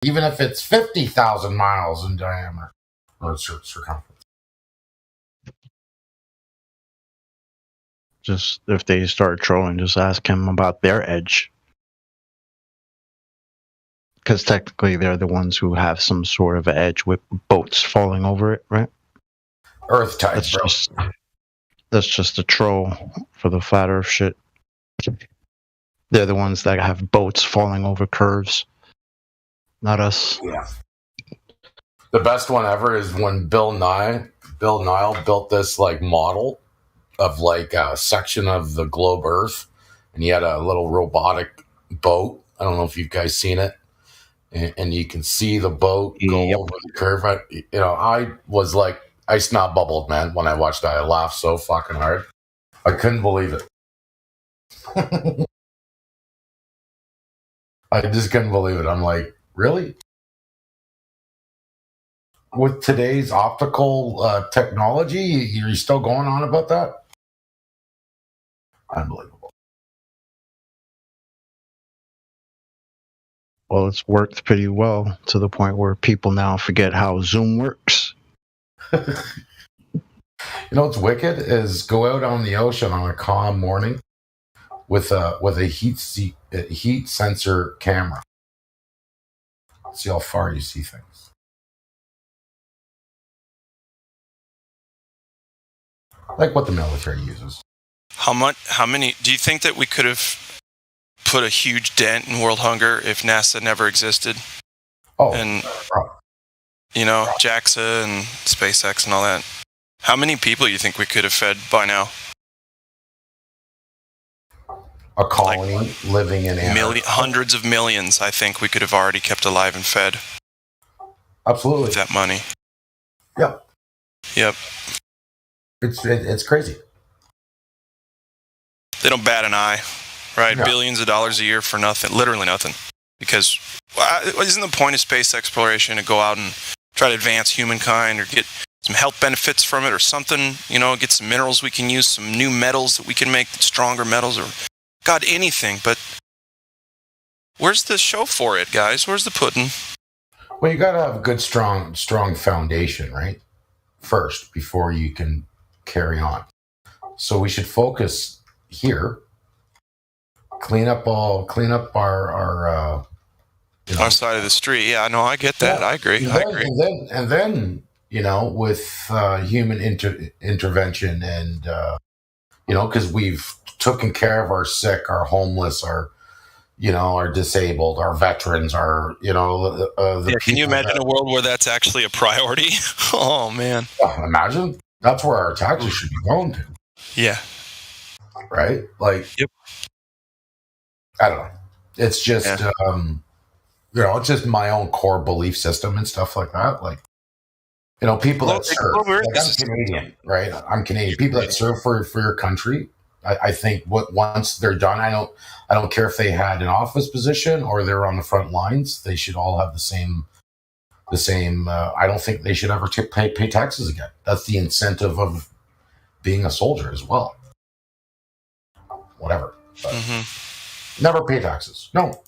even if it's 50,000 miles in diameter or circumference. Just if they start trolling, just ask him about their edge. Because technically they're the ones who have some sort of edge with boats falling over it, right? Earth tides, That's just a troll for the flat earth shit. They're the ones that have boats falling over curves. Not us. Yeah. The best one ever is when Bill Nye built this like model of like a section of the globe Earth, and he had a little robotic boat. I don't know if you've guys seen it, and you can see the boat go over the curve. I was like, I snot bubbled, man, when I watched that. I laughed so fucking hard. I couldn't believe it. I just couldn't believe it. I'm like, really? With today's optical technology, you're still going on about that? Unbelievable. Well, it's worked pretty well to the point where people now forget how Zoom works. You know what's wicked is go out on the ocean on a calm morning with a heat sensor camera. See how far you see things. Like what the military uses. How many do you think that we could have put a huge dent in world hunger if NASA never existed? And JAXA and SpaceX and all that. How many people do you think we could have fed by now? A colony living in Antarctica. Hundreds of millions, I think we could have already kept alive and fed. Absolutely. With that money. Yep. It's crazy. They don't bat an eye, right? Yeah. Billions of dollars a year for nothing, literally nothing. Because isn't the point of space exploration to go out and try to advance humankind or get some health benefits from it or something, get some minerals we can use, some new metals that we can make, stronger metals, or God, anything. But where's the show for it, guys? Where's the pudding? Well, you got to have a good, strong foundation, right? First, before you can carry on. So we should focus here. Clean up our our side of the street. Yeah, no, I get that. Yeah. I agree. And then with human intervention and because we've taken care of our sick, our homeless, our disabled, our veterans, our can you imagine a world where that's actually a priority? Oh man. Imagine. That's where our taxes should be going to. Yeah. Right? Like, yep. I don't know. It's just, it's just my own core belief system and stuff like that. Like, people that serve. I'm Canadian, right? I'm Canadian. People that serve for your country. I think once they're done, I don't care if they had an office position or they're on the front lines. They should all have the same. I don't think they should ever pay taxes again. That's the incentive of being a soldier as well. Whatever. But never pay taxes. No.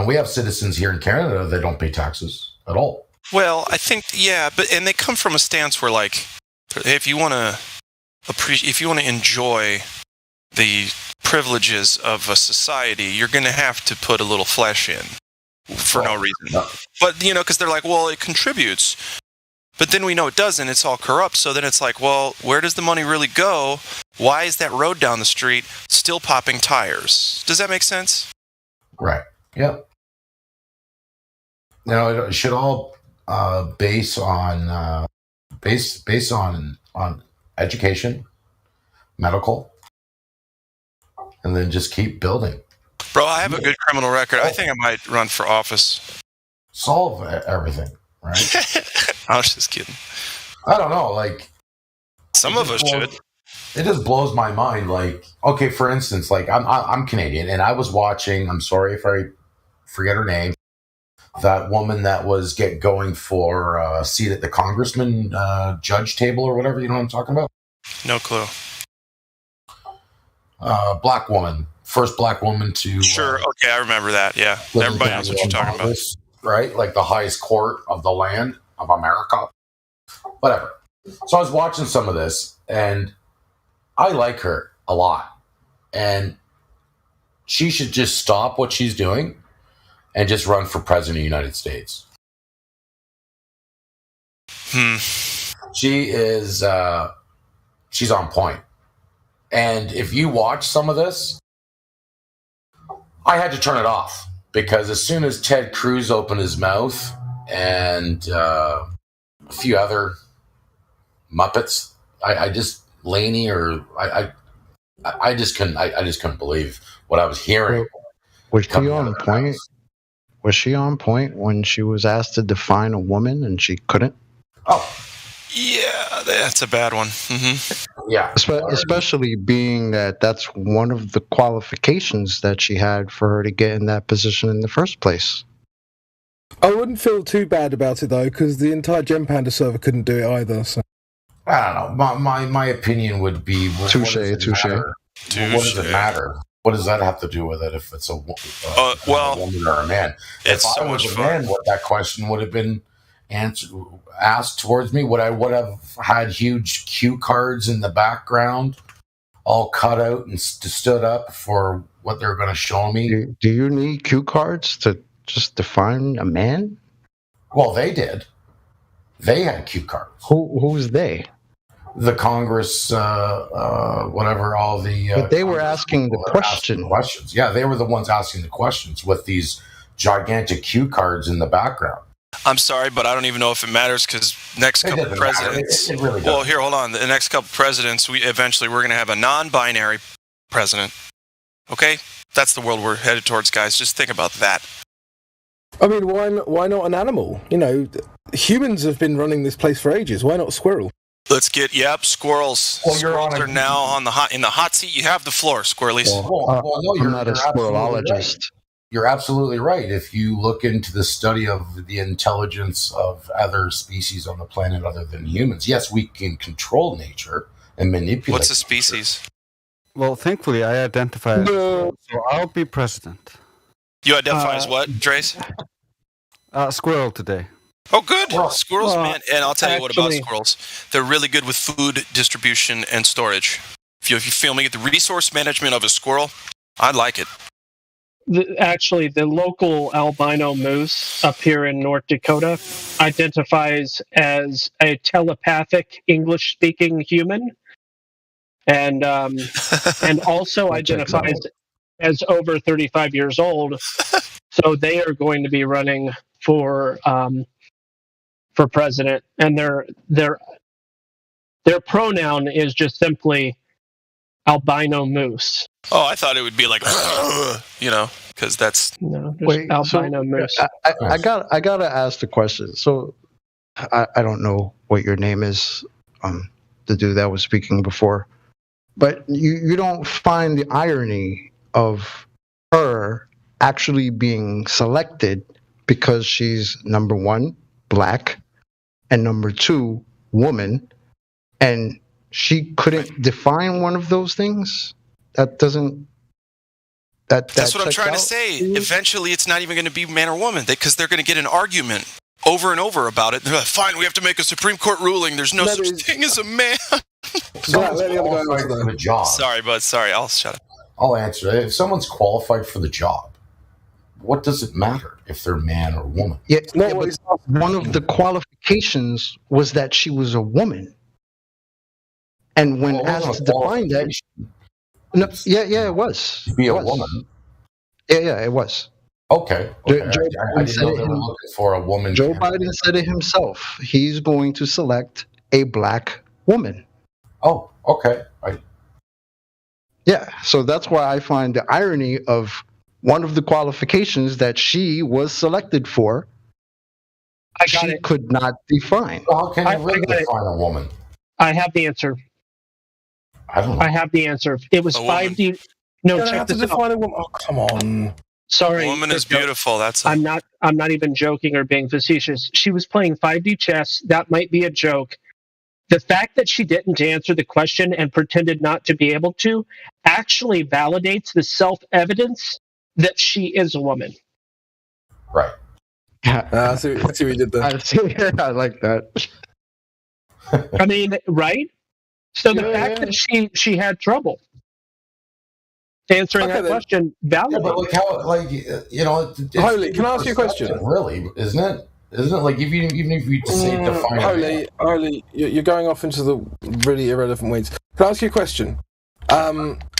We have citizens here in Canada that don't pay taxes at all. Well, I think and they come from a stance where like, if you want to enjoy the privileges of a society, you're going to have to put a little flesh in. For no reason. No. But, because they're like, well, it contributes. But then we know it doesn't. It's all corrupt. So then it's like, well, where does the money really go? Why is that road down the street still popping tires? Does that make sense? Right. Yeah. It should all base on education, medical, and then just keep building. Bro, I have a good criminal record. I think I might run for office. Solve everything, right? I was just kidding. I don't know. Like, some of us should. It just blows my mind. Like, okay, for instance, like I'm Canadian, and I was watching. I'm sorry if I forget her name. That woman that was going for a seat at the congressman judge table or whatever. You know what I'm talking about? No clue. Black woman. first black woman to. Sure. Okay, I remember that. Yeah, everybody knows what you're talking about. Right, like the highest court of the land of America. Whatever. So I was watching some of this, and I like her a lot, and she should just stop what she's doing and just run for president of the United States. She is, she's on point. And if you watch some of this, I had to turn it off because as soon as Ted Cruz opened his mouth and a few other Muppets, I just Laney or I just couldn't believe what I was hearing. Was she on point? Was she on point when she was asked to define a woman and she couldn't? Oh, yeah, that's a bad one. Mm-hmm. Yeah, especially being that that's one of the qualifications that she had for her to get in that position in the first place. I wouldn't feel too bad about it though, because the entire Gem Panda server couldn't do it either. So. I don't know. My opinion would be touche. What does it matter? What does that have to do with it? If it's a woman or a man? If I was a man, what that question would have been asked towards me? Would I have had huge cue cards in the background, all cut out and stood up for what they're going to show me? Do you need cue cards to just define a man? Well, they did. They had cue cards. Who's they? The Congress, whatever, all the... but they were asking the questions. Yeah, they were the ones asking the questions with these gigantic cue cards in the background. I'm sorry, but I don't even know if it matters because next couple presidents... It really doesn't. Well, here, hold on. The next couple presidents, we're going to have a non-binary president. Okay? That's the world we're headed towards, guys. Just think about that. I mean, why not an animal? You know, humans have been running this place for ages. Why not a squirrel? Let's get squirrels. Well, squirrels are now in the hot seat. You have the floor, squirrelies. No, you're not a squirrelologist. You're absolutely right. If you look into the study of the intelligence of other species on the planet other than humans, yes, we can control nature and manipulate. What's a species? Well, thankfully, I identify so I'll be president. You identify as what, Trace? Squirrel today. Oh, good. Squirrels, man. And I'll tell you what about squirrels. They're really good with food distribution and storage. If you feel me, the resource management of a squirrel, I like it. The local albino moose up here in North Dakota identifies as a telepathic English-speaking human, and also identifies as over 35 years old. So they are going to be running for president, and their pronoun is just simply albino moose. Oh, I thought it would be like, because that's albino moose. I gotta ask the question. So I don't know what your name is, the dude that was speaking before, but you don't find the irony of her actually being selected because she's number one, black, and number two, woman, and she couldn't define one of those things? That doesn't... That's what I'm trying to say. Eventually, it's not even going to be man or woman, because they're going to get an argument over and over about it. They're like, fine, we have to make a Supreme Court ruling. There's no such thing as a man. For the job. Sorry, bud. Sorry, I'll shut up. I'll answer it. If someone's qualified for the job, what does it matter if they're man or woman? But one of the qualifications was that she was a woman. And when asked to define that... it was. To be a woman? Yeah, it was. Okay. I didn't know they were looking for a woman. Joe Biden said it himself. He's going to select a black woman. Oh, okay. Yeah, so that's why I find the irony of one of the qualifications that she was selected for, she could not define. Well, how can you really define a woman? I have the answer. I don't know. I have the answer. It was 5D. No, check this out. Oh, come on. Sorry. A woman is beautiful. I'm not even joking or being facetious. She was playing 5D chess. That might be a joke. The fact that she didn't answer the question and pretended not to be able to actually validates the self-evidence that she is a woman. Right. I see what you did there. I like that. I mean, right? So the fact that she had trouble answering that question validates. Yeah, but like how, like, you know, Holy, can I ask you a question? Really, isn't it? Isn't it like even if you say define Holy, you're going off into the really irrelevant weeds. Can I ask you a question?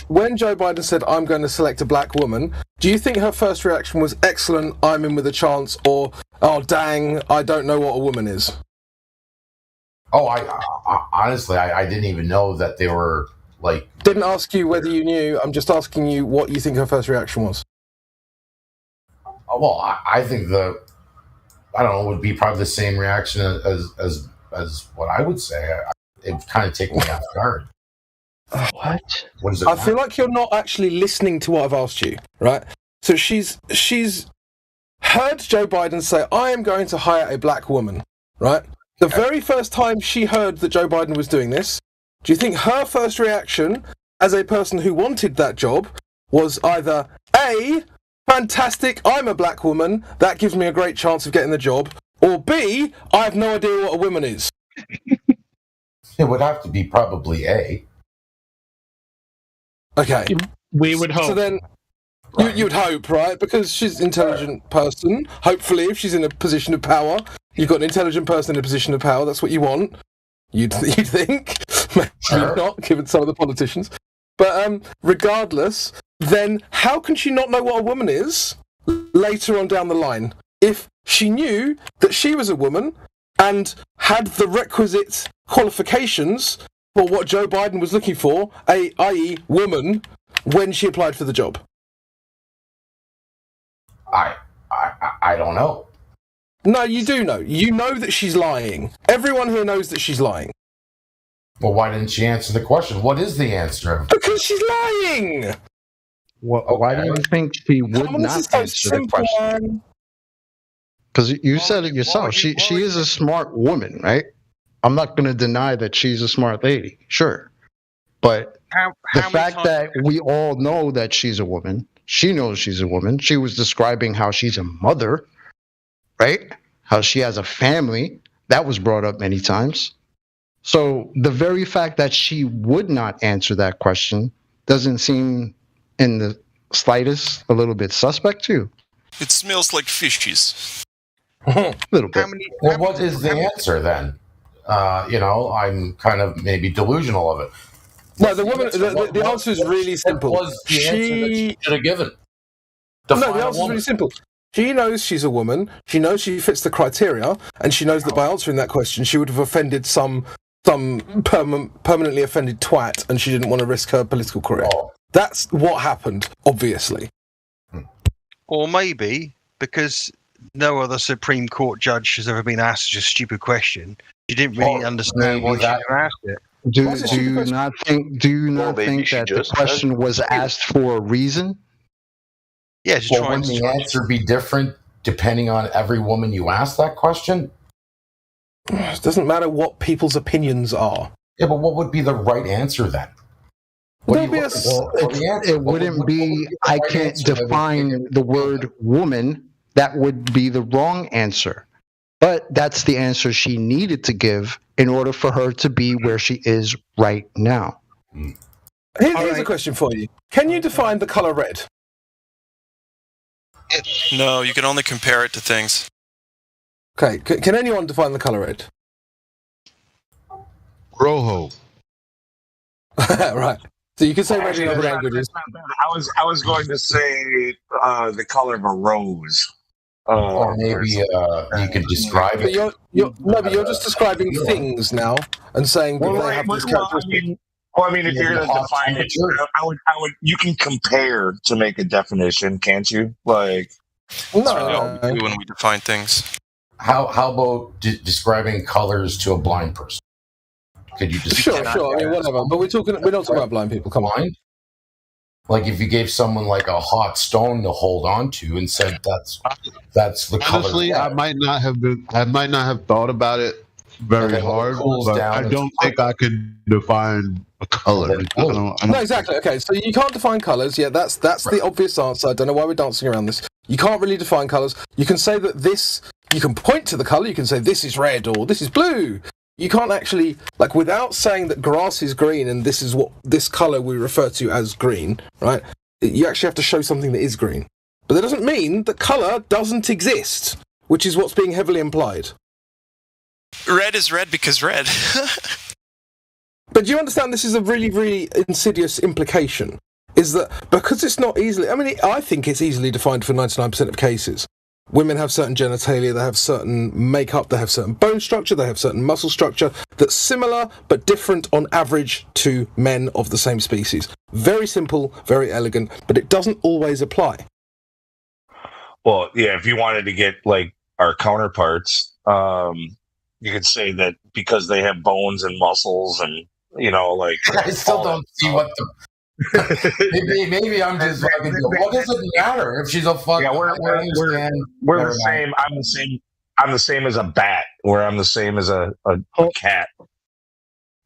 When Joe Biden said, "I'm going to select a black woman," do you think her first reaction was "Excellent, I'm in with a chance," or "Oh dang, I don't know what a woman is"? Oh, I honestly, I didn't even know that they were like. Didn't ask you whether you knew. I'm just asking you what you think her first reaction was. Well, I think I don't know, would be probably the same reaction as what I would say. It would kind of take me off guard. What? I feel like you're not actually listening to what I've asked you, right? So she's heard Joe Biden say, "I am going to hire a black woman," right? The very first time she heard that Joe Biden was doing this, do you think her first reaction as a person who wanted that job was either A, fantastic, I'm a black woman, that gives me a great chance of getting the job, or B, I have no idea what a woman is? It would have to be probably A. Okay. We would hope. So then, you'd hope, right? Because she's an intelligent person. Hopefully, if she's in a position of power, you've got an intelligent person in a position of power. That's what you want. You'd think. Maybe not, given some of the politicians. But regardless, then how can she not know what a woman is later on down the line? If she knew that she was a woman and had the requisite qualifications for what Joe Biden was looking for, i.e. woman, when she applied for the job? I don't know. No, you do know. You know that she's lying. Everyone here knows that she's lying. Well, why didn't she answer the question? What is the answer? Because she's lying! Why do you think she would not answer the question? Because you said it yourself. She is a smart woman, right? I'm not going to deny that she's a smart lady. Sure. But the fact that we all know that she's a woman, she knows she's a woman. She was describing how she's a mother, right? How she has a family. That was brought up many times. So the very fact that she would not answer that question doesn't seem in the slightest a little bit suspect to you. It smells like fishies. A little bit. Well, what is the answer then? I'm kind of maybe delusional of it. No, the woman. The answer is really simple. What was the answer that she should have given? No, the answer is really simple. She knows she's a woman. She knows she fits the criteria, and she knows that by answering that question, she would have offended some permanently offended twat, and she didn't want to risk her political career. Oh. That's what happened, obviously. Or maybe because no other Supreme Court judge has ever been asked such a stupid question, she didn't really understand why she ever asked it. Do you not think that the question was asked for a reason? Yeah, to try and wouldn't the answer be different depending on every woman you ask that question? It doesn't matter what people's opinions are. Yeah, but what would be the right answer then? It wouldn't be, I can't define the word woman. That would be the wrong answer. But that's the answer she needed to give in order for her to be where she is right now. Here's a question for you. Can you define the color red? No, you can only compare it to things. Okay, can anyone define the color red? Rojo. Right. So you can say red in other languages. I was going to say the color of a rose. Or maybe you could describe it. But you're just describing things now and saying that they have this characteristic. If you're going to define it, I would. You can compare to make a definition, can't you? Like, no, when we define things. How about describing colors to a blind person? Could you just sure? I mean, whatever. But we're not talking about blind people. Come on. Like if you gave someone like a hot stone to hold on to and said that's the color. Honestly, I might not have thought about it very hard, but I don't think I could define a color. No, exactly. Okay, so you can't define colours. Yeah, that's the obvious answer. I don't know why we're dancing around this. You can't really define colours. You can say that this. You can point to the colour. You can say this is red or this is blue. You can't actually, like, without saying that grass is green and this is what this colour we refer to as green, right? You actually have to show something that is green. But that doesn't mean that colour doesn't exist, which is what's being heavily implied. Red is red because red. But do you understand this is a really, really insidious implication? Is that because it's not easily... I mean, I think it's easily defined for 99% of cases. Women have certain genitalia, they have certain makeup, they have certain bone structure, they have certain muscle structure that's similar but different on average to men of the same species. Very simple, very elegant, but it doesn't always apply. Well, yeah, if you wanted to get, like, our counterparts, you could say that because they have bones and muscles and, you know, like... I still don't see what the... maybe I'm just fucking. What does it matter if she's a fuck? Yeah, we're the same. I'm the same. I'm the same as a bat, where I'm the same as a cat.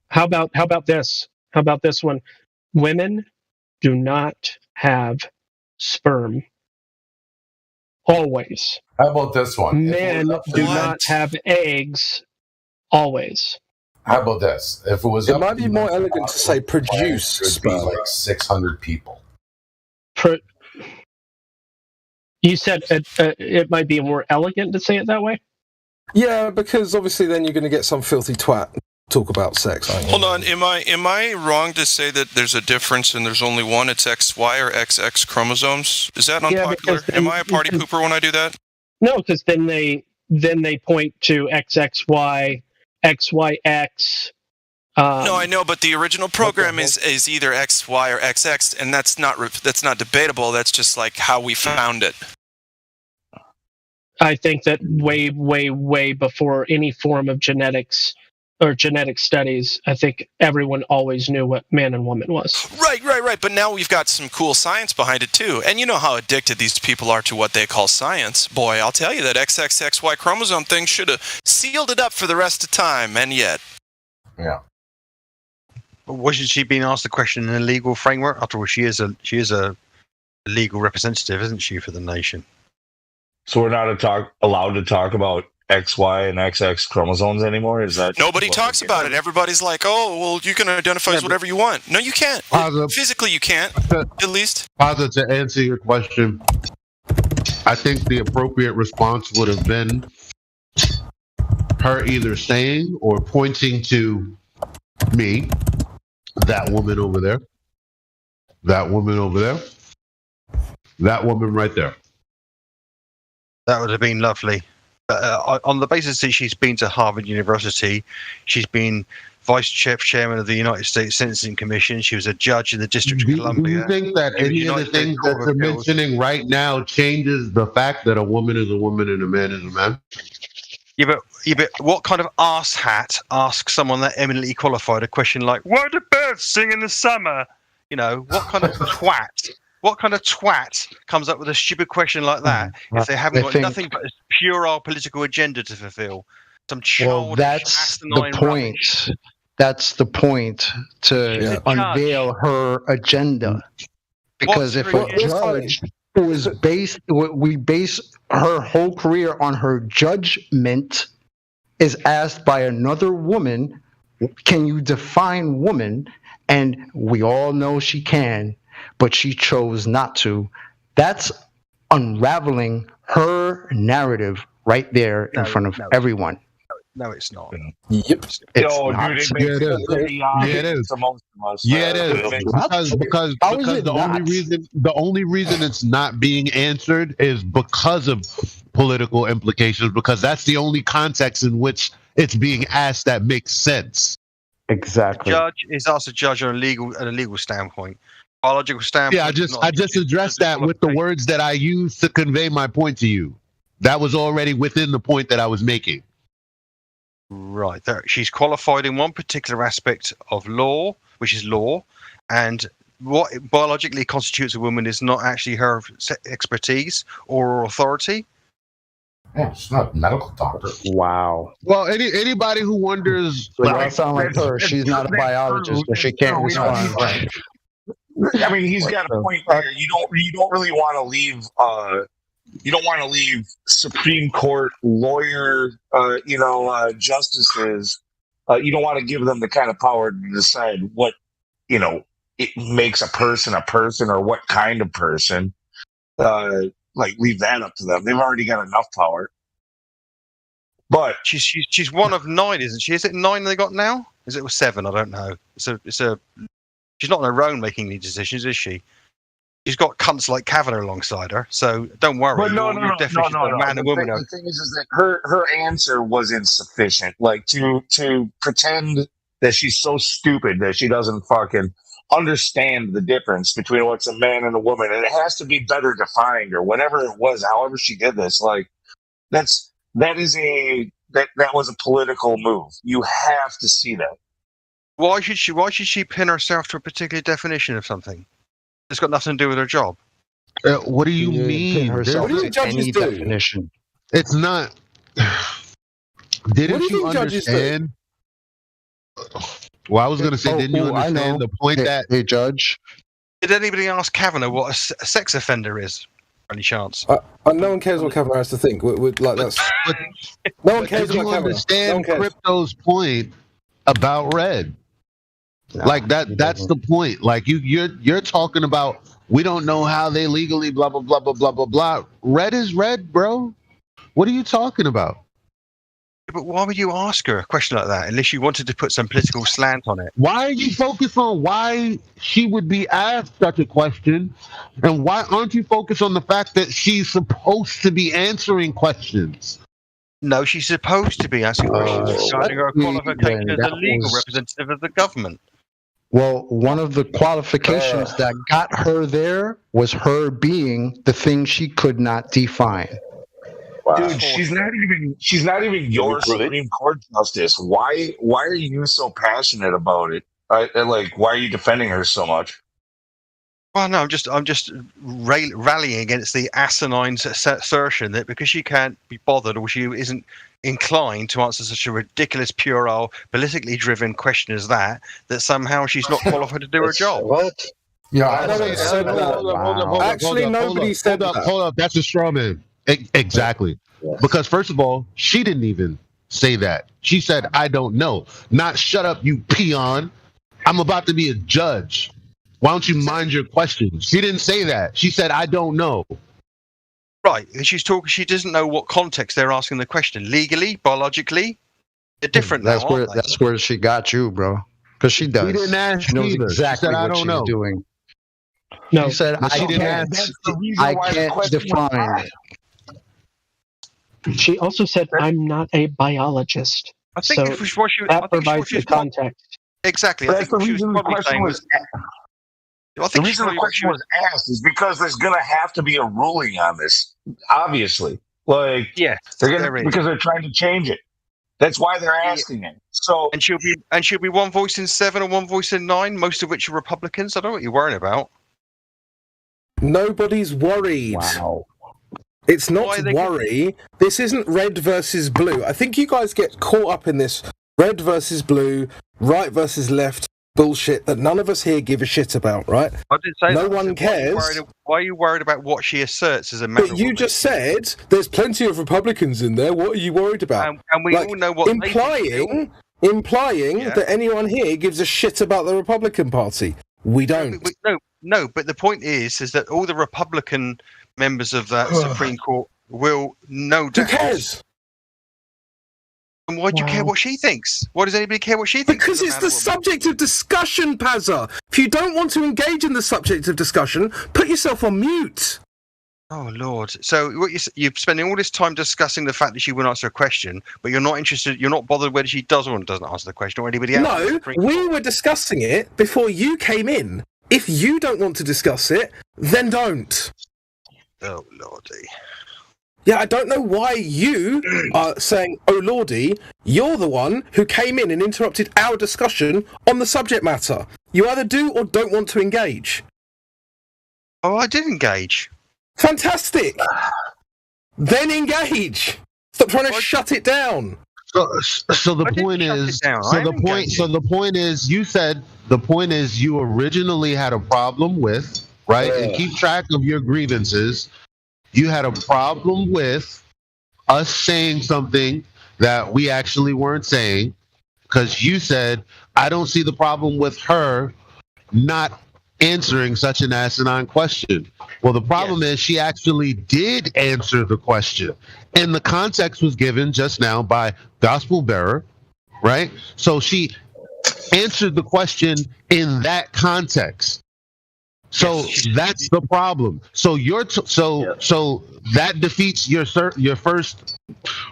How about this? How about this one? Women do not have sperm. Always. How about this one? Men do not have eggs. Always. How about this? If it was, it might be more elegant to say produce sperm. Like 600 people. You said it might be more elegant to say it that way? Yeah, because obviously then you're going to get some filthy twat talk about sex. Hold on, am I wrong to say that there's a difference and there's only one? It's XY or XX chromosomes. Is that unpopular? Am I a party pooper when I do that? No, because then they point to XXY. XYX. No, I know, but the original program is either XY or XX, and that's not debatable. That's just like how we found it. I think that way, way, way before any form of genetics or genetic studies, I think everyone always knew what man and woman was. Right. But now we've got some cool science behind it too. And you know how addicted these people are to what they call science. Boy, I'll tell you that XXXY chromosome thing should have sealed it up for the rest of time, and yet. Yeah. But wasn't she being asked the question in a legal framework? After all, she is a legal representative, isn't she, for the nation? So we're not allowed to talk about XY and XX chromosomes anymore? Is that nobody talks about it? Everybody's like, "Oh, well, you can identify as whatever you want." No, you can't. Physically, you can't. At least. Father, to answer your question, I think the appropriate response would have been her either saying or pointing to me, that woman over there, that woman over there, that woman right there. That would have been lovely. On the basis that she's been to Harvard University, she's been vice chairman of the United States Sentencing Commission. She was a judge in the District of Columbia. Do you think that any of the things that you're mentioning right now changes the fact that a woman is a woman and a man is a man? Yeah, but what kind of arse hat asks someone that eminently qualified a question like, "Why do birds sing in the summer?" You know, what kind of twat? What kind of twat comes up with a stupid question like that if they haven't got nothing but a puerile political agenda to fulfill? Some childish, that's the point. Rubbish. That's the point, to unveil her agenda. Because if a judge who is we base her whole career on her judgment is asked by another woman, can you define woman? And we all know she can, but she chose not to. That's unraveling her narrative right there in front of everyone. No, it's not. Yep. It is. Because the only reason it's not being answered is because of political implications, because that's the only context in which it's being asked that makes sense. Exactly. The judge is asked to judge on a legal standpoint. Biological standpoint. Yeah, I just addressed that with the words that I used to convey my point to you. That was already within the point that I was making. Right. She's qualified in one particular aspect of law, which is law, and what biologically constitutes a woman is not actually her expertise or authority. Yeah, she's not a medical doctor. Wow. Well, anybody who wonders, So y'all sound like her. She's not a biologist, so she can't respond. Right. I mean, he's got a point there. You don't really want to leave. You don't want to leave Supreme Court lawyer, justices. You don't want to give them the kind of power to decide what, it makes a person, or what kind of person. Leave that up to them. They've already got enough power. But she's one of 9, isn't she? Is it 9 they got now? Is it 7? I don't know. She's not on her own making any decisions, is she? She's got cunts like Kavanagh alongside her, so don't worry. But no. Man and woman. The thing is that her answer was insufficient. Like to pretend that she's so stupid that she doesn't fucking understand the difference between what's a man and a woman, and it has to be better defined or whatever it was. However she did this, like that was a political move. You have to see that. Why should she pin herself to a particular definition of something? It's got nothing to do with her job. What do you mean? What do you judges do? Definition. It's not. Didn't you understand? Well, I was going to say, didn't you understand the point that a judge? Did anybody ask Kavanagh what a sex offender is? Any chance? No one cares what Kavanagh has to think. No one cares what Kavanagh. You understand Crypto's point about Red? No, like that's the point. Like you're talking about, we don't know how they legally blah blah blah blah blah blah blah. Red is red, bro. What are you talking about? But why would you ask her a question like that unless you wanted to put some political slant on it? Why are you focused on why she would be asked such a question, and why aren't you focused on the fact that she's supposed to be answering questions? No, she's supposed to be answering questions regarding her qualification as a legal representative of the government. Well, one of the qualifications that got her there was her being the thing she could not define. Wow. Dude, she's not even your Supreme Court justice. Why are you so passionate about it? Why are you defending her so much? Well, no, I'm just rallying against the asinine assertion that because she can't be bothered or she isn't inclined to answer such a ridiculous, puerile, politically driven question as that somehow she's not qualified to do her job. What? Yeah, Actually, nobody said that. Hold up, that's a straw man. Exactly. Yes. Because first of all, she didn't even say that. She said, "I don't know." Not "shut up, you peon. I'm about to be a judge. Why don't you mind your questions?" She didn't say that. She said, "I don't know." Right. She's talking. She doesn't know what context they're asking the question. Legally, biologically, they're different. That's where she got you, bro. Because she does. She didn't ask. She knows either. exactly she said, what she's doing. No, she said, "I can't define." She also said, "I'm not a biologist." I think that provides the context. Exactly. I think what she was probably saying was. The reason the question was asked is because there's going to have to be a ruling on this. Obviously, because they're trying to change it. That's why they're asking it. So, and she'll be one voice in 7 or one voice in 9, most of which are Republicans. I don't know what you're worrying about. Nobody's worried. Wow. It's not worry. This isn't red versus blue. I think you guys get caught up in this red versus blue, right versus left bullshit that none of us here give a shit about, right? I didn't say no one cares. Why are you worried about what she asserts as a man? But you just said there's plenty of Republicans in there. What are you worried about? And we all know what implying that anyone here gives a shit about the Republican Party. We don't. No, but the point is that all the Republican members of that Supreme Court will no doubt. Who cares? And why do you care what she thinks? Why does anybody care what she thinks? Because it's the subject of discussion, Pazza. If you don't want to engage in the subject of discussion, put yourself on mute. Oh, Lord. So you're spending all this time discussing the fact that she won't answer a question, but you're not interested, you're not bothered whether she does or doesn't answer the question or anybody else. No, we were discussing it before you came in. If you don't want to discuss it, then don't. Oh, Lordy. Yeah, I don't know why you are saying, "Oh, Lordy," you're the one who came in and interrupted our discussion on the subject matter. You either do or don't want to engage. Oh, I did engage. Fantastic. Then engage. Stop trying to shut it down. So the point is, the point is, you said the point is you originally had a problem with, right? And keep track of your grievances. You had a problem with us saying something that we actually weren't saying, because you said, I don't see the problem with her not answering such an asinine question. Well, the problem is she actually did answer the question, and the context was given just now by Gospel Bearer, right? So she answered the question in that context. So that's the problem. So so that defeats your first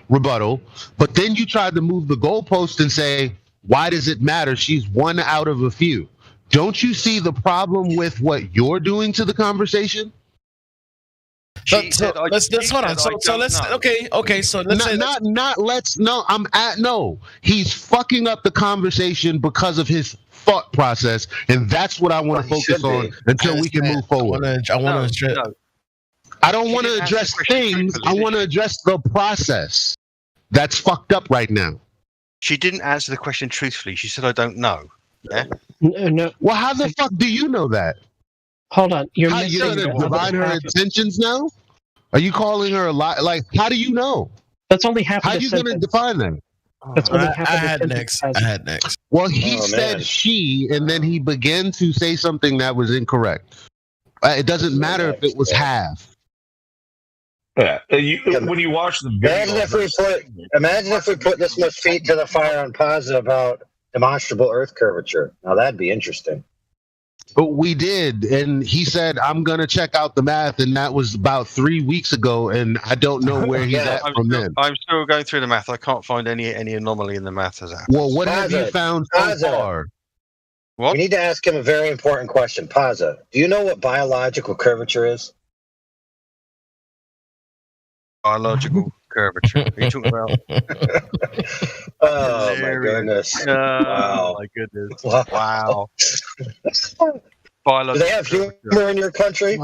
rebuttal, but then you tried to move the goalpost and say, why does it matter? She's one out of a few. Don't you see the problem with what you're doing to the conversation? Let's hold on. So let's okay. So let's He's fucking up the conversation because of his thought process, and that's what I want to focus on until we can move forward. I don't want to address things. I want to address the process. That's fucked up right now. She didn't answer the question truthfully. She said, "I don't know." Yeah. No. Well, how the fuck do you know that? Hold on. You're going to divine her intentions now? Are you calling her a lie? Like, how do you know? That's only half. How are you going to define that? That's only half I had next. Well, he said she, and then he began to say something that was incorrect. It doesn't matter if it was half. Yeah, when you watch the video, imagine if we put this much feet to the fire on Pazza about demonstrable Earth curvature. Now that'd be interesting. But we did, and he said, "I'm gonna check out the math," and that was about 3 weeks ago, and I don't know where he's at from then. I'm still going through the math. I can't find any anomaly in the math as that. Well, what have you found so far? What? We need to ask him a very important question. Pazza, do you know what biological curvature is? Biological curvature. What are you talking about? Oh my goodness! Wow! My goodness! Wow! Do they have humor in your country?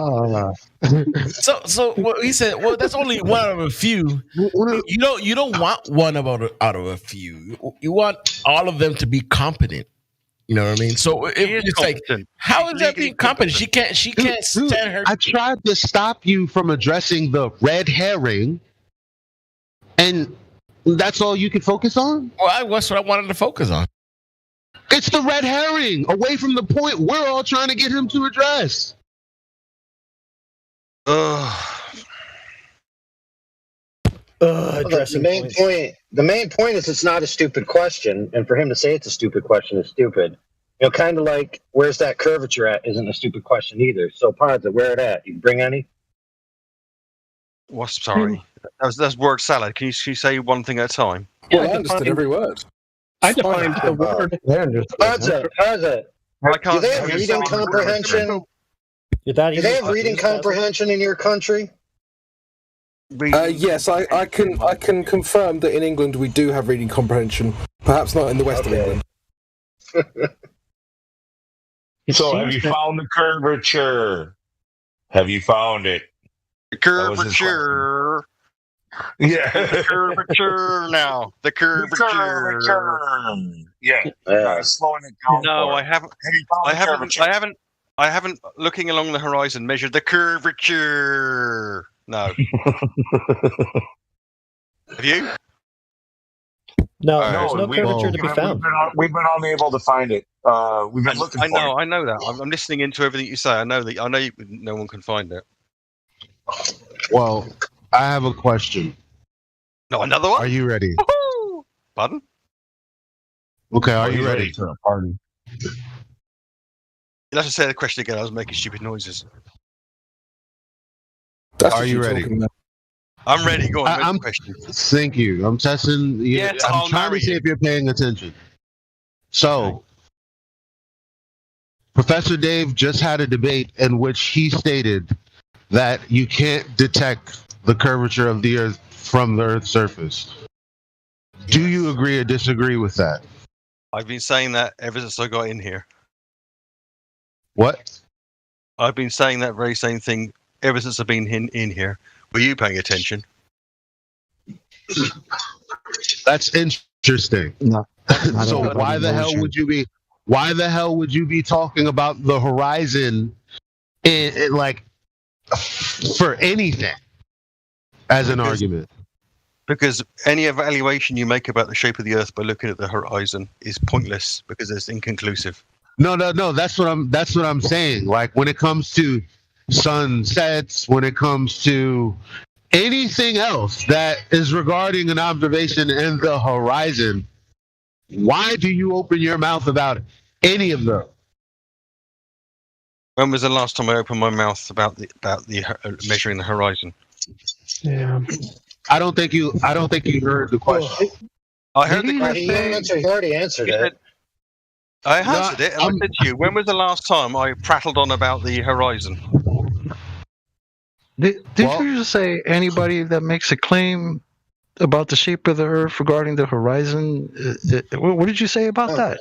So what he said. Well, that's only one out of a few. You don't want one out of a few. You want all of them to be competent. You know what I mean? So it's like, how is that being competent? She can't stand her. I tried to stop you from addressing the red herring, and that's all you could focus on? Well, that's what I wanted to focus on. It's the red herring, away from the point we're all trying to get him to address. The main point is it's not a stupid question, and for him to say it's a stupid question is stupid. You know, kind of like, where's that curvature at isn't a stupid question either. So, Pazza, where it at? You bring any? What's sorry? That's word salad. Can you say one thing at a time? Well, I understood every word. I defined the word. Pazza, do they have reading comprehension? Do they have reading comprehension in your country? Yes, I can confirm that in England we do have reading comprehension. Perhaps not in the west of England. So, have you found the curvature? Have you found it? The curvature. Yeah. The curvature now. The curvature. Yeah. Slowing it down. No, I haven't. I haven't. Looking along the horizon, measured the curvature. No. Have you? No, there's no curvature to be found. We've been unable to find it. We've been looking for it. I know that. I'm listening into everything you say. I know no one can find it. Well, I have a question. No, another one? Are you ready? Woo-hoo! Pardon? Okay, are you ready? Pardon. You'll have to say the question again. I was making stupid noises. Are you ready? I'm ready. Go on. Thank you. I'm testing. I'm trying to see if you're paying attention. So, Professor Dave just had a debate in which he stated that you can't detect the curvature of the Earth from the Earth's surface. Do you agree or disagree with that? I've been saying that ever since I got in here. What? I've been saying that very same thing ever since I've been in here. Were you paying attention? That's interesting. No. So why the hell would you be? Why the hell would you be talking about the horizon, like for anything, as an argument? Because any evaluation you make about the shape of the Earth by looking at the horizon is pointless because it's inconclusive. No. That's what I'm saying. Like when it comes to sunsets, when it comes to anything else that is regarding an observation in the horizon, why do you open your mouth about any of them? When was the last time I opened my mouth about the measuring the horizon? Yeah. I don't think you heard the question. I heard the question. He already answered it. I answered it, and I said to you, when was the last time I prattled on about the horizon? Did you just say anybody that makes a claim about the shape of the Earth regarding the horizon? What did you say about that?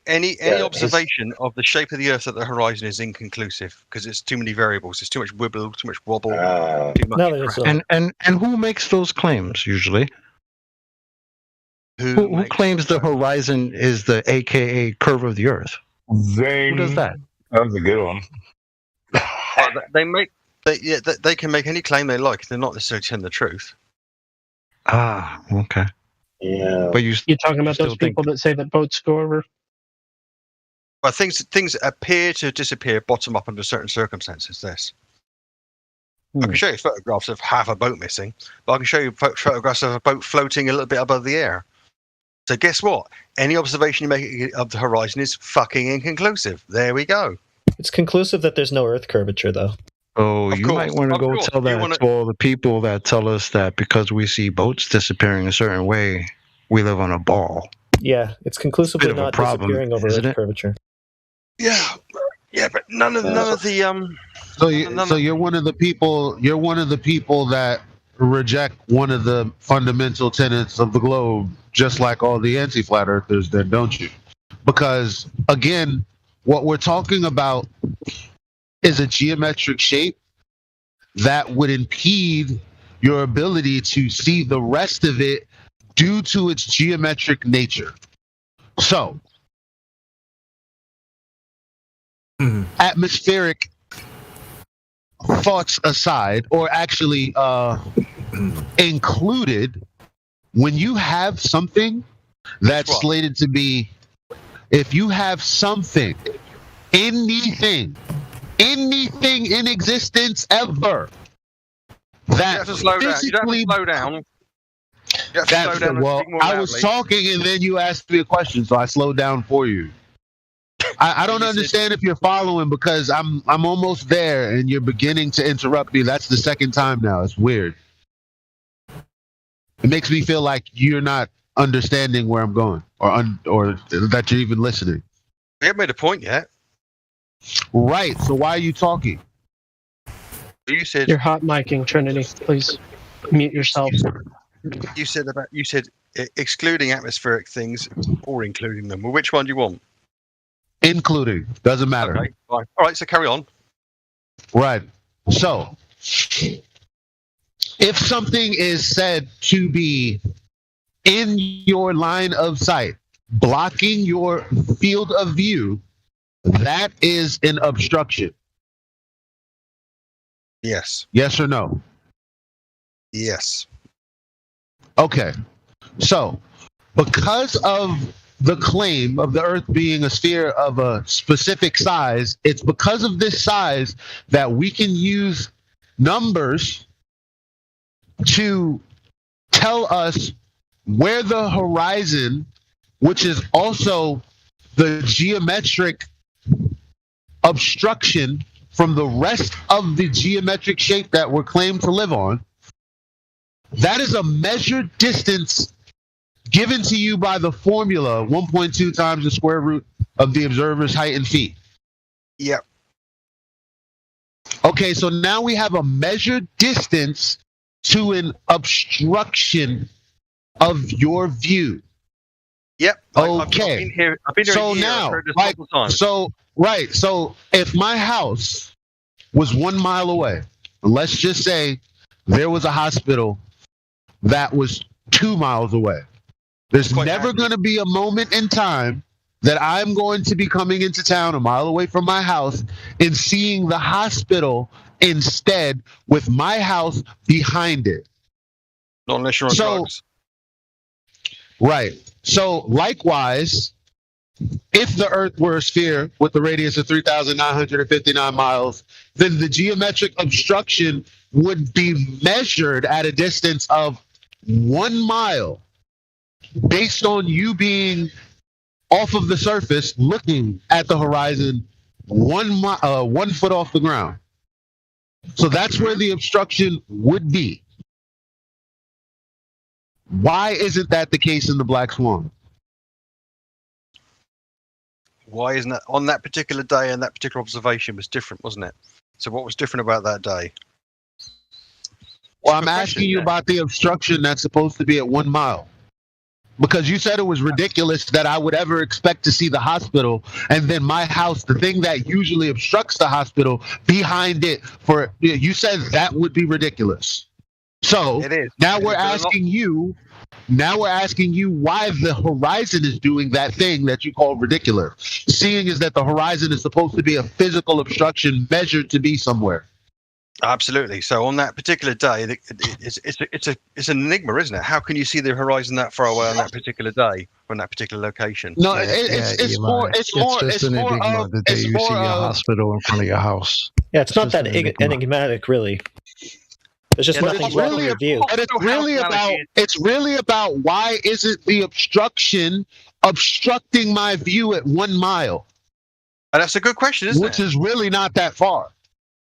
Any observation of the shape of the Earth at the horizon is inconclusive because it's too many variables. There's too much wibble, too much wobble. Too much and who makes those claims usually? Who claims the horizon is the AKA curve of the Earth? Who does that? That was a good one. They can make any claim they like. They're not necessarily telling the truth. Ah, okay. Yeah. But you're talking about those people that say that boats go over? Well, things appear to disappear bottom up under certain circumstances. This. I can show you photographs of half a boat missing, but I can show you photographs of a boat floating a little bit above the air. So guess what? Any observation you make of the horizon is fucking inconclusive. There we go. It's conclusive that there's no Earth curvature, though. Oh, you might want to go tell that to all the people that tell us that because we see boats disappearing a certain way, we live on a ball. Yeah, it's conclusively not disappearing over Earth curvature. Yeah, but none of the So you're one of the people. You're one of the people that reject one of the fundamental tenets of the globe, just like all the anti-flat earthers, then, don't you? Because again, what we're talking about is a geometric shape that would impede your ability to see the rest of it due to its geometric nature. So, atmospheric thoughts aside, or actually included, when you have something that's slated to be, if you have something, anything in existence ever, that you have to slow down. You don't have to slow down. You have to slow down. Well, I was talking and then you asked me a question, so I slowed down for you. I don't understand if you're following because I'm almost there and you're beginning to interrupt me. That's the second time now. It's weird. It makes me feel like you're not understanding where I'm going or that you're even listening. We haven't made a point yet. Right. So why are you talking? You said you're hot micing, Trinity. Please mute yourself. You said excluding atmospheric things or including them. Well, which one do you want? Including. Doesn't matter. Okay, fine. All right, so carry on. Right. So, if something is said to be in your line of sight, blocking your field of view, that is an obstruction. Yes. Yes or no? Yes. Okay. So, because of the claim of the Earth being a sphere of a specific size, it's because of this size that we can use numbers to tell us where the horizon, which is also the geometric obstruction from the rest of the geometric shape that we're claimed to live on, that is a measured distance given to you by the formula 1.2 times the square root of the observer's height in feet. Yep. Okay, so now we have a measured distance to an obstruction of your view. Yep. Okay. I've been here so a year. now, I've heard this multiple times. So if my house was 1 mile away, let's just say there was a hospital that was 2 miles away. There's never going to be a moment in time that I'm going to be coming into town a mile away from my house and seeing the hospital instead with my house behind it. Not unless you're on drugs. Right. So likewise, if the Earth were a sphere with a radius of 3,959 miles, then the geometric obstruction would be measured at a distance of 1 mile based on you being off of the surface looking at the horizon 1 foot off the ground. So that's where the obstruction would be. Why isn't that the case in the Black Swan? Why isn't that on that particular day and that particular observation was different, wasn't it? So what was different about that day? Well, I'm asking you about the obstruction that's supposed to be at 1 mile. Because you said it was ridiculous that I would ever expect to see the hospital and then my house, the thing that usually obstructs the hospital, behind it. You said that would be ridiculous. So now we're asking you why the horizon is doing that thing that you call ridiculous. Seeing is that the horizon is supposed to be a physical obstruction measured to be somewhere. Absolutely. So on that particular day, it's an enigma, isn't it? How can you see the horizon that far away on that particular day from that particular location? No, it's more the day you see your hospital in front of your house. Yeah, it's not that enigmatic, really. There's just nothing wrong with your view. But it's really about why isn't the obstruction obstructing my view at 1 mile? And that's a good question, isn't it? Which is really not that far.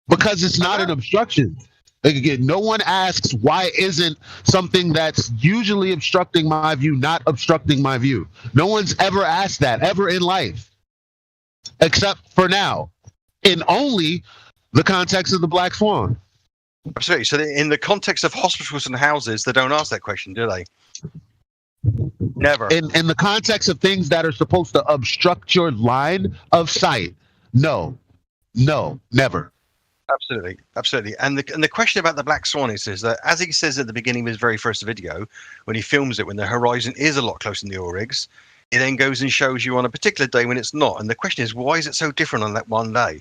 Because it's not an obstruction. Again, no one asks why isn't something that's usually obstructing my view not obstructing my view. No one's ever asked that, ever in life. Except for now. In only the context of the Black Swan. Absolutely. So in the context of hospitals and houses, they don't ask that question, do they? Never. In the context of things that are supposed to obstruct your line of sight, no, never. Absolutely. And the question about the Black Swan is that, as he says at the beginning of his very first video, when he films it, when the horizon is a lot closer than the Oryx, he then goes and shows you on a particular day when it's not. And the question is, why is it so different on that one day?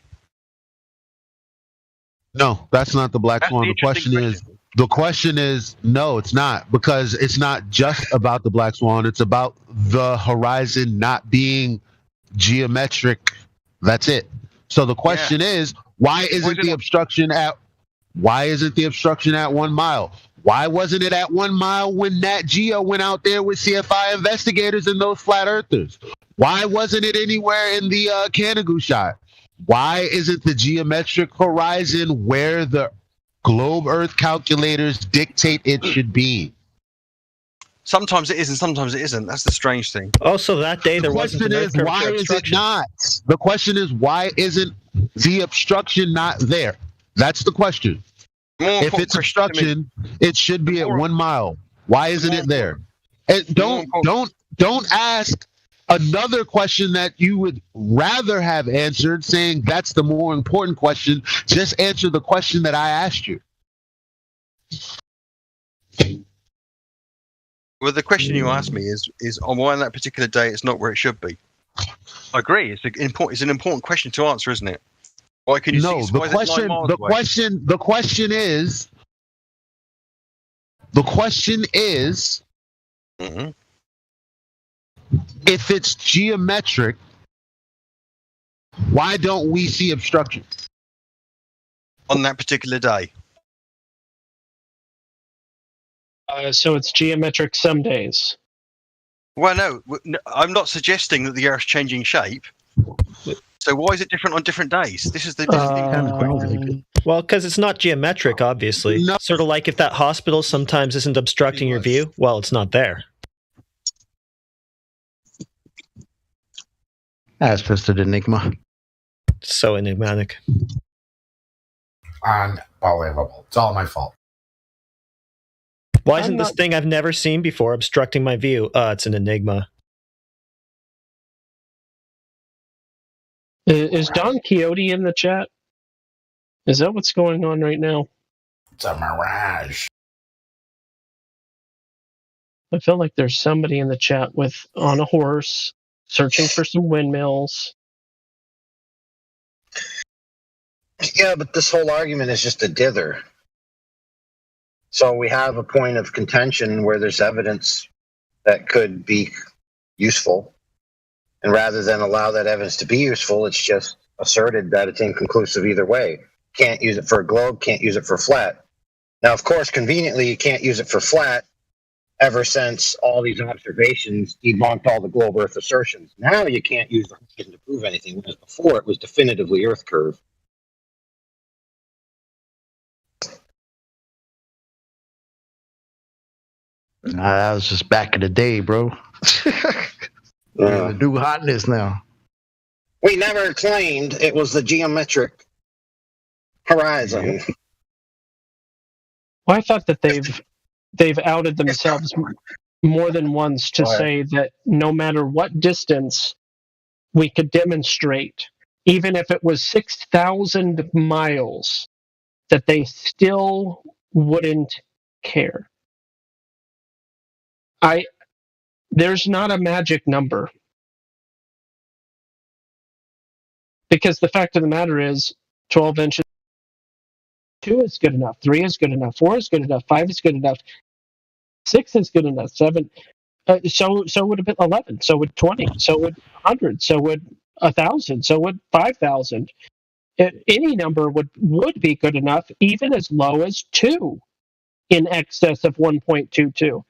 No, that's not the Black Swan. The question is, no, it's not, because it's not just about the Black Swan. It's about the horizon not being geometric. That's it. So the question is, why isn't the obstruction at 1 mile? Why wasn't it at 1 mile when Nat Geo went out there with CFI investigators and those flat earthers? Why wasn't it anywhere in the Canigou shot? Why isn't the geometric horizon where the globe Earth calculators dictate it should be? Sometimes it is and sometimes it isn't. That's the strange thing. Also, that day there wasn't an Earth curvature. Why is it not? The question is, why isn't the obstruction not there? That's the question. If it's obstruction, it should be at 1 mile. Why isn't it there? And don't ask another question that you would rather have answered, saying that's the more important question. Just answer the question that I asked you. Well, the question you asked me is on why on that particular day it's not where it should be. I agree. It's an important question to answer, isn't it? Why can you see? The question is, if it's geometric, why don't we see obstruction on that particular day? So it's geometric some days. Well, no, I'm not suggesting that the Earth's changing shape. So why is it different on different days? This is the question. Well, because it's not geometric, obviously. No. Sort of like if that hospital sometimes isn't obstructing your view, well, it's not there. That's just an enigma. So enigmatic. Unbelievable. It's all my fault. Why isn't this thing I've never seen before obstructing my view? It's an enigma. Is Don Quixote in the chat? Is that what's going on right now? It's a mirage. I feel like there's somebody in the chat on a horse searching for some windmills. Yeah, but this whole argument is just a dither. So we have a point of contention where there's evidence that could be useful. And rather than allow that evidence to be useful, it's just asserted that it's inconclusive either way. Can't use it for a globe, can't use it for flat. Now, of course, conveniently, you can't use it for flat ever since all these observations debunked all the globe Earth assertions. Now you can't use the horizon to prove anything, whereas before it was definitively Earth curve. Nah, that was just back in the day, bro. The new hotness now. We never claimed it was the geometric horizon. Well, I thought that they've outed themselves more than once to say that no matter what distance we could demonstrate, even if it was 6,000 miles, that they still wouldn't care. There's not a magic number. Because the fact of the matter is, 12 inches, 2 is good enough, 3 is good enough, 4 is good enough, 5 is good enough, 6 is good enough, 7. So would have been 11, so would 20, so would 100, so would 1,000, so would 5,000. Any number would be good enough, even as low as 2 in excess of 1.22.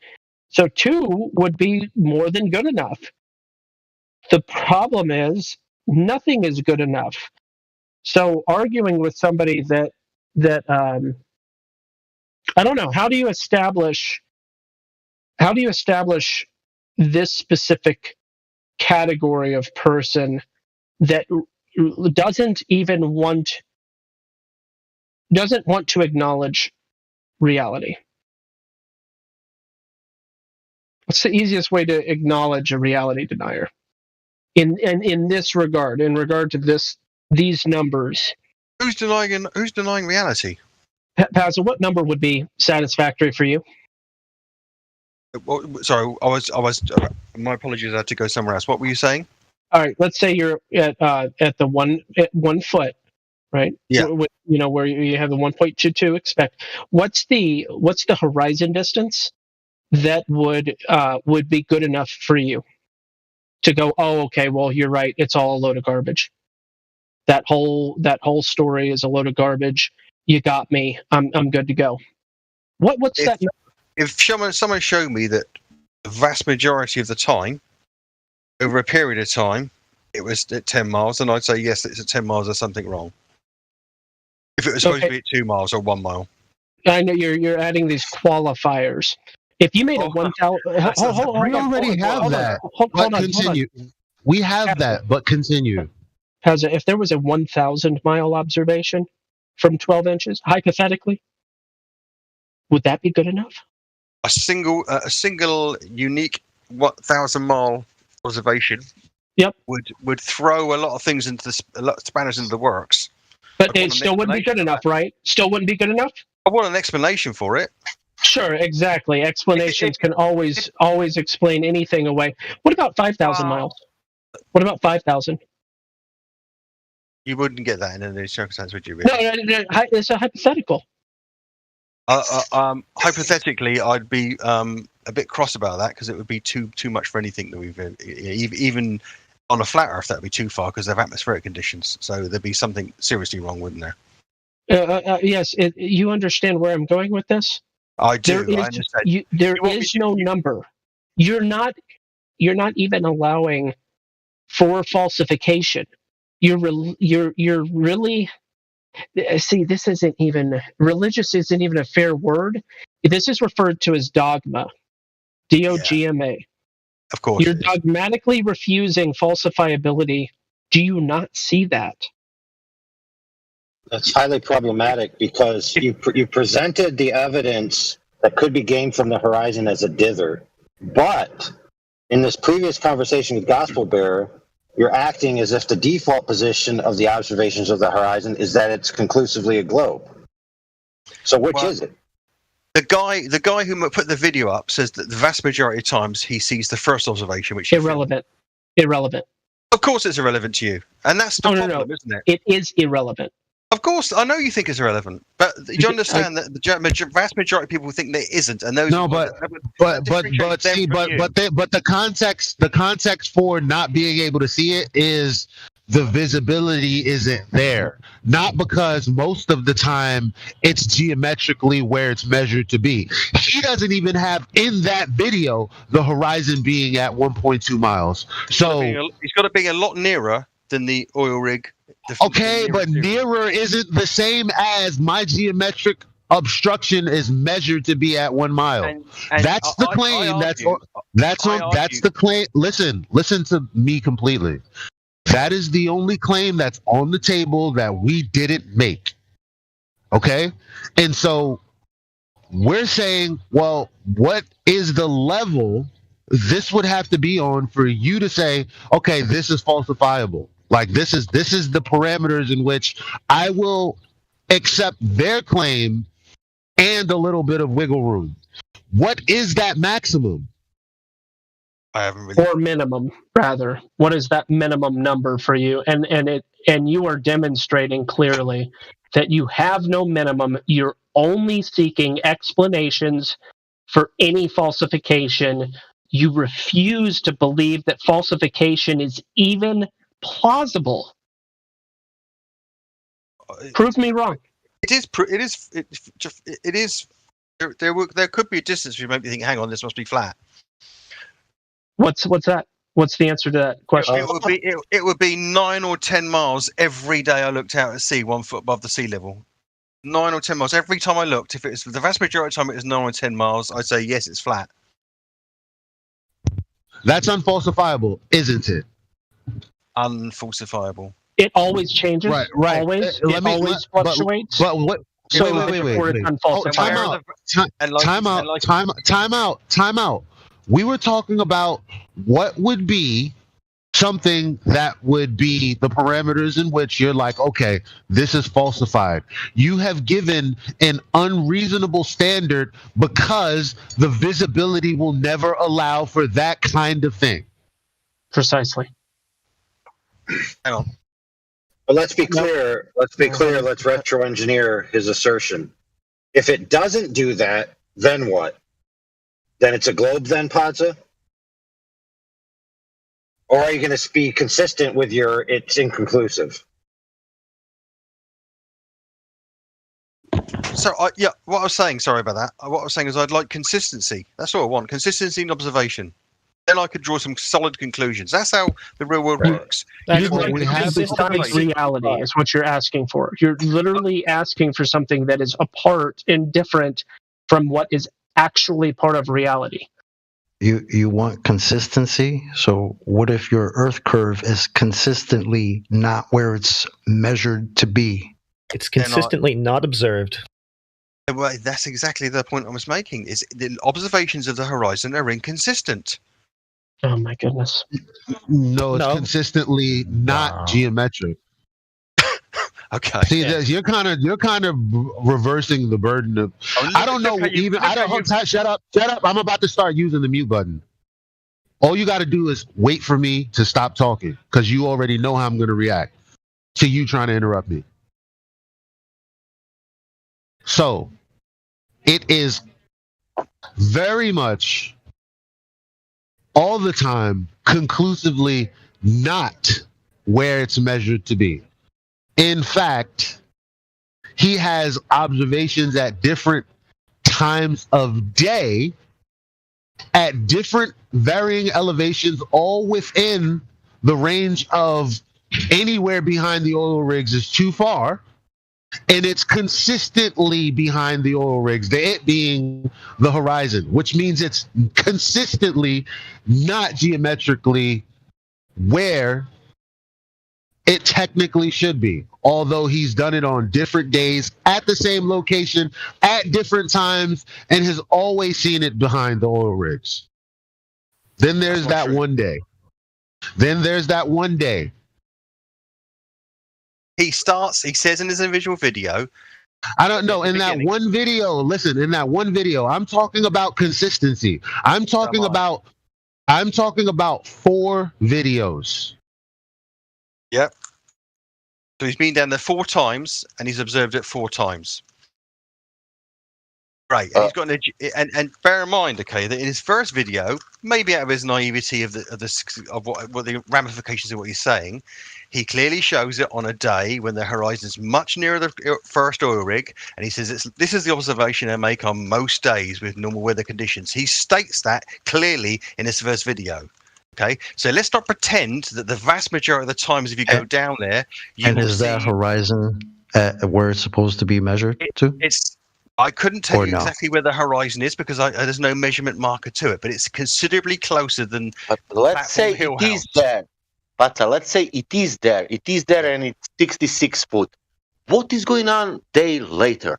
So 2 would be more than good enough. The problem is nothing is good enough. So arguing with somebody that I don't know, how do you establish this specific category of person that doesn't want to acknowledge reality? What's the easiest way to acknowledge a reality denier? In this regard, in regard to these numbers. Who's denying reality? Pazza, what number would be satisfactory for you? Well, sorry, I was. My apologies. I had to go somewhere else. What were you saying? All right, let's say you're at the 1 foot, right? Yeah. Where you have the 1.22 expect. What's the horizon distance that would be good enough for you to go? Oh, okay. Well, you're right. It's all a load of garbage. That whole story is a load of garbage. You got me. I'm good to go. What's that? If someone showed me that the vast majority of the time, over a period of time, it was at 10 miles, then I'd say yes, it's at 10 miles. There's something wrong. If it was supposed to be at 2 miles or 1 mile. I know you're adding these qualifiers. If you made a 1,000, we already have that. But continue. We have that, but continue. If there was a 1,000 mile observation from 12 inches, hypothetically, would that be good enough? A single unique 1,000 mile observation. Yep. Would throw a lot of things a lot of spanners into the works. But it still wouldn't be good enough, right? Still wouldn't be good enough? I want an explanation for it. Sure, exactly. Explanations can always explain anything away. What about 5,000 miles? What about 5,000? You wouldn't get that in any circumstance, would you? Really? No, it's a hypothetical. Hypothetically, I'd be a bit cross about that because it would be too much for anything that we've even on a flat Earth. That would be too far because of atmospheric conditions. So there'd be something seriously wrong, wouldn't there? Yes, you understand where I'm going with this. I do. I understand. There is no number. You're not even allowing for falsification. You're really. See, this isn't even religious. Isn't even a fair word. This is referred to as dogma, DOGMA. Yeah, of course, you're dogmatically refusing falsifiability. Do you not see that? That's highly problematic because you presented the evidence that could be gained from the horizon as a dither, but in this previous conversation with Gospel Bearer, you're acting as if the default position of the observations of the horizon is that it's conclusively a globe. So which is it? The guy who put the video up says that the vast majority of times he sees the first observation, which is irrelevant. Of course, it's irrelevant to you, and that's the problem, isn't it? It is irrelevant. Of course, I know you think it's irrelevant, but do you understand that the vast majority of people think that it isn't, and those the context for not being able to see it is the visibility isn't there. Not because most of the time it's geometrically where it's measured to be. He doesn't even have in that video the horizon being at 1.2 miles. So he's got to be a lot nearer than the oil rig. Okay, but nearer isn't the same as my geometric obstruction is measured to be at 1 mile. And that's the claim. That's the claim. Listen to me completely. That is the only claim that's on the table that we didn't make. Okay? And so we're saying, well, what is the level this would have to be on for you to say, okay, this is falsifiable? Like this is the parameters in which I will accept their claim and a little bit of wiggle room. What is that maximum? I haven't really. Or minimum, rather. What is that minimum number for you? And you are demonstrating clearly that you have no minimum. You're only seeking explanations for any falsification. You refuse to believe that falsification is even plausible. Prove me wrong. It is. There could be a distance where you maybe think, hang on, this must be flat. What's that? What's the answer to that question? It would be 9 or 10 miles every day I looked out at sea, 1 foot above the sea level. 9 or 10 miles every time I looked. If it's the vast majority of the time it was 9 or 10 miles, I'd say yes, it's flat. That's unfalsifiable, isn't it? Unfalsifiable. It always changes. Right. Always. It always fluctuates. But what? So Wait. Time out. We were talking about what would be something that would be the parameters in which you're like, okay, this is falsified. You have given an unreasonable standard because the visibility will never allow for that kind of thing. Precisely. Hang on. But let's be clear. Let's retro-engineer his assertion. If it doesn't do that, then what? Then it's a globe, then, Padza? Or are you going to be consistent with your it's inconclusive? So, what I was saying, sorry about that. What I was saying is I'd like consistency. That's all I want. Consistency in observation. Then I could draw some solid conclusions. That's how the real world works. Consistent reality is what you're asking for. You're literally asking for something that is apart and different from what is actually part of reality. You want consistency? So what if your Earth curve is consistently not where it's measured to be? It's consistently not observed. Well, that's exactly the point I was making. Is the observations of the horizon are inconsistent. Oh my goodness! No, it's consistently not geometric. Okay. See, you're kind of reversing the burden of. I don't know. Shut up! I'm about to start using the mute button. All you got to do is wait for me to stop talking because you already know how I'm going to react to you trying to interrupt me. So, it is very much all the time conclusively not where it's measured to be. In fact, he has observations at different times of day, at different varying elevations, all within the range of anywhere behind the oil rigs is too far. And it's consistently behind the oil rigs, it being the horizon, which means it's consistently not geometrically where it technically should be, although he's done it on different days, at the same location, at different times, and has always seen it behind the oil rigs. Then there's that one day. He says in his individual video I don't know. In that one video, listen, in that one video, I'm talking about consistency. I'm talking about 4 videos. Yep. So he's been down there 4 times and he's observed it 4 times. Right, and he's got and bear in mind, okay, that in his first video, maybe out of his naivety of what the ramifications of what he's saying, he clearly shows it on a day when the horizon's much nearer the first oil rig, and he says this is the observation I make on most days with normal weather conditions. He states that clearly in his first video. Okay, so let's not pretend that the vast majority of the times if you go down there, you and is that horizon where it's supposed to be measured to? I couldn't tell you exactly where the horizon is because there's no measurement marker to it, but it's considerably closer than. But let's say it is there. But let's say it is there. It is there, and it's 66 foot. What is going on day later?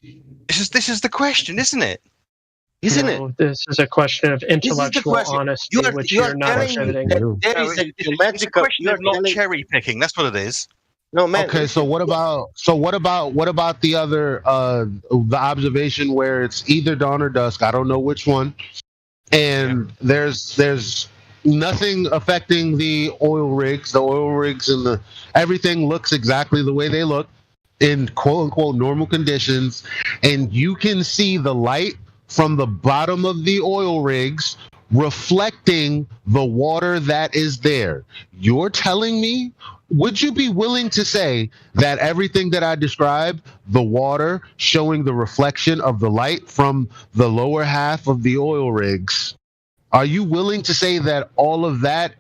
This is the question, isn't it? Isn't it? This is a question of intellectual honesty, which you're not exhibiting. There is a it's a question of not cherry picking. That's what it is. No, man. Okay, so what about the other the observation where it's either dawn or dusk? I don't know which one. And there's nothing affecting the oil rigs. The oil rigs and everything looks exactly the way they look in quote unquote normal conditions, and you can see the light from the bottom of the oil rigs reflecting the water that is there. You're telling me, would you be willing to say that everything that I described, the water showing the reflection of the light from the lower half of the oil rigs, are you willing to say that all of that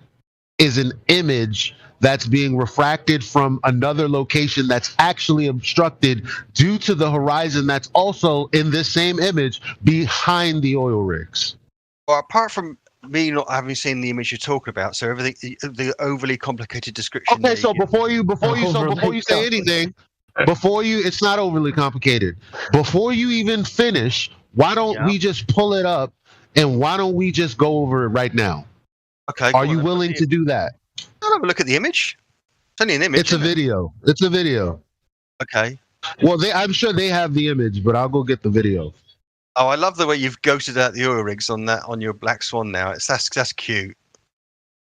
is an image that's being refracted from another location that's actually obstructed due to the horizon that's also in this same image behind the oil rigs? Well, apart from me not having seen the image you're talking about, so everything, the overly complicated description. Okay, so before you say anything, it's not overly complicated. Before you even finish, why don't we just pull it up and why don't we just go over it right now? Okay. Are you willing to do that? I'll have a look at the image. It's only an image. It's a video. It's a video. Okay. Well, I'm sure they have the image, but I'll go get the video. Oh, I love the way you've ghosted out the oil rigs on your Black Swan now. That's cute.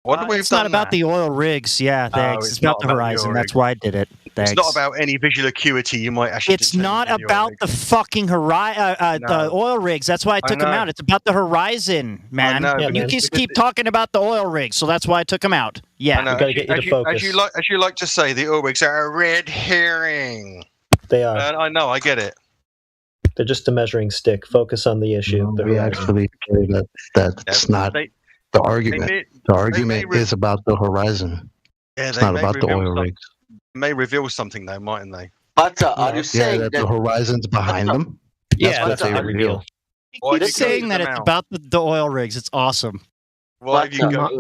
It's not about the oil rigs. Yeah, thanks. It's about the horizon. That's why I did it. Thanks. It's not about any visual acuity you might actually. It's not about the fucking the oil rigs. That's why I took them out. It's about the horizon, man. You just keep talking about the oil rigs, so that's why I took them out. Yeah, we gotta get you to focus. As you like to say, the oil rigs are a red herring. They are. I know. I get it. They're just a measuring stick. Focus on the issue. We actually say that's not the argument. The argument is about the horizon. Yeah, it's not about the oil rigs. They may reveal something though, mightn't they? But are you saying that the horizon's behind them? That's what they reveal. He's saying that it's about the oil rigs. It's awesome. Let's forget.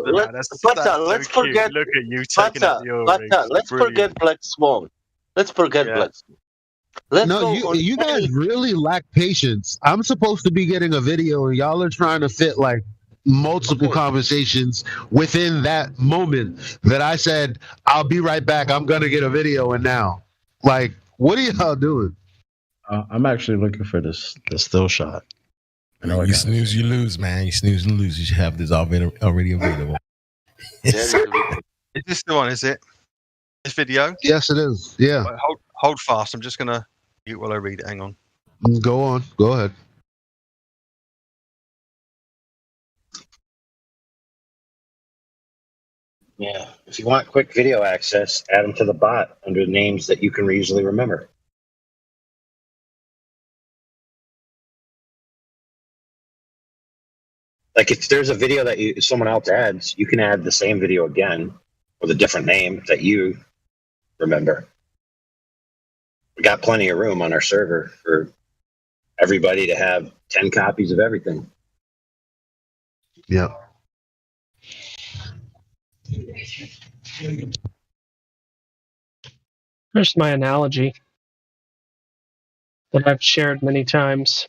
Let's forget Black Swan. Let's forget Black Swan. You guys really lack patience. I'm supposed to be getting a video, and y'all are trying to fit like multiple conversations within that moment that I said, I'll be right back. I'm going to get a video. And now, like, what are y'all doing? I'm actually looking for the still shot. You snooze, you lose, man. You snooze and lose. You should have this already available. Is this the one? Is it? This video? Yes, it is. Yeah. Right, hold fast. I'm just going to mute while I read it. Hang on. Go on. Go ahead. Yeah. If you want quick video access, add them to the bot under names that you can easily remember. Like if there's a video that someone else adds, you can add the same video again with a different name that you remember. We got plenty of room on our server for everybody to have 10 copies of everything. Yeah. Here's my analogy that I've shared many times.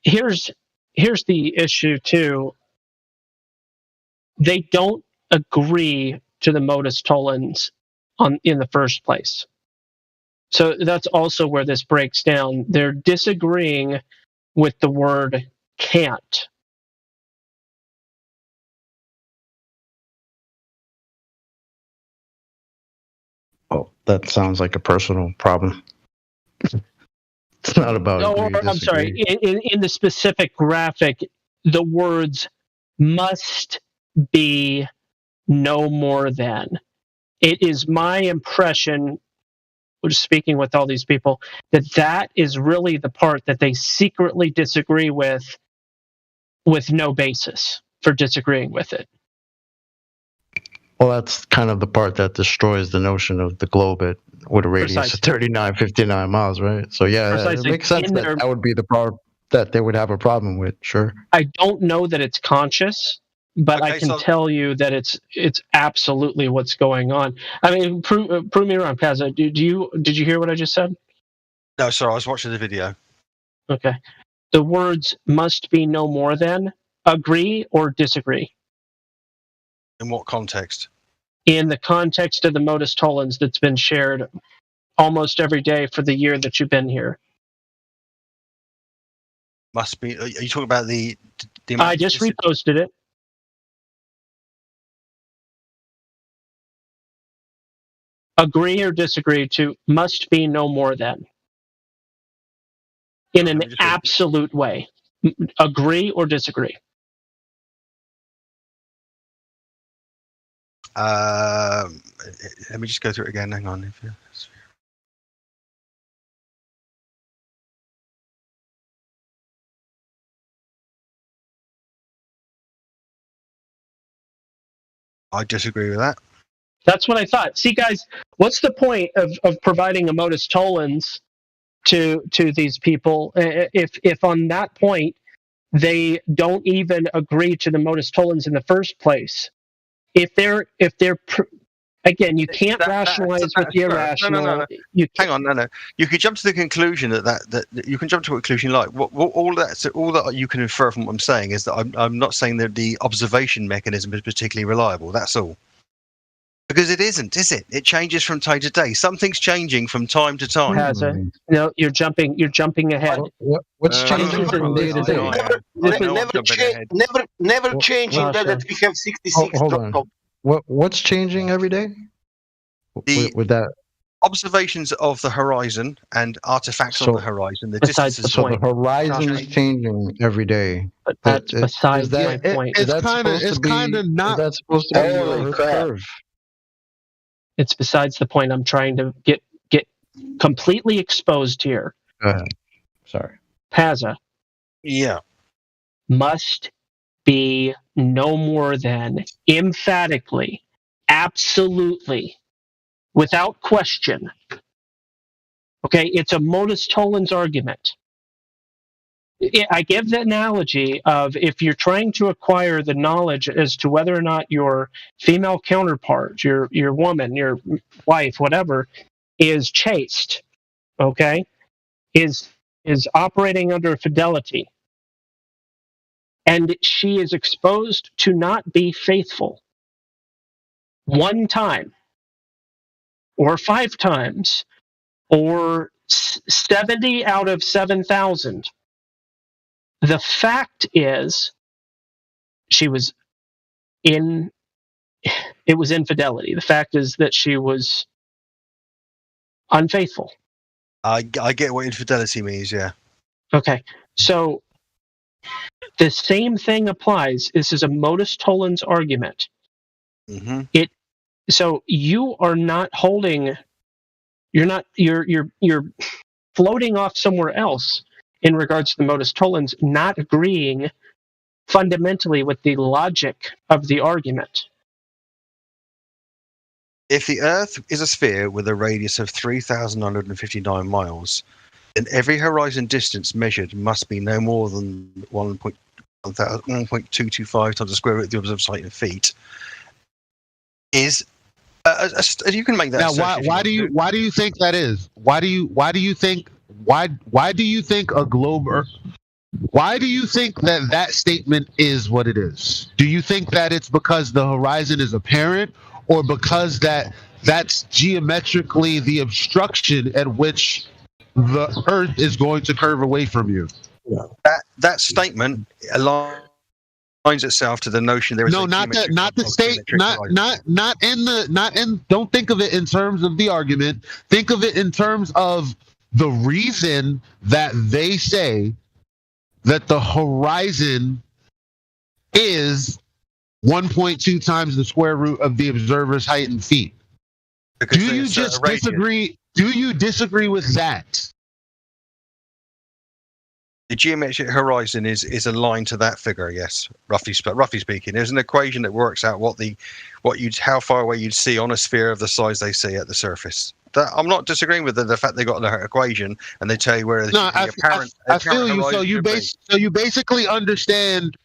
Here's the issue too. They don't agree to the modus tollens in the first place. So that's also where this breaks down. They're disagreeing with the word can't. Oh, that sounds like a personal problem. It's not about. No, I'm sorry. In the specific graphic, the words must be no more than. It is my impression, just speaking with all these people, that is really the part that they secretly disagree with no basis for disagreeing with it. Well, that's kind of the part that destroys the notion of the globe with a radius of 3959 miles, right? So yeah, it makes sense that would be the part that they would have a problem with. Sure. I don't know that it's conscious, but I can tell you that it's absolutely what's going on. I mean, prove me wrong, Pazza. Did you hear what I just said? No, sorry, I was watching the video. Okay. The words must be no more than. Agree or disagree? In what context? In the context of the modus tollens that's been shared almost every day for the year that you've been here. Must be. Are you talking about the I just reposted it. Agree or disagree to must be no more than. In an absolute way. Agree or disagree? Let me just go through it again. Hang on. I disagree with that. That's what I thought. See, guys, what's the point of providing a modus tollens to these people if on that point they don't even agree to the modus tollens in the first place? If they're again, you can't rationalize with the irrational. No. Hang on, no. You could jump to the conclusion that you can jump to a conclusion like all that you can infer from what I'm saying is that I'm not saying that the observation mechanism is particularly reliable. That's all. Because it isn't, is it? It changes from day to day. Something's changing from time to time. Has it? No, you're jumping ahead. What's changing from day to day? Never changing that we have 66. Hold on. What's changing every day? With that observations of the horizon and artifacts on the horizon. The distances. So the horizon is changing every day. But that's besides my point. It's kind of not. That's supposed to be a curve. It's besides the point. I'm trying to get completely exposed here. Go ahead. Sorry. Pazza. Yeah. Must be no more than emphatically, absolutely, without question. Okay, it's a modus tollens argument. I give the analogy of if you're trying to acquire the knowledge as to whether or not your female counterpart, your woman, your wife, whatever, is chaste, okay, is operating under fidelity, and she is exposed to not be faithful one time, or 5 times, or 70 out of 7,000. The fact is, it was infidelity. The fact is that she was unfaithful. I get what infidelity means, yeah. Okay, so the same thing applies. This is a modus tollens argument. Mm-hmm. So you are not holding. You're floating off somewhere else in regards to the modus tollens, not agreeing fundamentally with the logic of the argument. If the Earth is a sphere with a radius of 3,959 miles, then every horizon distance measured must be no more than 1.225 times the square root of the observed site in feet. Is you can make that. Now, why do you think that is? Why do you think Why do you think a globe Earth? Why do you think that statement is what it is? Do you think that it's because the horizon is apparent, or because that's geometrically the obstruction at which the Earth is going to curve away from you? That statement aligns itself to the notion there is no, not the state, not in. Don't think of it in terms of the argument. Think of it in terms of the reason that they say that the horizon is 1.2 times the square root of the observer's height in feet. Because do you just disagree? Do you disagree with that? The geometric horizon is aligned to that figure, yes. Roughly speaking, there's an equation that works out how far away you'd see on a sphere of the size they see at the surface. I'm not disagreeing with the fact they got the equation and they tell you where I feel you. So you basically understand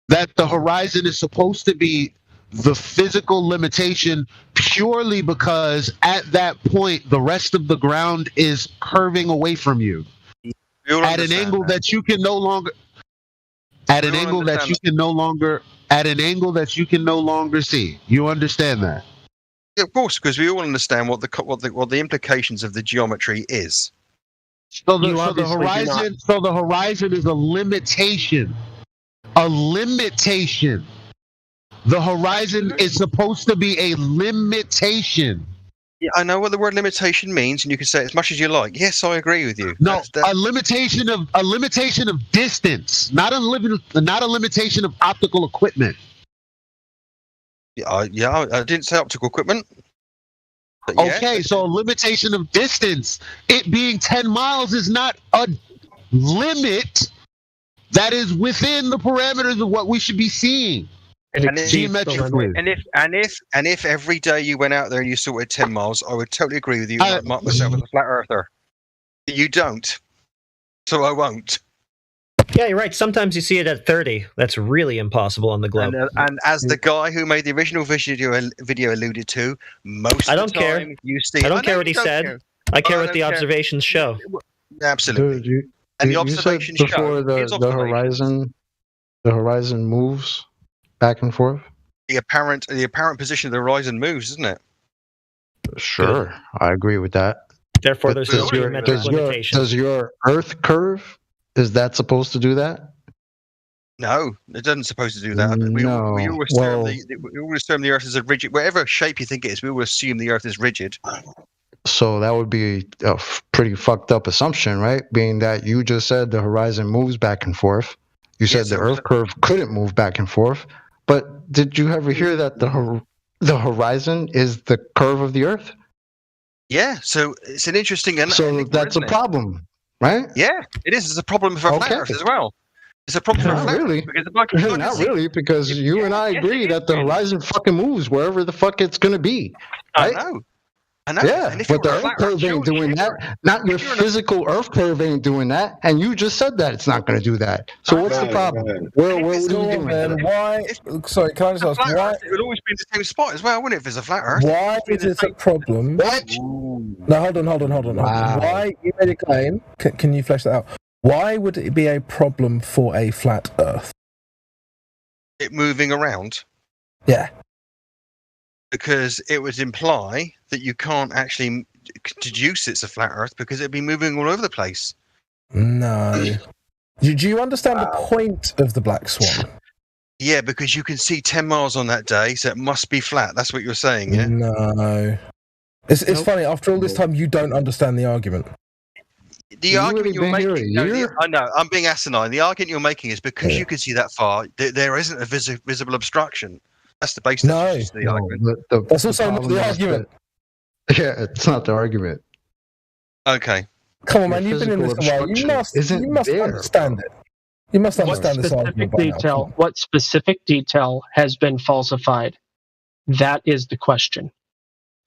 that the horizon is supposed to be the physical limitation purely because at that point the rest of the ground is curving away from you at an angle that you can no longer see. You understand that? Yeah, of course, because we all understand what the implications of the geometry is. So the horizon is a limitation. A limitation. The horizon is supposed to be a limitation. Yeah, I know what the word limitation means, and you can say it as much as you like. Yes, I agree with you. No, a limitation of distance, not a limitation of optical equipment. Yeah, I didn't say optical equipment. Okay, so a limitation of distance. It being 10 miles is not a limit that is within the parameters of what we should be seeing. Geometrically. And if every day you went out there and you saw it at 10 miles, I would totally agree with you. I mark myself as a flat earther. You don't, so I won't. Yeah, you're right. Sometimes you see it at 30. That's really impossible on the globe. And as the guy who made the original video alluded to, most I of don't the time care. you see. I don't care what he said. Care. I care what the observations show. Absolutely. Dude, and the you observations said before show the horizon moves back and forth. The apparent position of the horizon moves, isn't it? Sure, I agree with that. Therefore, there's a geometric limitation. Does your Earth curve? Is that supposed to do that? No, it doesn't supposed to do that. We always term the Earth as a rigid, whatever shape you think it is. We will assume the Earth is rigid. So that would be a pretty fucked up assumption, right? Being that you just said the horizon moves back and forth. You said the Earth curve couldn't move back and forth. But did you ever hear that the horizon is the curve of the Earth? Yeah, so it's an interesting. So that's a problem, right? Yeah, it is. It's a problem for flat Earth as well. It's a problem for flat really. Earth. Not really, because you and I agree that the horizon fucking moves wherever the fuck it's going to be. Right? I know. Yeah, but the Earth curve ain't doing that. Not your physical Earth curve ain't doing that. And you just said that it's not going to do that. So what's the problem? Where are you doing? Why? Sorry, can I just ask why? It would always be in the same spot as well, wouldn't it? If it's a flat Earth. Why is it a problem? What? No, hold on. Wow. Why you made a claim? Can you flesh that out? Why would it be a problem for a flat Earth? It moving around. Yeah. Because it would imply that you can't actually deduce it's a flat Earth because it'd be moving all over the place. No. Do you understand the point of the black swan? Yeah, because you can see 10 miles on that day, so it must be flat. That's what you're saying, yeah? No. It's funny, after all this time, you don't understand the argument. The argument you're making... I know, I'm being asinine. The argument you're making is because you can see that far, there isn't a visible obstruction. That's the basis of the argument. That's also not the argument. Yeah, it's not the argument. Okay. Come on, man, you've been in this a while. You must understand it. You must understand this argument by now. What specific detail has been falsified? That is the question.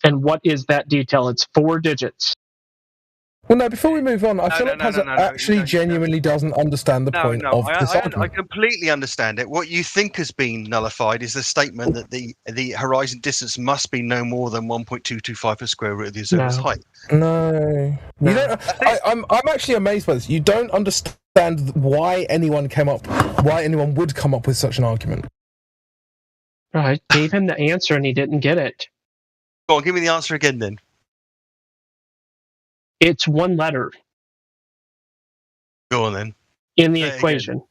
And what is that detail? It's 4 digits. Well, no, before we move on, I feel like Pazza actually genuinely doesn't understand the point of this argument. I completely understand it. What you think has been nullified is the statement that the horizon distance must be no more than 1.225 per square root of the observer's height. No. You don't, I'm actually amazed by this. You don't understand why anyone would come up with such an argument. I gave him the answer and he didn't get it. Go on, give me the answer again then. It's one letter. Go on then. In the equation.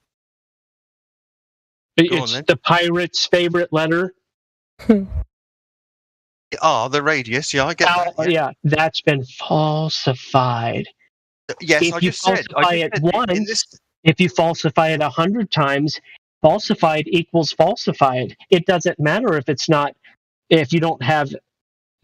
It's the pirate's favorite letter. The radius. Yeah, I get that. Yeah, that's been falsified. Yes, if you falsify it once, if you falsify it 100 times, falsified equals falsified. It doesn't matter if you don't have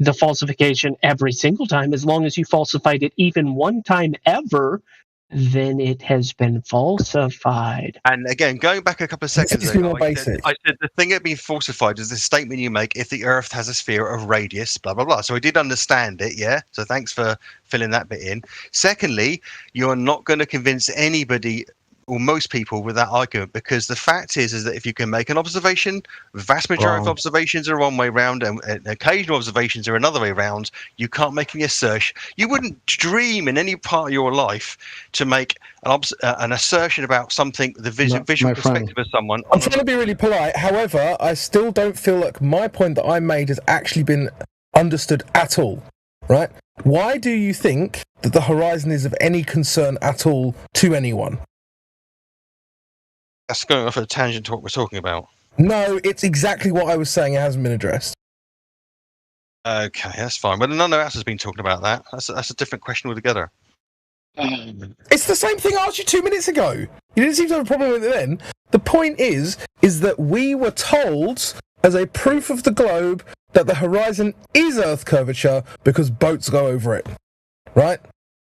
the falsification every single time. As long as you falsified it even one time ever, then it has been falsified. And again, going back a couple of seconds ago, I said the thing that being falsified is the statement you make: if the Earth has a sphere of radius, blah blah blah. So I did understand it, yeah. So thanks for filling that bit in. Secondly, you are not going to convince anybody or most people with that argument, because the fact is that if you can make an observation, the vast majority of observations are one way round, and occasional observations are another way round. You can't make any assertion. You wouldn't dream in any part of your life to make an assertion about something, the visual perspective of someone. I'm trying to be really polite. However, I still don't feel like my point that I made has actually been understood at all. Right? Why do you think that the horizon is of any concern at all to anyone? That's going off a tangent to what we're talking about. No, it's exactly what I was saying. It hasn't been addressed. Okay, that's fine. But none of us has been talking about that. That's a different question altogether. It's the same thing I asked you 2 minutes ago. You didn't seem to have a problem with it then. The point is that we were told, as a proof of the globe, that the horizon is Earth curvature because boats go over it. Right?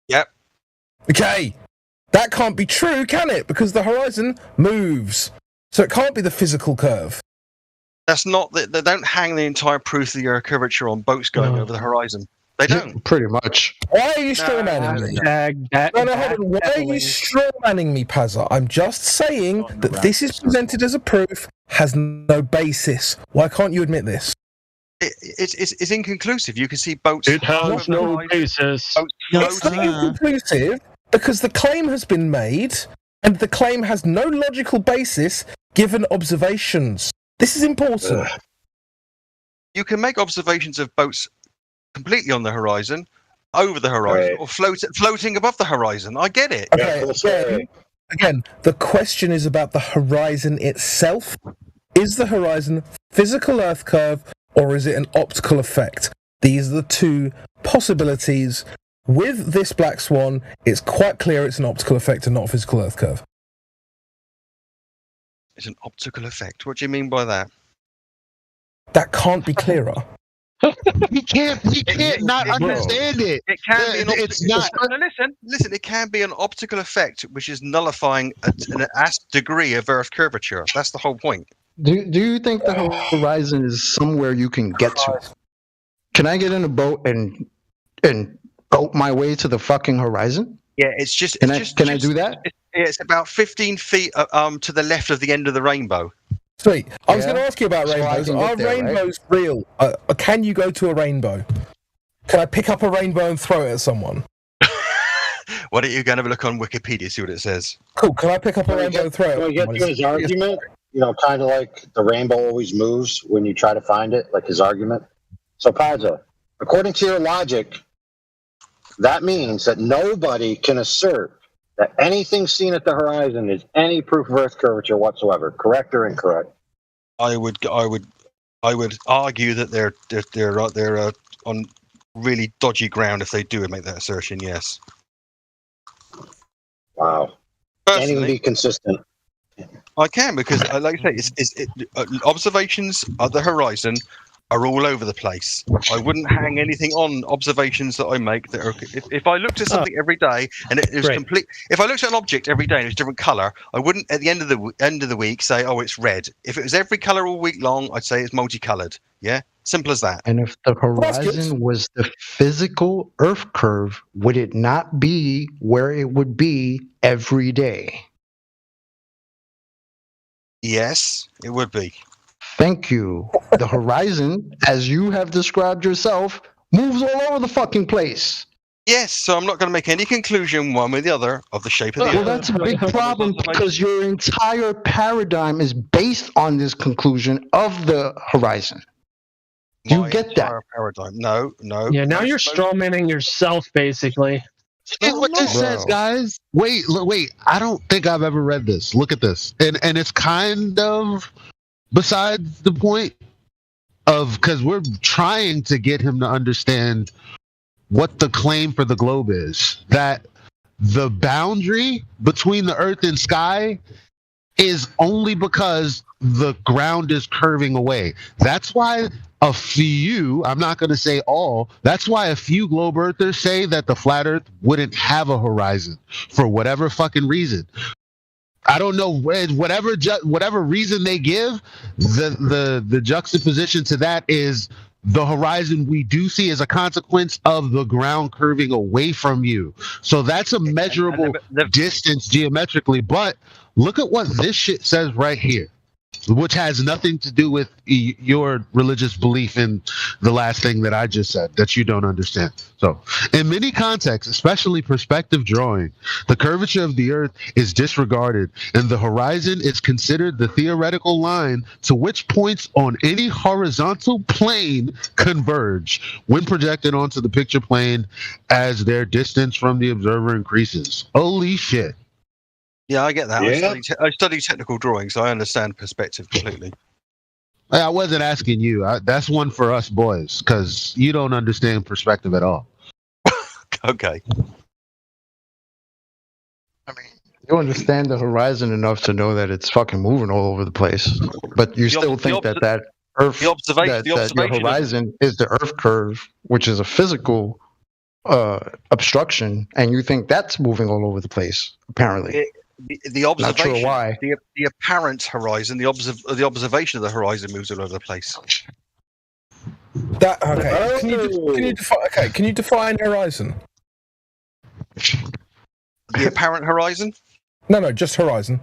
Yep. Okay. That can't be true, can it? Because the horizon moves. So it can't be the physical curve. That's not... They don't hang the entire proof of the Earth curvature on boats going over the horizon. They don't. Pretty much. Why are you strawmanning me? Hold on. Why are you strawmanning me, Pazza? I'm just saying that this is presented as a proof, has no basis. Why can't you admit this? It's inconclusive. You can see boats... It has no basis. It's not inconclusive because the claim has been made, and the claim has no logical basis given observations. This is important. You can make observations of boats completely on the horizon, over the horizon, or floating above the horizon. I get it. Okay, again, the question is about the horizon itself. Is the horizon physical Earth curve, or is it an optical effect? These are the two possibilities. With this black swan, it's quite clear it's an optical effect and not a physical Earth curve. It's an optical effect. What do you mean by that? That can't be clearer. We can't not understand it. It can be an optical. It's not. Listen. It can be an optical effect, which is nullifying an degree of Earth curvature. That's the whole point. Do you think the horizon is somewhere you can get to? Can I get in a boat and boat my way to the fucking horizon? Yeah, it's just. Can I do that? It's about 15 feet to the left of the end of the rainbow. Sweet. I was going to ask you about rainbows. Are rainbows real? Can you go to a rainbow? Can I pick up a rainbow and throw it at someone? Why don't you go and have a look on Wikipedia, see what it says? Cool. Can I pick up a rainbow and throw it? Can we get to his argument? You know, kind of like the rainbow always moves when you try to find it, like his argument. So, Pazza, according to your logic, that means that nobody can assert that anything seen at the horizon is any proof of Earth curvature whatsoever. Correct or incorrect? I would argue that they're on really dodgy ground if they do make that assertion. Yes. Wow. Can't even be consistent. I can, because, like I say, observations of the horizon are all over the place. I wouldn't hang anything on observations that I make that are. If I looked at something every day and it was complete, if I looked at an object every day and it was a different color, I wouldn't at the end of the week say, oh, it's red. If it was every color all week long, I'd say it's multicolored. Yeah. Simple as that. And if the horizon was the physical Earth curve, would it not be where it would be every day? Yes, it would be. Thank you. The horizon, as you have described yourself, moves all over the fucking place. Yes, so I'm not going to make any conclusion one way or the other of the shape of the Earth. Well, that's a big problem because your entire paradigm is based on this conclusion of the horizon. Do you get that? Paradigm. No. Yeah, now you're strawmanning yourself, basically. Look what this says, guys. Wait. I don't think I've ever read this. Look at this. And it's kind of besides the point of, because we're trying to get him to understand what the claim for the globe is. That the boundary between the earth and sky is only because the ground is curving away. That's why a few, I'm not going to say all, that's why a few globe earthers say that the flat earth wouldn't have a horizon for whatever fucking reason. I don't know, whatever reason they give, the juxtaposition to that is the horizon we do see as a consequence of the ground curving away from you. So that's a measurable distance geometrically. But look at what this shit says right here, which has nothing to do with your religious belief in the last thing that I just said that you don't understand. So, in many contexts, especially perspective drawing, the curvature of the earth is disregarded, and the horizon is considered the theoretical line to which points on any horizontal plane converge when projected onto the picture plane as their distance from the observer increases. Holy shit. Yeah, I get that. Yeah. I study technical drawing, so I understand perspective completely. I wasn't asking you. That's one for us boys, because you don't understand perspective at all. Okay. I mean, you understand the horizon enough to know that it's fucking moving all over the place, but you still think that Earth, that your horizon is the Earth curve, which is a physical obstruction, and you think that's moving all over the place. Apparently. The observation, Not sure why. The apparent horizon, the observation of the horizon moves all over the place. That okay? Can you define horizon? The apparent horizon? No, just horizon.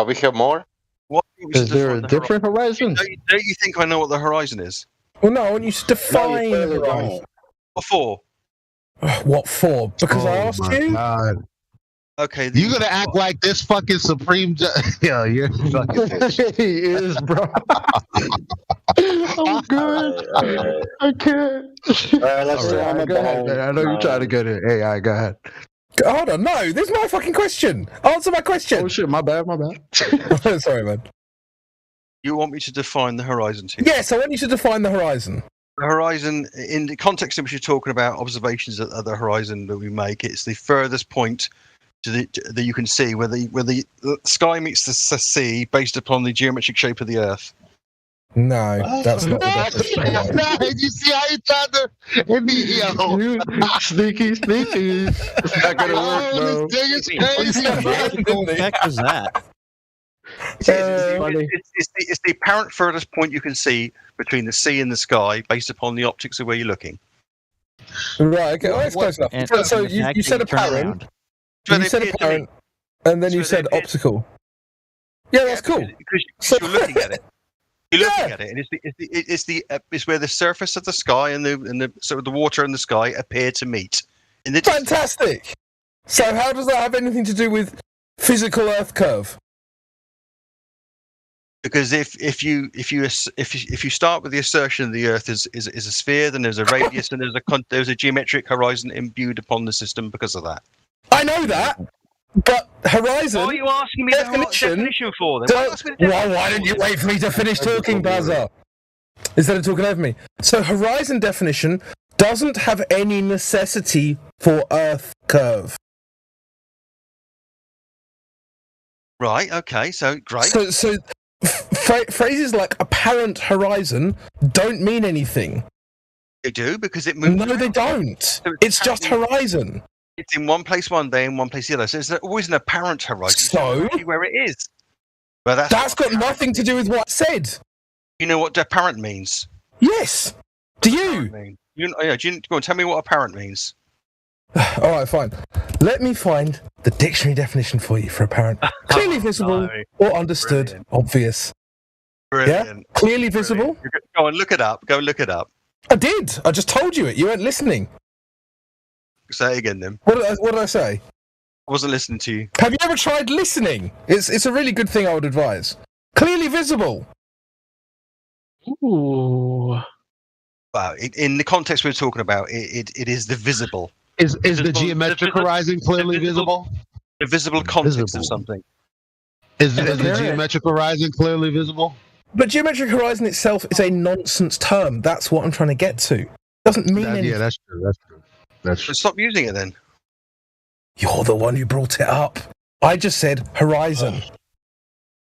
We have more. What is there a different horizon? Don't you think I know what the horizon is? Well, no, I want you to define the horizon. What for? What for? Because I asked you. God. Okay, you're gonna act like this fucking supreme yeah, you're fucking he is, bro. I'm good. I can't. Let's go ahead. I know you're trying to get it. Hey, go ahead. Hold on, no, this is my fucking question. Answer my question. Oh shit, my bad. Sorry, man. You want me to define the horizon to you? Yes, I want you to define the horizon. The horizon, in the context in which you're talking about observations of the horizon that we make, it's the furthest point that you can see where the sky meets the sea based upon the geometric shape of the Earth. No, that's not the definition. You see how you tried to sneaky. It's not gonna work, bro. This thing is crazy. What the heck is that? It's the apparent furthest point you can see between the sea and the sky based upon the optics of where you're looking. Right, okay, that's close enough. So you said apparent. You said apparent, and then you said optical. Yeah, that's cool. Because you're looking at it. You're looking at it, and it's where the surface of the sky and the water and the sky appear to meet. Fantastic. So how does that have anything to do with physical Earth curve? Because if you start with the assertion the Earth is a sphere, then there's a radius and there's a geometric horizon imbued upon the system because of that. I know that, but horizon. What are you asking me the definition for? Then? Why didn't you wait for me to finish talking, Bazar? Instead of talking over me. So horizon definition doesn't have any necessity for Earth curve. Right. Okay. So great. So phrases like apparent horizon don't mean anything. They do because it moves. No, they don't. So it's just horizon. It's in one place one day and one place the other. So it's always an apparent horizon. So where it is. Well, that's got nothing to do with what I said. You know what apparent means? Yes. Do you? Yeah. Do you go on? Tell me what apparent means. All right, fine. Let me find the dictionary definition for you for apparent. Clearly visible or understood, obvious. Brilliant. Yeah? Clearly visible? Go on, look it up. Go look it up. I did. I just told you it. You weren't listening. Say it again, then. What did I say? I wasn't listening to you. Have you ever tried listening? It's a really good thing I would advise. Clearly visible. Ooh. Wow. In the context we're talking about, it is the visible. Is the geometric horizon clearly visible? The visible context of something. Is the geometric horizon clearly visible? But geometric horizon itself is a nonsense term. That's what I'm trying to get to. It doesn't mean anything. Yeah, that's true. That's true. So stop using it then. You're the one who brought it up. I just said horizon.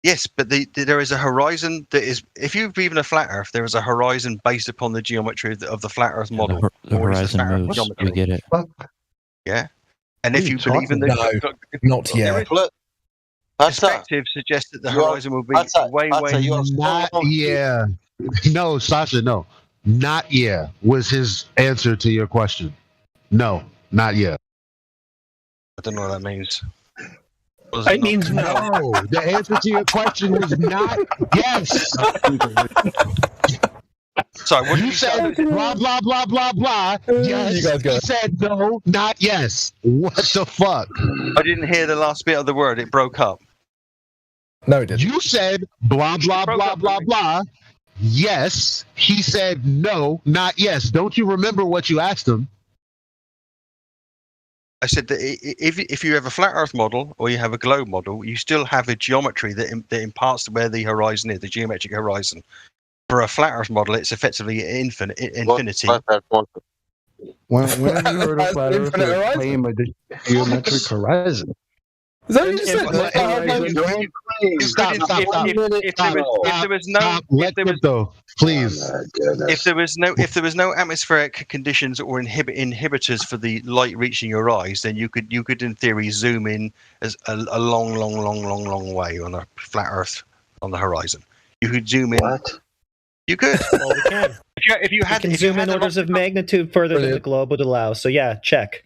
Yes, but there is a horizon that is. If you believe in a flat Earth, there is a horizon based upon the geometry of the flat Earth model. The horizon moves. We get it. Yeah, and if you believe in the not yet. Perspective suggests that the horizon will be way. Not yeah. No, Sasha. No, not yeah. Was his answer to your question? No, not yet. I don't know what that means. It means no. The answer to your question was not yes. Sorry, what you said? Blah blah blah blah blah. Yes, you said no, not yes. What the fuck? I didn't hear the last bit of the word. It broke up. No, it didn't. You said blah blah blah blah blah. Yes, he said no, not yes. Don't you remember what you asked him? I said that if you have a flat Earth model or you have a globe model, you still have a geometry that imparts where the horizon is, the geometric horizon. For a flat Earth model, it's effectively infinity. When have you heard of flat Earth claim a geometric horizon? Is that what you said? If there was no atmospheric conditions or inhibitors for the light reaching your eyes, then you could in theory zoom in as a long way on a flat Earth on the horizon. You could zoom in. What? You could. Well, we can. If you had, we can zoom in orders of magnitude further than the globe would allow. So yeah, check.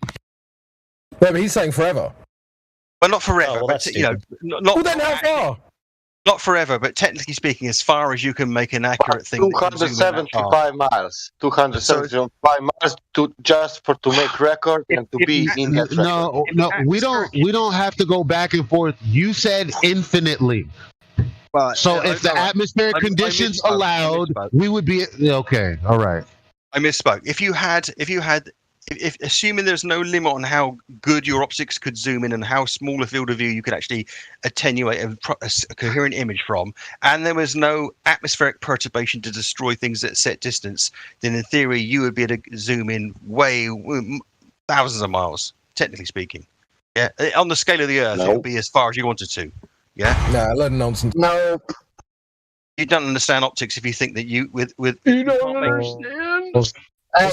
But he's saying forever. But not forever. Well, but not then how far? Not forever, but technically speaking, as far as you can make an accurate thing. 275 miles. 275 miles to make record and to be in that record. No, we don't have to go back and forth. You said infinitely. So if the atmospheric conditions allowed, we would be okay. All right. I misspoke. If assuming there's no limit on how good your optics could zoom in and how small a field of view you could actually attenuate a coherent image from, and there was no atmospheric perturbation to destroy things at set distance, then in theory you would be able to zoom in way thousands of miles, technically speaking. Yeah, on the scale of the Earth, it would be as far as you wanted to. Yeah. Nah, a load of nonsense. No. You don't understand optics if you think that you with. You don't understand. Hey,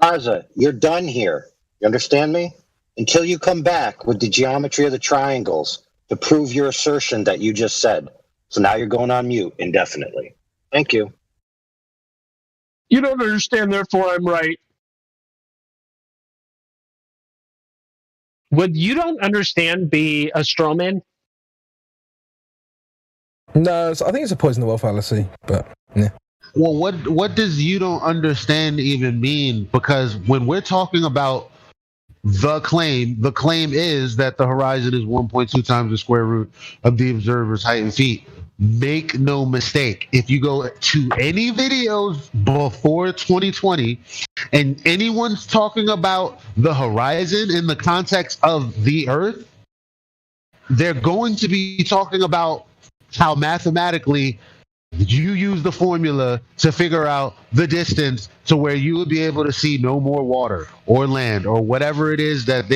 Padza, you're done here. You understand me? Until you come back with the geometry of the triangles to prove your assertion that you just said. So now you're going on mute indefinitely. Thank you. You don't understand, therefore I'm right. Would you don't understand be a straw man? No, I think it's a poison the well fallacy, but yeah. Well, what does you don't understand even mean? Because when we're talking about the claim is that the horizon is 1.2 times the square root of the observer's height in feet. Make no mistake. If you go to any videos before 2020 and anyone's talking about the horizon in the context of the Earth, they're going to be talking about how mathematically you use the formula to figure out the distance to where you would be able to see no more water or land or whatever it is that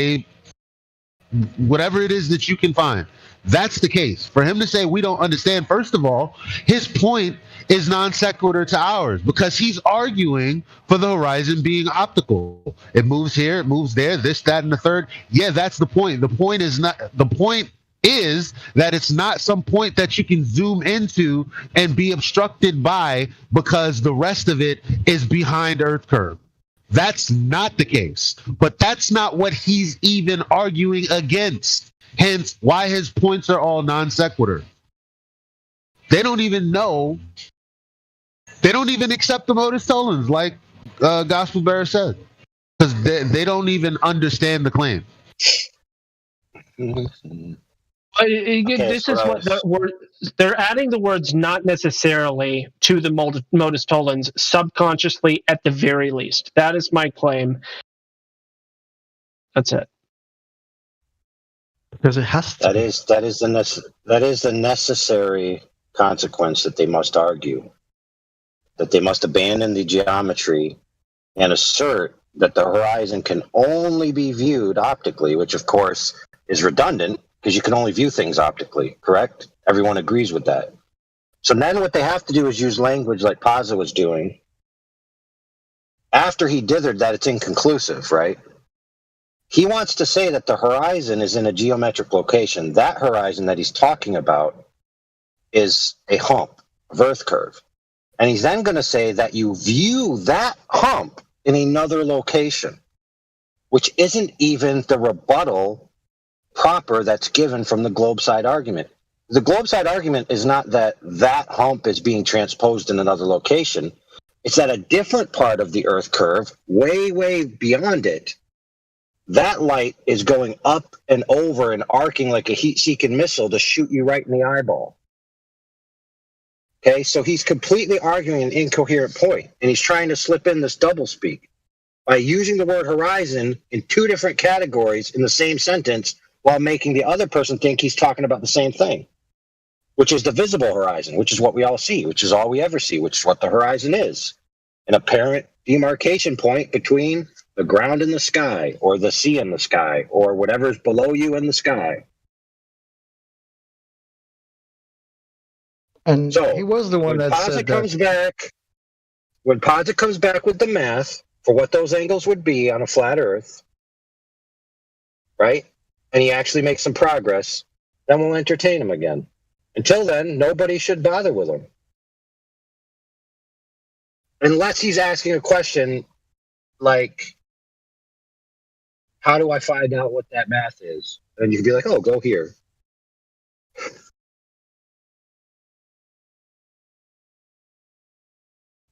you can find. That's the case. For him to say we don't understand, first of all, his point is non sequitur to ours because he's arguing for the horizon being optical. It moves here, it moves there, this, that, and the third. Yeah, that's the point. The point is that it's not some point that you can zoom into and be obstructed by because the rest of it is behind Earth curve. That's not the case. But that's not what he's even arguing against. Hence, why his points are all non sequitur. They don't even know. They don't even accept the modus tollens, like Gospel Bearer said, because they don't even understand the claim. This is what they're adding the words "not necessarily" to the modus tollens subconsciously, at the very least. That is my claim. That's it. Because it has to. That is the necessary consequence that they must argue. That they must abandon the geometry and assert that the horizon can only be viewed optically, which of course is redundant because you can only view things optically, correct? Everyone agrees with that. So then what they have to do is use language like Pazza was doing. After he dithered that it's inconclusive, right? He wants to say that the horizon is in a geometric location. That horizon that he's talking about is a hump of Earth curve. And he's then going to say that you view that hump in another location, which isn't even the rebuttal proper that's given from the globe side argument. The globe side argument is not that that hump is being transposed in another location. It's that a different part of the Earth curve, way, way beyond it, that light is going up and over and arcing like a heat-seeking missile to shoot you right in the eyeball. Okay, so he's completely arguing an incoherent point, and he's trying to slip in this doublespeak by using the word horizon in two different categories in the same sentence while making the other person think he's talking about the same thing, which is the visible horizon, which is what we all see, which is all we ever see, which is what the horizon is. An apparent demarcation point between the ground and the sky, or the sea and the sky, or whatever's below you in the sky. And so he was the one that said that. When Pazza comes back with the math for what those angles would be on a flat Earth, right? And he actually makes some progress, then we'll entertain him again. Until then, nobody should bother with him. Unless he's asking a question like, how do I find out what that math is? And you can be like, oh, go here.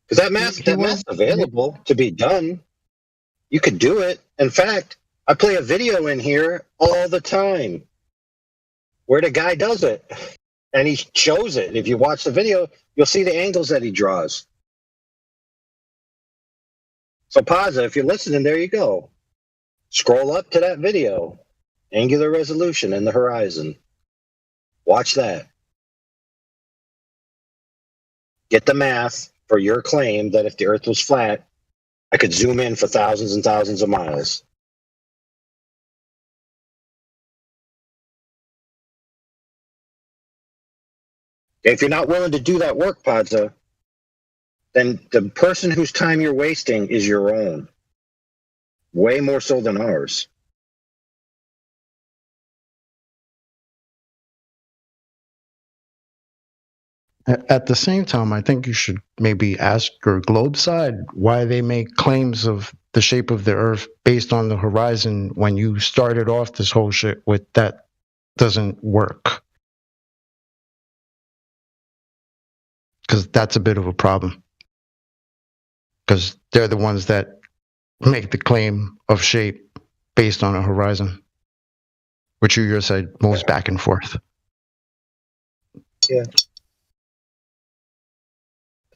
Because that math's available to be done. You could do it. In fact, I play a video in here all the time where the guy does it. And he shows it. If you watch the video, you'll see the angles that he draws. So Pazza, if you're listening, there you go. Scroll up to that video. Angular resolution in the horizon. Watch that. Get the math for your claim that if the Earth was flat, I could zoom in for thousands and thousands of miles. If you're not willing to do that work, Pazza, then the person whose time you're wasting is your own. Way more so than ours. At the same time, I think you should maybe ask your globe side why they make claims of the shape of the Earth based on the horizon when you started off this whole shit with that doesn't work. Because that's a bit of a problem. Because they're the ones that make the claim of shape based on a horizon, which you said moves back and forth. Yeah.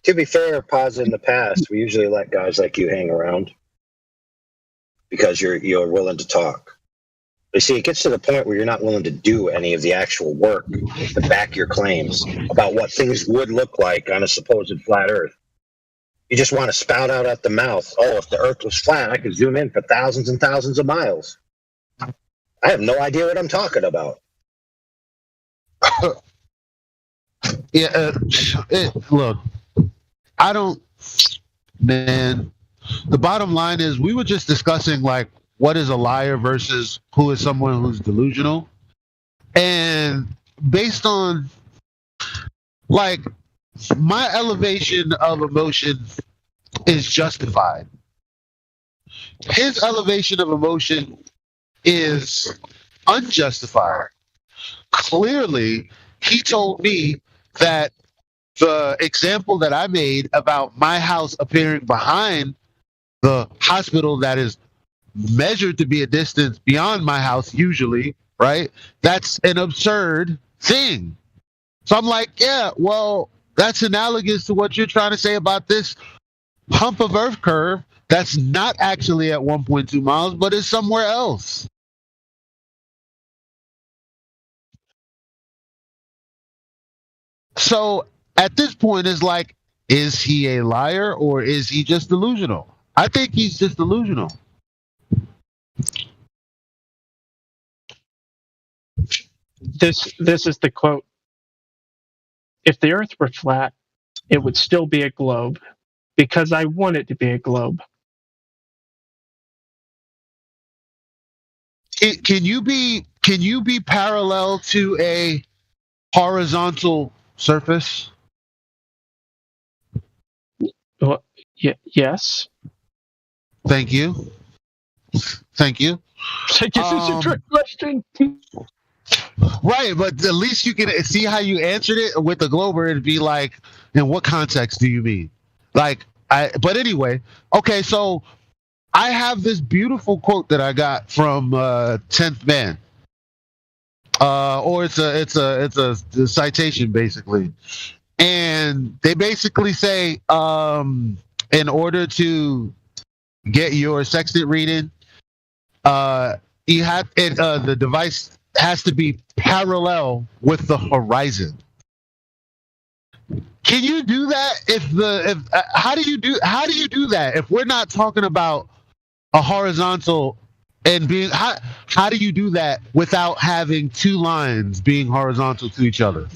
To be fair, Pazza, in the past, we usually let guys like you hang around because you're willing to talk. But see, it gets to the point where you're not willing to do any of the actual work to back your claims about what things would look like on a supposed flat Earth. You just want to spout out at the mouth, oh, if the Earth was flat, I could zoom in for thousands and thousands of miles. I have no idea what I'm talking about. Yeah, look, I don't, man, the bottom line is we were just discussing, like, what is a liar versus who is someone who's delusional. And based on, like, my elevation of emotion is justified. His elevation of emotion is unjustified. Clearly, he told me that the example that I made about my house appearing behind the hospital that is measured to be a distance beyond my house, usually, right? That's an absurd thing. So I'm like, yeah, well, that's analogous to what you're trying to say about this hump of Earth curve that's not actually at 1.2 miles, but is somewhere else. So at this point, it's like, is he a liar or is he just delusional? I think he's just delusional. This is the quote. If the Earth were flat, it would still be a globe, because I want it to be a globe. Can you be parallel to a horizontal surface? Well, yes. Thank you. Thank you. I guess it's a trick question. Right, but at least you can see how you answered it with the glober. It'd be like, in what context do you mean? But anyway, okay, so I have this beautiful quote that I got from 10th Man. Or it's a citation basically. And they basically say, in order to get your sextant reading, you have the device has to be parallel with the horizon. Can you do that? How do you do that if we're not talking about a horizontal and being how do you do that without having two lines being horizontal to each other?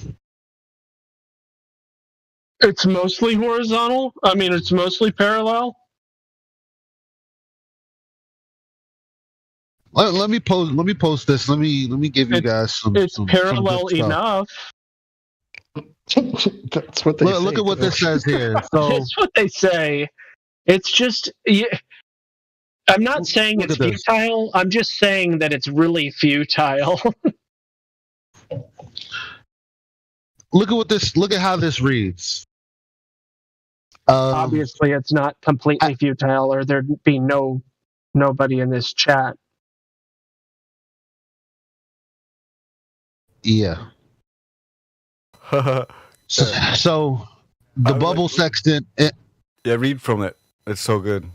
It's mostly horizontal. I mean, it's mostly parallel. Let me post this. Let me give you guys some. It's parallel enough. That's what they say. Look at what this says here. So that's what they say. It's just. I'm not saying it's futile. I'm just saying that it's really futile. Look at how this reads. Obviously, it's not completely futile, or there'd be nobody in this chat. Yeah. So the bubble sextant. Yeah, read from it. It's so good.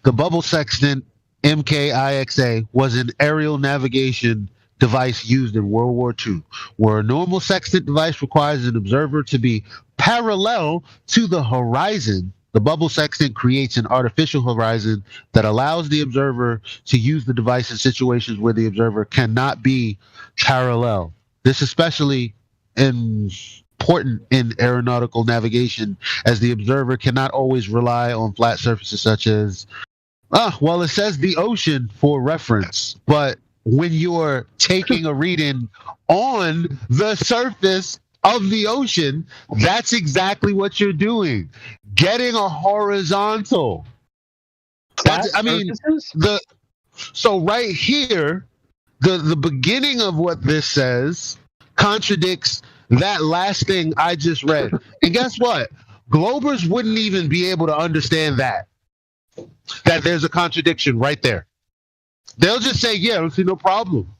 The bubble sextant MKIXA was an aerial navigation device used in World War II, where a normal sextant device requires an observer to be parallel to the horizon. The bubble sextant creates an artificial horizon that allows the observer to use the device in situations where the observer cannot be parallel. This is especially important in aeronautical navigation, as the observer cannot always rely on flat surfaces such as, it says the ocean for reference, but when you're taking a reading on the surface of the ocean, that's exactly what you're doing. Getting a horizontal. So right here, the beginning of what this says contradicts that last thing I just read. And guess what? Globers wouldn't even be able to understand that there's a contradiction right there. They'll just say, yeah, I don't see no problem.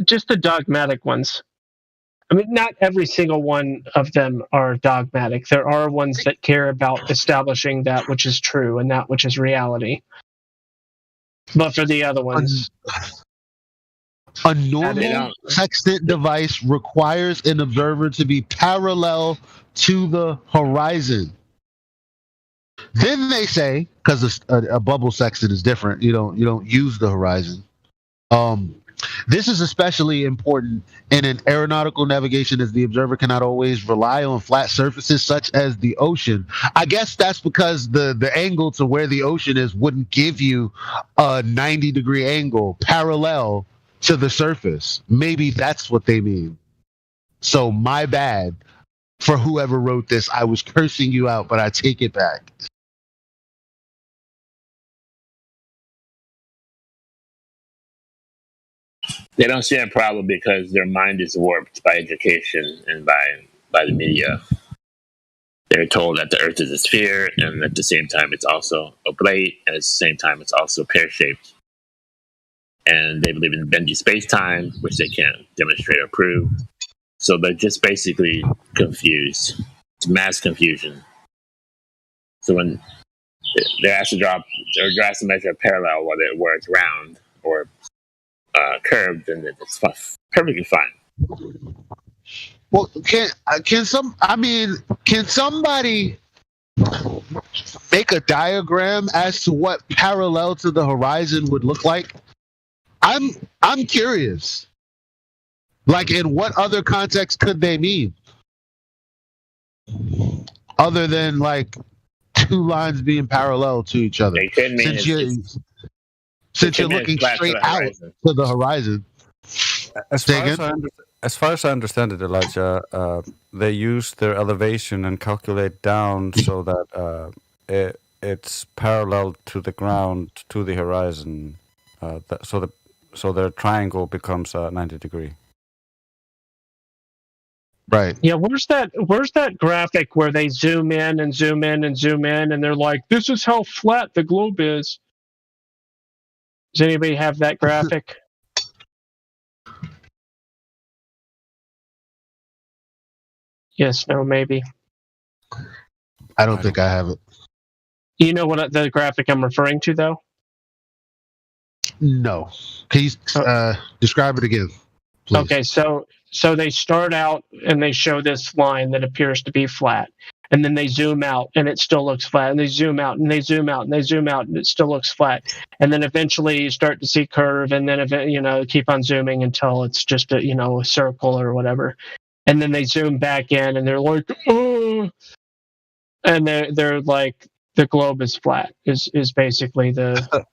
Just the dogmatic ones. I mean, not every single one of them are dogmatic. There are ones that care about establishing that which is true and that which is reality. But for the other ones... A normal sextant device requires an observer to be parallel to the horizon. Then they say, because a bubble sextant is different, you don't use the horizon. This is especially important in an aeronautical navigation, as the observer cannot always rely on flat surfaces such as the ocean. I guess that's because the angle to where the ocean is wouldn't give you a 90-degree angle parallel to the surface. Maybe that's what they mean. So my bad for whoever wrote this. I was cursing you out, but I take it back. They don't see a problem because their mind is warped by education and by the media. They're told that the Earth is a sphere, and at the same time it's also oblate, and at the same time it's also pear-shaped. And they believe in bendy space-time, which they can't demonstrate or prove. So they're just basically confused. It's mass confusion. So when they're asked to draw, or they're asked to measure a parallel, whether it's round or curved, then it's perfectly fine. Well, can somebody make a diagram as to what parallel to the horizon would look like? I'm curious. Like, in what other context could they mean? Other than like two lines being parallel to each other. They could mean since you're looking straight out to the horizon. As far as I understand it, Elijah, they use their elevation and calculate down so that it's parallel to the ground, to the horizon. So their triangle becomes 90 degree. Right. Yeah, where's that graphic where they zoom in and zoom in and zoom in, and they're like, "This is how flat the globe is." Does anybody have that graphic? Yes, no, maybe. I don't think I have it. You know what the graphic I'm referring to, though? No. Can you describe it again, please? Okay, so they start out and they show this line that appears to be flat, and then they zoom out and it still looks flat, and they zoom out and they zoom out and they zoom out and it still looks flat, and then eventually you start to see curve, and then keep on zooming until it's just a circle or whatever, and then they zoom back in and they're like, oh, and they're like, the globe is flat is basically the.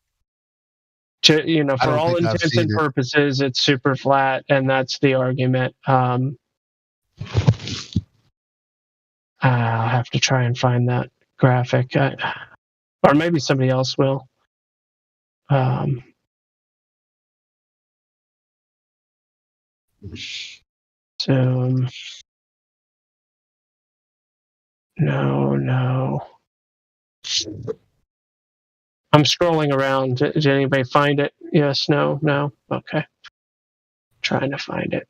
For all intents and purposes, it's super flat, and that's the argument. I'll have to try and find that graphic, or maybe somebody else will. Zoom. No. I'm scrolling around. Did anybody find it? Yes, no. Okay. Trying to find it.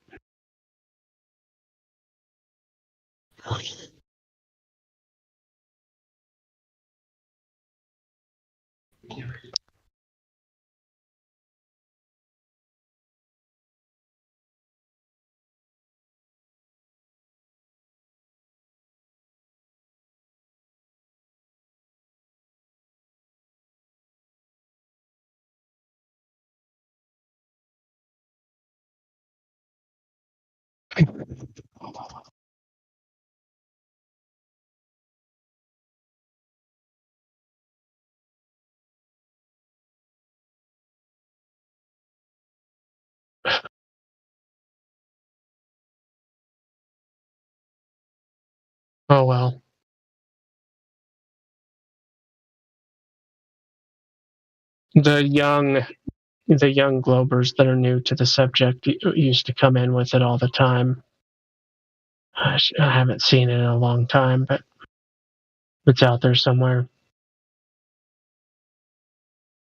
Oh well. The young Globers that are new to the subject used to come in with it all the time. I haven't seen it in a long time, but it's out there somewhere.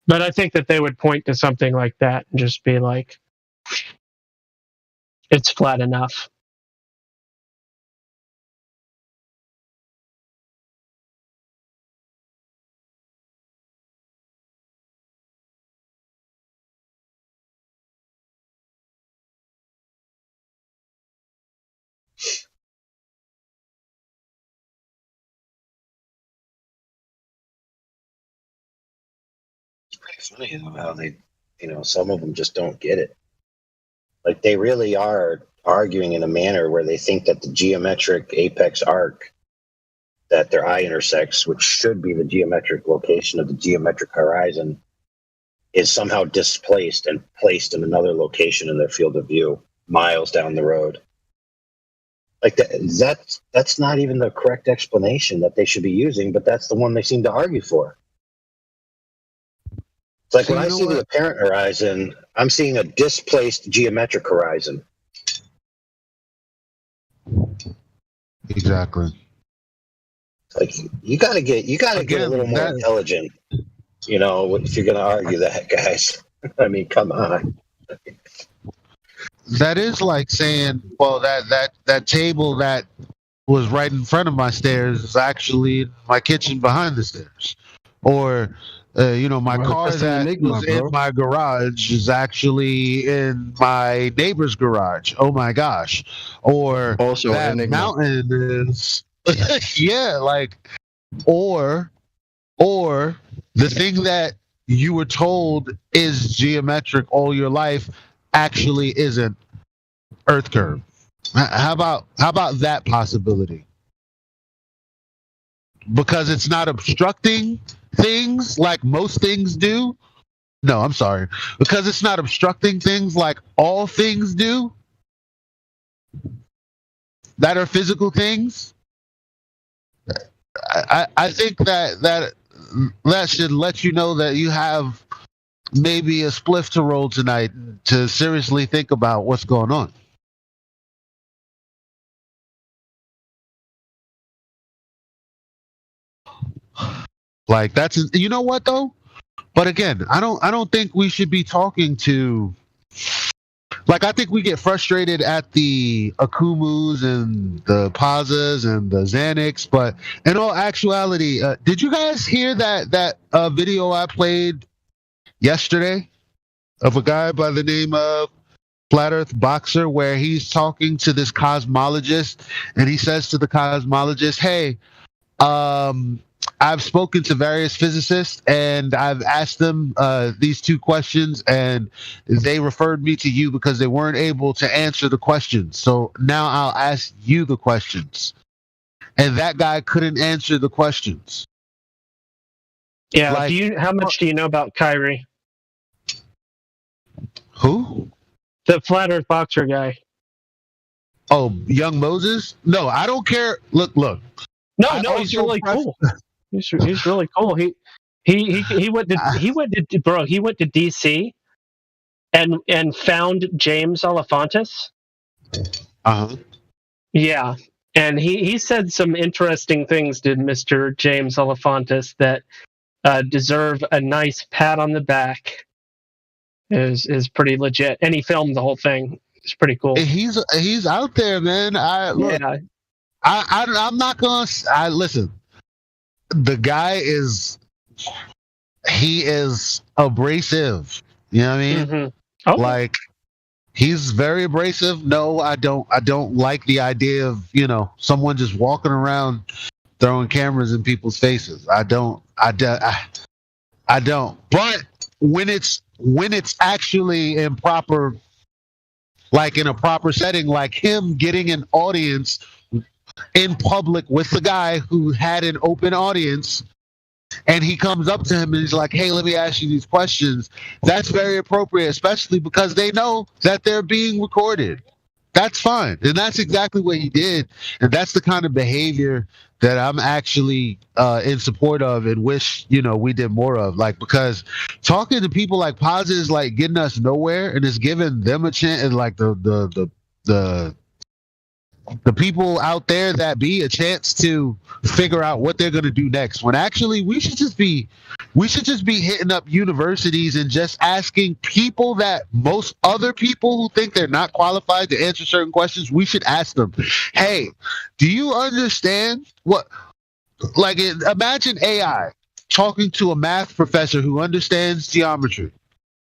But I think that they would point to something like that and just be like, it's flat enough. It's funny how they, some of them just don't get it. Like, they really are arguing in a manner where they think that the geometric apex arc that their eye intersects, which should be the geometric location of the geometric horizon, is somehow displaced and placed in another location in their field of view, miles down the road. Like that's not even the correct explanation that they should be using, but that's the one they seem to argue for. It's like when I see the apparent horizon, I'm seeing a displaced geometric horizon. Exactly. Like you gotta get a little more intelligent, if you're gonna argue that, guys. I mean, come on. That is like saying, well, that table that was right in front of my stairs is actually my kitchen behind the stairs, or my car that was in my garage is actually in my neighbor's garage. Oh my gosh! Or also that mountain is, yeah, like, or the thing that you were told is geometric all your life actually isn't Earth curve. How about that possibility? Because it's not obstructing things like most things do. No, I'm sorry. Because it's not obstructing things like all things do that are physical things. I think that should let you know that you have maybe a spliff to roll tonight to seriously think about what's going on. Like that's, you know what though? But again, I don't think we should be talking to, like, I think we get frustrated at the Akumus and the Pazas and the Xanax, but in all actuality, did you guys hear that video I played yesterday of a guy by the name of Flat Earth Boxer, where he's talking to this cosmologist and he says to the cosmologist, hey, I've spoken to various physicists and I've asked them these two questions and they referred me to you because they weren't able to answer the questions. So now I'll ask you the questions. And that guy couldn't answer the questions. Yeah. How much do you know about Kyrie? Who? The Flat Earth Boxer guy. Oh, Young Moses? No, I don't care. Look. No, he's really cool. He's really cool. He went to DC and found James Alefantis. Uh-huh. Yeah. And he said some interesting things, did Mr. James Alefantis, that deserve a nice pat on the back. Is pretty legit. And he filmed the whole thing. It's pretty cool. He's out there, man. I'm not gonna listen. The guy is abrasive. You know what I mean? Mm-hmm. Oh. Like, he's very abrasive. No, I don't like the idea of, someone just walking around throwing cameras in people's faces. I don't. But when it's actually in a proper setting, like him getting an audience in public with the guy who had an open audience, and he comes up to him and he's like, hey, let me ask you these questions. That's very appropriate, especially because they know that they're being recorded. That's fine. And that's exactly what he did. And that's the kind of behavior that I'm actually in support of and wish, we did more of. Like, because talking to people like Paz is like getting us nowhere, and it's giving them a chance, and like the people out there that be a chance to figure out what they're going to do next, when actually we should just be hitting up universities and just asking people that most other people who think they're not qualified to answer certain questions, we should ask them, hey, do you understand what, like, imagine AI talking to a math professor who understands geometry.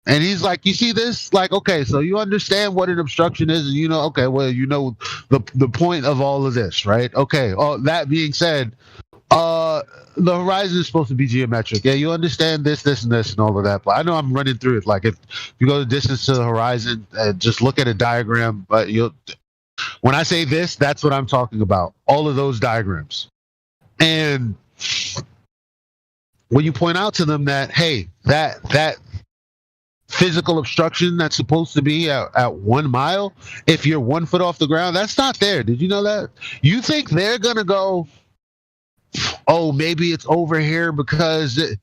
And he's like, you see this? Like, okay, so you understand what an obstruction is, and okay, well, the point of all of this, right? Okay, that being said, the horizon is supposed to be geometric. Yeah, you understand this, and this, and all of that. But I know I'm running through it. Like, if you go the distance to the horizon, just look at a diagram. But when I say this, that's what I'm talking about. All of those diagrams. And when you point out to them that, hey, that physical obstruction that's supposed to be at 1 mile, if you're 1 foot off the ground, that's not there. Did you know that? You think they're going to go, oh, maybe it's over here because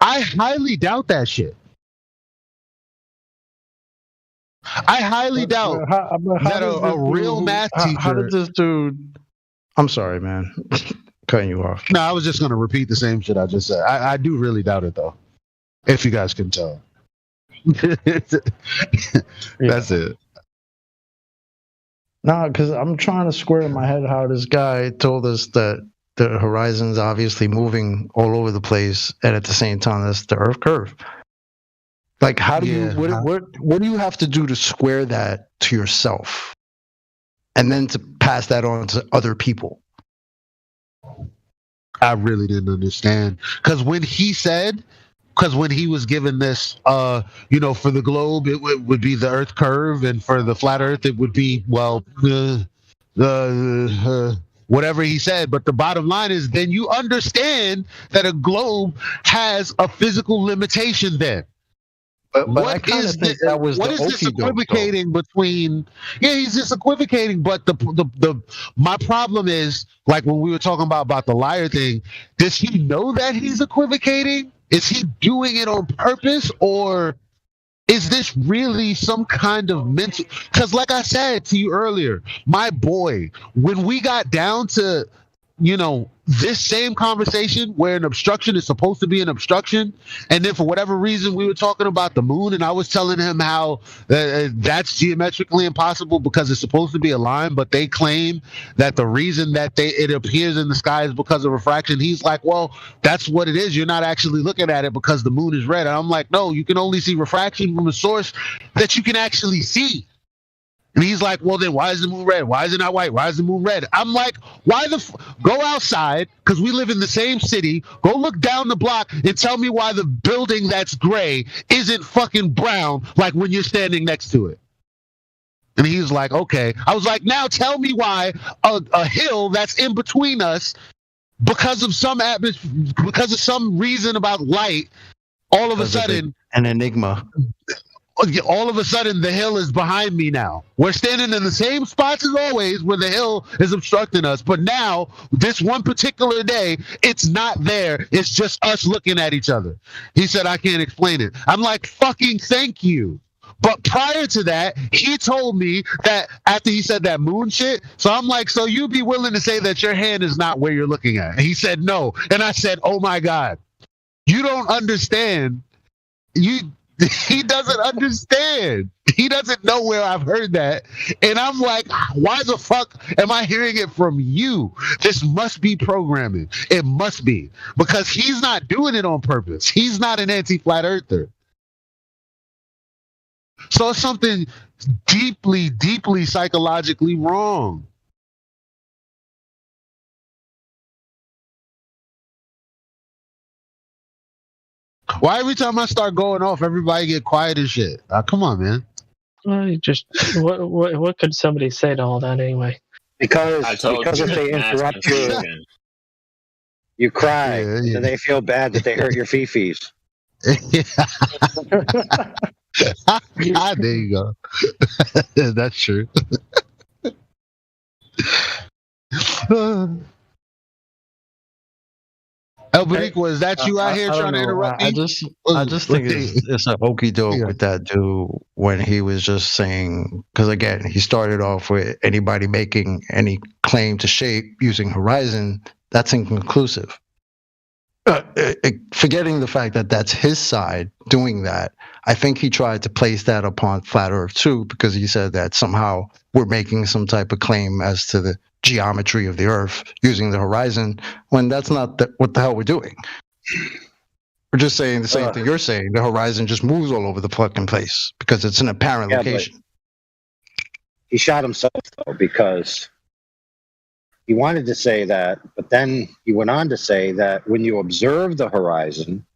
I highly doubt that shit. I highly doubt that a real math teacher. How did this dude? I'm sorry, man. Cutting you off. No, I was just going to repeat the same shit I just said. I do really doubt it, though. If you guys can tell. That's it. No, because I'm trying to square in my head how this guy told us that the horizon's obviously moving all over the place, and at the same time, that's the Earth curve. Like, how do you? What do you have to do to square that to yourself, and then to pass that on to other people? I really didn't understand because when he was given this, for the globe it would be the Earth curve, and for the flat Earth it would be whatever he said. But the bottom line is, then you understand that a globe has a physical limitation. Then. But what is this equivocating between? Yeah, he's just equivocating. But my problem is, like when we were talking about the liar thing, does he know that he's equivocating? Is he doing it on purpose, or is this really some kind of mental? Because like I said to you earlier, my boy, when we got down to, this same conversation where an obstruction is supposed to be an obstruction, and then for whatever reason we were talking about the moon, and I was telling him how that's geometrically impossible because it's supposed to be a line, but they claim that the reason that it appears in the sky is because of refraction. He's like, well, that's what it is. You're not actually looking at it because the moon is red. And I'm like, no, you can only see refraction from a source that you can actually see. And he's like, well, then why is the moon red? Why is it not white? Why is the moon red? I'm like, go outside, because we live in the same city. Go look down the block and tell me why the building that's gray isn't fucking brown, like when you're standing next to it. And he's like, okay. I was like, now tell me why a hill that's in between us, because of some reason about light, all of a sudden. An enigma. All of a sudden, the hill is behind me now. We're standing in the same spots as always where the hill is obstructing us. But now, this one particular day, it's not there. It's just us looking at each other. He said, I can't explain it. I'm like, fucking thank you. But prior to that, he told me that after he said that moon shit, so I'm like, so you'd be willing to say that your hand is not where you're looking at? And he said, no. And I said, oh my God, you don't understand. He doesn't understand. He doesn't know where I've heard that. And I'm like, why the fuck am I hearing it from you? This must be programming. It must be. Because he's not doing it on purpose. He's not an anti-flat earther. So it's something deeply, deeply psychologically wrong. Why every time I start going off, everybody get quiet and shit? Come on, man. What could somebody say to all that anyway? Because if they interrupt you, you cry. So they feel bad that they hurt your fifis. There you go. That's true. El Barico, is that you out here trying to interrupt me? I just think it's a okey doke with that dude when he was just saying, because again, he started off with anybody making any claim to shape using Horizon, that's inconclusive. Forgetting the fact that that's his side doing that, I think he tried to place that upon Flat Earth too, because he said that somehow we're making some type of claim as to the geometry of the Earth using the Horizon, when that's not what the hell we're doing. We're just saying the same thing you're saying. The Horizon just moves all over the fucking place because it's an apparent location. He shot himself, though, because he wanted to say that, but then he went on to say that when you observe the horizon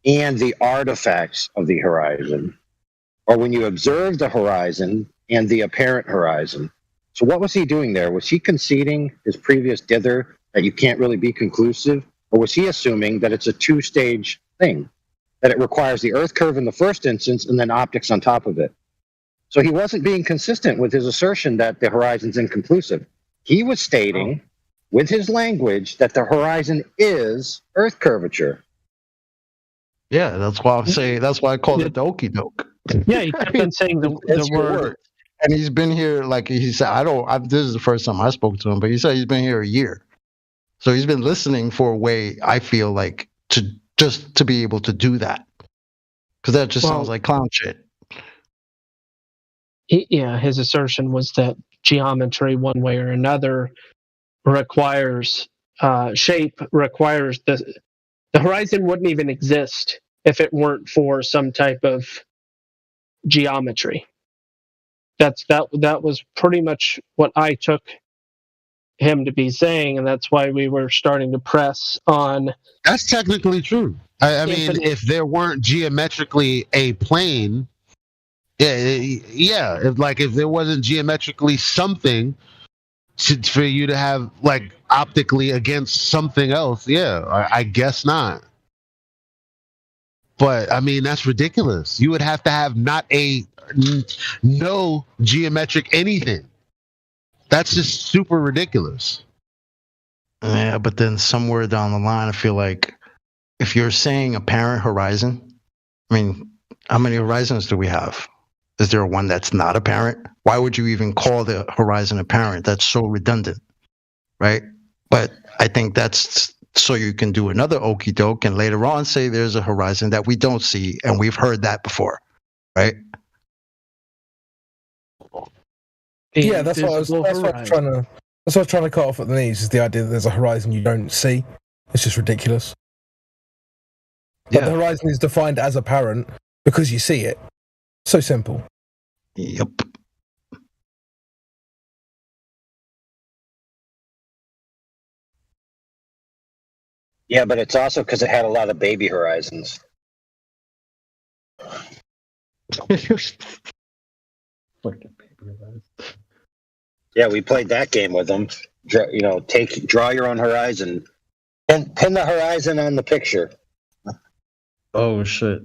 and the artifacts of the horizon, or when you observe the horizon and the apparent horizon. So what was he doing there? Was he conceding his previous dither that you can't really be conclusive? Or was he assuming that it's a two-stage thing? that it requires the Earth curve in the first instance and then optics on top of it. So he wasn't being consistent with his assertion that the horizon's inconclusive. He was stating, with his language, that the horizon is Earth curvature. Yeah, that's why I called it the okey doke. Yeah, he kept on saying the word. And he's been here, like he said, this is the first time I spoke to him, but he said he's been here a year. So he's been listening for a way, I feel like, to be able to do that. Because that just sounds like clown shit. His assertion was that geometry, one way or another, requires shape, requires the horizon wouldn't even exist if it weren't for some type of geometry. That was pretty much what I took him to be saying, and that's why we were starting to press on. That's technically true. I mean, if there weren't geometrically a plane, if there wasn't geometrically something for you to have like optically against something else, I guess not. But I mean, that's ridiculous. You would have to have no geometric anything. That's just super ridiculous. Yeah, but then somewhere down the line, I feel like if you're saying apparent horizon, I mean, how many horizons do we have? Is there one that's not apparent? Why would you even call the horizon apparent? That's so redundant, right? But I think that's so you can do another okey doke and later on say there's a horizon that we don't see, and we've heard that before, right? Yeah, that's what I was trying to cut off at the knees, is the idea that there's a horizon you don't see. It's just ridiculous. But the horizon is defined as apparent because you see it. So simple. Yep. Yeah, but it's also because it had a lot of baby horizons. Yeah, we played that game with them. Draw your own horizon, and pin the horizon on the picture. Oh shit!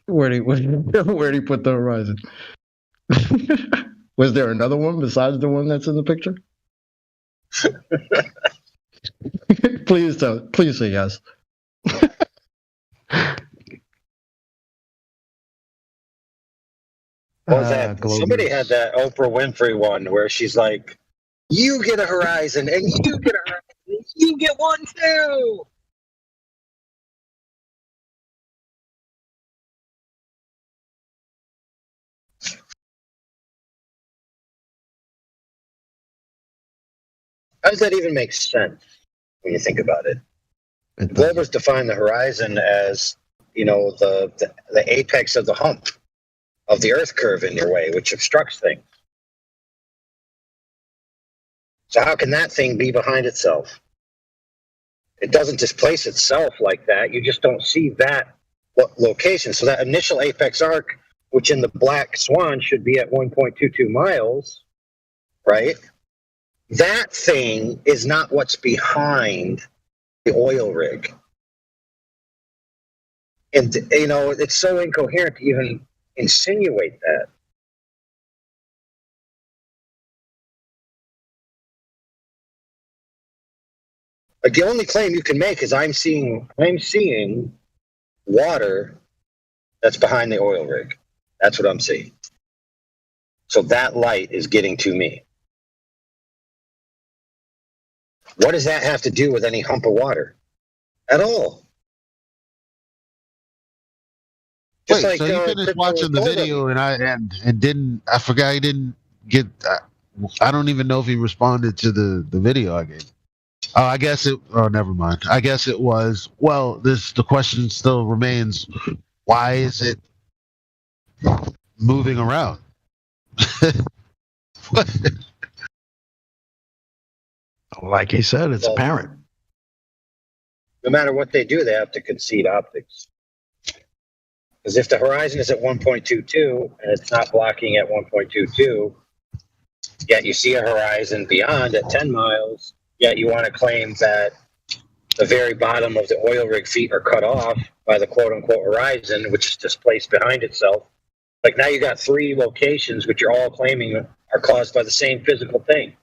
Where'd he put the horizon? Was there another one besides the one that's in the picture? Please say yes. Somebody had that Oprah Winfrey one where she's like, "You get a horizon, and you get a horizon, and you get one too." How does that even make sense when you think about it? Globers define the horizon as, the apex of the hump of the Earth curve in your way, which obstructs things. So how can that thing be behind itself? It doesn't displace itself like that. You just don't see that location. So that initial apex arc, which in the Black Swan should be at 1.22 miles, right? That thing is not what's behind the oil rig. And, it's so incoherent to even insinuate that. Like, the only claim you can make is I'm seeing water that's behind the oil rig. That's what I'm seeing. So that light is getting to me. What does that have to do with any hump of water? At all. Wait, so you finished watching the video I don't even know if he responded to the video I gave. Never mind. I guess it was, the question still remains, why is it moving around? Like he said, it's apparent. No matter what they do, they have to concede optics. Because if the horizon is at 1.22 and it's not blocking at 1.22, yet you see a horizon beyond at 10 miles, yet you want to claim that the very bottom of the oil rig feet are cut off by the quote-unquote horizon, which is just placed behind itself. Like now you got 3 locations which you're all claiming are caused by the same physical thing.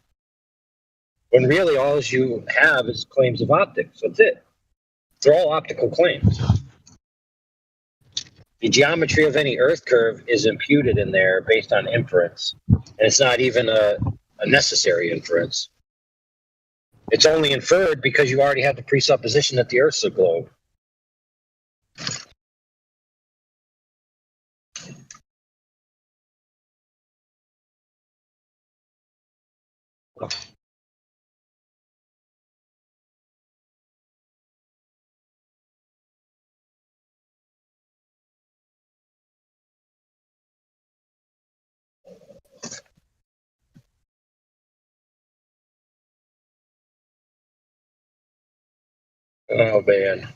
When really all you have is claims of optics. That's it. They're all optical claims. The geometry of any Earth curve is imputed in there based on inference. And it's not even a necessary inference. It's only inferred because you already have the presupposition that the Earth's a globe. Oh, man.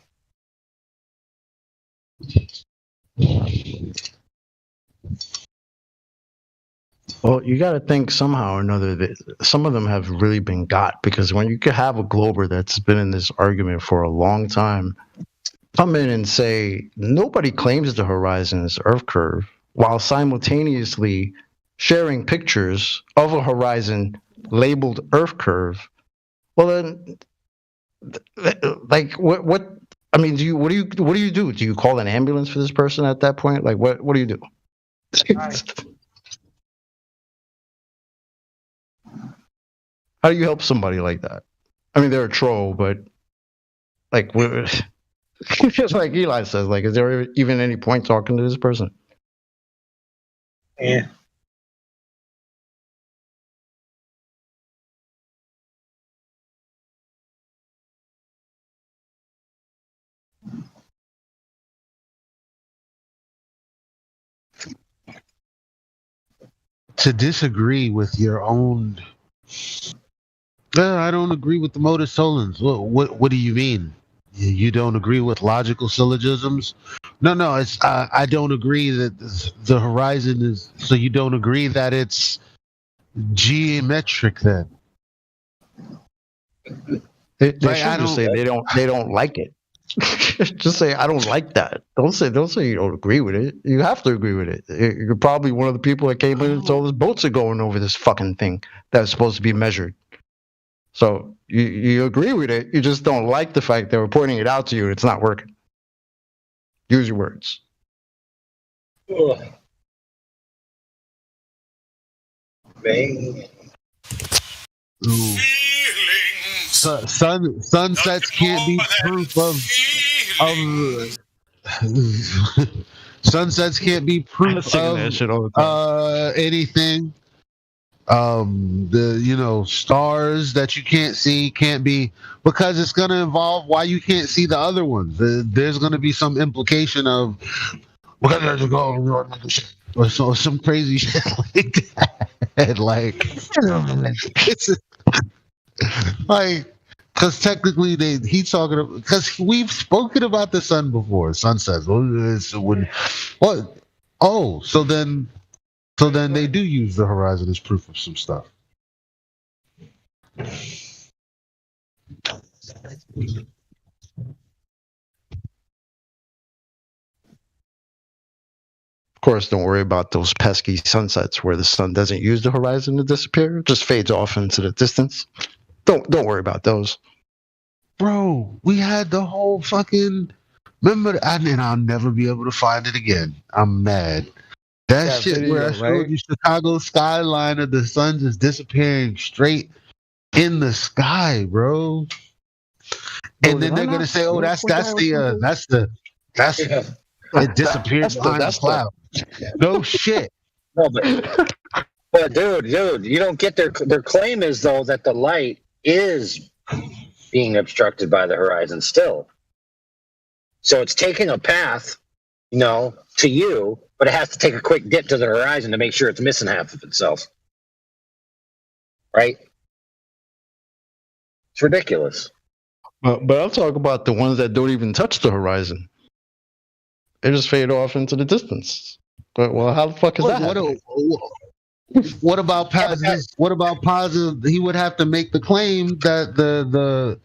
Well, you got to think somehow or another that some of them have really been got, because when you could have a glober that's been in this argument for a long time come in and say nobody claims the horizon is Earth curve, while simultaneously sharing pictures of a horizon labeled Earth curve, well then, like what? I mean, what do you do? Do you call an ambulance for this person at that point? Like what do you do? How do you help somebody like that? I mean, they're a troll, but like, just like Eli says, like, is there even any point talking to this person? Yeah. To disagree with your own. I don't agree with the modus solens. What do you mean? You don't agree with logical syllogisms? No. It's I don't agree that the horizon is. So you don't agree that it's geometric then? They should just say they don't like it. Just say I don't like that. Don't say you don't agree with it. You have to agree with it. You're probably one of the people that came in and told us boats are going over this fucking thing that's supposed to be measured. So you agree with it. You just don't like the fact that we're pointing it out to you and it's not working. Use your words. Ugh. Bang. Ooh. Sunsets can't be proof of sunsets can't be proof of anything. The stars that you can't see can't be, because it's going to involve why you can't see the other ones. There's going to be some implication of or some crazy shit like that. Like it's like, because technically he's talking about, because we've spoken about the sun before. Sunsets. So then they do use the horizon as proof of some stuff. Of course, don't worry about those pesky sunsets where the sun doesn't use the horizon to disappear. It just fades off into the distance. Don't worry about those. Bro, we had the whole fucking... Remember, and I'll never be able to find it again. I'm mad. That shit video, where I showed you Chicago skyline of the sun just disappearing straight in the sky, bro. And then they're gonna say, "Oh, that's it disappeared behind the cloud." No shit. No, but dude, you don't get their claim is though that the light is being obstructed by the horizon still. So it's taking a path, to you, but it has to take a quick dip to the horizon to make sure it's missing half of itself. Right? It's ridiculous. But I'll talk about the ones that don't even touch the horizon. They just fade off into the distance. But how the fuck is that? What about positive? What about positive? He would have to make the claim that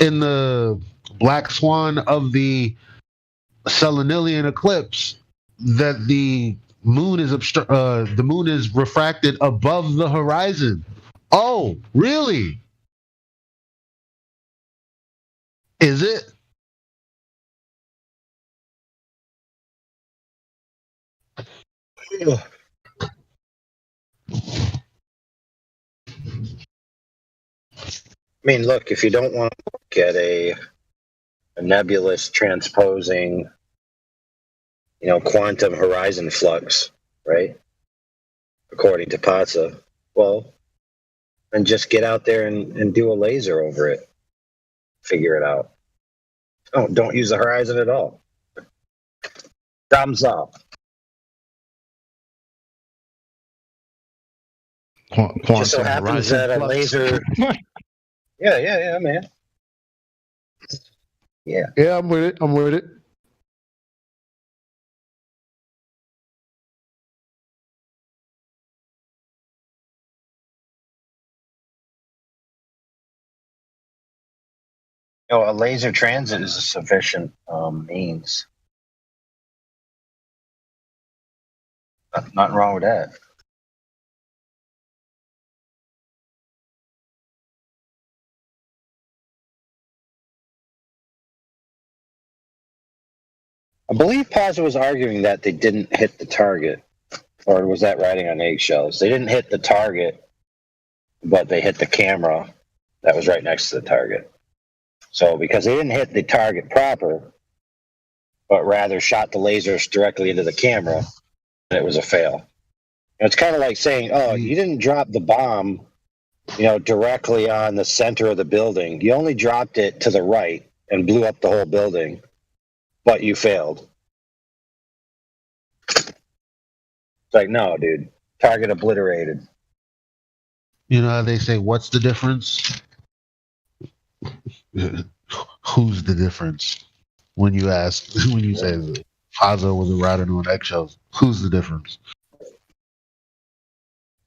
in the black swan of the Selenilian eclipse that the moon is refracted above the horizon. Oh, really? Is it? I mean, look, if you don't want to look at a nebulous transposing, quantum horizon flux, right? According to Pazza, well, then just get out there and do a laser over it. Figure it out. Don't use the horizon at all. Thumbs up. Just so happens that a laser. Yeah, man. Yeah. Yeah, I'm with it. A laser transit is a sufficient means. Nothing wrong with that. I believe Pazza was arguing that they didn't hit the target. Or was that riding on eggshells? They didn't hit the target, but they hit the camera that was right next to the target. So because they didn't hit the target proper, but rather shot the lasers directly into the camera, it was a fail. It's kind of like saying, you didn't drop the bomb, directly on the center of the building. You only dropped it to the right and blew up the whole building, but you failed. It's like, no, dude. Target obliterated. You know how they say, what's the difference? Who's the difference? When you say Pazza was riding on eggshells, who's the difference?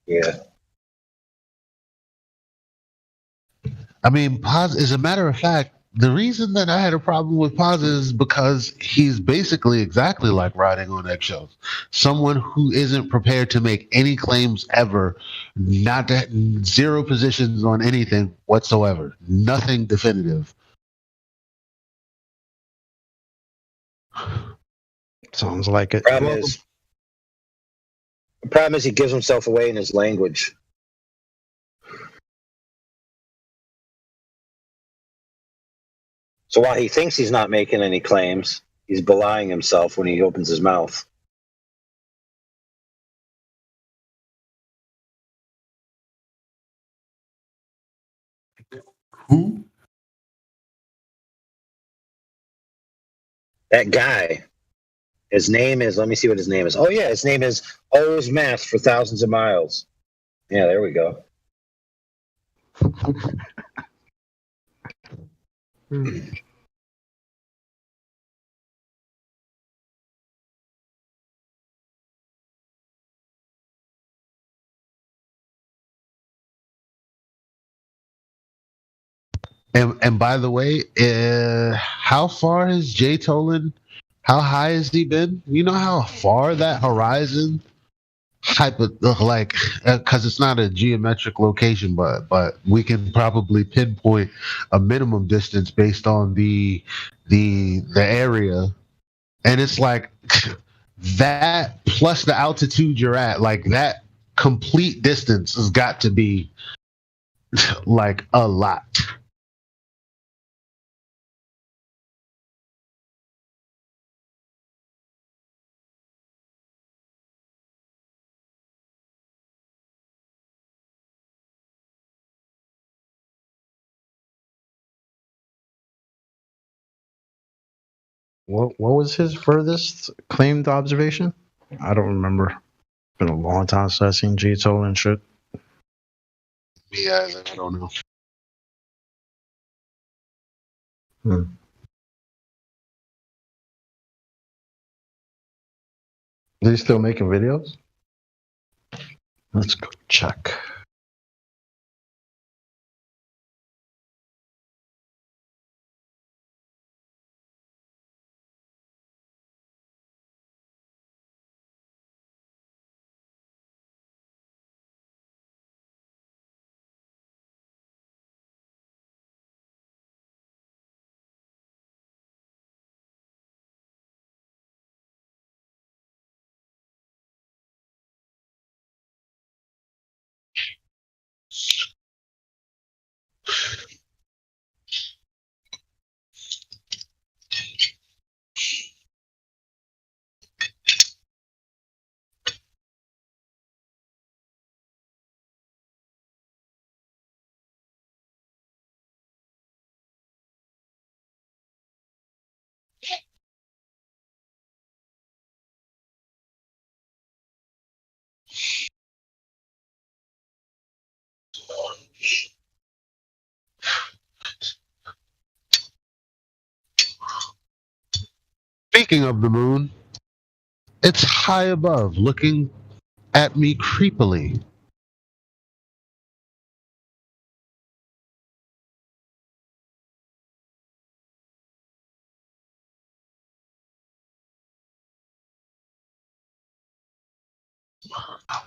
Yeah. I mean, Pazza, as a matter of fact, the reason that I had a problem with Pazza is because he's basically exactly like riding on eggshells. Someone who isn't prepared to make any claims ever, zero positions on anything whatsoever, nothing definitive. Sounds like it. The problem is he gives himself away in his language. So while he thinks he's not making any claims, he's belying himself when he opens his mouth. Who? That guy. His name is, let me see what his name is. Oh, yeah, his name is O's Math for Thousands of Miles. Yeah, there we go. And by the way, how far has Jay Tolan? How high has he been? You know how far that horizon because it's not a geometric location, but we can probably pinpoint a minimum distance based on the area, and it's like that plus the altitude you're at, like that complete distance has got to be like a lot. What was his furthest claimed observation? I don't remember. It's been a long time since I've seen Jay Tolan shit. Yeah, I don't know. Is he still making videos? Let's go check. Speaking of the moon, it's high above, looking at me creepily.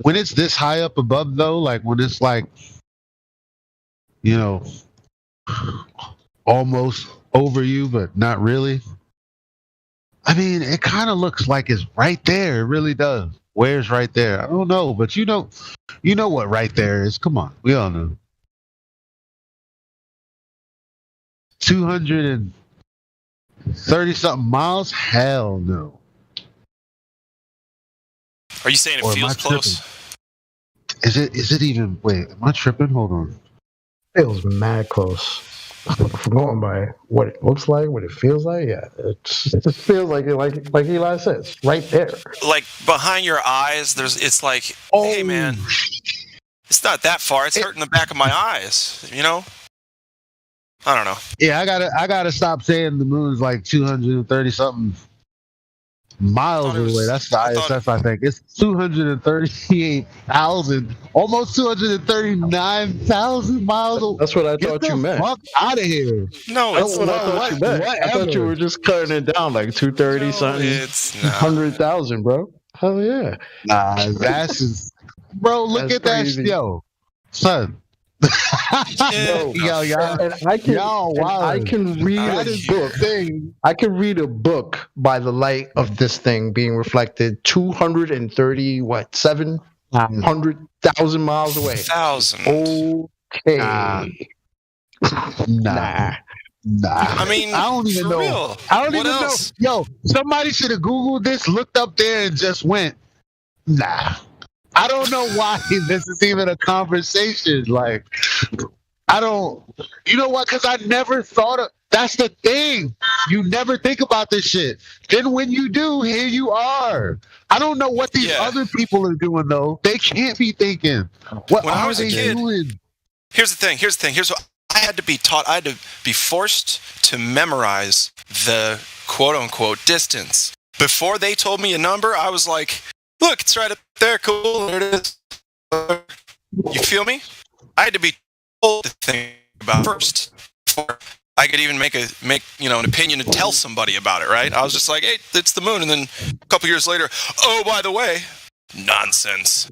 When it's this high up above, though, like when it's like, you know, almost over you, but not really. I mean, it kind of looks like it's right there. It really does. Where's right there? I don't know, but you know what right there is. Come on, we all know. 230 something miles? Hell no. Are you saying it feels close? Is it even? Wait, am I tripping? Hold on. Feels mad close. From going by what it looks like, what it feels like, yeah, it just feels like it, like Eli says, right there. Like behind your eyes, it's like, hey man, it's not that far. It's hurting the back of my eyes. You know? I don't know. Yeah, I gotta stop saying the moon's like 230 something miles away. That's the ISS, I think. It's 238,000, almost 239,000 miles away. That's what I thought you meant. Fuck out of here. No, that's what I thought you meant. I thought you were just cutting it down like 230 something. It's 100,000, bro. Hell yeah. Nah, that's just, bro. Look at that, yo, son. Y'all, and I can read a book. I can read a book by the light of this thing being reflected 700,000 miles away. 1,000. Okay. Nah. I mean, I don't even know. Real. I don't What even else? know. Yo, somebody should have Googled this, looked up there, and just went, nah. I don't know why this is even a conversation. Like, I don't, you know what? Because I never thought of, that's the thing. You never think about this shit. Then when you do, here you are. I don't know what these other people are doing, though. They can't be thinking. What When I are was a they kid, doing? Here's the thing. Here's what I had to be taught. I had to be forced to memorize the quote unquote distance. Before they told me a number, I was like, look, it's right up there. Cool. There it is. You feel me? I had to be told to think about it first before I could even make an opinion and tell somebody about it, right? I was just like, hey, it's the moon. And then a couple years later, oh, by the way, nonsense.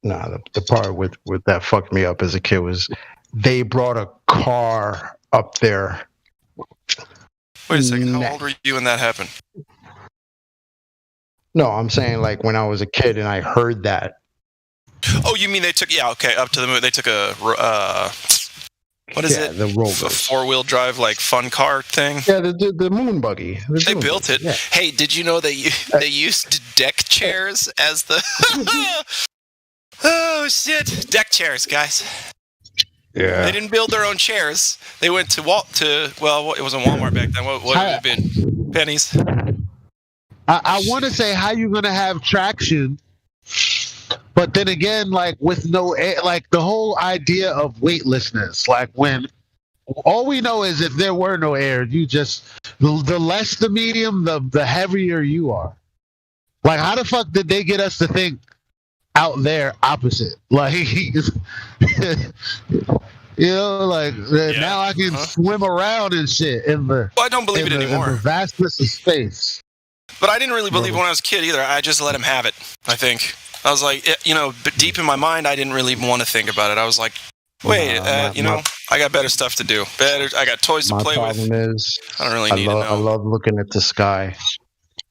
Nah, the part with that fucked me up as a kid was they brought a car up there. Wait a second. How old were you when that happened? No, I'm saying like when I was a kid and I heard that. Oh, you mean they took, up to the moon. They took a, what is it? The rover. A 4-wheel drive, like, fun car thing? Yeah, the moon buggy. They built it. Yeah. Hey, did you know they used deck chairs as the... Oh, shit. Deck chairs, guys. Yeah. They didn't build their own chairs. They went to, it wasn't Walmart back then. What would it have been? Pennies. I want to say how you going to have traction, but then again, like with no air, like the whole idea of weightlessness, like when all we know is if there were no air, you just, the less the medium, the heavier you are. Like how the fuck did they get us to think out there opposite? Like, now I can swim around and shit in the, I don't believe it anymore. In the vastness of space. But I didn't really believe it when I was a kid either. I just let him have it, I think. I was like, but deep in my mind, I didn't really want to think about it. I was like, wait, I got better stuff to do. I got toys to play with. My problem is, I don't really need to know. I love looking at the sky,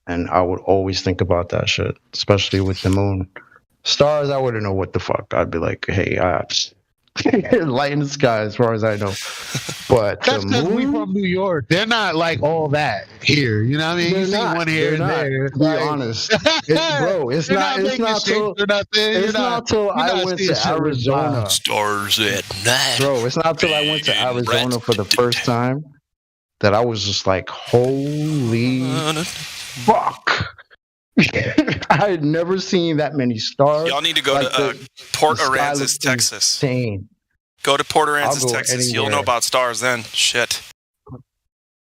and I would always think about that shit, especially with the moon. Stars, I wouldn't know what the fuck. I'd be like, hey, light in the sky as far as I know. But that's because we from New York. They're not like all that here. You know what I mean? You see one here and there. To be honest, it's not till I went to Arizona. Stars at night. Bro, it's not till I went to Arizona for the first time that I was just like, holy fuck. I had never seen that many stars. Y'all need to go to Port Aransas, Texas. Insane. Go to Port Aransas, Texas. You'll know about stars then. Shit.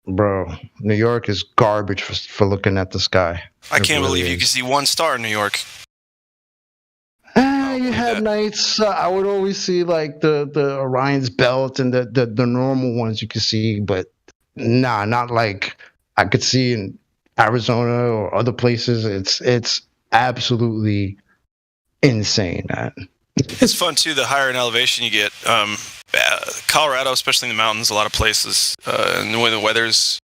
Bro, New York is garbage for looking at the sky. I can't believe you can see one star in New York. You had nights. I would always see like the Orion's Belt and the normal ones you could see, but nah, not like I could see in Arizona or other places. It's absolutely insane, man. It's fun too. The higher in elevation you get, Colorado, especially in the mountains, a lot of places, and when the weather's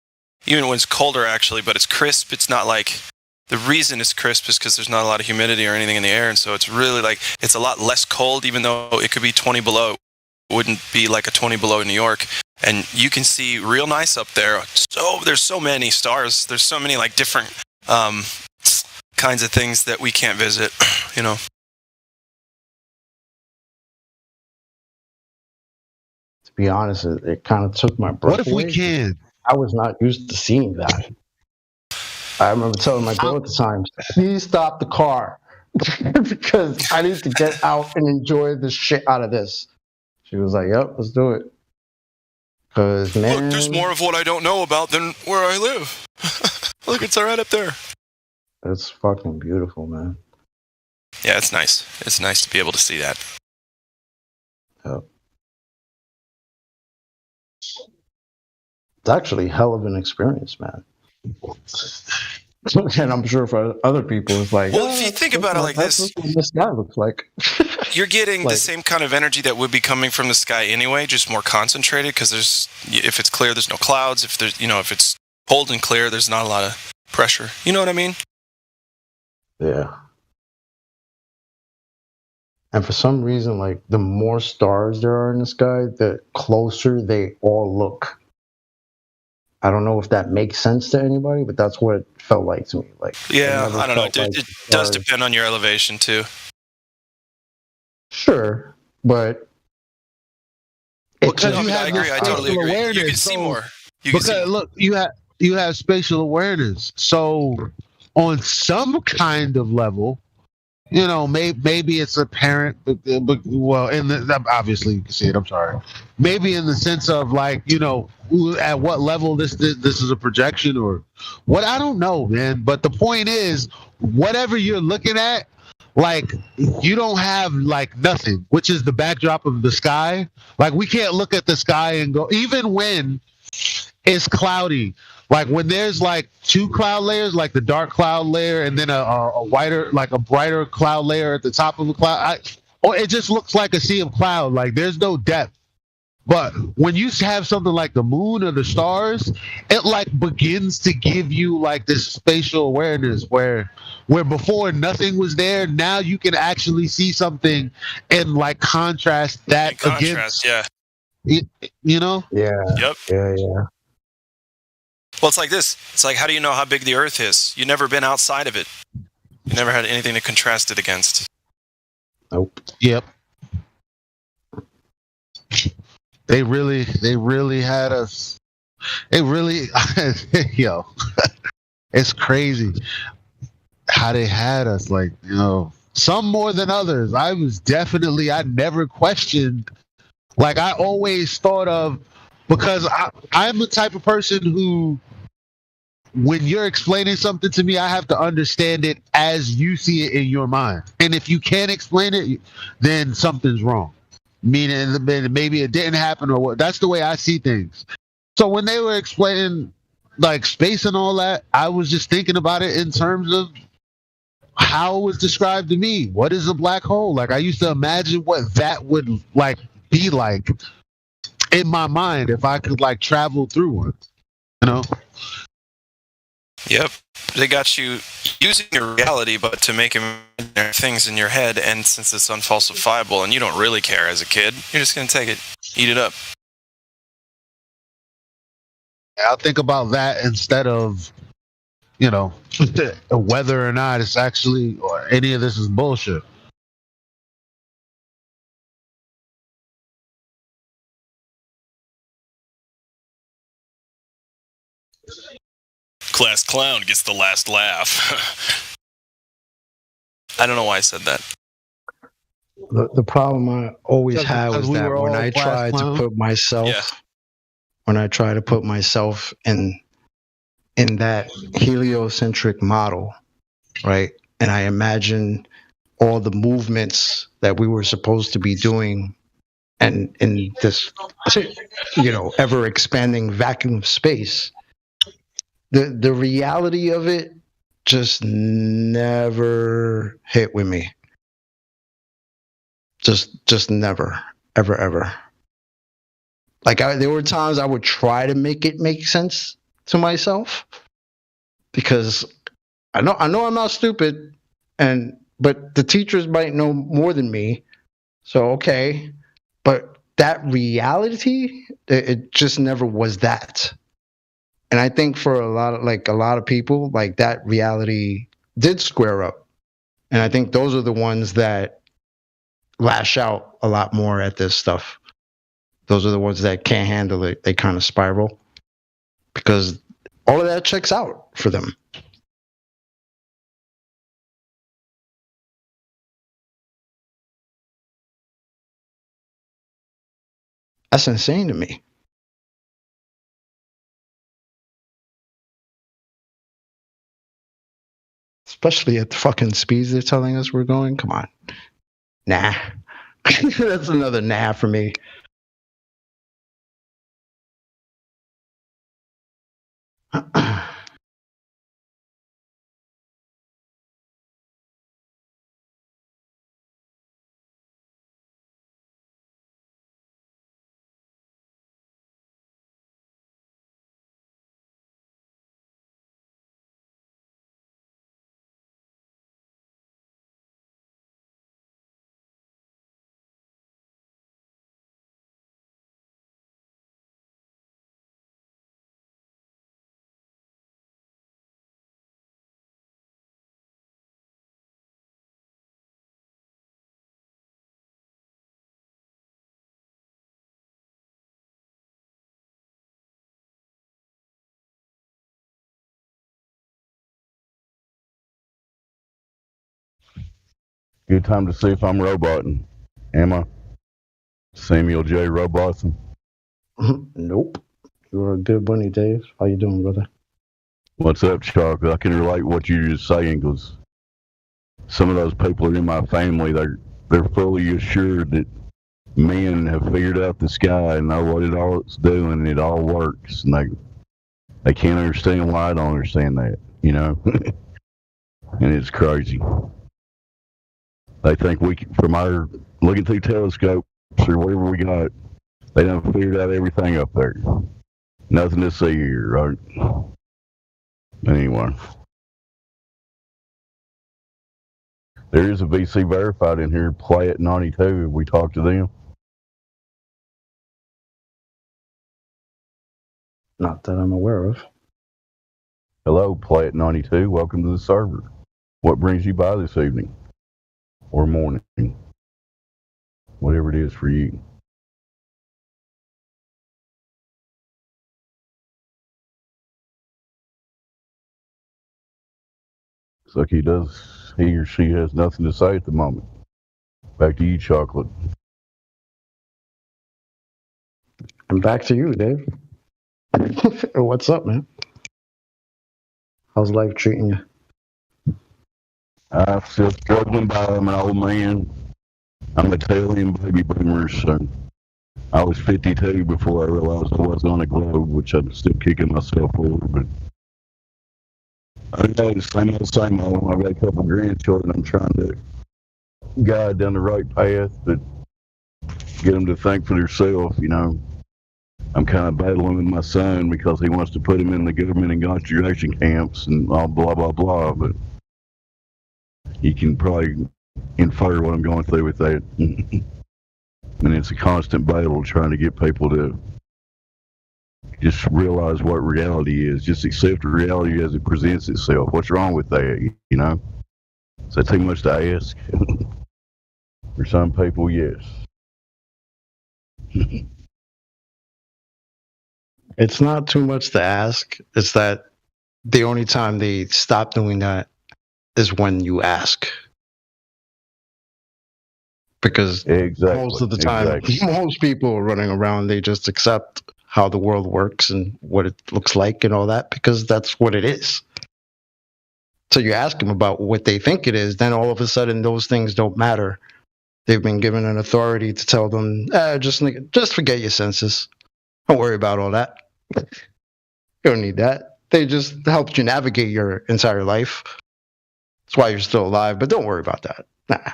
even when it's colder actually, but it's crisp. It's not like the reason it's crisp is because there's not a lot of humidity or anything in the air, and so it's really like it's a lot less cold. Even though it could be 20 below, it wouldn't be like a 20 below in New York. And you can see real nice up there. So there's so many stars. There's so many like different kinds of things that we can't visit. You know. To be honest, it kind of took my breath. What if we can? I was not used to seeing that. I remember telling my girl at the time, please stop the car because I need to get out and enjoy the shit out of this. She was like, yep, let's do it. Because, man. Look, there's more of what I don't know about than where I live. Look, it's right up there. It's fucking beautiful, man. Yeah, it's nice. It's nice to be able to see that. Yep. It's actually a hell of an experience, man. And I'm sure for other people, it's like, well, if you think about it like this, what the sky looks like. You're getting the same kind of energy that would be coming from the sky anyway, just more concentrated. Because if it's clear, there's no clouds. If there's, if it's cold and clear, there's not a lot of pressure. You know what I mean? Yeah. And for some reason, like the more stars there are in the sky, the closer they all look. I don't know if that makes sense to anybody, but that's what it felt like to me. Like, yeah, I don't know. It does depend on your elevation too. Sure, but because I agree. I totally agree. You can see more. Look, you have spatial awareness. So on some kind of level, maybe it's apparent, but well, obviously you can see it. I'm sorry. Maybe in the sense of like, at what level this is a projection or what, I don't know, man. But the point is, whatever you're looking at, like you don't have like nothing, which is the backdrop of the sky. Like we can't look at the sky and go, even when it's cloudy. Like when there's like two cloud layers, like the dark cloud layer and then a whiter, like a brighter cloud layer at the top of the cloud, it just looks like a sea of cloud. Like there's no depth. But when you have something like the moon or the stars, it like begins to give you like this spatial awareness where before nothing was there. Now you can actually see something and like contrast that against. Yeah. Yeah. Yep. Yeah. Well, it's like this. It's like, how do you know how big the Earth is? You've never been outside of it. You never had anything to contrast it against. Nope. Yep. They really had us. It really, yo, it's crazy how they had us. Like, some more than others. I never questioned. Like, I always thought of, because I'm the type of person who, when you're explaining something to me, I have to understand it as you see it in your mind. And if you can't explain it, then something's wrong. Meaning maybe it didn't happen or what. That's the way I see things. So when they were explaining like space and all that, I was just thinking about it in terms of how it was described to me. What is a black hole? Like I used to imagine what that would like be like in my mind if I could like travel through one. Yep. They got you using your reality, but to make things in your head, and since it's unfalsifiable and you don't really care as a kid, you're just going to take it, eat it up. I'll think about that instead of, whether or not it's actually, or any of this is bullshit. Class clown gets the last laugh. I don't know why I said that. The problem I always have is that when I try to put myself, when I try to put myself in that heliocentric model, right, and I imagine all the movements that we were supposed to be doing, and in this, ever expanding vacuum of space, the reality of it just never hit with me. Just never, ever. Like there were times I would try to make it make sense to myself, because I know I'm not stupid, but the teachers might know more than me. So okay, but that reality, it just never was that. And I think for a lot of people, like, that reality did square up. And I think those are the ones that lash out a lot more at this stuff. Those are the ones that can't handle it. They kind of spiral because all of that checks out for them. That's insane to me. Especially at the fucking speeds they're telling us we're going. Come on. Nah. That's another nah for me. Good time to see if I'm roboting. Am I? Samuel J. Robotham? Nope. You're a good bunny, Dave. How you doing, brother? What's up, Chuck? I can relate what you're just saying, because some of those people in my family, they're fully assured that men have figured out the sky and know what it's doing, and it all works, and they can't understand why I don't understand that, and it's crazy. They think from our looking through telescopes or whatever we got, they done figured out everything up there. Nothing to see here, right? Anyway. There is a VC verified in here, Play at 92. Have we talked to them? Not that I'm aware of. Hello, Play at 92. Welcome to the server. What brings you by this evening? Or morning? Whatever it is for you. Looks like he or she has nothing to say at the moment. Back to you, Chocolate. And back to you, Dave. What's up, man? How's life treating you? I'm still struggling by. I'm an old man. I'm a tail-end baby boomer, so I was 52 before I realized I wasn't on the globe, which I'm still kicking myself over, but I know the same old. I've got a couple grandchildren I'm trying to guide down the right path, but get them to think for themselves, I'm kind of battling with my son because he wants to put him in the government and concentration camps and all blah, blah, blah, but you can probably infer what I'm going through with that. And it's a constant battle trying to get people to just realize what reality is. Just accept reality as it presents itself. What's wrong with that, Is that too much to ask? For some people, yes. It's not too much to ask. It's that the only time they stop doing that is when you ask. Because most of the time, most people are running around, they just accept how the world works and what it looks like and all that, because that's what it is. So you ask them about what they think it is, then all of a sudden those things don't matter. They've been given an authority to tell them, just forget your senses. Don't worry about all that. You don't need that. They just helped you navigate your entire life. That's why you're still alive, but don't worry about that. Nah.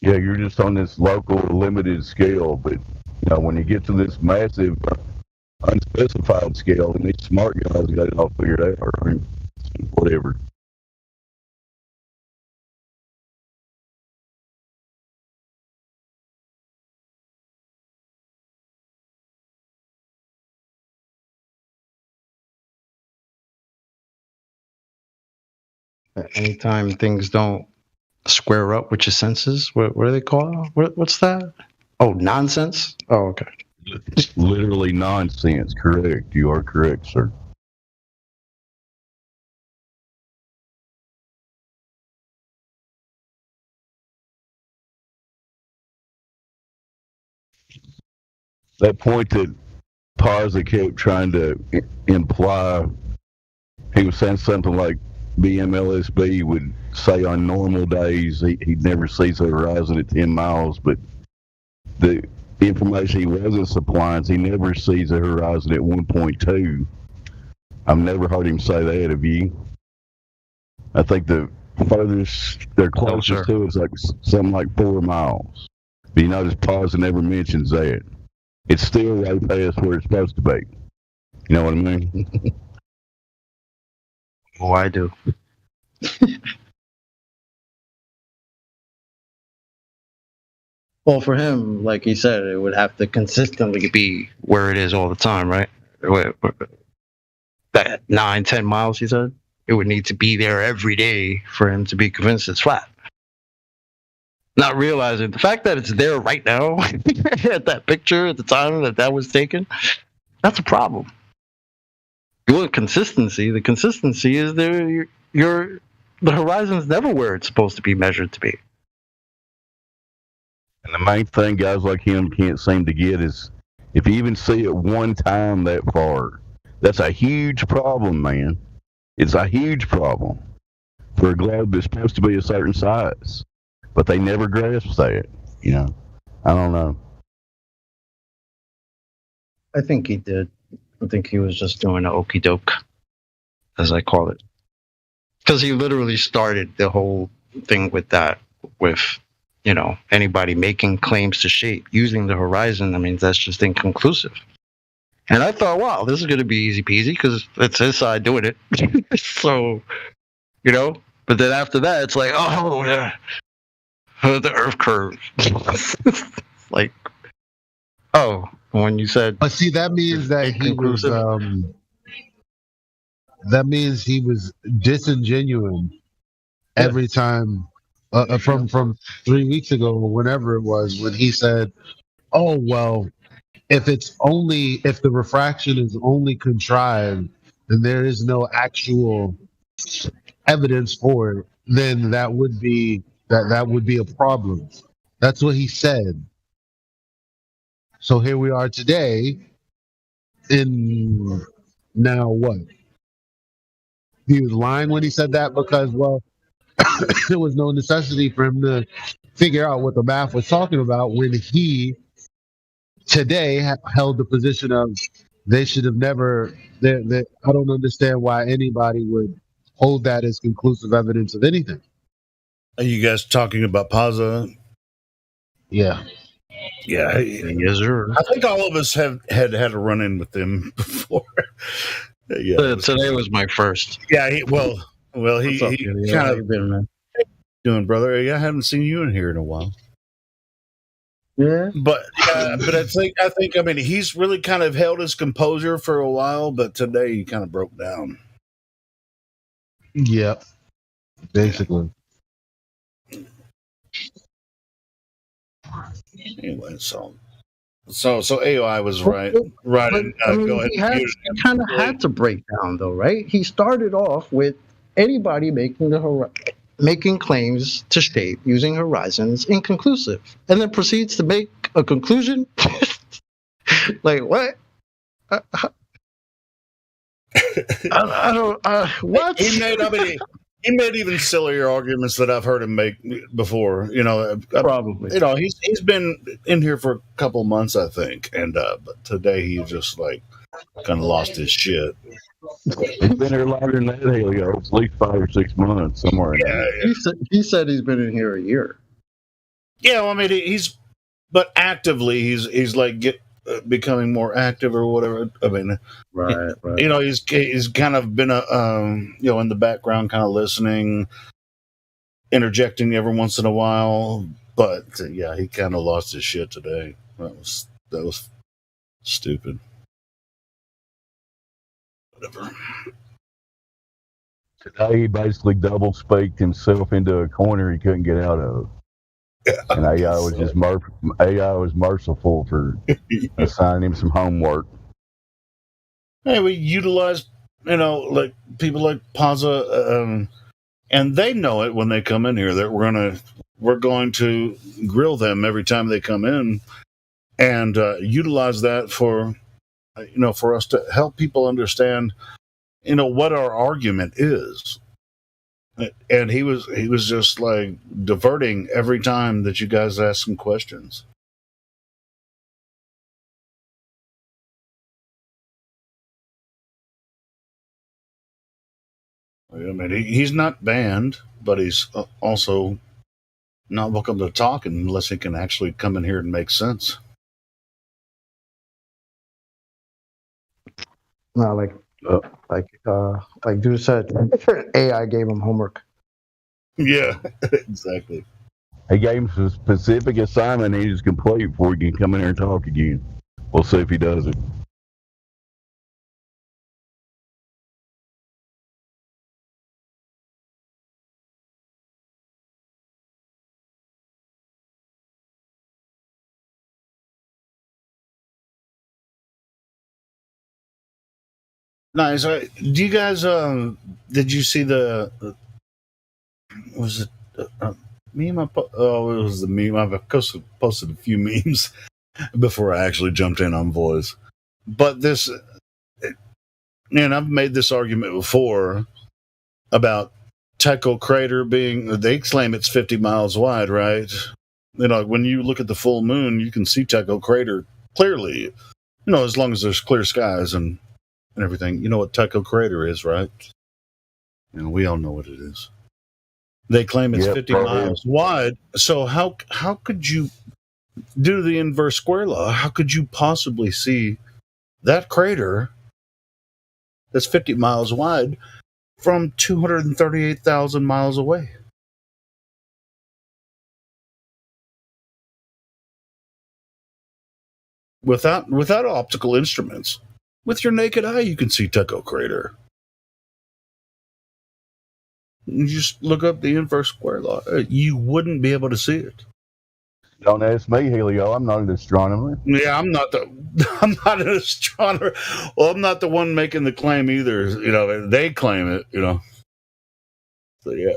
Yeah, you're just on this local limited scale, but when you get to this massive unspecified scale, and these smart guys got it all figured out, or whatever. Anytime things don't square up with your senses, what do they call it? What's that? Oh, nonsense? Oh, okay. Literally nonsense. Correct. You are correct, sir. That point that Parza kept trying to imply, he was saying something like BMLSB would say on normal days he'd never sees the horizon at 10 miles, but the information he wasn't supplying, he never sees the horizon at 1.2. I've never heard him say that. Have you? I think the furthest they're closest to is like something like 4 miles. But you notice Parza never mentions that. It's still right past where it's supposed to be. You know what I mean? Oh, I do. Well, for him, like he said, it would have to consistently be where it is all the time, right? That 9-10 miles, he said, it would need to be there every day for him to be convinced it's flat. Not realizing the fact that it's there right now at that picture at the time that was taken, that's a problem. You want consistency. The consistency is there. The horizon's never where it's supposed to be measured to be. And the main thing guys like him can't seem to get is if you even see it one time that far, that's a huge problem, man. It's a huge problem for a globe that's supposed to be a certain size. But they never grasp that, I don't know. I think he did. I think he was just doing an okey doke, as I call it. Because he literally started the whole thing with that, with, anybody making claims to shape using the horizon. I mean, that's just inconclusive. And I thought, wow, this is going to be easy peasy because it's his side doing it. So, but then after that, it's like, oh, yeah. The Earth curve. Like, oh, when you said, but see, that means that he was. That means he was disingenuous every time. From 3 weeks ago, or whenever it was, when he said, "Oh well, if the refraction is only contrived, and there is no actual evidence for it, then that would be." That would be a problem. That's what he said. So here we are today. In now what? He was lying when he said that because, well, there was no necessity for him to figure out what the math was talking about when he today held the position of they should have never. I don't understand why anybody would hold that as conclusive evidence of anything. Are you guys talking about Parza? Yeah. Yeah. Yes, sir. I think all of us have had a run in with them before. Yeah. Today was my first. Yeah. He kind of been, doing, brother. Yeah, I haven't seen you in here in a while. Yeah. But I think I mean he's really kind of held his composure for a while, but today he kind of broke down. Yep. Basically. Anyway, so So AI was right. Right. But, Go ahead. He kind of had to break down, though, right? He started off with anybody making claims to shape using horizons inconclusive, and then proceeds to make a conclusion. Like what? I don't. What? He made even sillier arguments that I've heard him make before. Probably. He's been in here for a couple months, I think, and but today he just like kind of lost his shit. He's been here longer than that, Helio. At least 5 or 6 months, somewhere in there. He said he's been in here a year. Yeah, well, I mean, but actively, he's like becoming more active or whatever. I mean, right. He's kind of been in the background, kind of listening, interjecting every once in a while. But yeah, he kind of lost his shit today. That was stupid. Whatever. Today he basically double spaked himself into a corner he couldn't get out of. And AI was just AI was merciful for assigning him some homework. Hey, we utilize, like people like Paza, and they know it when they come in here that we're going to grill them every time they come in, and utilize that for us to help people understand, what our argument is. And he was just like diverting every time that you guys ask him questions. I mean, he's not banned, but he's also not welcome to talk unless he can actually come in here and make sense. No, like Dude said, AI gave him homework. Yeah, exactly. He gave him a specific assignment he needs to complete before he can come in here and talk again. We'll see if he does it. Nice. Do you guys? Did you see the? Was it meme? It was the meme. I've posted a few memes before I actually jumped in on Voice. But this, and I've made this argument before about Tycho Crater being. They claim it's 50 miles wide, right? When you look at the full moon, you can see Tycho Crater clearly. As long as there's clear skies and everything. You know what Tycho Crater is, right? We all know what it is. They claim it's 50 miles wide. So how could you do the inverse square law? How could you possibly see that crater that's 50 miles wide from 238,000 miles away? Without optical instruments. With your naked eye, you can see Tycho Crater. You just look up the inverse square law. You wouldn't be able to see it. Don't ask me, Helio. I'm not an astronomer. Yeah, I'm not an astronomer. Well, I'm not the one making the claim either. They claim it. So yeah,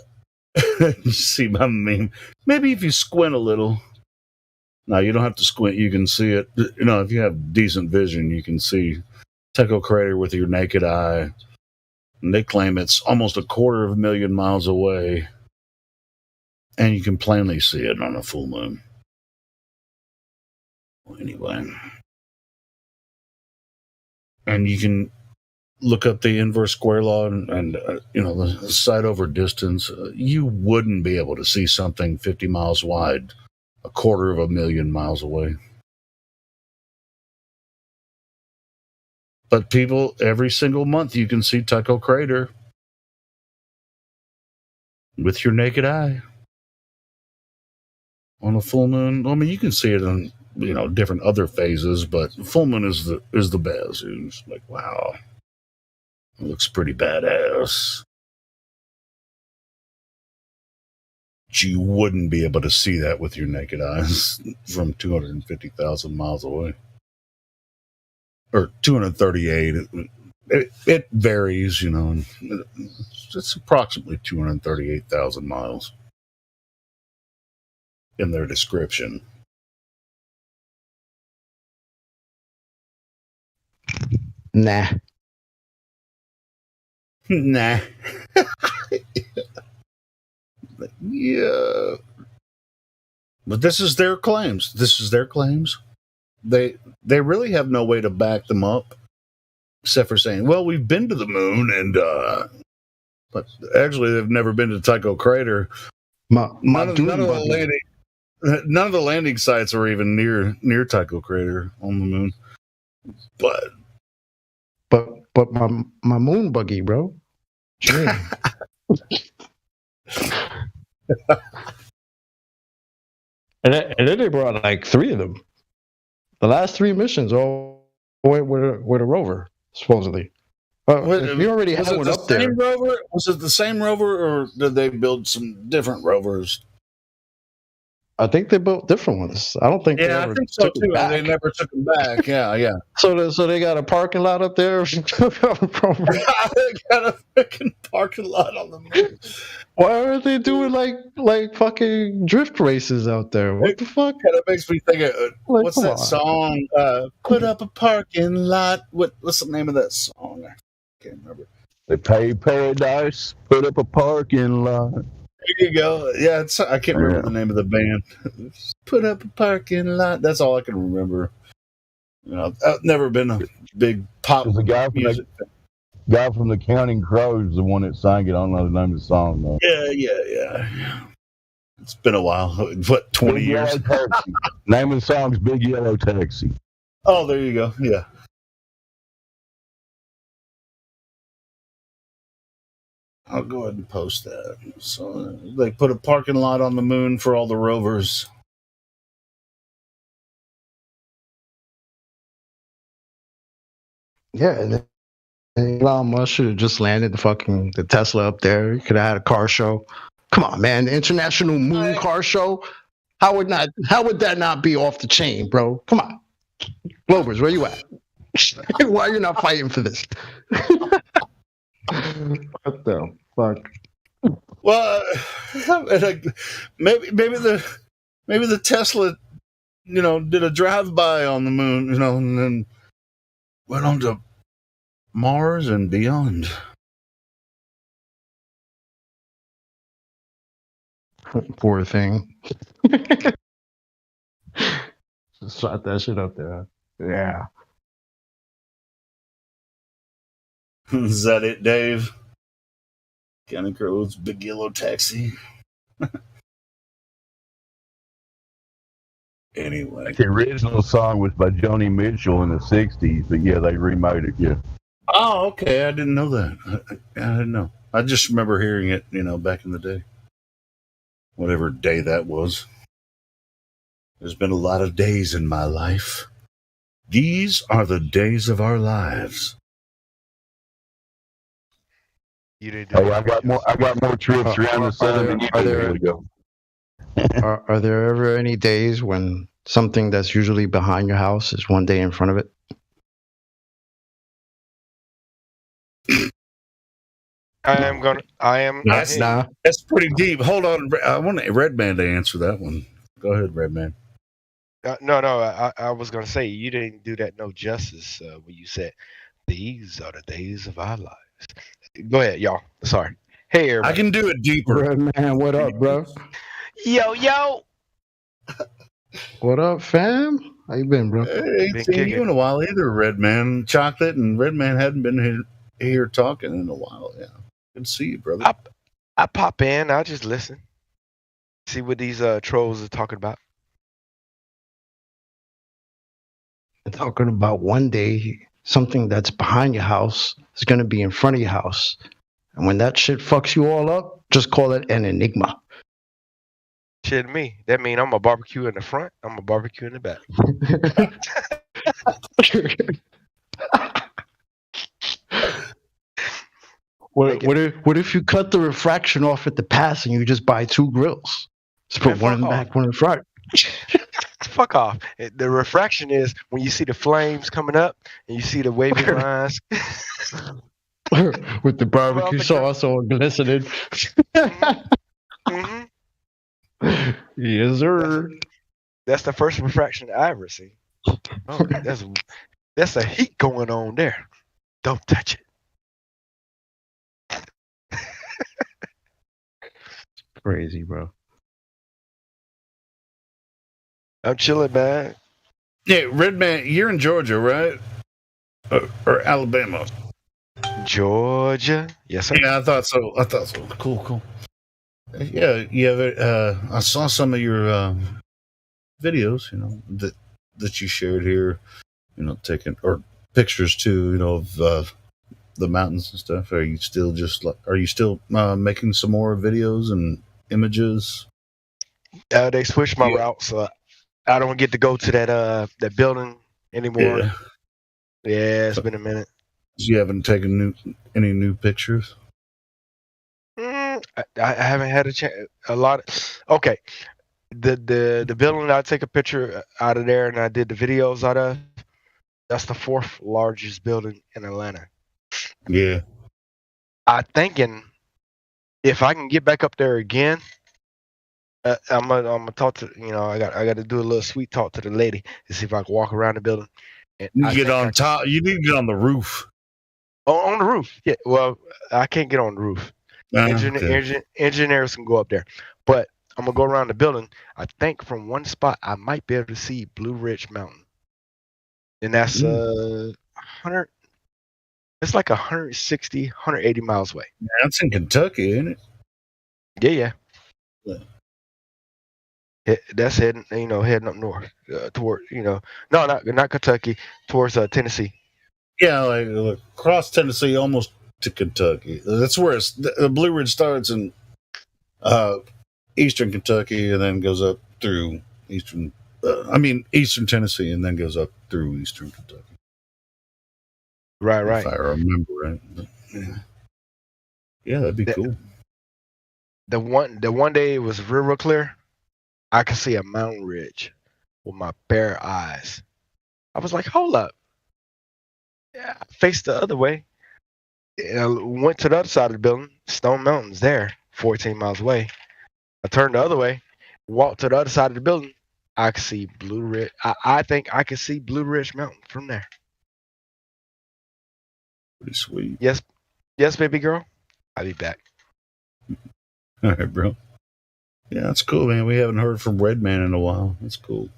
you see my meme. Maybe if you squint a little. No, you don't have to squint. You can see it. If you have decent vision, you can see Tycho Crater with your naked eye. And they claim it's almost 250,000 miles away. And you can plainly see it on a full moon. Well, anyway. And you can look up the inverse square law and the side over distance. You wouldn't be able to see something 50 miles wide 250,000 miles away. But people, every single month, you can see Tycho Crater with your naked eye on a full moon. I mean, you can see it on different other phases, but full moon is the best. It's like, wow, it looks pretty badass. you wouldn't be able to see that with your naked eyes from 250,000 miles away. Or 238. It varies, and it's approximately 238,000 miles in their description. Nah. Yeah. But this is their claims. They really have no way to back them up, except for saying, well, we've been to the moon, and but actually they've never been to Tycho Crater. None of the landing sites are even near Tycho Crater on the moon. But my moon buggy, bro. And then they brought like 3 of them. The last 3 missions all went with a rover, supposedly. You already had one up there. Was it the same rover, or did they build some different rovers? I think they built different ones. I don't think. Yeah, I think so too. They never took them back. Yeah. So they got a parking lot up there. They got a freaking parking lot on the moon. Why aren't they doing like fucking drift races out there? What the fuck? Kind of makes me think of what's that song? Put up a parking lot. What's the name of that song? I can't remember. They pay paradise. Put up a parking lot. There you go. Yeah, I can't remember the name of the band. Put up a parking lot. That's all I can remember. I've never been a big pop music fan. Guy from the Counting Crows, the one that sang it. I don't know the name of the song though. Yeah. It's been a while. What, 20 Big years? Name of the song is Big Yellow Taxi. Oh, there you go. Yeah. I'll go ahead and post that. So they put a parking lot on the moon for all the rovers. Yeah, and then Elon Musk should have just landed the Tesla up there. You could have had a car show. Come on, man! The International Moon Car Show. How would that not be off the chain, bro? Come on, Globers, where you at? Why are you not fighting for this? What the fuck? Well, maybe the Tesla, did a drive-by on the moon, and then went on to Mars and beyond. Poor thing. Just shot that shit up there. Yeah. Is that it, Dave? Counting Crows, Big Yellow Taxi. Anyway. The original song was by Joni Mitchell in the 60s, but yeah, they remade it, yeah. Oh, okay. I didn't know that. I didn't know. I just remember hearing it, back in the day. Whatever day that was. There's been a lot of days in my life. These are the days of our lives. I got more trips around the sun than you do. Are there ever any days when something that's usually behind your house is one day in front of it? That's pretty deep. Hold on. I want Redman to answer that one. Go ahead, Redman. No. I was going to say, you didn't do that no justice when you said, these are the days of our lives. Go ahead, y'all. Sorry. Hey, everybody. I can do it deeper. Redman, what up, bro? Yo. What up, fam? How you been, bro? I ain't seen you in a while either, Redman. Chocolate and Redman hadn't been here talking in a while. Yeah. Good to see you, brother. I pop in. I just listen. See what these trolls are talking about. They're talking about one day something that's behind your house is going to be in front of your house. And when that shit fucks you all up, just call it an enigma. Shit me. That mean I'm a barbecue in the front, I'm a barbecue in the back. What if you cut the refraction off at the pass and you just buy 2 grills? Just put one in the back, one in the front. Fuck off. The refraction is when you see the flames coming up and you see the wavy lines. With the barbecue sauce all glistening. Mm-hmm. Yes, sir. That's the first refraction I ever seen. Oh, that's a heat going on there. Don't touch it. Crazy, bro. I'm chilling, man. Yeah, Redman, you're in Georgia, right? Or Alabama? Georgia. Yes, sir. Yeah, I thought so. Cool. Yeah, I saw some of your videos, that you shared here, taking or pictures too, of the mountains and stuff. Are you still making some more videos and images? They switched my route, so I don't get to go to that building anymore. Yeah, it's been a minute. You haven't taken any new pictures? I haven't had a lot. Okay, the building I take a picture out of there, and I did the videos out of. That's the 4th largest building in Atlanta. Yeah. I'm thinking if I can get back up there again, I'm gonna talk to I got to do a little sweet talk to the lady to see if I can walk around the building. And you get on top. You need to get on the roof. On the roof, yeah. Well, I can't get on the roof. Engineers can go up there, but I'm gonna go around the building. I think from one spot I might be able to see Blue Ridge Mountain, and that's 100. It's like 160, 180 miles away. Yeah, that's in Kentucky, ain't it? Yeah. That's heading up north toward no, not Kentucky, towards Tennessee. Yeah, like across Tennessee, almost to Kentucky. That's where the Blue Ridge starts in eastern Kentucky and then goes up through eastern Tennessee and then goes up through eastern Kentucky. Right. If I remember right. Yeah, that'd be cool. The one day it was real clear. I could see a mountain ridge with my bare eyes. I was like, hold up. Yeah, I faced the other way. I went to the other side of the building. Stone Mountain's there, 14 miles away. I turned the other way, walked to the other side of the building. I could see Blue Ridge. I think I could see Blue Ridge Mountain from there. Pretty sweet. Yes, baby girl. I'll be back. All right, bro. Yeah, that's cool, man. We haven't heard from Redman in a while. That's cool.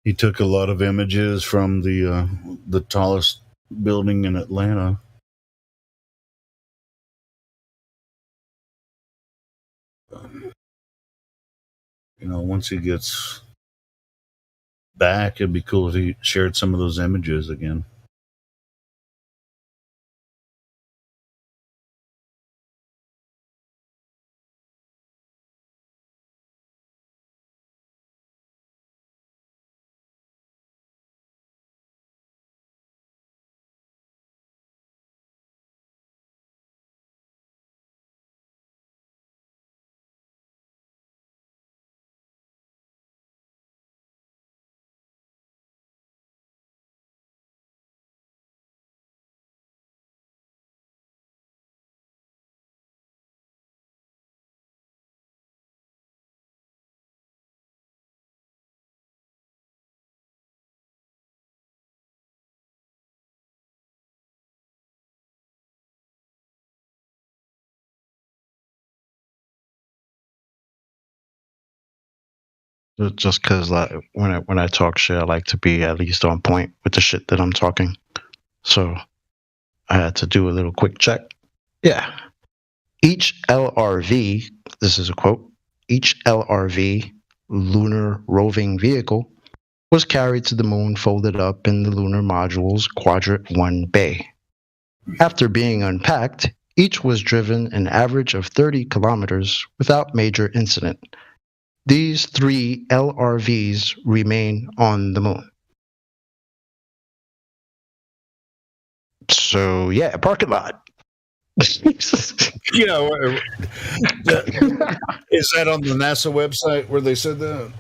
He took a lot of images from the tallest building in Atlanta. Once he gets back, it'd be cool if he shared some of those images again. Just because when I talk shit, I like to be at least on point with the shit that I'm talking. So I had to do a little quick check. Yeah. Each LRV, this is a quote, each LRV, lunar roving vehicle, was carried to the moon folded up in the lunar module's Quadrant 1 bay. After being unpacked, Each was driven an average of 30 kilometers without major incident. These 3 LRVs remain on the moon. So, yeah, parking lot. Yeah, is that on the NASA website where they said that?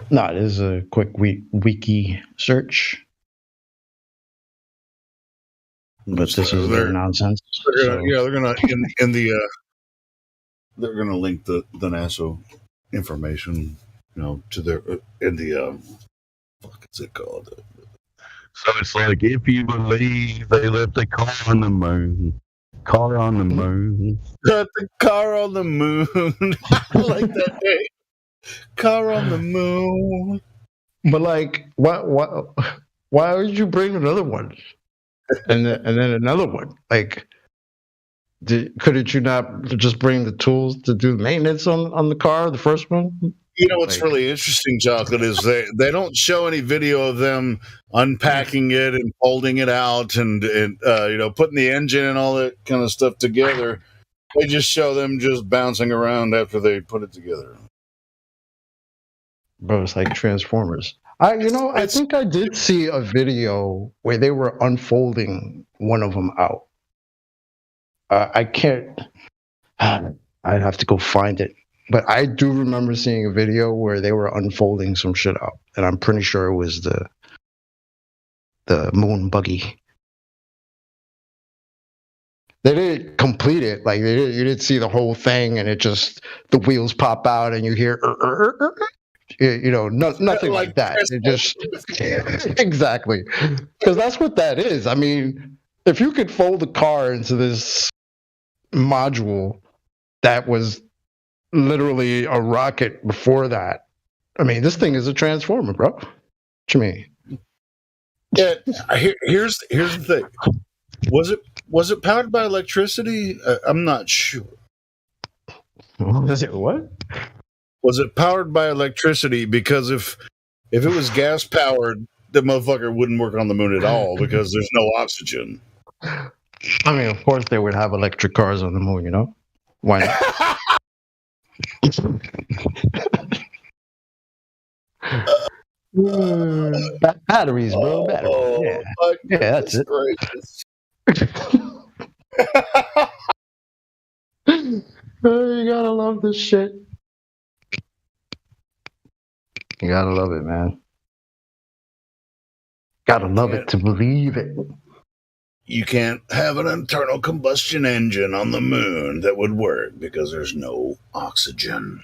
No, it is a quick wiki search. But this is their nonsense. They're gonna they're gonna link the NASA information, to their in the fuck is it called? So it's like, if you believe they left a car on the moon. Car on the moon. Got the car on the moon. I like that name. Car on the moon. But like, why would you bring another one? And then another one? Like, couldn't you not just bring the tools to do maintenance on the car, the first one? You know what's really interesting, Chocolate, is they don't show any video of them unpacking it and folding it out and putting the engine and all that kind of stuff together. They just show them just bouncing around after they put it together. Bro, it's like Transformers. I think I did see a video where they were unfolding one of them out. I can't. I'd have to go find it. But I do remember seeing a video where they were unfolding some shit out, and I'm pretty sure it was the moon buggy. They didn't complete it, like you didn't see the whole thing, and the wheels pop out, and you hear, nothing like that. It just exactly, because that's what that is. I mean, if you could fold a car into this module that was literally a rocket before that. I mean, this thing is a transformer, bro. What you mean? Yeah, here's the thing. Was it powered by electricity? I'm not sure. Is it what? Was it powered by electricity? Because if it was gas powered, the motherfucker wouldn't work on the moon at all because there's no oxygen. I mean, of course they would have electric cars on the moon, Why not? Batteries, bro. Batteries. Yeah, that's it. You gotta love this shit. You gotta love it, man. Gotta love it to believe it. You can't have an internal combustion engine on the moon that would work because there's no oxygen.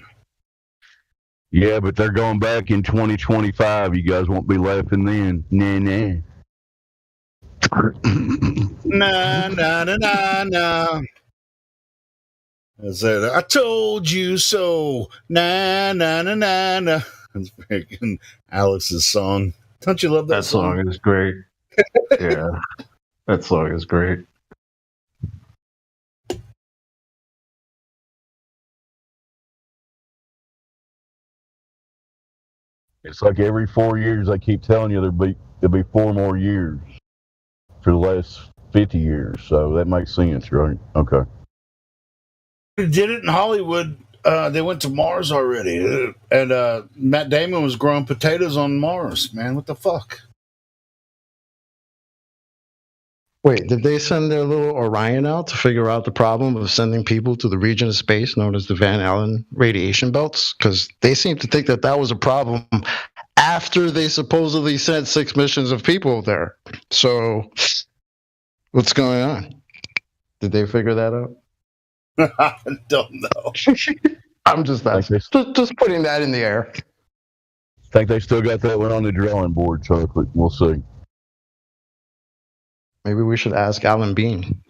Yeah, but they're going back in 2025. You guys won't be laughing then. Nah. Nah. I said, I told you so. Nah. That's freaking Alex's song. Don't you love that song? That song is great. Yeah. That song is great. It's like every 4 years I keep telling you there'll be 4 more years for the last 50 years. So that makes sense, right? Okay. They did it in Hollywood. They went to Mars already. And Matt Damon was growing potatoes on Mars, man. What the fuck? Wait, did they send their little Orion out to figure out the problem of sending people to the region of space known as the Van Allen radiation belts? Because they seem to think that was a problem after they supposedly sent 6 missions of people there. So, what's going on? Did they figure that out? I don't know. I'm just asking. Just putting that in the air. I think they still got that one on the drawing board, Chocolate. We'll see. Maybe we should ask Alan Bean.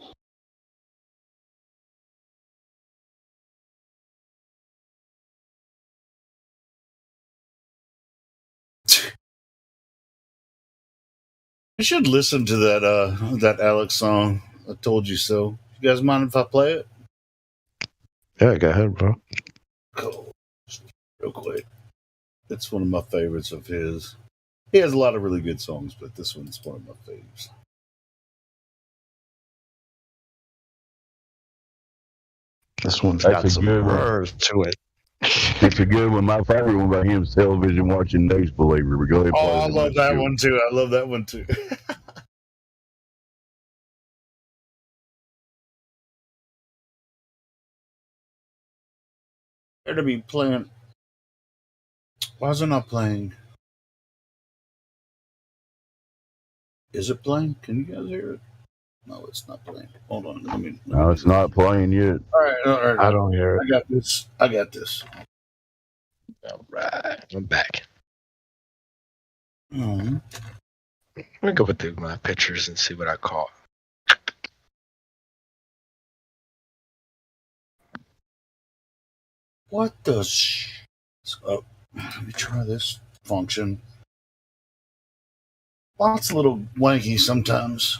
You should listen to that Alex song. I told you so. You guys mind if I play it? Yeah, go ahead, bro. Cool. Real quick. It's one of my favorites of his. He has a lot of really good songs, but this one's one of my favorites. This one's got some nerves to it. It's a good one. My favorite one by him is Television Watching Disbeliever. But go ahead. Oh, I love that one too. I love that one too. They're to be playing. Why is it not playing? Is it playing? Can you guys hear it? No, it's not playing. Hold on. Let me No, it's not playing yet. All right. I don't hear it. I got this. All right, I'm back. Mm-hmm. Let me go through my pictures and see what I caught. What the Oh, let me try this function. Well, it's a little wanky sometimes.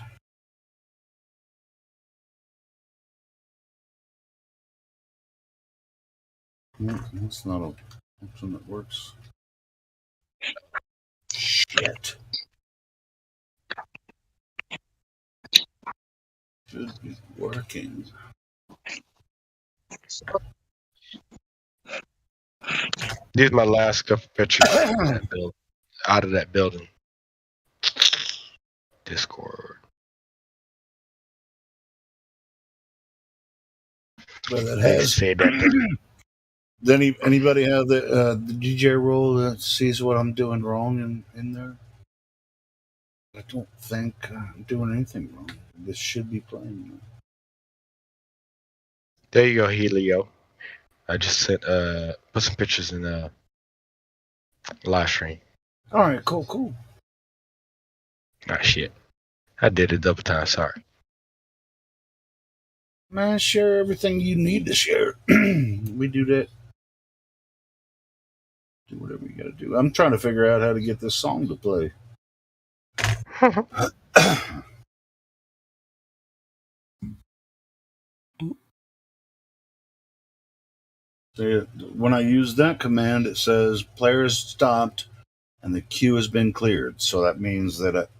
That's not a function that works. Shit. Should be working. These are my last couple pictures out of that building. Discord. But it has. Does anybody have the DJ role that sees what I'm doing wrong in there? I don't think I'm doing anything wrong. This should be playing. There you go, Helio. I just sent put some pictures in the live stream. All right, cool. Ah, shit. I did it double time. Sorry. Man, share everything you need to share. We do that. Do whatever you gotta do. I'm trying to figure out how to get this song to play. So when I use that command, it says player is stopped and the queue has been cleared. So that means that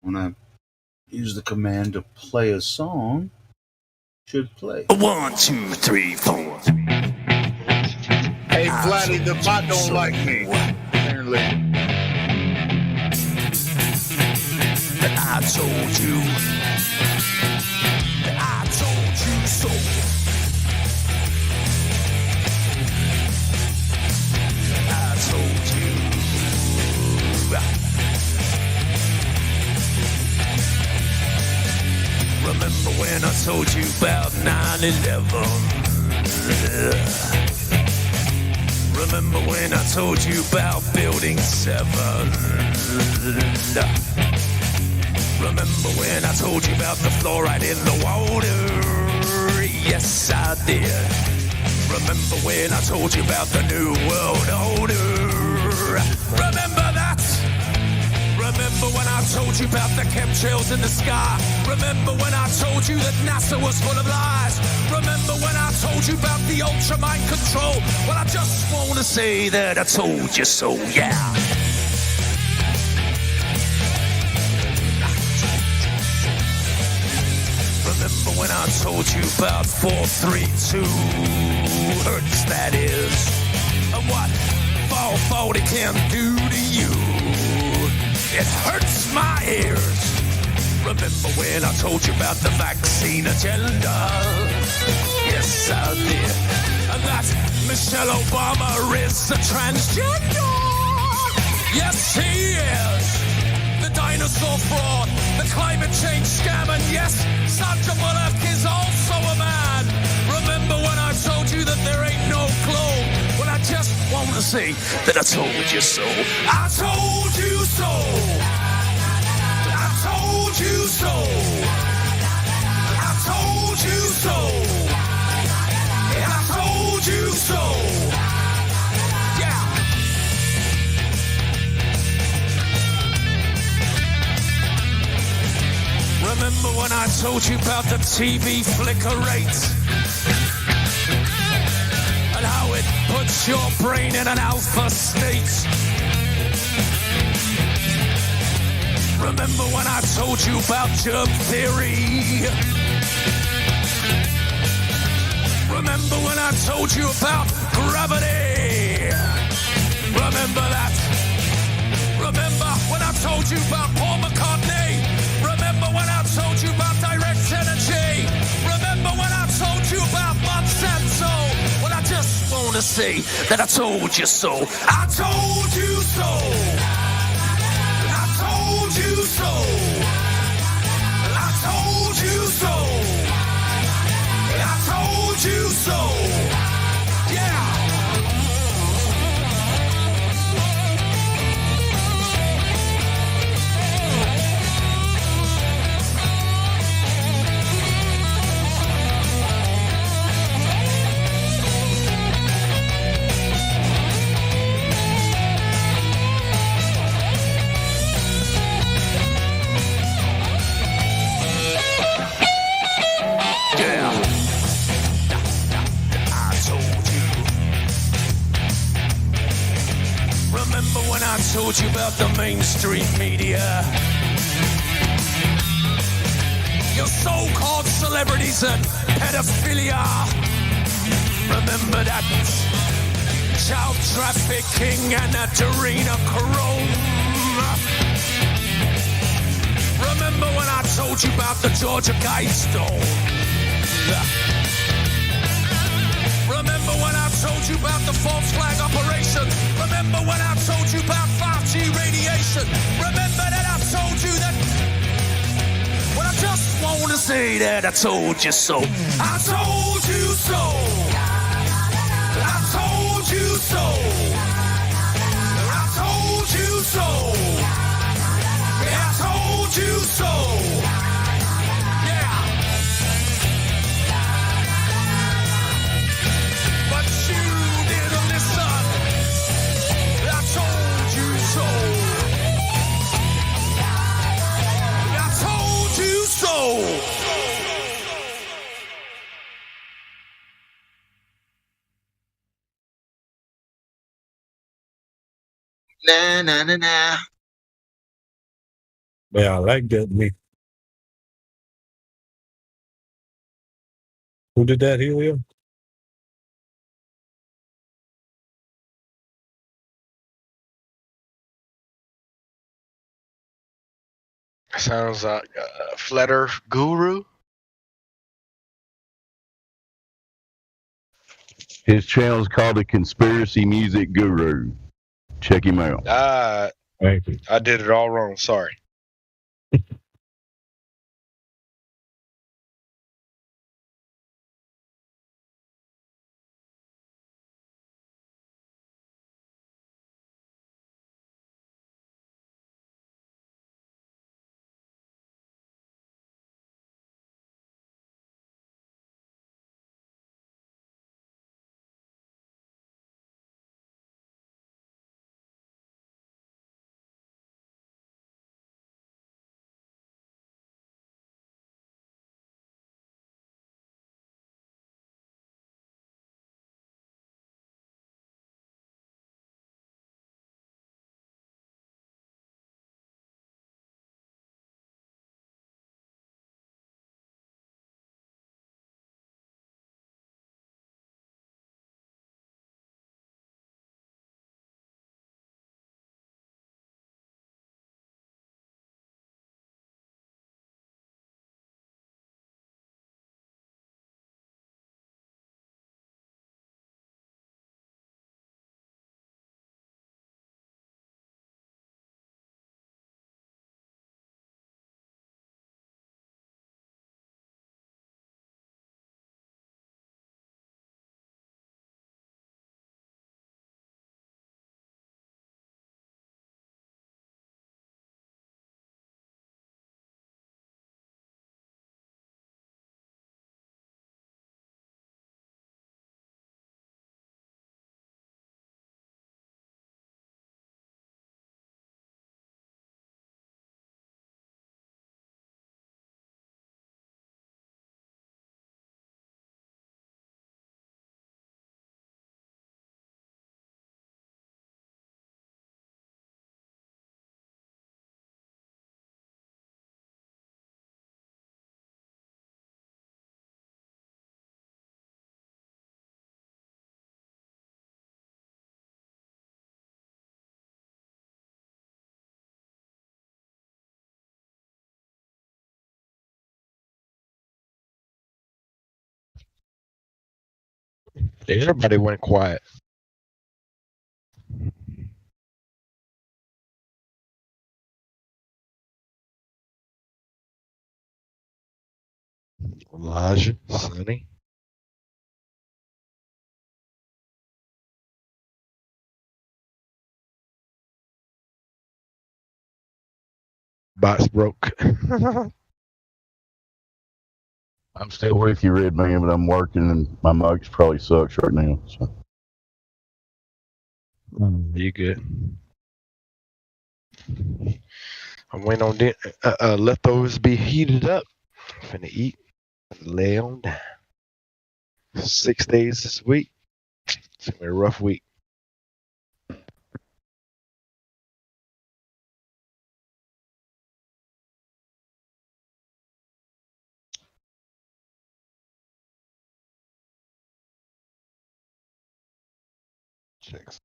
when I use the command to play a song, it should play. 1, 2, 3, 4. Hey, Flatty, the bot don't like me. Apparently. But I told you. I told you so. I told you. Remember when I told you about 9/11? Remember when I told you about Building 7? Remember when I told you about the fluoride in the water? Yes, I did. Remember when I told you about the New World Order? Remember that? Remember when I told you about the chemtrails in the sky? Remember when I told you that NASA was full of lies? Remember when I told you about the ultra mind control? Well, I just want to say that I told you so, yeah. Remember when I told you about 432 hertz, that is, and what 440 can do to you? It hurts my ears. Remember when I told you about the vaccine agenda? Yes, I did. And that Michelle Obama is a transgender. Yes, he is. The dinosaur fraud, the climate change scam, and yes, Sandra Bullock is also a man. Remember when I told you that there ain't no clone? Well, I just want to say that I told you so. I told you so. I told you so. I told you so. I told you so. Yeah. Remember when I told you about the TV flicker rate? And how it puts your brain in an alpha state? Remember when I told you about germ theory? Remember when I told you about gravity? Remember that? Remember when I told you about Paul McCartney? Remember when I told you about direct energy? Remember when I told you about Monsanto? Well, I just want to say that I told you so. I told you so. I told you so. I told you so. I told you so. Yeah. Remember when I told you about the mainstream media? Your so-called celebrities and pedophilia. Remember that child trafficking and adrenochrome. Remember when I told you about the Georgia Guidestone? Remember when I told you about the false flag operation? Remember when I told you about 5G radiation? Remember that I told you that? Well, I just want to say that I told you so. I told you so. I told you so. I told you so. I told you so. But you didn't listen. I told you so. I told you so. Nah, nah, nah, nah. Yeah, I like that. Who did that, Helio? Sounds like Flutter Guru. His channel's called the Conspiracy Music Guru. Check him out. Thank you. I did it all wrong. Sorry. Everybody went quiet. Elijah, Sonny. Box broke. I'm still with you, Red Man, but I'm working and my mic probably sucks right now. So. You good? I'm waiting on leftovers to be heated up. Finna eat and lay on down. 6 days this week. It's gonna be a rough week. Checks.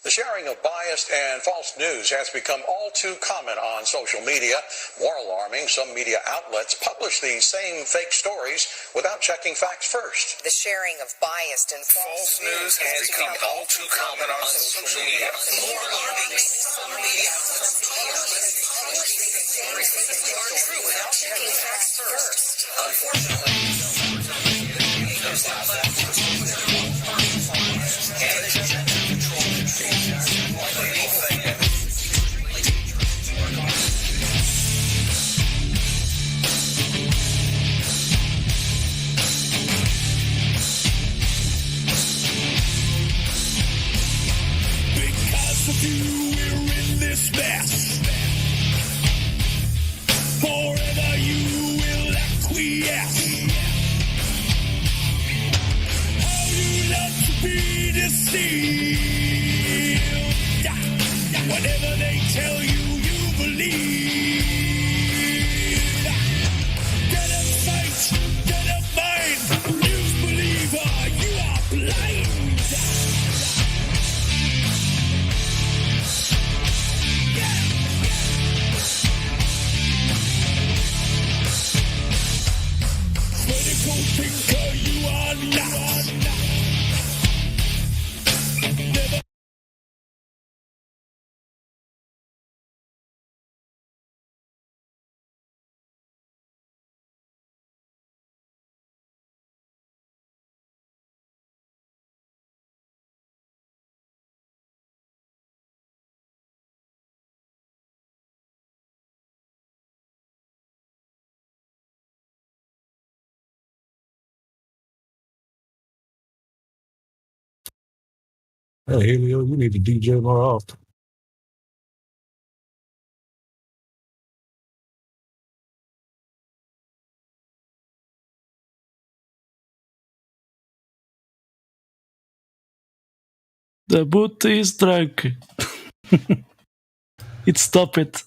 The sharing of biased and false news has become all too common on social media. More alarming, some media outlets publish these same fake stories without checking facts first. The sharing of biased and false news has become all too common on social media. More alarming, some media outlets publish these stories without checking facts first. Unfortunately, those outlets Because of you, we're in this mess. Hey, Helio, you need to DJ more often. The boot is drunk. Stop it.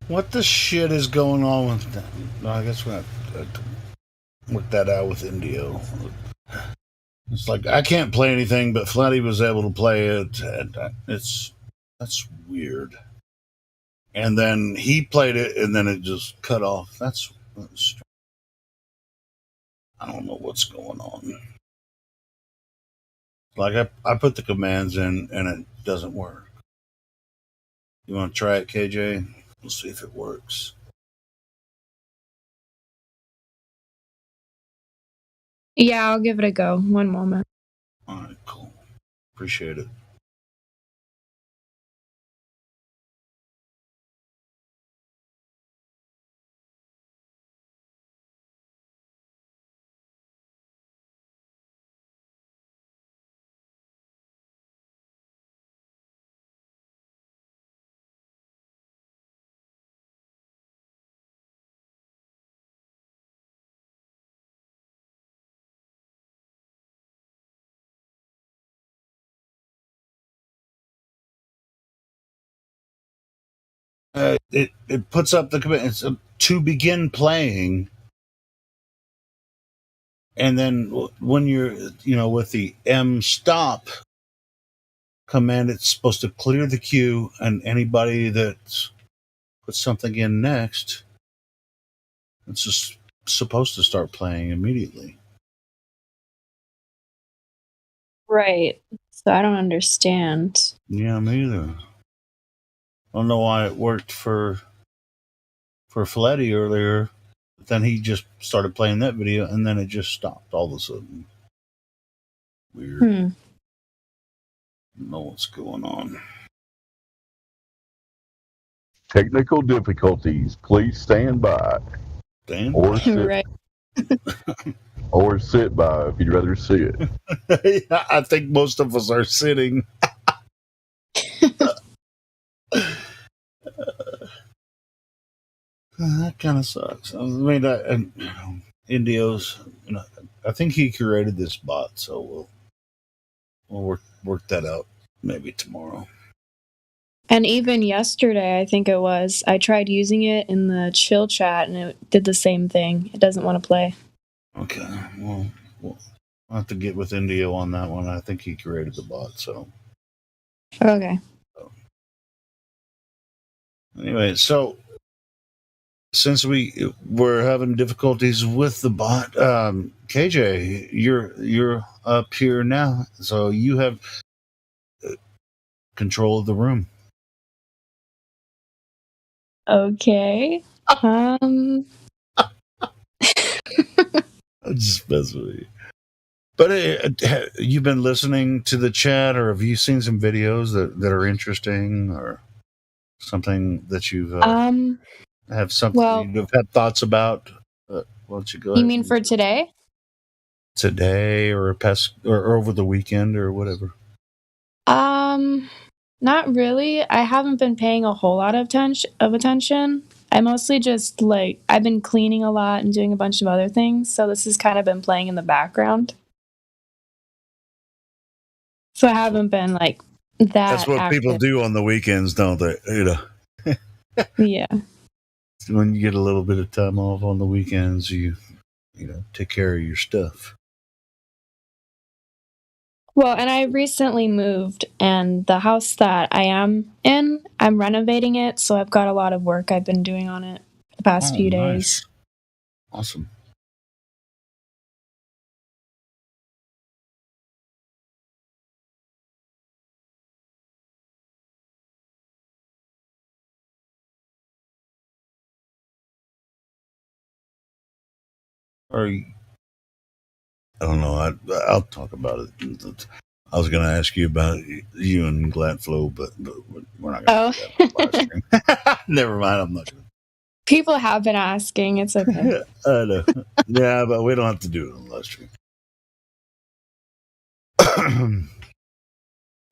What the shit is going on with that? No, I guess we're not work that out with Indio. It's like I can't play anything, but Fletty was able to play it, and that's weird. And then he played it, and then it just cut off. That's I don't know what's going on. Like I put the commands in, and it doesn't work. You want to try it, KJ? We'll see if it works. Yeah, I'll give it a go. One moment. All right, cool. Appreciate it. It puts up the command. It's to begin playing, and then when you're with the M stop command, it's supposed to clear the queue, and anybody that puts something in next, it's just supposed to start playing immediately. Right. So I don't understand. Yeah, me either. I don't know why it worked for Fletty earlier, but then he just started playing that video, and then it just stopped all of a sudden. Weird. I don't know what's going on. Technical difficulties. Please stand by. Or sit. Right. Or sit by if you'd rather sit. I think most of us are sitting. That kind of sucks. I mean, Indio's. I think he created this bot, so we'll work that out maybe tomorrow. And even yesterday, I think it was, I tried using it in the chill chat, and it did the same thing. It doesn't want to play. Okay, well, I'll have to get with Indio on that one. I think he created the bot, so. Okay. Anyway, so since we're having difficulties with the bot, KJ, you're up here now, so you have control of the room. Okay. I'm just messing with you. But you've been listening to the chat, or have you seen some videos that are interesting, or something that you've have something you've had thoughts about? Why don't you go ahead? You mean for today? Today, or or over the weekend, or whatever. Not really. I haven't been paying a whole lot of attention. I mostly just I've been cleaning a lot and doing a bunch of other things, so this has kind of been playing in the background. So I haven't been that. That's what active. people do on the weekends, don't they? Yeah. When you get a little bit of time off on the weekends, you take care of your stuff. Well, and I recently moved, and the house that I am in, I'm renovating it, so I've got a lot of work I've been doing on it the past few days. Awesome. I don't know. I'll talk about it. I was going to ask you about you and Gladflow, but we're not going to do that on live stream. Never mind. I'm not going to. People have been asking. It's okay. I know. Yeah, but we don't have to do it on live stream.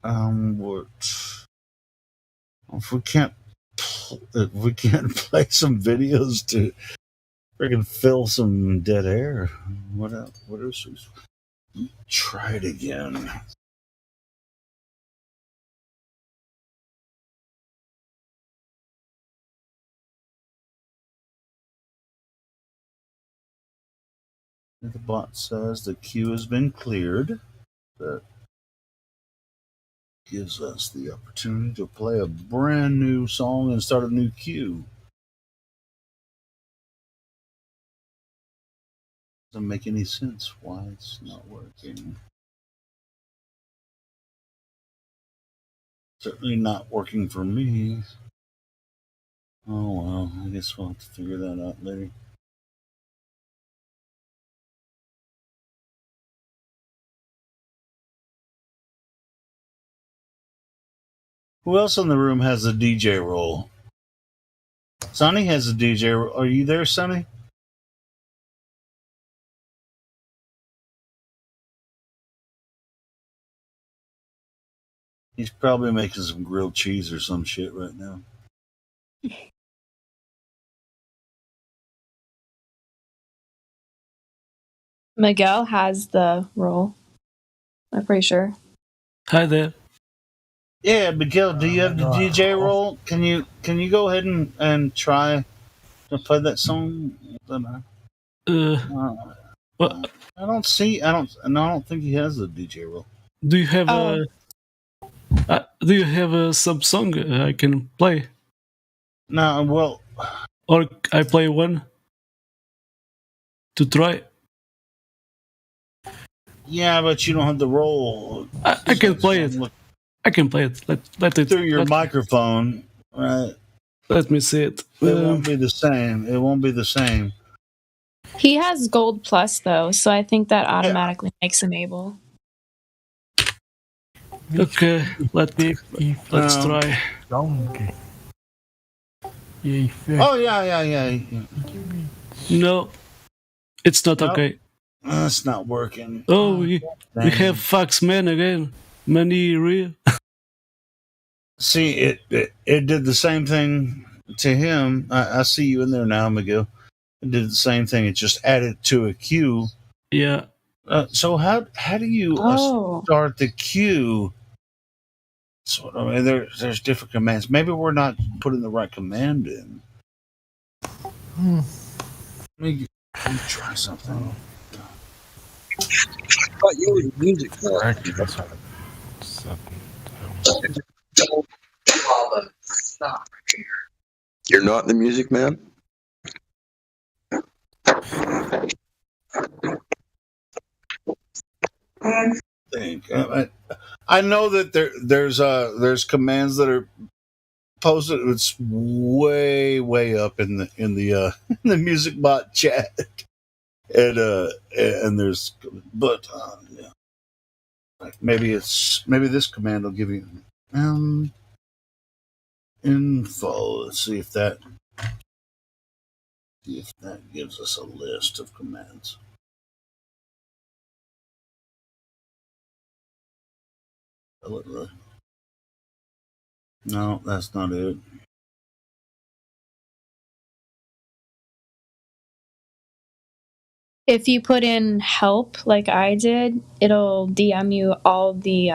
What if we can't play some videos to freaking fill some dead air? What else? What else? Try it again. The bot says the queue has been cleared. That gives us the opportunity to play a brand new song and start a new queue. Doesn't make any sense why it's not working. Certainly not working for me. Oh well, I guess we'll have to figure that out later. Who else in the room has a DJ role? Sonny has a DJ role. Are you there, Sonny? He's probably making some grilled cheese or some shit right now. Miguel has the role. I'm pretty sure. Hi there. Yeah, Miguel, do you have the DJ role? Can you go ahead and try to play that song? What? I don't think he has the DJ role. Do you have some song I can play? No, well, or I play one to try. Yeah, but you don't have the role. I can play it. I can play it. Let it through your microphone, right? Let me see it. It won't be the same. It won't be the same. He has Gold Plus though, so I think that automatically makes him able. Okay, let's try. Oh yeah. No, it's not okay. That's not working. Oh, we have Foxman again. Many real. See, it did the same thing to him. I see you in there now, Miguel. It did the same thing. It just added to a queue. Yeah. So how do you start the queue? So I mean, there's different commands. Maybe we're not putting the right command in. Let me try something. I thought you were the music man. You're not the music man? I know that there's commands that are posted. It's way up in the the music bot chat, and there's yeah. Like maybe this command will give you info. Let's see if that gives us a list of commands. No, that's not it. If you put in help like I did, it'll DM you all the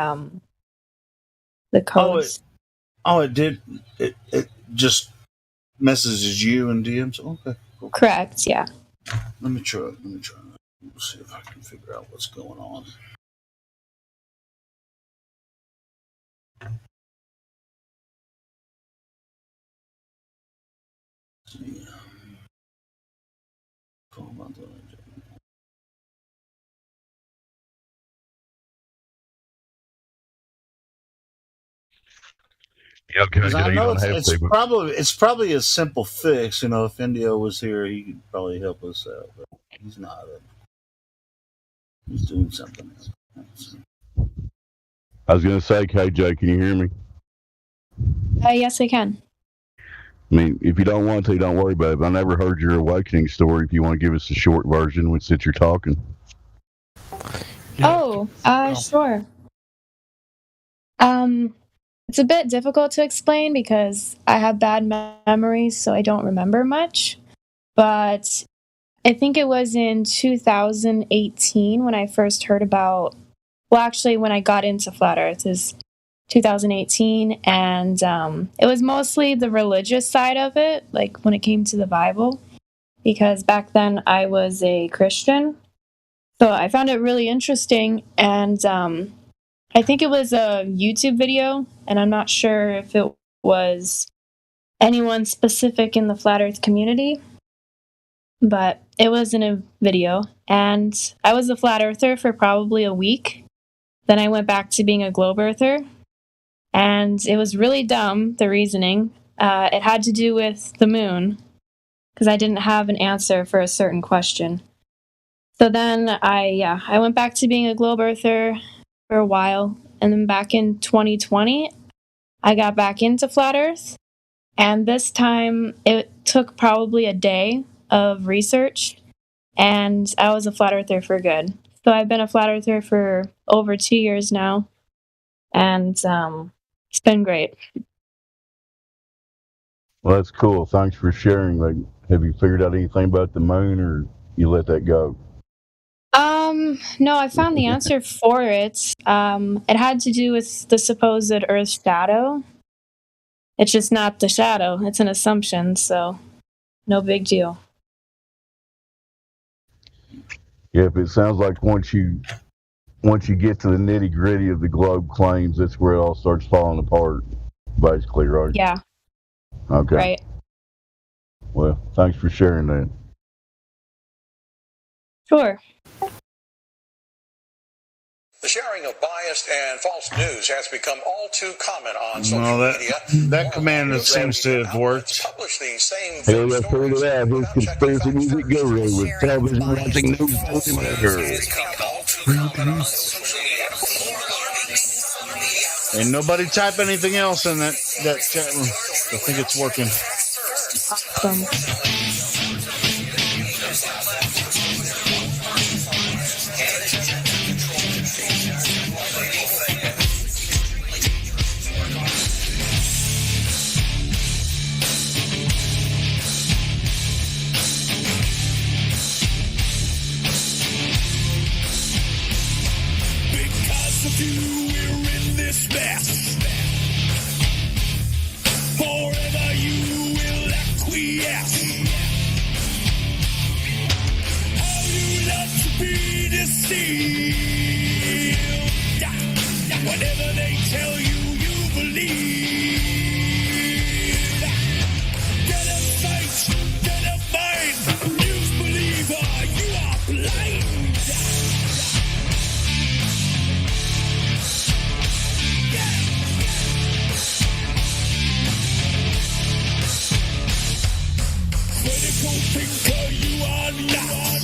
codes. It did. It just messages you and DMs. Okay, cool. Correct. Yeah. Let me try. Let's see if I can figure out what's going on. Yeah, Because I know it's probably a simple fix. You know, if Indio was here, he could probably help us out. But he's not. He's doing something else. I was going to say, KJ, can you hear me? Yes, I can. I mean, if you don't want to, don't worry about it. But I never heard your awakening story. If you want to give us a short version since you're talking. Oh, sure. It's a bit difficult to explain because I have bad memories, so I don't remember much. But I think it was in 2018 when I first heard about, well, actually, when I got into Flat Earth is 2018, and it was mostly the religious side of it, like when it came to the Bible, because back then I was a Christian. So I found it really interesting, and I think it was a YouTube video, and I'm not sure if it was anyone specific in the Flat Earth community, but it was in a video, and I was a Flat Earther for probably a week. Then I went back to being a Globe Earther, and it was really dumb, the reasoning. It had to do with the moon, because I didn't have an answer for a certain question. So then I went back to being a Globe Earther for a while, and then back in 2020, I got back into Flat Earth, and this time it took probably a day of research, and I was a Flat Earther for good. So I've been a Flat Earther for over 2 years now, and it's been great. Well, that's cool. Thanks for sharing. Like, have you figured out anything about the moon, or you let that go? No, I found the answer for it. It had to do with the supposed Earth shadow. It's just not the shadow. It's an assumption, so no big deal. Yep, it sounds like once you get to the nitty gritty of the globe claims, that's where it all starts falling apart, basically, right? Yeah. Okay. Right. Well, thanks for sharing that. Sure. The sharing of biased and false news has become all too common on social Well, media. that command seems to have worked. Publish these same Hey, let's put it out. His conspiracy music guru with television watching news And nobody type anything else in that chat room. I think it's working. Awesome. Because of you, we're in this mess. Forever you will acquiesce. How you love to be deceived. Whatever they tell you, you believe. Get a sight, get a mind. News believer, you are blind. Critical thinker, you are not.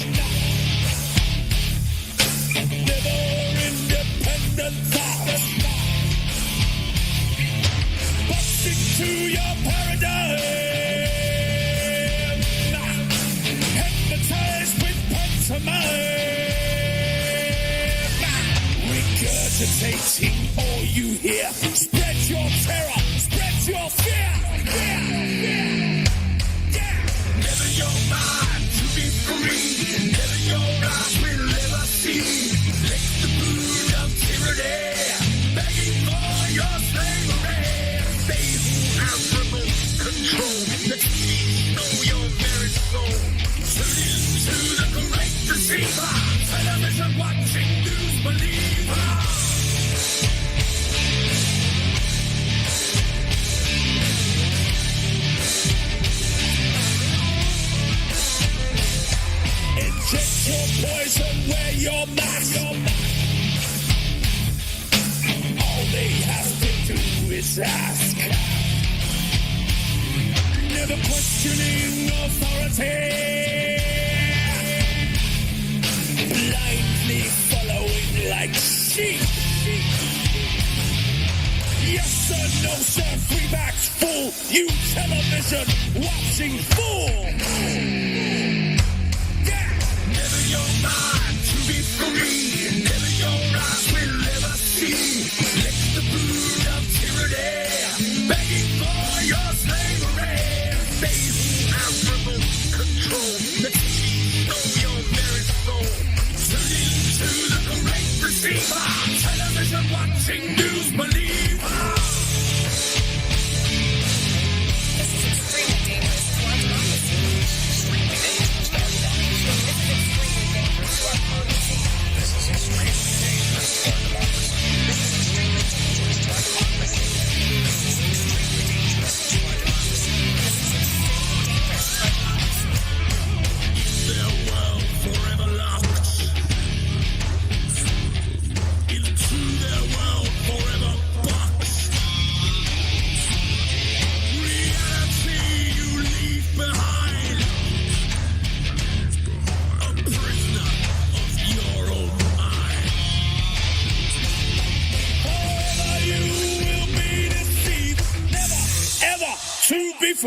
Never independent thought. Busting to your paradigm. Hypnotized with pantomime. Regurgitating all you hear. Spread your terror, spread your fear. Never your mind to be free. Never your eyes will ever see. Let the brood of tyranny begging for your slavery. They who have remote control. Let me know your very soul. Tune into the great deceiver. Television watching news believer. Inject your poison, wear your mask. All they have to do is ask. Never questioning authority. Blindly following like sheep. Yes sir, no sir, free backs full. You television watching fool. Never your mind to be free. Never your eyes will ever see. Let the blue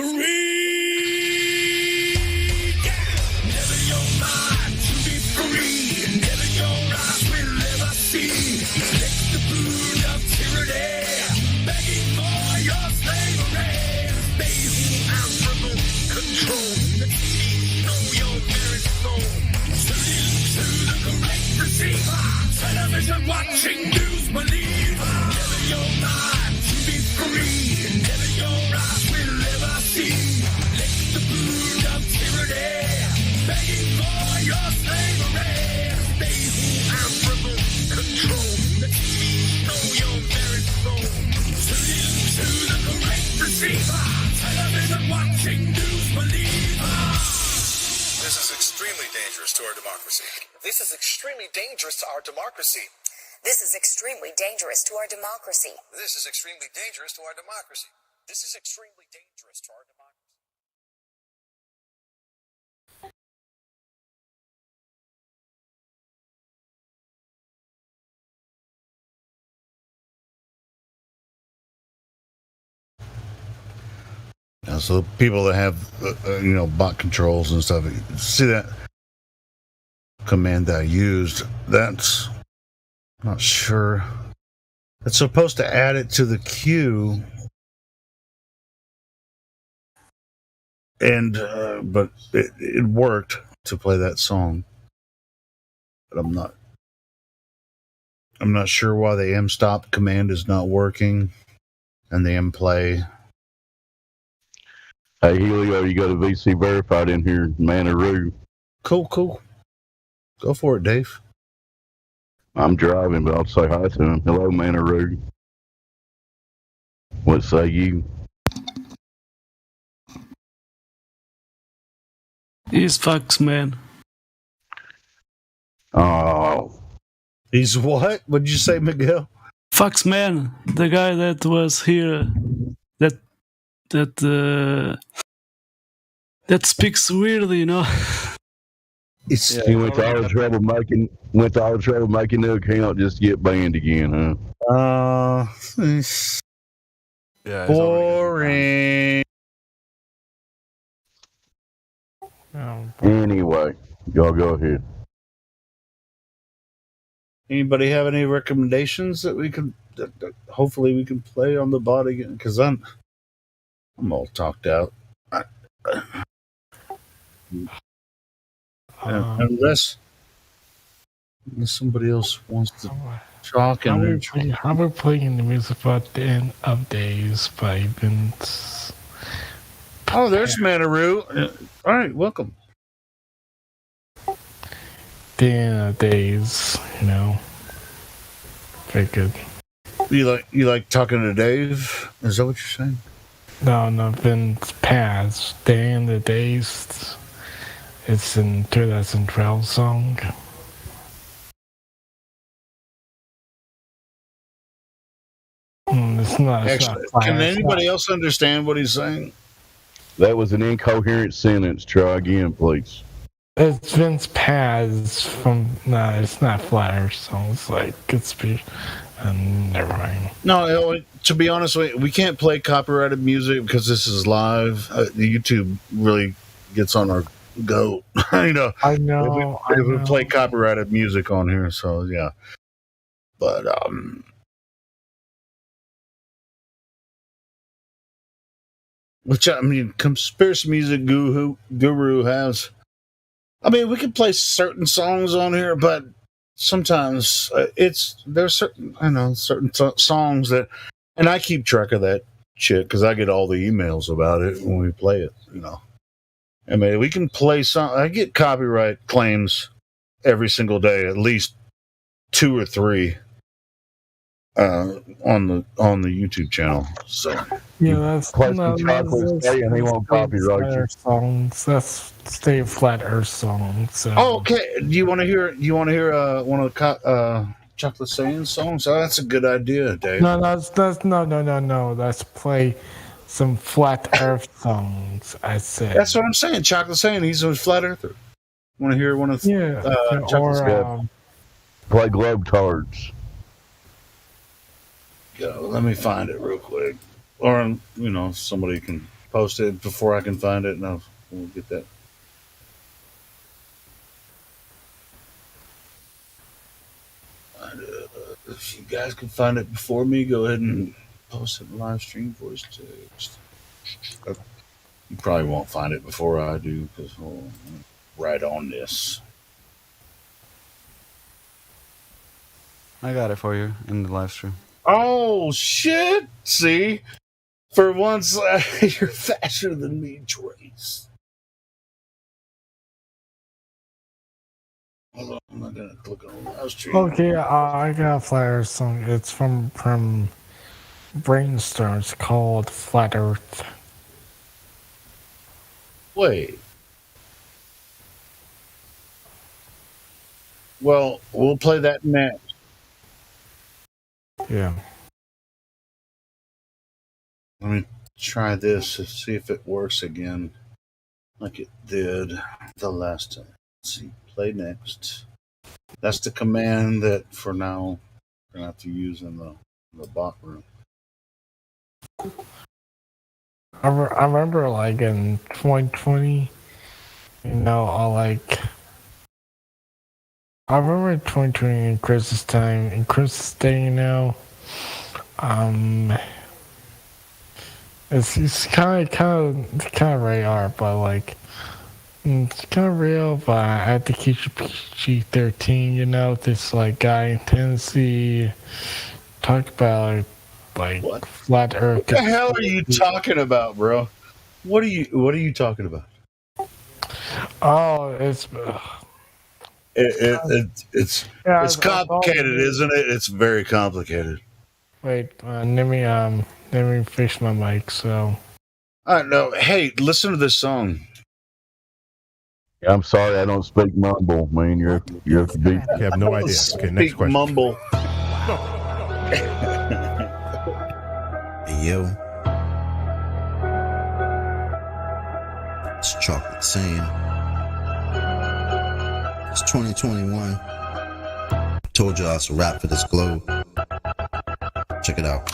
free. Never your mind to be free. Never your eyes will ever see. Let the brood of tyranny begging for your slavery. They who have remote control. Know your very soul. Tune into the great receiver. Television watching news believer. Never your mind to be free. Never your eyes will ever see. Let the brood of tyranny begging for your slavery. They who have remote control. Know your very soul. Tune into the great receiver. Television watching news believer. This is extremely dangerous to our democracy. This is extremely dangerous to our democracy. This is extremely dangerous to our democracy. This is extremely dangerous to our democracy. This is extremely dangerous to our democracy. So people that have, bot controls and stuff, see that command that I used, that's not sure. It's supposed to add it to the queue. And, but it worked to play that song. But I'm not sure why the mstop command is not working and the mplay. Hey, Helio, you got a VC verified in here, Manaroo. Cool. Go for it, Dave. I'm driving, but I'll say hi to him. Hello, Manaroo. What say you? He's Fox Man. Oh. He's what? What'd you say, Miguel? Fox Man, the guy that was here, that speaks weirdly, He went to all the trouble making the account just to get banned again, huh? Yeah, boring. Anyway, y'all go ahead. Anybody have any recommendations that we can, that hopefully we can play on the bot again? Because I'm all talked out. Unless somebody else wants to talk. How about playing the music at the end of Days by Vince? Oh, there's Manaroo. All right, welcome. The end of Days, very good. You like talking to Dave? Is that what you're saying? No, Vince Paz. The end of Days. It's in 2012 song. It's not. Actually, can anybody else understand what he's saying? That was an incoherent sentence. Try again, please. It's Vince Paz from. No, it's not Flat Earth song. It's like never mind. No, to be honest with you, we can't play copyrighted music because this is live. The YouTube really gets on our goat. I know. If we play copyrighted music on here, so yeah. But which I mean, Conspiracy Music Guru has. I mean, we can play certain songs on here, but sometimes there's certain songs that, and I keep track of that shit because I get all the emails about it when we play it. I mean, we can play I get copyright claims every single day, at least 2 or 3 on the YouTube channel. So yeah, that's and they won't copyright you. Songs. That's Stay Flat Earth songs. So. Oh, okay. Do you want to hear? One of the Chocolate Saiyan songs? Oh, that's a good idea, Dave. No. Let's play some Flat Earth songs. I said. That's what I'm saying. Chocolate Saiyan. He's a flat earther. Want to hear one of Chocolate Saiyan? Play Globetrotters. Let me find it real quick. Or, somebody can post it before I can find it, and we'll get that. If you guys can find it before me, go ahead and post it in live stream voice text. You probably won't find it before I do, because I'm right on this. I got it for you in the live stream. Oh, shit! See? For once, you're faster than me, Trace. Hold on, I'm not gonna click on the live stream. Okay, I got a flat Earth song. It's from Brainstorm. It's called Flat Earth. Wait. Well, we'll play that next. Yeah. Let me try this to see if it works again like it did the last time. Let's see. Play next. That's the command that for now we're going to have to use in the bot room. I remember, like, in 2020, you know, I remember in 2020 in Christmas time, Day, you know, it's kind of rare, but, like, it's kind of real, but I had to keep PG-13, you know, this, like, guy in Tennessee talked about, like what? Flat Earth. What the hell are you talking about, bro? What are you talking about? Oh, it's complicated, isn't it? It's very complicated. Wait, let me fix my mic. So, no, hey, listen to this song. Yeah, I'm sorry, I don't speak mumble, man. You're deep. You have no idea. Okay, next question. Mumble. Hey, yo. It's Chocolate saying. It's 2021. Told y'all it's a wrap for this globe. Check it out.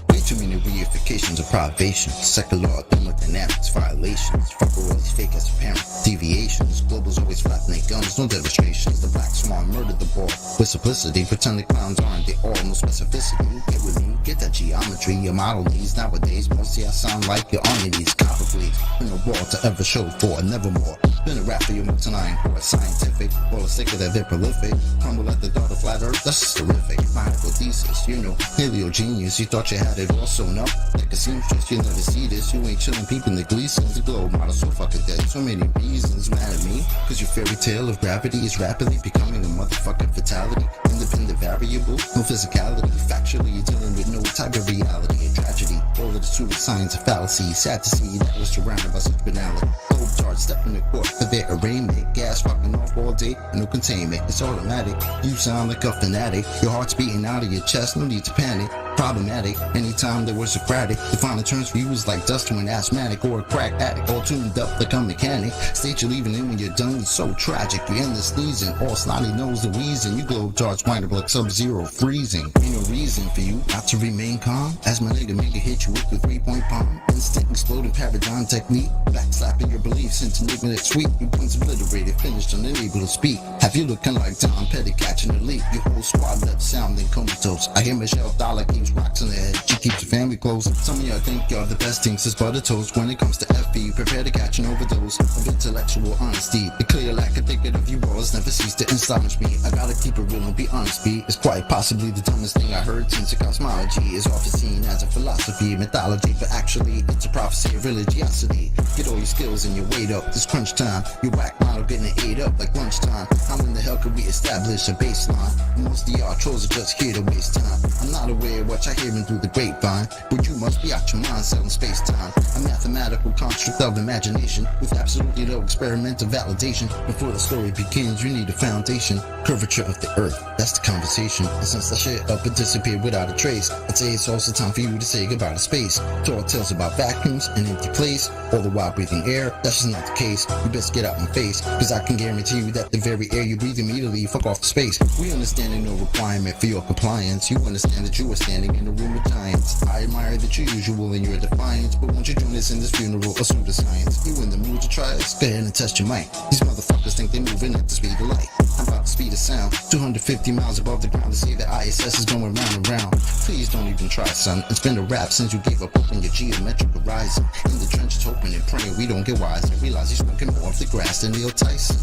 Way too many reifications of privation. Secular thermodynamics violations. Fuck all these fake as apparent deviations. Globals always flatten their guns, no demonstrations. The black swan murdered the ball with simplicity. Pretend the clowns aren't they all, no specificity. Get with me, get that geometry. Your model needs nowadays. Mostly I sound like you're on your knees. Copper bleeds. Been a wall to ever show for, nevermore. Been a rap for your moves tonight, or scientific. All the sick of that they're prolific. Crumble at the thought of flat earth, that's just terrific. My hypothesis, you know, paleo genius. You thought you had it all sewn up like a seamstress. You never see this. You ain't chilling, peeping the Gleasons. The globe model so fucking dead. So many reasons mad at me. Cause your fairy tale of gravity is rapidly becoming a motherfucking fatality. Independent variable, no physicality. Factually, you're dealing with no type of reality. A tragedy. All of the pseudoscience of fallacy. Sad to see that was surrounded by such banality. Globe charts step in the court for their arraignment. Gas fucking off all day, no containment. It's automatic. You sound like a fanatic. Your heart's beating out of your chest, no need to panic. Problematic. Anytime there was Socratic, the final terms for you is like dust to an asthmatic or a crack addict, all tuned up like a mechanic. State you're leaving in when you're done, it's so tragic. You end the sneezing, all snotty nose the wheezing. You globe charts wind up like Sub-Zero freezing. Ain't no reason for you not to remain calm. As my nigga make it hit you with the 3-point palm. Instant exploding paradigm technique. Backslapping your beliefs into enigmatic sweet. Your points obliterated, finished, unable to speak. Have you looking like Tom Petty catching the leak? Your whole squad left sounding comatose. I hear Michelle Dollar keeps rocks in the head. She keeps the family close. Some of y'all think y'all the best things since butter toast. When it comes to FE, prepare to catch an overdose of intellectual honesty. The clear lack of thinking of you balls never cease to astonish me. I gotta keep it real and be honest, B. It's quite possibly the dumbest thing I heard since the cosmology is often seen as a philosophy, mythology, but actually it's a prophecy of religiosity. Get all your skills and your weight up. It's crunch time. Your whack model getting ate up like lunchtime. How in the hell could we establish a baseline? Most of y'all trolls are just here to waste time. I'm not aware of what y'all hearing through the grapevine, but you must be out your mind selling space-time. A mathematical construct of imagination with absolutely no experimental validation. Before the story begins, you need a foundation. Curvature of the earth, that's the conversation. And since I shit up and disappeared without a trace, I'd say it's also time for you to say goodbye to space. Tall tales about vacuums and empty place, all the while breathing air. That's just not the case. You best get out my face, cause I can guarantee you that the very air you breathe immediately fuck off the space. We understand no requirement for your compliance. You understand that you are standing standing in a room with giants. I admire that you're usual in your defiance, but won't you join us in this funeral of pseudoscience? You in the mood to try us? Go ahead and test your might. These motherfuckers think they're moving at the speed of light. I'm about the speed of sound, 250 miles above the ground to see the ISS is going round and round. Please don't even try, son. It's been a rap since you gave up open your geometric horizon. In the trenches hoping and praying we don't get wise and realize he's smoking more of the grass than Neil Tyson.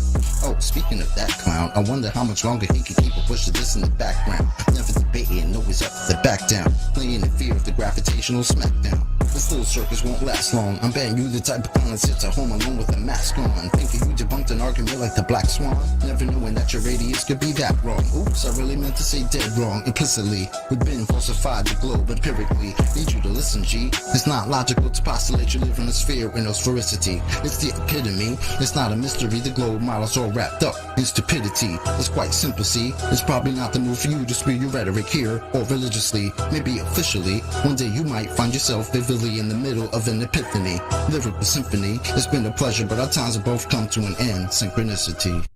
Oh, speaking of that clown, I wonder how much longer he can keep a push of this in the background. Never debating, always up to the back down. Playing in fear of the gravitational smackdown. This little circus won't last long. I'm betting you the type of clown that sits at home alone with a mask on, thinking you debunked an argument like the Black Swan. Never knowing that your radius could be that wrong. Oops, I really meant to say dead wrong. Implicitly, we've been falsified the globe empirically. Need you to listen, G. It's not logical to postulate you live in a sphere with no sphericity. It's the epitome. It's not a mystery. The globe model's all wrapped up in stupidity. It's quite simple, see. It's probably not the move for you to spew your rhetoric here or religiously, maybe officially. One day you might find yourself vividly in the middle of an epiphany. Lyrical symphony. It's been a pleasure, but our times have both come to an end. Synchronicity.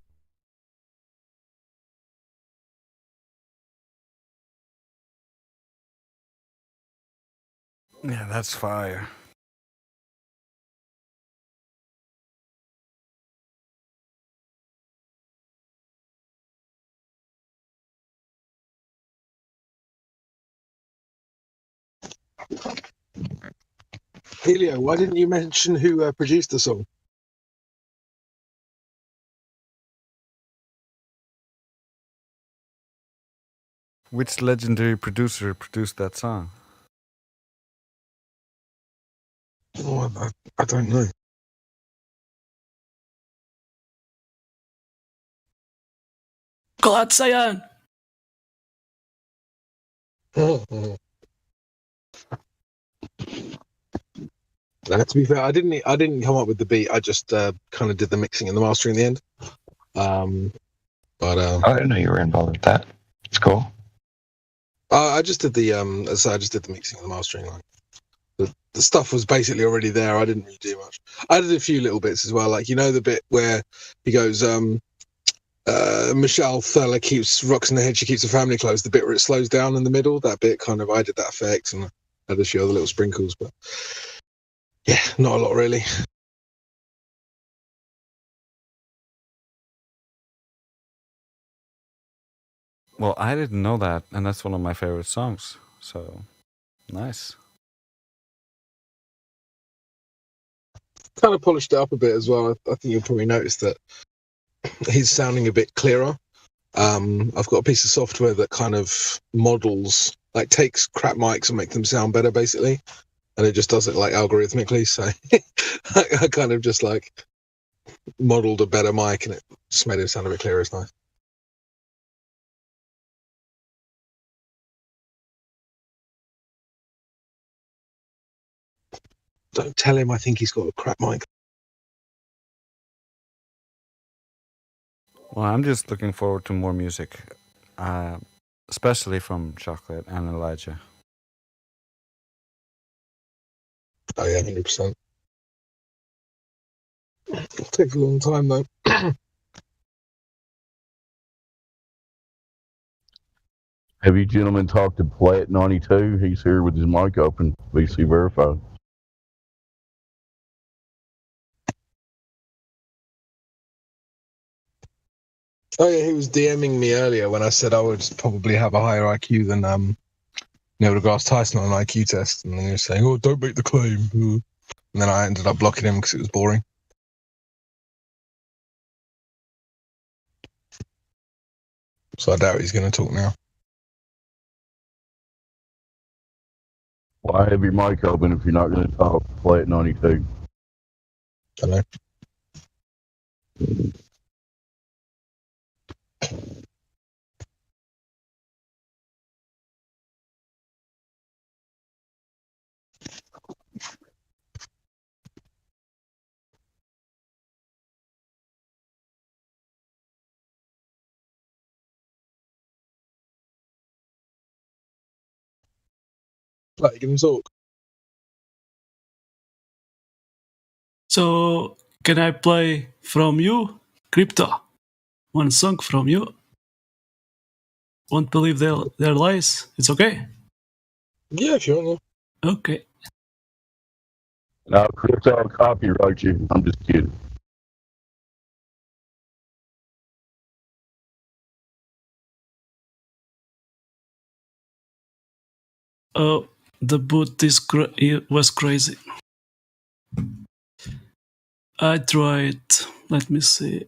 Yeah, that's fire. Helio, why didn't you mention who produced the song? Which legendary producer produced that song? Oh, I don't know. Glad Cyan. Now, to be fair, I didn't come up with the beat. I just kind of did the mixing and the mastering in the end. I didn't know you were involved with that. It's cool. I just did the I just did the mixing and the mastering. Like the stuff was basically already there. I didn't really do much. I did a few little bits as well, like the bit where he goes, Michelle Thurler rocks in the head, she keeps the family close. The bit where it slows down in the middle, that bit kind of I did that effect and I had a few other little sprinkles, but yeah, not a lot really. Well, I didn't know that, and that's one of my favorite songs. So, nice. Kind of polished it up a bit as well. I think you'll probably notice that he's sounding a bit clearer. I've got a piece of software that kind of models, like takes crap mics and makes them sound better, basically. And it just does it like algorithmically. So I kind of just like modeled a better mic and it just made it sound a bit clearer. It's nice. Don't tell him I think he's got a crap mic. Well, I'm just looking forward to more music, especially from Chocolate and Elijah. Oh yeah, 100%. It'll take a long time though. Have you gentlemen talked to Plat92? He's here with his mic open. VC verified. Oh yeah, he was DMing me earlier when I said I would probably have a higher IQ than Neil deGrasse Tyson on an IQ test, and then he was saying, "Oh, don't make the claim." And then I ended up blocking him because it was boring. So I doubt he's going to talk now. Why have your mic open if you're not going to talk Plat92? Hello. Like, you can talk. So, can I play from you, Crypto? One song from you? Won't believe their lies? It's okay? Yeah, if you want to. Okay. Now, Chris, I'll copyright you. I'm just kidding. Oh, the boot it was crazy. I tried. Let me see.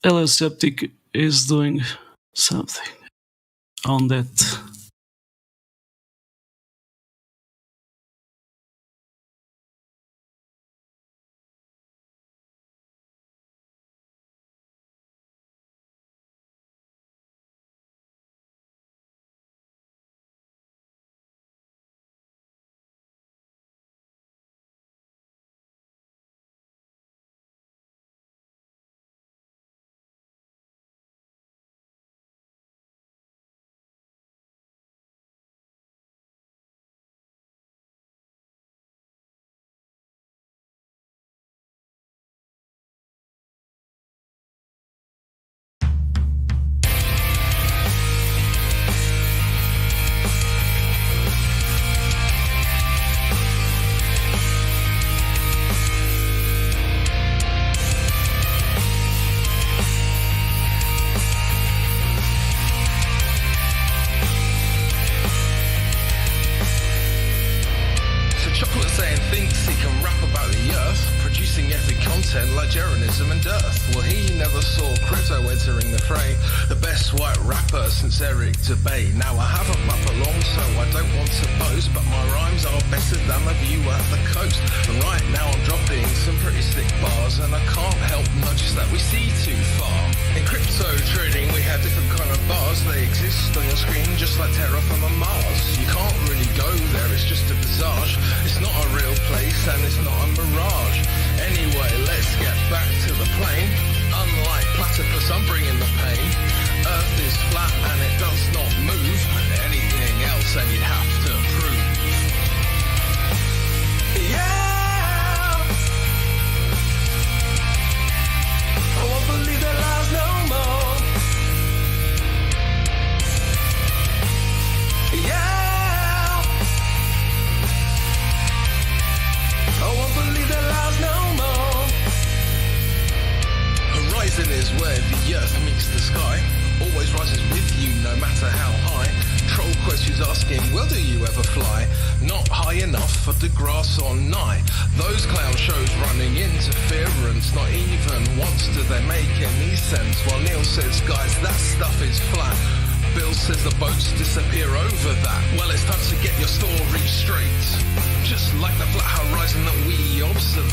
LS Septic is doing something on that. content like Geronism and Dearth. Well, he never saw crypto entering the fray. The best white rapper since Eric Debate. Now I haven't rap along, so I don't want to boast, but my rhymes are better than the view at the coast. And right now I'm dropping some pretty slick bars, and I can't help notice that we see too far. In crypto trading, we have different kind of bars. They exist on your screen just like terraform on Mars. You can't really go there, it's just a visage. It's not a real place and it's not a mirage. Anyway, let's get back to the plane. Unlike platypus, I'm bringing the pain. Earth is flat and it does not move. Anything else and you'd have to prove. Yeah, I won't believe that lies no more. is where the earth meets the sky. Always rises with you, no matter how high. Troll questions asking, well, do you ever fly? Not high enough for the grass or nigh. Those clown shows running interference. Not even once do they make any sense. While Neil says, guys, that stuff is flat. Bill says the boats disappear over that. Well, it's time to get your story straight. Just like the flat horizon that we observe.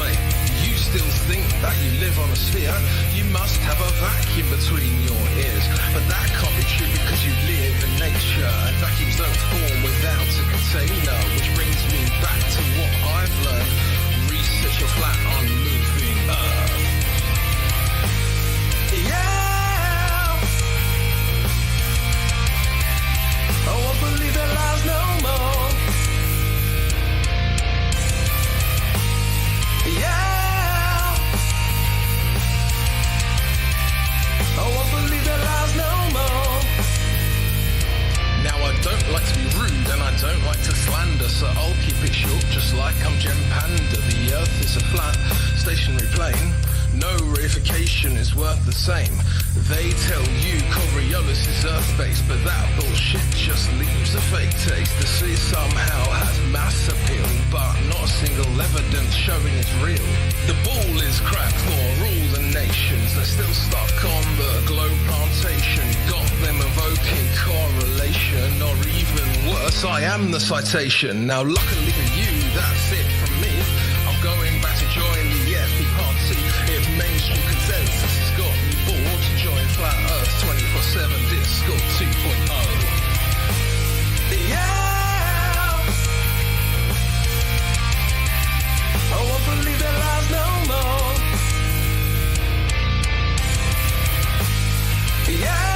You still think that you live on a sphere. You must have a vacuum between your ears. But that can't be true because you live in nature. And vacuums don't form without a container. Which brings me back to what I've learned. Research your flat unmoving earth. Yeah! I won't believe their lies no more. Yeah. I won't believe their lies no more. Now I don't like to be rude and I don't like to slander, so I'll keep it short just like I'm Gem Panda. The earth is a flat, stationary plane. No reification is worth the same. They tell you Coriolis is Earth-based, but that bullshit just leaves a fake taste. The sea somehow has mass appeal, but not a single evidence showing it's real. The ball is cracked for all the nations. They're still stuck on the globe plantation. Got them evoking correlation, or even worse, I am the citation. Now luckily for you, that's it from me. I'm going back to join the FP party. If mainstream consensus has got you bored, join Flat Earth 24/7 Discord 2.0. Yeah! I won't believe their lies no more. Yeah!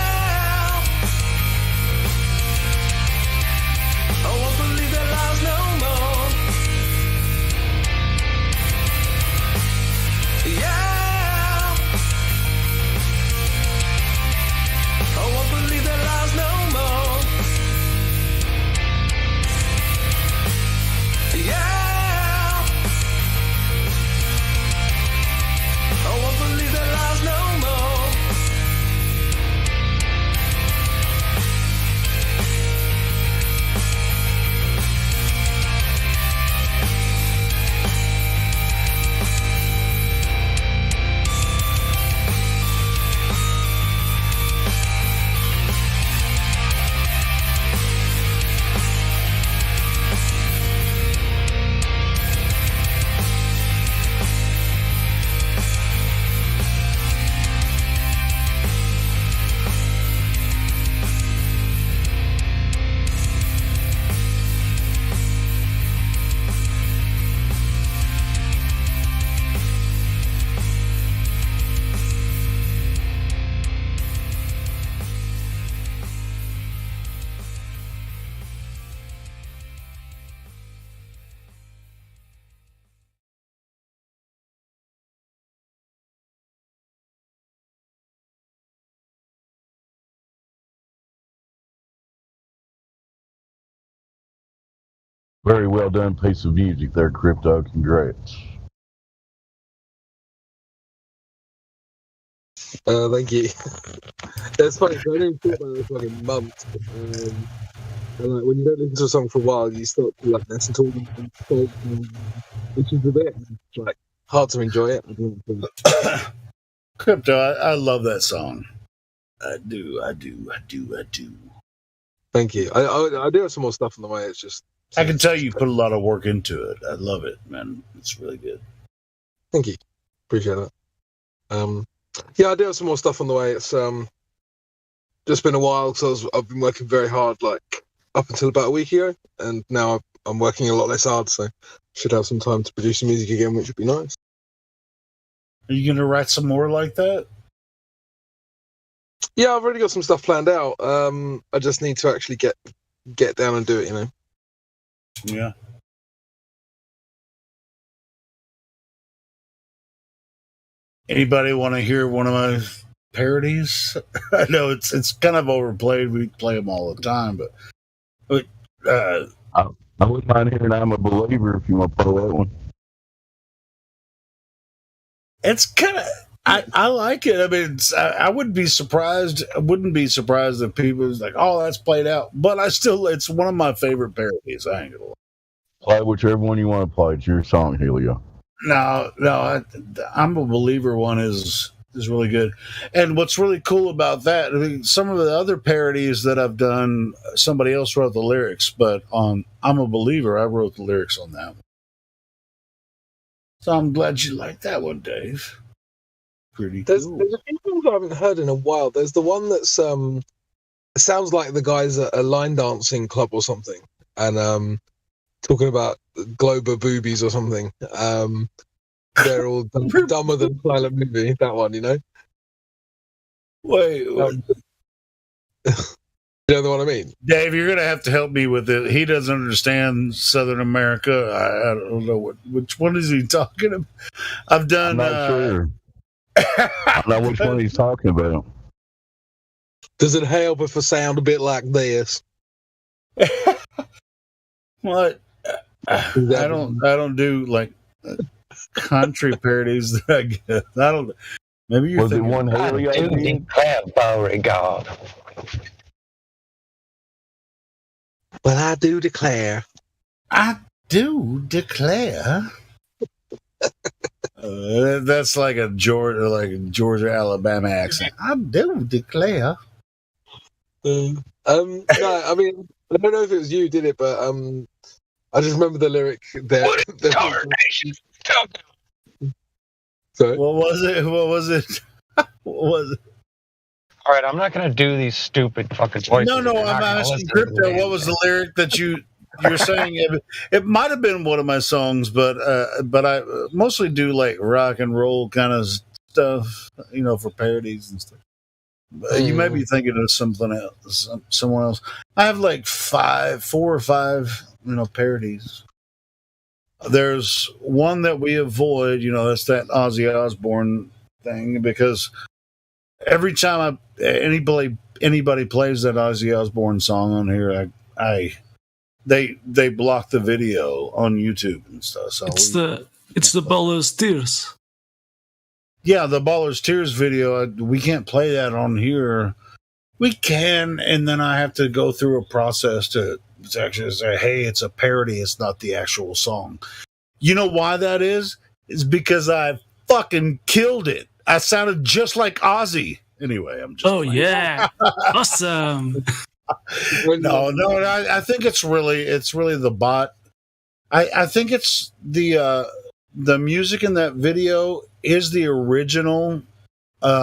I won't believe their lies no more. Yeah, I won't believe their lies no more. Yeah, I won't believe their lies no more. Very well done piece of music there, Crypto. Congrats. Thank you. It's funny, I didn't think about it for like a month. And like when you don't listen to a song for a while, you start to like listen to all the which is a bit like hard to enjoy it. Crypto, I love that song. I do. Thank you. I do have some more stuff on the way. It's just I can tell you put a lot of work into it. I love it, man. It's really good. Thank you. Appreciate that. Yeah, I do have some more stuff on the way. It's just been a while because I've been working very hard, like up until about a week ago, and now I'm working a lot less hard, so should have some time to produce some music again, which would be nice. Are you gonna write some more like that? Yeah, I've already got some stuff planned out. I just need to actually get down and do it, you know. Yeah. Anybody want to hear one of my parodies? I know it's kind of overplayed. We play them all the time, but I wouldn't mind hearing "I'm a Believer" if you want to play that one. It's kind of I like it. I mean, I wouldn't be surprised. I wouldn't be surprised if people was like, "Oh, that's played out." But it's one of my favorite parodies. I ain't gonna lie. Play whichever one you want to play. It's your song, Helio. No, I'm a Believer one is really good. And what's really cool about that, I mean, some of the other parodies that I've done, somebody else wrote the lyrics, but on I'm a Believer, I wrote the lyrics on that one. So I'm glad you like that one, Dave. Pretty cool. There's a few things I haven't heard in a while. There's the one that's sounds like the guys at a line dancing club or something, and talking about Glober boobies or something. They're all dumber than Silent Movie. That one, you know. Wait. You know the one I mean? Dave, you're gonna have to help me with it. He doesn't understand Southern America. I don't know which one is he talking about. I've done. I'm not sure. I don't know which one he's talking about. Does it help if I sound a bit like this? What? I don't do like country parodies. I guess I don't. Maybe you're thinking one Haley. I do declare, Beauregard. Well, I do declare. I do declare. That's like a Georgia, Alabama accent. I do declare. No, I mean, I don't know if it was you who did it, but I just remember the lyric there. Sorry? What was it? What was it? What was it? All right, I'm not going to do these stupid fucking voices. No, I'm asking Crypto. What was the lyric that you're saying? It might have been one of my songs, but I mostly do like rock and roll kind of stuff, you know, for parodies and stuff. You may be thinking of something else, someone else. I have like 4 or 5, you know, parodies. There's one that we avoid, you know, that's that Ozzy Osbourne thing, because every time anybody plays that Ozzy Osbourne song on here, they block the video on YouTube and stuff. So it's the Baller's Tears. Yeah, the Baller's Tears video. We can't play that on here. We can, and then I have to go through a process to actually say, "Hey, it's a parody. It's not the actual song." You know why that is? It's because I fucking killed it. I sounded just like Ozzy. Anyway, I'm just. Oh yeah, awesome. No, I think it's really the bot. I think it's the music in that video is the original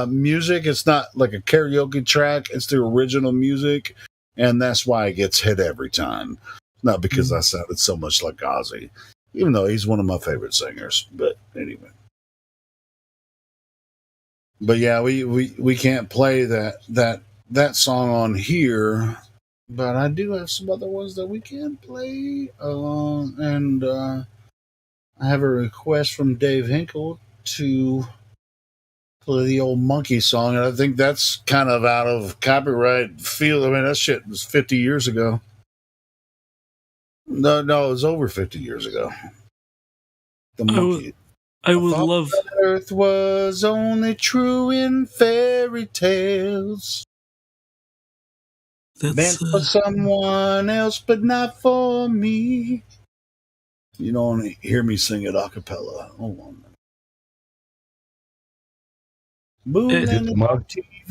music. It's not like a karaoke track. It's the original music, and that's why it gets hit every time. Not because I sounded so much like Ozzy, even though he's one of my favorite singers. But anyway. But yeah, we can't play that song on here, but I do have some other ones that we can play. And I have a request from Dave Hinkle to play the old Monkey song, and I think that's kind of out of copyright field. I mean, that shit was 50 years ago. No, it was over 50 years ago. The Monkey. I would love. Earth was only true in fairy tales. Meant for someone else, but not for me. You don't want to hear me sing it a cappella. Hold on.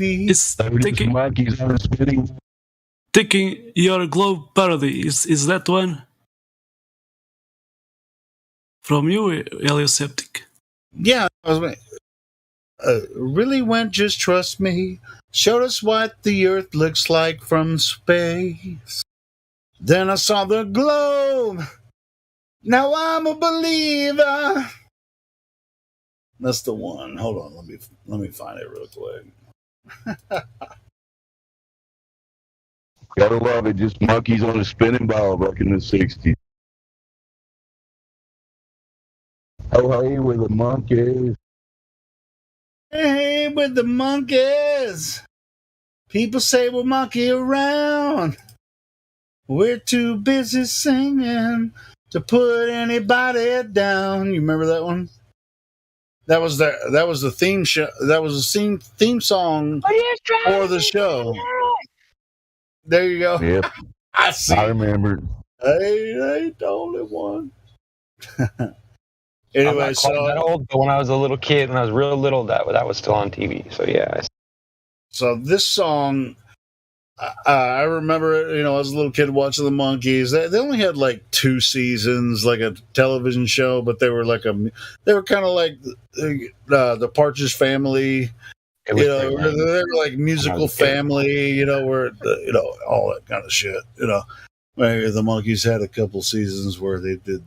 It's taking your globe parody. Is that one? From you, Helioseptic. Yeah, really went, just trust me. Showed us what the Earth looks like from space. Then I saw the globe. Now I'm a believer. That's the one. Hold on, let me find it real quick. Gotta love it. Just monkeys on a spinning ball back in the 60s. Oh, hey, with the monkeys. Hey, with the monkeys. People say we'll monkey around. We're too busy singing to put anybody down. You remember that one? That was the theme show. That was the theme song for the show. There you go. Yep. I see. I remember. I ain't the only one. I'm Anyway, not quite that old, but when I was a little kid, when I was real little, that was still on TV. So yeah. So this song, I remember it. I was a little kid watching the Monkees. They only had like 2 seasons, like a television show, but they were they were kind of like the Partridge Family. They were like musical family. Where all that kind of shit. Maybe the Monkees had a couple seasons where they did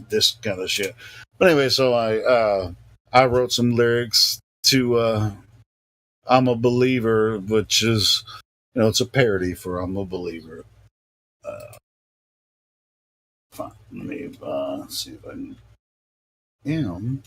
this kind of shit. But anyway, so I wrote some lyrics to I'm a Believer, which is, it's a parody for I'm a Believer. Fine. Let me see if I can.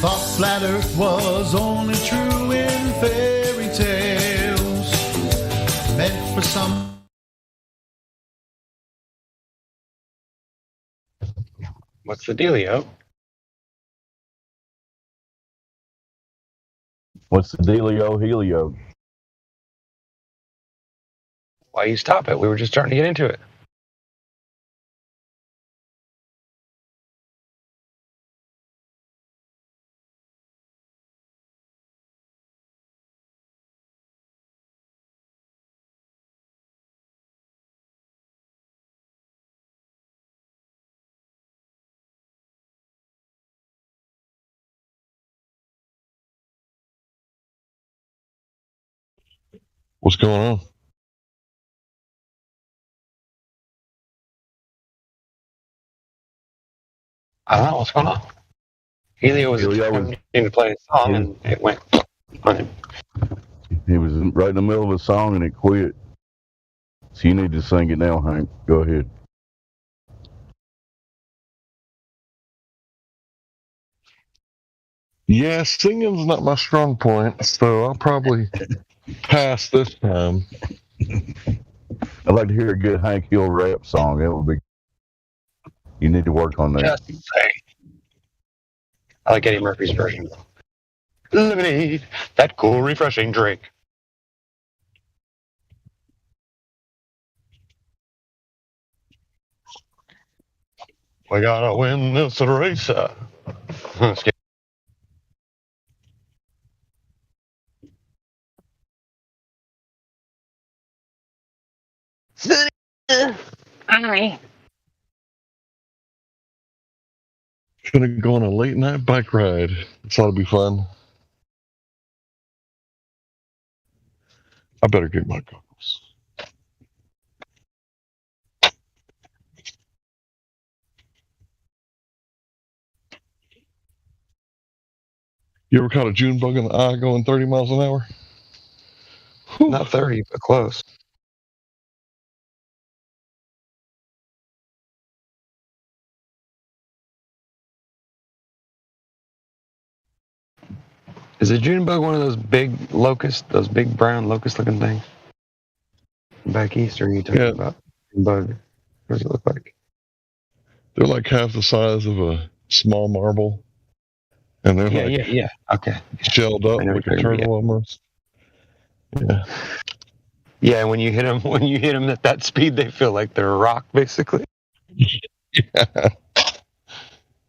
Thought flat earth was only true in fairy tales, meant for some. What's the dealio? What's the dealio, Helio? Why you stop it? We were just starting to get into it. What's going on? I don't know what's going on. Helio was trying to play a song and it went on him. He was right in the middle of a song and it quit. So you need to sing it now, Hank. Go ahead. Yeah, singing's not my strong point, so I'll probably pass this time. I'd like to hear a good Hank Hill rap song. That would be. You need to work on that. Just say. I like Eddie Murphy's version. Lemonade, that cool, refreshing drink. We gotta win this race. Gonna go on a late night bike ride. This ought to be fun. I better get my goggles. You ever caught a June bug in the eye going 30 miles an hour? Whew. Not 30, but close. Is a June bug one of those big locusts, those big brown locust-looking things? Back east, or are you talking about bug? What does it look like? They're like half the size of a small marble. And they're okay. Shelled up like a turtle almost. Yeah. Yeah, when you hit them at that speed, they feel like they're a rock, basically. Yeah.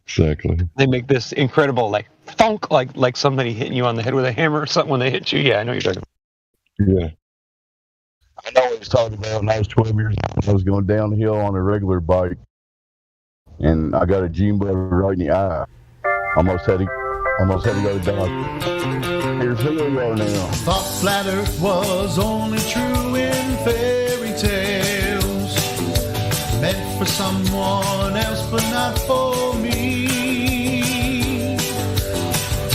Exactly. They make this incredible, like, thunk, like somebody hitting you on the head with a hammer or something when they hit you. Yeah, I know what you're talking about. Yeah. I know what he's talking about. When I was 12 years old, I was going downhill on a regular bike, and I got a June bug right in the eye. Almost had to go to doctor. Here's Helio now. Thought flat earth was only true in fairy tales, meant for someone else but not for me.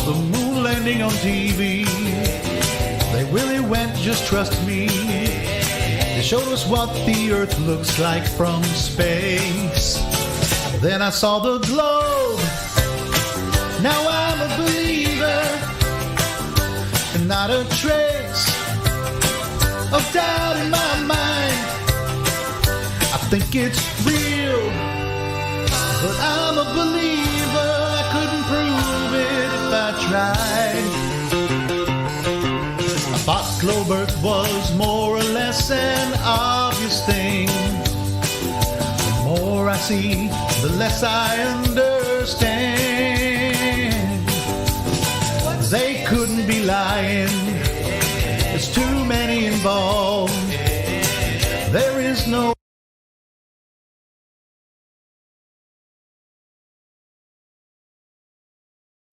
The moon landing on TV, went, just trust me. They showed us what the Earth looks like from space. Then I saw the globe. Now I'm a believer, and not a trace of doubt in my mind. I think it's real, but I'm a believer. I couldn't prove it if I tried. I thought globe Earth was more or less an obvious thing. The more I see, the less I understand. They couldn't be lying. There's too many involved. There is no.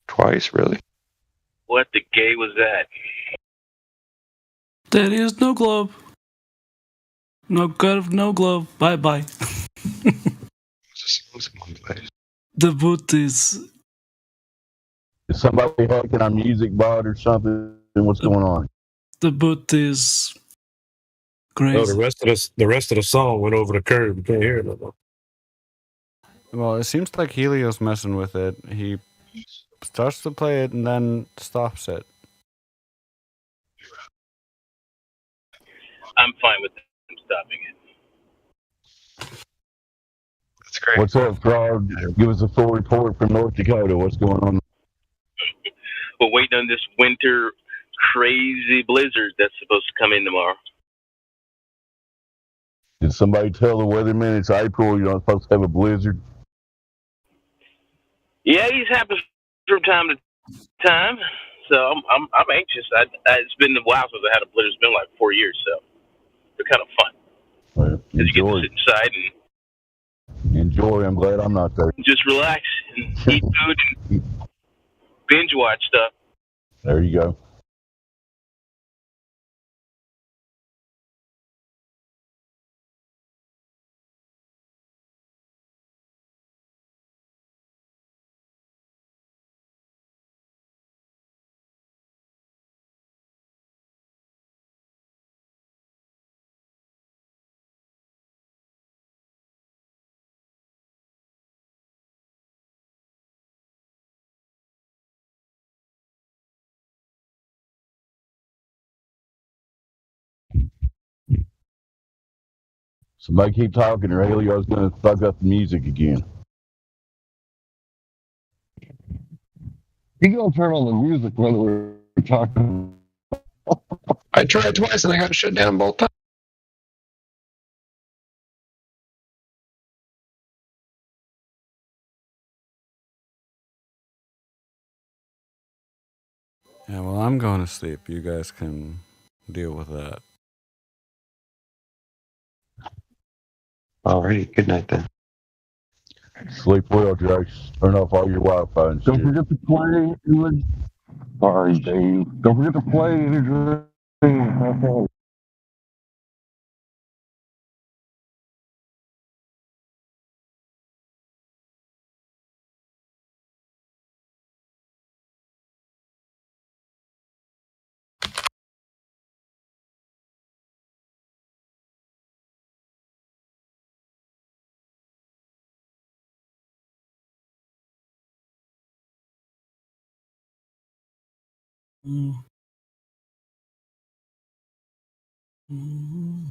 Twice, really? What the gay was that? There is no glove. No curve, no glove. Bye bye. The boot is. Is somebody hacking our music bot or something? What's going on? The boot is crazy. No, the rest of the song went over the curve. You can't hear it no more. Well, it seems like Helio's messing with it. He starts to play it and then stops it. I'm fine with them stopping it. That's great. What's up, Frog? Give us a full report from North Dakota. What's going on? We're waiting on this winter crazy blizzard that's supposed to come in tomorrow. Did somebody tell the weatherman it's April? You're not supposed to have a blizzard? Yeah, these happen from time to time. So I'm anxious. It's been a while since I had a blizzard. It's been like 4 years, so they're kind of fun. Well, Because you get to enjoy. sit inside and Enjoy. I'm glad I'm not there. just relax and eat food and binge watch stuff. There you go. Somebody keep talking or Helio's going to fuck up the music again. You gonna turn on the music whether we're talking. I tried twice and I got shut down both times. Yeah, well, I'm going to sleep. You guys can deal with that. Alrighty, good night then. Sleep well, Jace. Turn off all your Wi-Fi and shit. Don't forget to play. Sorry, Dave. Don't forget to play. Mm. Mm.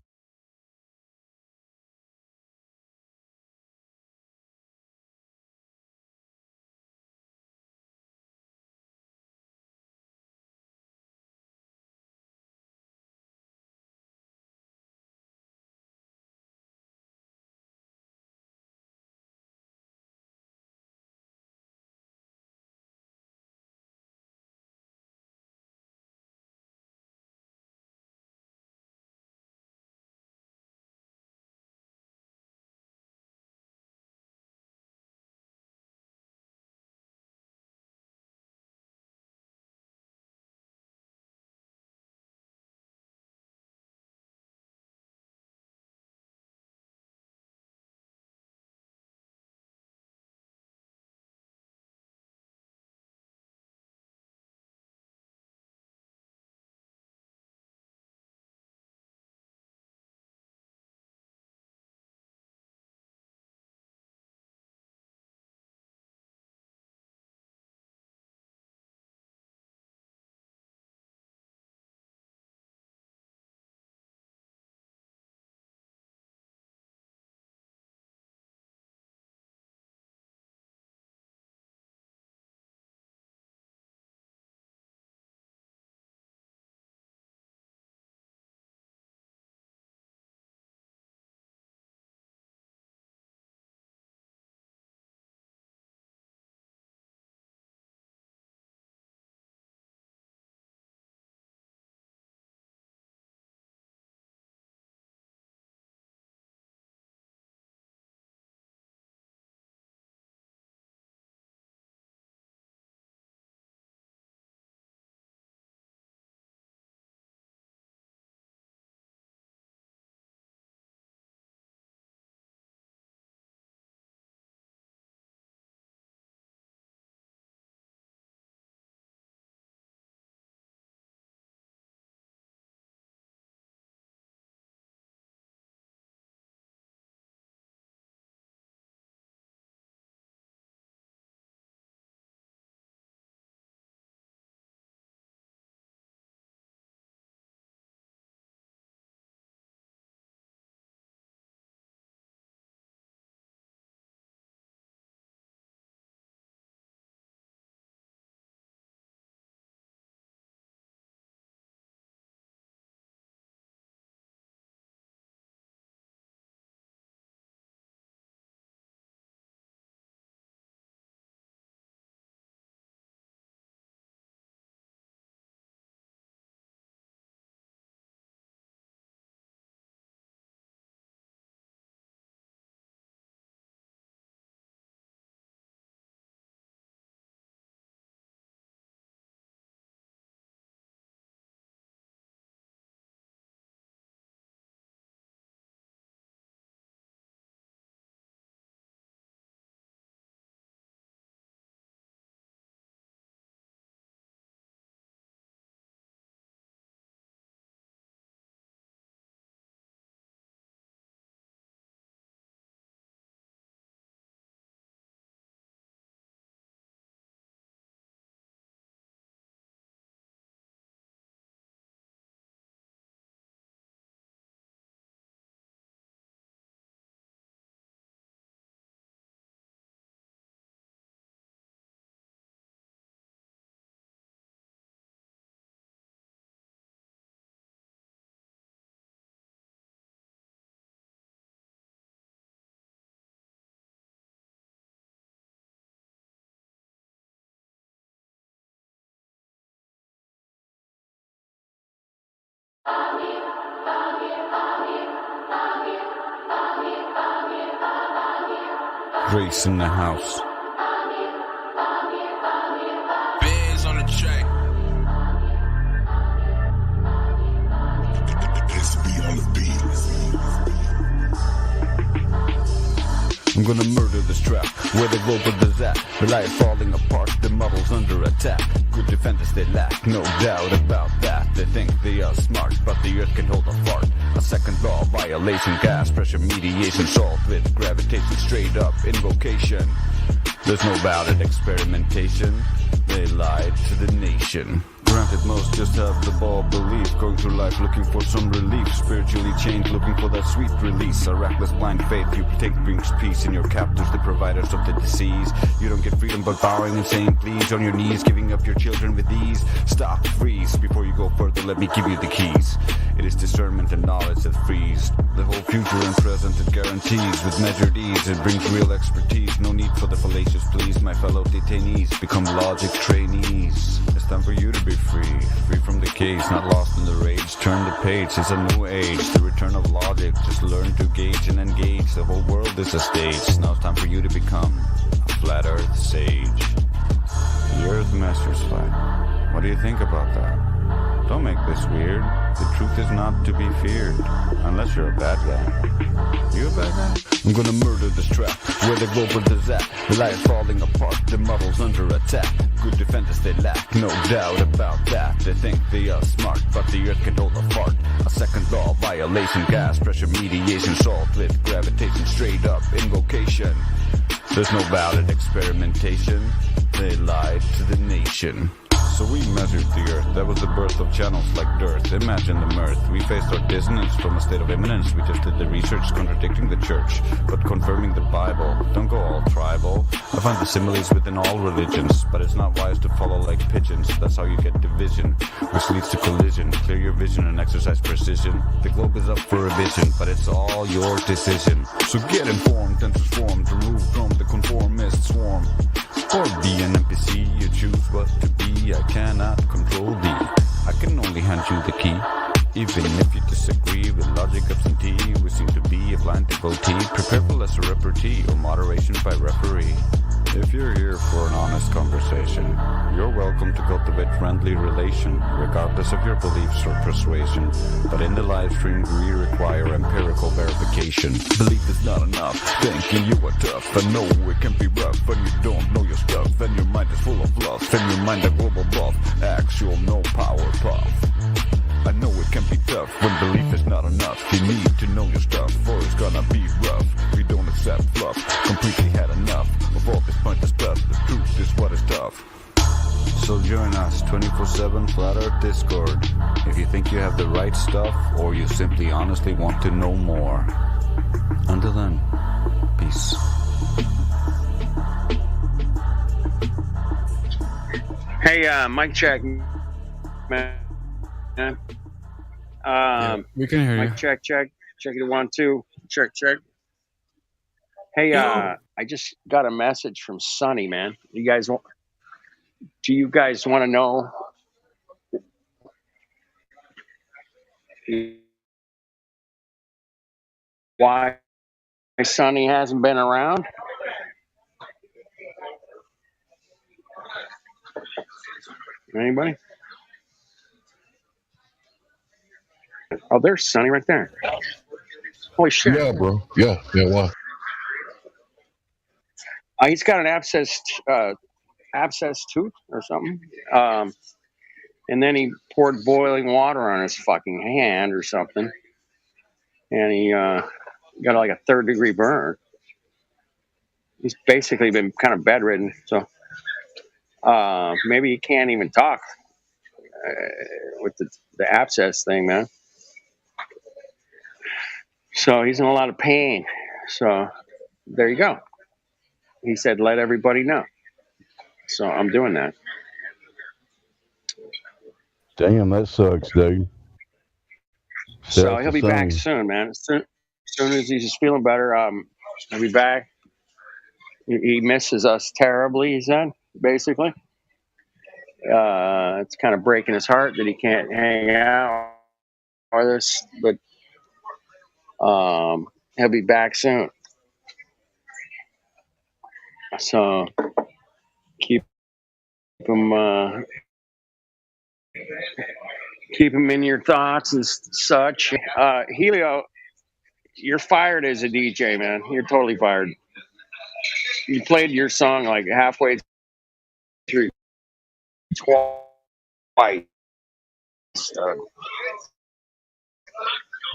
Grace in the house. Bands on the track. SB on the beat. I'm gonna murder this trap where the global is at. The light falling apart, the models under attack. Good defenders they lack, no doubt about that. They think they are smart, but the earth can hold a fart. A second law violation, gas pressure mediation, solved with gravitation, straight up invocation. There's no valid experimentation. They lied to the nation. Granted, most just have the ball belief, going through life looking for some relief, spiritually changed, looking for that sweet release. A reckless blind faith you take brings peace, in your captors, the providers of the disease. You don't get freedom but bowing and saying please on your knees, giving up your children with ease. Stop, freeze, before you go further, let me give you the keys. It is discernment and knowledge that frees the whole future and present. It guarantees with measured ease, it brings real expertise. No need for the fallacious please, my fellow detainees. Become logic trainees. It's time for you to be free, free from the cage, not lost in the rage. Turn the page, it's a new age, the return of logic. Just learn to gauge and engage. The whole world is a stage. Now it's time for you to become a flat earth sage. The earth master's flat. What do you think about that? Don't make this weird. The truth is not to be feared, unless you're a bad guy. You a bad guy? I'm gonna murder this trap where the global is at. The light falling apart, the models under attack. Good defenders they lack, no doubt about that. They think they are smart, but the earth can hold a fart. A second law violation, gas pressure mediation, solved with gravitation, straight up invocation. There's no valid experimentation. They lied to the nation. So we measured the earth. That was the birth of channels like dearth. Imagine the mirth. We faced our dissonance from a state of imminence. We just did the research contradicting the church, but confirming the Bible. Don't go all tribal. I find the similes within all religions, but it's not wise to follow like pigeons. That's how you get division, which leads to collision. Clear your vision and exercise precision. The globe is up for revision, but it's all your decision. So get informed and transformed. Remove from the conformist swarm. Or be an NPC, you choose what to be. I cannot control thee. I can only hand you the key. Even if you disagree with logic absentee, we seem to be a blind devotee. Prepare for lesser repartee or moderation by referee. If you're here for an honest conversation, you're welcome to cultivate friendly relation, regardless of your beliefs or persuasion. But in the live stream, we require empirical verification. Belief is not enough, thinking you are tough. I know it can be rough when you don't know your stuff, and your mind is full of fluff, and your mind a global bluff, actual no power puff. I know it can be tough when belief is not enough. You need to know your stuff, or it's gonna be rough. We don't accept fluff, completely had enough of all this pointless stuff. The truth is what is tough. So join us 24/7 Flat Earth Discord if you think you have the right stuff, or you simply honestly want to know more. Until then, peace. Hey, mic check, man. We can hear you. Mic check. Check it 1 2. Check. Hey, I just got a message from Sonny, man. Do you guys want to know why Sonny hasn't been around? Anybody? Oh, there's Sonny right there. Holy shit. Yeah, bro. Yeah, why? He's got an abscess tooth or something. And then he poured boiling water on his fucking hand or something. And he got like a 3rd-degree burn. He's basically been kind of bedridden. So maybe he can't even talk with the abscess thing, man. So he's in a lot of pain. So there you go. He said, let everybody know. So I'm doing that. Damn, that sucks, dude. So he'll be back soon, man. As soon as he's just feeling better, he'll be back. He misses us terribly, he said, basically. It's kind of breaking his heart that he can't hang out or this, but he'll be back soon. So keep them in your thoughts and such. Helio, you're fired as a DJ, man. You're totally fired. You played your song like halfway through twice.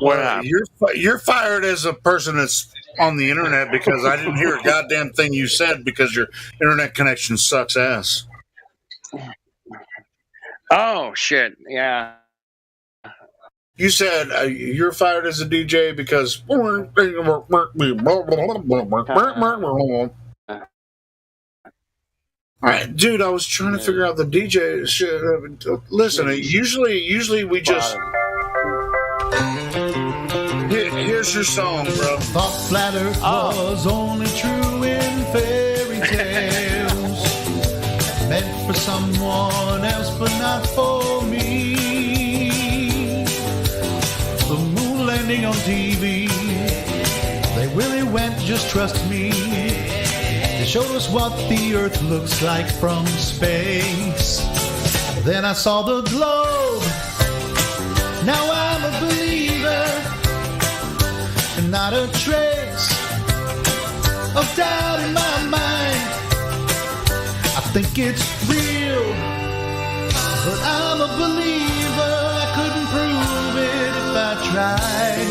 What happened? You're fired as a person that's on the internet because I didn't hear a goddamn thing you said because your internet connection sucks ass. Oh shit! Yeah. You said you're fired as a DJ because. All right, dude. I was trying to figure out the DJ shit. Listen, usually we just. Here's your song, bro. Thought flat Earth was only true in fairy tales, meant for someone else, but not for me. The moon landing on TV, they really went. Just trust me. They showed us what the Earth looks like from space. Then I saw the globe. Now I'm a believer, and not a trace of doubt in my mind. I think it's real, but I'm a believer. I couldn't prove it if I tried.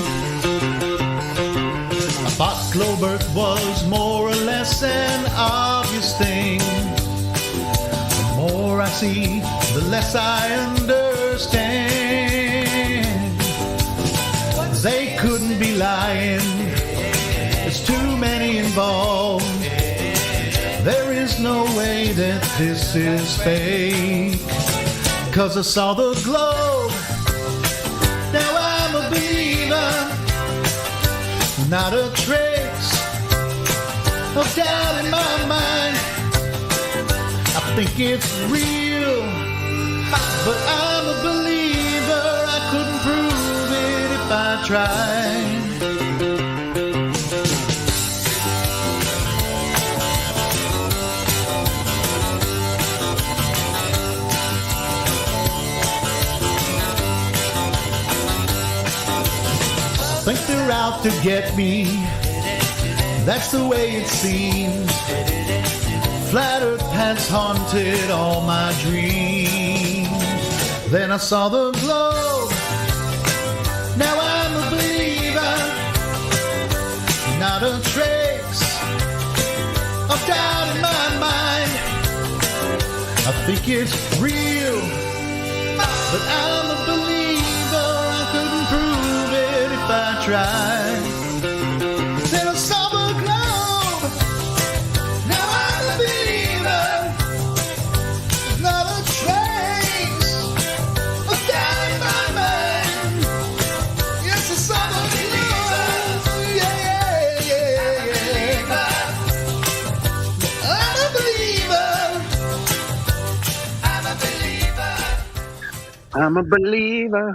I thought globe Earth was more or less an obvious thing. The more I see, the less I understand. They couldn't be lying. There's too many involved. There is no way that this is fake. 'Cause I saw the globe. Now I'm a believer. Not a trace of doubt in my mind. I think it's real, but I'm a believer. I couldn't prove it if I tried. Think they're out to get me. That's the way it seems. Flat Earth has haunted all my dreams. Then I saw the globe. Now I'm a believer. Not a trace of doubt in my mind. I think it's real, but I'm a believer. I couldn't prove it if I tried. Then I saw the globe. Now I'm a believer. Not a trace of doubt in my mind. Yes, I saw the globe. Yeah, yeah, yeah. I'm a believer. I'm a believer. I'm a believer.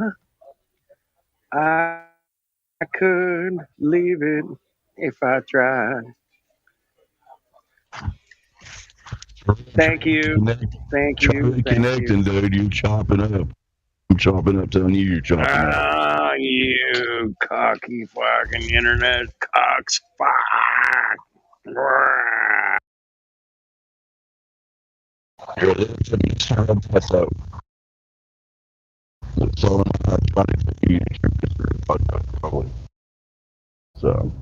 I could leave it if I tried. Thank you. Thank you. Charlie Thank connecting, you. dude. You're chopping up. I'm chopping up, telling you you're chopping up. Ah, you cocky fucking internet cocks. Fuck. That's out. So I'm trying to take you to podcast, probably. So.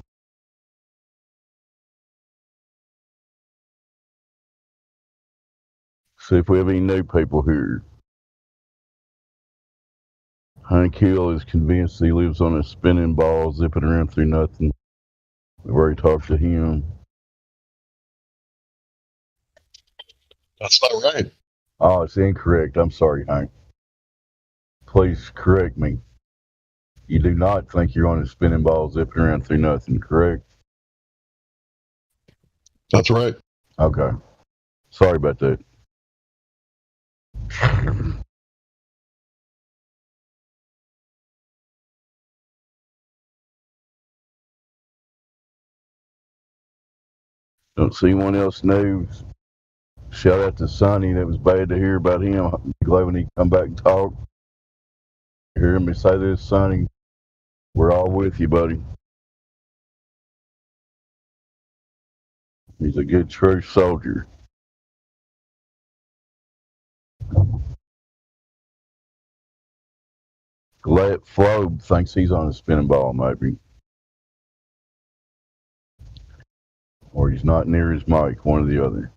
See if we have any new people here. Hank Hill is convinced he lives on a spinning ball, zipping around through nothing. We've already talked to him. That's not right. Oh, it's incorrect. I'm sorry, Hank. Please correct me. You do not think you're on a spinning ball, zipping around through nothing, correct? That's right. Okay. Sorry about that. Don't see anyone else new. Shout out to Sonny. That was bad to hear about him. I'm glad when he come back and talk. Hear me say this, Sonny. We're all with you, buddy. He's a good, true soldier. Glad Flobe thinks he's on a spinning ball, maybe. Or he's not near his mic, one or the other.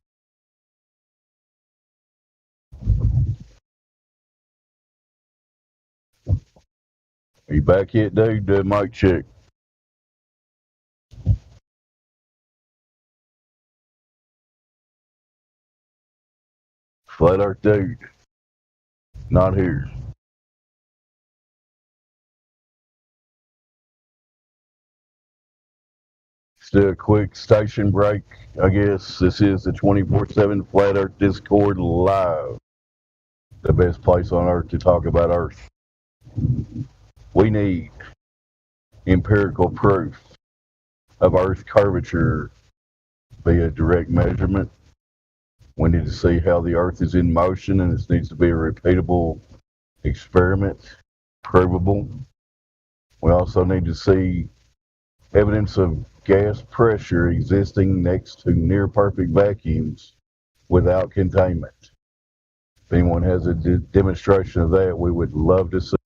Are you back yet, dude? Do a mic check. Flat Earth dude. Not here. Still a quick station break, I guess. This is the 24/7 Flat Earth Discord live. The best place on earth to talk about Earth. We need empirical proof of Earth curvature via direct measurement. We need to see how the Earth is in motion, and this needs to be a repeatable experiment, provable. We also need to see evidence of gas pressure existing next to near perfect vacuums without containment. If anyone has a demonstration of that, we would love to see.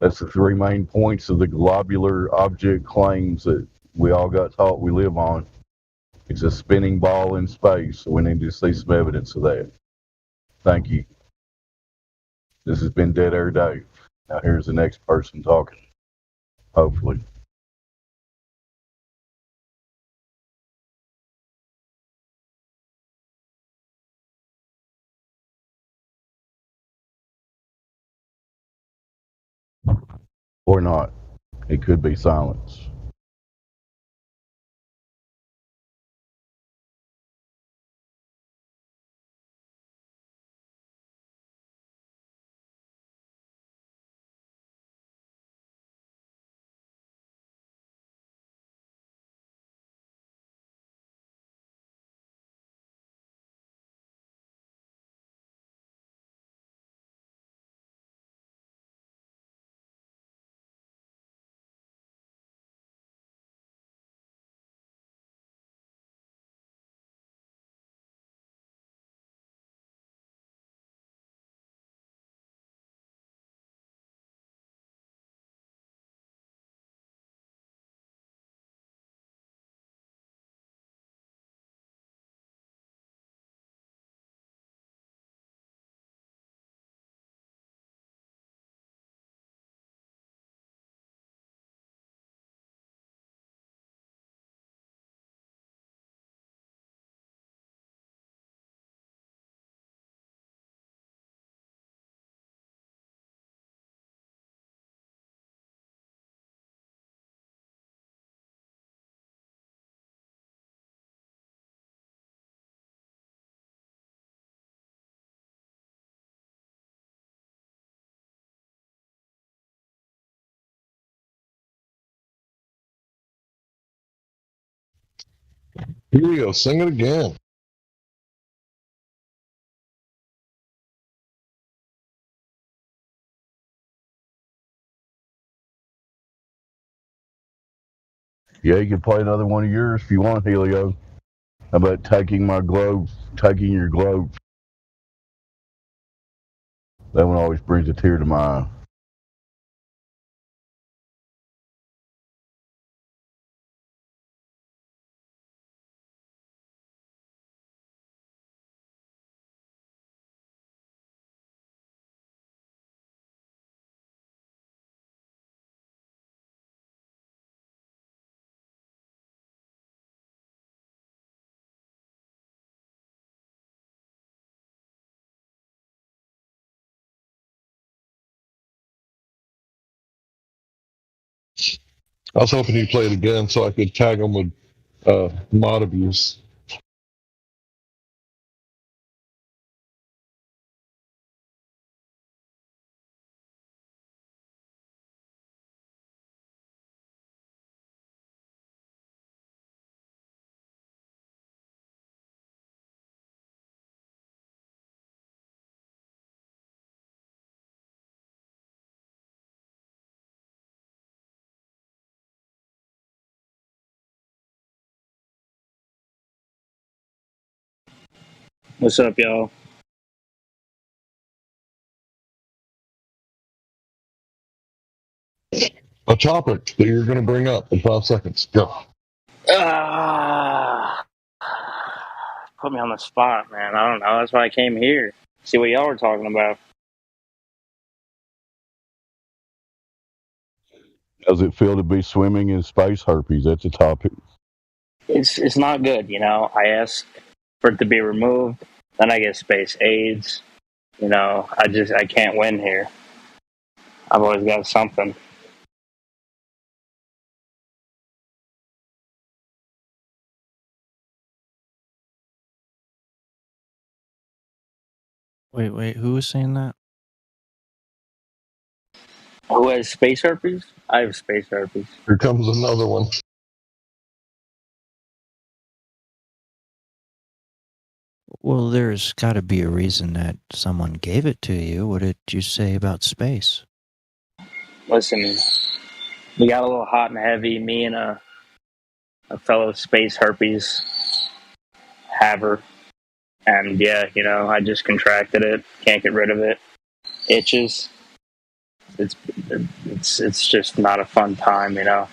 That's the three main points of the globular object claims that we all got taught we live on. It's a spinning ball in space, so we need to see some evidence of that. Thank you. This has been Dead Air Dave. Now here's the next person talking, hopefully. Or not. It could be silence. Here we go. Sing it again. Yeah, you can play another one of yours if you want, Helio. How about taking your globe? That one always brings a tear to my eye. I was hoping you'd play it again so I could tag them with mod abuse. What's up, y'all? A topic that you're going to bring up in 5 seconds. Go. Put me on the spot, man. I don't know. That's why I came here. See what y'all were talking about. Does it feel to be swimming in space herpes? That's a topic. It's not good, you know. I asked for it to be removed, then I get space AIDS. You know, I can't win here. I've always got something. Wait, who was saying that? Who has space herpes? I have space herpes. Here comes another one. Well, there's got to be a reason that someone gave it to you. What did you say about space? Listen, we got a little hot and heavy. Me and a fellow space herpes haver. And yeah, you know, I just contracted it. Can't get rid of it. Itches. It's just not a fun time, you know.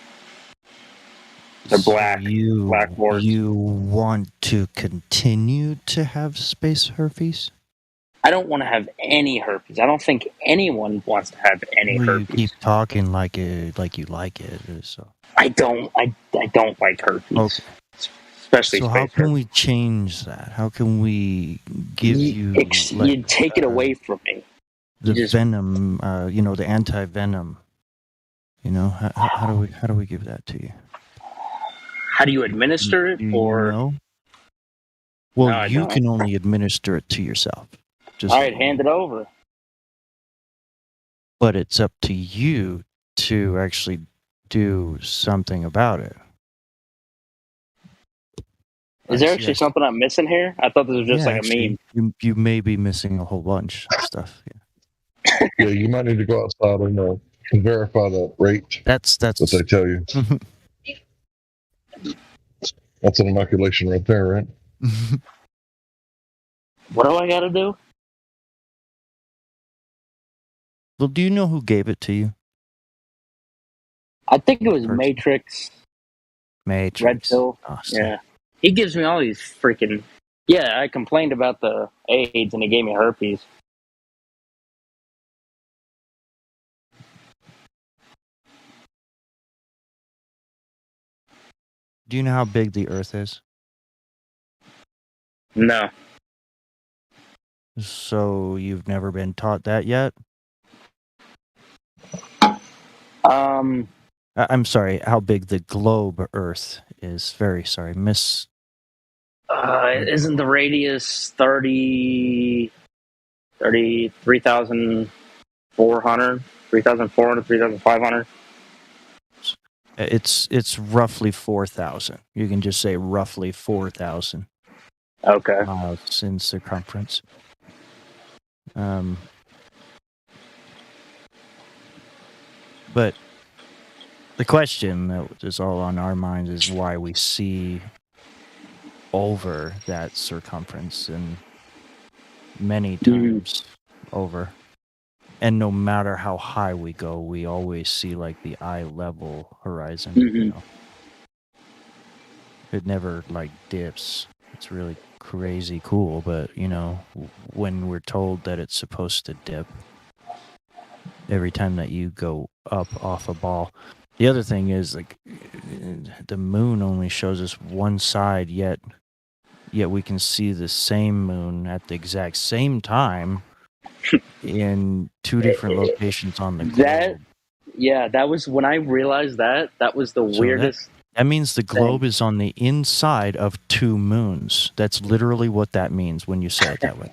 They're black. Black warts. You want to continue to have space herpes? I don't want to have any herpes. I don't think anyone wants to have any herpes. You keep talking like you like it. So I don't like herpes. Okay. Especially so space how can herpes. we change that? How can we give you You take it away from me. the venom? The anti-venom. You know, how do we give that to you? How do you administer it? Or No? Well, No, I you don't. can only administer it to yourself. Just all right, hand it over. But it's up to you to actually do something about it. Is there actually something I'm missing here? I thought this was just like actually, a meme. You may be missing a whole bunch of stuff. Yeah, you might need to go outside and verify that rate. That's what they tell you. That's an inoculation right there, right? What do I got to do? Well, do you know who gave it to you? I think it was Matrix. Matrix. Red Pill. Awesome. Yeah. He gives me all these freaking... Yeah, I complained about the AIDS and he gave me herpes. Do you know how big the Earth is? No. So you've never been taught that yet? I'm sorry, how big the globe Earth is. Very sorry. Isn't the radius 33,400, 3,500? It's roughly 4,000. You can just say roughly 4,000. Okay. Miles in circumference. But the question that is all on our minds is why we see over that circumference and many times over. And no matter how high we go, we always see like the eye level horizon. You know? It never like dips. It's really crazy cool, but you know, when we're told that it's supposed to dip every time that you go up off a ball. The other thing is like the moon only shows us one side, yet we can see the same moon at the exact same time in two different locations on the globe. That was when I realized that was the weirdest. That means the globe is on the inside of two moons. That's literally what that means when you say it that way.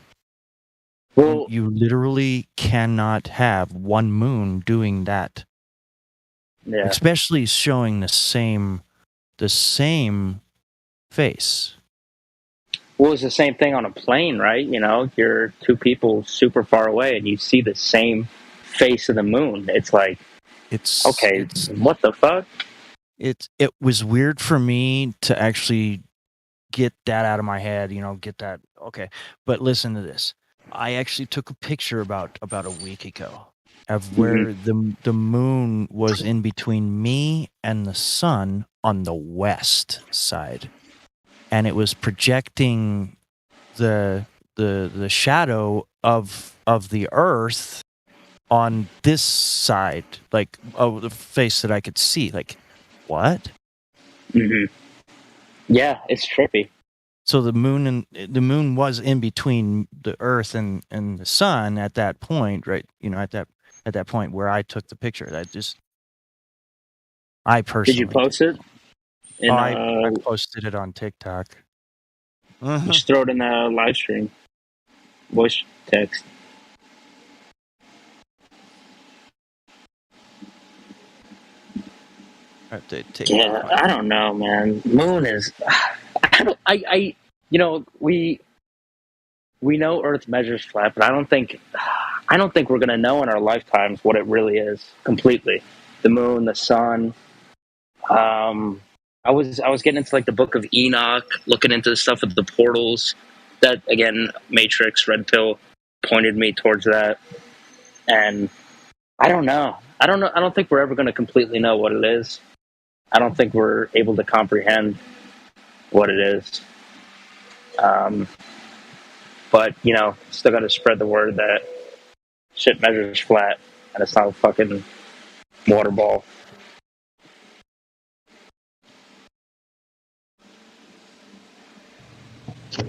Well, you literally cannot have one moon doing that. Yeah. Especially showing the same face. Well, it's the same thing on a plane, right? You know, you're two people super far away and you see the same face of the moon. It's like, what the fuck? It was weird for me to actually get that out of my head, you know, get that okay, but listen to this. I actually took a picture about a week ago of where the moon was in between me and the sun on the west side, and it was projecting the shadow of the Earth on this side, like the face that I could see. Like, what? Yeah, it's trippy. So the moon was in between the Earth and the sun at that point, right? You know, at that point where I took the picture. I personally. Did you post it? I posted it on TikTok. Just throw it in the live stream. Voice text. Yeah, I don't know, man. Moon is. You know, we know Earth measures flat, but I don't think we're gonna know in our lifetimes what it really is completely. The moon, the sun. I was getting into like the Book of Enoch, looking into the stuff with the portals. That again, Matrix, Red Pill pointed me towards that, and I don't know. I don't think we're ever going to completely know what it is. I don't think we're able to comprehend what it is. But you know, still got to spread the word that shit measures flat, and it's not a fucking water ball.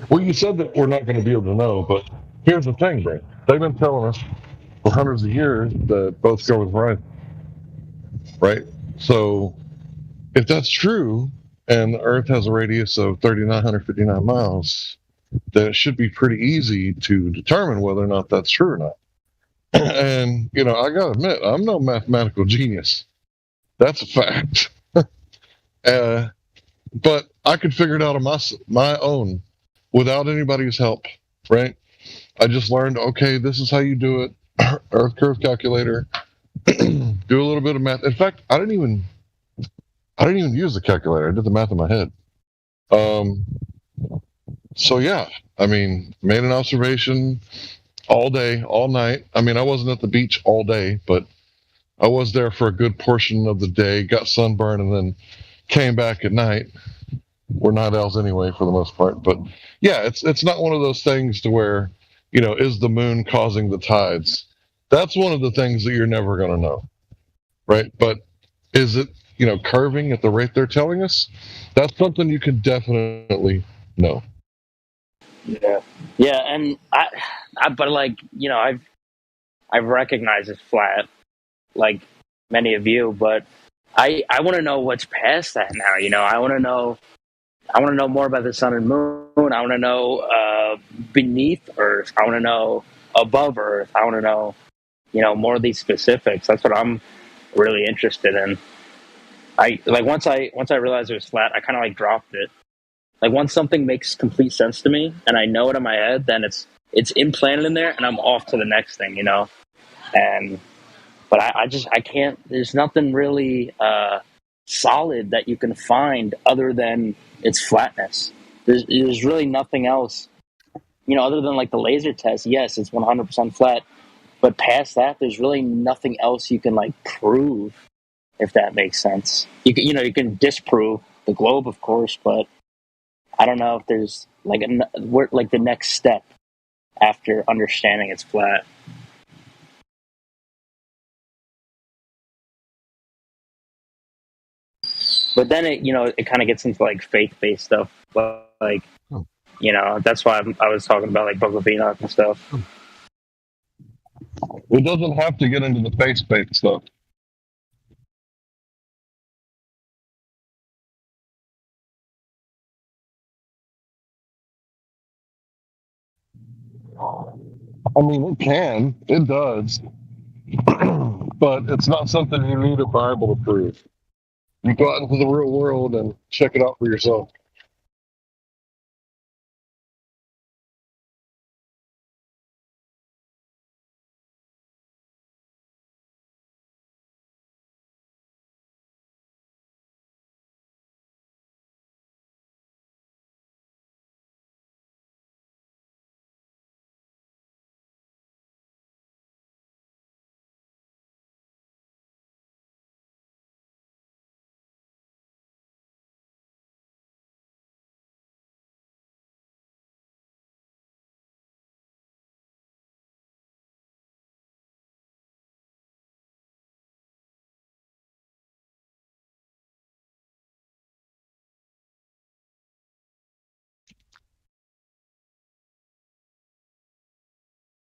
Well, you said that we're not going to be able to know, but here's the thing, Brent. They've been telling us for hundreds of years that both go with right. Right? So, if that's true, and the Earth has a radius of 3,959 miles, then it should be pretty easy to determine whether or not that's true or not. And, you know, I got to admit, I'm no mathematical genius. That's a fact. But I could figure it out on my own without anybody's help, right? I just learned, okay, this is how you do it. Earth curve calculator. Do a little bit of math. In fact, I didn't even use the calculator. I did the math in my head. So yeah, I mean, made an observation all day, all night. I mean, I wasn't at the beach all day, but I was there for a good portion of the day, got sunburned, and then came back at night. We're night owls anyway, for the most part. But yeah, it's not one of those things to where, you know, is the moon causing the tides? That's one of the things that you're never going to know, right? But is it, you know, curving at the rate they're telling us? That's something you can definitely know. Yeah, and I but like, you know, I've recognized it's flat, like many of you, but I want to know what's past that now. You know, I want to know more about the sun and moon. I want to know beneath Earth. I want to know above Earth. I want to know, you know, more of these specifics. That's what I'm really interested in. I like once I realized it was flat, I kind of like dropped it. Like once something makes complete sense to me and I know it in my head, then it's implanted in there and I'm off to the next thing, you know. But I can't. There's nothing really solid that you can find other than its flatness. There's really nothing else, you know, other than like the laser test. Yes, it's 100% flat, but past that, there's really nothing else you can like prove, if that makes sense. You can disprove the globe, of course, but I don't know if there's like the next step after understanding it's flat. But then it kind of gets into like faith-based stuff, like you know, that's why I was talking about like Book of Enoch and stuff. It doesn't have to get into the faith-based stuff. I mean, it can. It does. But it's not something you need a Bible to prove. You go out into the real world and check it out for yourself.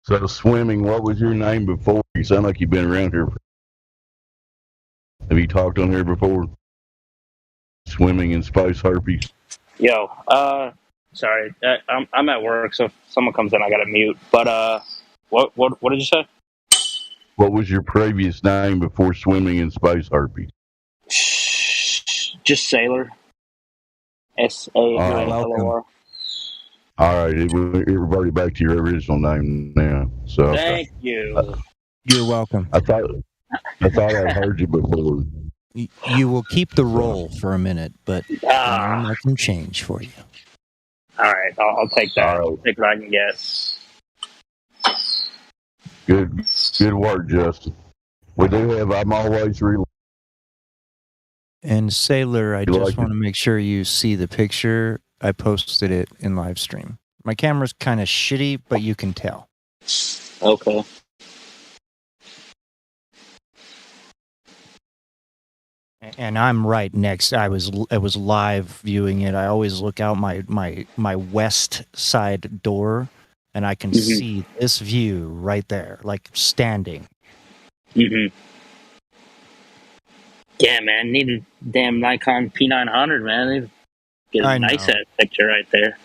So swimming, what was your name before? You sound like you've been around here. Have you talked on here before? Swimming and space herpes. Yo, sorry, I'm at work, so if someone comes in, I gotta mute. But what did you say? What was your previous name before swimming and space herpes? Just Sailor. SAILOR. All right, it reverted back to your original name now. So Thank you. You're welcome. I thought I'd heard you before. You will keep the roll for a minute, but I'll make some change for you. All right, I'll take that. I'll take what I can get. Good work, Justin. We do have I'm always real. And Sailor, I You just like want to make sure you see the picture. I posted it in live stream. My camera's kind of shitty, but you can tell. Okay. And I'm right next. I was live viewing it. I always look out my west side door, and I can see this view right there, like standing. Mm-hmm. Yeah, man. Need a damn Nikon P900, man. They get a nice ass picture right there.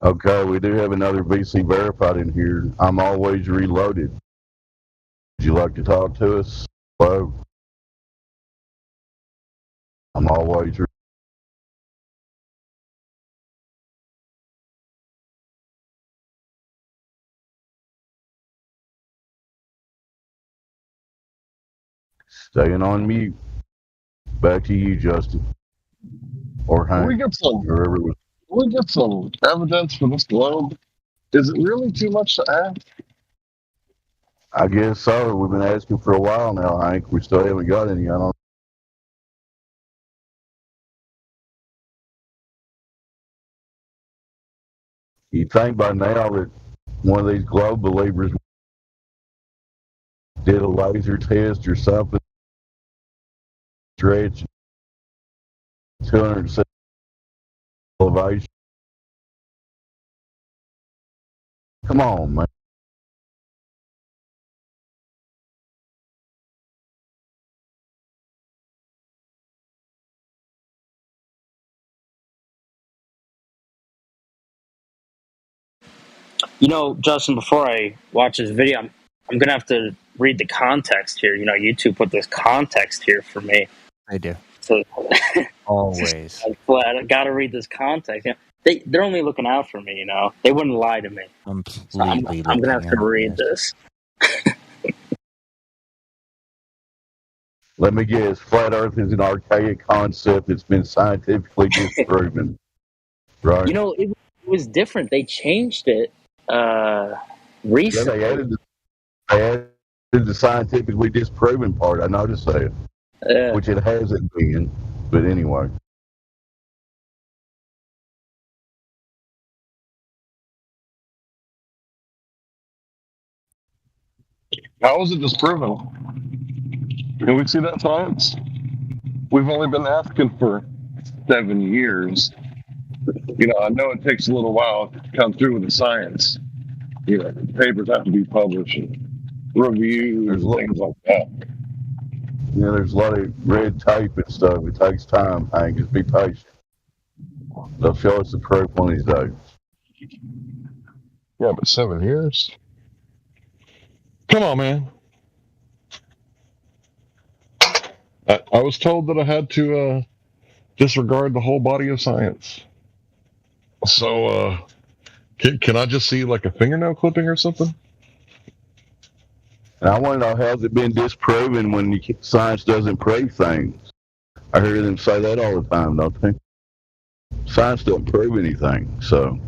Okay, we do have another VC verified in here. I'm always reloaded. Would you like to talk to us? Hello? I'm always staying on mute. Back to you, Justin. Or Hank. Whoever was. We get some evidence for this globe. Is it really too much to ask? I guess so. We've been asking for a while now, Hank. We still haven't got any. I don't. You think by now that one of these globe believers did a laser test or something, stretch 200 elevation. Come on, man. You know, Justin, before I watch this video, I'm gonna have to read the context here. You know, YouTube put this context here for me. I do. So Always. I gotta read this context. You know, they're only looking out for me. You know, they wouldn't lie to me. So I'm gonna have to read this. Let me guess. Flat Earth is an archaic concept that's been scientifically disproven. Right? You know, it was different. They changed it recently. Yeah, they added the scientifically disproven part. I noticed that. Which it hasn't been. But anyway. How is it disproven? Can we see that science? We've only been asking for 7 years. You know, I know it takes a little while to come through with the science. You know, papers have to be published and reviews and things like that. Yeah, there's a lot of red tape and stuff. It takes time, Hank. Just be patient. They'll show us the proof one of these days. Yeah, but 7 years? Come on, man. I was told that I had to disregard the whole body of science. So, can I just see like a fingernail clipping or something? And I want to know, how's it been disproven when science doesn't prove things? I hear them say that all the time, don't they? Science doesn't prove anything, so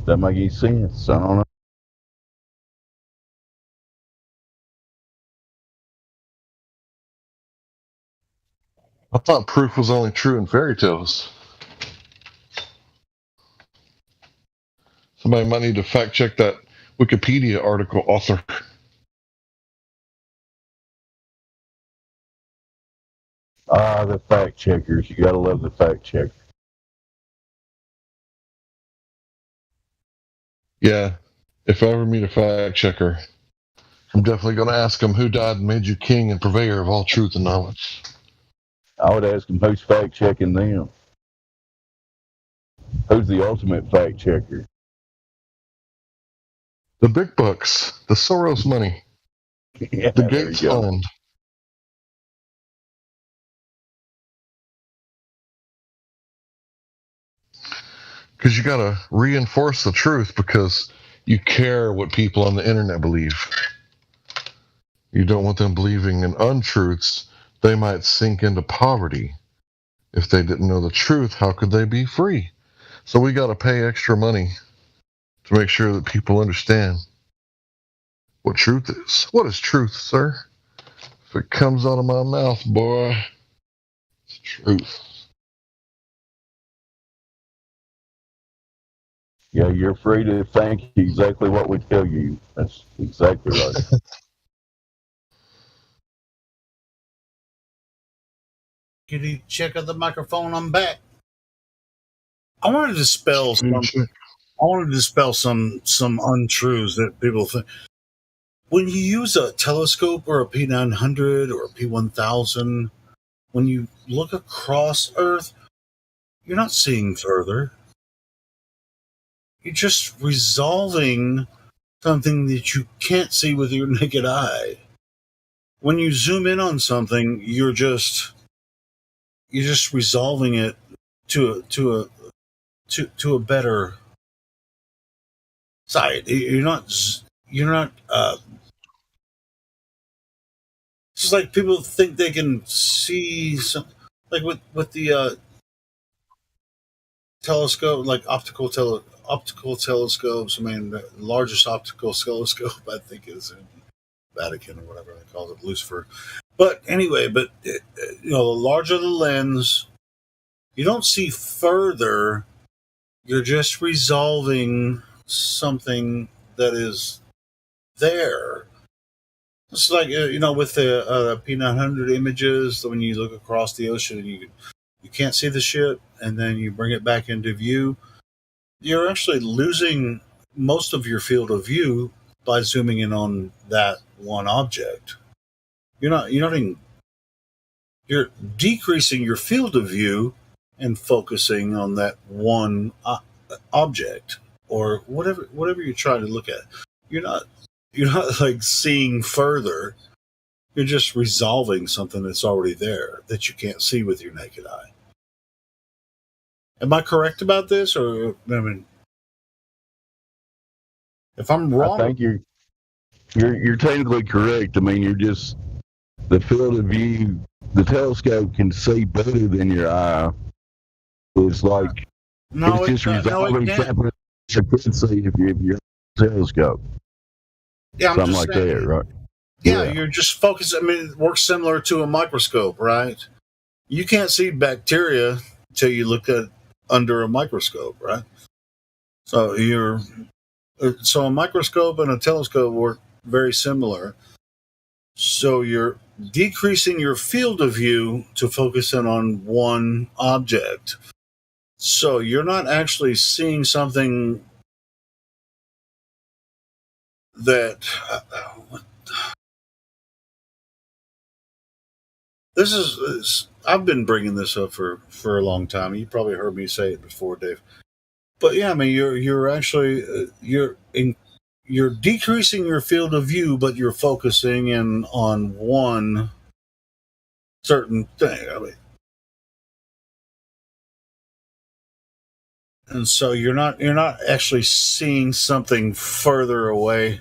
that make any sense? I don't know. I thought proof was only true in fairy tales. Somebody might need to fact check that Wikipedia article author. The fact checkers. You gotta love the fact checker. Yeah, if I ever meet a fact checker, I'm definitely going to ask him who died and made you king and purveyor of all truth and knowledge. I would ask them who's fact checking them. Who's the ultimate fact checker? The big bucks, the Soros money, Yeah, the there Gates you go. fund. Because you got to reinforce the truth because you care what people on the internet believe. You don't want them believing in untruths. They might sink into poverty. If they didn't know the truth, how could they be free? So we got to pay extra money to make sure that people understand what truth is. What is truth, sir? If it comes out of my mouth, boy, it's truth. Yeah, you're free to think exactly what we tell you. That's exactly right. Kitty, check out the microphone. I'm back. I wanted to dispel some. I wanted to dispel some untruths that people think. When you use a telescope or a P900 or a P1000, when you look across Earth, you're not seeing further. You're just resolving something that you can't see with your naked eye. When you zoom in on something, you're just resolving it to a better side. You're not. It's just like people think they can see some, like with the telescope, like optical telescopes. I mean, the largest optical telescope I think is in Vatican or whatever they call it, Lucifer. But anyway, the larger the lens, you don't see further. You're just resolving something that is there. It's like with the P900 images, when you look across the ocean and you can't see the ship, and then you bring it back into view, you're actually losing most of your field of view by zooming in on that one object. You're decreasing your field of view and focusing on that one object or whatever you're trying to look at. You're not like seeing further. You're just resolving something that's already there that you can't see with your naked eye. Am I correct about this, or I mean, if I'm wrong? I think you're technically correct. I mean, you're just the field of view. The telescope can see better than your eye. It's like it's just resolving something you could see if you're telescope. Yeah, I'm something just like saying, that, right? Yeah, you're just focused. I mean, it works similar to a microscope, right? You can't see bacteria until you look at under a microscope, right? So a microscope and a telescope work very similar. So you're decreasing your field of view to focus in on one object. So you're not actually seeing something that this is. I've been bringing this up for a long time. You probably heard me say it before, Dave. But yeah, I mean, you're actually you're decreasing your field of view, but you're focusing in on one certain thing. I mean, and so you're not actually seeing something further away.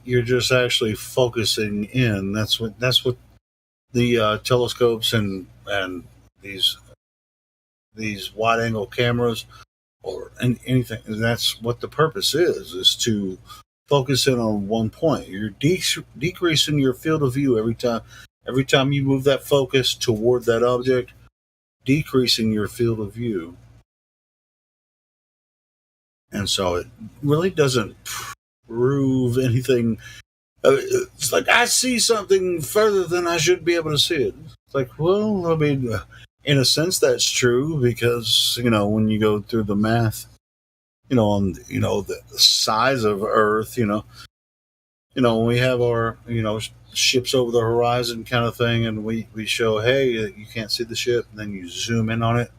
You're just actually focusing in. That's what the telescopes and these wide angle cameras or anything. That's what the purpose is to focus in on one point. You're decreasing your field of view every time you move that focus toward that object, decreasing your field of view. And so it really doesn't prove anything. It's like, I see something further than I should be able to see it. It's like, well, I mean, in a sense, that's true because, when you go through the math, on, the size of Earth, when we have our, ships over the horizon kind of thing, and we show, hey, you can't see the ship, and then you zoom in on it.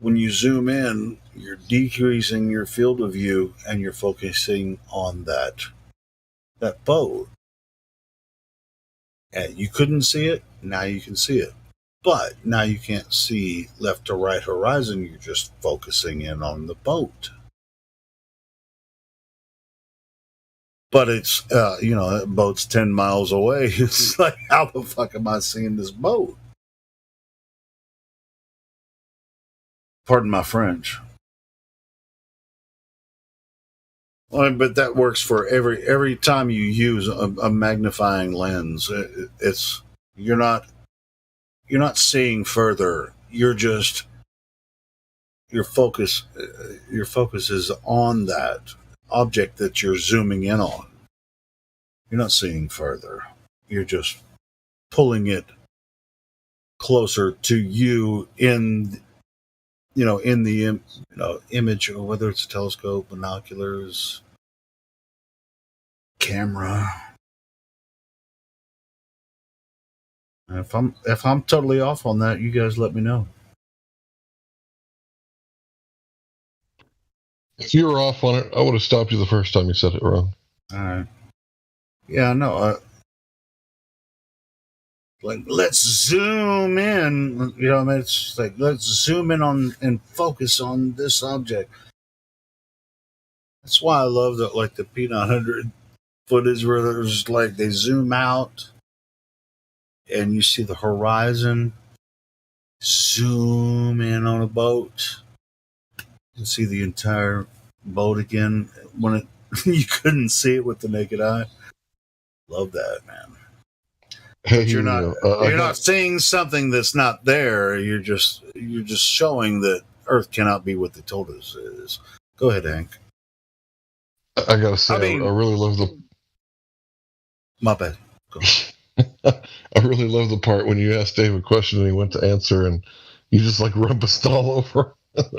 When you zoom in, you're decreasing your field of view and you're focusing on that boat. And you couldn't see it, now you can see it. But now you can't see left to right horizon, you're just focusing in on the boat. But it's, that boat's 10 miles away. It's like, how the fuck am I seeing this boat? Pardon my French. Well, but that works for every time you use a magnifying lens. You're not seeing further. Your focus is on that object that you're zooming in on. You're not seeing further. You're just pulling it closer to you in the image, or whether it's a telescope, binoculars, camera. And if I'm totally off on that, you guys let me know. If you were off on it, I would have stopped you the first time you said it wrong. All right. Yeah, no. Let's zoom in. It's like, let's zoom in on and focus on this object. That's why I love that, like the P900 footage where there's like they zoom out and you see the horizon. Zoom in on a boat. You can see the entire boat again when you couldn't see it with the naked eye. Love that, man. Hey, But you're not seeing something that's not there. You're just showing that Earth cannot be what they told us it is. Go ahead, Hank. I gotta say, I really love the. My bad. Go. I really love the part when you asked Dave a question and he went to answer, and you just like rumpused all over.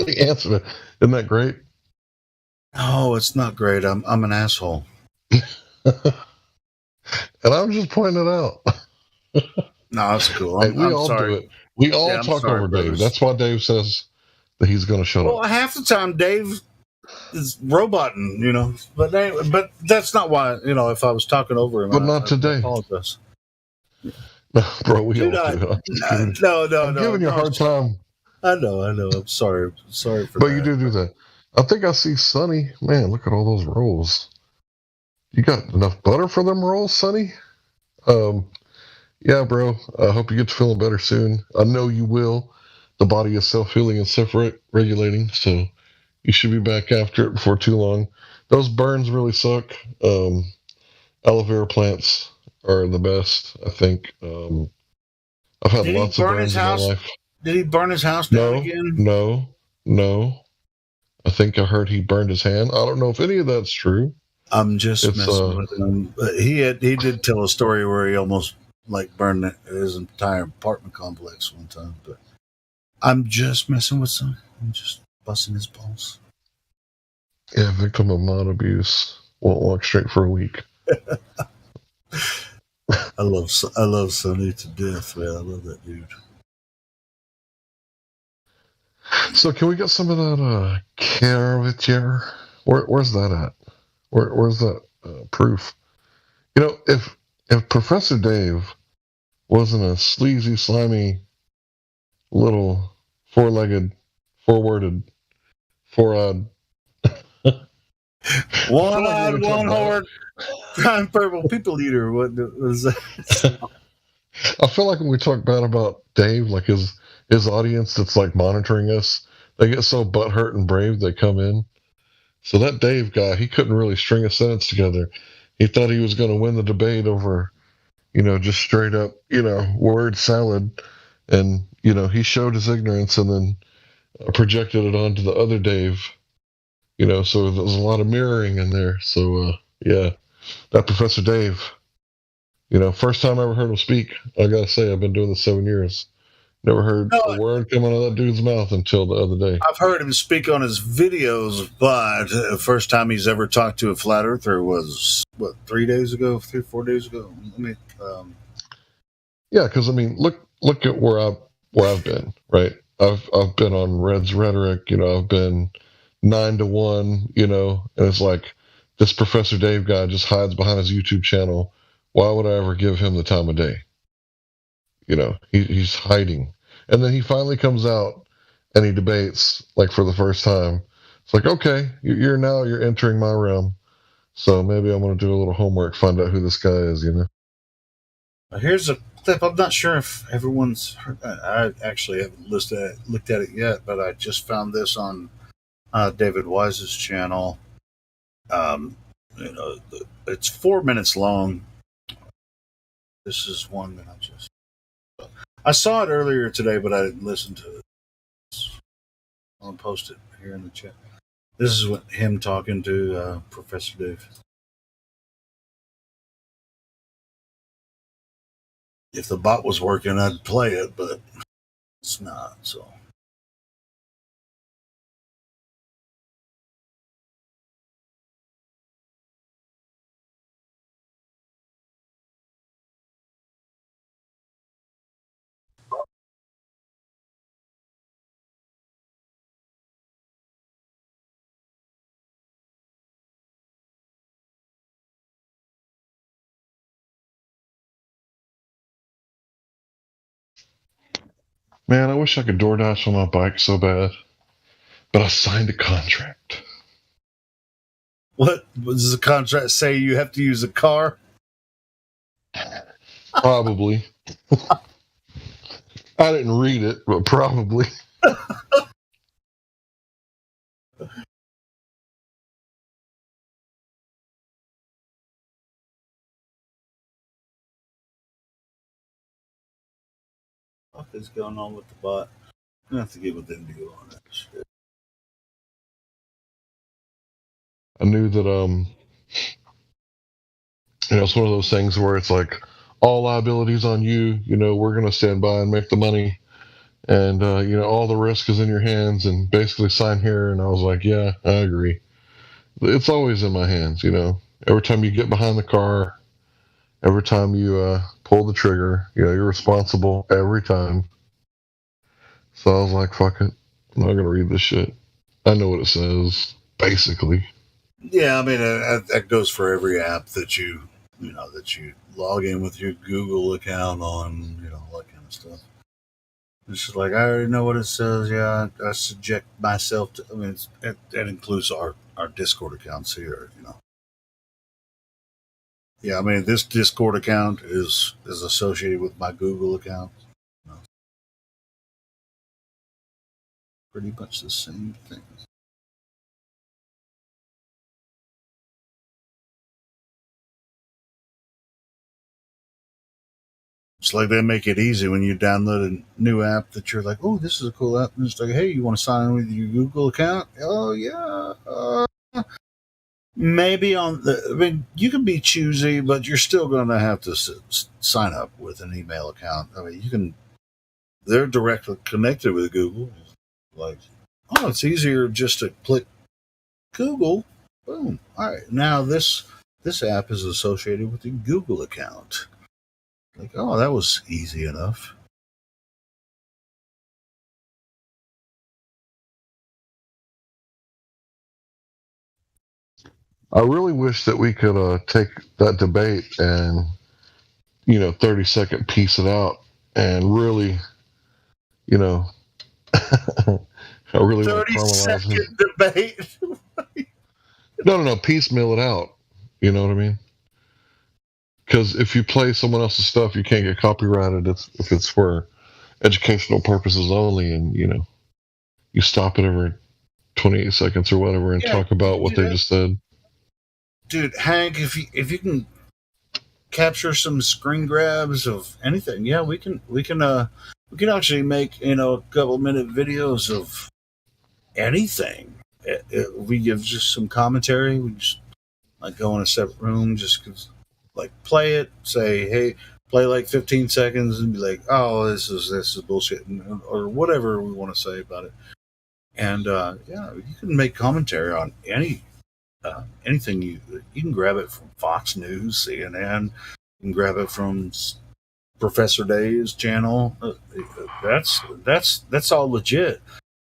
He answered it. Isn't that great? Oh, it's not great. I'm an asshole. And I'm just pointing it out. No, that's cool. Hey, we I'm all sorry. do it. We all talk sorry, over brothers. Dave. That's why Dave says that he's going to shut Well, up. half the time Dave is roboting, but that's not why, if I was talking over him. But not today. I apologize. Bro, we Dude, all do. I'm giving you a hard time. I know. I'm sorry. Sorry for But that. you do that. I think I see Sonny. Man, look at all those rolls. You got enough butter for them rolls, Sonny? Yeah, bro. I hope you get to feeling better soon. I know you will. The body is self-healing and self-regulating, so you should be back after it before too long. Those burns really suck. Aloe vera plants are the best, I think. I've had lots of burns in my life. Did he burn his house down again? No. I think I heard he burned his hand. I don't know if any of that's true. I'm just messing with him. But he did tell a story where he almost burned his entire apartment complex one time. But I'm just messing with him. I'm just busting his balls. Yeah, victim of mod abuse. Won't walk straight for a week. I love Sonny to death, man. I love that dude. So can we get some of that curvature? Where's that at? Where's that proof? If Professor Dave wasn't a sleazy, slimy, little four-worded, four-eyed, one-eyed, one-horned, crime purple people eater. What was that? I feel like when we talk bad about Dave, like his audience that's like monitoring us, they get so butthurt and brave they come in. So that Dave guy, he couldn't really string a sentence together. He thought he was going to win the debate over, just straight up, word salad. And, he showed his ignorance and then projected it onto the other Dave You know, so there's a lot of mirroring in there. So yeah, that Professor Dave. You know, first time I ever heard him speak. I gotta say, I've been doing this 7 years. Never heard a word come out of that dude's mouth until the other day. I've heard him speak on his videos, but the first time he's ever talked to a flat earther was, what, 3 days ago, 4 days ago? I mean, yeah, because I mean, look at where I've been, right? I've been on Red's Rhetoric, you know, I've been 9 to 1, you know, and it's like this Professor Dave guy just hides behind his YouTube channel. Why would I ever give him the time of day? You know, he's hiding. And then he finally comes out and he debates, like, for the first time. It's like, okay, you're entering my realm. So maybe I'm going to do a little homework, find out who this guy is, you know? Here's a clip. I'm not sure if everyone's heard that. I actually haven't looked at it yet, but I just found this on David Wise's channel. You know, it's 4 minutes long. This is one that I saw it earlier today, but I didn't listen to it. I'll post it here in the chat. This is him talking to Professor Dave. If the bot was working, I'd play it, but it's not, so. Man, I wish I could DoorDash on my bike so bad, but I signed a contract. What does the contract say? You have to use a car? Probably. I didn't read it, but probably. What is going on with the bot? I'm gonna have to get with Indio on that shit. I knew that, you know, it's one of those things where it's like, all liabilities on you, you know, we're going to stand by and make the money. And, you know, all the risk is in your hands and basically sign here. And I was like, yeah, I agree. It's always in my hands, you know. Every time you get behind the car, every time you pull the trigger, you know, you're responsible every time. So I was like, fuck it. I'm not going to read this shit. I know what it says, basically. Yeah, I mean, that goes for every app that you log in with your Google account on, you know, all that kind of stuff. It's just like, I already know what it says. Yeah, I subject myself to, I mean, that includes our Discord accounts here, you know. Yeah, I mean, this Discord account is associated with my Google account. You know. Pretty much the same thing. It's like they make it easy when you download a new app that you're like, oh, this is a cool app. And it's like, hey, you want to sign in with your Google account? Oh, yeah. Maybe I mean, you can be choosy, but you're still going to have to sign up with an email account. I mean, they're directly connected with Google. Like, oh, it's easier just to click Google. Boom. All right. Now this app is associated with the Google account. Like, oh, that was easy enough. I really wish that we could take that debate and, you know, 30-second piece it out and really, you know, I really 30-second debate. No, piecemeal it out. You know what I mean? Because if you play someone else's stuff, you can't get copyrighted if it's for educational purposes only, and, you know, you stop it every 28 seconds or whatever and talk about what they just said. Dude, Hank, if you can capture some screen grabs of anything, yeah, we can actually make, you know, a couple minute videos of anything. we give just some commentary. We just like go in a separate room, just like play it, say, hey, play like 15 seconds, and be like, oh, this is bullshit, or whatever we want to say about it. And you can make commentary on anything. You can grab it from Fox News, CNN. You can grab it from Professor Dave's channel. That's all legit.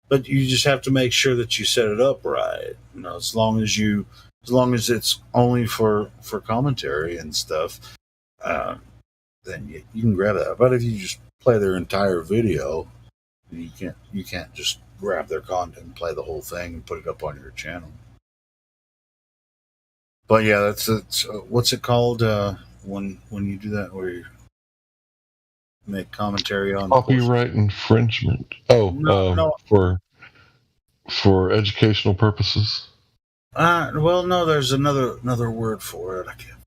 But you just have to make sure that you set it up right. As long as it's only for commentary and stuff, then you can grab that. But if you just play their entire video, you can't just grab their content and play the whole thing and put it up on your channel. But yeah, that's what's it called when you do that, where you make commentary on copyright infringement. No. For educational purposes. Well, no, there's another word for it. I can't.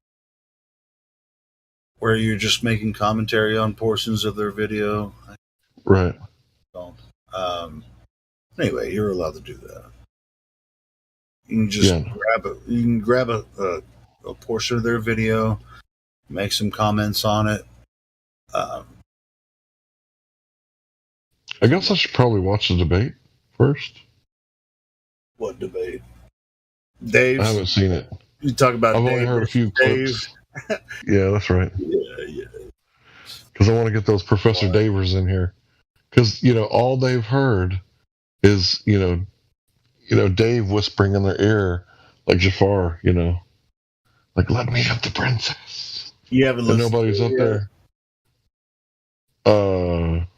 Where you're just making commentary on portions of their video. Right. Anyway, you're allowed to do that. You can just grab a portion of their video, make some comments on it. I guess I should probably watch the debate first. What debate? Dave? I haven't seen it. You talk about I've Dave only heard a few clips. Dave. Yeah, that's right. Yeah. Because I want to get those Professor Davers in here. Because, all they've heard is, Dave whispering in their ear, like Jafar, like, let me have the princess. You haven't listened. Nobody's up there.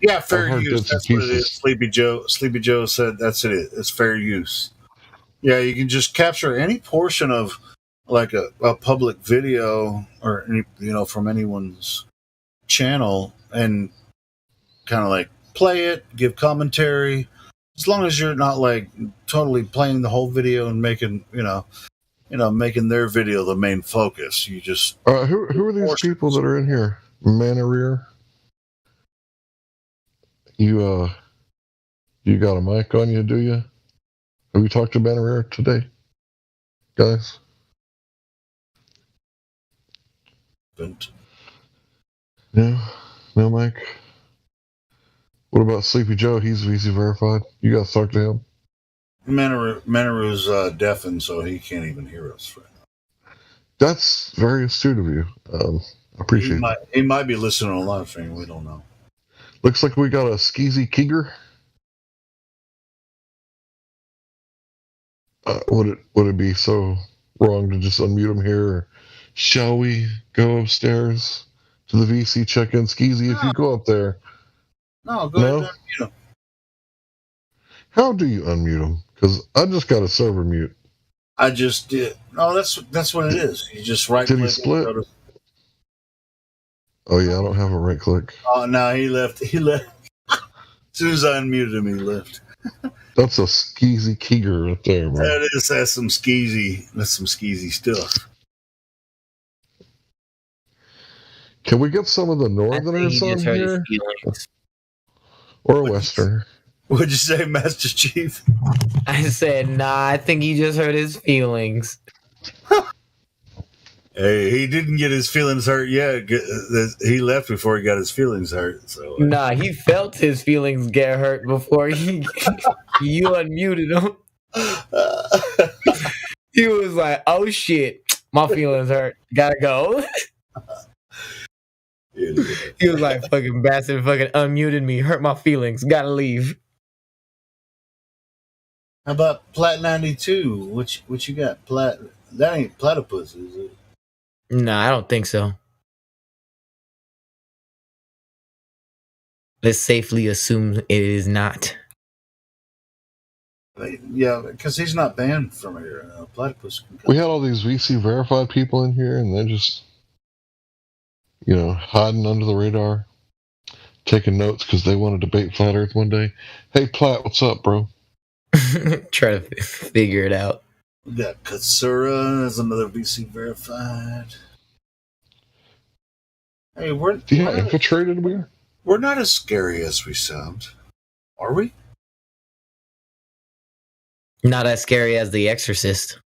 Yeah, fair use. That's what it is. Sleepy Joe said that's it. It's fair use. Yeah, you can just capture any portion of like a public video or from anyone's channel and kind of like play it, give commentary. As long as you're not like totally playing the whole video and making making their video the main focus. You just who are these people that are in here? Manareer. You got a mic on you, do you? Have we talked to Manareer today, guys? No mic. What about Sleepy Joe? He's VC verified. You guys talk to him? Manareer's deafened, so he can't even hear us right now. That's very astute of you. I appreciate it. He might be listening on a live stream. We don't know. Looks like we got a Skeezy Keeger. Would it be so wrong to just unmute him here? Or shall we go upstairs to the VC check-in? Skeezy, if you go up there. No, go ahead and unmute him. How do you unmute him? Because I just got a server mute. I just did. No, that's what it is. You just right click. Did he split? Oh yeah, I don't have a right click. Oh no, he left. As soon as I unmuted him, he left. That's a Skeezy Keeger right there, bro. That's some skeezy stuff. Can we get some of the Northerners on here? Or a Westerner? What'd you say, Master Chief? I said, nah, I think he just hurt his feelings. Hey, he didn't get his feelings hurt yet. He left before he got his feelings hurt. So nah, he felt his feelings get hurt before you unmuted him. He was like, oh shit, my feelings hurt. Gotta go. He was like, fucking bastard, fucking unmuted me, hurt my feelings, gotta leave. How about Plat 92? What you got? That ain't platypus, is it? Nah, I don't think so. Let's safely assume it is not. Yeah, because he's not banned from here. Platypus can come. We had all these VC verified people in here, and they're just, hiding under the radar, taking notes because they want to debate Flat Earth one day. Hey, Plat, what's up, bro? Try to figure it out. We got Katsura as another VC verified. Hey, see how infiltrated we are? We're not as scary as we sound, are we? Not as scary as The Exorcist.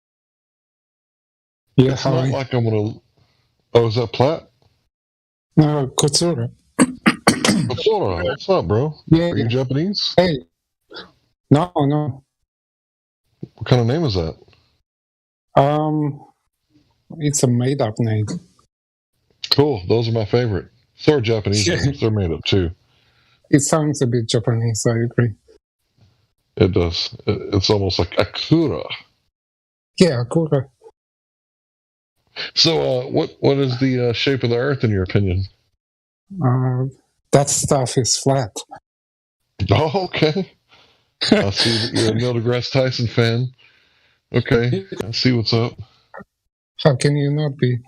Yeah, It's not like I'm gonna. Oh, is that Platt? No, Kotsura. Kotsura, what's up, bro? Yeah, Are you Japanese? Hey. No. What kind of name is that? It's a made-up name. Cool. Those are my favorite. So are Japanese names. They're made up too. It sounds a bit Japanese, I agree. It does. It's almost like Akura. Yeah, Akura. So, what is the shape of the Earth in your opinion? That stuff is flat. Oh, okay. I see that you're a Neil deGrasse Tyson fan. Okay, I see what's up. How can you not be?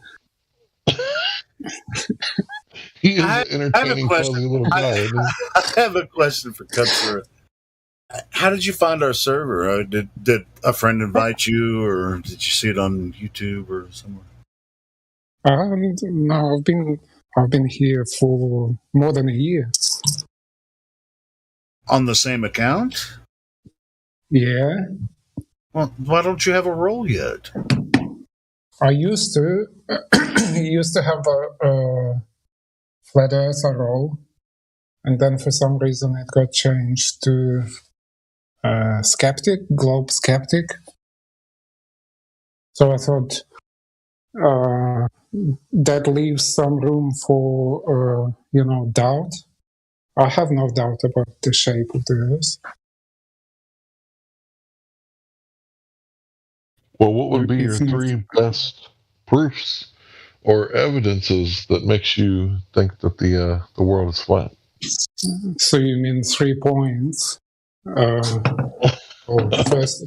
He is an entertaining, fuzzy little guy. Isn't he? I have a question for Kutsura. How did you find our server? Did a friend invite you, or did you see it on YouTube or somewhere? No, I've been here for more than a year. On the same account? Yeah. Well, why don't you have a role yet? I used to. Used to have a Flat Earther role, and then for some reason it got changed to Skeptic, Globe Skeptic. So I thought that leaves some room for doubt. I have no doubt about the shape of the Earth. Well, what would be your three best proofs or evidences that makes you think that the world is flat? So you mean 3 points? First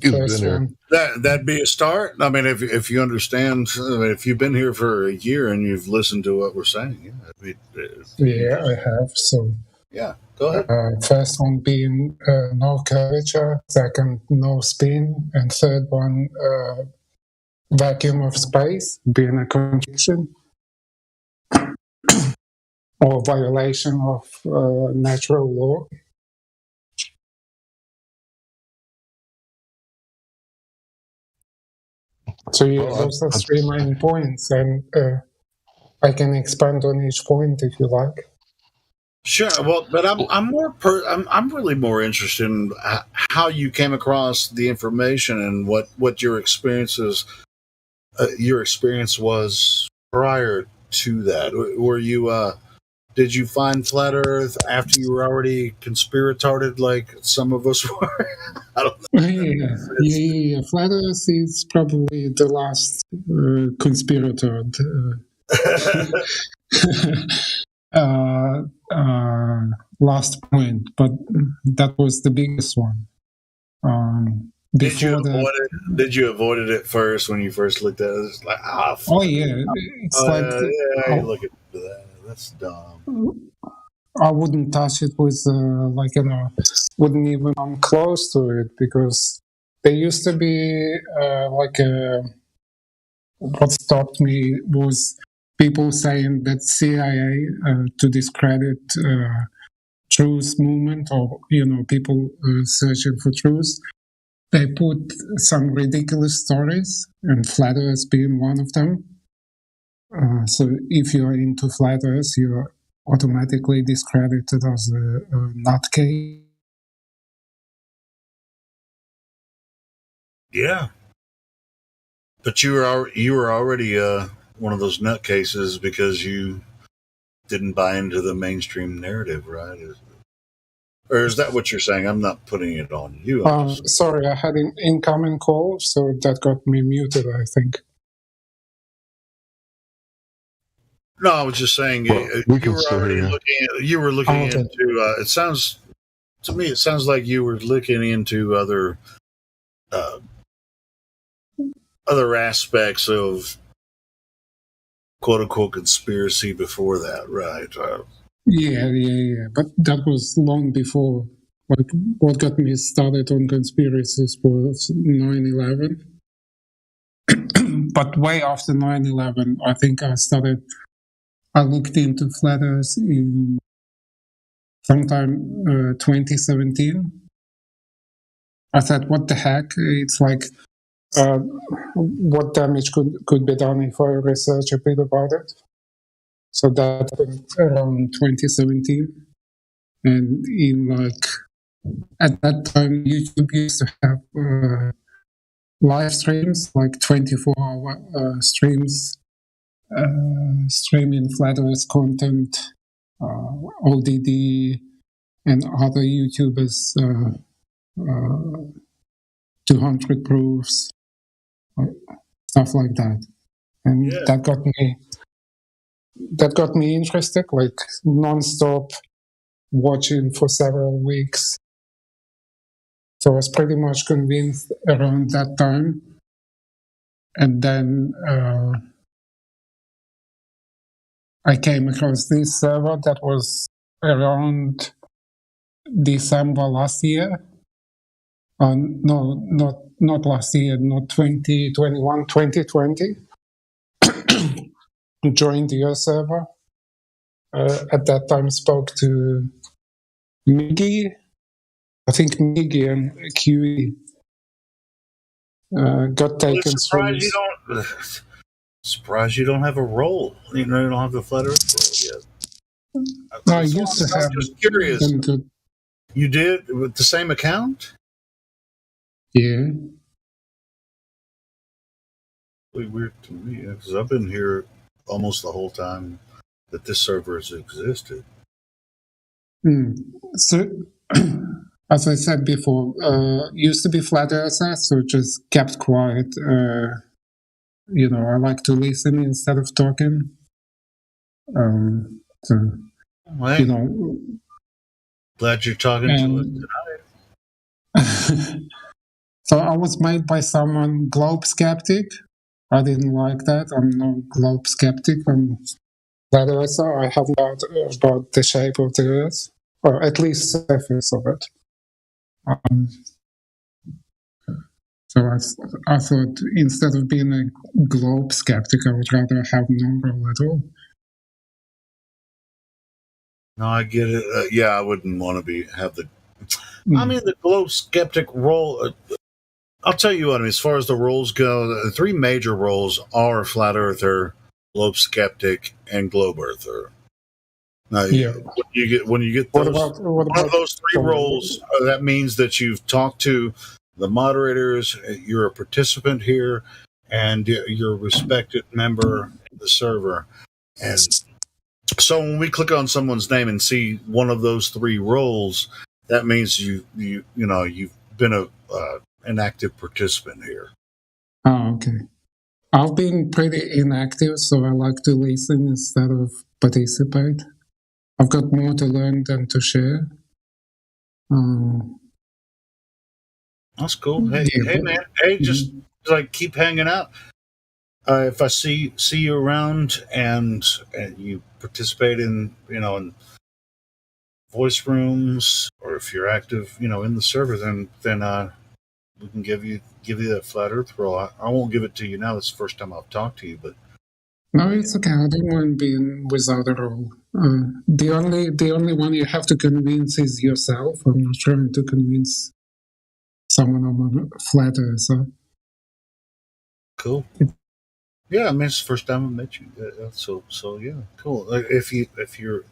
one. That'd be a start. I mean, if you understand, if you've been here for a year and you've listened to what we're saying, Yeah, I have. So yeah, go ahead. First one being no curvature, second no spin, and third one vacuum of space being a contradiction or violation of natural law. So those are 3 main points, and I can expand on each point if you like. Sure. Well, but I'm really more interested in how you came across the information and what your experiences, your experience was prior to that. Were you did you find Flat Earth after you were already conspiratarded like some of us were? I don't know. Yeah. Flat Earth is probably the last conspirator. Last point, but that was the biggest one. Did you avoid it at first when you first looked at it? It's like, oh yeah, it's look at that. That's dumb. I wouldn't touch it with wouldn't even come close to it, because there used to be what stopped me was people saying that CIA to discredit truth movement, or people searching for truth. They put some ridiculous stories, and Flat Earth being one of them. So if you're into Flat Earth, you're automatically discredited as a nutcase. Yeah, but you were already one of those nutcases because you didn't buy into the mainstream narrative, right? Or is that what you're saying? I'm not putting it on you. Sorry, I had an incoming call, so that got me muted, I think. No, I was just saying you were looking into. It sounds to me. It sounds like you were looking into other aspects of quote unquote conspiracy before that, right? Yeah. But that was long before. What got me started on conspiracies was 9/11. But way after 9/11, I think I looked into Flat Earth in sometime 2017. I thought, what the heck? It's like, what damage could be done if I research a bit about it? So that happened around 2017. And at that time, YouTube used to have live streams, like 24-hour streams, streaming Flat Earth content, ODD, and other YouTubers, 200 proofs, stuff like that. And that got me interested, like non-stop watching for several weeks. So I was pretty much convinced around that time. And then I came across this server that was around December last year. No, not last year, not 2021, 2020. Joined your server. At that time spoke to Miggy. I think Miggy and QE got taken through. Surprised you don't have a role. You know, you don't have the Flat Earth role yet. No, I used to have. I'm just curious. You did with the same account? Yeah. Really weird to me because I've been here almost the whole time that this server has existed. So, as I said before, used to be Flat Earther, so just kept quiet. You know, I like to listen instead of talking. So, well, you know. Glad you're talking to us tonight. So I was made by someone globe skeptic. I didn't like that. I'm no globe skeptic. I'm Flat Earther. I have doubt about the shape of the Earth, or at least the surface of it. So I thought instead of being a globe skeptic, I would rather have no role at all. No, I get it. Yeah, I wouldn't want to have the. I mean, the globe skeptic role. I'll tell you what. I mean, as far as the roles go, the three major roles are Flat Earther, Globe Skeptic, and Globe Earther. Now, when you get those one of those three roles, that means that you've talked to the moderators, you're a participant here, and you're a respected member of the server. And so when we click on someone's name and see one of those three roles, that means you've been an active participant here. Oh, okay. I've been pretty inactive, so I like to listen instead of participate. I've got more to learn than to share. That's cool. Hey, man. Hey, just like keep hanging out. If I see you around and you participate in in voice rooms, or if you're active in the server, then we can give you that Flat Earth role. I won't give it to you now. It's the first time I've talked to you, but no, it's okay. I don't mind being without a role. The only one you have to convince is yourself. I'm not trying to convince someone I'm a Flat Earther. Cool. Yeah, I mean it's the first time I met you. So yeah, cool. If you're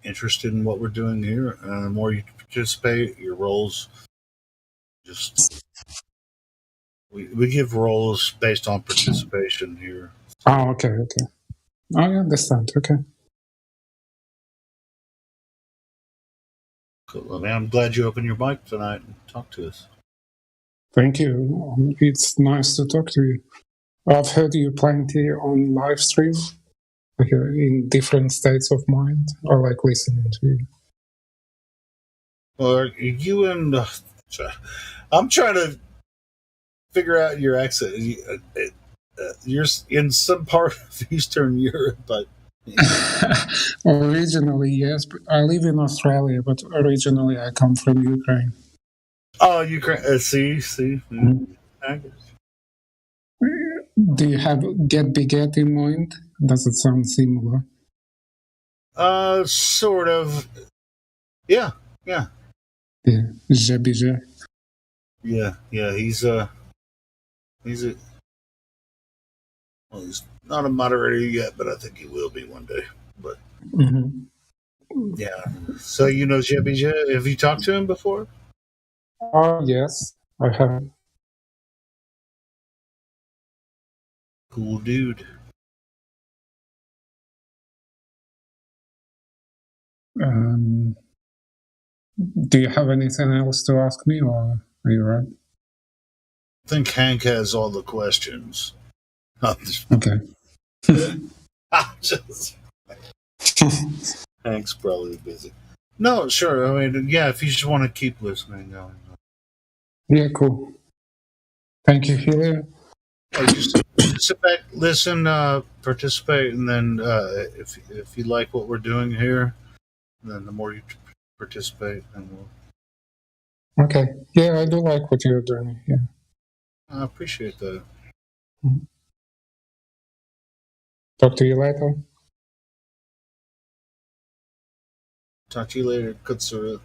interested in what we're doing here, the more you participate, your roles we give roles based on participation here. Oh, okay. I understand. Okay. Cool. Man, I'm glad you opened your mic tonight and talked to us. Thank you. It's nice to talk to you. I've heard you plenty on live stream, like in different states of mind. I like listening to you. Well, you and I'm trying to figure out your accent. You're in some part of Eastern Europe, but originally, yes. But I live in Australia, but originally I come from Ukraine. Oh, Ukraine. See. Do you have Get Beget in mind? Does it sound similar? Sort of. Yeah. Je Beget. Yeah, he's he's not a moderator yet, but I think he will be one day. But Mhm. yeah, so you know Jebby, have you talked to him before? Yes, I have. Cool dude. Um, do you have anything else to ask me, or are you right? I think Hank has all the questions. Okay. Hank's probably busy. No, sure. I mean, yeah, if you just want to keep listening. Yeah, cool. Thank you, Helio. Hey, just sit back, listen, participate, and then if you like what we're doing here, then the more you participate, then we'll. Okay. Yeah, I do like what you're doing. Yeah. I appreciate that. Talk to you later. Talk to you later, Kutsura.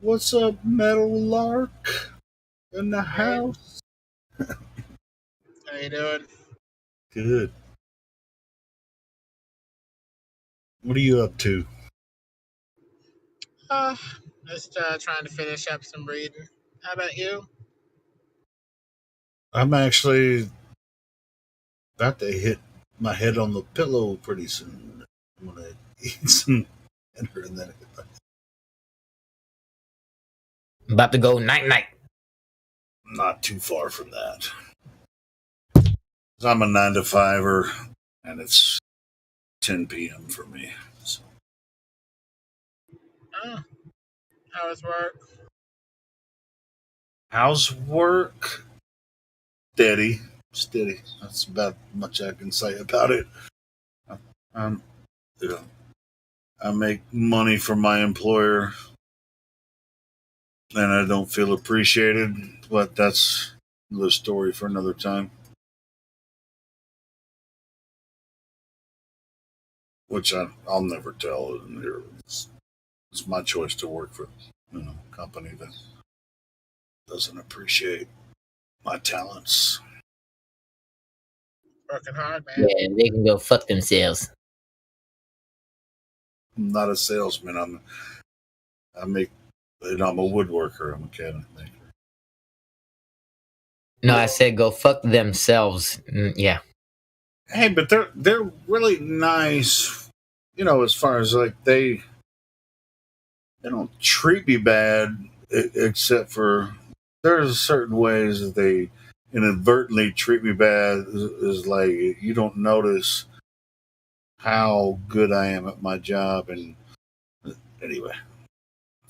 What's up, Metal Lark? In the house? How you doing? Good. What are you up to? Just trying to finish up some reading. How about you? I'm actually about to hit my head on the pillow pretty soon. I'm gonna eat some dinner and then About to go night night. not too far from that. I'm a 9 to 5er, and it's 10 p.m. for me. So. Oh, how was work? How's work? Steady. That's about much I can say about it. You know, I make money for my employer, and I don't feel appreciated. But that's another story for another time. Which I'll never tell. It's my choice to work for a company that doesn't appreciate my talents. Working hard, man. Yeah, they can go fuck themselves. I'm not a salesman. I'm a woodworker. I'm a cabinet maker. No, I said go fuck themselves. Yeah. Hey, but they're really nice. As far as like they don't treat me bad, except for there's certain ways that they inadvertently treat me bad. Is like you don't notice how good I am at my job, and anyway,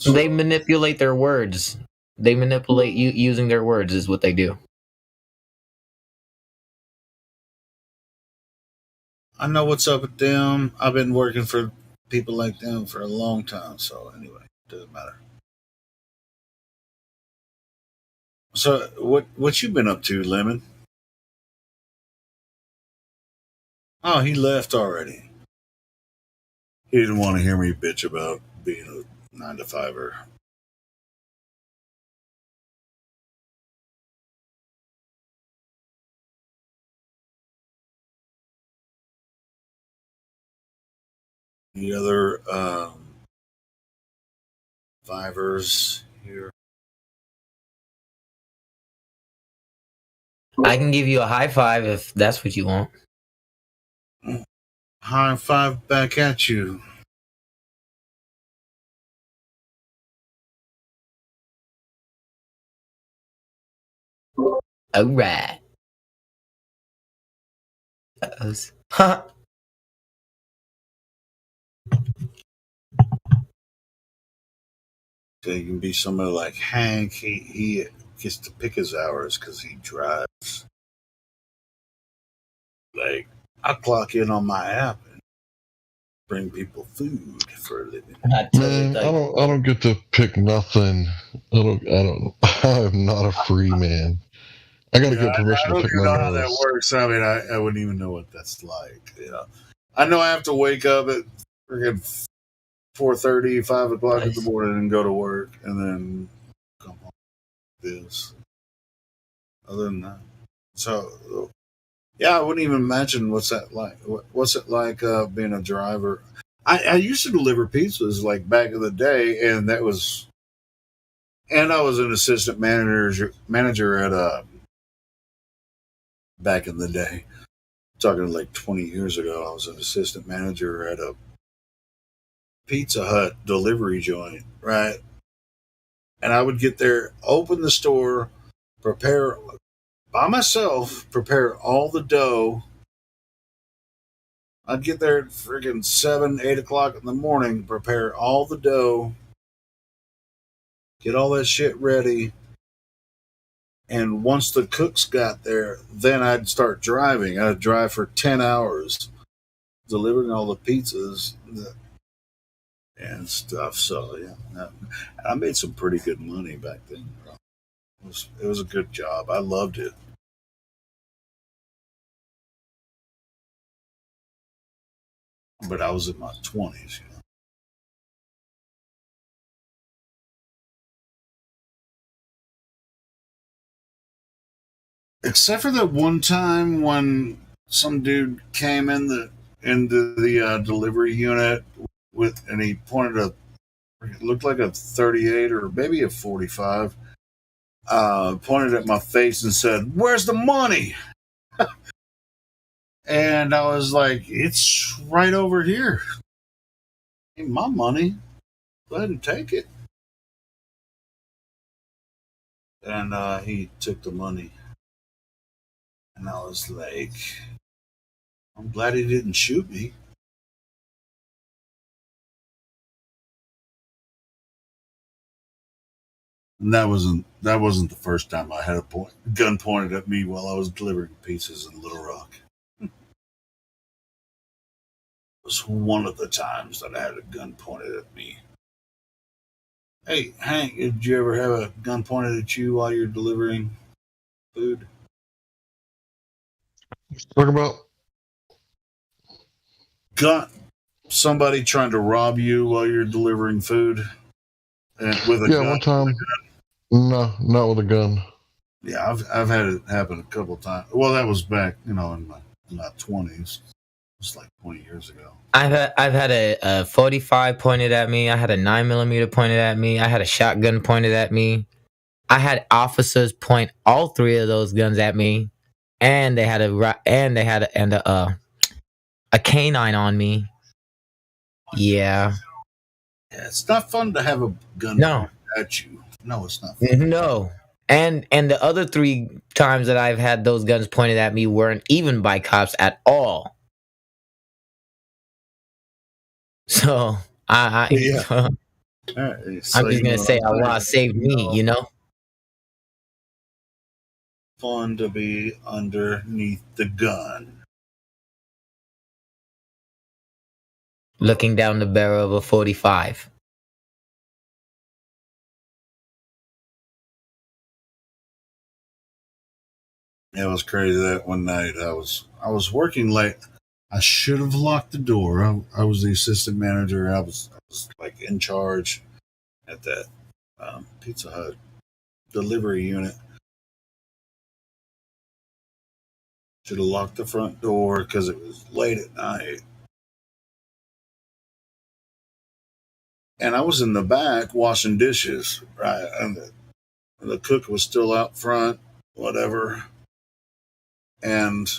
They manipulate their words. They manipulate you using their words is what they do. I know what's up with them. I've been working for people like them for a long time, so anyway, it doesn't matter. So what you been up to, Lemon? Oh, he left already. He didn't want to hear me bitch about being a 9 to 5er. The other fivers here. I can give you a high five if that's what you want. High five back at you. All right. Huh. So you can be somebody like Hank. He gets to pick his hours because he drives. Like I clock in on my app and bring people food for a living. Man, I don't get to pick nothing. I am not a free man. I gotta get permission to pick my know how that nose. works. I mean, I wouldn't even know what that's like. I know I have to wake up at freaking 4:30, 5 o'clock in the morning and go to work, and then come home. is. Other than that, so yeah, I wouldn't even imagine what's that like. What's it like being a driver? I used to deliver pizzas like back in the day, and I was an assistant manager at back in the day. Talking like 20 years ago, I was an assistant manager at a Pizza Hut delivery joint, right? And I would get there, open the store, prepare by myself, prepare all the dough. I'd get there at freaking 7, 8 o'clock in the morning, prepare all the dough, get all that shit ready. And once the cooks got there, then I'd start driving. I'd drive for 10 hours, delivering all the pizzas and stuff. So, yeah, I made some pretty good money back then. It was a good job. I loved it. But I was in my 20s, you know. Except for that one time when some dude came into the delivery unit and he pointed it looked like a 38 or maybe a 45, pointed at my face and said, "Where's the money?" And I was like, "It's right over here. Ain't my money. Go ahead and take it." And he took the money. And I was like, I'm glad he didn't shoot me. And that wasn't the first time I had a gun pointed at me while I was delivering pizzas in Little Rock. It was one of the times that I had a gun pointed at me. Hey, Hank, did you ever have a gun pointed at you while you're delivering food? Talk about somebody trying to rob you while you're delivering food and with a gun. One time. No, not with a gun. Yeah, I've had it happen a couple of times. Well, that was back, in my 20s. It's like 20 years ago. I've had a 45 pointed at me. I had a 9mm pointed at me. I had a shotgun pointed at me. I had officers point all three of those guns at me, and they had a canine on me. Yeah. Yeah, it's not fun to have a gun pointed at you. No, it's not fun. No. And the other 3 times that I've had those guns pointed at me weren't even by cops at all. So I'm just gonna say Allah saved me, you know. Fun to be underneath the gun, looking down the barrel of a 45. It was crazy that one night I was working late. I should have locked the door. I was the assistant manager. I was like in charge at that Pizza Hut delivery unit. Should have locked the front door because it was late at night. And I was in the back washing dishes, right? And the cook was still out front, whatever. And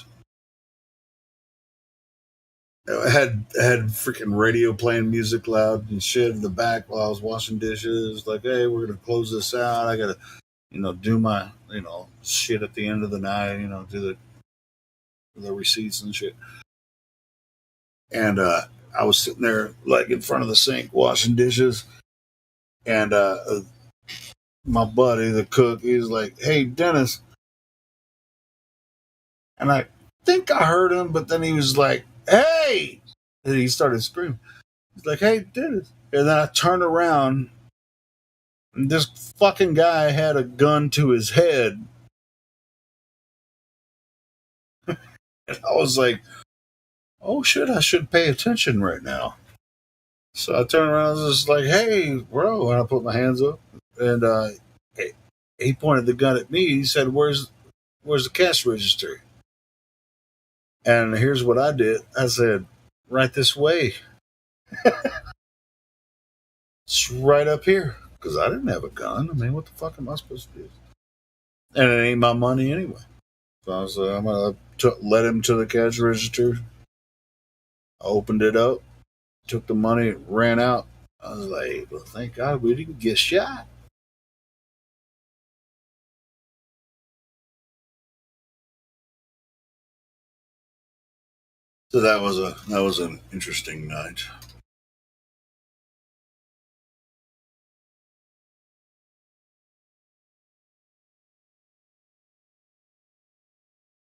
I had freaking radio playing music loud and shit in the back while I was washing dishes. Like, hey, we're gonna close this out. I gotta, do my, shit at the end of the night. Do the receipts and shit. And I was sitting there like in front of the sink washing dishes, and my buddy, the cook, he's like, "Hey, Dennis," and I think I heard him, but then he was like, "Hey!" And he started screaming. He's like, "Hey, Dennis!" And then I turned around, and this fucking guy had a gun to his head. And I was like, "Oh shit, I should pay attention right now." So I turned around and was just like, "Hey, bro," and I put my hands up, and he pointed the gun at me. He said, "Where's the cash register?" And here's what I did. I said, "Right this way." It's right up here. Because I didn't have a gun. I mean, what the fuck am I supposed to do? And it ain't my money anyway. So I was I'm going to let him to the cash register. I opened it up, took the money, ran out. I was like, well, thank God we didn't get shot. So that was an interesting night.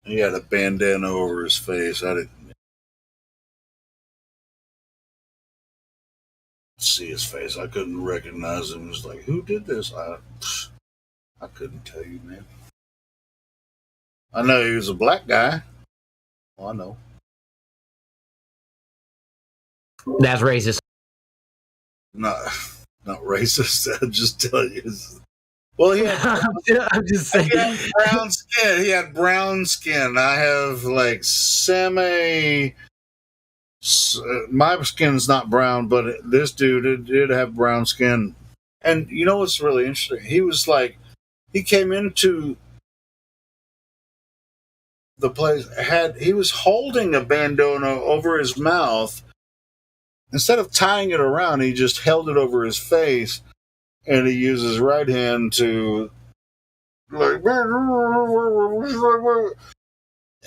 He had a bandana over his face. I didn't see his face. I couldn't recognize him. It was like, who did this? I couldn't tell you, man. I know he was a black guy. Well, I know. That's racist. Not racist. I'll just tell you. Well, he had, I'm just saying. He had brown skin. He had brown skin. I have like my skin's not brown, but this dude did have brown skin. And you know what's really interesting? He was like, he came into the place, he was holding a bandana over his mouth. Instead of tying it around, he just held it over his face, and he used his right hand to, like,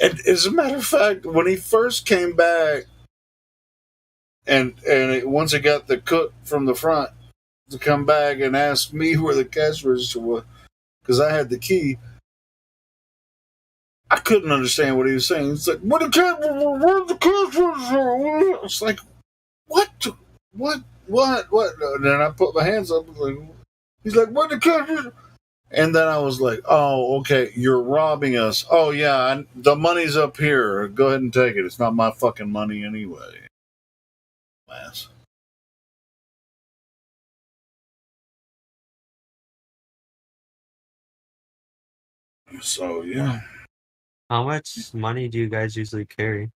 and as a matter of fact, when he first came back, and once he got the cook from the front to come back and ask me where the cash register was, because I had the key, I couldn't understand what he was saying. It's like, where's the cash register? It's like, what? And then I put my hands up. He's like, where's the cash register? And then I was like, oh, okay, you're robbing us. Oh, yeah, the money's up here. Go ahead and take it. It's not my fucking money anyway. Ass. So, yeah. How much money do you guys usually carry?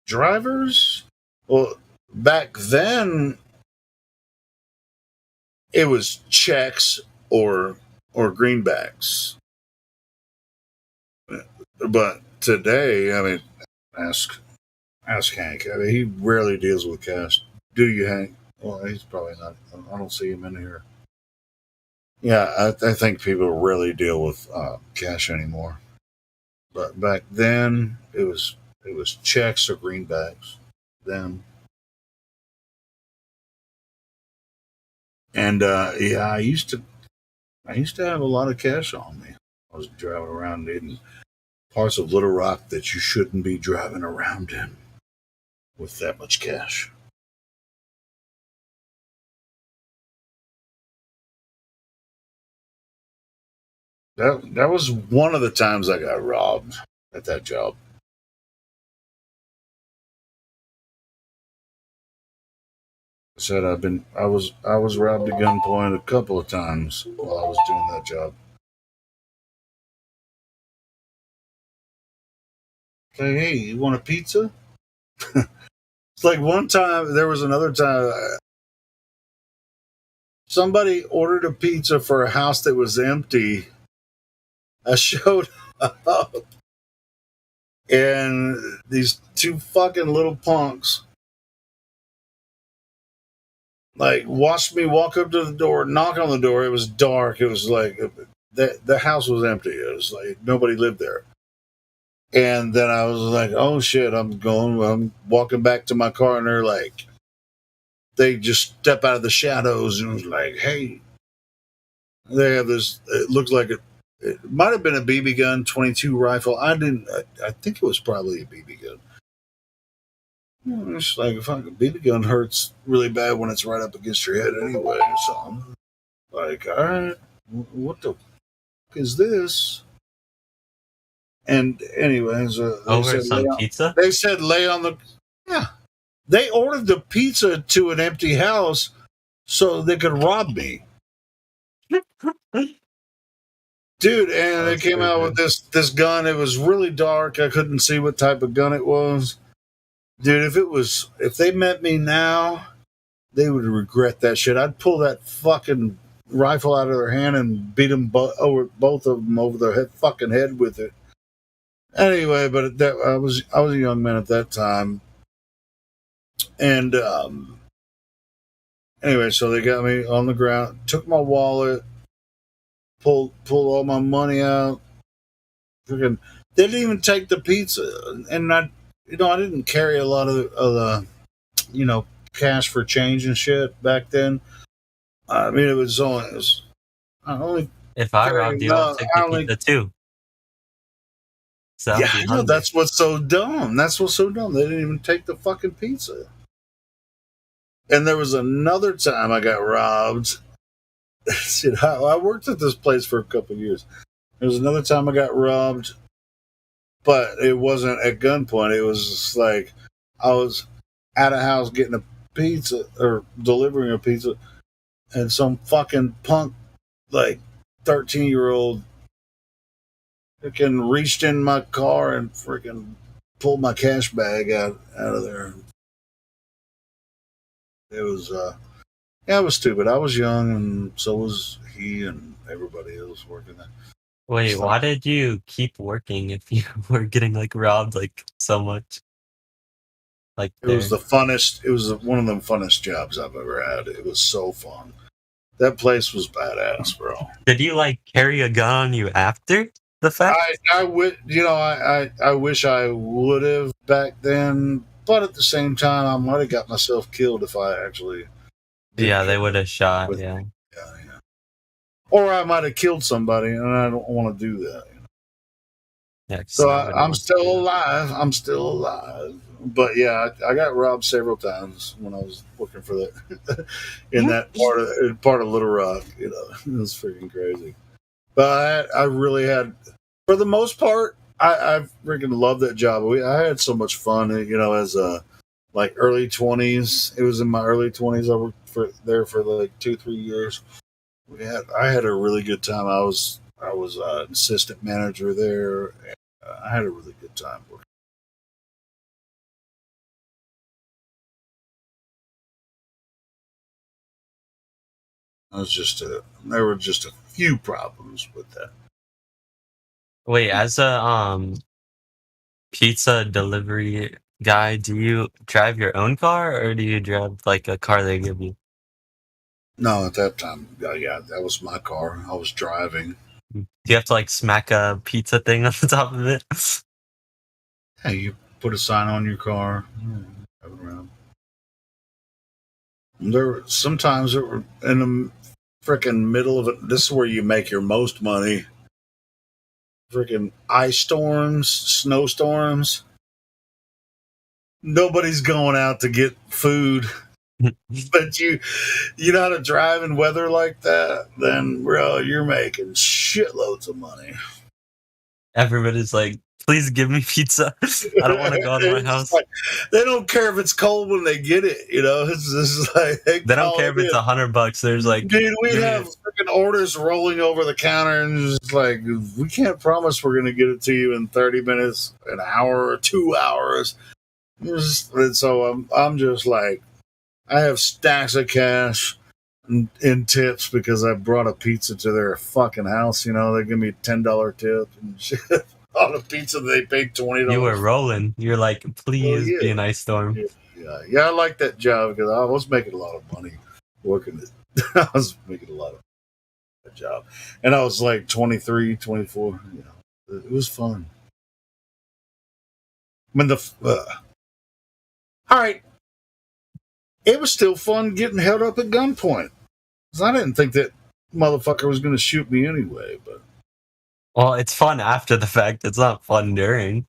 Drivers? Well, back then, it was checks or greenbacks. But today, I mean, ask Hank. I mean, he rarely deals with cash. Do you, Hank? Well, he's probably not. I don't see him in here. Yeah, I think people rarely deal with cash anymore. But back then, it was checks or greenbacks. Then, and yeah, I used to have a lot of cash on me. I was driving around in parts of Little Rock that you shouldn't be driving around in with that much cash. That was one of the times I got robbed at that job. I said I was robbed at gunpoint a couple of times while I was doing that job. Say, hey, you want a pizza? It's like one time, there was another time, somebody ordered a pizza for a house that was empty. I showed up, and these two fucking little punks like watched me walk up to the door, knock on the door. It was dark. It was like the house was empty. It was like nobody lived there. And then I was like, oh shit, I'm walking back to my car, and they're like, they just step out of the shadows and was like, hey, they have this, it looks like it might have been a BB gun, 22 rifle. I think it was probably a BB gun. It's like, a BB gun hurts really bad when it's right up against your head anyway. So I'm like, all right, what the fuck is this? And anyways, Over some pizza? They said lay on the, yeah. They ordered the pizza to an empty house so they could rob me. Dude, and they came out with this gun. It was really dark. I couldn't see what type of gun it was. Dude, if they met me now, they would regret that shit. I'd pull that fucking rifle out of their hand and beat them both of them over their fucking head with it. Anyway, but I was a young man at that time, and anyway, so they got me on the ground, took my wallet, pulled all my money out. Freaking, they didn't even take the pizza, and I didn't carry a lot of the cash for change and shit back then. I mean, it was only. If I robbed you, I'd take the pizza too. So yeah, I know, that's what's so dumb. They didn't even take the fucking pizza. And there was another time I got robbed. Shit, I worked at this place for a couple of years. There was another time I got robbed, but it wasn't at gunpoint. It was just like I was at a house getting a pizza or delivering a pizza, and some fucking punk, like 13-year-old, freaking reached in my car and freaking pulled my cash bag out of there. It was it was stupid. I was young, and so was he and everybody else working there. Wait, why did you keep working if you were getting like robbed like so much? Like it was the funnest. It was one of the funnest jobs I've ever had. It was so fun. That place was badass, bro. Did you like carry a gun on you after the fact? I wish I would have back then, but at the same time, I might have got myself killed if I actually. Yeah, they would have shot. Yeah. Or I might have killed somebody, and I don't want to do that. Yeah, so I'm still alive. But yeah, I got robbed several times when I was working for that in that part of Little Rock. It was freaking crazy. But I really had, for the most part, I freaking loved that job. I had so much fun. As like early 20s. It was in my early 20s. I worked there for like 2-3 years. I had a really good time. I was an assistant manager there. And I had a really good time working. There were just a few problems with that. Wait, as a pizza delivery guy, do you drive your own car or do you drive like a car they give you? No, at that time, yeah, that was my car. I was driving. Do you have to like smack a pizza thing on the top of it? Hey, you put a sign on your car. Drive it around. Sometimes it were in the freaking middle of it. This is where you make your most money. Freaking ice storms, snowstorms. Nobody's going out to get food. But you know how to drive in weather like that, then bro, you're making shitloads of money. Everybody's like, please give me pizza. I don't want to go out of my house. Like, they don't care if it's cold when they get it, It's just like they don't care if it's $100. There's like, dude, we have freaking orders rolling over the counter, and it's like, we can't promise we're gonna get it to you in 30 minutes, an hour, or 2 hours. And so I'm just like, I have stacks of cash in tips because I brought a pizza to their fucking house. They give me a $10 tip and shit on a pizza they paid $20. You were rolling. You're like, please be an ice storm. Yeah, I like that job because I was making a lot of money working it. I was making a lot of that job, and I was like 23, 24. It was fun. All right. It was still fun getting held up at gunpoint. Because I didn't think that motherfucker was going to shoot me anyway. But well, it's fun after the fact. It's not fun during.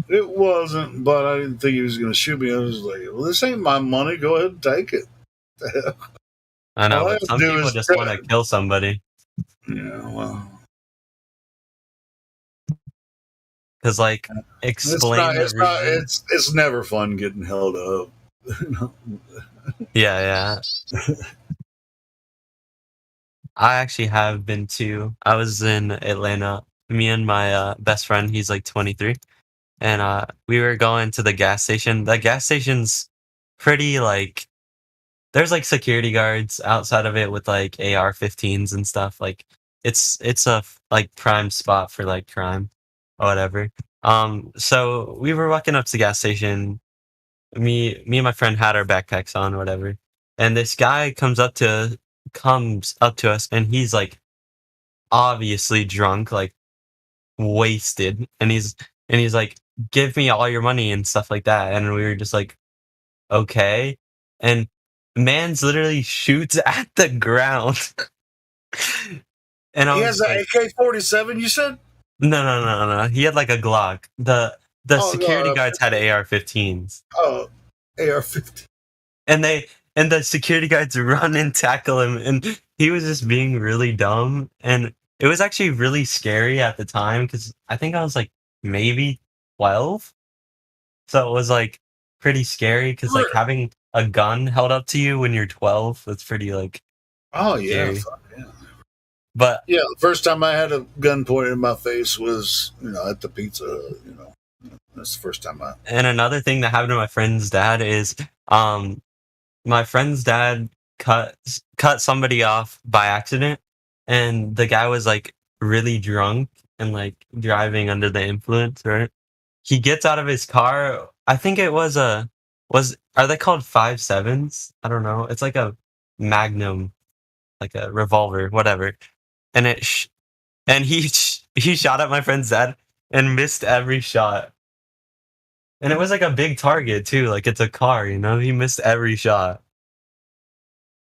It wasn't, but I didn't think he was going to shoot me. I was like, well, this ain't my money. Go ahead and take it. I know, but some people just want to kill somebody. Yeah, well. Because, like, explain it's never fun getting held up. Yeah. I actually have been to. I was in Atlanta. Me and my best friend, he's like 23, and we were going to the gas station. The gas station's pretty like there's like security guards outside of it with like AR-15s and stuff. Like it's a like prime spot for like crime or whatever. So we were walking up to the gas station. Me and my friend had our backpacks on or whatever, and this guy comes up to us, and he's like obviously drunk, like wasted, and he's like, "Give me all your money" and stuff like that, and we were just like, "Okay," and man's literally shoots at the ground, and I He was has an like, AK-47. You said? no, he had like a Glock. The Oh, security no, guards had AR-15s. Oh, AR-15. And the security guards run and tackle him, and he was just being really dumb, and it was actually really scary at the time because I think I was like maybe 12, so it was like pretty scary because like having a gun held up to you when you're 12, that's pretty like Oh yeah, scary. fuck yeah. But Yeah, the first time I had a gun pointed in my face was, at the pizza. That's the first time I. and another thing that happened to my friend's dad is my friend's dad cut somebody off by accident, and the guy was like really drunk and like driving under the influence, right? He gets out of his car. I think it was are they called 5.7s? I don't know. It's like a Magnum, like a revolver, whatever. And he shot at my friend's dad and missed every shot. And it was like a big target too, like it's a car, he missed every shot.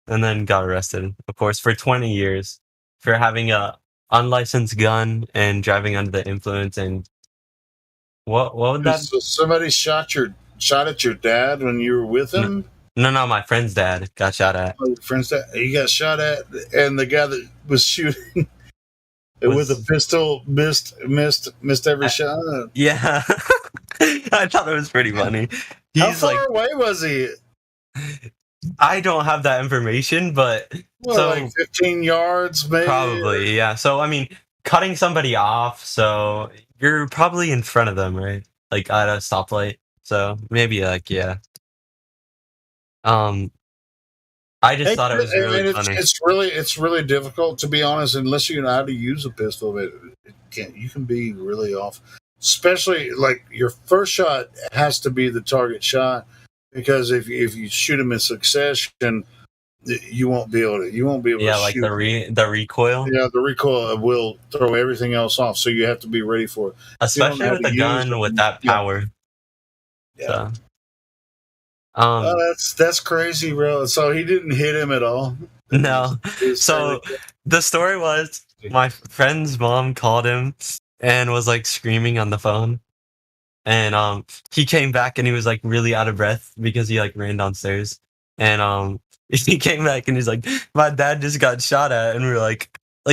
And then got arrested, of course, for 20 years for having a unlicensed gun and driving under the influence. And what would that? So somebody shot at your dad when you were with him? No, my friend's dad got shot at. Oh, your friend's dad. He got shot at, and the guy that was shooting with a pistol missed every shot. Yeah. I thought it was pretty funny. How far away was he? I don't have that information, but like 15 yards, maybe. Probably, yeah. So I mean, cutting somebody off, so you're probably in front of them, right? Like at a stoplight. So maybe like yeah. I just thought it was really funny. It's really difficult, to be honest, unless you know how to use a pistol. You can be really off, especially like your first shot has to be the target shot, because if you shoot them in succession, you won't be able to. Yeah, like shoot. the recoil. Yeah, the recoil will throw everything else off, so you have to be ready for it. Especially with a gun with that power. Yeah. So, that's crazy, bro. So he didn't hit him at all. No. So the story was my friend's mom called him and was like screaming on the phone. And he came back and he was like really out of breath because he like ran downstairs. And he came back and he's like, "My dad just got shot at." And we were like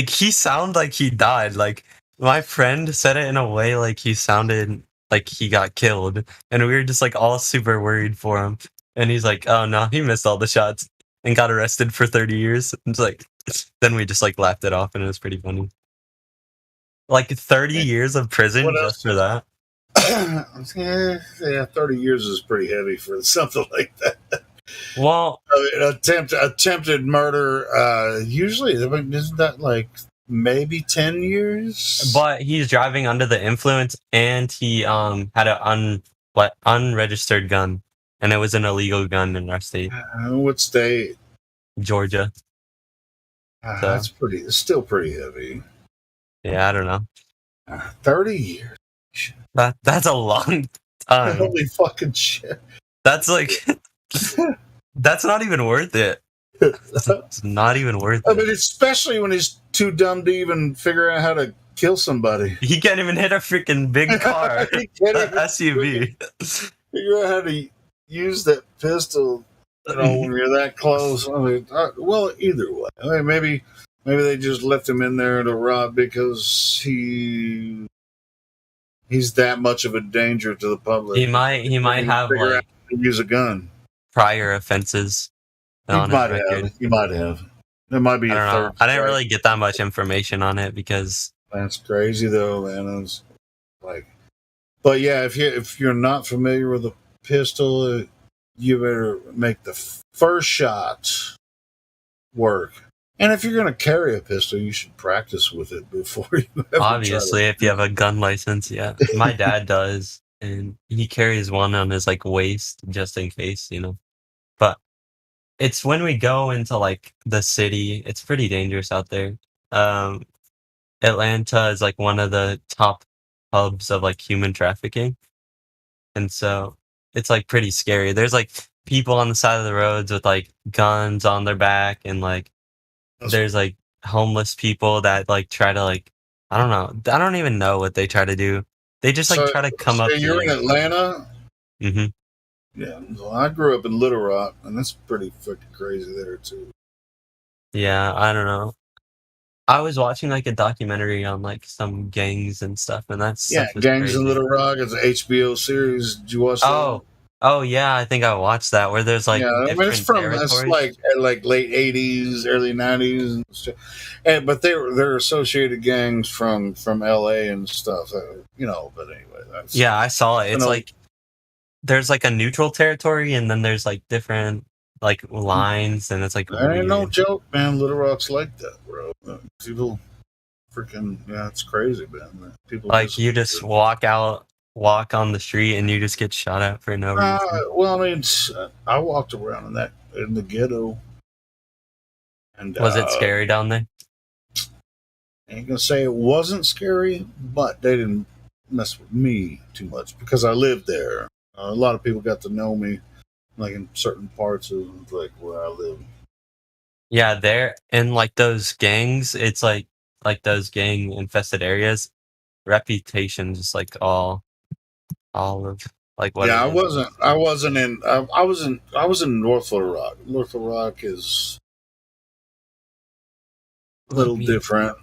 he sounded like he died. Like my friend said it in a way like he sounded like he got killed, and we were just like all super worried for him. And he's like, "Oh no, he missed all the shots and got arrested for 30 years." It's like, then we just like laughed it off, and it was pretty funny. Like 30 years of prison just for that. Yeah, 30 years is pretty heavy for something like that. Well, attempted murder. Usually, isn't that like maybe 10 years? But he's driving under the influence, and he had an unregistered gun, and it was an illegal gun in our state. What state? Georgia. That's still pretty heavy. Yeah, I don't know. 30 years. That's a long time. Holy fucking shit. That's like that's not even worth it. It's not even worth it. I mean, especially when he's too dumb to even figure out how to kill somebody. He can't even hit a freaking big car. SUV. Figure out how to use that pistol, when you're that close. I mean, well, either way. I mean, maybe they just left him in there to rot because he's that much of a danger to the public. He might have like use a gun. Prior offenses. He might have. There might be I a don't know. third. I didn't strike. really get that much information on it because That's crazy though, man. It's like, but yeah, if you're not familiar with a pistol, you better make the first shot work. And if you're going to carry a pistol, you should practice with it before you ever obviously, try if you have a gun license, yeah. My dad does, and he carries one on his like waist just in case, you know. But it's when we go into like the city, it's pretty dangerous out there. Um, Atlanta is like one of the top hubs of like human trafficking, and so it's like pretty scary. There's like people on the side of the roads with like guns on their back, and like there's like homeless people that like try to like I don't know. I don't even know what they try to do. They just like So, try to come so up to you're in you. Atlanta? hmm Yeah. Well, I grew up in Little Rock, and that's pretty fucking crazy there too. Yeah, I don't know. I was watching like a documentary on like some gangs and stuff, and that Yeah, stuff is Gangs in crazy. Little Rock is an HBO series. Did you watch that? Oh yeah, I think I watched that where there's like Yeah, I mean it's different it's territories. like late '80s, early '90s, and stuff. But they're associated gangs from LA and stuff. You know, but anyway, that's Yeah, I saw it. you It's know, like there's like a neutral territory, and then there's like different like lines, and it's like that ain't no weird. joke, man. Little Rock's like that, bro. People freaking it's crazy, man. People Like you just walk on the street, and you just get shot at for no reason. well, I mean, I walked around in the ghetto, and Was it scary down there? I ain't gonna say it wasn't scary, but they didn't mess with me too much because I lived there. A lot of people got to know me, like in certain parts of like where I live. Yeah, there in like those gangs, it's like those gang infested areas, reputation just like all of like what Yeah, it I is. wasn't. I wasn't in. I was in. I was in North Little Rock. North Little Rock is a little different,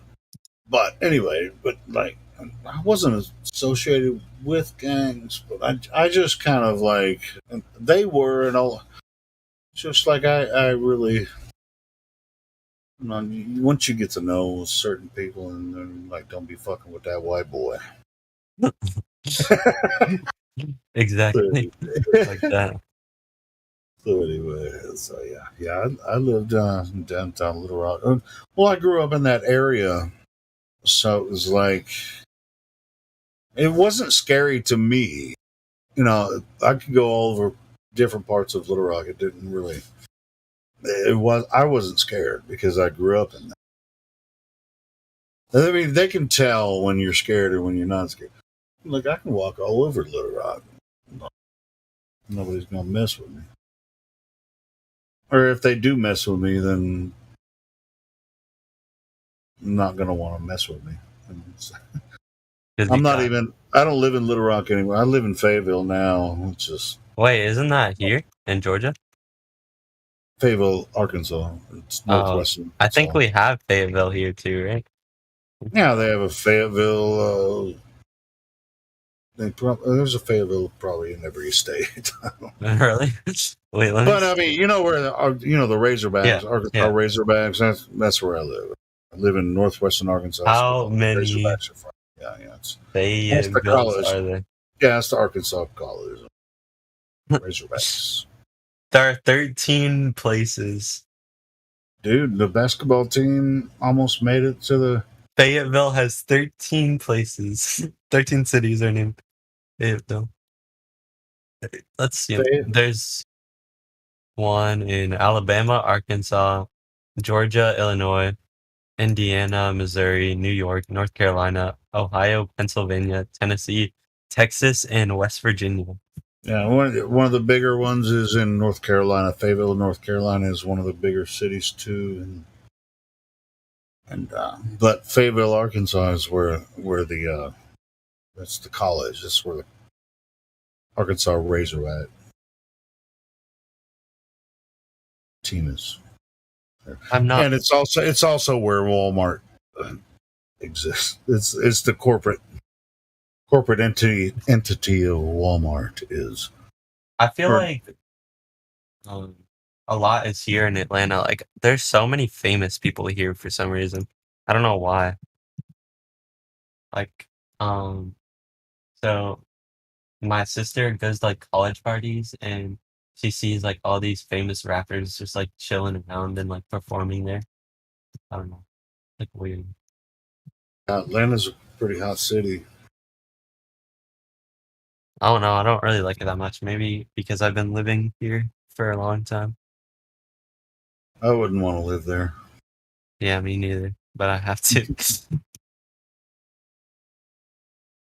but anyway. But like, I wasn't associated with gangs, but I just kind of like they were and all. Just like I really. You know, once you get to know certain people, and then like, don't be fucking with that white boy. Exactly. Like that. So anyway, so yeah, I lived in downtown Little Rock. Well, I grew up in that area, so it was like it wasn't scary to me. You know, I could go all over different parts of Little Rock. It didn't really. It was. I wasn't scared because I grew up in that. I mean, they can tell when you're scared or when you're not scared. Look, I can walk all over Little Rock. Nobody's gonna mess with me. Or if they do mess with me, then not gonna want to mess with me. I'm not even. I don't live in Little Rock anymore. I live in Fayetteville now, which is Wait, isn't that here in Georgia? Fayetteville, Arkansas. It's northwestern. I think we have Fayetteville here too, right? Yeah, they have a Fayetteville. There's a Fayetteville probably in every state. Really? Wait, let me. But I mean, you know where the Razorbacks, Yeah, Arkansas yeah. Razorbacks. That's where I live. I live in northwestern Arkansas. How many Razorbacks are from? Yeah, it's Fayettevilles the college. are there? Yeah, it's the Arkansas College. Razorbacks. There are 13 places. Dude, the basketball team almost made it to the. Fayetteville has 13 places. 13 cities are named Fayetteville. Let's see. There's one in Alabama, Arkansas, Georgia, Illinois, Indiana, Missouri, New York, North Carolina, Ohio, Pennsylvania, Tennessee, Texas, and West Virginia. Yeah, one of the bigger ones is in North Carolina. Fayetteville, North Carolina is one of the bigger cities too, but Fayetteville, Arkansas is where the that's the college. That's where the Arkansas Razorback team is. I'm not, and it's also where Walmart exists. It's the corporate entity of Walmart is. I feel like a lot is here in Atlanta. Like, there's so many famous people here for some reason. I don't know why. Like, so my sister goes to, like, college parties, and she sees, like, all these famous rappers just, like, chilling around and, like, performing there. I don't know. Like, weird. Atlanta's a pretty hot city. I don't know. I don't really like it that much. Maybe because I've been living here for a long time. I wouldn't want to live there. Yeah, me neither. But I have to.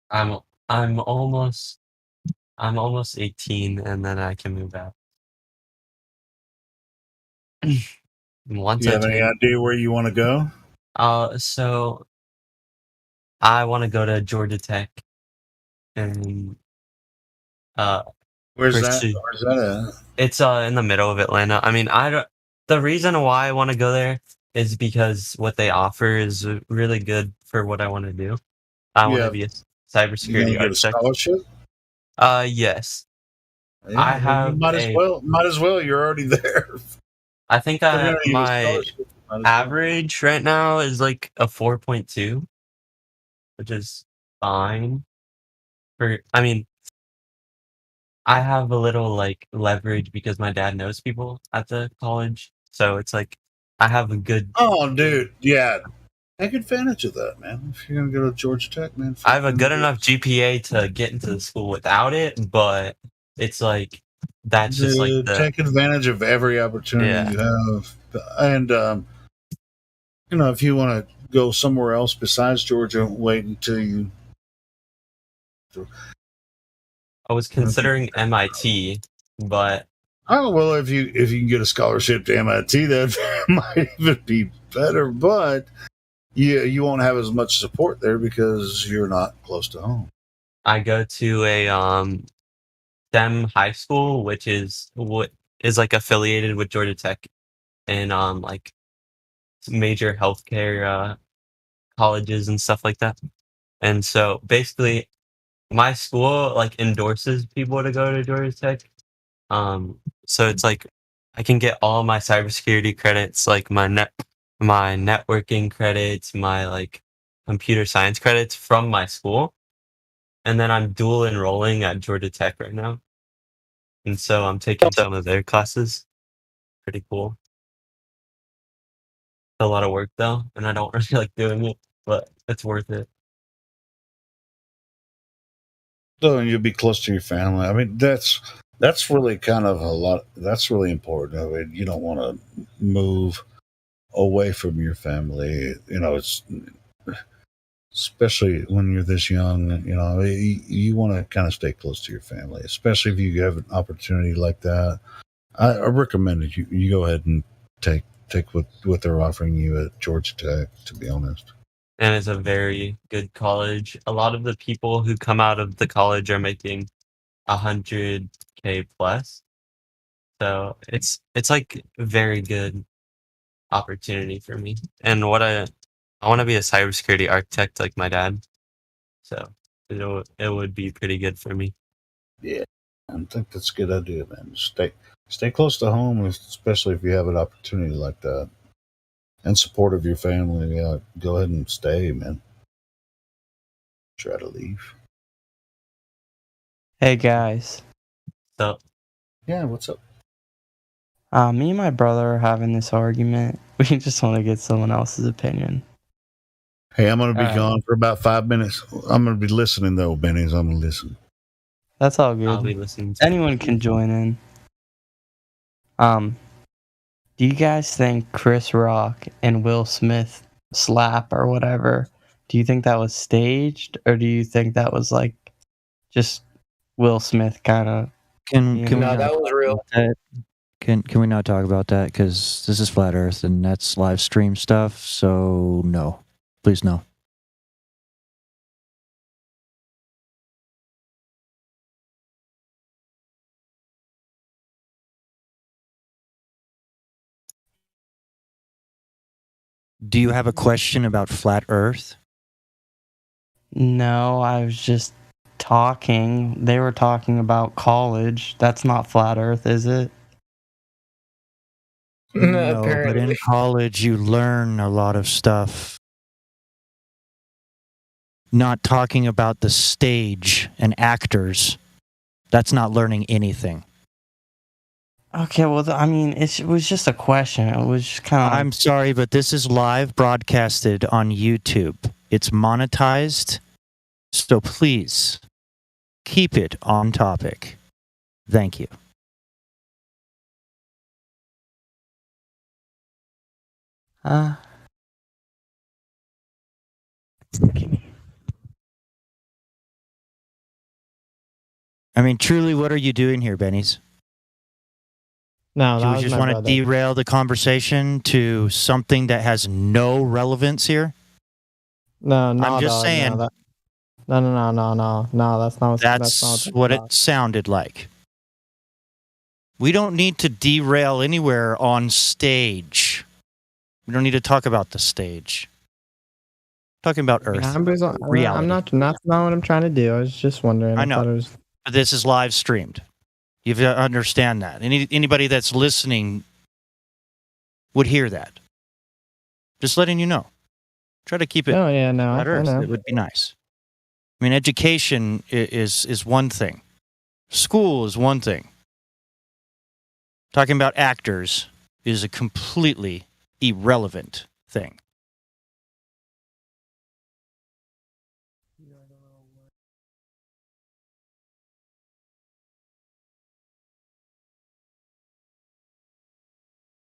I'm almost 18, and then I can move out. Once Do you I have any turn, idea where you want to go? so I want to go to Georgia Tech, and Where's that? pursue. Where's that at? It's in the middle of Atlanta. I mean, I don't. The reason why I want to go there is because what they offer is really good for what I want to do. I want to Yeah. be a You gonna cybersecurity get a architect. scholarship? Yes. Yeah, I well, you have might as a. well. Might as well. You're already there. I think I They're have gonna give you a my scholarship. Might as well. average right now is like a 4.2, which is fine. I mean, I have a little like leverage because my dad knows people at the college, so it's like I have a good. Oh, dude, yeah. Take advantage of that, man. If you're gonna go to Georgia Tech, man, I have a fucking good do it. enough GPA to get into the school without it, but it's like that's just like Dude, the take advantage of every opportunity yeah. you have, and you know, if you want to go somewhere else besides Georgia, wait until you. I was considering MIT, but Oh well, if you can get a scholarship to MIT, that might even be better. But you won't have as much support there because you're not close to home. I go to a STEM high school, which is what is like affiliated with Georgia Tech and like major healthcare colleges and stuff like that. And so basically, my school like endorses people to go to Georgia Tech. So it's like I can get all my cybersecurity credits, like my networking credits, my like computer science credits from my school, and then I'm dual enrolling at Georgia Tech right now, and so I'm taking some of their classes. Pretty cool. A lot of work though, and I don't really like doing it, but it's worth it. So you'll be close to your family. I mean, that's really kind of a lot. That's really important. I mean, you don't want to move away from your family. You know, it's especially when you're this young. You know, you want to kind of stay close to your family, especially if you have an opportunity like that. I recommend that you go ahead and take what they're offering you at Georgia Tech. To be honest. And it's a very good college. A lot of the people who come out of the college are making 100K plus. So it's like a very good opportunity for me. And I want to be a cybersecurity architect like my dad. So it would be pretty good for me. Yeah, I think that's a good idea, man. Stay close to home, especially if you have an opportunity like that. And support of your family, yeah, go ahead and stay, man. Try to leave. Hey guys. So yeah, what's up? Me and my brother are having this argument. We just want to get someone else's opinion. Hey, I'm gonna be Alright. gone for about 5 minutes. I'm gonna be listening though, Benny's. I'm gonna listen. That's all good. I'll be listening to Anyone can join in. Do you guys think Chris Rock and Will Smith slap or whatever? Do you think that was staged, or do you think that was like just Will Smith kind of? Can we No, not that talk was real. about that? Can we not talk about that? Because this is Flat Earth and that's live stream stuff. So no, please no. Do you have a question about Flat Earth? No, I was just talking. They were talking about college. That's not flat Earth, is it? No, but in Apparently. college you learn a lot of stuff. Not talking about the stage and actors. That's not learning anything. Okay, well, I mean, it was just a question. It was just kind of. I'm sorry, but this is live broadcasted on YouTube. It's monetized, so please keep it on topic. Thank you. I mean, truly, what are you doing here, Benny's? No, Do that we was just my want to brother. derail the conversation to something that has no relevance here? No, I'm just dog, saying. No, that's not. That's what it sounded like. We don't need to derail anywhere on stage. We don't need to talk about the stage. talking about Earth. I'm reality. not. That's not what I'm trying to do. I was just wondering. I know. thought it was. But this is live streamed. You have to understand that. Anybody that's listening would hear that. Just letting you know. Try to keep it Oh yeah, no, flat I Earth. know. It would be nice. I mean, education is one thing. School is one thing. Talking about actors is a completely irrelevant thing.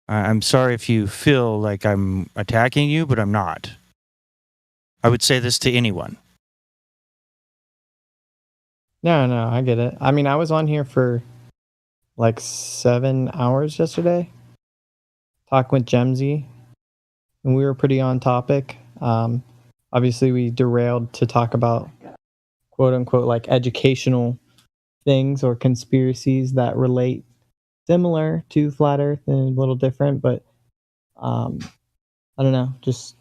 I'm sorry if you feel like I'm attacking you, but I'm not. I would say this to anyone. No, I get it. I mean, I was on here for like 7 hours yesterday, talking with Gemsy, and we were pretty on topic. Obviously, we derailed to talk about quote unquote like educational things or conspiracies that relate similar to flat Earth and a little different, but I don't know, just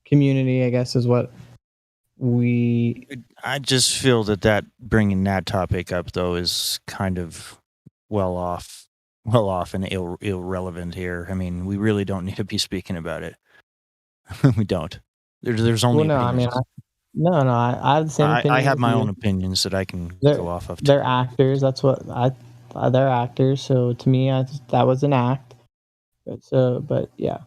community, I guess, is what we. I just feel that bringing that topic up though is kind of well off and irrelevant here. I mean, we really don't need to be speaking about it. We don't. There's only Well, no, opinions. I have the same opinion. I have as my you. own opinions that I can They're, go off of. they're actors. That's what they're actors. So to me, that was an act. But yeah.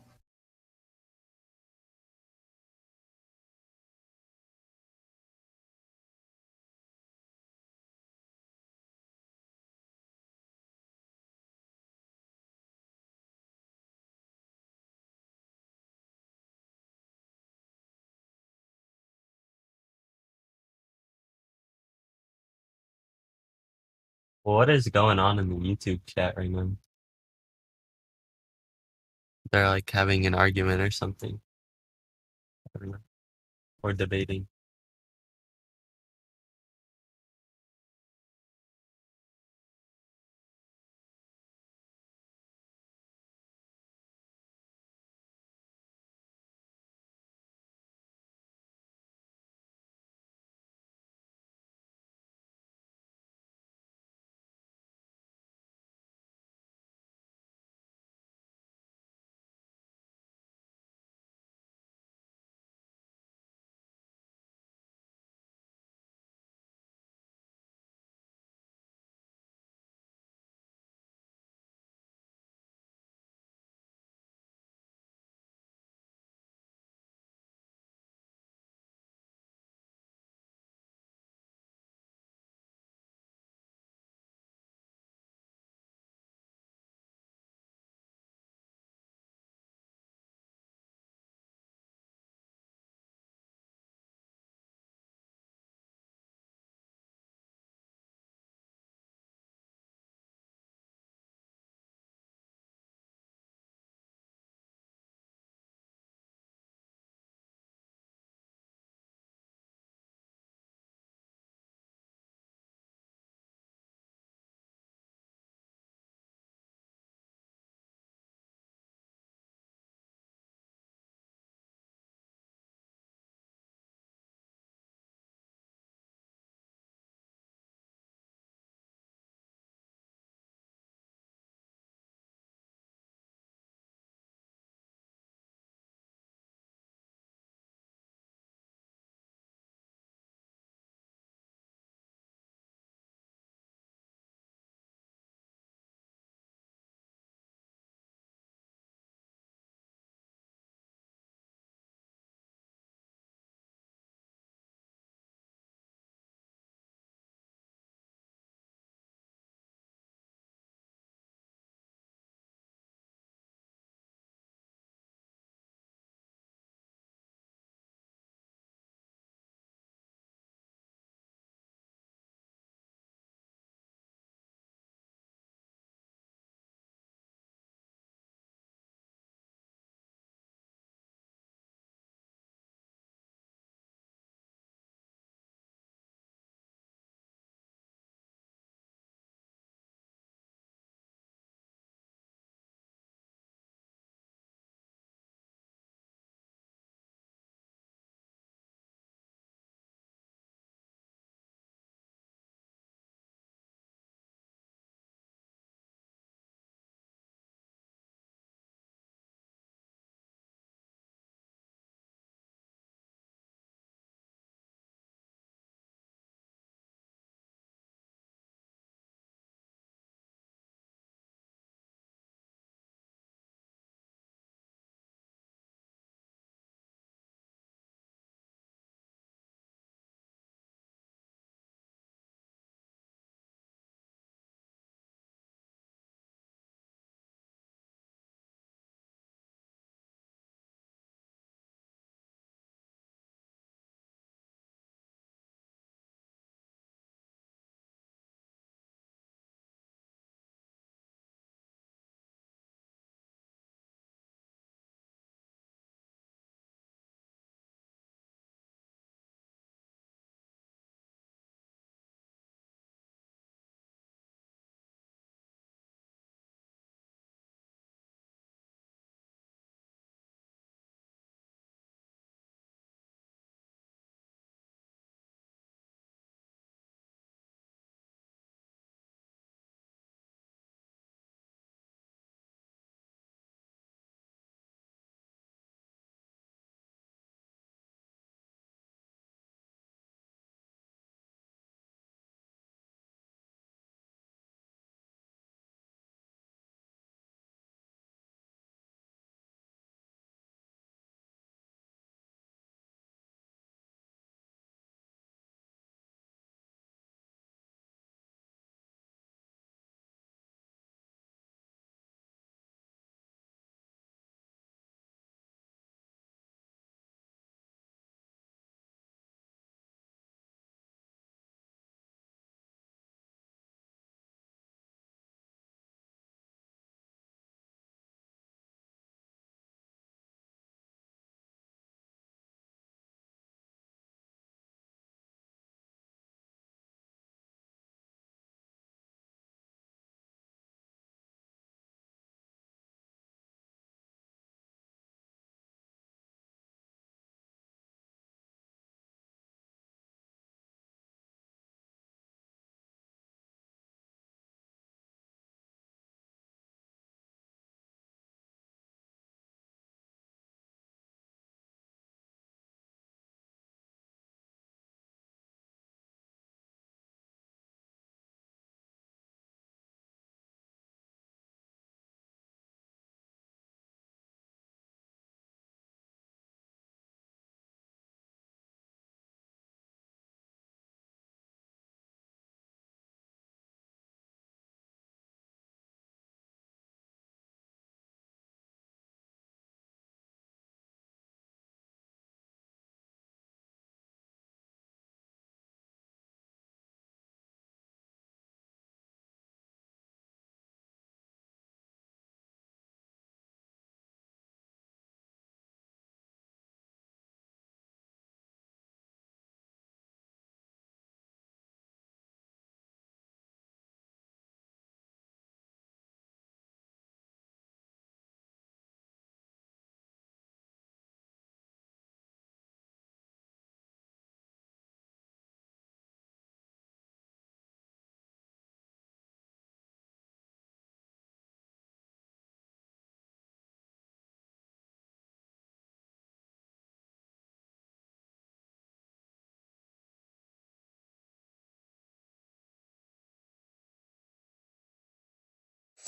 What is going on in the YouTube chat right now? They're like having an argument or something. I don't know. Or debating.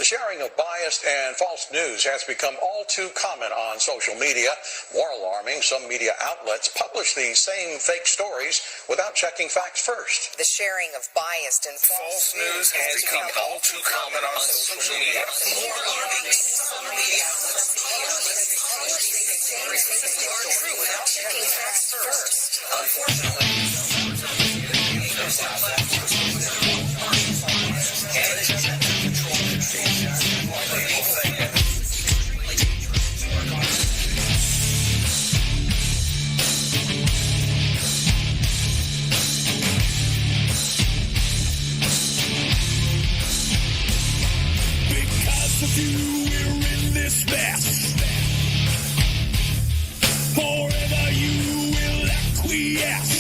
The sharing of biased and false news has become all too common on social media. More alarming, some media outlets publish these same fake stories without checking facts first. The sharing of biased and false news has become all too common on social media. More alarming, some media outlets publish these same fake stories without checking facts first. Unfortunately, because of you, we're in this mess. Forever you will acquiesce.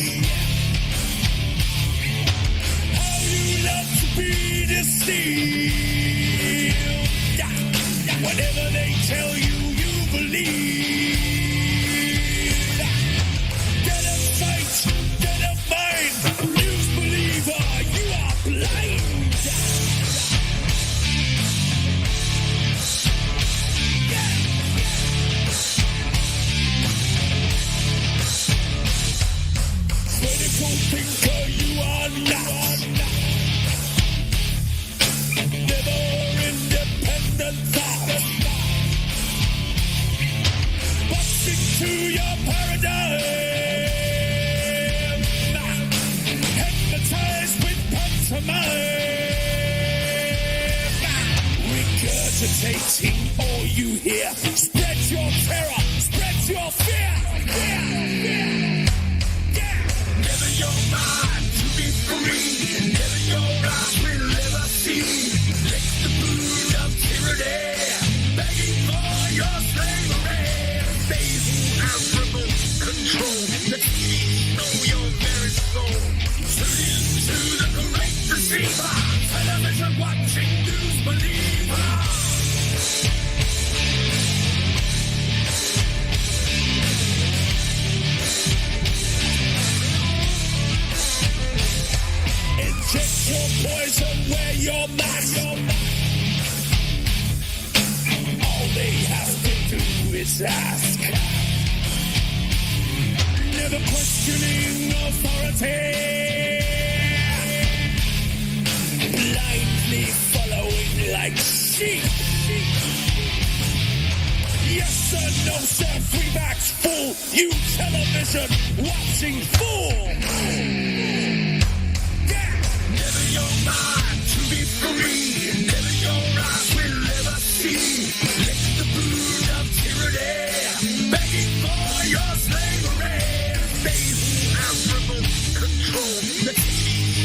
How you love to be deceived. Whatever they tell you, you believe. Dead of sight, dead of mind. News believer, you are blind. Critical thinker, you are not. Never independent thought. Boxing to your paradigm. Hypnotized with pantomime. Regurgitating all you hear. Spread your terror, spread your fear. Never your mind to be free. Never your eyes will ever see. Lick the boot of tyranny. Begging for your slavery. They who have remote control. Let me know your very soul. Tune into the great deceiver. Television watching news believer. Inject your poison where your mask. All they have to do is ask. Never questioning authority. Blindly following like sheep. Yes sir, no sir, free backs full. You television watching fool. Never your mind to be free. Never your eyes will ever see. Lick the boot of tyranny. Begging for your slavery. They who have remote control. Let me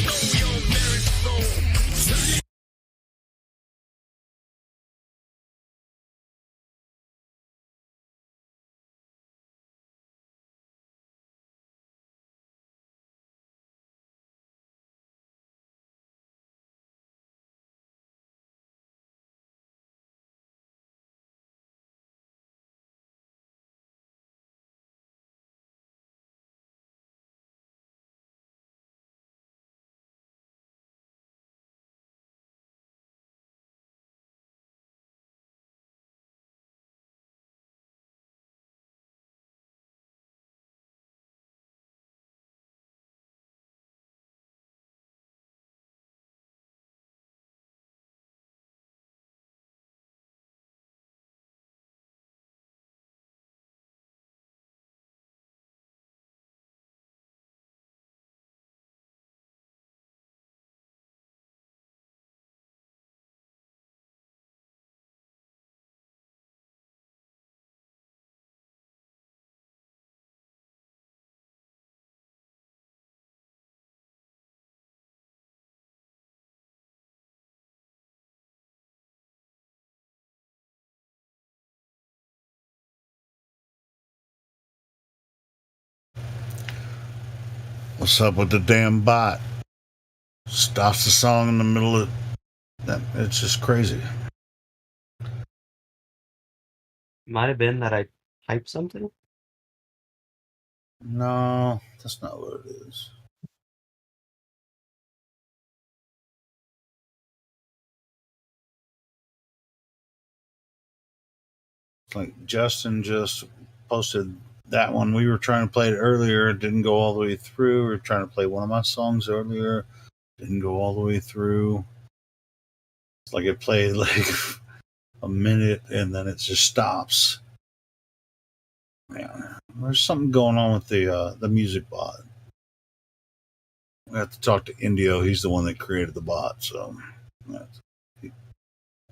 know your very soul. What's up with the damn bot? Stops the song in the middle of that. It's just crazy. Might have been that I typed something. No, that's not what it is. Like Justin just posted that one. We were trying to play it earlier. It didn't go all the way through. We were trying to play one of my songs earlier. Didn't go all the way through. It's like it played like a minute and then it just stops. Man, there's something going on with the music bot. We have to talk to Indio. He's the one that created the bot, so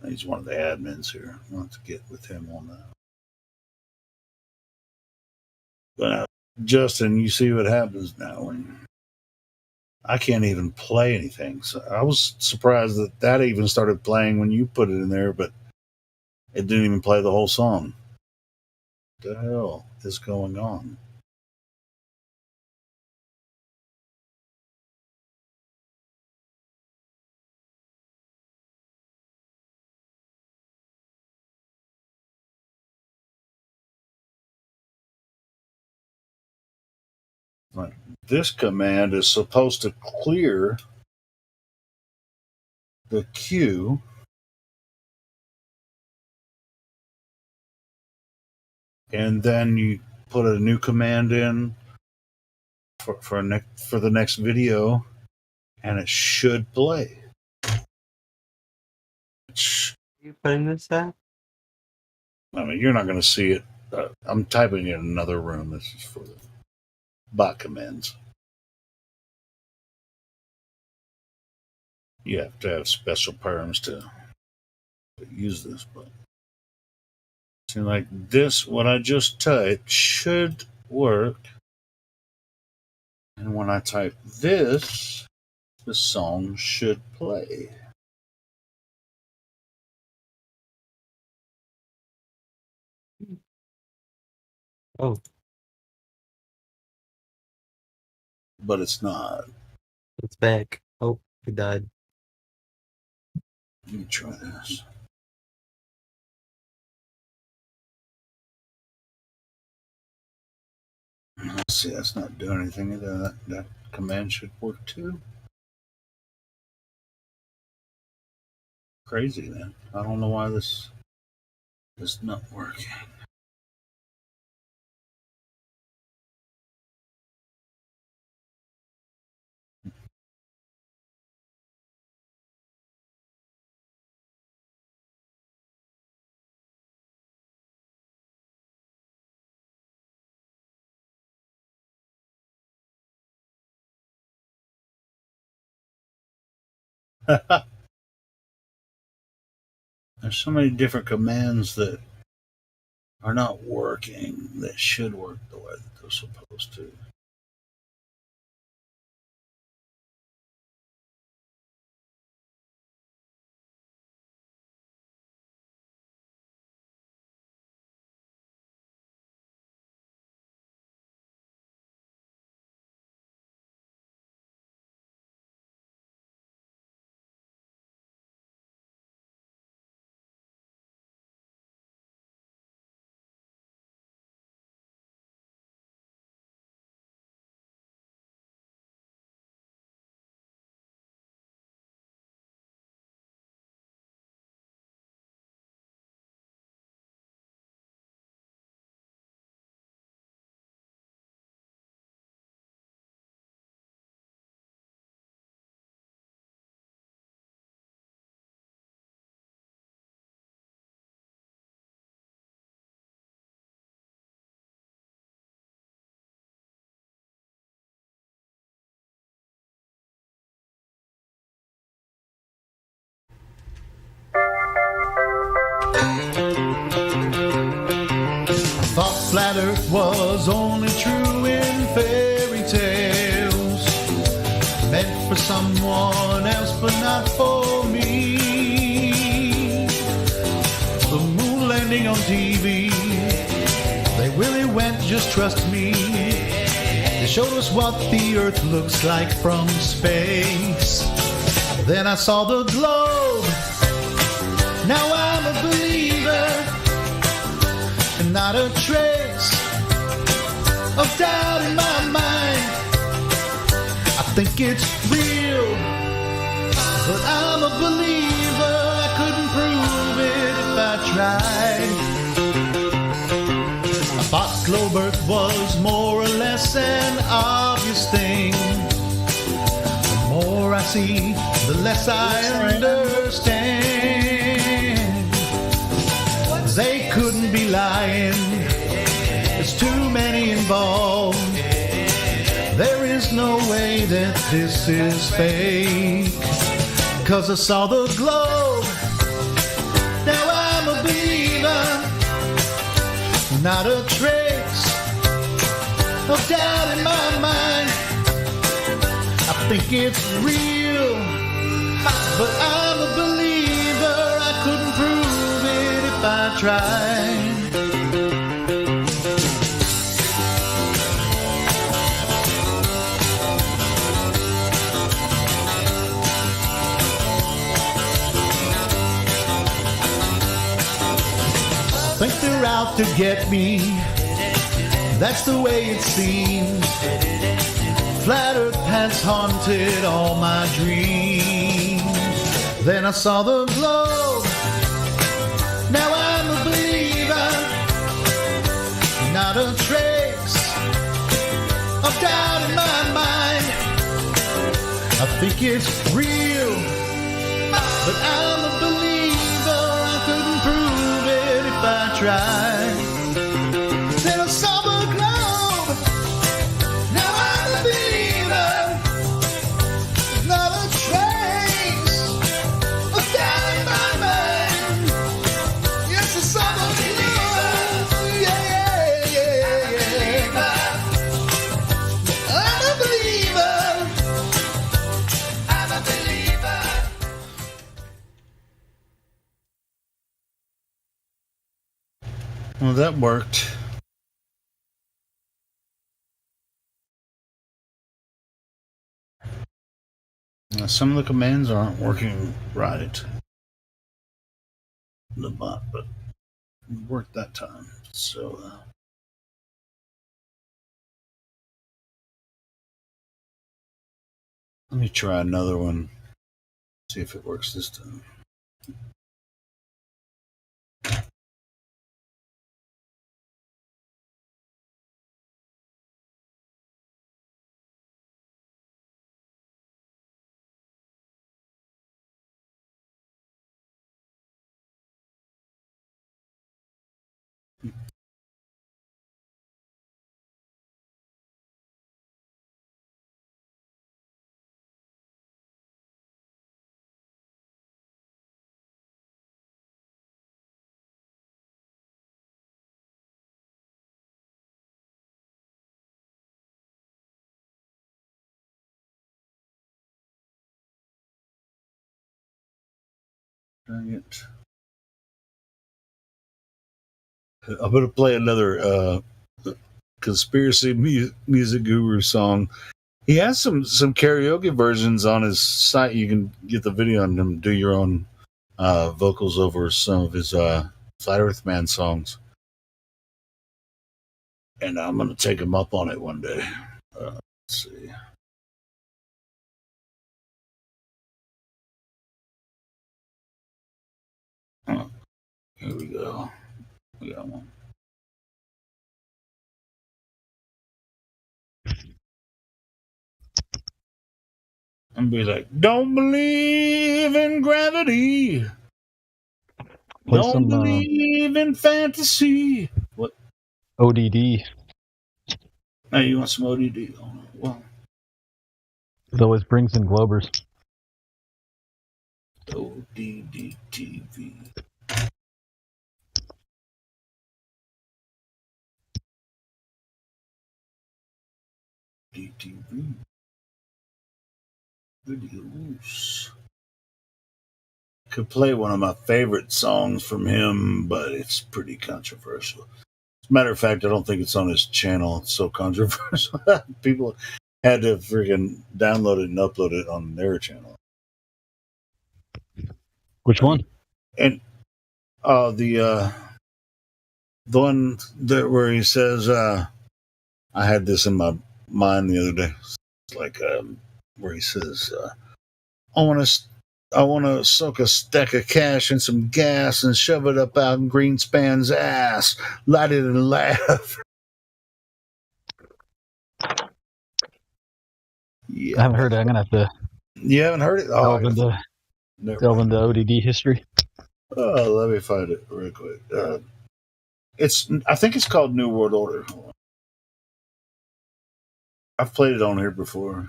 he's one of the admins here. We'll have to get with him on that. But Justin, you see what happens now when I can't even play anything. So I was surprised that even started playing when you put it in there, but it didn't even play the whole song. What the hell is going on? Like, this command is supposed to clear the queue. And then you put a new command in for the next video, and it should play. You putting this at? I mean, you're not going to see it. I'm typing it in another room. This is for the bot commands. You have to have special perms to use this, but seems like this, what I just typed, should work. And when I type this, the song should play. Oh. But it's not. It's back. Oh, it died. Let me try this. Let's see, that's not doing anything. That command should work too. Crazy, then. I don't know why this is not working. There's so many different commands that are not working that should work the way that they're supposed to. Thought flat earth was only true in fairy tales, meant for someone else but not for me. The moon landing on TV, they really went, just trust me. They showed us what the earth looks like from space. Then I saw the globe, now I'm a believer. Not a trace of doubt in my mind. I think it's real, but I'm a believer. I couldn't prove it if I tried. globe Earth was more or less an obvious thing. The more I see, the less I understand. They couldn't be lying. There's too many involved. There is no way that this is fake. 'Cause I saw the globe. Now I'm a believer. Not a trace of doubt in my mind. I think it's real, but I'm a believer. I couldn't prove it if I tried. Think they're out to get me. That's the way it seems. Flat Earth has haunted all my dreams. Then I saw the globe. Now I'm a believer. Not a trace of doubt in my mind. I think it's real, but I'm a believer. I couldn't prove it if I tried. Then I saw the globe. Now I'm a believer. Not a trace of doubt in my mind. Yes, I saw the globe. Yeah, yeah, yeah. I'm a believer. I'm a believer. Well, that worked. Now, some of the commands aren't working right. The bot, but it worked that time. So, let me try another one. See if it works this time. Dang it. I'm going to play another conspiracy music guru song. He has some karaoke versions on his site. You can get the video on him, do your own vocals over some of his Flat Earth Man songs. And I'm going to take him up on it one day. Let's see. Here we go. We got one. And be like, don't believe in gravity. Play Don't some believe in fantasy. What? ODD. Hey, you want some ODD? Oh, well, It always brings in Globers. ODD TV. DTV. Videos. Could play one of my favorite songs from him, but it's pretty controversial. As a matter of fact, I don't think it's on his channel. It's so controversial. People had to freaking download it and upload it on their channel. Which one? And the one that where he says, I had this in my mind the other day. It's like where he says, I want to soak a stack of cash in some gas and shove it up out in Greenspan's ass, light it and laugh. Yeah. I haven't heard it. I'm gonna have to You haven't heard it? Oh, delve into ODD history. let me find it real quick. I think it's called New World Order. I've played it on here before.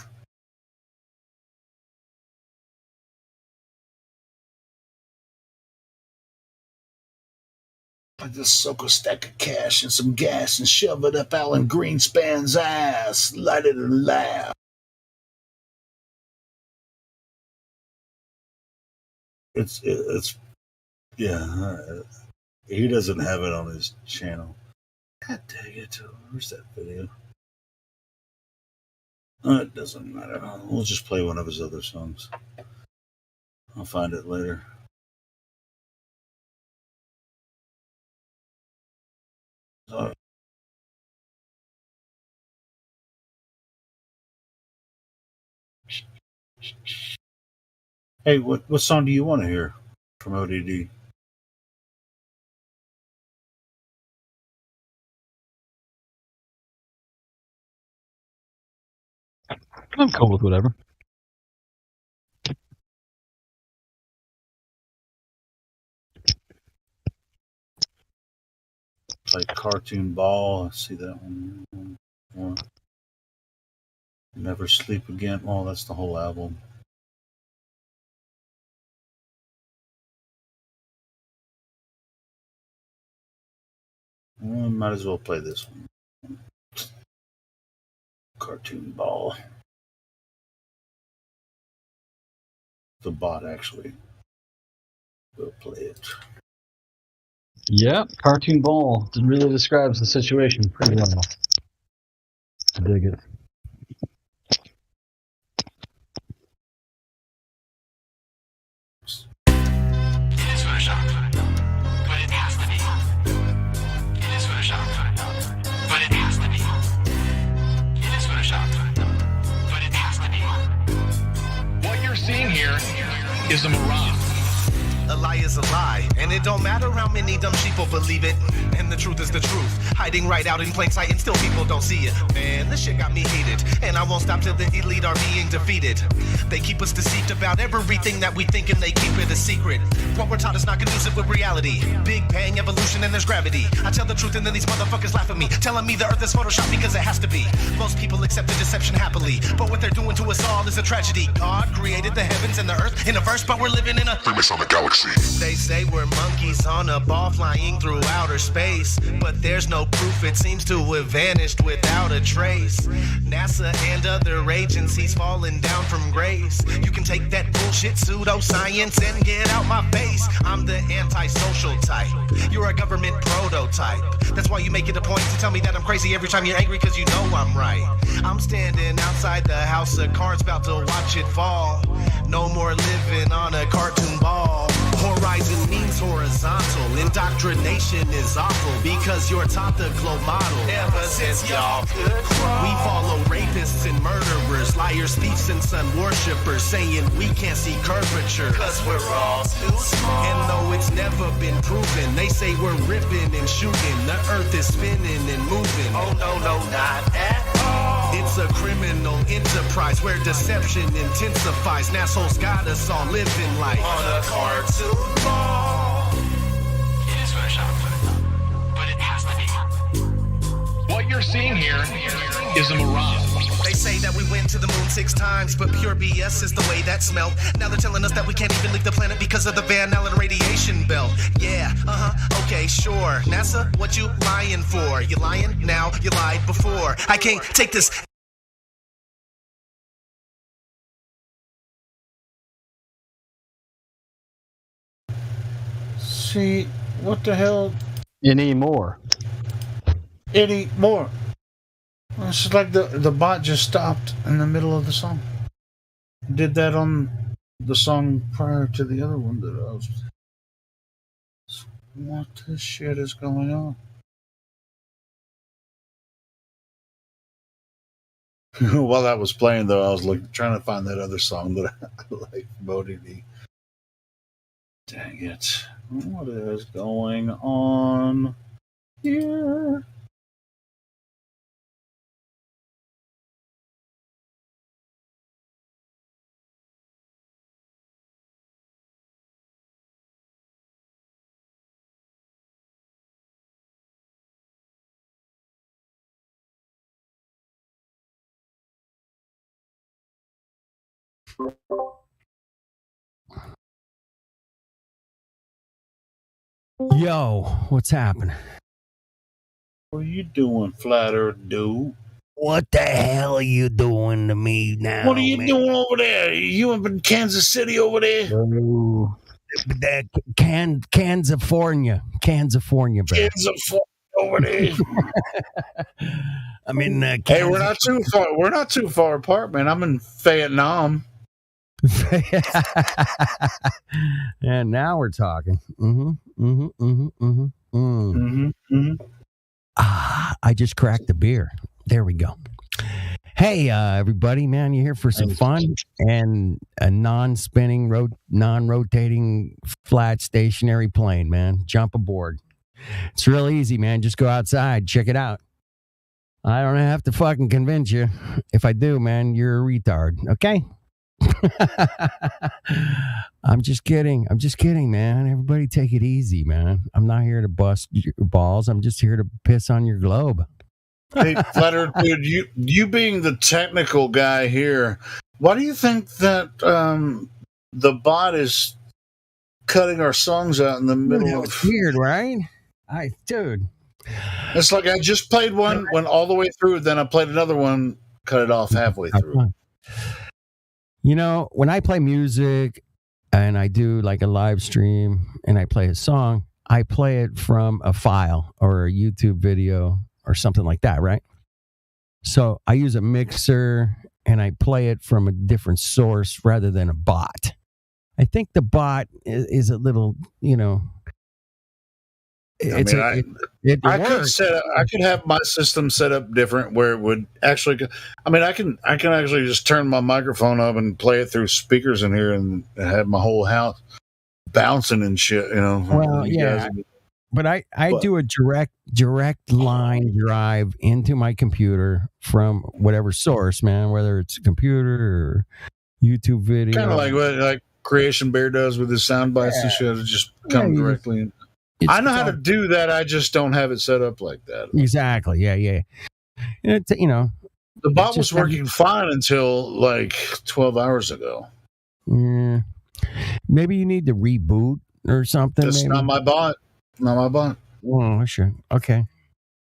I just soak a stack of cash and some gas and shove it up Alan Greenspan's ass. Light it and laugh. It's yeah. He doesn't have it on his channel. God dang it! Where's that video? It doesn't matter. We'll just play one of his other songs. I'll find it later. Hey, what song do you want to hear from ODD? I'm cool with whatever. Like Cartoon Ball. I see that one. Or Never Sleep Again. Oh, that's the whole album. Might as well play this one. Cartoon Ball. The bot actually will play it. Yeah, Cartoon Ball really describes the situation pretty well. I dig it. What you're seeing here is a mirage. A lie is a lie, and it don't matter how many dumb sheeple believe it. And the truth is the truth, hiding right out in plain sight, and still people don't see it. Man, this shit got me heated, and I won't stop till the elite are being defeated. They keep us deceived about everything that we think, and they keep it a secret. What we're taught is not conducive with reality. Big bang, evolution, and there's gravity. I tell the truth, and then these motherfuckers laugh at me, telling me the earth is photoshopped because it has to be. Most people accept the deception happily, but what they're doing to us all is a tragedy. God created the heavens and the earth in a verse, but we're living in a Freemasonic galaxy. They say we're monkeys on a ball flying through outer space, but there's no proof, it seems to have vanished without a trace. NASA and other agencies falling down from grace. You can take that bullshit pseudoscience and get out my face. I'm the antisocial type, you're a government prototype. That's why you make it a point to tell me that I'm crazy every time you're angry, cause you know I'm right. I'm standing outside the house of cards about to watch it fall. No more living on a cartoon ball. Horizon means horizontal. Indoctrination is awful because you're taught the globe model. Ever since y'all could crawl. We follow rapists and murderers, liars, thieves, and sun worshippers, saying we can't see curvature cause we're all too small. And though it's never been proven, they say we're ripping and shooting. The earth is spinning and moving. Oh no, no, not at all. It's a criminal enterprise where deception intensifies. Assholes got us all living life on a cartoon ball. It is photoshopped, but it has to be. What you're seeing here is a mirage. They say that we went to the moon 6 times, but pure BS is the way that smelled. Now they're telling us that we can't even leave the planet because of the Van Allen radiation belt. Yeah, okay, sure. NASA, what you lying for? You lying now, you lied before. I can't take this. See, what the hell? Anymore. Anymore. It's just like the bot just stopped in the middle of the song. Did that on the song prior to the other one that I was. What the shit is going on? While that was playing, though, I was trying to find that other song that I like from ODD. Dang it. What is going on here? Yo, what's happening? What are you doing, flat earth dude? What the hell are you doing to me now? What are you man? doing over there? You up in Kansas City over there? That California, bro. Over there. I'm in Hey, we're not too far. We're not too far apart, man. I'm in Vietnam. And now we're talking. I just cracked the beer. There we go. Hey, everybody, man, you here for some fun and a non-spinning, non-rotating, flat, stationary plane, man. Jump aboard. It's real easy, man. Just go outside. Check it out. I don't have to fucking convince you. If I do, man, you're a retard. Okay? I'm just kidding, man. Everybody take it easy, man. I'm not here to bust your balls. I'm just here to piss on your globe. Hey, Flat Earth dude, you being the technical guy here, why do you think that the bot is cutting our songs out in the middle of? It's weird, right? Dude. It's like I just played one, went all the way through, then I played another one, cut it off halfway through. You know, when I play music and I do like a live stream and I play a song, I play it from a file or a YouTube video or something like that, right? So I use a mixer and I play it from a different source rather than a bot. I think the bot is a little, you know, I could have my system set up different where it would actually. I mean, I can actually just turn my microphone up and play it through speakers in here and have my whole house bouncing and shit. You know. Well, yeah. But I do a direct line drive into my computer from whatever source, man. Whether it's a computer or YouTube video, kind of like what Creation Bear does with his sound bites and shit. It just come directly in. I know how to do that. I just don't have it set up like that. Exactly. Yeah. It's, you know, the bot was working fine until like 12 hours ago. Yeah. Maybe you need to reboot or something. It's not my bot. Not my bot. Oh, sure. Okay.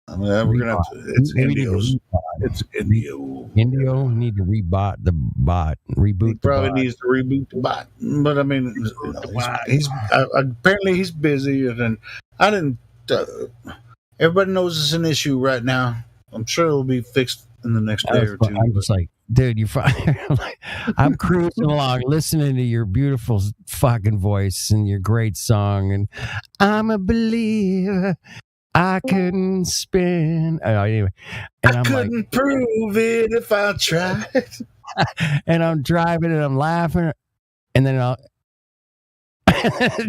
I mean, we're gonna have to. It's Indio's. It's Indio. Indio need to reboot the bot. Reboot. He probably needs to reboot the bot. But I mean, you know, he's apparently he's busy, and I didn't. Everybody knows it's an issue right now. I'm sure it'll be fixed in the next day or two. I'm just like, dude, you're fine. I'm cruising along, listening to your beautiful fucking voice and your great song, and I'm a believer. I couldn't spin. Anyway, and I couldn't prove it if I tried. And I'm driving and I'm laughing, and then I'll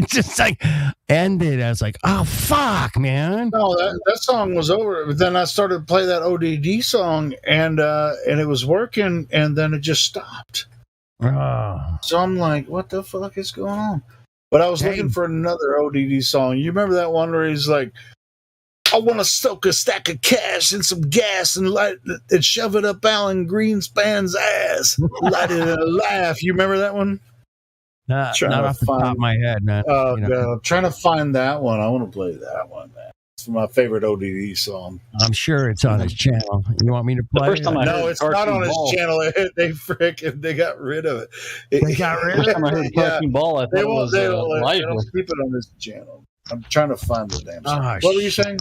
just like ended. I was like, "Oh fuck, man!" No, that song was over. But then I started to play that ODD song, and it was working, and then it just stopped. Oh. So I'm like, "What the fuck is going on?" But I was looking for another ODD song. You remember that one where he's like, I want to soak a stack of cash in some gas and light and shove it up Alan Greenspan's ass. Light it and laugh. You remember that one? Not off the top of my head, man. Oh, God. I'm trying to find that one. I want to play that one, man. It's my favorite ODD song. I'm sure it's on his channel. You want me to play it? No, it's not on his channel. They got rid of it. They got rid of it? First time I heard Cartoon Ball, I thought it was they don't keep it on this channel. I'm trying to find the damn song. What were you saying?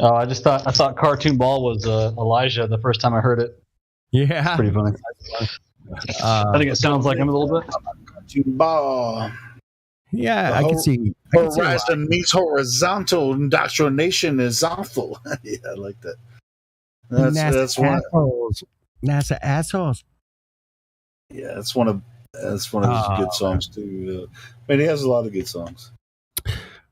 Oh, I thought Cartoon Ball was Elijah the first time I heard it. Yeah, pretty funny. I think it sounds like him a little bit. Cartoon Ball. Yeah, I can see. Horizon meets horizontal. Indoctrination is awful. Yeah, I like that. That's one. Assholes. NASA assholes. Yeah, that's one of his good songs too. I mean, he has a lot of good songs.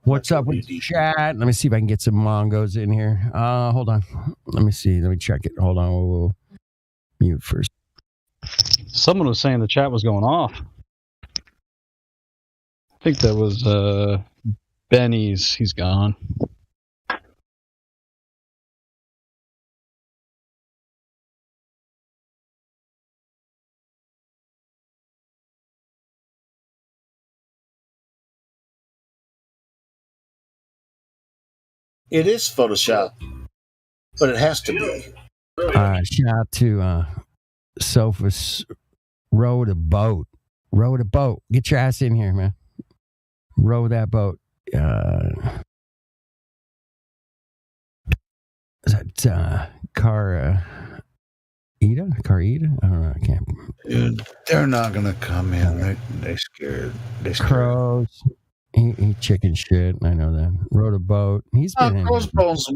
What's up with the chat? Let me see if I can get some Mongos in here. Hold on. Let me see. Let me check it. Hold on. We'll mute first. Someone was saying the chat was going off. I think that was Benny's. He's gone. It is Photoshop, but it has to be. Shout out to Sophus. Rowed a boat. Get your ass in here, man. Row that boat. Is that Carida? I don't know. I can't. Dude, they're not gonna come in. They scared. They scared. Crows. He chicken shit. I know that. Rowed a boat. He's been in. Crossbone's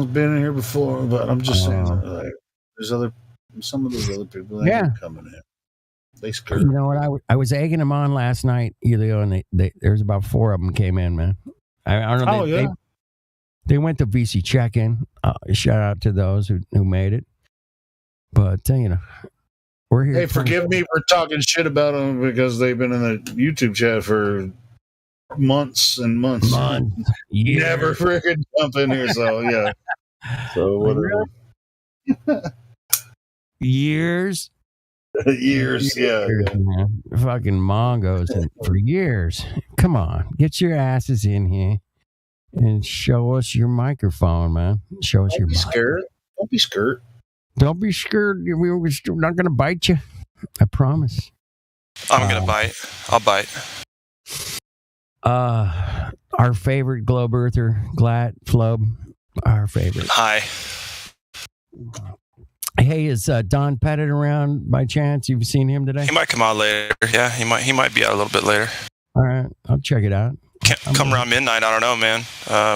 been in here before, but I'm just saying, like, there's some of those other people that ain't coming in. They scared. You know what? I was egging them on last night, Elio, and there's about 4 of them came in, man. I don't know. They went to VC check-in. Shout out to those who made it. But we're here. Hey, forgive me for talking shit about them because they've been in the YouTube chat for months and months. Never freaking jump in here, so yeah. So whatever. Years. Yeah. Man. Fucking Mongos for years. Come on, get your asses in here and show us your microphone, man. Show us your. Scared. Don't be scared. Don't be scared. We're not gonna bite you. I promise. I'm gonna bite. I'll bite. Our favorite globe earther, Glat Flob. Our favorite. Hi. Hey, is Don Pettit around by chance? You've seen him today? He might come out later. Yeah, he might be out a little bit later. All right, I'll check it out. Come around midnight. I don't know, man.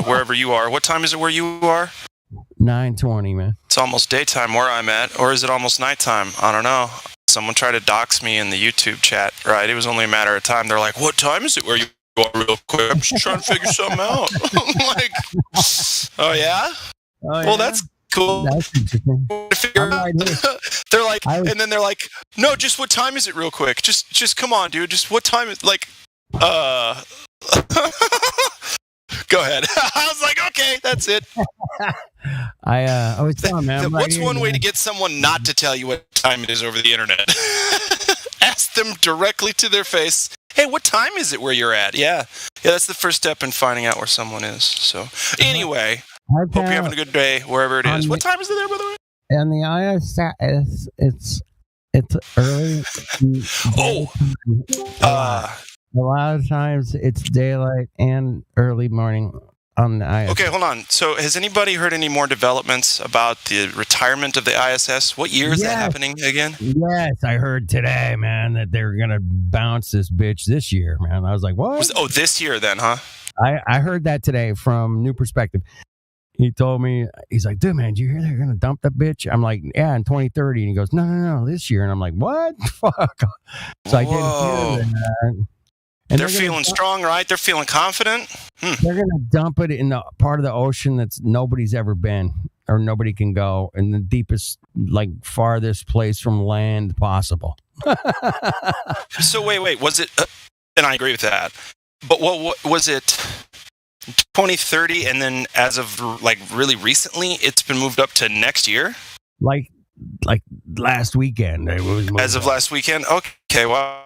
Wherever you are. What time is it where you are? 9:20, man. It's almost daytime where I'm at, or is it almost nighttime? I don't know. Someone tried to dox me in the YouTube chat, right? It was only a matter of time. They're like, "What time is it where you are?" Real quick, I'm just trying to figure something out. I'm like, "Oh yeah? Well, that's cool." That's interesting. They're like, and then they're like, "No, just what time is it, real quick? Just come on, dude. Just what time is like, Go ahead." I was like, "Okay, that's it." I was telling man. What's one way to get someone not to tell you what time it is over the internet? Ask them directly to their face. Hey, what time is it where you're at? Yeah, that's the first step in finding out where someone is. So, anyway, hope you're having a good day wherever it is. What time is it there, by the way? And the ISS, it's early. A lot of times it's daylight and early morning on the ISS. Okay, hold on. So, has anybody heard any more developments about the retirement of the ISS? What year is that happening again? Yes, I heard today, man, that they're gonna bounce this bitch this year, man. I was like, what? This year then, huh? I heard that today from New Perspective. He told me, he's like, dude, man, do you hear they're gonna dump that bitch? I'm like, yeah, in 2030. And he goes, no, this year. And I'm like, what? Fuck. So I didn't hear that. And they're feeling strong, right? They're feeling confident. They're going to dump it in the part of the ocean that's nobody's ever been or nobody can go, in the deepest, like farthest place from land possible. So wait, was it? And I agree with that. But what was it? 2030, and then as of like really recently, it's been moved up to next year. Like last weekend, it was moved as of last weekend. Okay, well,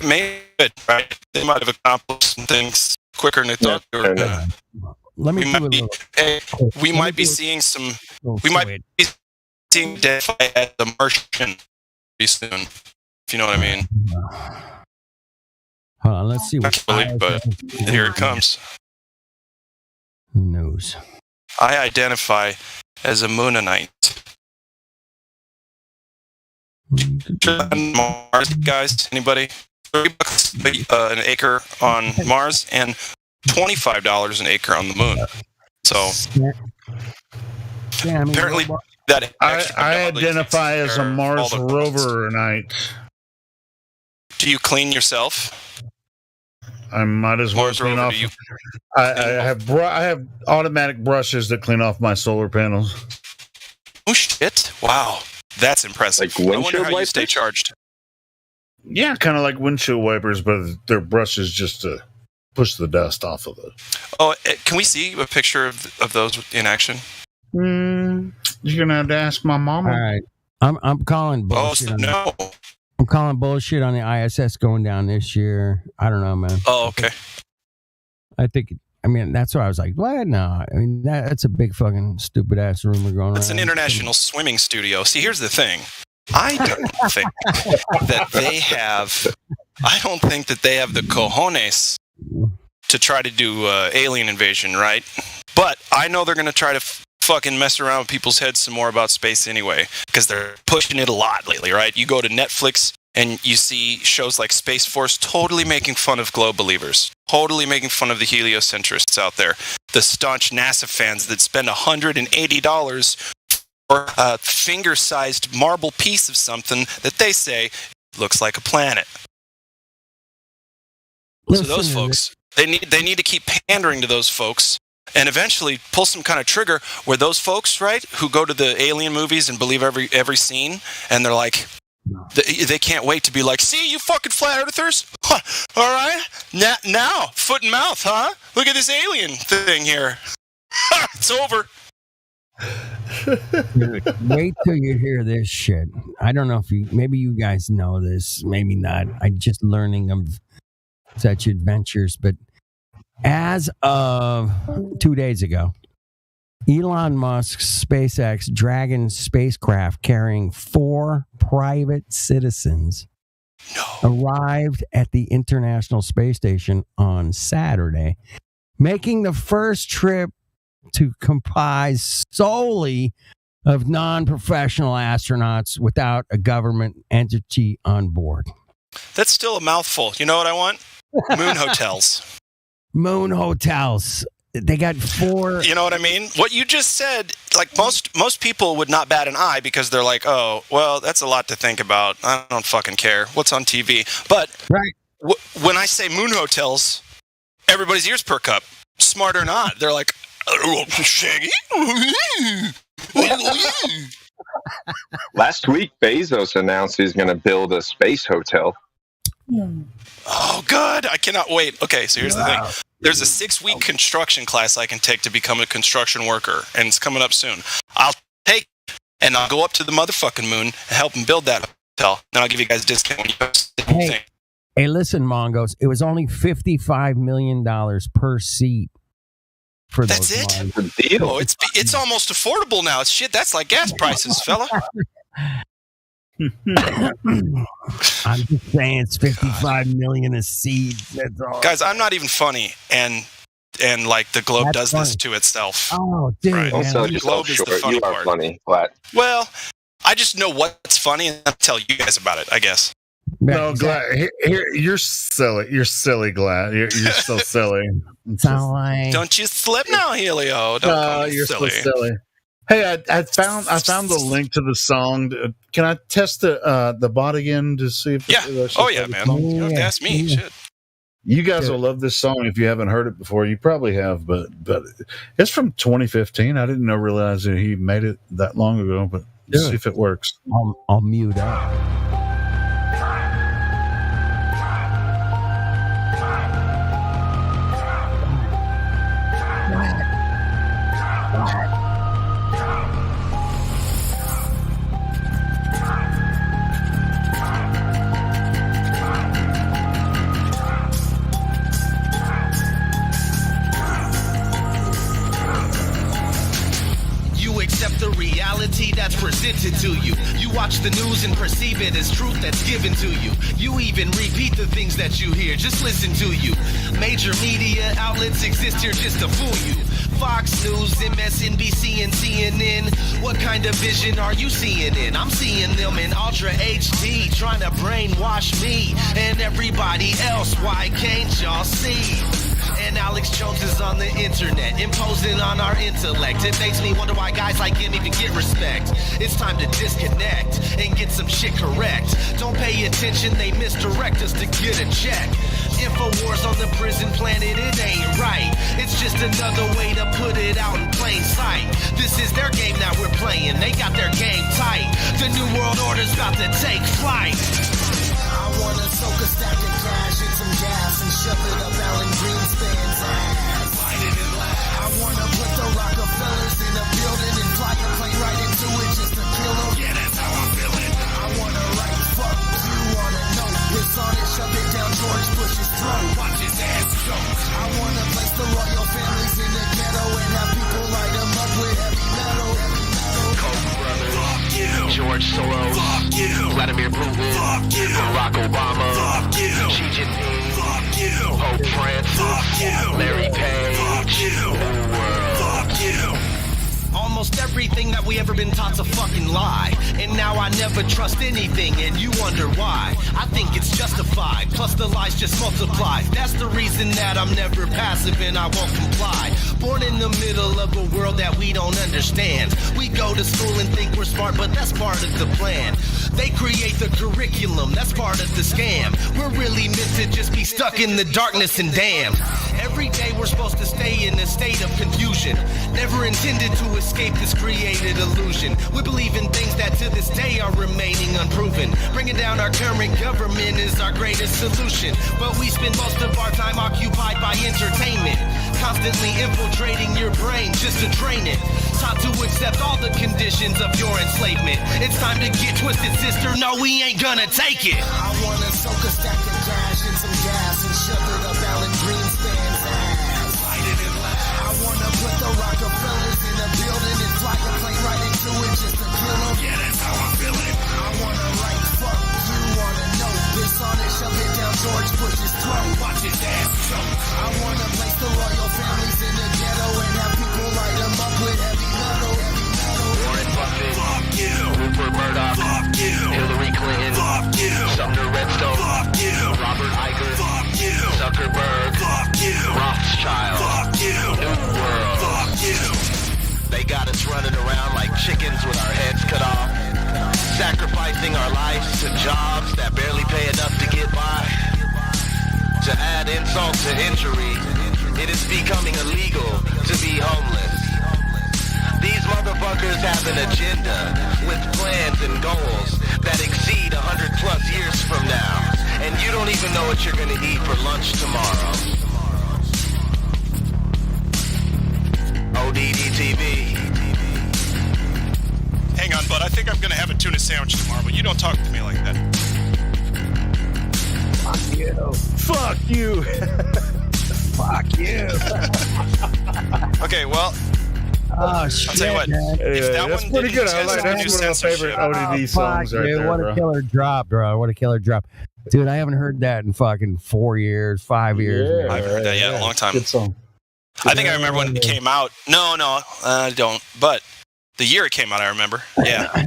maybe right. They might have accomplished some things quicker than they thought they were gonna. Let me we might be seeing some. We might be seeing Deadfly at the Martian pretty soon, if you know what I mean. Hold on, let's see what. But here it comes. Who knows? I identify as a Moonanite. Mars, guys, anybody? $30 an acre on Mars and $25 an acre on the moon. So apparently that I identify as a Mars rover-nite. Do you clean yourself? I might as well clean off. I have automatic brushes that clean off my solar panels. Oh shit! Wow. That's impressive. Like I wonder how you stay charged. Yeah, kind of like windshield wipers, but they're brushes just to push the dust off of it. Oh, can we see a picture of those in action? You're gonna have to ask my mama. All right, I'm calling bullshit. I'm calling bullshit on the ISS going down this year. I don't know, man. Oh, okay. I think I mean, that's why I was like, what? No, I mean, that's a big fucking stupid ass rumor going on. It's an international swimming studio. See, here's the thing. I don't think that they have. I don't think that they have the cojones to try to do alien invasion, right? But I know they're going to try to fucking mess around with people's heads some more about space anyway, because they're pushing it a lot lately, right? You go to Netflix and you see shows like Space Force totally making fun of globe believers, totally making fun of the heliocentrists out there, the staunch NASA fans that spend $180 for a finger-sized marble piece of something that they say looks like a planet. Listen, so those folks, they need to keep pandering to those folks and eventually pull some kind of trigger where those folks, right, who go to the alien movies and believe every scene, and they're like, they can't wait to be like, see, you fucking flat earthers? Huh, all right, now, foot and mouth, huh? Look at this alien thing here. It's over. Wait till you hear this shit. I don't know if maybe you guys know this, maybe not. I'm just learning of such adventures, but as of 2 days ago, Elon Musk's SpaceX Dragon spacecraft carrying 4 private citizens arrived at the International Space Station on Saturday, making the first trip to comprise solely of non-professional astronauts without a government entity on board. That's still a mouthful. You know what I want? Moon hotels. Moon hotels. They got 4. You know what I mean? What you just said, like most people would not bat an eye because they're like, oh, well, that's a lot to think about. I don't fucking care. What's on TV? But when I say moon hotels, everybody's ears perk up. Smart or not. They're like, Shaggy? Last week, Bezos announced he's going to build a space hotel. Oh, good. I cannot wait. Okay, so here's the thing. There's a 6-week construction class I can take to become a construction worker, and it's coming up soon. I'll take it, and I'll go up to the motherfucking moon and help them build that hotel. Then I'll give you guys a discount when you post the thing. Hey, listen, Mongos. It was only $55 million per seat. For that's it? Oh, it's almost affordable now. It's shit. That's like gas prices, fella. I'm just saying it's $55 million a seat. That's all. Guys, I'm not even funny, and like the globe does this to itself. Oh, dude, right? Don't sell yourself short. You are funny, Flat. Well, I just know what's funny, and I'll tell you guys about it, I guess. No, Glad. Here, you're silly. You're silly, Glad. You're so silly. Don't you slip now, Helio. Don't call me you're silly. so silly. Hey, I found the link to the song. Can I test the bot again to see if? Oh yeah, man. You don't have to ask me. Shit. You guys will love this song if you haven't heard it before. You probably have, but it's from 2015. I didn't realize that he made it that long ago. But let's see if it works. I'll mute up. Accept the reality that's presented to you. You watch the news and perceive it as truth that's given to you. You even repeat the things that you hear. Just listen to you. Major media outlets exist here just to fool you. Fox News, MSNBC, and CNN. What kind of vision are you seeing in? I'm seeing them in Ultra HD, trying to brainwash me and everybody else. Why can't y'all see? And Alex Jones is on the internet, imposing on our intellect. It makes me wonder why guys like him even get respect. It's time to disconnect and get some shit correct. Don't pay attention, they misdirect us to get a check. InfoWars on the prison planet, it ain't right. It's just another way to put it out in plain sight. This is their game that we're playing, they got their game tight. The new world order's about to take flight. I wanna soak a stack of cash in some gas and shove it up Alan Greenspan's ass. I wanna put the Rockefellers in a building and fly a plane right into it just to kill them. Yeah, that's how I'm feeling. I wanna write fuck you on a note. Piss on it, shove it down George Bush's throat. Watch his ass choke. I wanna place the royal family Soros. Fuck you. Vladimir Putin. Fuck you. Barack Obama. Fuck you. Xi Jinping. Fuck you. Pope Francis. Fuck you. Larry Page. Fuck you. New World. Fuck you. Almost everything that we ever been taught's a fucking lie. And now I never trust anything, and you wonder why. I think it's justified, plus the lies just multiply. That's the reason that I'm never passive and I won't comply. Born in the middle of a world that we don't understand. We go to school and think we're smart, but that's part of the plan. They create the curriculum, that's part of the scam. We're really meant to just be stuck in the darkness and damned. Every day we're supposed to stay in a state of confusion. Never intended to escape this created illusion. We believe in things that to this day are remaining unproven. Bringing down our current government is our greatest solution. But we spend most of our time occupied by entertainment. Constantly infiltrating your brain just to train it. Taught to accept all the conditions of your enslavement. It's time to get twisted, sister. No, we ain't gonna take it. I wanna soak a stack of cash in some gas and shove it up Alan Greenspan's ass. Light it and laugh. I wanna put the Rockefellers in a building and fly a plane right into it just to kill them. Yeah, that's how I'm feeling. I wanna write fuck you on a note. Piss on it, shove it down George Bush's throat. Watch his ass choke. I wanna place the royal families in the ghetto and have people light them up with heavy metal. Warren Buffett. Fuck you. Rupert Murdoch. Fuck you. Hillary Clinton. Fuck you. Sumner Redstone. Fuck you. Robert Iger. Fuck you. Zuckerberg. Fuck you. Rothschild. Fuck you. New World. Fuck you. They got us running around like chickens with our heads cut off. Sacrificing our lives to jobs that barely pay enough to get by. To add insult to injury, it is becoming illegal to be homeless. These motherfuckers have an agenda with plans and goals that exceed 100 plus years from now. And you don't even know what you're gonna eat for lunch tomorrow. ODDTV. Hang on, bud. I think I'm gonna have a tuna sandwich tomorrow, but you don't talk to me like that. Fuck you. Fuck you. Fuck you. Okay, well. Oh shit! I'll tell you what. Man. If that that's one pretty didn't good. I like test that's new one of my favorite censorship- ODD songs Fuck, right dude, there, what bro. a killer drop, bro! What a killer drop, dude! I haven't heard that in fucking 4 years, 5 years. Yeah, man. I haven't heard that yet in a long time. Good song. I think I remember when it came out. No, I don't. But the year it came out, I remember. Yeah.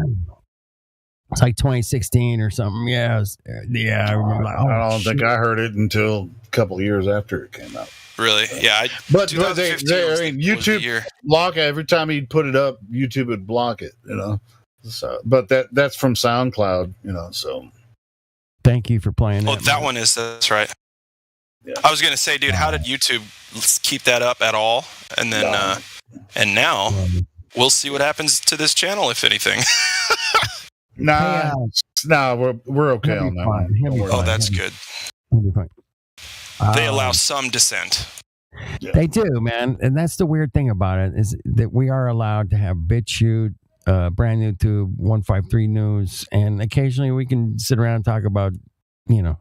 It's like 2016 or something. Yeah, I remember. Like, I don't think I heard it until a couple of years after it came out. Really? Yeah. But 2015 I was mean, the YouTube year. block it every time he'd put it up. YouTube would block it, you know. So, but that's from SoundCloud, you know. So, Thank you for playing Oh, that. that one is. That's right. Yeah. I was gonna say, dude, how did YouTube keep that up at all? And then, and now we'll see what happens to this channel, if anything. nah, we're okay He'll on be that fine. one. He'll be Don't worry. Oh, fine. that's good. He'll be fine. They allow some dissent. Yeah. They do, man, and that's the weird thing about it is that we are allowed to have BitChute, brand new tube, 153 News, and occasionally we can sit around and talk about, you know.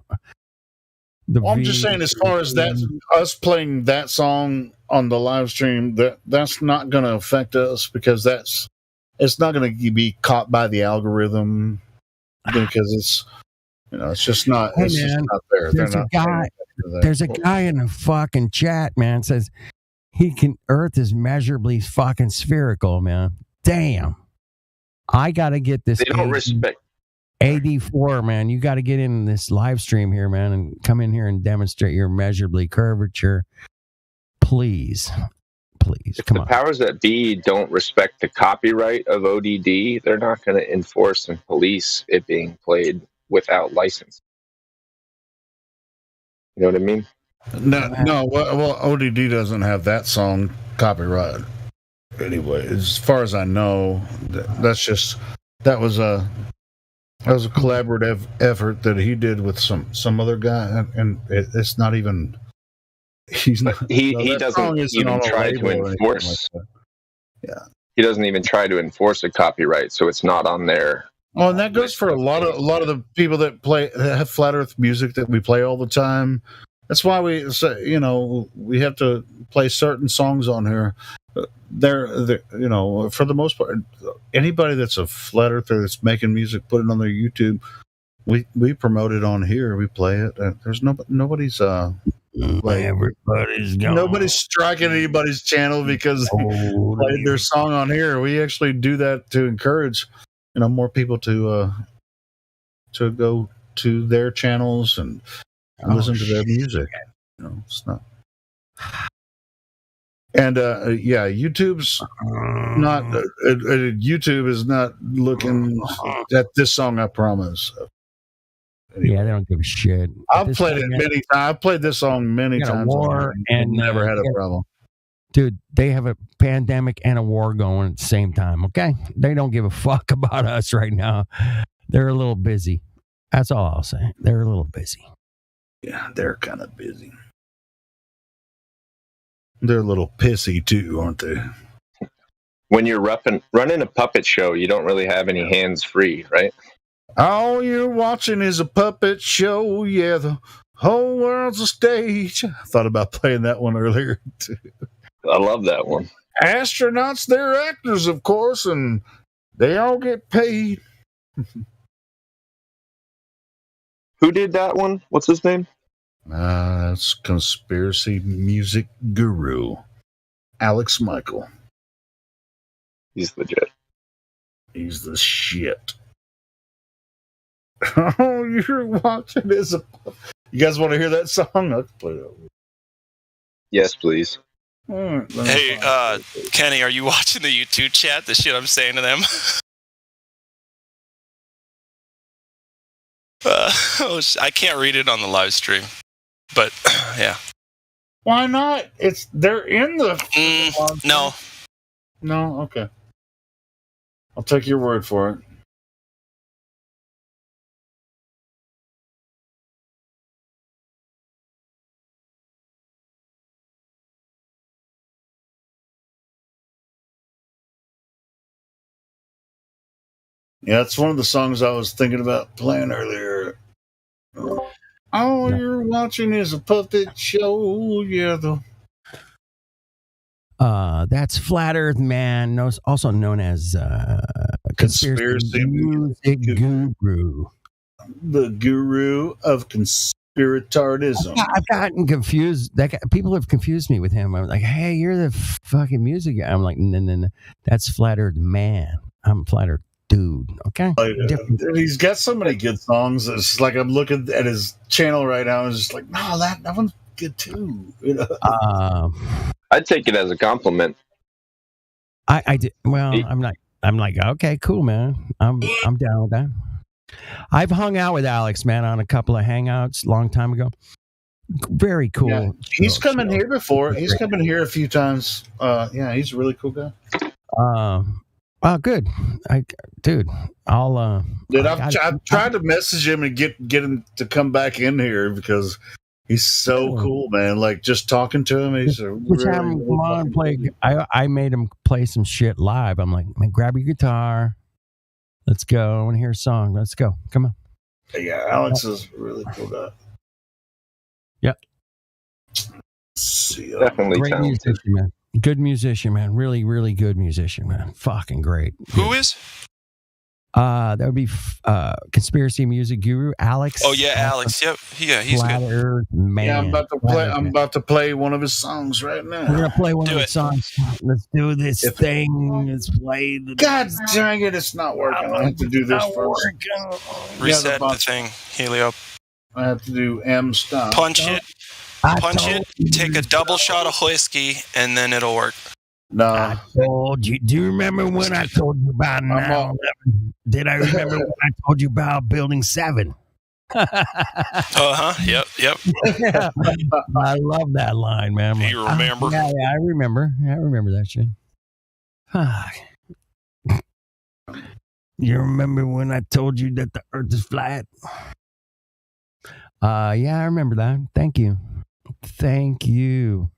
Well, I'm just saying, as far as that, us playing that song on the live stream, that's not going to affect us because it's not going to be caught by the algorithm because it's, you know, it's just not. Hey, it's just man, not there. there's a guy in the fucking chat, man, says Earth is measurably fucking spherical, man. Damn, I gotta get this. They don't respect. AD4, man, you got to get in this live stream here, man, and come in here and demonstrate your measurably curvature. Please, If come the on. powers that be don't respect the copyright of ODD, they're not going to enforce and police it being played without license. You know what I mean? No. Well, ODD doesn't have that song copyright. Anyway, as far as I know, that was a collaborative effort that he did with some other guy, and it's not even. He's not. He that doesn't song isn't even on a try label to or anything enforce. like that. Yeah. He doesn't even try to enforce a copyright, so it's not on there. Oh, and that goes for a lot of the people that have flat Earth music that we play all the time. That's why we say, you know, we have to play certain songs on here. they're you know, for the most part, anybody that's a flat earther that's making music, put it on their YouTube. We promote it on here. We play it. There's nobody's like everybody's gone. Nobody's striking anybody's channel because they played their song on here. We actually do that to encourage, you know, more people to go to their channels and listen to their music. You know, it's not. And yeah, YouTube's not. YouTube is not looking at this song. I promise. Anyway. Yeah, they don't give a shit. I've played it many times. I've played this song many times. And never had a problem. Dude, they have a pandemic and a war going at the same time. Okay, they don't give a fuck about us right now. They're a little busy. That's all I'll say. They're a little busy. Yeah, they're kind of busy. They're a little pissy too, aren't they? When you're running a puppet show, you don't really have any hands free, right? All you're watching is a puppet show. Yeah, the whole world's a stage. I thought about playing that one earlier too. I love that one. Astronauts, they're actors, of course, and they all get paid. Who did that one? What's his name? It's conspiracy music guru, Alex Michael. He's legit. He's the shit. Oh, you're watching this. You guys want to hear that song? Let's play it. Yes, please. Right, hey, Kenny, are you watching the YouTube chat? The shit I'm saying to them. I can't read it on the live stream, but yeah. Why not? They're in the. No. No. Okay. I'll take your word for it. Yeah, that's one of the songs I was thinking about playing earlier. All you're watching is a puppet show. Yeah, that's Flat Earth Man, also known as Conspiracy Music Guru. The guru of conspiratardism. I've gotten confused. People have confused me with him. I'm like, hey, you're the fucking music guy. I'm like, no. That's Flat Earth Man. I'm Flat Earth dude. Okay. He's got so many good songs. It's like I'm looking at his channel right now and it's just like, no, that one's good too. You know? I'd take it as a compliment. I did. Well, I'm like, okay, cool, man. I'm down with that. I've hung out with Alex, man, on a couple of hangouts long time ago. Very cool. Yeah. He's come in here before. He's come in here a few times. Yeah, he's a really cool guy. Oh, good. I'll. Dude, I've tried to message him and get him to come back in here because he's so cool, man. Like just talking to him, he's a really play. I made him play some shit live. I'm like, man, grab your guitar. Let's go. I want to hear a song. Let's go. Come on. Yeah, Alex is a really cool guy. Yep. Definitely great talented. musician, man. Good musician, man. Really, really good musician, man. Fucking great. Who is? That would be Conspiracy Music Guru, Alex. Oh yeah, Alex. Yep. Yeah, he's Flat good. Earth Man. Yeah, I'm about to play one of his songs right now. We're gonna play one of his songs. Let's do this thing. Let's play. God dang it! It's not working. I have to do this first. Reset the thing, Helio. I have to do M stop. Punch it. Take a double shot of whiskey, and then it'll work. No. I told you. Do you remember when I told you about 9/11? Did I remember when I told you about Building 7? Yep. Yeah. I love that line, man. You remember? Yeah, I remember. I remember that shit. You remember when I told you that the Earth is flat? Yeah, I remember that. Thank you.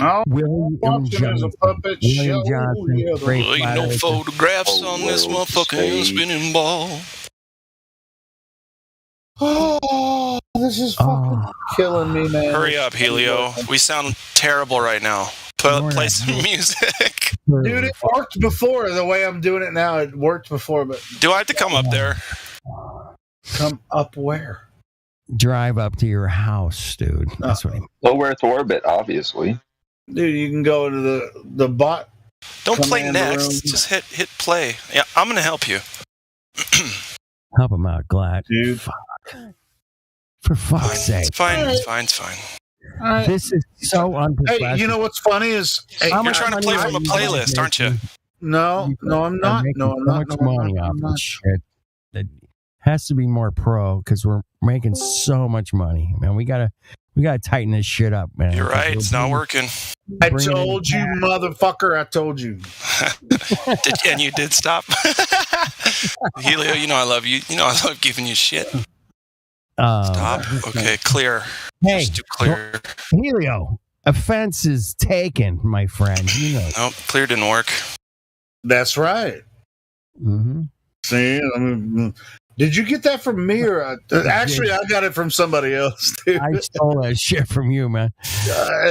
Oh, William Johnson. William Johnson. Ain't no photographs on this motherfucking spinning ball. Oh, this is fucking killing me, man. Hurry up, Helio. We sound terrible right now. play some music. Dude, it worked before. The way I'm doing it now, it worked before. But do I have to come up there? Come up where? Drive up to your house, dude. That's what he means. Low Earth orbit, obviously. Dude, you can go to the bot. Don't play command next. room. Just hit play. Yeah, I'm gonna help you. Help him out, Glad. Dude. Fuck. For fuck's sake. It's fine. It's fine. It's fine. This is so unprofessional. Hey, you know what's funny is You're trying to play from a playlist, aren't you? No, I'm not. No, I'm not. So much money off this shit. It has to be more pro because we're making so much money, man. We gotta tighten this shit up, man. You're right. It's not working. I told you, motherfucker. I told you. And you did stop. Helio, you know I love you. You know I love giving you shit. Stop. Okay, clear. Hey, just do clear. Helio, offense is taken, my friend. You know. Nope, clear didn't work. That's right. Mm-hmm. See, did you get that from me or actually I got it from somebody else? Dude. I stole that shit from you, man.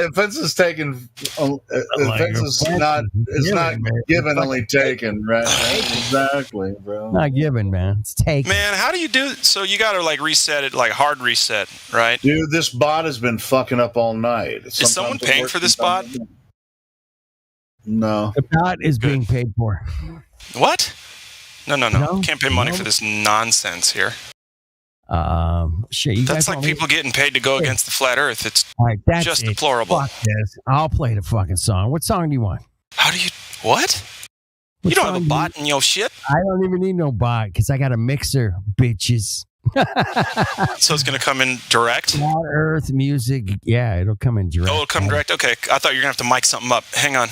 Offense is taken. Offense is not. It's not given, only taken. Right? Exactly, bro. Not given, man. It's taken. Man, how do you do it? So you got to like reset it, like hard reset, right? Dude, this bot has been fucking up all night. Is someone paying for this bot? No. The bot is being paid for. What? No. Can't pay money for this nonsense here. Shit. You That's guys like people getting paid to go against the flat Earth. It's just deplorable. Fuck this. I'll play the fucking song. What song do you want? How do you? What? You don't have a bot in your shit? I don't even need no bot because I got a mixer, bitches. So it's going to come in direct? Flat Earth music. Yeah, it'll come in direct. Oh, it'll come direct? Okay. I thought you were going to have to mic something up. Hang on.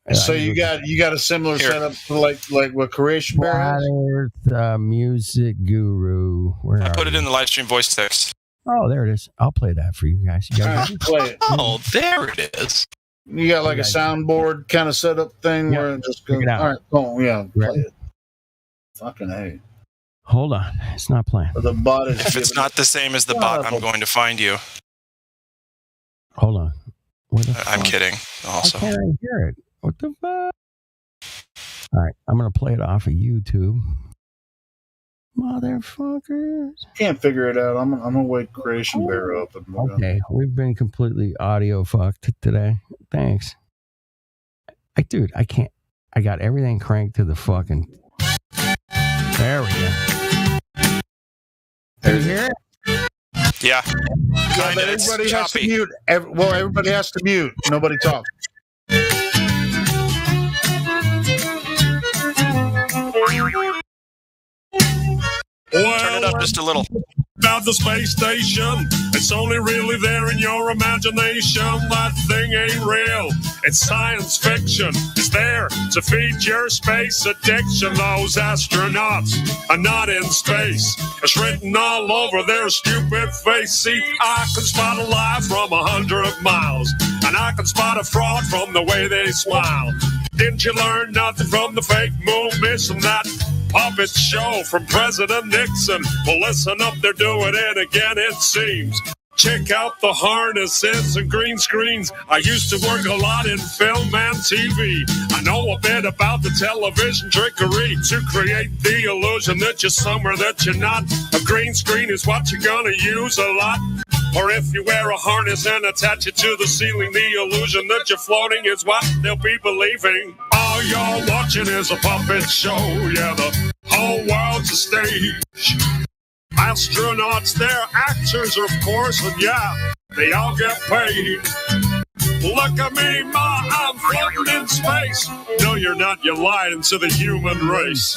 Yeah. So you got a similar setup to like what Creation Bear Flat has? Earth music guru. Where I are put it you? in the live stream voice text. Oh, there it is. I'll play that for you guys. You guys ready? Play it. Oh, there it is. You got like a soundboard kind of setup thing where it just goes. Check it out. All right, cool. Yeah, Ready? play it. Fucking A. Hold on. It's not playing. The bot is If it's not the same as the bot, I'm going to find you. Hold on. Where the I'm fuck? kidding. Also, Why can't I hear it? What the fuck? All right, I'm gonna play it off of YouTube. Motherfuckers. Can't figure it out. I'm gonna wake Creation Bear up. And we're gonna- Okay, we've been completely audio fucked today. Thanks. Dude, I can't. I got everything cranked to the fucking. There we go. Can you hear it? yeah. Yeah, Kinda, but it's everybody has to choppy. mute. Everybody has to mute. Nobody talk. Turn it up just a little. About the space station, it's only really there in your imagination. That thing ain't real, it's science fiction. It's there to feed your space addiction. Those astronauts are not in space. It's written all over their stupid face. See, I can spot a lie from 100 miles, and I can spot a fraud from the way they smile. Didn't you learn nothing from the fake moon mission? That puppet show from President Nixon. Well, listen up, they're doing it again, it seems. Check out the harnesses and green screens. I used to work a lot in film and TV. I know a bit about the television trickery to create the illusion that you're somewhere that you're not. A green screen is what you're gonna use a lot. Or if you wear a harness and attach it to the ceiling, the illusion that you're floating is what they'll be believing. All you're watching is a puppet show. Yeah, the whole world's a stage. Astronauts, they're actors, of course, and yeah, they all get paid. Look at me, Ma, I'm floating in space. No, you're not, you're lying to the human race.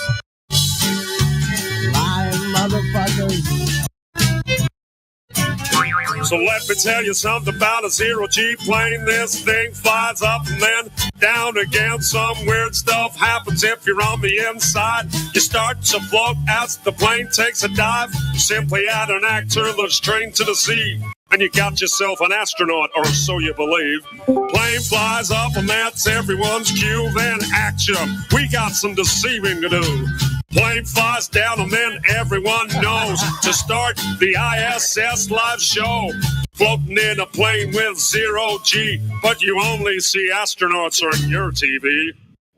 Lying motherfuckers. So let me tell you something about a zero-G plane. This thing flies up and then down again. Some weird stuff happens if you're on the inside. You start to float as the plane takes a dive. You simply add an actor that's trained to deceive, and you got yourself an astronaut, or so you believe. Plane flies up and that's everyone's cue. Then action, we got some deceiving to do. Plane flies down and then everyone knows to start the ISS live show. Floating in a plane with 0G, but you only see astronauts on your TV.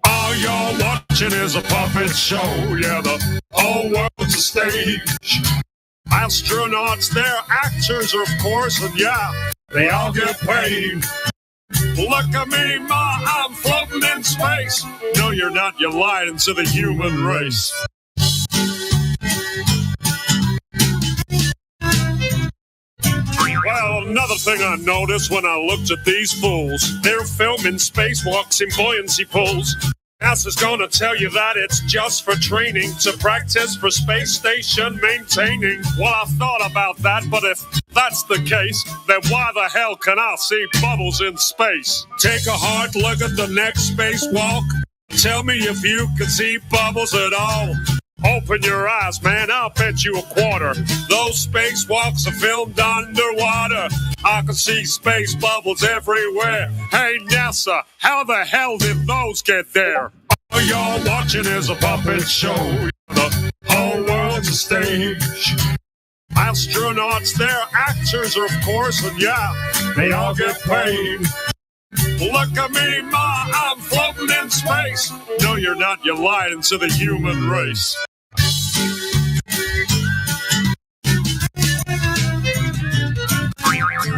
All you're watching is a puppet show, yeah, the whole world's a stage. Astronauts, they're actors, of course, and yeah, they all get paid. Look at me, Ma, I'm floating in space. No, you're not, you're lying to the human race. Well, another thing I noticed when I looked at these fools, they're filming spacewalks in buoyancy pools. NASA's gonna tell you that it's just for training to practice for space station maintaining. Well, I've thought about that, but if that's the case, then why the hell can I see bubbles in space? Take a hard look at the next spacewalk. Tell me if you can see bubbles at all. Open your eyes, man, I'll bet you a quarter. Those spacewalks are filmed underwater. I can see space bubbles everywhere. Hey, NASA, how the hell did those get there? All you're watching is a puppet show. The whole world's a stage. Astronauts, they're actors, of course, and yeah, they all get paid. Look at me, Ma, I'm floating in space. No, you're not, you're lying to the human race.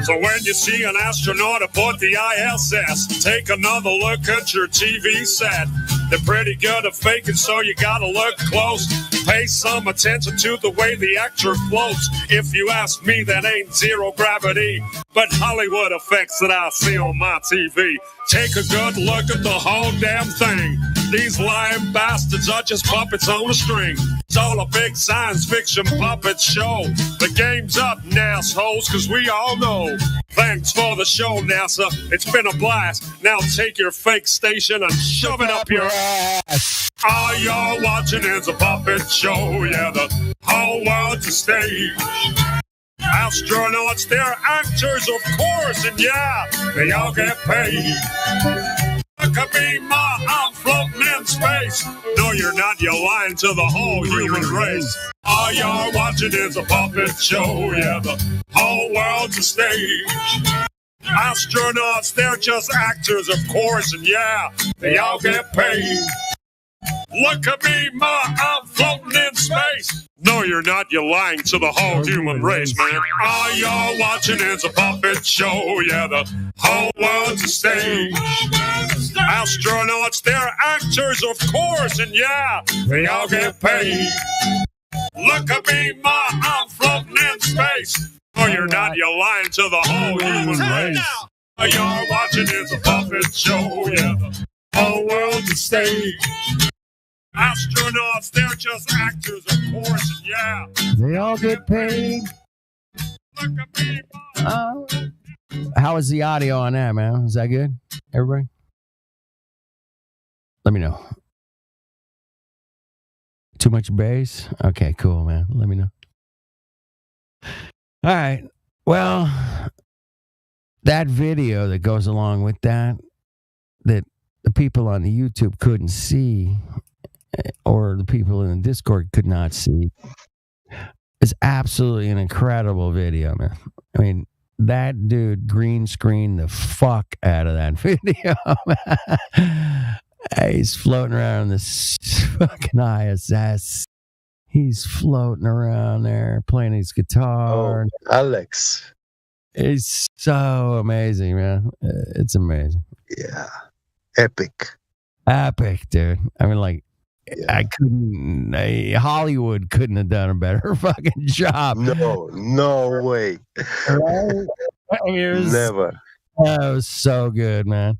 So when you see an astronaut aboard the ISS, take another look at your TV set. They're pretty good at faking, so you gotta look close. Pay some attention to the way the actor floats. If you ask me, that ain't zero gravity, but Hollywood effects that I see on my TV. Take a good look at the whole damn thing. These lying bastards are just puppets on a string. It's all a big science fiction puppet show. The game's up, NASHoles, cause we all know. Thanks for the show, NASA. It's been a blast. Now take your fake station and shove it up your ass. All you're watching is a puppet show. Yeah, the whole world's a stage. Astronauts, they're actors, of course, and yeah, they all get paid. Look at me, Ma, I'm floating in space. No, you're not, you're lying to the whole human race. All you're watching is a puppet show, yeah, the whole world's a stage. Astronauts, they're just actors, of course, and yeah, they all get paid. Look at me, Ma, I'm floating in space. No, you're not, you're lying to the whole human race, man. All you're watching is a puppet show, yeah, the whole world's a stage. Astronauts, they're actors, of course, and yeah, they all get paid. Look at me, Ma, I'm floating in space. No, you're not, you're lying to the whole human race. All you're watching is a puppet show, yeah, the whole world's a stage. Astronauts, they're just actors, of course, and yeah, They all get paid. How is the audio on that, man? Is that good? Everybody? Let me know. Too much bass? Okay, cool, man. Let me know. All right. Well, that video that goes along with that the people on the YouTube couldn't see, or the people in the Discord could not see, is absolutely an incredible video, man. I mean, that dude green screened the fuck out of that video. He's floating around this fucking ISS. He's floating around there playing his guitar. Oh, Alex. It's so amazing, man. It's amazing. Yeah. Epic. Epic, dude. I mean, like, I couldn't, Hollywood couldn't have done a better fucking job. No way. Right? I mean, Never. That was so good, man.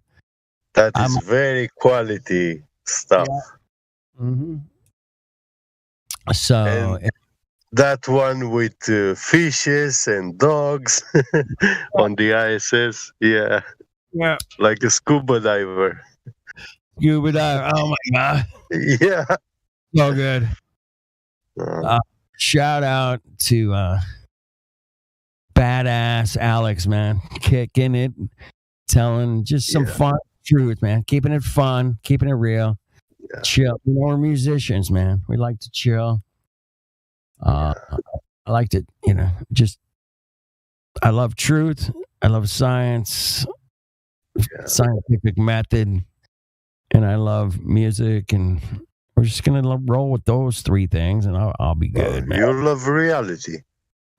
That is very quality stuff. Yeah. Mm-hmm. So and that one with fishes and dogs on the ISS, yeah, like a scuba diver. Scuba diver. Oh my god. Yeah. So good. Shout out to badass Alex, man, kicking it, telling just some fun truth, man, keeping it fun, keeping it real. Chill. You know, we're musicians, man. We like to chill. I like to, just I love truth. I love science, scientific method, and I love music. And we're just gonna roll with those three things, and I'll be good, man. You love reality.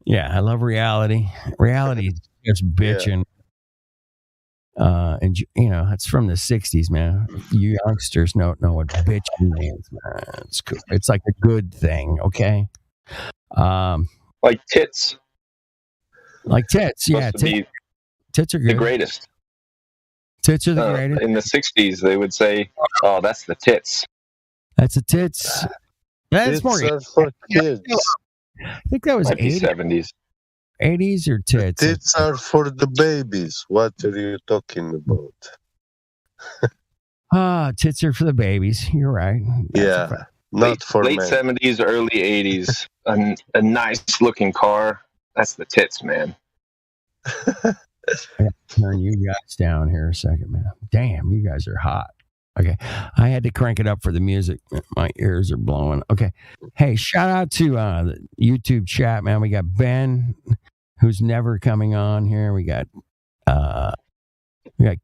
Yeah, I love reality. Reality is just bitching. And you know, it's from the '60s, man. You youngsters don't know what bitching means, man. It's cool. It's like a good thing, okay? Like tits. Like tits, yeah. Supposed to be Tits are good. the greatest. Tits are the greatest. In the 60s, they would say, "Oh, that's the tits." That's a tits. That's Tits more. are for kids. I think that was Might be 80s. 70s. 80s or tits. Tits are for the babies. What are you talking about? Tits are for the babies. You're right. Yeah, not for late men. 70s, early 80s. A nice looking car. That's the tits, man. I gotta turn you guys down here a second, man. Damn, you guys are hot. Okay. I had to crank it up for the music. My ears are blowing. Okay. Hey, shout out to the YouTube chat, man. We got Ben, who's never coming on here. We got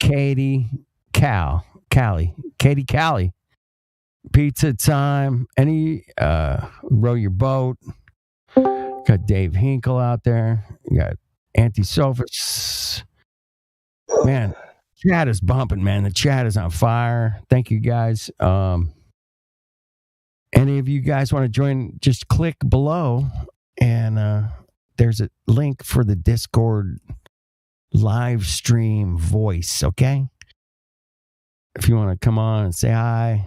Katie, Katie Callie. Pizza time. Any row your boat. Got Dave Hinkle out there. You got Anti-Sophist. Man, chat is bumping, man. The chat is on fire. Thank you, guys. Any of you guys want to join, just click below, and there's a link for the Discord live stream voice, okay? If you want to come on and say hi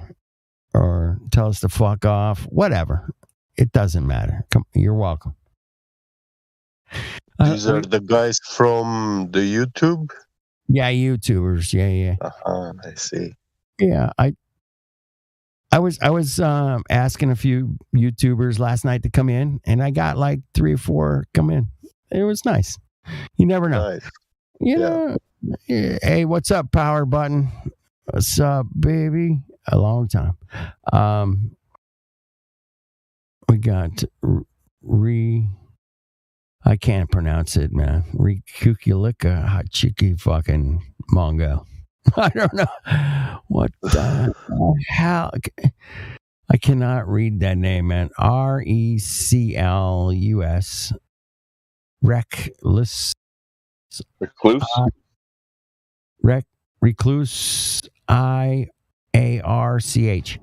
or tell us to fuck off, whatever. It doesn't matter. You're welcome. These are the guys from the YouTube? Yeah, YouTubers. Yeah. I see. Yeah, I was asking a few YouTubers last night to come in, and I got like 3 or 4 come in. It was nice. You never know. Nice. You know. Hey, what's up, Power Button? What's up, baby? A long time. We got I can't pronounce it, man. Rikukulika Hachiki fucking Mongo. I don't know what the hell. I cannot read that name, man. RECLUS. Recluse. Recluse. IARCH.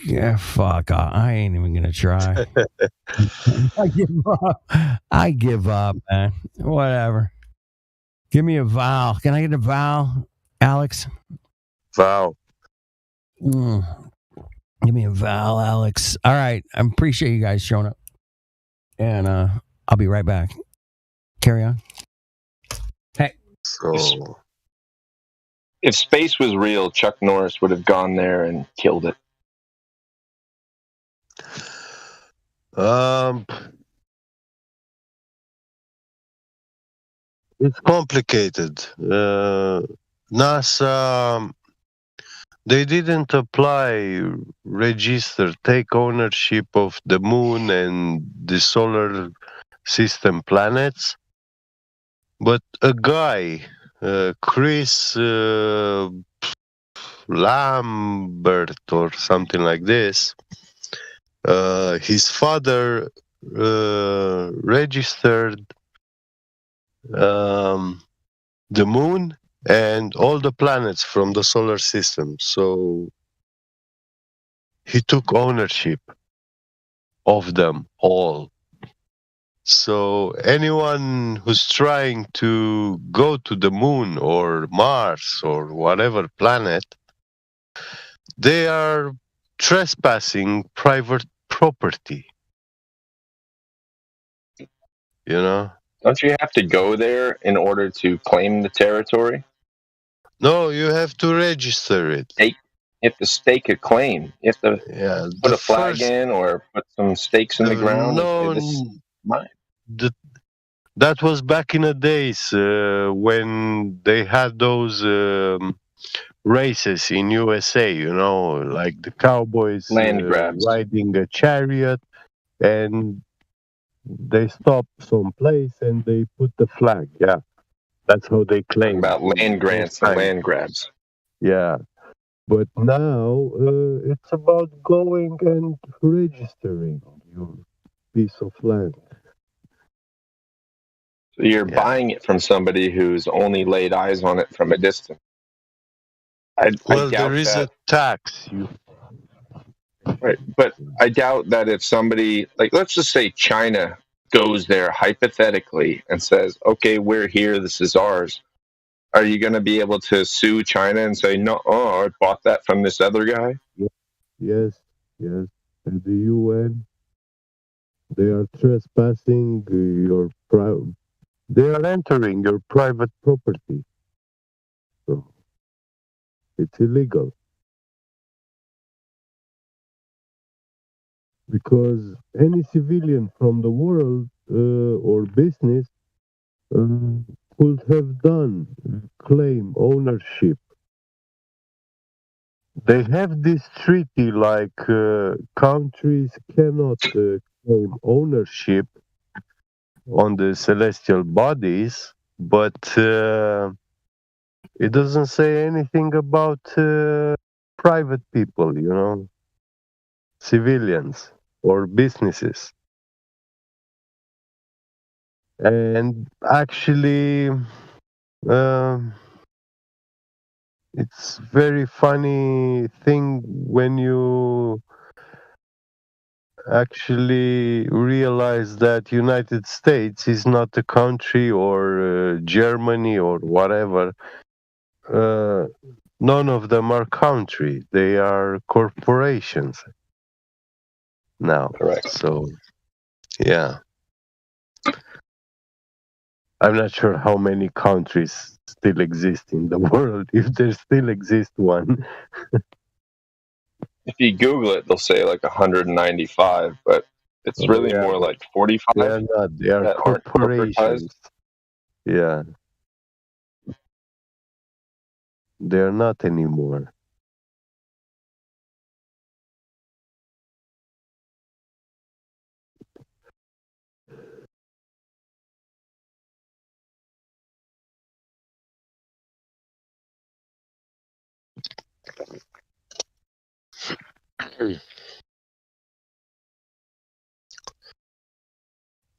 Yeah, fuck. I ain't even gonna try. I give up, man. Whatever. Give me a vowel. Can I get a vowel, Alex? Vowel. Give me a vowel, Alex. All right. I appreciate you guys showing up. And I'll be right back. Carry on. Hey. So, if space was real, Chuck Norris would have gone there and killed it. It's complicated. NASA, they didn't take ownership of the moon and the solar system planets. But a guy, Chris Lambert or something like this, his father registered the moon and all the planets from the solar system. So he took ownership of them all. So anyone who's trying to go to the moon or Mars or whatever planet, they are trespassing private property. You know? Don't you have to go there in order to claim the territory? No, you have to register it. You have to stake a claim. You have to put a flag in or put some stakes in the ground. No, that was back in the days when they had those races in USA, you know, like the cowboys land grabs, riding a chariot, and they stop someplace and they put the flag. Yeah, that's how they claim About land grants and time. land grabs. Yeah, but now it's about going and registering your piece of land. So you're buying it from somebody who's only laid eyes on it from a distance. I Well, doubt there is that. a tax. Right, but I doubt that if somebody, like, let's just say China goes there hypothetically and says, okay, we're here, this is ours. Are you going to be able to sue China and say, no, I bought that from this other guy? Yes, yes. And the UN, they are trespassing your private. They are entering your private property. So it's illegal. Because any civilian from the world or business could have done claim ownership. They have this treaty like countries cannot claim ownership on the celestial bodies, but it doesn't say anything about private people, civilians or businesses. And actually, it's very funny thing when you actually realize that United States is not a country or Germany or whatever. None of them are country. They are corporations now. Correct. So, yeah. I'm not sure how many countries still exist in the world, if there still exists one. If you Google it, they'll say like 195, but it's really more like 45. They are not. They are that aren't corporations. corporatized. Yeah. They are not anymore.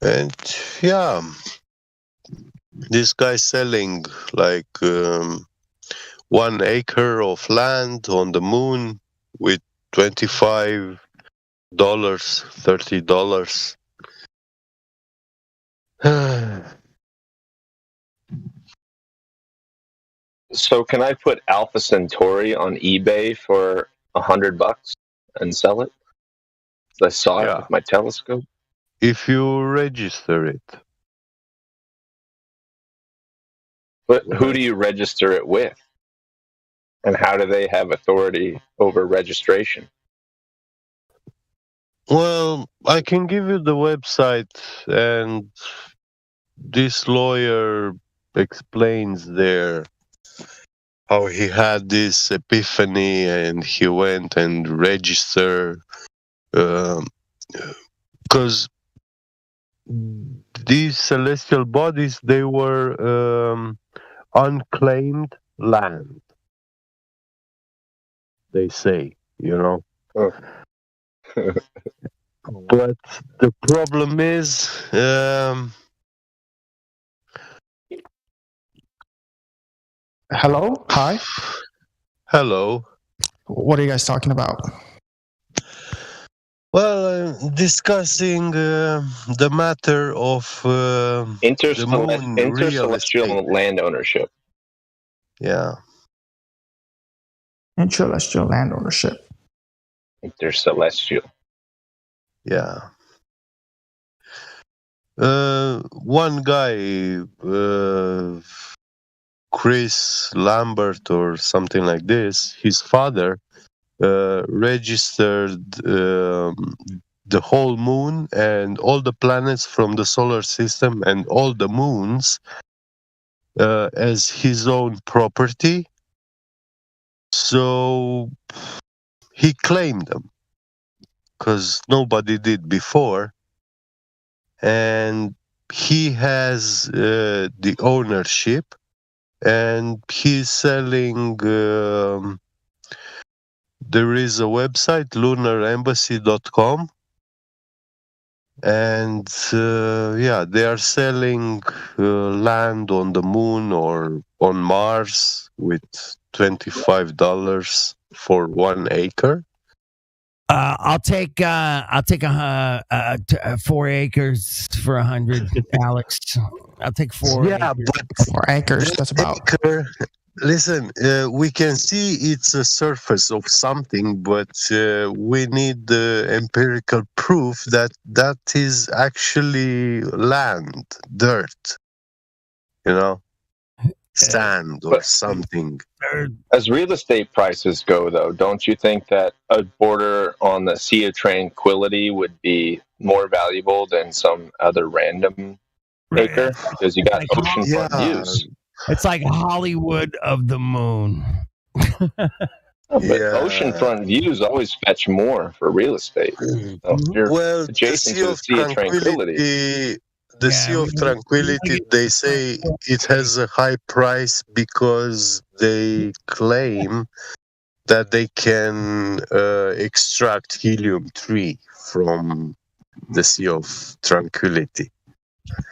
And yeah, this guy selling like 1 acre of land on the moon with $25, $30. So can I put Alpha Centauri on eBay for $100 and sell it? I saw it with my telescope. If you register it. But who do you register it with? And how do they have authority over registration? Well, I can give you the website, and this lawyer explains there how he had this epiphany and he went and registered because these celestial bodies, they were unclaimed land, they say, but the problem is Hello? Hi? Hello. What are you guys talking about? Well, discussing the matter of the moon real estate. Intercelestial land ownership. Yeah. Intercelestial land ownership. Intercelestial. Yeah. One guy, Chris Lambert or something like this, his father registered the whole moon and all the planets from the solar system and all the moons as his own property. So he claimed them because nobody did before. and he has the ownership, and he's selling. There is a website, lunaремbassy.com, and they are selling land on the moon or on Mars with $25 for 1 acre. I'll take 4 acres for 100, Alex. I'll take 4. Yeah, acres. but 4 acres. That's about. Acre, listen, we can see it's a surface of something, but we need the empirical proof that that is actually land, dirt, sand or something. As real estate prices go, though, don't you think that a border on the Sea of Tranquility would be more valuable than some other random acre? Because you got oceanfront views. It's like Hollywood of the moon. But oceanfront views always fetch more for real estate. So you're Well, adjacent to the Sea of Tranquility. The Sea of Tranquility, they say it has a high price because they claim that they can extract helium-3 from the Sea of Tranquility.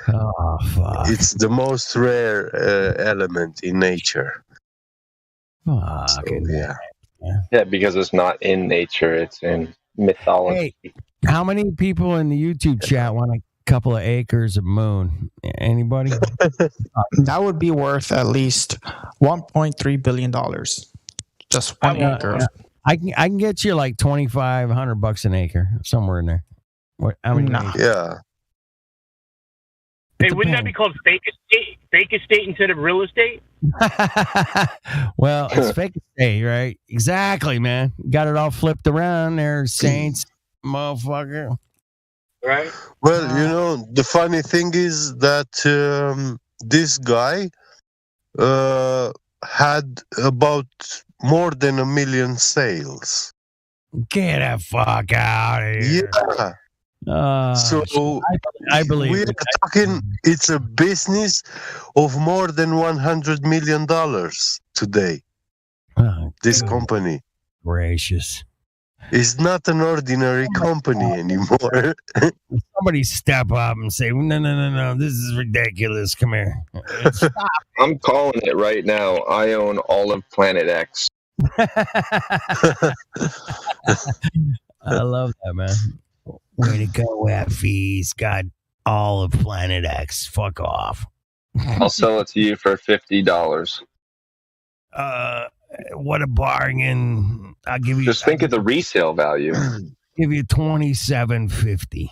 Oh, fuck. It's the most rare element in nature. Yeah, because it's not in nature, it's in mythology. Hey, how many people in the YouTube chat want a couple of acres of moon? Anybody? That would be worth at least $1.3 billion. Just 1 acre. I can get you like $2,500 an acre, somewhere in there. What? How many? acres? Yeah. Hey, wouldn't that be called fake estate? Fake estate instead of real estate? Well, it's fake estate, right? Exactly, man. Got it all flipped around there, Saints, motherfucker. Right. Well, the funny thing is that this guy had about more than 1 million sales. Get the fuck out of here. Yeah. So I believe we are talking. It's a business of more than $100 million today. This company, gracious, is not an ordinary company anymore. Somebody step up and say, no, this is ridiculous. Come here. I'm calling it right now. I own all of Planet X. I love that, man. Way to go, Effie's got all of Planet X. Fuck off. I'll sell it to you for $50. What a bargain! I'll give you. Just think of the resale value. Give you $27.50.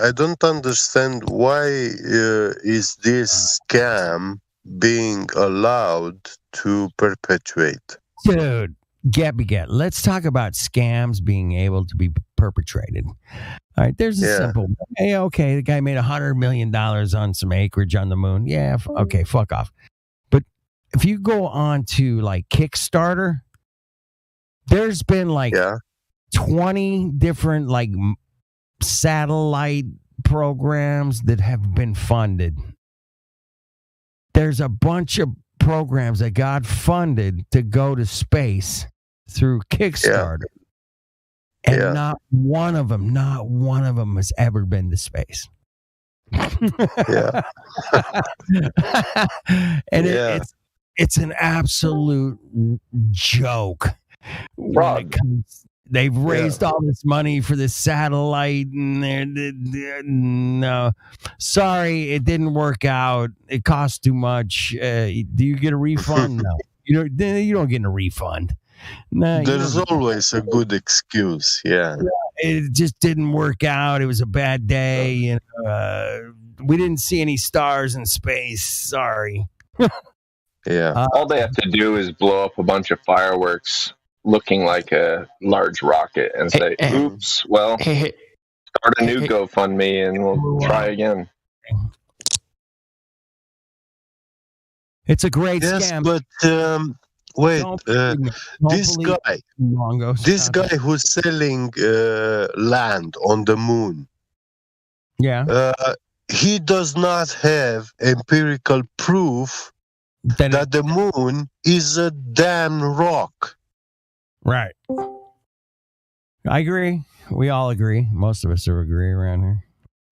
I don't understand why is this scam being allowed to perpetuate. Dude, get. Let's talk about scams being able to be perpetrated. All right, there's a simple. Hey, okay, the guy made $100 million on some acreage on the moon. Yeah, okay, fuck off. But if you go on to like Kickstarter, there's been like 20 different like satellite programs that have been funded. There's a bunch of programs that got funded to go to space through Kickstarter. And not one of them has ever been to space. And it's an absolute joke. They've raised all this money for this satellite, and no, sorry, it didn't work out. It cost too much. Do you get a refund? No, you don't get a refund. No, there's always a good excuse. Yeah, it just didn't work out. It was a bad day, and we didn't see any stars in space. Sorry. All they have to do is blow up a bunch of fireworks looking like a large rocket and say, oops, well, start a new GoFundMe and we'll try again. It's a great scam. But wait. Don't believe me. Don't This believe guy, Mongo. this Stop guy it. who's selling land on the moon, Yeah. he does not have empirical proof that the moon is a damn rock. Right. I agree. We all agree. Most of us agree around here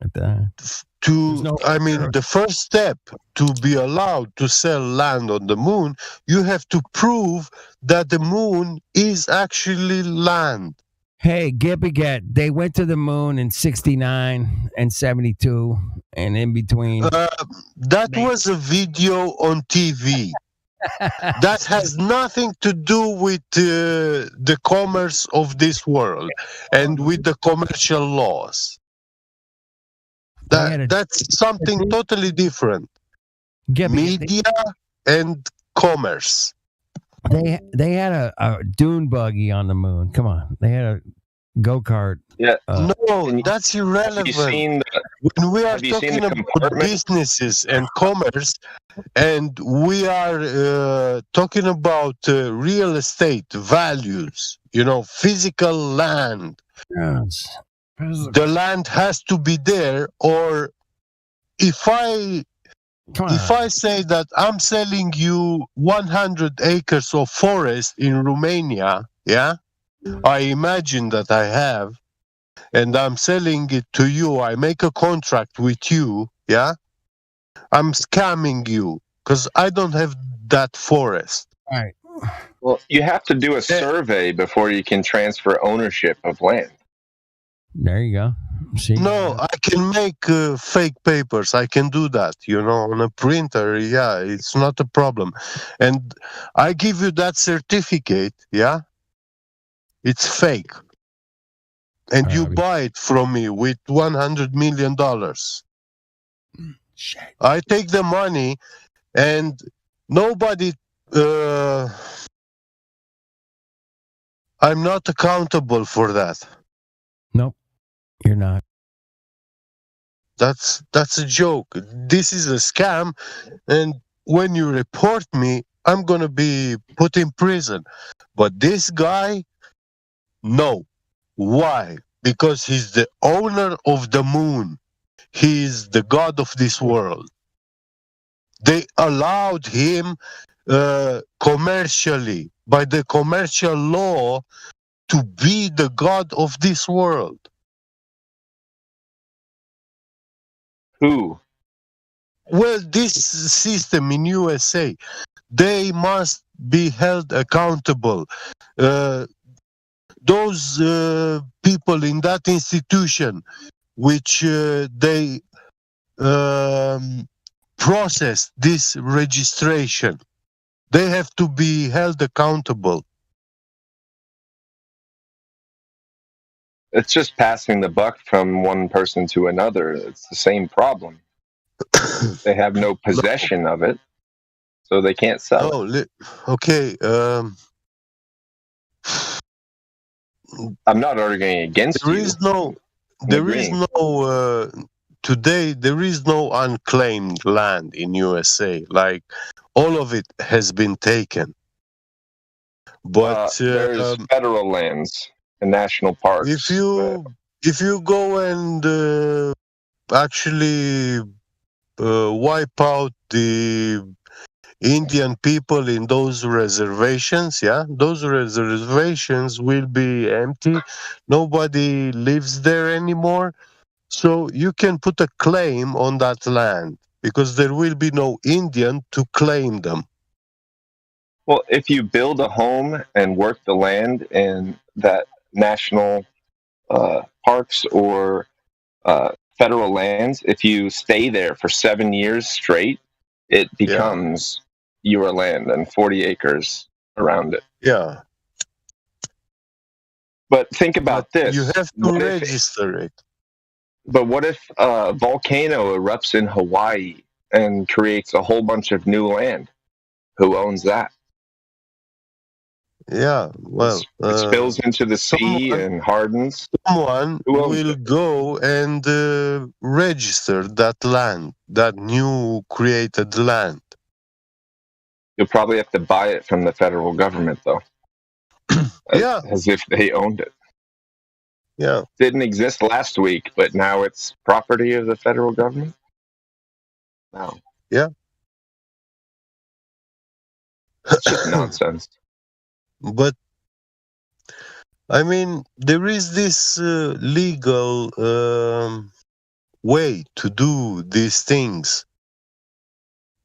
at that. The first step to be allowed to sell land on the moon, you have to prove that the moon is actually land. Hey, Gibbiget, they went to the moon in 69 and 72 and in between. That was a video on TV. That has nothing to do with the commerce of this world and with the commercial laws. That's something totally different. Media and commerce. They had a dune buggy on the moon. Come on. They had a go-kart. Yeah. No, that's irrelevant. When we are talking about businesses and commerce, and we are talking about real estate values, physical land. Yes. The land has to be there, or if I say that I'm selling you 100 acres of forest in Romania, yeah, I imagine that I have, and I'm selling it to you, I make a contract with you, yeah, I'm scamming you because I don't have that forest. Right. Well, you have to do a survey before you can transfer ownership of land. There you go. See? No, I can make fake papers. I can do that, on a printer. Yeah, it's not a problem. And I give you that certificate, yeah? It's fake. And you buy it from me with $100 million. Shit. I take the money and nobody... I'm not accountable for that. Nope. You're not. That's a joke. This is a scam, and when you report me, I'm gonna be put in prison. But this guy, no. Why? Because he's the owner of the moon. He is the god of this world. They allowed him commercially, by the commercial law, to be the god of this world. Who? Well, this system in USA, they must be held accountable. Those people in that institution, which they process this registration, they have to be held accountable. It's just passing the buck from one person to another. It's the same problem. They have no possession of it, so they can't sell it. Okay. I'm not arguing against There you. is no. Today there is no unclaimed land in USA. Like all of it has been taken. But there's federal lands and national parks. If you go and actually wipe out the Indian people in those reservations, yeah, those reservations will be empty. Nobody lives there anymore. So you can put a claim on that land because there will be no Indian to claim them. Well, if you build a home and work the land in that national parks or federal lands, if you stay there for 7 years straight, it becomes your land and 40 acres around it. Yeah. But think about this. You have to register it. But what if a volcano erupts in Hawaii and creates a whole bunch of new land? Who owns that? Yeah, well, it spills into the sea and hardens. Someone will go and register that land, that new created land. You'll probably have to buy it from the federal government, though. Yeah. As if they owned it. Yeah. Didn't exist last week, but now it's property of the federal government? No. Yeah. It's just nonsense. But I mean, there is this legal way to do these things,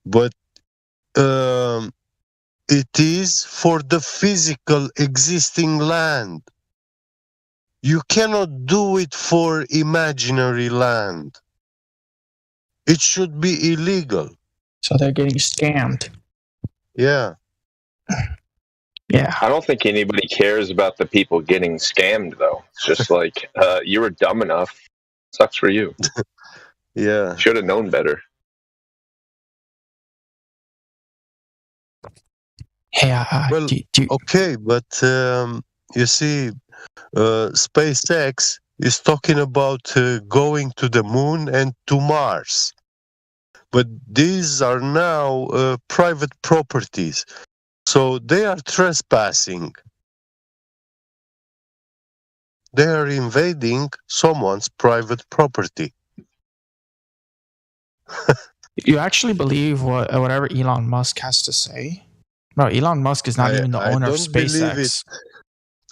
but it is for the physical existing land. You cannot do it for imaginary land. It should be illegal. So they're getting scammed. Yeah. Yeah. I don't think anybody cares about the people getting scammed, though. It's just like, you were dumb enough. Sucks for you. Yeah. Should have known better. Yeah. Well, okay, but you see, SpaceX is talking about going to the moon and to Mars. But these are now private properties. So they are trespassing. They are invading someone's private property. You actually believe whatever Elon Musk has to say? No, Elon Musk is not even the owner of don't believe SpaceX.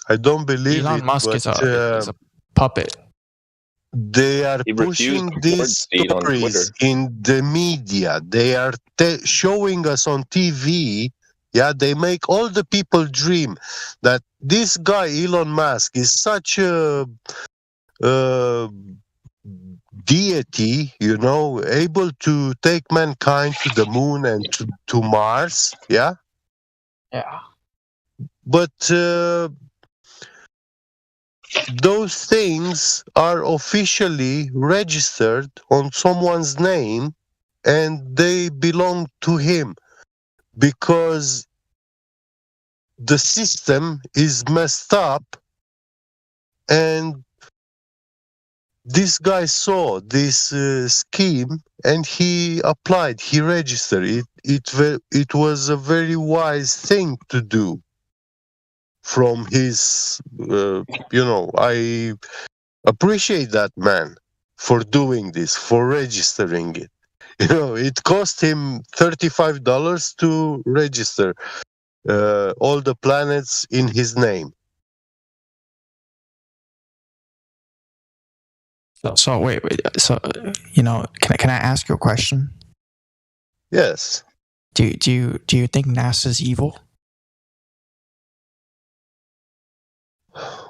I don't believe Elon it. Musk but, is a puppet. They are He pushing refused these to on stories Twitter. in the media. They are showing us on TV. Yeah, they make all the people dream that this guy Elon Musk is such a deity, able to take mankind to the moon and to Mars. Yeah. Yeah. But those things are officially registered on someone's name and they belong to him because the system is messed up, and this guy saw this scheme and he applied, he registered it. It was a very wise thing to do from his, I appreciate that man for doing this, for registering it. It cost him $35 to register all the planets in his name. So wait. So can I ask you a question? Yes. Do you think NASA's evil?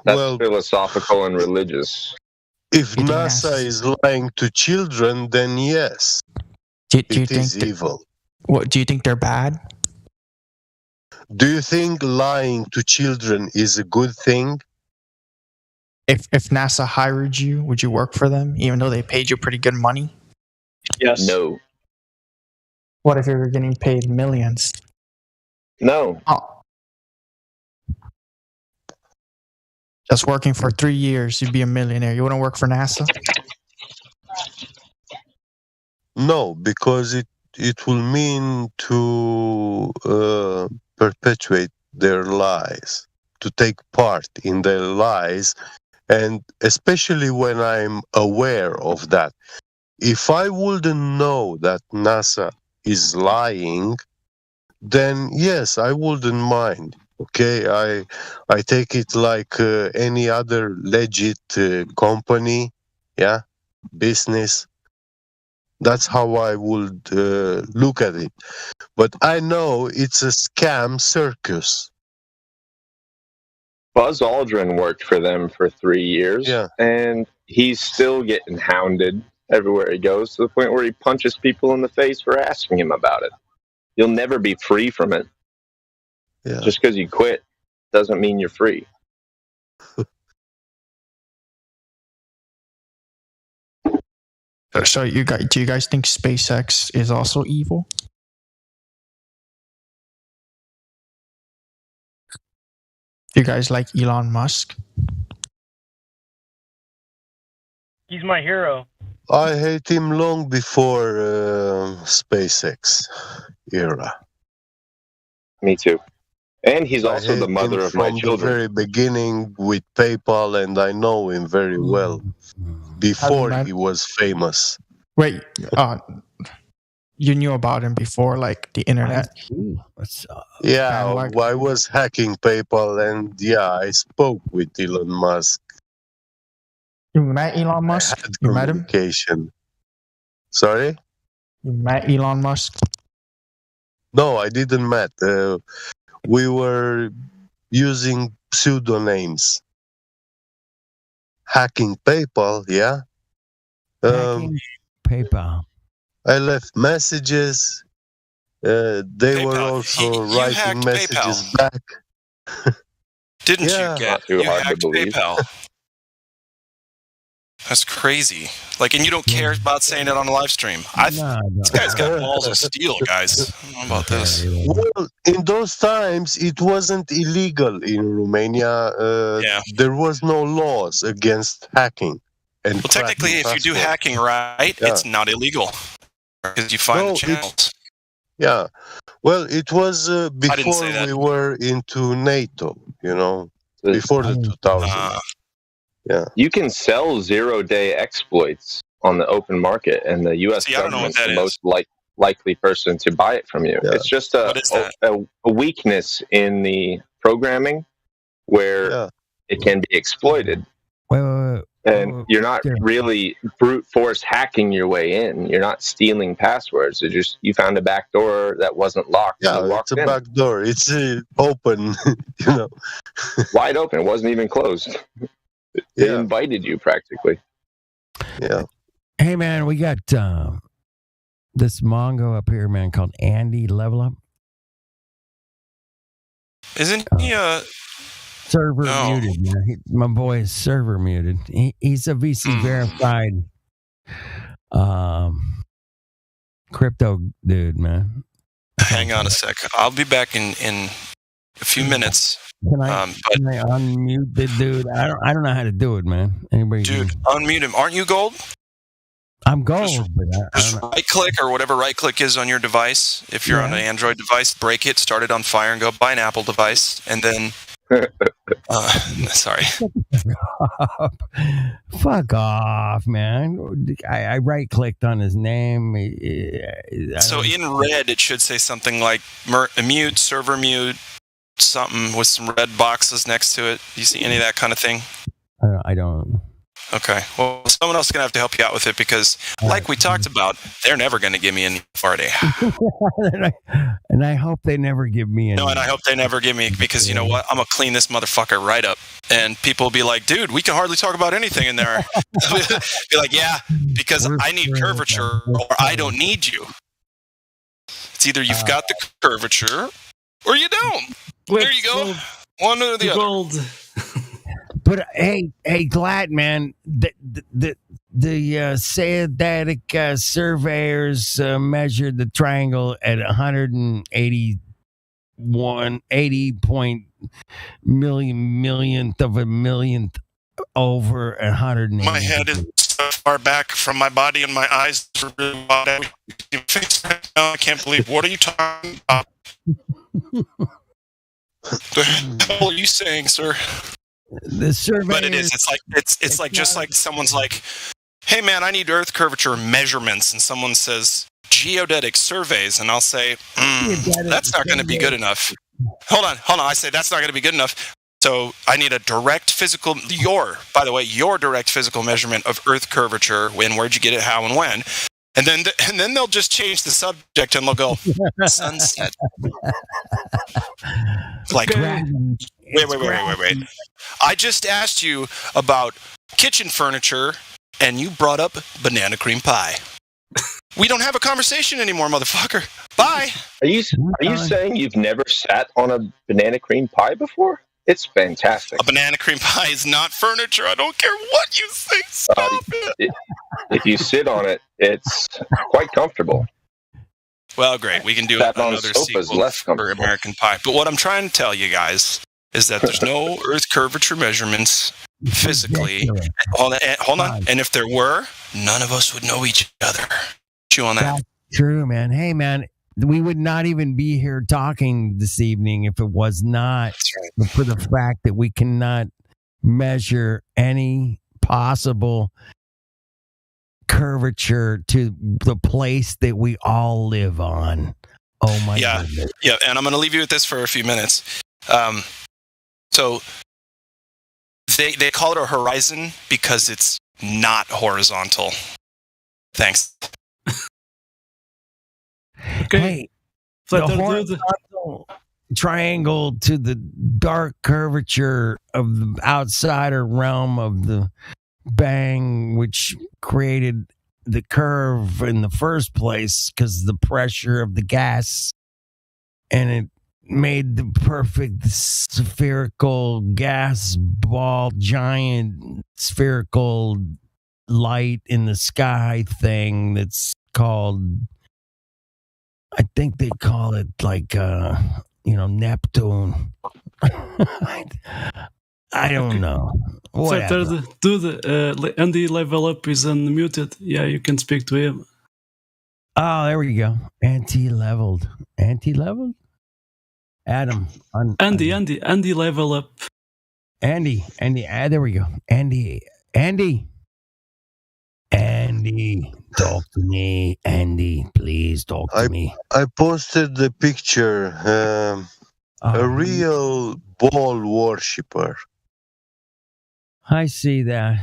That's philosophical and religious. If NASA is lying to children, then yes, do you it is think evil. What do you think they're bad? Do you think lying to children is a good thing? If NASA hired you, would you work for them, even though they paid you pretty good money? Yes. No. What if you were getting paid millions? No. Oh. Just working for 3 years, you'd be a millionaire. You wouldn't work for NASA? No, because it will mean to perpetuate their lies, to take part in their lies, and especially when I'm aware of that. If I wouldn't know that NASA is lying, then yes, I wouldn't mind. Okay, I take it like any other legit company, yeah, business. That's how I would look at it. But I know it's a scam circus. Buzz Aldrin worked for them for 3 years, and he's still getting hounded everywhere he goes, to the point where he punches people in the face for asking him about it. You'll never be free from it. Yeah. Just because you quit doesn't mean you're free. So do you guys think SpaceX is also evil? Do you guys like Elon Musk? He's my hero. I hate him long before SpaceX era. Me too. And he's I also the hate mother him of my from the children. very beginning with PayPal, and I know him very well before met- he was famous. Wait, you knew about him before, like the internet? Yeah, Bandwagon. I was hacking PayPal, and yeah, I spoke with Elon Musk. You met Elon Musk? Had You met him? communication. Sorry? You met Elon Musk? No, I didn't met. We were using pseudonyms. Hacking PayPal, yeah. Hacking PayPal. I left messages. They were PayPal. also You writing hacked messages PayPal. back. Didn't Yeah. you get? Not too You hard to hacked believe. PayPal. That's crazy. Like, and you don't care about saying it on a live stream. This guy's got balls of steel, guys. I don't know about this. Well, in those times, it wasn't illegal in Romania. Yeah. There was no laws against hacking. And Well, technically, if you do passwords. hacking right, Yeah. it's not illegal because you find No, the channels. Yeah. Well, it was didn't before say that. we were into NATO, before the 2000s. Yeah. You can sell zero-day exploits on the open market, and the U.S. See, I don't know what government's the that most likely person to buy it from you. Yeah. It's just a weakness in the programming where it can be exploited. Wait. And you're not really brute force hacking your way in. You're not stealing passwords. It's just you found a back door that wasn't locked. and you Yeah, walked it's a in. back door. It's open, Wide open. It wasn't even closed. They Yeah. invited you practically. Yeah. Hey, man, we got this Mongo up here, man, called Andy Level Up. Isn't he Server No. muted, man. My boy is server muted. He's a VC verified crypto dude, man. Hang on a sec. I'll be back in a few minutes. Can I, But can I unmute the dude? I don't know how to do it, man. Anybody? dude, unmute him. Aren't you gold? I'm gold, but I Just don't know. right click or whatever right click is on your device. If you're on an Android device, break it, start it on fire, and go buy an Apple device. And then, sorry. Fuck off, man. I right clicked on his name. So in red, it should say something like mute, server mute, something with some red boxes next to it. Do you see any of that kind of thing? I don't. Okay. Well, someone else is going to have to help you out with it because, like we talked about, they're never going to give me any party. And I hope they never give me any. No, and I hope they never give me because you know what? I'm going to clean this motherfucker right up. And people will be like, dude, we can hardly talk about anything in there. Be like, yeah, because I need curvature or I don't need you. It's either you've got the curvature or you don't. There you go. One or the other. But hey, Glad, man, the Sayadatic surveyors measured the triangle at 80 millionth of a millionth over 180. My head is so far back from my body and my eyes are really wide out. I can't believe. What are you talking about? The hell are you saying, sir? The survey, but it is. It's like just like someone's like, "Hey, man, I need Earth curvature measurements," and someone says geodetic surveys, and I'll say, "That's not going to be good enough." Hold on. I say that's not going to be good enough. So I need a direct physical. Your direct physical measurement of Earth curvature. When, where'd you get it? How and when? And then they'll just change the subject and they'll go sunset. Like, wait. I just asked you about kitchen furniture, and you brought up banana cream pie. We don't have a conversation anymore, motherfucker. Bye. Are you saying you've never sat on a banana cream pie before? It's fantastic. A banana cream pie is not furniture. I don't care what you say. Stop it. If you sit on it, it's quite comfortable. Well, great. We can do Sat on another sofa is sequel less for comfortable. American Pie. But what I'm trying to tell you guys is that there's no Earth curvature measurements physically. Hold on. And if there were, none of us would know each other. Chew on that. That's true, man. Hey, man, we would not even be here talking this evening if it was not for the fact that we cannot measure any possible curvature to the place that we all live on. Oh my goodness. Yeah, and I'm going to leave you with this for a few minutes. So they call it a horizon because it's not horizontal. Thanks. Okay. Hey, the horizontal triangle to the dark curvature of the outsider realm of the bang, which created the curve in the first place because the pressure of the gas, and it made the perfect spherical gas ball, giant spherical light in the sky thing that's called, I think they call it like Neptune. I don't know. Whatever. Andy level up is unmuted. Yeah, you can speak to him. Oh, there we go. Anti-leveled. Adam. Andy level up. Andy. There we go. Andy. Talk to me. Andy, please talk to me. I posted the picture. A real ball worshipper. I see that.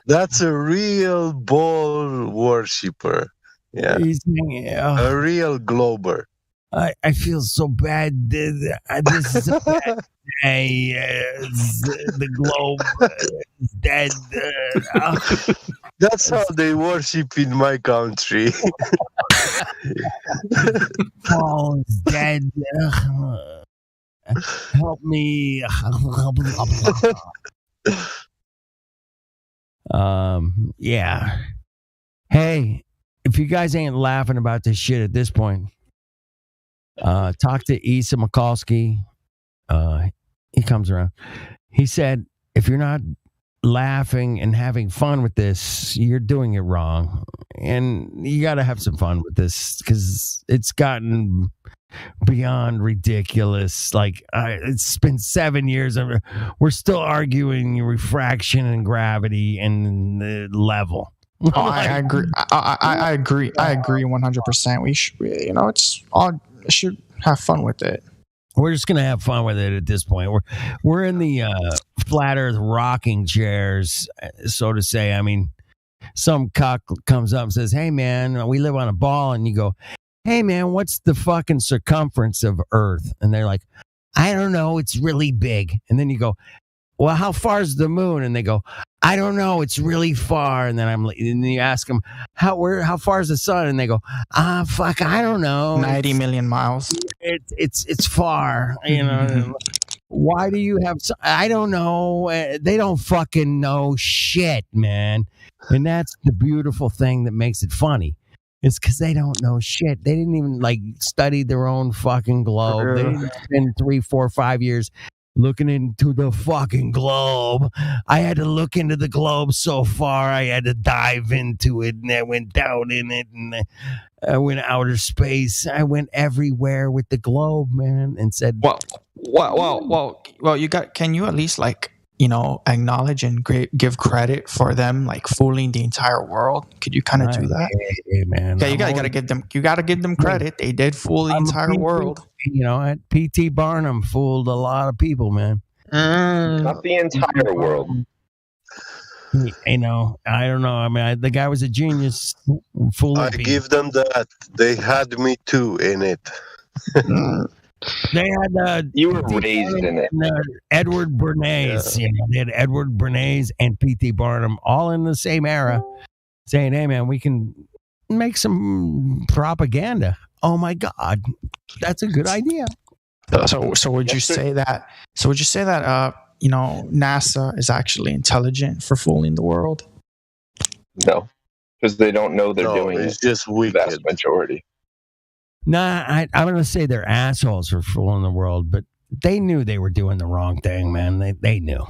That's a real ball worshipper. Yeah. A real glober. I feel so bad. This is a bad day. The globe is dead. That's how they worship in my country. Paul is dead. Help me. Yeah. Hey, if you guys ain't laughing about this shit at this point, talk to Issa Mikulski. He comes around. He said, if you're not laughing and having fun with this, you're doing it wrong. And you got to have some fun with this because it's gotten beyond ridiculous. Like, it's been 7 years. We're still arguing refraction and gravity and the level. I agree. I agree 100%. We should, it's all. Should have fun with it. We're just gonna have fun with it at this point. We're in the flat Earth rocking chairs, so to say. I mean, some cock comes up and says, "Hey man, we live on a ball," and you go, "Hey man, what's the fucking circumference of Earth?" And they're like, "I don't know. It's really big." And then you go, "Well, how far is the moon?" And they go, "I don't know. It's really far." And then and you ask them, how far is the sun? And they go, fuck, I don't know. 90 million miles. It's far. Why do you have? I don't know. They don't fucking know shit, man. And that's the beautiful thing that makes it funny. It's because they don't know shit. They didn't even study their own fucking globe. They didn't spend 3, 4, 5 years looking into the fucking globe. I had to look into the globe so far. I had to dive into it, and I went down in it, and I went outer space. I went everywhere with the globe, man, and said, Well. You got. Can you at least acknowledge and give credit for them fooling the entire world? Could you kind of do that? Hey, man. Yeah, you gotta give them. You gotta give them credit. They did fool the entire world. P.T. Barnum fooled a lot of people, man. Not the entire world. I don't know. I mean, the guy was a genius. Fooling people. Give them that. They had me too in it. They had you were raised in it. Edward Bernays. Yeah. They had Edward Bernays and P.T. Barnum all in the same era, saying, "Hey, man, we can make some propaganda." Oh my God, that's a good idea. So would you say that? So would you say that NASA is actually intelligent for fooling the world? No, because they don't know they're doing it. It's just wicked. The vast majority. Nah, I'm going to say they're assholes for fooling the world, but they knew they were doing the wrong thing, man. They knew.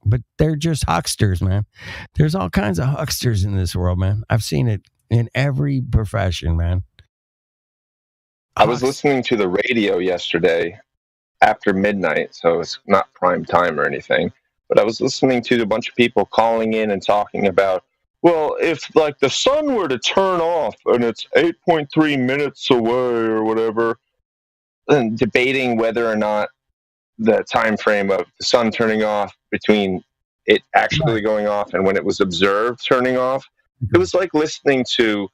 but they're just hucksters, man. There's all kinds of hucksters in this world, man. I've seen it in every profession, man. I was listening to the radio yesterday after midnight, so it's not prime time or anything, but I was listening to a bunch of people calling in and talking about, well, if like the sun were to turn off and it's 8.3 minutes away or whatever, and debating whether or not the time frame of the sun turning off between it actually going off and when it was observed turning off, it was like listening to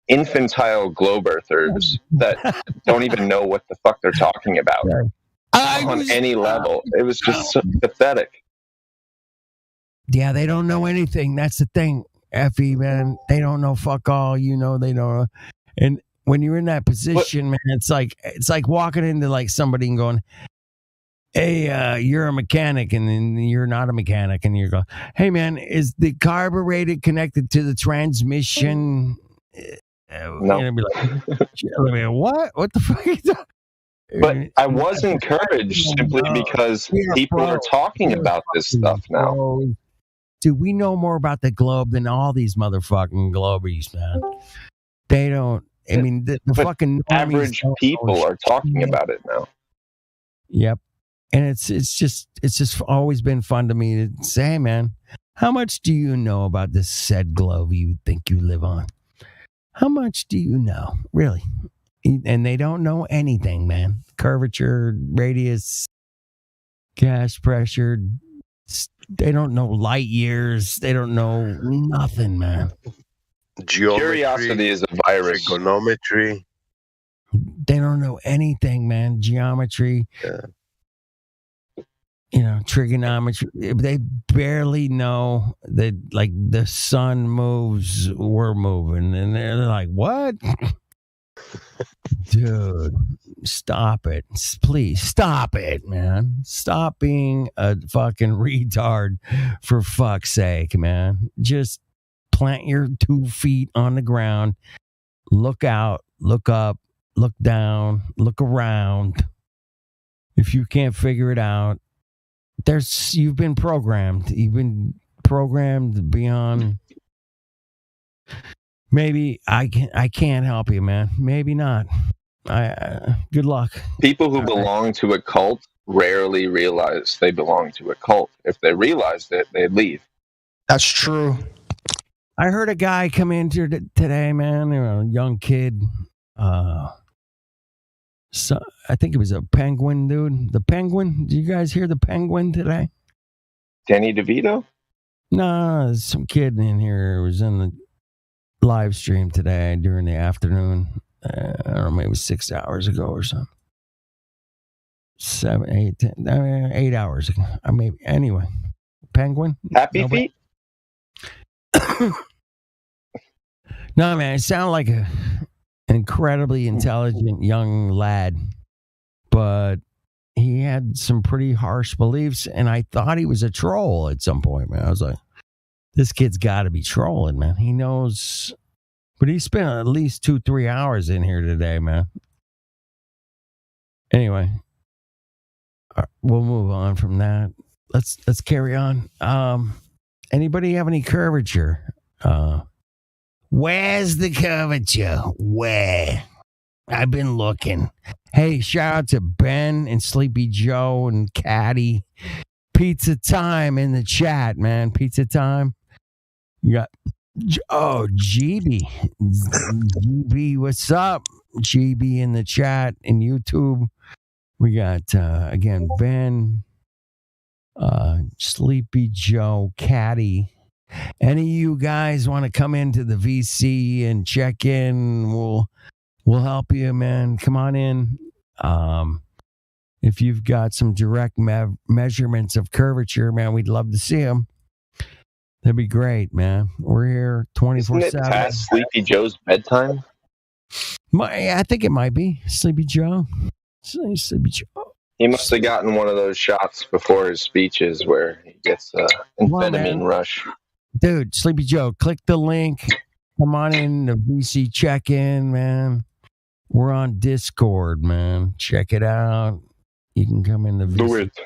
infantile globe earthers that don't even know what the fuck they're talking about on any level. It was just so pathetic. Yeah, they don't know anything. That's the thing, Effie, man. They don't know fuck all. You know, they don't know. And when you're in that position, man, it's like walking into like somebody and going, hey, you're a mechanic, and then you're not a mechanic, and you go, hey, man, is the carburetor connected to the transmission? No. And I'd be like, what? What the fuck? Are you talking? But I was encouraged simply because people are talking about this stuff now. Dude, we know more about the globe than all these motherfucking globies, man. They don't. I mean, the fucking average people are talking about it now. Yep. And it's just always been fun to me to say, hey, man, how much do you know about this said globe you think you live on? How much do you know, really? And they don't know anything, man. Curvature, radius, gas pressure. They don't know light years. They don't know nothing, man. Curiosity is a virus. Trigonometry. They don't know anything, man. Geometry. Yeah. You know, trigonometry. They barely know that, like, the sun moves, we're moving. And they're like, what? Dude, stop it. Please stop it, man. Stop being a fucking retard, for fuck's sake, man. Just plant your 2 feet on the ground. Look out, look up, look down, look around. If you can't figure it out, you've been programmed. You've been programmed beyond. Maybe I can't help you, man. Maybe not. Good luck. People who belong to a cult rarely realize they belong to a cult. If they realized it, they'd leave. That's true. I heard a guy come in here today, man. A young kid. So I think it was a Penguin dude. The Penguin. Did you guys hear the Penguin today? Danny DeVito? No, some kid in here was in the live stream today during the afternoon. I don't know, maybe 6 hours ago or something. 7, 8, 10, 8 hours ago. I mean, anyway, Penguin. Happy Feet? No, man, it sounded like an incredibly intelligent young lad, but he had some pretty harsh beliefs, and I thought he was a troll at some point, man. I was like, this kid's got to be trolling, man. He knows, but he spent at least 2-3 hours in here today, man. Anyway, we'll move on from that. Let's carry on. Anybody have any curvature? Where's the curvature? Where? I've been looking. Hey, shout out to Ben and Sleepy Joe and Caddy. Pizza time in the chat, man. Pizza time. You got, GB. GB, what's up? GB in the chat in YouTube. We got, again, Ben, Sleepy Joe, Caddy. Any of you guys want to come into the VC and check in? We'll help you, man. Come on in. If you've got some direct measurements of curvature, man, we'd love to see them. That'd be great, man. We're here 24/7. Isn't it past Sleepy Joe's bedtime? I think it might be Sleepy Joe. Sleepy Joe. He must have gotten one of those shots before his speeches where he gets amphetamine rush. Dude, Sleepy Joe, click the link. Come on in the VC check-in, man. We're on Discord, man. Check it out. You can come in the VC. Do it.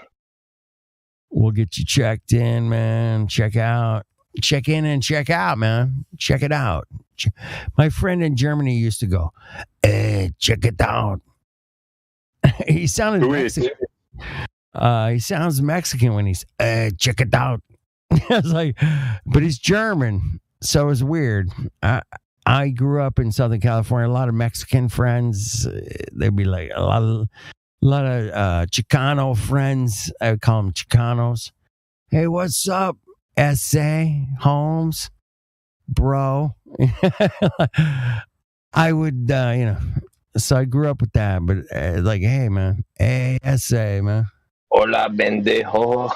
We'll get you checked in, man. Check in and check out, man. Check it out. My friend in Germany used to go, hey, check it out. He sounded Mexican. He sounds Mexican when he's, hey, check it out. I was like, but he's German, so it was weird. I grew up in Southern California. A lot of Mexican friends. They'd be like a lot of Chicano friends. I would call them Chicanos. Hey, what's up, S.A. Holmes, bro? I would, So I grew up with that. But like, hey, man, hey, S.A. man. Hola, bendejo.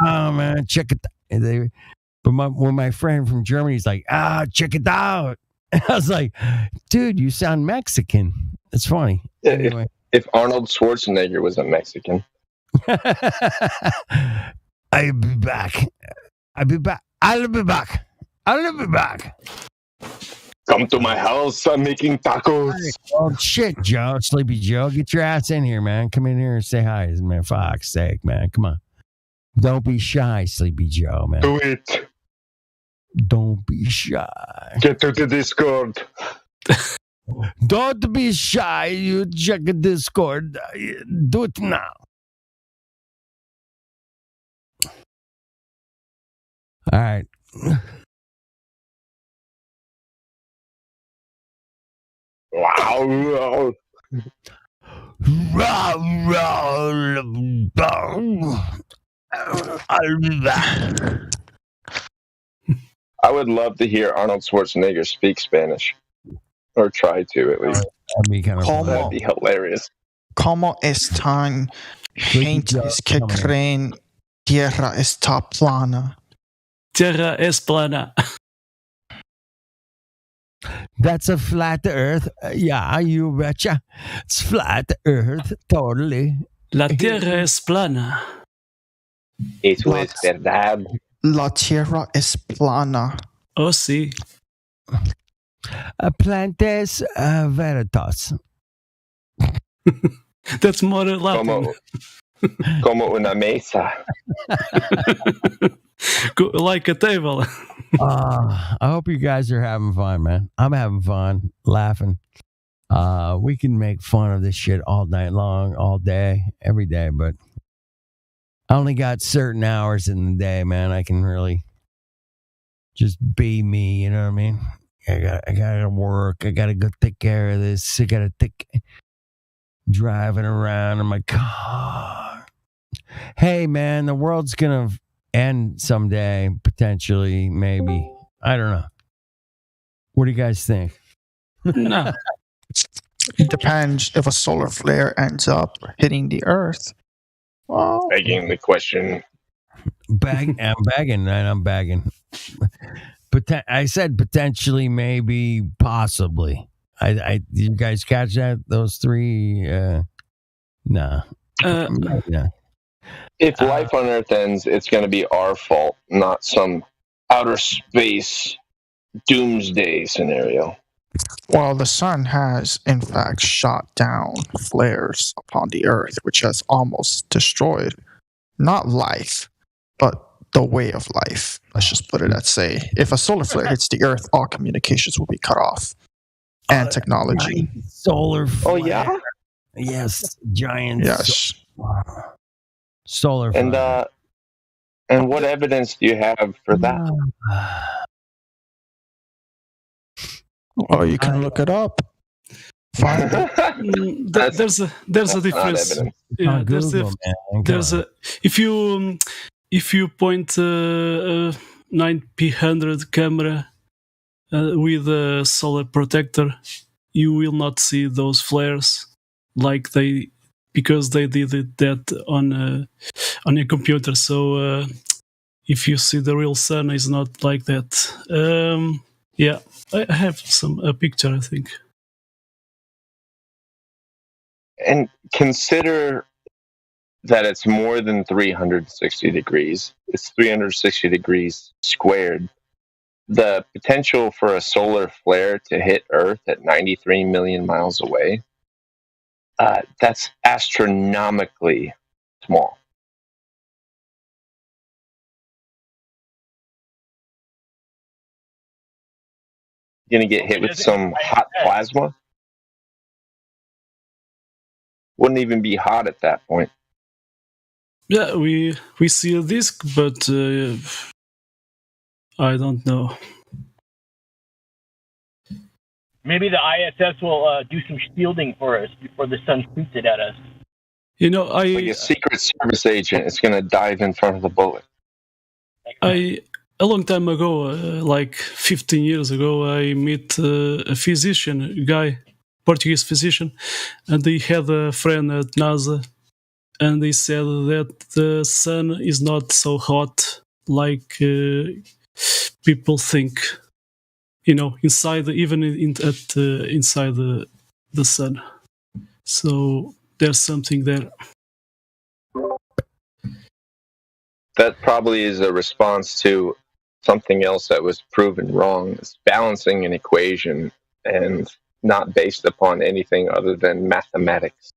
Oh man, check it. When my friend from Germany is like, check it out. I was like, dude, you sound Mexican. It's funny. Anyway. If Arnold Schwarzenegger was a Mexican. I'll be back. I'll be back. Come to my house. I'm making tacos. Oh, shit, Joe. Sleepy Joe. Get your ass in here, man. Come in here and say hi, man. Fuck's sake, man. Come on. Don't be shy, Sleepy Joe, man. Do it. Don't be shy. Get to the Discord. Don't be shy. You check the Discord. Do it now. All right. Wow. I'll be back. I would love to hear Arnold Schwarzenegger speak Spanish. Or try to, at least. That'd be kind of fun. That'd be hilarious. ¿Cómo están gentes que creen tierra está plana? Tierra es plana. That's a flat earth. Yeah, you betcha. It's flat earth, totally. La tierra es plana. Eso es verdad. La tierra es plana. Oh, sí. Plantes veritas. That's more Latin. Como una mesa. Like a table. I hope you guys are having fun, man. I'm having fun, laughing. We can make fun of this shit all night long, all day, every day, but I only got certain hours in the day, man. I can really just be me, you know what I mean? I gotta work. I gotta go take care of this. I gotta driving around in my car. Hey, man, the world's gonna end someday, potentially, maybe. I don't know. What do you guys think? No. It depends if a solar flare ends up hitting the Earth. Well, Begging the question. I'm bagging. I said potentially, maybe, possibly. Did you guys catch that? Those three? Nah. If life on Earth ends, it's going to be our fault, not some outer space doomsday scenario. Well, the sun has, in fact, shot down flares upon the Earth, which has almost destroyed not life, but the way of life. Let's just put it at say. If a solar flare hits the Earth, all communications will be cut off. And technology. Solar flare. Oh, yeah? Yes, giant. Yes. Solar flare. And what evidence do you have for that? Oh, you can look it up. There's a difference. Yeah, if you point 9p100 camera with a solar protector, you will not see those flares because they did that on a computer. So if you see the real sun, it's not like that. Yeah, I have a picture, I think. And consider that it's more than 360 degrees. It's 360 degrees squared. The potential for a solar flare to hit Earth at 93 million miles away, that's astronomically small. You're gonna get hit with some hot plasma. Wouldn't even be hot at that point. Yeah, we see a disk, but I don't know. Maybe the ISS will do some shielding for us before the sun shoots it at us. You know, Like a Secret Service agent is gonna dive in front of the bullet. a long time ago, like 15 years ago, I met a physician, a guy, Portuguese physician, and he had a friend at NASA, and he said that the sun is not so hot like people think. You know, inside, even inside the sun. So there's something there. That probably is a response to something else that was proven wrong. It's balancing an equation and not based upon anything other than mathematics,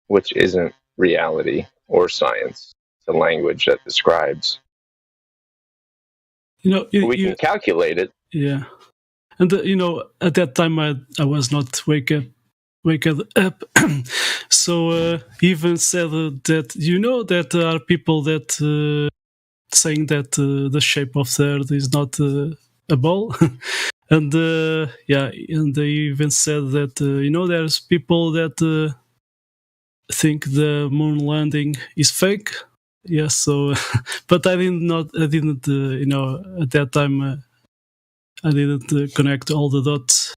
which isn't reality or science. It's a language that describes. You know, We can calculate it. Yeah, and you know, at that time I was not wake up. So he even said that you know that there are people that saying that the shape of the Earth is not a ball, and yeah, and they even said that you know there's people that think the moon landing is fake. Yeah, so but I didn't you know, at that time I didn't connect all the dots.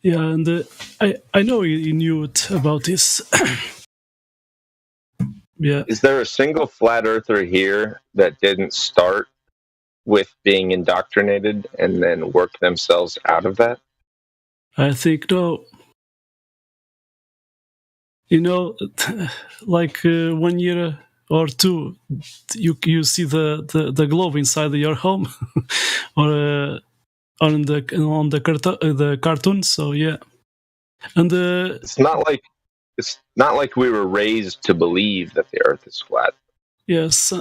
Yeah, and I know he knew it about this. Yeah. Is there a single flat earther here that didn't start with being indoctrinated and then work themselves out of that? I think no. You know, like 1 year or two, you see the globe inside your home, or on the cartoon. So yeah, and it's not like we were raised to believe that the Earth is flat. Yes,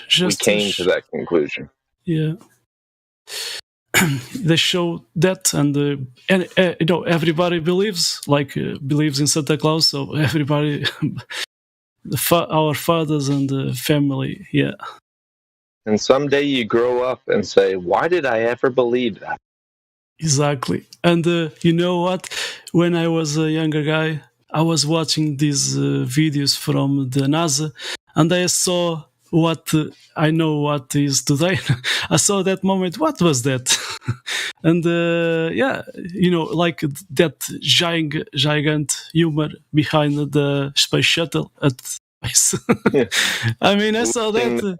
just we came to that conclusion. Yeah. They show that, and you know, everybody believes, believes in Santa Claus. So everybody, our fathers and the family, yeah. And someday you grow up and say, "Why did I ever believe that?" Exactly. And you know what? When I was a younger guy, I was watching these videos from the NASA, and I saw what I know what is today. I saw that moment. What was that? And yeah, you know, like that giant human behind the space shuttle at space. I mean, I saw that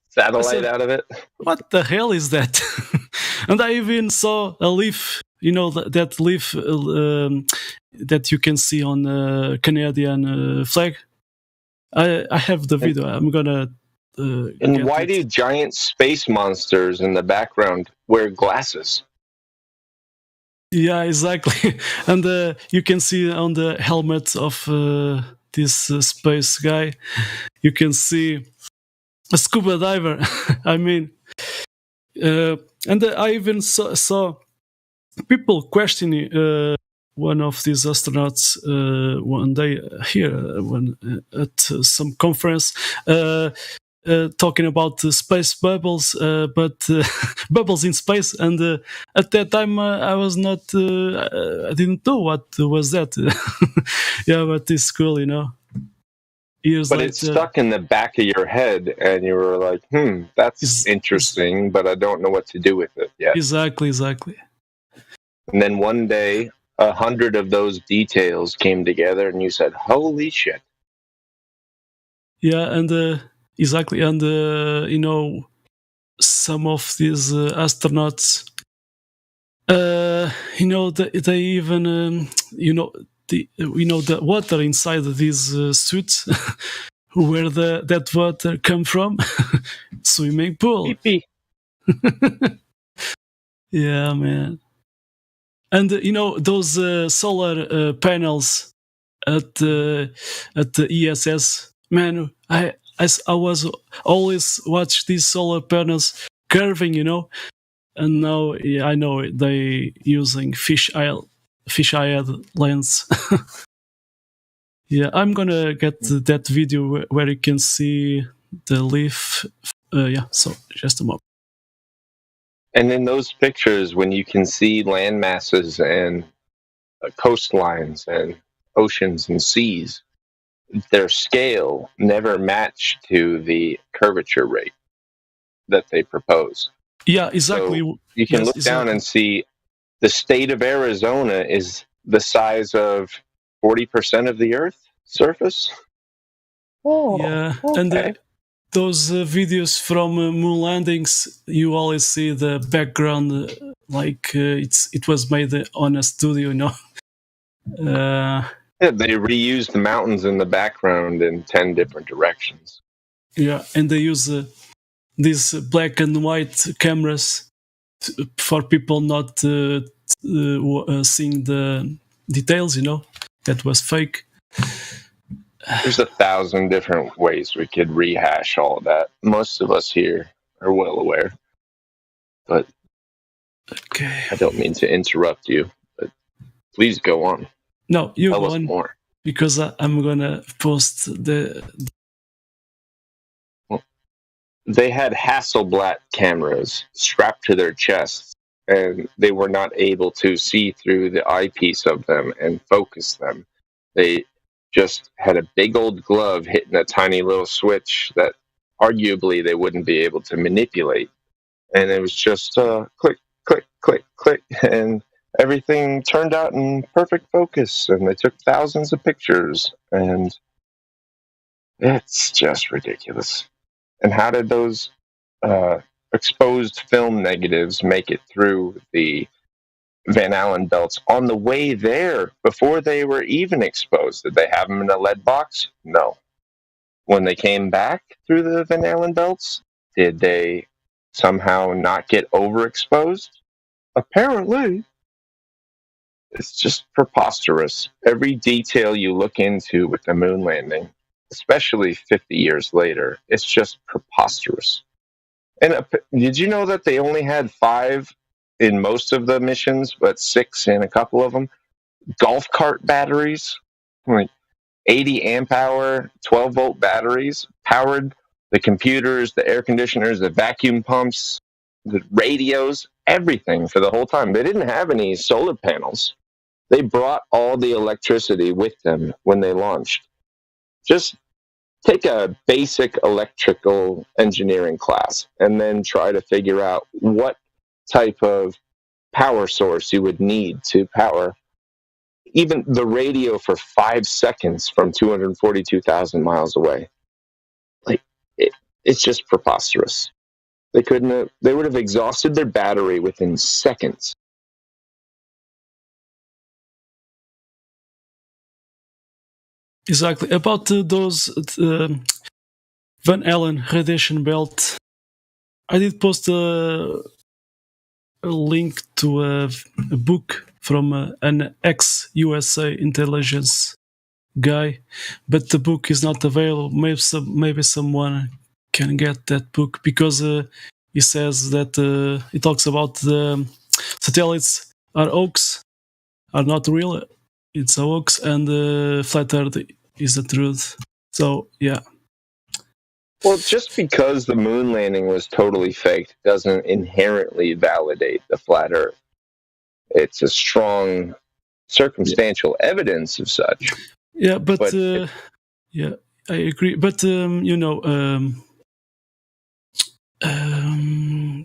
satellite out of it. What the hell is that? And I even saw a leaf. You know, that leaf that you can see on the Canadian flag. I have the video. I'm gonna. And why do giant space monsters in the background wear glasses? Yeah, exactly. And you can see on the helmet of this space guy, you can see a scuba diver. I mean, and I even saw people questioning one of these astronauts one day here at some conference. Talking about space bubbles, but bubbles in space, and at that time I was not, I didn't know what was that. Yeah, but it's cool, you know. Years but later, it's stuck in the back of your head, and you were like, that's interesting, but I don't know what to do with it yet. Exactly. And then one day, 100 of those details came together, and you said, holy shit. Yeah, and exactly, and you know, some of these astronauts, you know, they even, you know, the water inside these suits, where that water come from, swimming pool. Yeah, man. And you know, those solar panels at the ESS, man, I was always watch these solar panels curving, and now I know they using fish-eyed lens. Yeah, I'm gonna get that video where you can see the leaf. So just a moment. And in those pictures, when you can see land masses and coastlines and oceans and seas, their scale never matched to the curvature rate that they propose. Yeah, exactly. So you can look down and see the state of Arizona is the size of 40% of the Earth's surface. Yeah, and those videos from moon landings, you always see the background like it was made on a studio, Yeah, they reused the mountains in the background in 10 different directions. Yeah, and they use these black and white cameras for people not seeing the details, that was fake. There's 1,000 different ways we could rehash all of that. Most of us here are well aware. But okay. I don't mean to interrupt you, but please go on. No, you Tell go us on, more. because I'm gonna post the. They had Hasselblad cameras strapped to their chests, and they were not able to see through the eyepiece of them and focus them. They just had a big old glove hitting a tiny little switch that arguably they wouldn't be able to manipulate. And it was just click, click, click, click, and everything turned out in perfect focus. And they took thousands of pictures, and it's just ridiculous. And how did those exposed film negatives make it through the Van Allen belts on the way there before they were even exposed? Did they have them in a lead box? No. When they came back through the Van Allen belts, did they somehow not get overexposed? Apparently. It's just preposterous. Every detail you look into with the moon landing, especially 50 years later, it's just preposterous. And did you know that they only had 5 in most of the missions, but 6 in a couple of them? Golf cart batteries, like 80 amp hour, 12 volt batteries, powered the computers, the air conditioners, the vacuum pumps, the radios, everything for the whole time. They didn't have any solar panels. They brought all the electricity with them when they launched. Just take a basic electrical engineering class and then try to figure out what type of power source you would need to power even the radio for 5 seconds from 242,000 miles away. Like, it's just preposterous. They would have exhausted their battery within seconds. Exactly. About those Van Allen radiation belt, I did post a link to a book from an ex-USA intelligence guy, but the book is not available. Maybe someone can get that book, because he says that he talks about the satellites are hoax, are not real. It's a hoax, and flat Earth is the truth. So, yeah. Well, just because the moon landing was totally faked doesn't inherently validate the flat Earth. It's a strong circumstantial evidence of such. Yeah, but yeah, I agree. But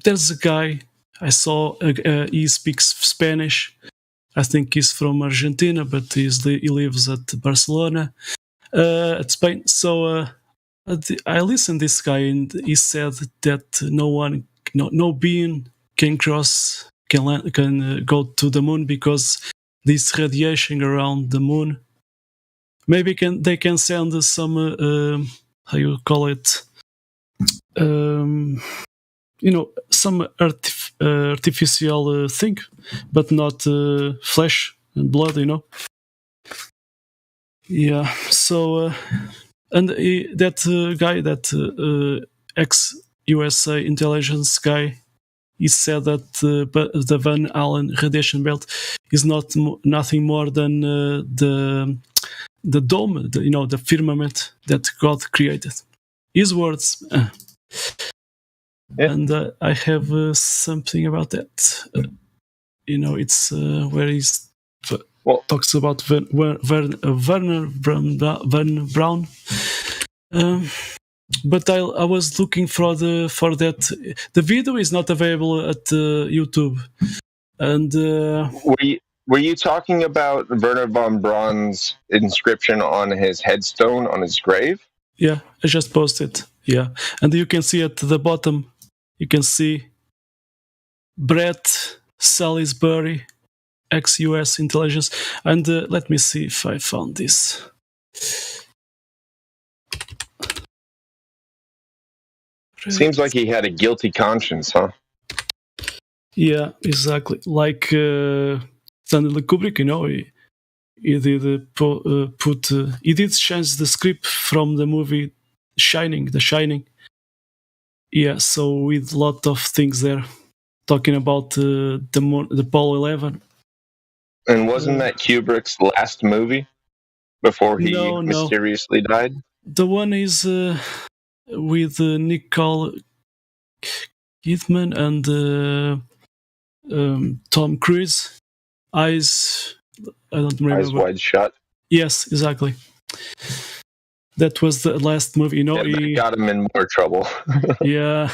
there's a guy I saw. He speaks Spanish. I think he's from Argentina, but he lives at Barcelona, at Spain. So I listened to this guy, and he said that no being can go to the moon, because this radiation around the moon. Maybe they can send some how you call it, some artificial thing, but not flesh and blood, Yeah. So And that guy, that ex-USA intelligence guy, he said that the Van Allen radiation belt is nothing more than the dome, the firmament that God created. His words. And I have something about that. It's where he talks about Werner Braun. But I was looking for that. The video is not available at YouTube. And were you talking about Werner von Braun's inscription on his headstone on his grave? Yeah, I just posted. Yeah, and you can see at the bottom, you can see Brett Salisbury, ex-US intelligence. And let me see if I found this. Seems like he had a guilty conscience, huh? Yeah, exactly. Like Stanley Kubrick, he did he did change the script from the movie The Shining. Yeah, so with a lot of things there, talking about the Apollo 11. And wasn't that Kubrick's last movie before he No. mysteriously died? The one is with Nicole Kidman and Tom Cruise. Eyes, I don't remember. Eyes Wide Shut. Yes, exactly. That was the last movie. That got him in more trouble. Yeah,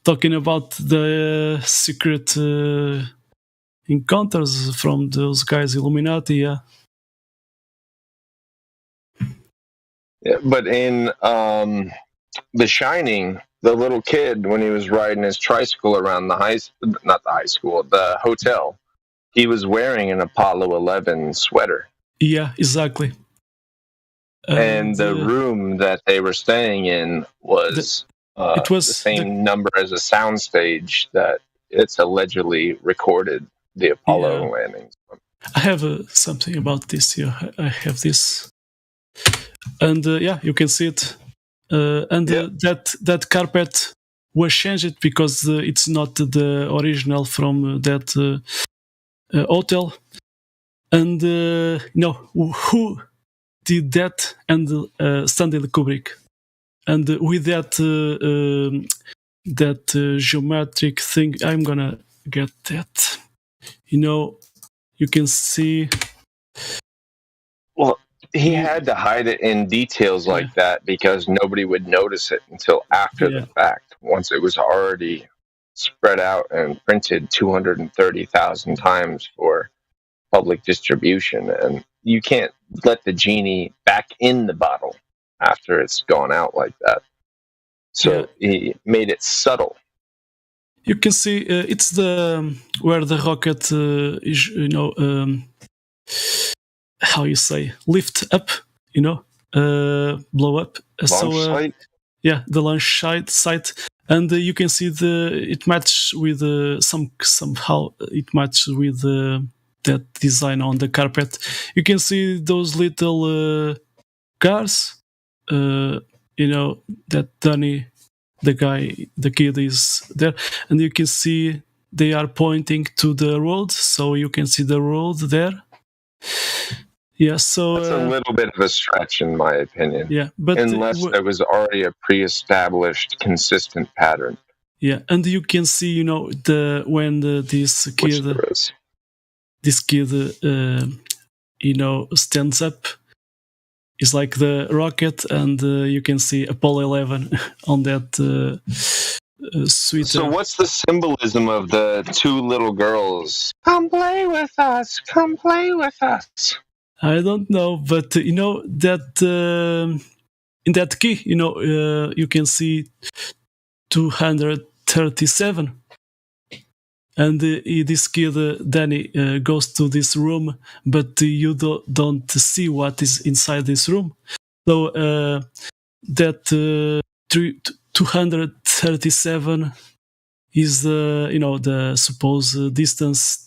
talking about the secret encounters from those guys, Illuminati. Yeah. Yeah, but in The Shining, the little kid, when he was riding his tricycle around the hotel, he was wearing an Apollo 11 sweater. Yeah, exactly. And the room that they were staying in was the same number as a soundstage that it's allegedly recorded the Apollo landings. I have something about this here. I have this. And you can see it. That carpet was changed because it's not the original from that hotel. And who did that? And Stanley Kubrick. And with that geometric thing, I'm gonna get that. You can see. Well, he had to hide it in details like that because nobody would notice it until after the fact. Once it was already spread out and printed 230,000 times for public distribution, and you can't let the genie back in the bottle after it's gone out like that. So he made it subtle. You can see it's where the rocket is, how you say, lift up, blow up. Launch site? Yeah, the launch site, and you can see it matches with somehow it matches with that design on the carpet. You can see those little cars, that Danny, the kid is there, and you can see they are pointing to the road, so you can see the road there. Yeah, so that's a little bit of a stretch, in my opinion. Yeah, but unless there was already a pre-established, consistent pattern. Yeah, and you can see, this kid, stands up. It's like the rocket, and you can see Apollo 11 on that sweet. So, what's the symbolism of the two little girls? Come play with us. Come play with us. I don't know, but that in that key, you can see 237, and this kid Danny goes to this room, but you don't see what is inside this room. So that 237 is the supposed distance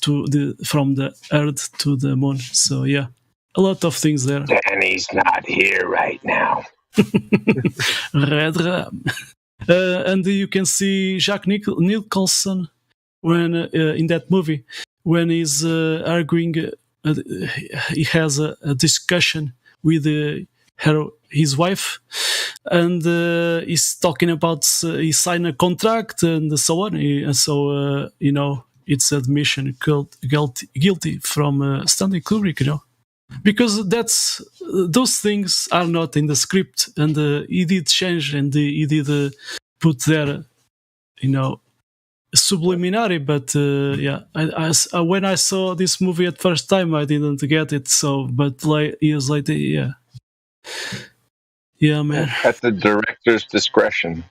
from the Earth to the Moon. So yeah. A lot of things there. Danny's not here right now. Red Rum. And you can see Jack Nicholson when in that movie when he's arguing. He has a discussion with his wife, and he's talking about he signed a contract and so on. So it's admission guilty from Stanley Kubrick. Because those things are not in the script, and he did change, and he did put there, subliminary. But I when I saw this movie at first time, I didn't get it. So, but years later, yeah, man. At the director's discretion.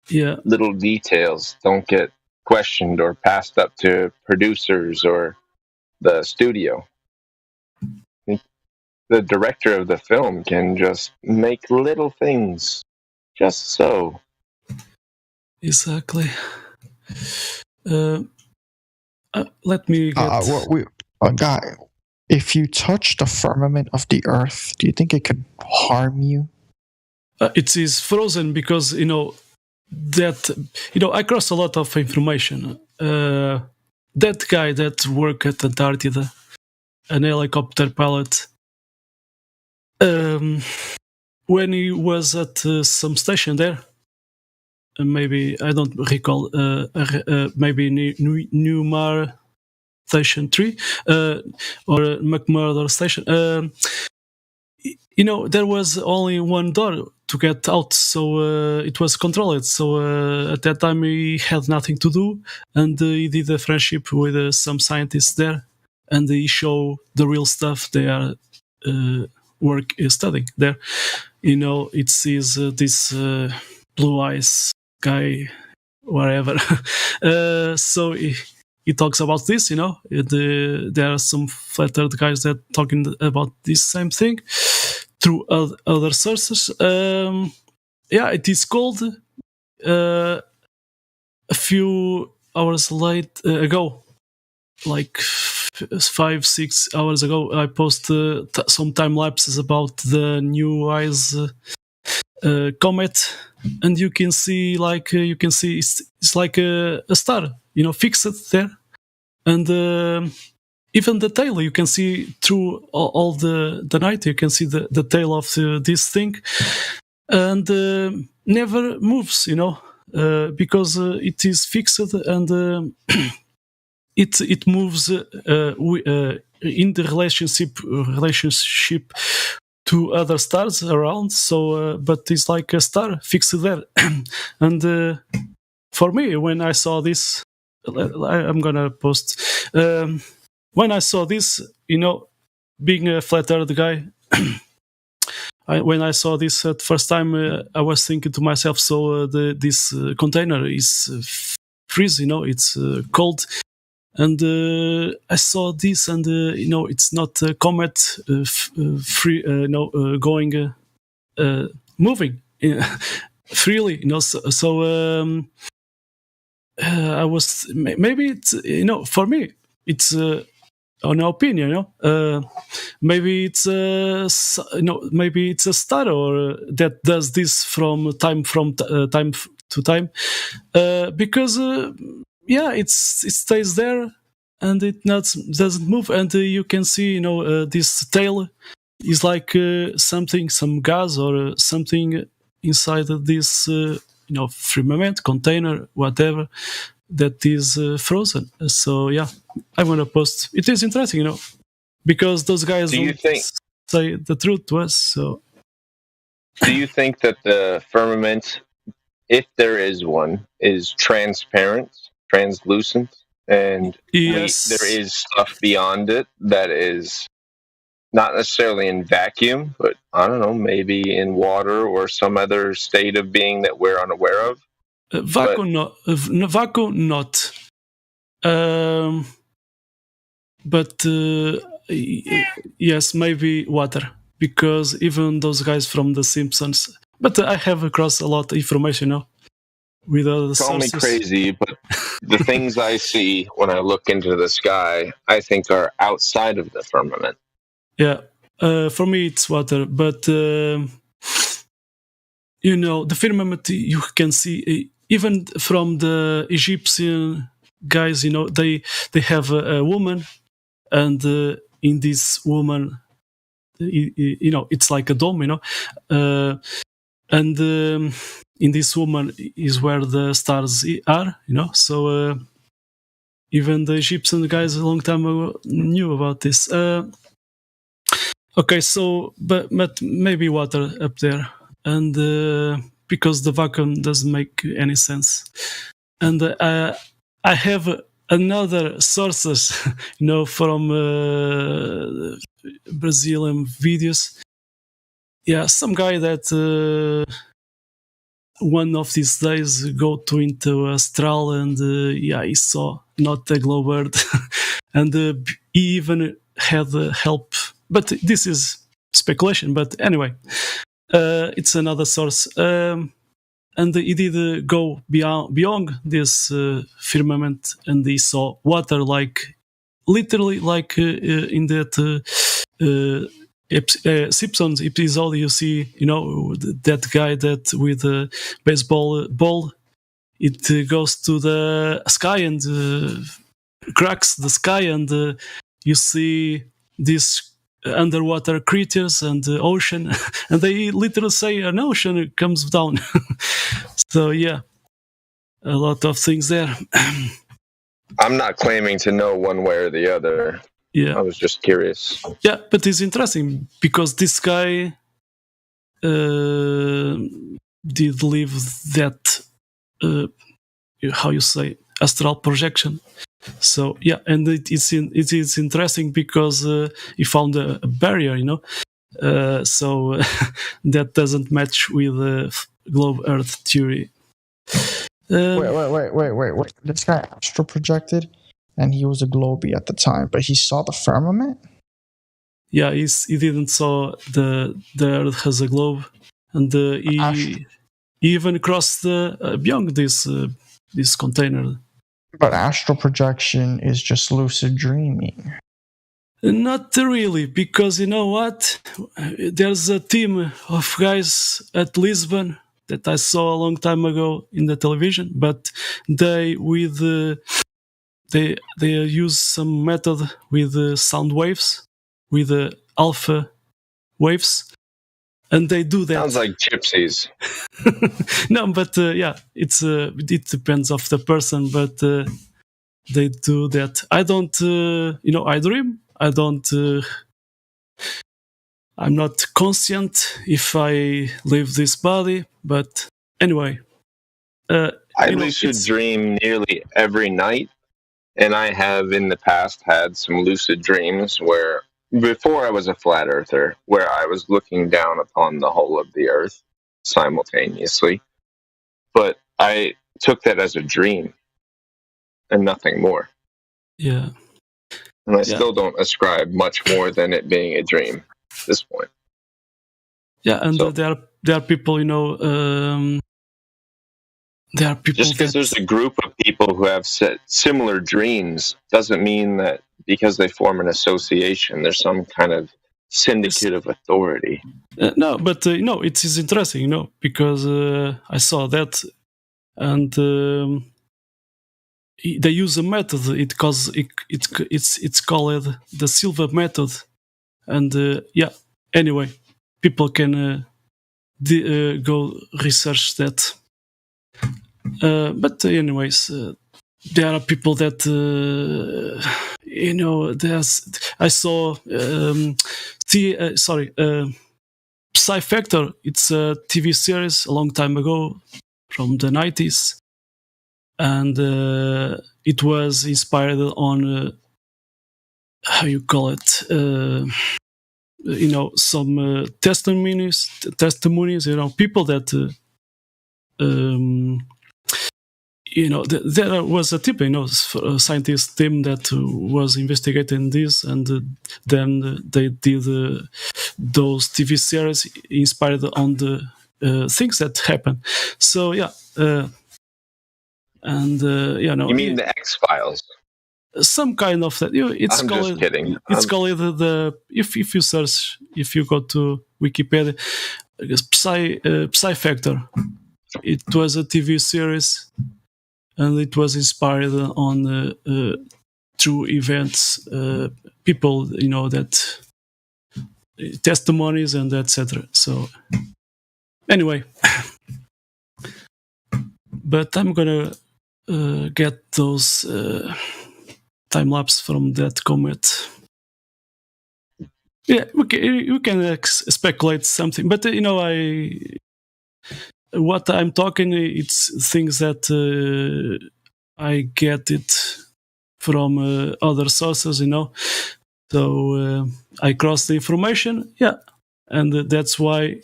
Yeah. Little details don't get questioned or passed up to producers or the studio. The director of the film can just make little things just so. Exactly. Let me get... Guy, if you touch the firmament of the earth, do you think it could harm you? It is frozen because, I cross a lot of information. That guy that worked at Antarctica, an helicopter pilot, when he was at some station there, maybe, I don't recall, maybe Newmar Station 3 or McMurdo Station, there was only one door to get out, so it was controlled. So at that time he had nothing to do, and he did a friendship with some scientists there, and he showed the real stuff they are studying there. It sees this blue eyes guy, whatever. So he talks about this. There are some flat earth guys that talking about this same thing through other sources. It is cold. A few hours ago, like 5-6 hours ago, I posted some time lapses about the New Eyes comet, and you can see it's like a star, fixed there, and even the tail you can see through all the night. You can see the tail of this thing, and never moves, because it is fixed, and it moves in the relationship to other stars around. So, but it's like a star fixed there. And for me, when I saw this, I'm gonna post. When I saw this, being a flat earth guy, when I saw this at first time, I was thinking to myself, so this container is freeze, it's cold. And I saw this, and it's not a comet free, going, moving freely, So I was maybe it's for me it's an opinion, maybe it's maybe it's a star or that does this from time to time, because. It stays there, and it doesn't move, and you can see, this tail is like some gas or something inside of this, firmament container, whatever, that is frozen. So I want to post. It is interesting, because those guys don't say the truth to us. So, do you think that the firmament, if there is one, is transparent? Translucent, and yes. There is stuff beyond it that is not necessarily in vacuum, but I don't know, maybe in water or some other state of being that we're unaware of. Vacuum not. But yes, maybe water, because even those guys from The Simpsons. But I have across a lot of information, with other Call sources. me crazy, but the things I see when I look into the sky, I think are outside of the firmament. Yeah, for me it's water, but the firmament you can see even from the Egyptian guys. They have a woman, and in this woman, it's like a dome. And in this woman is where the stars are. So even the Egyptian guys a long time ago knew about this. Okay, so but maybe water up there, and because the vacuum doesn't make any sense. And I have another sources, from Brazilian videos. Yeah, some guy that one of these days go into astral, and he saw not a glowbird, and he even had help. But this is speculation. But anyway, it's another source. And he did go beyond this firmament, and he saw water, literally in that Simpsons episode. You see, that guy that with a baseball ball, it goes to the sky and cracks the sky, and you see these underwater creatures and the ocean, and they literally say an ocean comes down. So yeah, a lot of things there. I'm not claiming to know one way or the other. Yeah, I was just curious. Yeah, but it's interesting because this guy did live that how you say, astral projection. So yeah, and it is interesting because he found a barrier, so that doesn't match with the globe Earth theory. Wait. This guy astral projected, and he was a globie at the time, but he saw the firmament? Yeah, he didn't saw the Earth as a globe, and he even crossed beyond this container. But astral projection is just lucid dreaming. Not really, because you know what? There's a team of guys at Lisbon that I saw a long time ago in the television, but they use some method with sound waves, with alpha waves, and they do that. Sounds like gypsies. No, but it depends of the person, but they do that. I don't, I dream. I don't. I'm not conscient if I leave this body, but anyway. I lucid dream nearly every night, and I have in the past had some lucid dreams where, before I was a flat earther, where I was looking down upon the whole of the earth simultaneously. But I took that as a dream and nothing more. Yeah. And I still don't ascribe much more than it being a dream at this point. Yeah, and there are people, there are people. Just because there's a group of people who have similar dreams doesn't mean that because they form an association, there's some kind of syndicate of authority. No, but it is interesting, because I saw that, and they use a method. It's called the Silva method, and anyway, people can go research that. But anyways, there are people that I saw Psy Factor. It's a TV series a long time ago from the 90s, and it was inspired on how you call it, some testimonies, people that there was a team, a scientist team that was investigating this, and then they did those TV series inspired on the things that happen. So yeah, and you mean the X-Files? Some kind of that. It's I'm called. Just kidding. It's called the if you search, if you go to Wikipedia, Psy Factor. It was a TV series, and it was inspired on true events, people that testimonies and etc. So anyway, but I'm gonna get those time lapse from that comet. Yeah, we can speculate something, but what I'm talking, it's things that I get it from other sources, So I cross the information, and that's why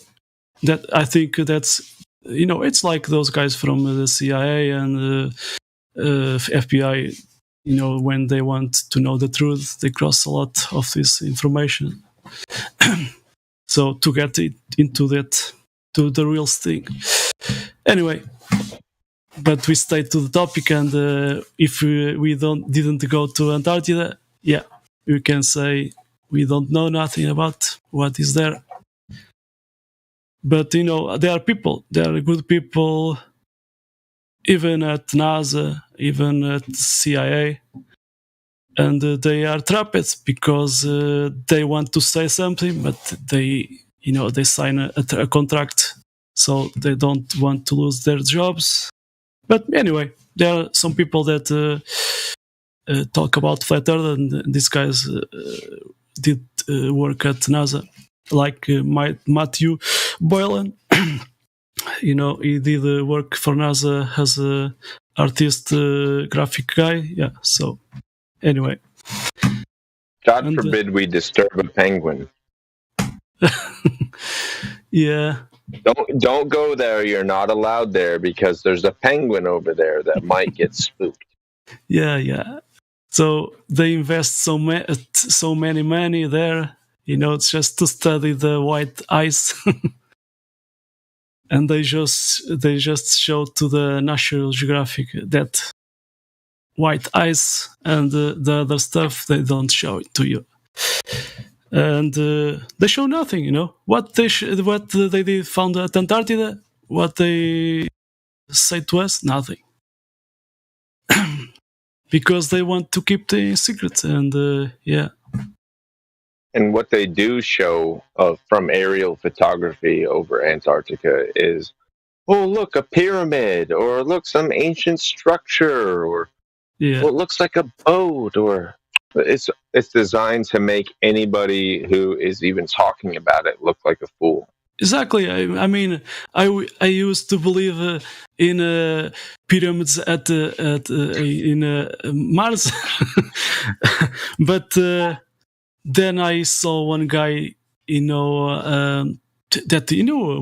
that I think that's it's like those guys from the CIA and FBI. When they want to know the truth, they cross a lot of this information. So to get it into that, to the real thing. Anyway, but we stay to the topic, and if we didn't go to Antarctica, we can say we don't know nothing about what is there. But there are people, there are good people, even at NASA, even at CIA, and they are trapped because they want to say something, but they sign a contract, so they don't want to lose their jobs. But anyway, there are some people that talk about flat Earth, and these guys did work at NASA, like Matthew Boylan. He did work for NASA as a artist, graphic guy. Yeah. So anyway, God forbid we disturb a penguin. Yeah. Don't go there. You're not allowed there because there's a penguin over there that might get spooked. Yeah. So they invest so many money there. It's just to study the white ice. And they just show to the National Geographic that white ice, and the other stuff they don't show it to you. And they show nothing. What they did found at Antarctica, what they say to us, nothing. Because they want to keep the secret, and And what they do show from aerial photography over Antarctica is, oh, look, a pyramid, or look, some ancient structure, or it looks like a boat, or it's designed to make anybody who is even talking about it look like a fool. Exactly. I mean, I used to believe in pyramids in Mars, but then I saw one guy, that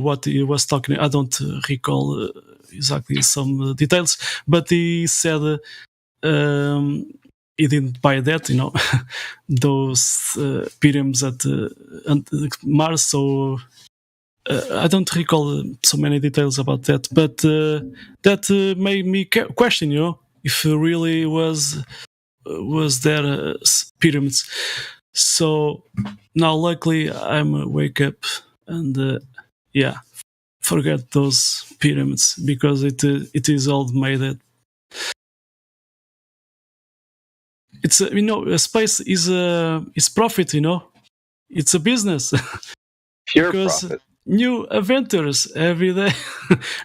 what he was talking. I don't recall exactly some details, but he said he didn't buy that, those pyramids at Mars. So I don't recall so many details about that, but that made me question, if it really was there pyramids. So now, luckily, I'm wake up and forget those pyramids, because it is all made. It's space is profit. It's a business. Pure profit. New adventures every day.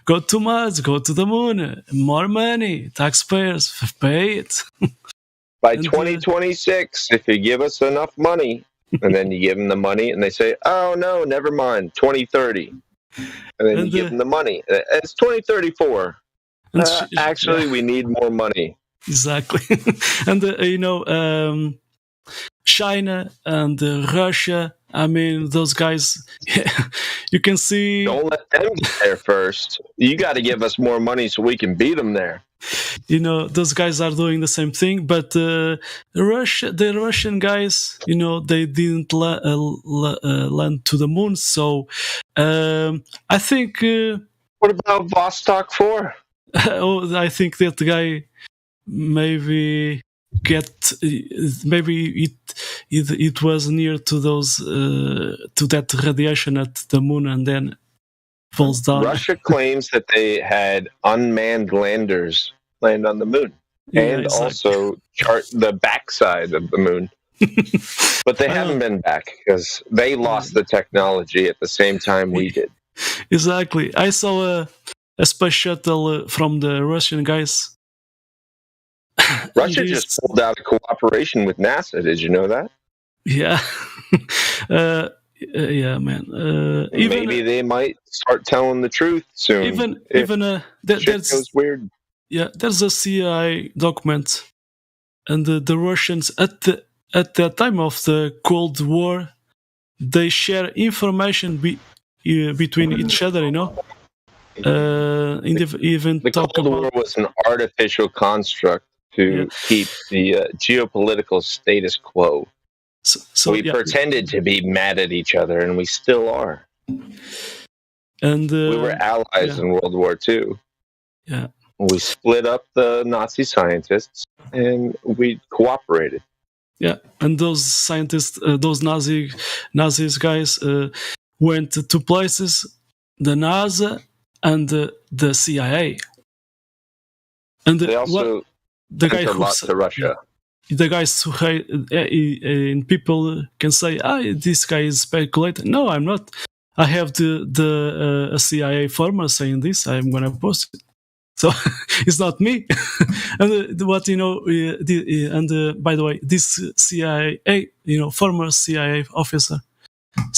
Go to Mars, go to the moon, more money, taxpayers pay it. By 2026, if you give us enough money, and then you give them the money, and they say, oh, no, never mind, 2030. And then you give them the money. It's 2034. Actually, we need more money. Exactly. And, China and Russia, I mean, those guys, you can see... Don't let them get there first. You got to give us more money so we can beat them there. Those guys are doing the same thing, but the Russian guys, they didn't land to the moon. So I think... what about Vostok 4? I think that guy maybe it was near to those to that radiation at the moon, and then falls down. Russia claims that they had unmanned landers land on the moon and also chart the backside of the moon. But they haven't been back because they lost the technology at the same time we did. Exactly. I saw a space shuttle from the Russian guys. Russia just pulled out a cooperation with NASA. Did you know that? Yeah. Yeah, man. Maybe they might start telling the truth soon. Goes weird. Yeah, there's a CIA document, and the Russians at the time of the Cold War, they share information between each other. You know, the Cold War was an artificial construct to keep the geopolitical status quo. So we pretended to be mad at each other, and we still are. And we were allies in World War II. Yeah, we split up the Nazi scientists, and we cooperated. Yeah, and those scientists, those Nazis guys, went to 2 places: the NASA and the CIA. And they also the guy a lot to Russia. The guys who hate, and people can say, this guy is speculating. No, I'm not. I have the CIA former saying this. I'm gonna post it. So it's not me. And what you know, by the way, this CIA, former CIA officer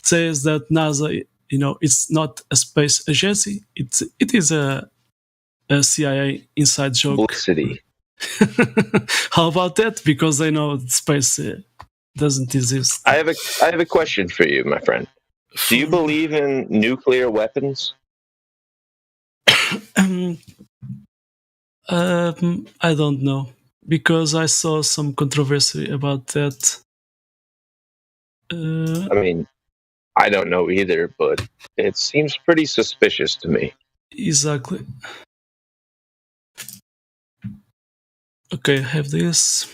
says that NASA, it's not a space agency. It is a CIA inside joke. Publicity. How about that? Because I know space doesn't exist. I have a question for you, my friend. Do you believe in nuclear weapons? I don't know, because I saw some controversy about that. I mean, I don't know either, but it seems pretty suspicious to me. Exactly. Okay, I have this.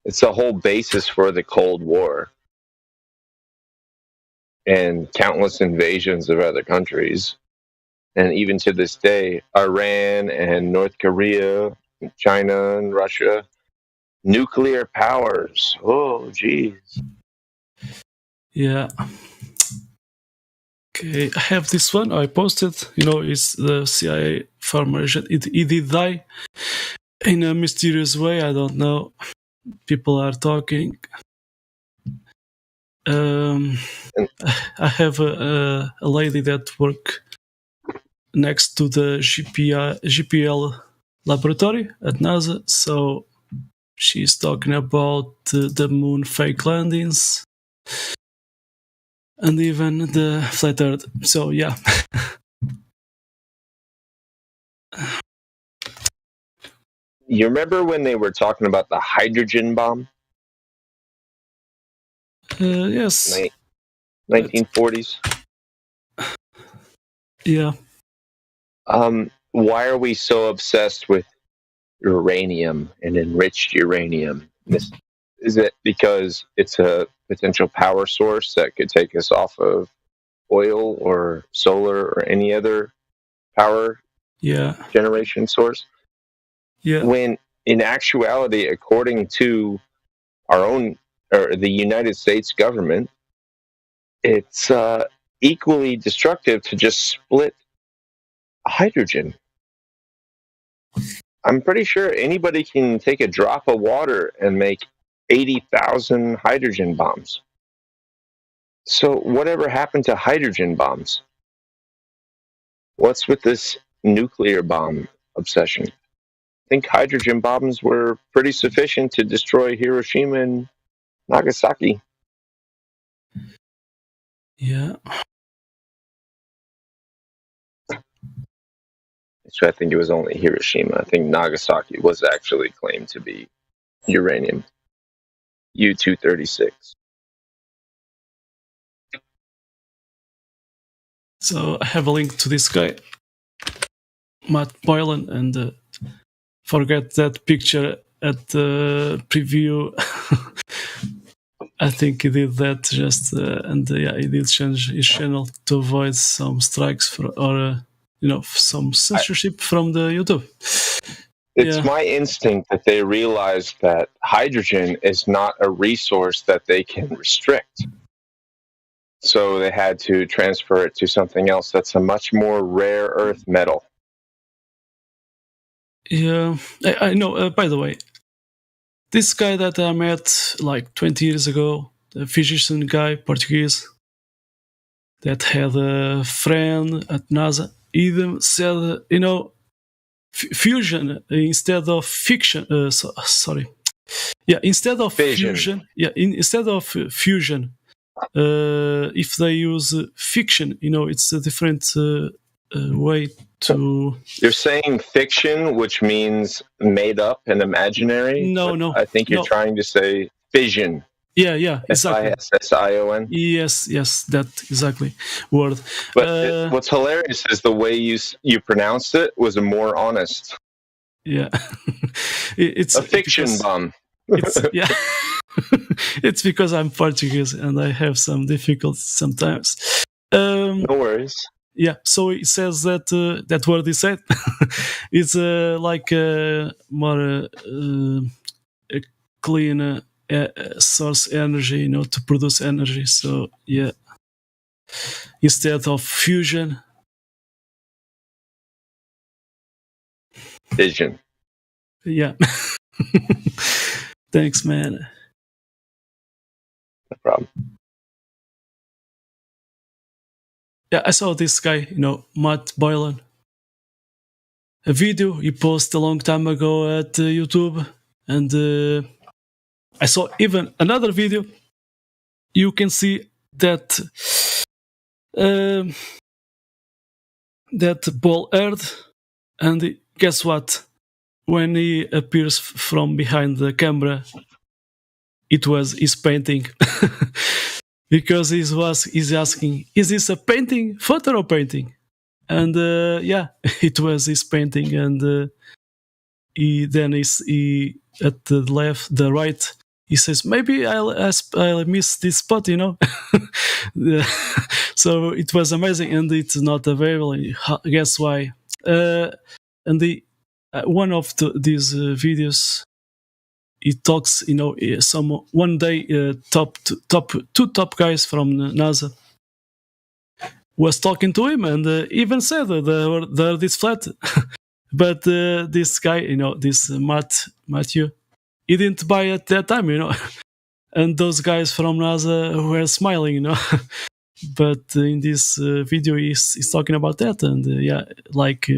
It's the whole basis for the Cold War and countless invasions of other countries. And even to this day, Iran and North Korea, China and Russia, nuclear powers. Oh, geez. Yeah. Okay, I have this one. I posted. It's the CIA former. He did die in a mysterious way. I don't know. People are talking. I have a lady that work next to the GPL laboratory at NASA, so she's talking about the moon fake landings and even the flat Earth. So yeah. You remember when they were talking about the hydrogen bomb? Yes. 1940s. Yeah. Why are we so obsessed with uranium and enriched uranium? Is it because it's a potential power source that could take us off of oil or solar or any other power generation source? Yeah. When in actuality, according to our own or the United States government, it's equally destructive to just split hydrogen. I'm pretty sure anybody can take a drop of water and make 80,000 hydrogen bombs. So whatever happened to hydrogen bombs? What's with this nuclear bomb obsession? I think hydrogen bombs were pretty sufficient to destroy Hiroshima and Nagasaki. Yeah. So I think it was only Hiroshima. I think Nagasaki was actually claimed to be uranium. U-236. So I have a link to this guy, Matt Boylan, and forget that picture at the preview I think he did that just, and yeah, he did change his channel to avoid some strikes or some censorship from the YouTube. It's Yeah. my instinct that they realized that hydrogen is not a resource that they can restrict. So they had to transfer it to something else that's a much more rare earth metal. Yeah, I know. By the way, this guy that I met like 20 years ago, the physician guy, Portuguese, that had a friend at NASA, even said, fusion instead of fiction. Sorry. Yeah, instead of Fission. fusion. Yeah, instead of fusion, if they use fiction, it's a different way to. You're saying fiction, which means made up and imaginary? No. I think you're No. trying to say fission. Yeah, exactly. Fission. Yes, that exactly word. But what's hilarious is the way you pronounced it was more honest. Yeah, it's a fiction because, bomb. Yeah, it's because I'm Portuguese and I have some difficulties sometimes. No worries. Yeah, so it says that that word he said is like more a clean source energy, to produce energy. So yeah, instead of fusion, fission. Yeah. Thanks, man. No problem. Yeah, I saw this guy, Matt Boylan. A video he posted a long time ago at YouTube, and I saw even another video. You can see that that ball earth, and guess what? When he appears from behind the camera, it was his painting. Because he's asking, is this a painting, photo or painting? And yeah, it was his painting. And he at the right, he says, maybe I'll miss this spot, So it was amazing, and it's not available. Guess why? And one of these videos, he talks, one day two top guys from NASA was talking to him, and even said that the earth is flat. But this guy, this Matthew, he didn't buy at that time, And those guys from NASA were smiling, But in this video, he's talking about that, and yeah, like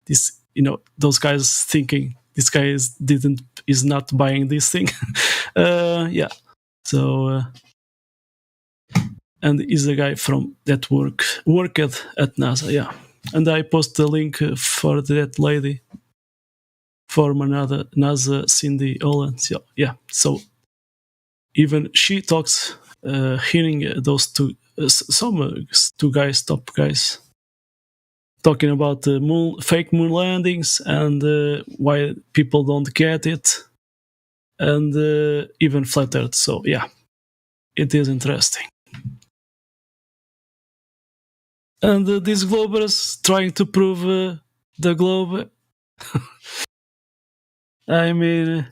this, those guys thinking this guy is not buying this thing. Yeah. So and he's a guy from that worked at NASA. Yeah. And I post the link for that lady, from another NASA, Cindy Olin. So, yeah. So even she talks, hearing those two, two guys, top guys, talking about fake moon landings and why people don't get it, and even flat Earth. So yeah, it is interesting. And these globers trying to prove the globe. I mean,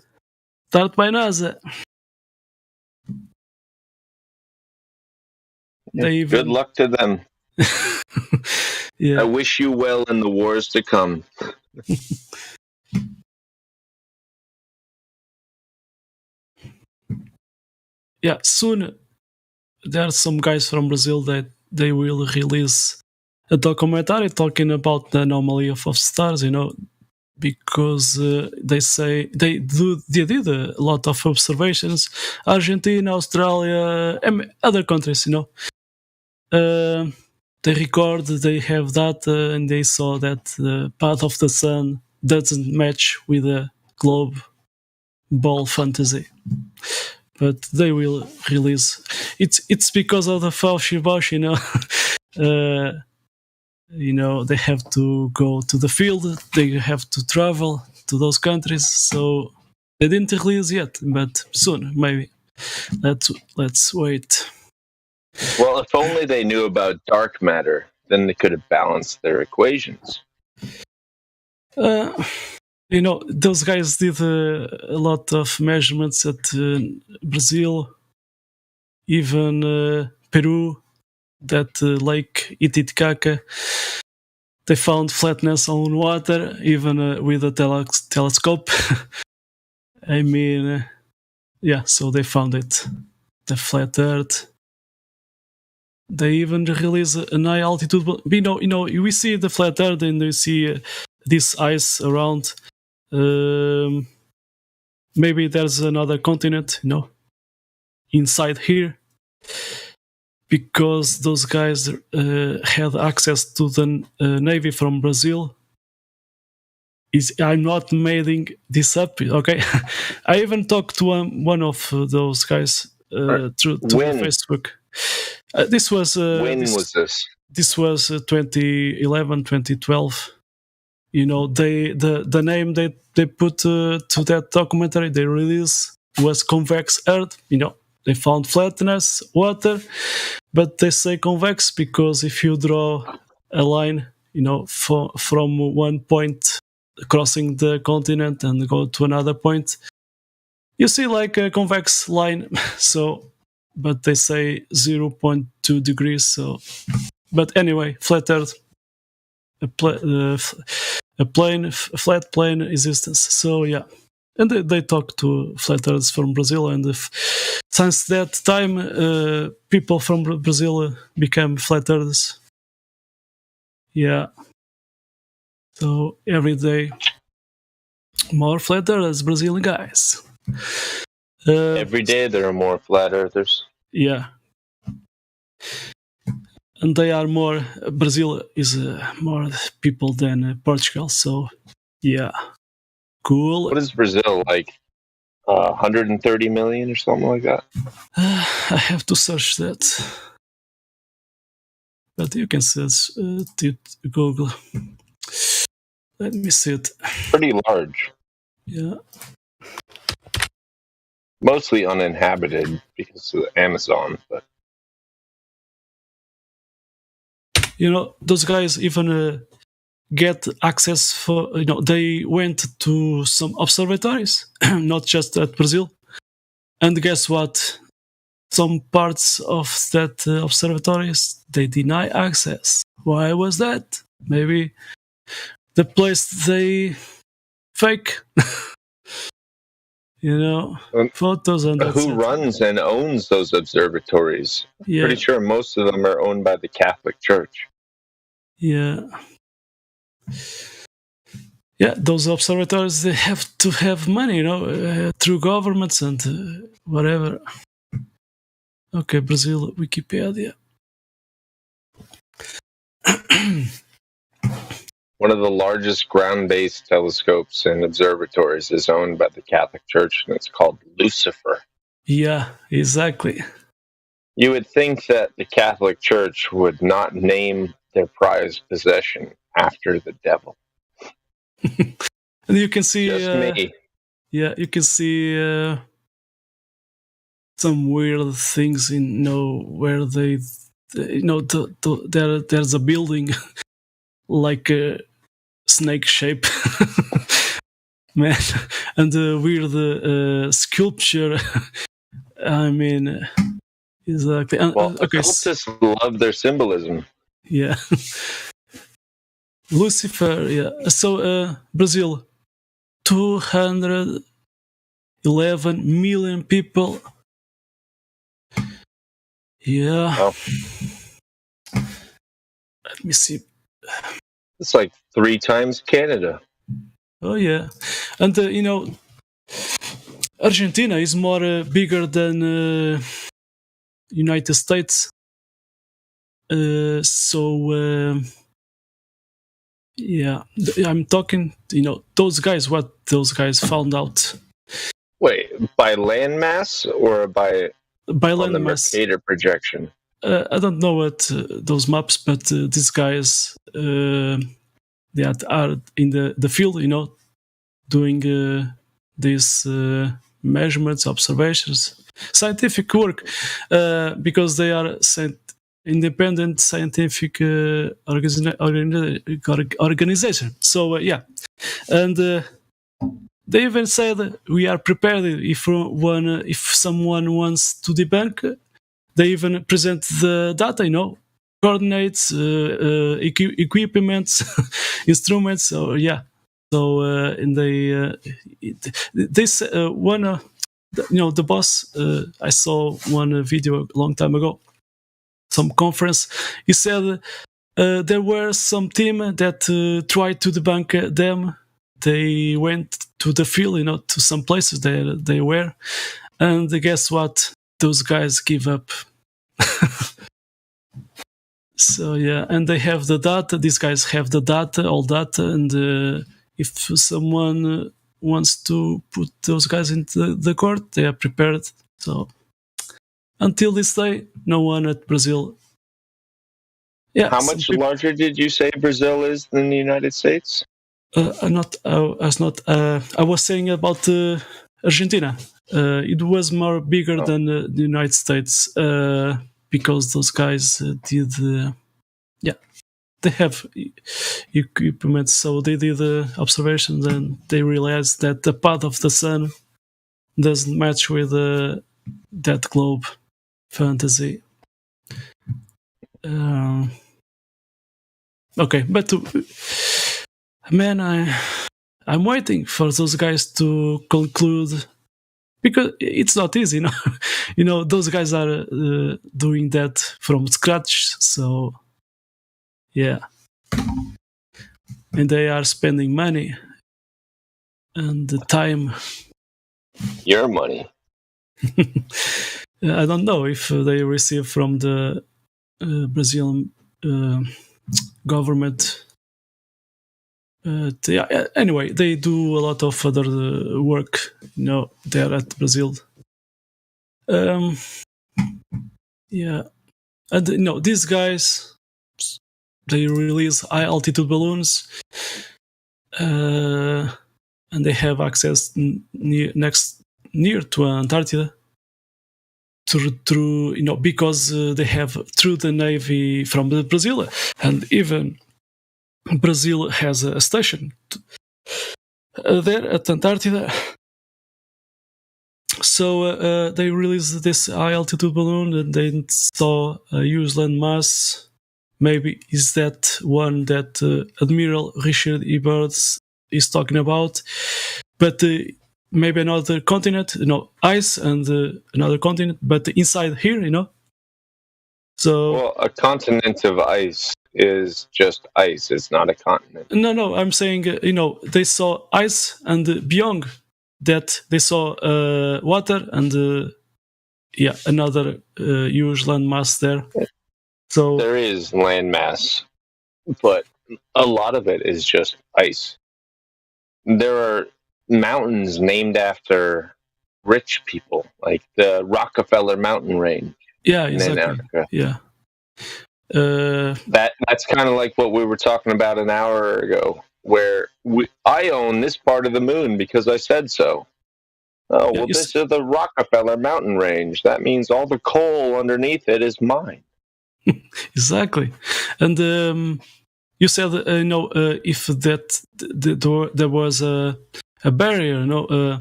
start by NASA. Good luck to them. Yeah. I wish you well in the wars to come. Yeah, soon there are some guys from Brazil that they will release a documentary talking about the anomaly of stars, because they say they did a lot of observations. Argentina, Australia, and other countries, they record, they have data, and they saw that the path of the sun doesn't match with the globe ball fantasy. But they will release. It's because of the Fauci Bosch, they have to go to the field, they have to travel to those countries, so they didn't release yet, but soon, maybe. Let's wait. Well, if only they knew about dark matter, then they could have balanced their equations. Those guys did a lot of measurements at Brazil, even Peru, that Lake Titicaca. They found flatness on water, even with a telescope. I mean, so they found it. The flat Earth. They even release an high altitude. We see the flat Earth and we see this ice around. Maybe there's another continent, inside here, because those guys had access to the Navy from Brazil. I'm not making this up, okay? I even talked to one of those guys through Facebook. This was when was this? This was 2011, 2012. The name they put to that documentary they released was Convex Earth. They found flatness, water, but they say convex because if you draw a line, from one point crossing the continent and go to another point, you see like a convex line. So, but they say 0.2 degrees. So, but anyway, flat Earth, a flat plane existence. So yeah, and they talk to flat Earths from Brazil, and since that time, people from Brazil became flat Earths. Yeah. So every day, more flat Earthers, Brazilian guys. Every day there are more flat earthers. Yeah. And they are more. Brazil is more people than Portugal. So, yeah, cool. What is Brazil like? 130 million or something like that. I have to search that, but you can search Google. Let me see it. Pretty large. Yeah. Mostly uninhabited because of the Amazon, but. Those guys even get access for, they went to some observatories, not just at Brazil. And guess what? Some parts of that observatories, they deny access. Why was that? Maybe the place they fake, photos and who runs and owns those observatories? Yeah. Pretty sure most of them are owned by the Catholic Church. Yeah. Yeah, those observatories, they have to have money, through governments and whatever. Okay, Brazil, Wikipedia. One of the largest ground-based telescopes and observatories is owned by the Catholic Church, and it's called Lucifer. Yeah, exactly. You would think that the Catholic Church would not name their prized possession after the devil. And you can see... Just me. Yeah, you can see some weird things where they... there's a building like a snake shape. Man, and the weird sculpture. I mean, exactly. Well, occultists love their symbolism. Yeah. Lucifer, yeah. So, Brazil, 211 million people. Yeah. Oh. Let me see. It's like 3 times Canada. Oh, yeah. And, Argentina is more bigger than United States. Yeah, I'm talking, those guys, what those guys found out. Wait, by landmass or by landmass? The Mercator projection? I don't know what those maps, but these guys that are in the field, doing these measurements, observations, scientific work because they are independent scientific organization. So yeah, and they even said we are prepared if someone wants to debunk. They even present the data, coordinates, equipments, instruments. So yeah, so and they one. The boss, I saw one video a long time ago, some conference. He said there were some team that tried to debunk them. They went to the field, to some places they were, and guess what? Those guys give up. So yeah, and they have the data. These guys have the data, all data, and if someone wants to put those guys into the court, they are prepared. So until this day, no one at Brazil. Yeah. How much larger did you say Brazil is than the United States? I was saying about Argentina. It was more bigger than the United States because those guys did. They have equipment, so they did observations and they realized that the path of the sun doesn't match with that globe fantasy. Okay, but man, I'm waiting for those guys to conclude because it's not easy, those guys are doing that from scratch, so. Yeah. And they are spending money and the time. Your money. I don't know if they receive from the Brazilian government. Anyway, they do a lot of other work, there at Brazil. Yeah. And, these guys... They release high altitude balloons, and they have access near to Antarctica. Through because they have through the Navy from the Brazil, and even Brazil has a station there at Antarctica. So they released this high altitude balloon, and they saw a huge landmass. Maybe is that one that Admiral Richard E. Byrd is talking about, but maybe another continent, ice and another continent, but inside here, So well, a continent of ice is just ice. It's not a continent. No, I'm saying they saw ice, and beyond that they saw water and another huge landmass there. So there is landmass, but a lot of it is just ice. There are mountains named after rich people, like the Rockefeller Mountain Range. Yeah, in exactly. Antarctica. Yeah. That's kind of like what we were talking about an hour ago, where I own this part of the moon because I said so. Oh, well, this is the Rockefeller Mountain Range. That means all the coal underneath it is mine. Exactly. And you said, if there was a barrier,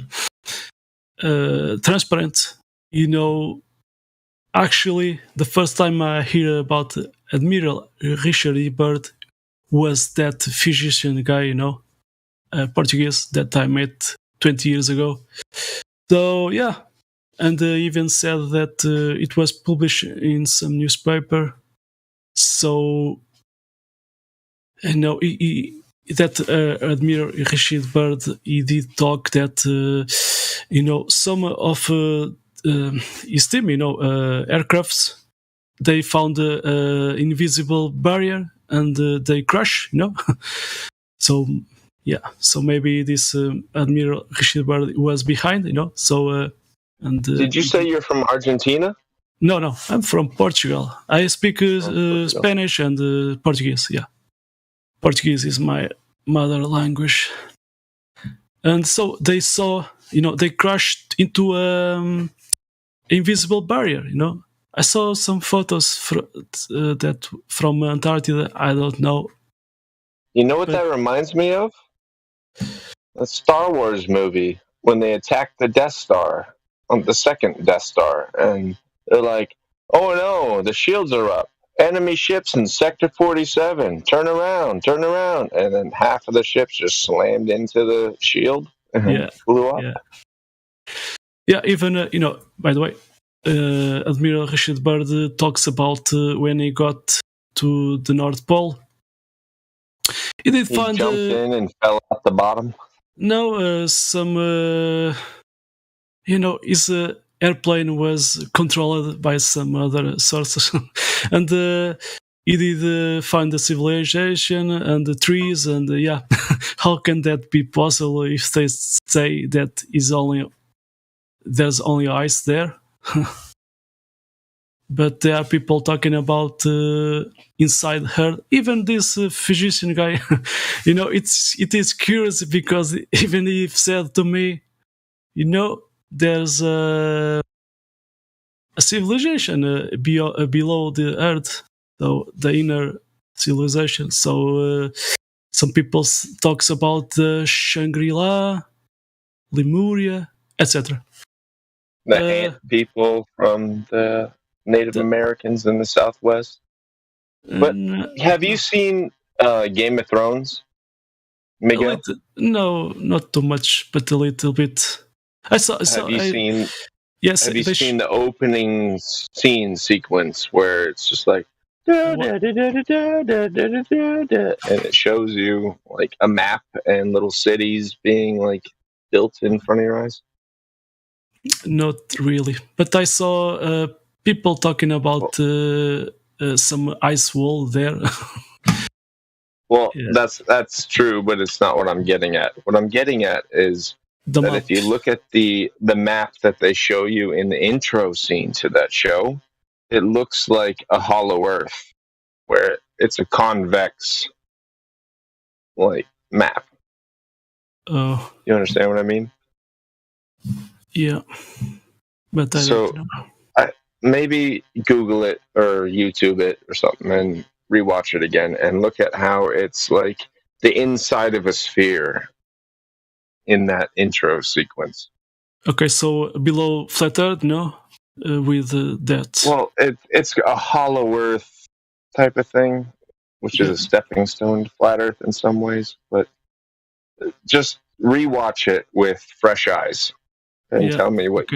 transparent, actually, the first time I hear about Admiral Richard E. Byrd was that physician guy, Portuguese that I met 20 years ago. So, yeah. And even said that it was published in some newspaper. So, that Admiral Richard Byrd, he did talk that, some of his team, aircrafts, they found an invisible barrier and they crash, So, yeah. So maybe this Admiral Richard Byrd was behind, So. And did you say you're from Argentina? No, I'm from Portugal. I speak Spanish and Portuguese. Yeah, Portuguese is my mother language. And so they saw, they crashed into invisible barrier. I saw some photos from Antarctica. I don't know. You know what that reminds me of? The Star Wars movie when they attacked the Death Star, on the second Death Star, and they're like, "Oh no, the shields are up. Enemy ships in Sector 47. Turn around, and then half of the ships just slammed into the shield and flew up. Yeah. Even by the way, Admiral Richard Byrd talks about when he got to the North Pole. He jumped in and fell at the bottom. No, his airplane was controlled by some other sources, and he did find the civilization and the trees, and how can that be possible if they say that there's only ice there? But there are people talking about inside her. Even this physician guy, it is curious because even he said to me, there's a civilization below the earth, so the inner civilization. So some people talks about Shangri-La, Lemuria, etc. The ant people from the Native Americans in the Southwest. But have you seen Game of Thrones, Miguel? No, not too much, but a little bit. Have you seen? Yes. Have you seen the opening scene sequence where it's just like, and it shows you like a map and little cities being like built in front of your eyes? Not really, but I saw people talking about some ice wall there. Well, that's true, but it's not what I'm getting at. What I'm getting at is that if you look at the map that they show you in the intro scene to that show, it looks like a hollow Earth, where it's a convex like map. Oh, you understand what I mean? Yeah, but I don't know. Maybe Google it or YouTube it or something and rewatch it again and look at how it's like the inside of a sphere in that intro sequence. Okay, so below flat Earth, no, with that. Well, it's a hollow Earth type of thing, which is a stepping stone to flat Earth in some ways. But just rewatch it with fresh eyes and tell me what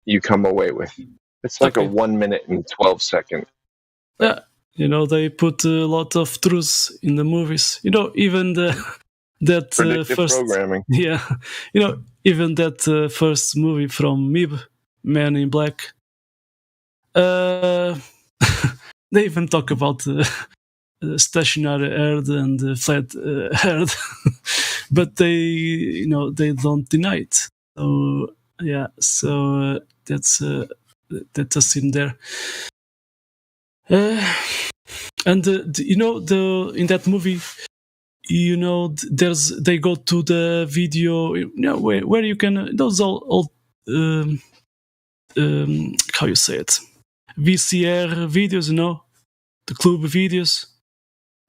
you come away with. It's like a 1 minute and 12 second. Yeah, they put a lot of truths in the movies. Even that predictive first programming. Yeah, even that first movie from MIB, Man in Black. They even talk about stationary Earth and flat Earth, but they don't deny it. So yeah, so that's a scene there. And in that movie, they go to the video, where you can those all how you say it, VCR videos, the club videos,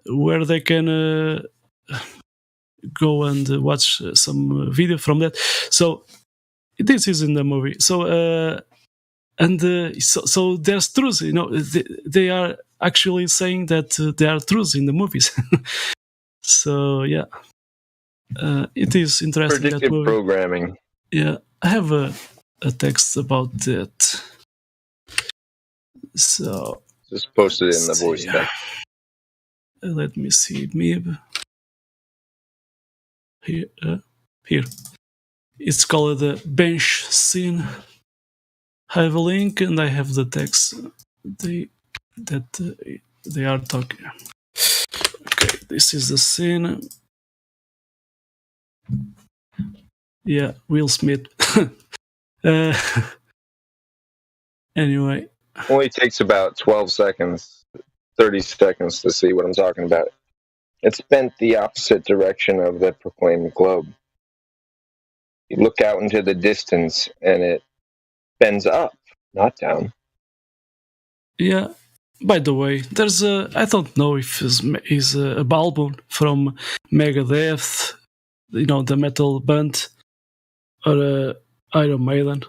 where they can go and watch some video from that. So this is in the movie. So so there's truth. They are actually saying that there are truths in the movies. So yeah, it is interesting. Predictive that movie. Programming. Yeah, I have a text about that. So just post it in the voice text. Let me see, MIB. Here. It's called the bench scene. I have a link and I have the text they are talking. Okay, this is the scene. Yeah, Will Smith. Anyway. Only takes about 12 seconds, 30 seconds to see what I'm talking about. It's bent the opposite direction of the proclaimed globe. You look out into the distance and it bends up not down. Yeah. By the way, there's I don't know if is a album from Megadeth, the metal band, or Iron Maiden,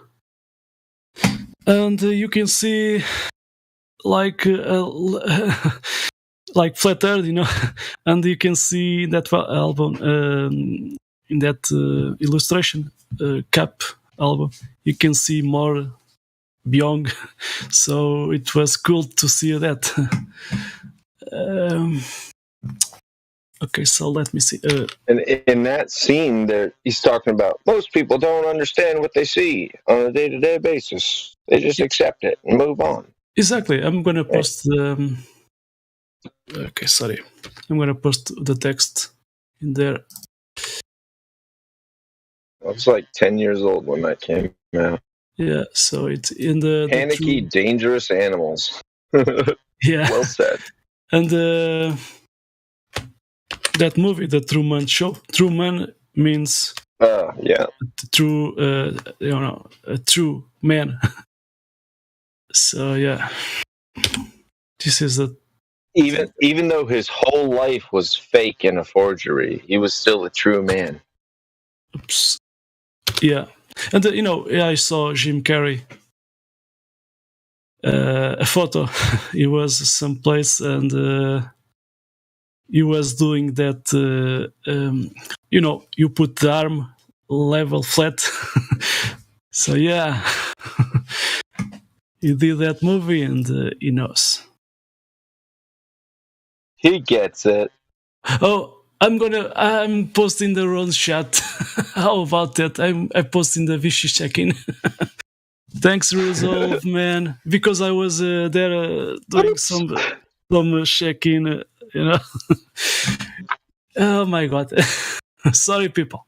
and you can see like like Flat Earth, and you can see that album in that illustration cap album. You can see more Beyond, so it was cool to see that. Okay, so let me see. And in that scene, there he's talking about most people don't understand what they see on a day-to-day basis. They just accept it and move on. Exactly. I'm gonna post the. Okay, sorry. I'm gonna post the text in there. I was like 10 years old when that came out. Yeah, so it's in the Panicky, dangerous animals. Yeah. Well said. And that movie, The Truman Show. Truman means yeah, true, a true man. So yeah, this is a. Even though his whole life was fake and a forgery, he was still a true man. Oops. Yeah, and I saw Jim Carrey. A photo. He was someplace and he was doing that. You put the arm level flat. So yeah, he did that movie and he knows. He gets it. Oh, I'm posting the wrong chat. How about that? I'm posting the Vichy check-in. Thanks, Resolve, man. Because I was there doing some check-in, Oh my god. Sorry, people.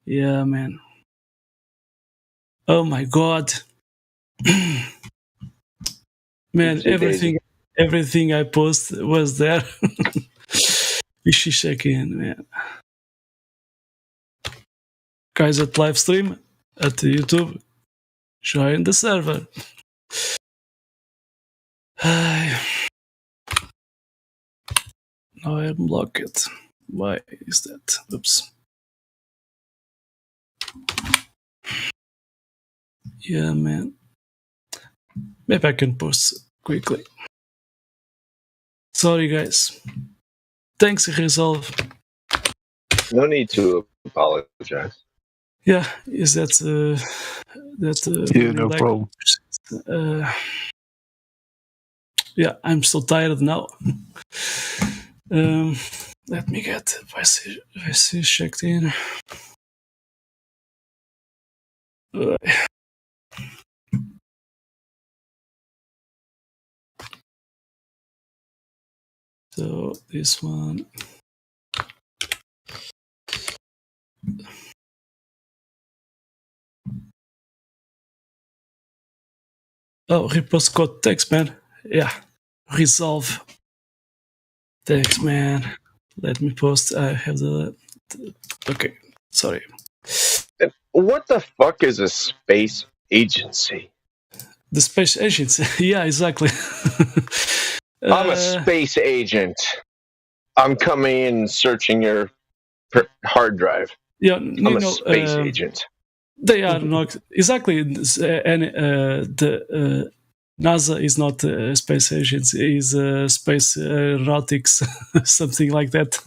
Yeah, man. Oh my god. Man, everything I post was there. Vichy check-in, man. Guys at live stream at YouTube. Join the server. Now I unblock it. Why is that? Oops. Yeah, man. Maybe I can post quickly. Sorry, guys. Thanks, Resolve. No need to apologize. Yeah, is that yeah, no problem. Yeah, I'm so tired now. Let me get Vichy checked in. So this one. Oh, repost code text, man. Yeah, Resolve. Thanks, man. Let me post. I have the okay, sorry. What the fuck is a space agency? The space agency. Yeah, exactly. I'm a space agent. I'm coming in searching your hard drive. Yeah, I'm a space agent. They are not exactly, and the NASA is not a space agency; is space aeronautics, something like that.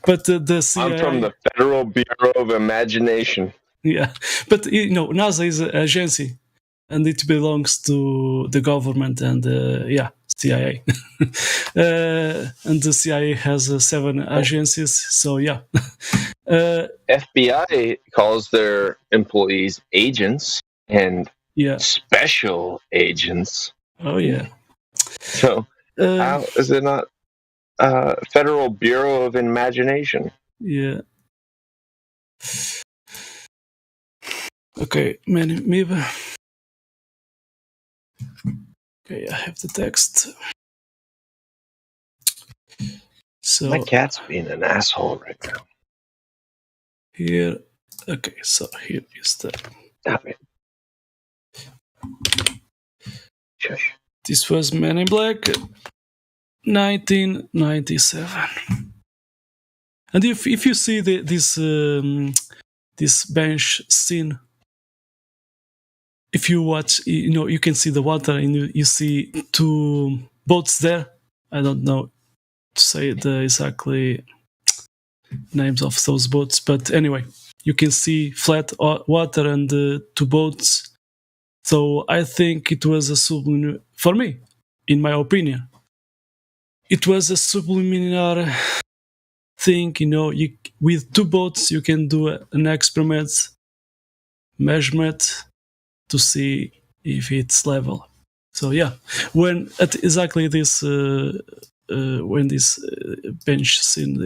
But the CIA, I'm from the Federal Bureau of Imagination. Yeah, but NASA is an agency, and it belongs to the government and CIA. And the CIA has 7 agencies, so yeah. FBI calls their employees agents and special agents. Oh yeah. So how is it not Federal Bureau of Imagination? Yeah. Okay, maybe. Okay, I have the text. So my cat's being an asshole right now. Here, okay, so here is the. Stop it. This was Men in Black, 1997. And if you see this bench scene, if you watch, you can see the water and you see two boats there. I don't know to say the exactly names of those boats, but anyway, you can see flat water and two boats. So I think it was a subliminal, for me, in my opinion, it was a subliminal thing. With two boats you can do an experiment, measurement to see if it's level. So yeah, when at exactly this when this bench scene,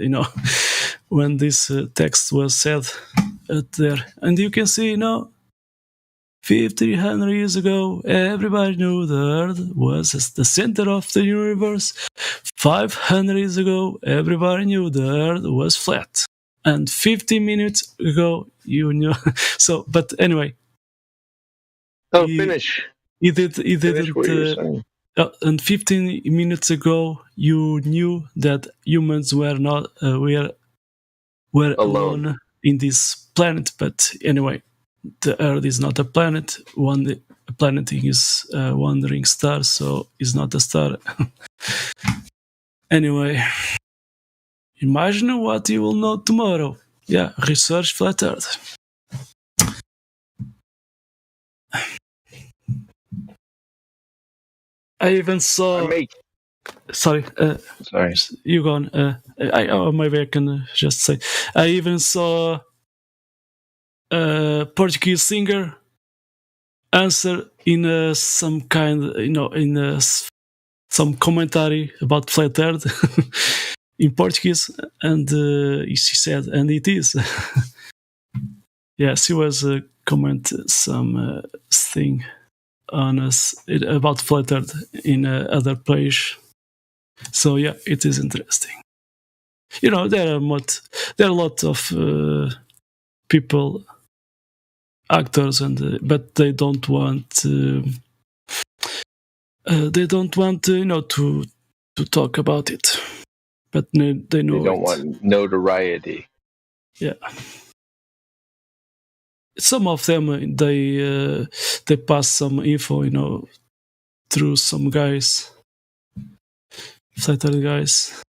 when this text was said there, and you can see, 1500 years ago, everybody knew the Earth was the center of the universe. 500 years ago, everybody knew the Earth was flat. And 15 minutes ago, you knew. So, but anyway. Finish. He didn't. Finish what you're saying. And 15 minutes ago, you knew that humans were not were alone in this planet. But anyway, the Earth is not a planet. A planet is a wandering star, so it's not a star. Anyway, imagine what you will know tomorrow. Yeah, research flat Earth. I even saw. Sorry. Sorry. You go on. Maybe I can just say. I even saw a Portuguese singer answer in some kind, in some commentary about flat Earth in Portuguese, and she said, and it is. Yeah, she was comment some thing on us about flat Earth in other page. So yeah, it is interesting. There are a lot of people, actors, but they don't want to talk about it. But they know they don't want notoriety. Yeah. Some of them they pass some info, through some guys, flat Earth guys.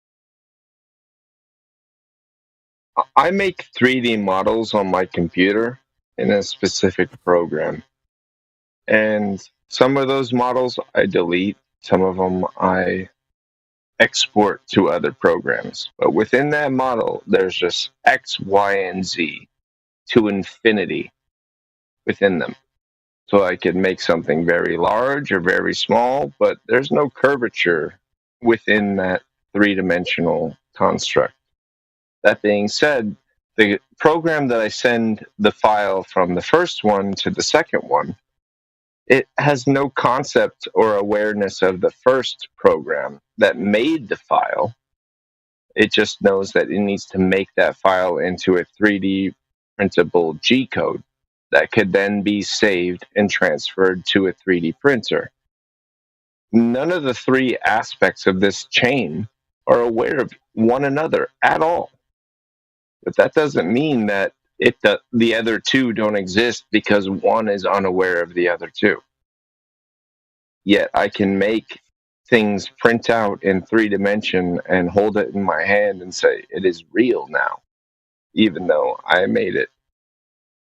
I make 3D models on my computer in a specific program. And some of those models I delete, some of them I export to other programs. But within that model, there's just X, Y, and Z to infinity within them. So I could make something very large or very small, but there's no curvature within that three-dimensional construct. That being said, the program that I send the file from the first one to the second one, it has no concept or awareness of the first program that made the file. It just knows that it needs to make that file into a 3D printable G-code that could then be saved and transferred to a 3D printer. None of the three aspects of this chain are aware of one another at all. But that doesn't mean that the other two don't exist because one is unaware of the other two. Yet I can make things print out in 3D and hold it in my hand and say it is real now, even though I made it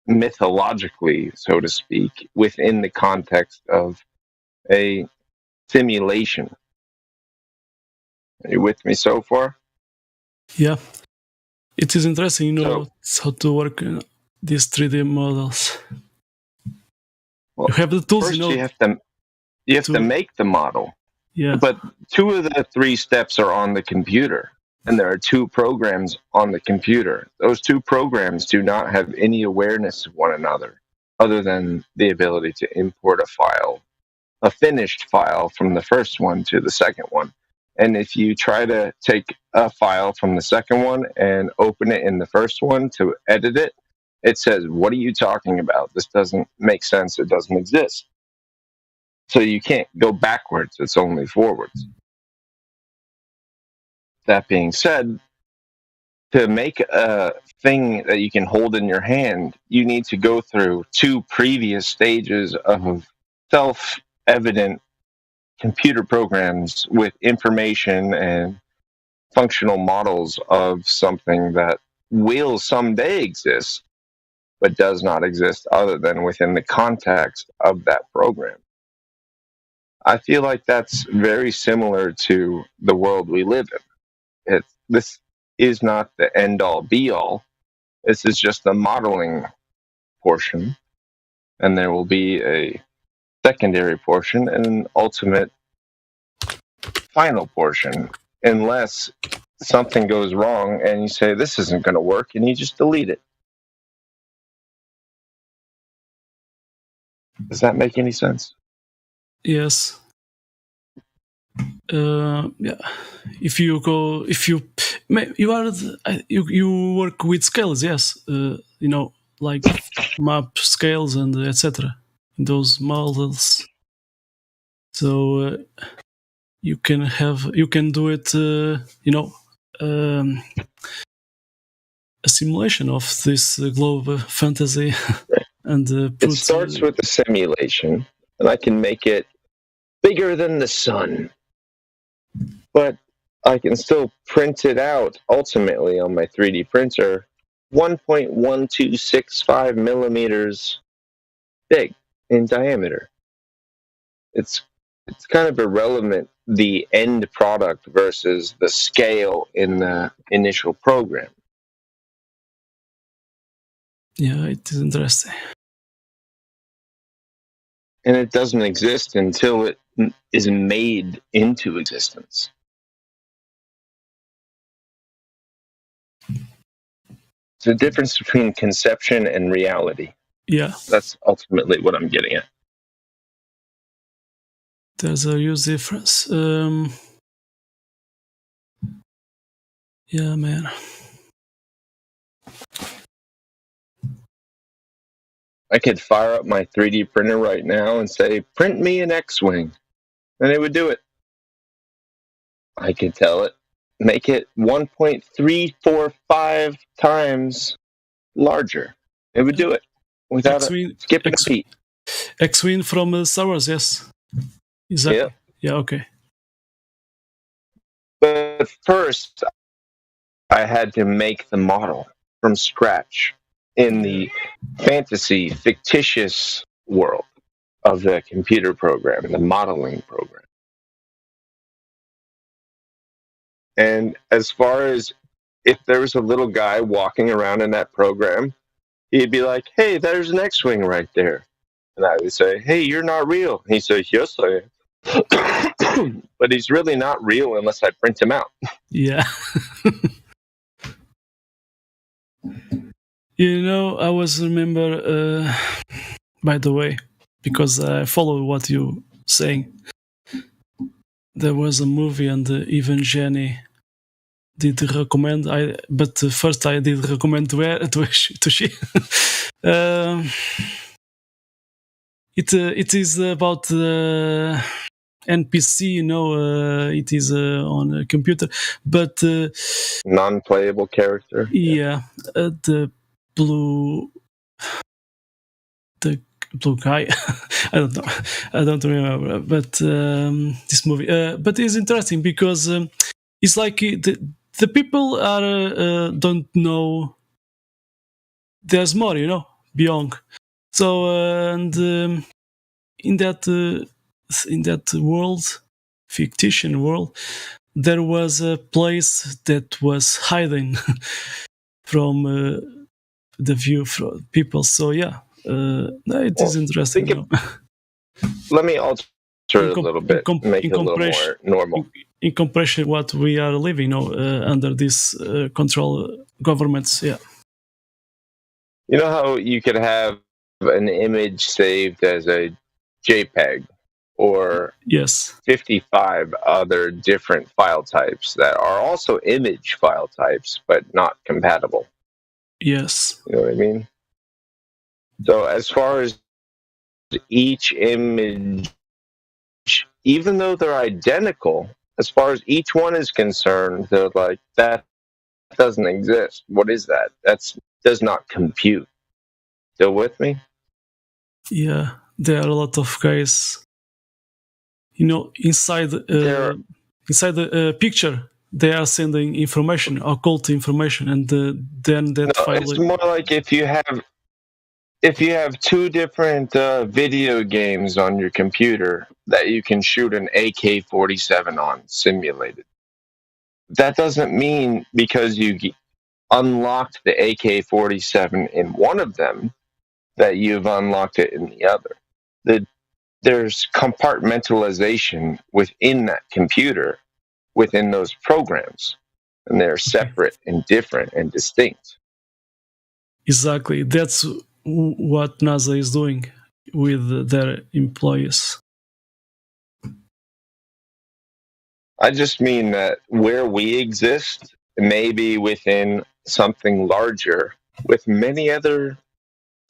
mythologically, so to speak, within the context of a simulation. Are you with me so far? Yeah. It is interesting, how to work these 3D models. Well, you have the tools, first you have to make the model. Yeah. But two of the three steps are on the computer, and there are two programs on the computer. Those two programs do not have any awareness of one another, other than the ability to import a finished file from the first one to the second one. And if you try to take a file from the second one and open it in the first one to edit it, it says, "What are you talking about? This doesn't make sense. It doesn't exist." So you can't go backwards, it's only forwards. That being said, to make a thing that you can hold in your hand, you need to go through 2 previous stages of self-evident computer programs with information and functional models of something that will someday exist, but does not exist other than within the context of that program. I feel like that's very similar to the world we live in. This is not the end-all, be-all. This is just the modeling portion, and there will be a secondary portion and an ultimate final portion, unless something goes wrong and you say, this isn't going to work, and you just delete it. Does that make any sense? Yes. Yeah. If you work with scales, yes. Like map scales and etc. Those models. So you can do it. A simulation of this globe fantasy, and it starts with a simulation, and I can make it bigger than the sun, but I can still print it out ultimately on my 3D printer 1.1265 millimeters big in diameter. It's kind of irrelevant, the end product versus the scale in the initial program. Yeah, it is interesting. And it doesn't exist until it is made into existence. It's the difference between conception and reality. Yeah. That's ultimately what I'm getting at. There's a huge difference. Yeah, man. I could fire up my 3D printer right now and say, print me an X-Wing, and it would do it. I could tell it, make it 1.345 times larger. It would do it without skipping a beat. X-Wing from Star Wars, yes. Exactly. Yeah. Yeah, okay. But first, I had to make the model from scratch in the fantasy, fictitious world of the computer program, the modeling program. And as far as if there was a little guy walking around in that program, he'd be like, hey, there's an X-Wing right there. And I would say, hey, you're not real. And he'd say, yes, I am. But he's really not real unless I print him out. Yeah. I was remember, by the way, because I follow what you saying. There was a movie, and even Jenny did recommend. But first I did recommend to she. It is about NPC. It is on a computer, but non-playable character. Yeah, the blue guy. I don't remember, but this movie. But it's interesting because it's like the people are don't know there's more, beyond. So and in that world, fictitious world, there was a place that was hiding from the view from people. So yeah, it is interesting. Let me alter it a little bit, make it a little more normal. In comparison, what we are living, under this control governments, yeah. You know how you could have an image saved as a JPEG or 55 other different file types that are also image file types, but not compatible. Yes. You know what I mean? So as far as each image even though they're identical, as far as each one is concerned, they're like, that doesn't exist. What is that? Does not compute. Still with me? Yeah, there are a lot of guys, inside the picture, they are sending information, occult information, and then that file. It's more like if you have two different video games on your computer that you can shoot an AK-47 on simulated. That doesn't mean because you unlocked the AK-47 in one of them that you've unlocked it in the other. There's compartmentalization within that computer, within those programs, and they're separate and different and distinct. Exactly. That's what NASA is doing with their employees. I just mean that where we exist may be within something larger with many other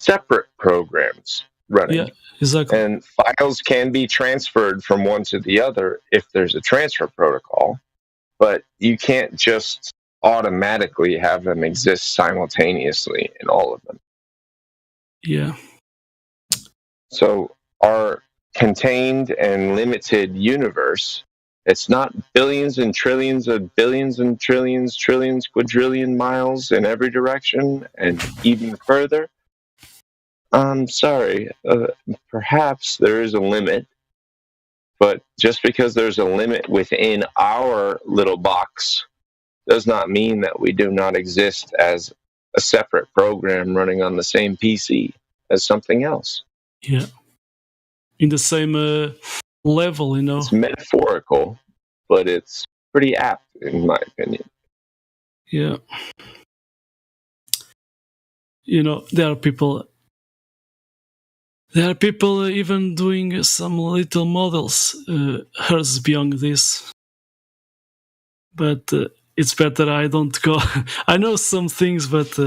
separate programs running. Yeah, exactly. And files can be transferred from one to the other if there's a transfer protocol, but you can't just automatically have them exist simultaneously in all of them. Yeah. So our contained and limited universe, it's not billions and trillions of billions and trillions, quadrillion miles in every direction and even further. I'm sorry, perhaps there is a limit, but just because there's a limit within our little box does not mean that we do not exist as a separate program running on the same PC as something else. Yeah. In the same level, It's metaphorical, but it's pretty apt, in my opinion. Yeah. There are people even doing some little models, hers beyond this. But it's better I don't go. I know some things, but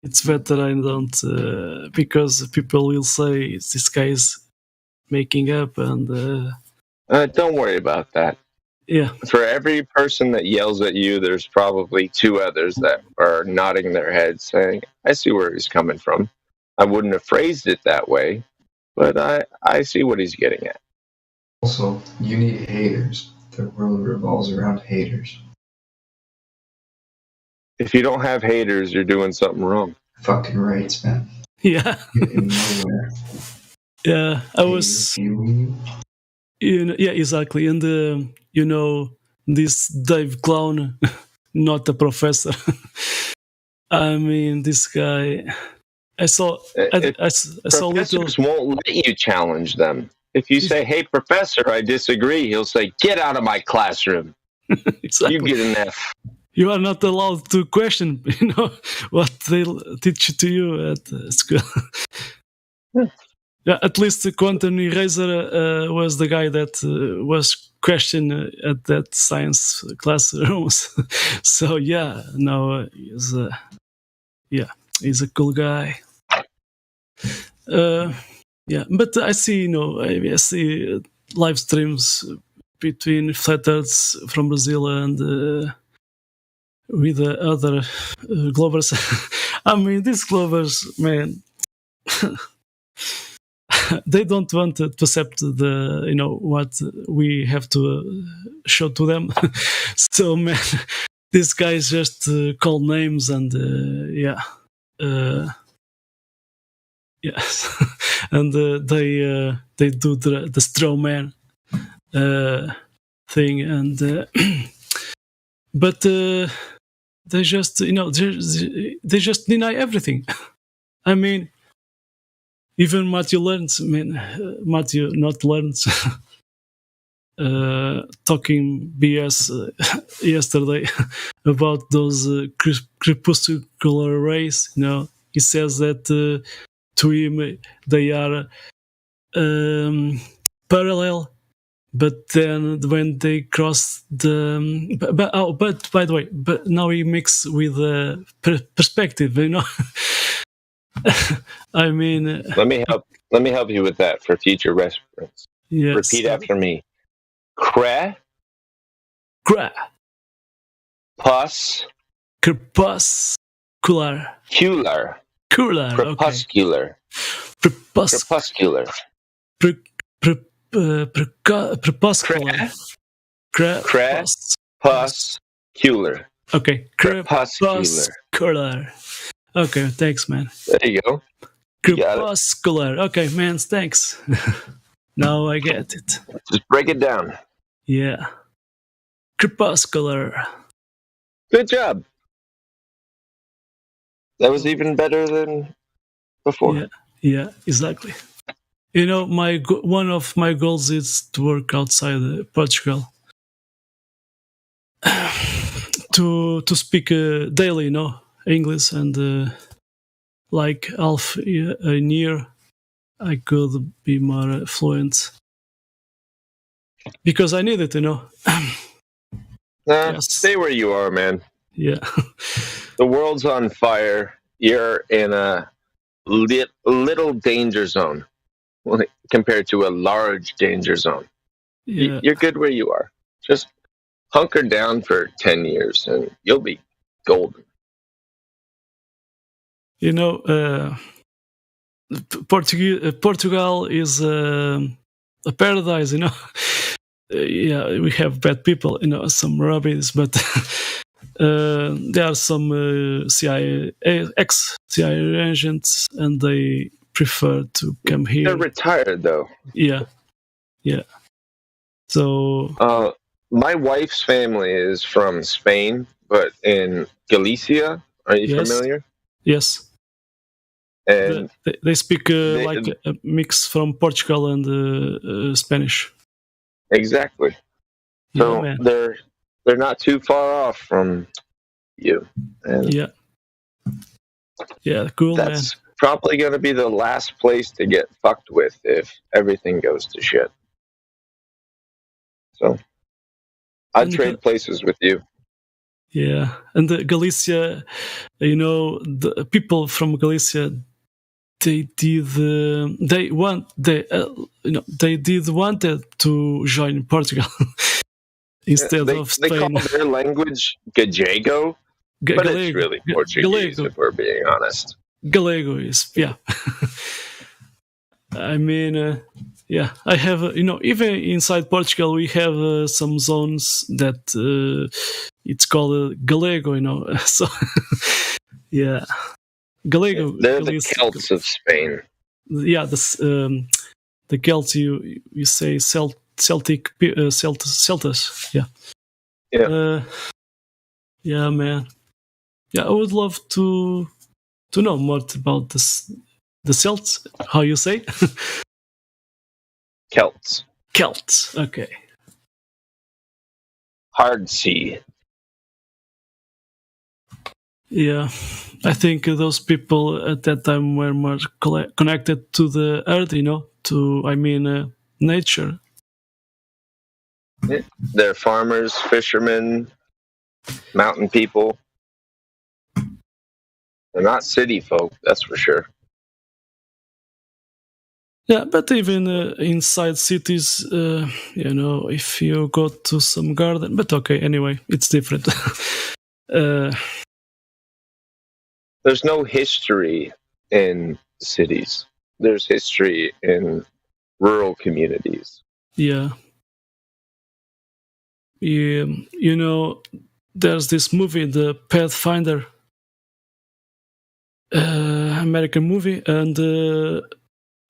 it's better I don't, because people will say this guy is making up, and don't worry about that. Yeah. For every person that yells at you, there's probably two others that are nodding their heads saying, I see where he's coming from. I wouldn't have phrased it that way, but I see what he's getting at. Also, you need haters. The world revolves around haters. If you don't have haters, you're doing something wrong. Fucking right, man. Yeah. In nowhere. Yeah, I was. Yeah, exactly. And this Dave Clown, not a professor. I mean, this guy. I saw Professors won't let you challenge them. If you say, "Hey, professor, I disagree," he'll say, "Get out of my classroom." Exactly. You get an F. You are not allowed to question, what they teach to you at school. Yeah, at least Quantum Eraser was the guy that was questioned at that science classrooms. So he's a cool guy. Yeah, but I see, I see live streams between Flat Earths from Brazil and with the other Glovers. I mean, these Glovers, man, they don't want to accept what we have to show to them. So, man, these guys just call names and yes, and they do the straw man thing, and but they just they just deny everything. I mean, even Matthew Lawrence, Matthew not Lawrence, talking BS yesterday about those crepuscular rays. He says that to him they are parallel, but then when they cross the but by the way, but now he mix with perspective. I mean, let me help you with that for future reference. Yes. Repeat after me. Cre, pus, crepuscular, cular, okay. crepuscular, crepuscular, crepuscular, crepuscular. Okay, Crepuscular. crepuscular. Okay, thanks, man. There you go. You got it. Crepuscular. Okay, man, thanks. Now I get it. Just break it down. Yeah. Crepuscular. Good job. That was even better than before. Yeah, exactly. You know, one of my goals is to work outside Portugal. to speak daily, English, and like half a year, I could be more fluent because I need it, Stay where you are, man. Yeah. The world's on fire. You're in a little danger zone compared to a large danger zone. Yeah. You're good where you are. Just hunker down for 10 years and you'll be golden. Portugal is a paradise, yeah, we have bad people, some rubbish, but there are some ex-CIA agents, and they prefer to come here. They're retired, though. Yeah. So my wife's family is from Spain, but in Galicia. Are you familiar? Yes. And they speak like a mix from Portugal and Spanish. Exactly. So Yeah, they're not too far off from you. And yeah, cool. That's probably going to be the last place to get fucked with if everything goes to shit. So I'd trade places with you. Yeah, and Galicia, the people from Galicia, they wanted to join Portugal instead of Spain. They call their language Gallego, but it's really Portuguese, if we're being honest. Gallego is, yeah. I mean, yeah, I have, even inside Portugal, we have some zones that it's called Gallego, so, yeah. Gallego. They're the Celts of Spain. Yeah, the Celts, you say Celtic, Celtas, yeah. Yeah. Yeah, man. Yeah, I would love to know more about the Celts. How you say? Celts. Celts. Okay. Hard C. Yeah, I think those people at that time were more connected to the earth, nature. Yeah. They're farmers, fishermen, mountain people. They're not city folk, that's for sure. Yeah, but even inside cities, if you go to some garden, but okay, anyway, it's different. There's no history in cities. There's history in rural communities. Yeah. There's this movie, The Pathfinder, American movie, and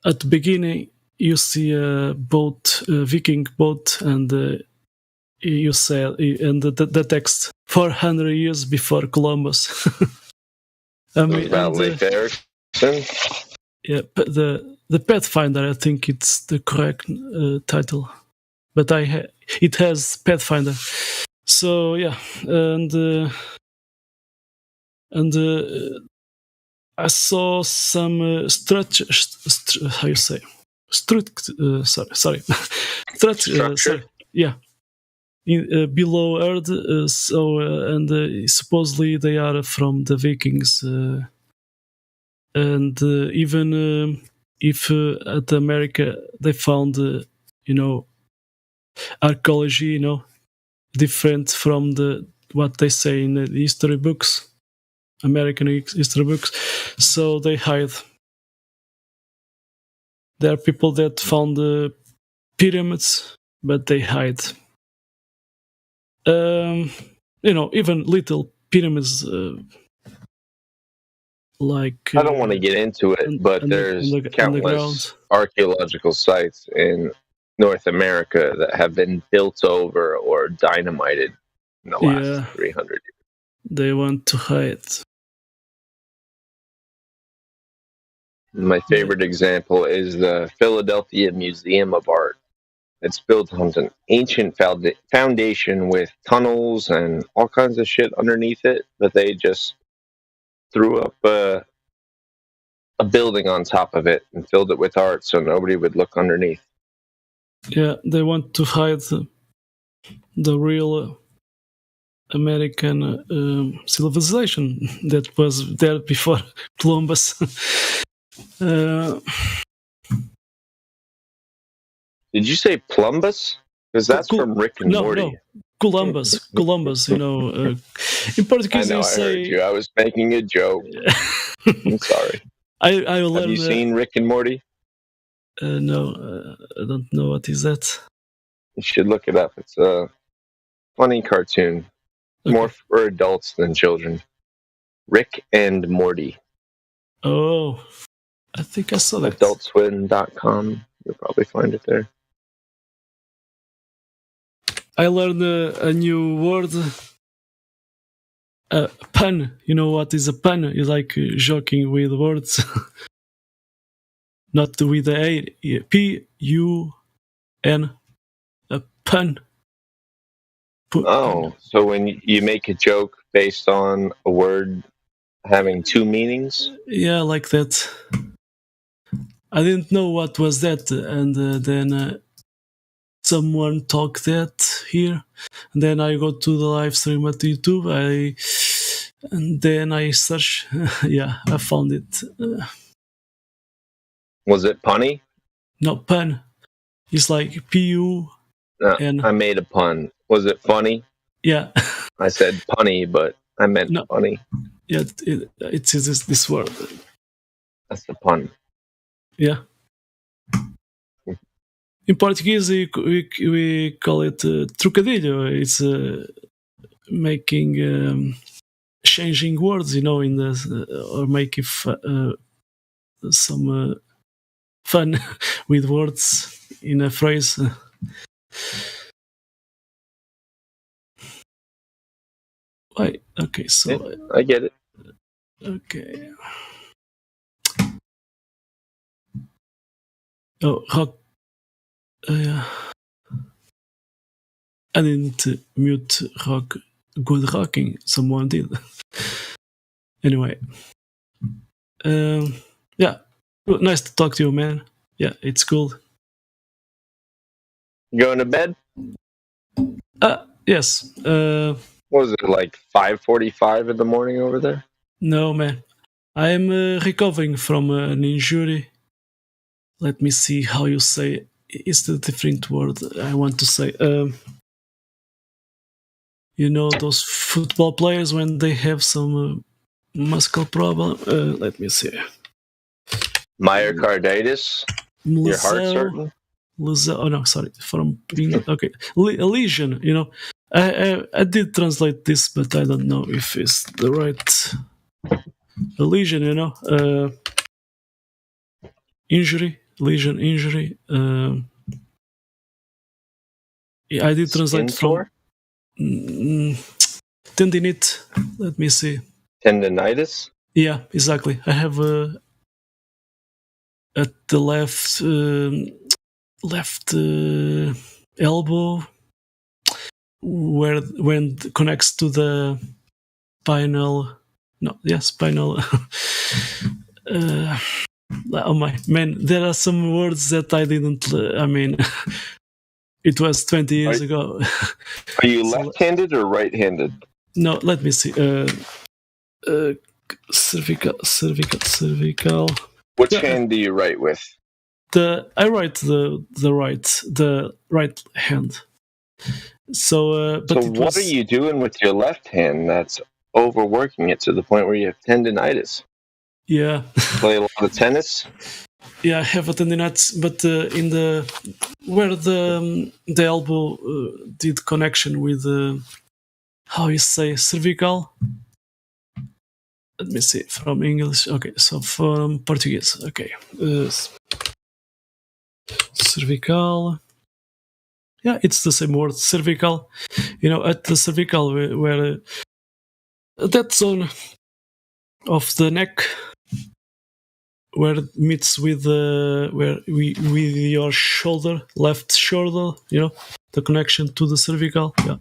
at the beginning you see a boat, a Viking boat, and you say, and the text 400 years before Columbus. About Leif Erikson? Yeah, but the Pathfinder, I think it's the correct title, but it has Pathfinder. So yeah, and I saw some structure. How you say? Sorry. Structure. Yeah. Below Earth, and supposedly they are from the Vikings, and even if at America they found, archaeology, different from what they say in the history books, American history books. So they hide. There are people that found the pyramids, but they hide. Even little pyramids, like I don't want to get into it, but there's countless archaeological sites in North America that have been built over or dynamited in the last 300 years. They want to hide. My favorite example is the Philadelphia Museum of Art. It's built on an ancient foundation with tunnels and all kinds of shit underneath it, but they just threw up a building on top of it and filled it with art so nobody would look underneath. Yeah, they want to hide the real American civilization that was there before Columbus. Did you say Plumbus? Because that's from Rick and Morty. No, Columbus. In Portuguese, I know, I heard you. I was making a joke. I'm sorry. I learned. Have you seen Rick and Morty? No, I don't know what is that. You should look it up. It's a funny cartoon, more for adults than children. Rick and Morty. Oh, I think I saw that. AdultSwim.com. You'll probably find it there. I learned a new word. Pun. You know what is a pun? It's like joking with words. Not with the A. P-U-N. A pun. Oh, so when you make a joke based on a word having two meanings? Yeah, like that. I didn't know what was that, and then someone talked that here. And then I go to the live stream at YouTube. And then I search. Yeah, I found it. Was it punny? No, pun. It's like P-U. I made a pun. Was it funny? Yeah. I said punny, but I meant funny. Yeah, it is this word. That's the pun. Yeah. In Portuguese, we call it trocadilho. It's making changing words, in the or making some fun with words in a phrase. Wait, okay, so yeah, I get it. Okay. Oh, rock. Yeah. I didn't mute rock. Good rocking. Someone did. Anyway. Yeah. Nice to talk to you, man. Yeah, it's cool. Going to bed? Yes. What was it, like 5:45 in the morning over there? No, man. I'm recovering from an injury. Let me see how you say. It's the different word I want to say. Those football players when they have some muscle problem. Let me see. Myocarditis. Your heart certain. Oh no, sorry. From being okay. A lesion. I did translate this, but I don't know if it's the right. A lesion. Injury. Lesion, injury. Yeah, I did translate from tendinite. Let me see. Tendinitis? Yeah, exactly. I have at the left elbow when it connects to the spinal. No, yeah, spinal. Oh my man, there are some words that I didn't. It was 20 years ago. Are you left-handed or right-handed? No, let me see. Cervical. Which hand do you write with? I write the right hand. So, but So it what was, are you doing with your left hand that's overworking it to the point where you have tendinitis? yeah. Play a lot of tennis? Yeah, I have a tendinitis, but in the where the elbow did connection with how you say cervical. Let me see from English. Okay, so from Portuguese. Okay, cervical. Yeah, it's the same word, cervical. You know, at the cervical where that zone of the neck where it meets with with your shoulder, left shoulder. You know, the connection to the cervical. Yeah.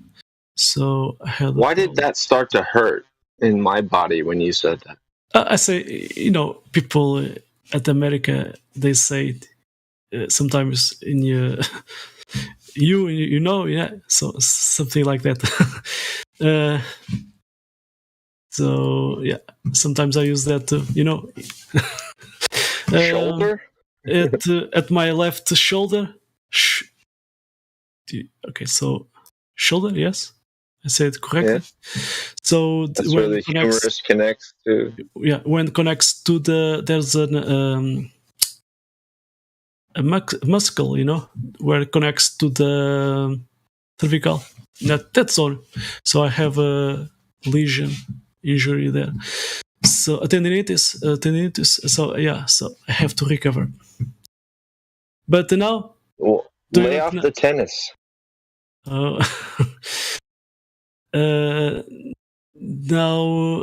So I had. Why did that start to hurt in my body when you said that? I say, you know, people at America, they say sometimes in your you know, yeah, so something like that. So yeah, sometimes I use that too, you know. Shoulder? At my left shoulder. Okay, so shoulder, yes, I said correctly. Yeah. So That's where the humerus connects to. Yeah, when it connects to there's a muscle, you know, where it connects to the cervical. That's all. So I have a lesion injury there. So a tendinitis. So yeah, so I have to recover. But now, well, lay off the tennis. Now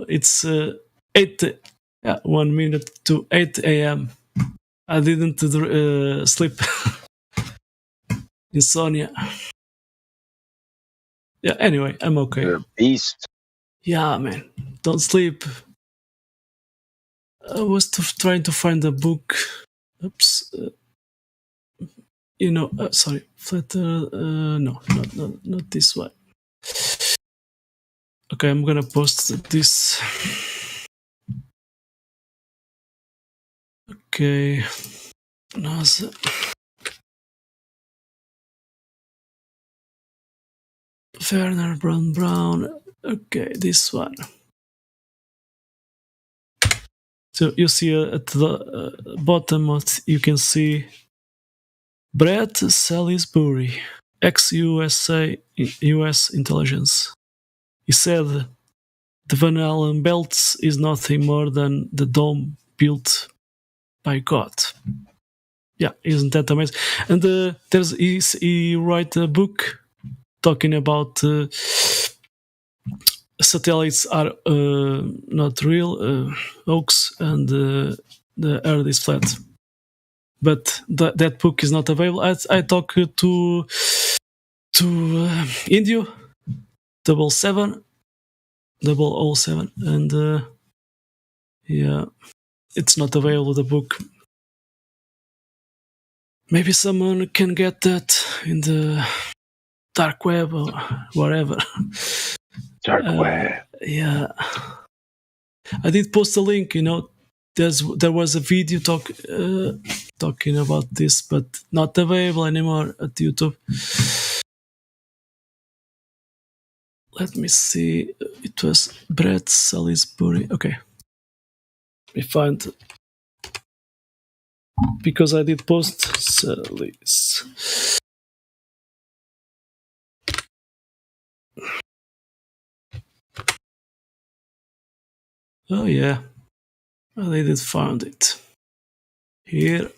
it's 1 minute to 8 a.m. I didn't sleep. Insomnia. Yeah, anyway, I'm okay. You're a beast. Yeah, man. Don't sleep. I was trying to find a book. Oops. You know, sorry. Flutter. No, not this one. Okay, I'm gonna post this. Okay. Werner Brown. Okay, this one. So you see at the bottom, you can see Brett Salisbury, ex-US intelligence. He said the Van Allen belt is nothing more than the dome built by God. Yeah, isn't that amazing? And he wrote a book talking about satellites are not real, hoax, and the Earth is flat. But that book is not available. I talked to Indio 007, and yeah, it's not available. The book. Maybe someone can get that in the dark web or whatever. Dark web. Yeah, I did post a link. You know, there was a video talking about this, but not available anymore at YouTube. Let me see. It was Brett Salisbury. Okay, let me find, because I did post Salis. Oh yeah, I did find it here.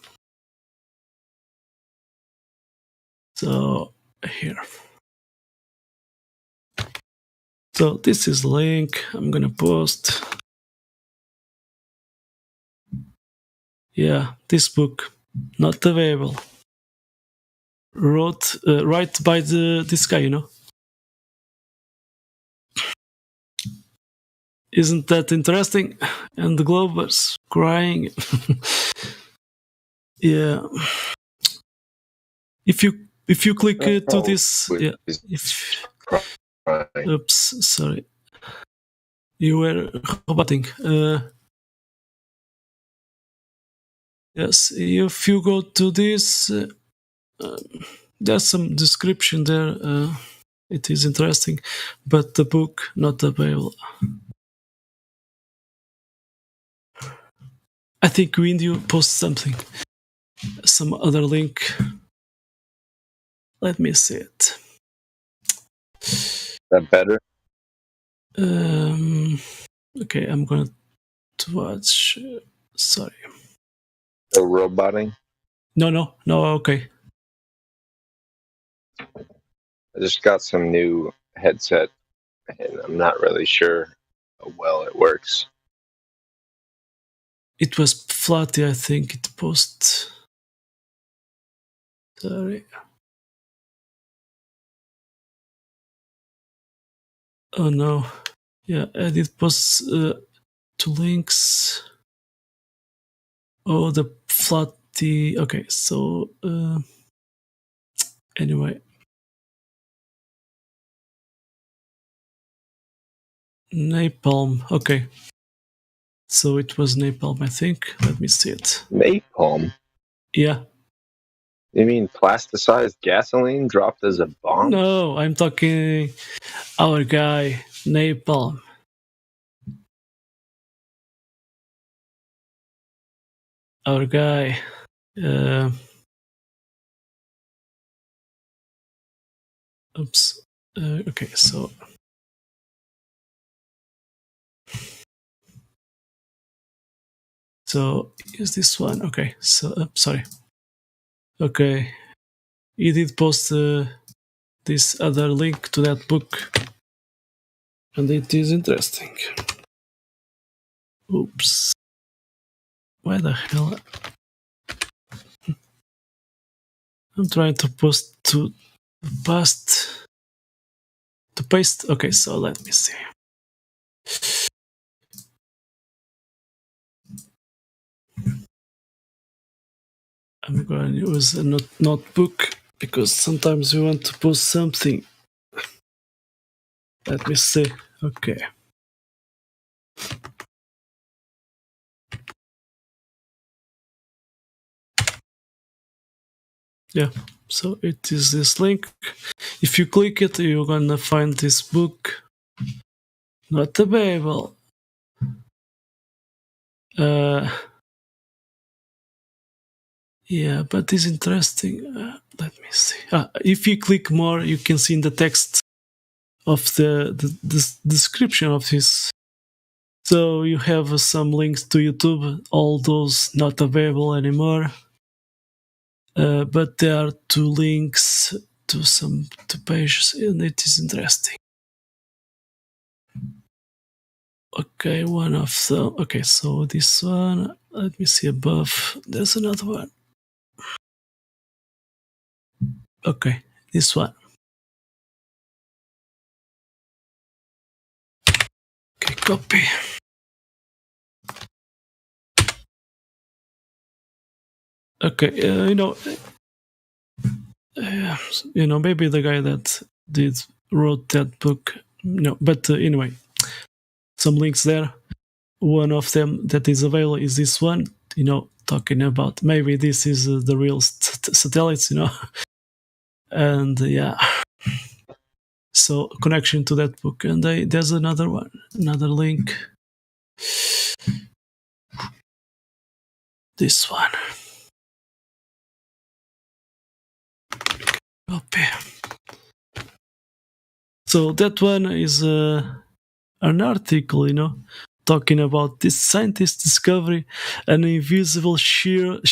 So here. So this is the link I'm gonna post. Yeah, this book not available. Right by this guy, you know. Isn't that interesting? And the Globers crying. Yeah. If you click to this, yeah. Oops, sorry. You were roboting. Yes, if you go to this, there's some description there. It is interesting, but the book not available. I think Windy post something, some other link. Let me see it. That better? Okay, I'm gonna watch. Sorry. The roboting? No. Okay. I just got some new headset, and I'm not really sure how well it works. It was Flatty, I think. It post. Sorry. Oh no. Yeah, edit posts to links. Oh, the Flatty. Okay, so anyway. Napalm. Okay. So it was Napalm, I think. Let me see it. Napalm? Yeah. You mean plasticized gasoline dropped as a bomb? No, I'm talking our guy, Napalm. Our guy. Oops. Okay, so. So, is this one? Okay, so, sorry. Okay. He did post this other link to that book. And it is interesting. Oops. Why the hell? I'm trying to post to past. To paste. Okay, so let me see. I'm going to use a notebook because sometimes we want to post something. Let me see. Okay. Yeah, so it is this link. If you click it, you're gonna find this book. Not available. Yeah, but it's interesting. Let me see. If you click more, you can see in the text of the description of this. So you have some links to YouTube, all those not available anymore. But there are 2 links to some 2 pages, and it is interesting. Okay, one of them. Okay, so this one. Let me see above. There's another one. Okay, this one. Okay, copy. Okay, maybe the guy that wrote that book. No, but anyway, some links there. One of them that is available is this one. Talking about maybe this is the real satellites. And yeah. So connection to that book, and there's another one, another link. This one. Copy. So that one is an article, talking about this scientist discovery an invisible shield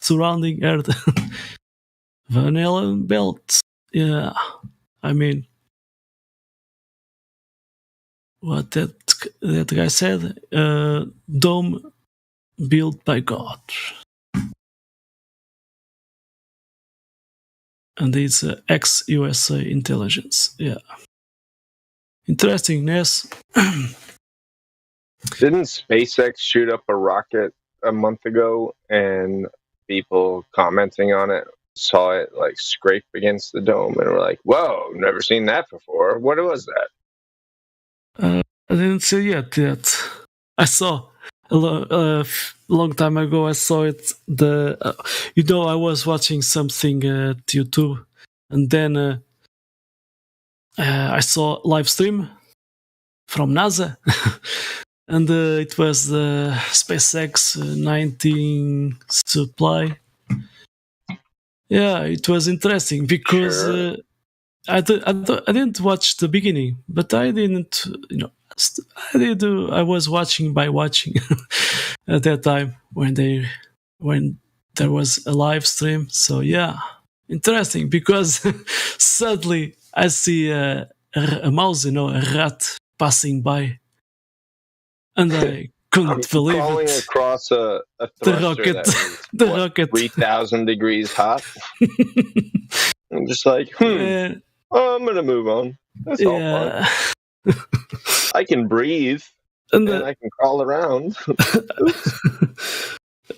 surrounding Earth. Van Allen belt. Yeah, I mean, what that guy said, dome built by God. And it's ex-USA intelligence. Yeah. Interesting, yes. Didn't SpaceX shoot up a rocket a month ago, and people commenting on it saw it like scrape against the dome and were like, "Whoa, never seen that before. What was that?" I didn't see yet. I saw long time ago I saw it. I was watching something at YouTube, and then I saw live stream from NASA, and it was the SpaceX 19 supply. Yeah, it was interesting because Sure. I didn't watch the beginning, but I didn't, I was watching by watching at that time when there was a live stream. So yeah, interesting because suddenly I see a mouse, a rat passing by, and I couldn't believe Crawling it. across a thruster rocket- that was, the rocket. 3,000 degrees hot. I'm just like, I'm gonna move on. That's all Yeah. fun. I can breathe And and I can crawl around.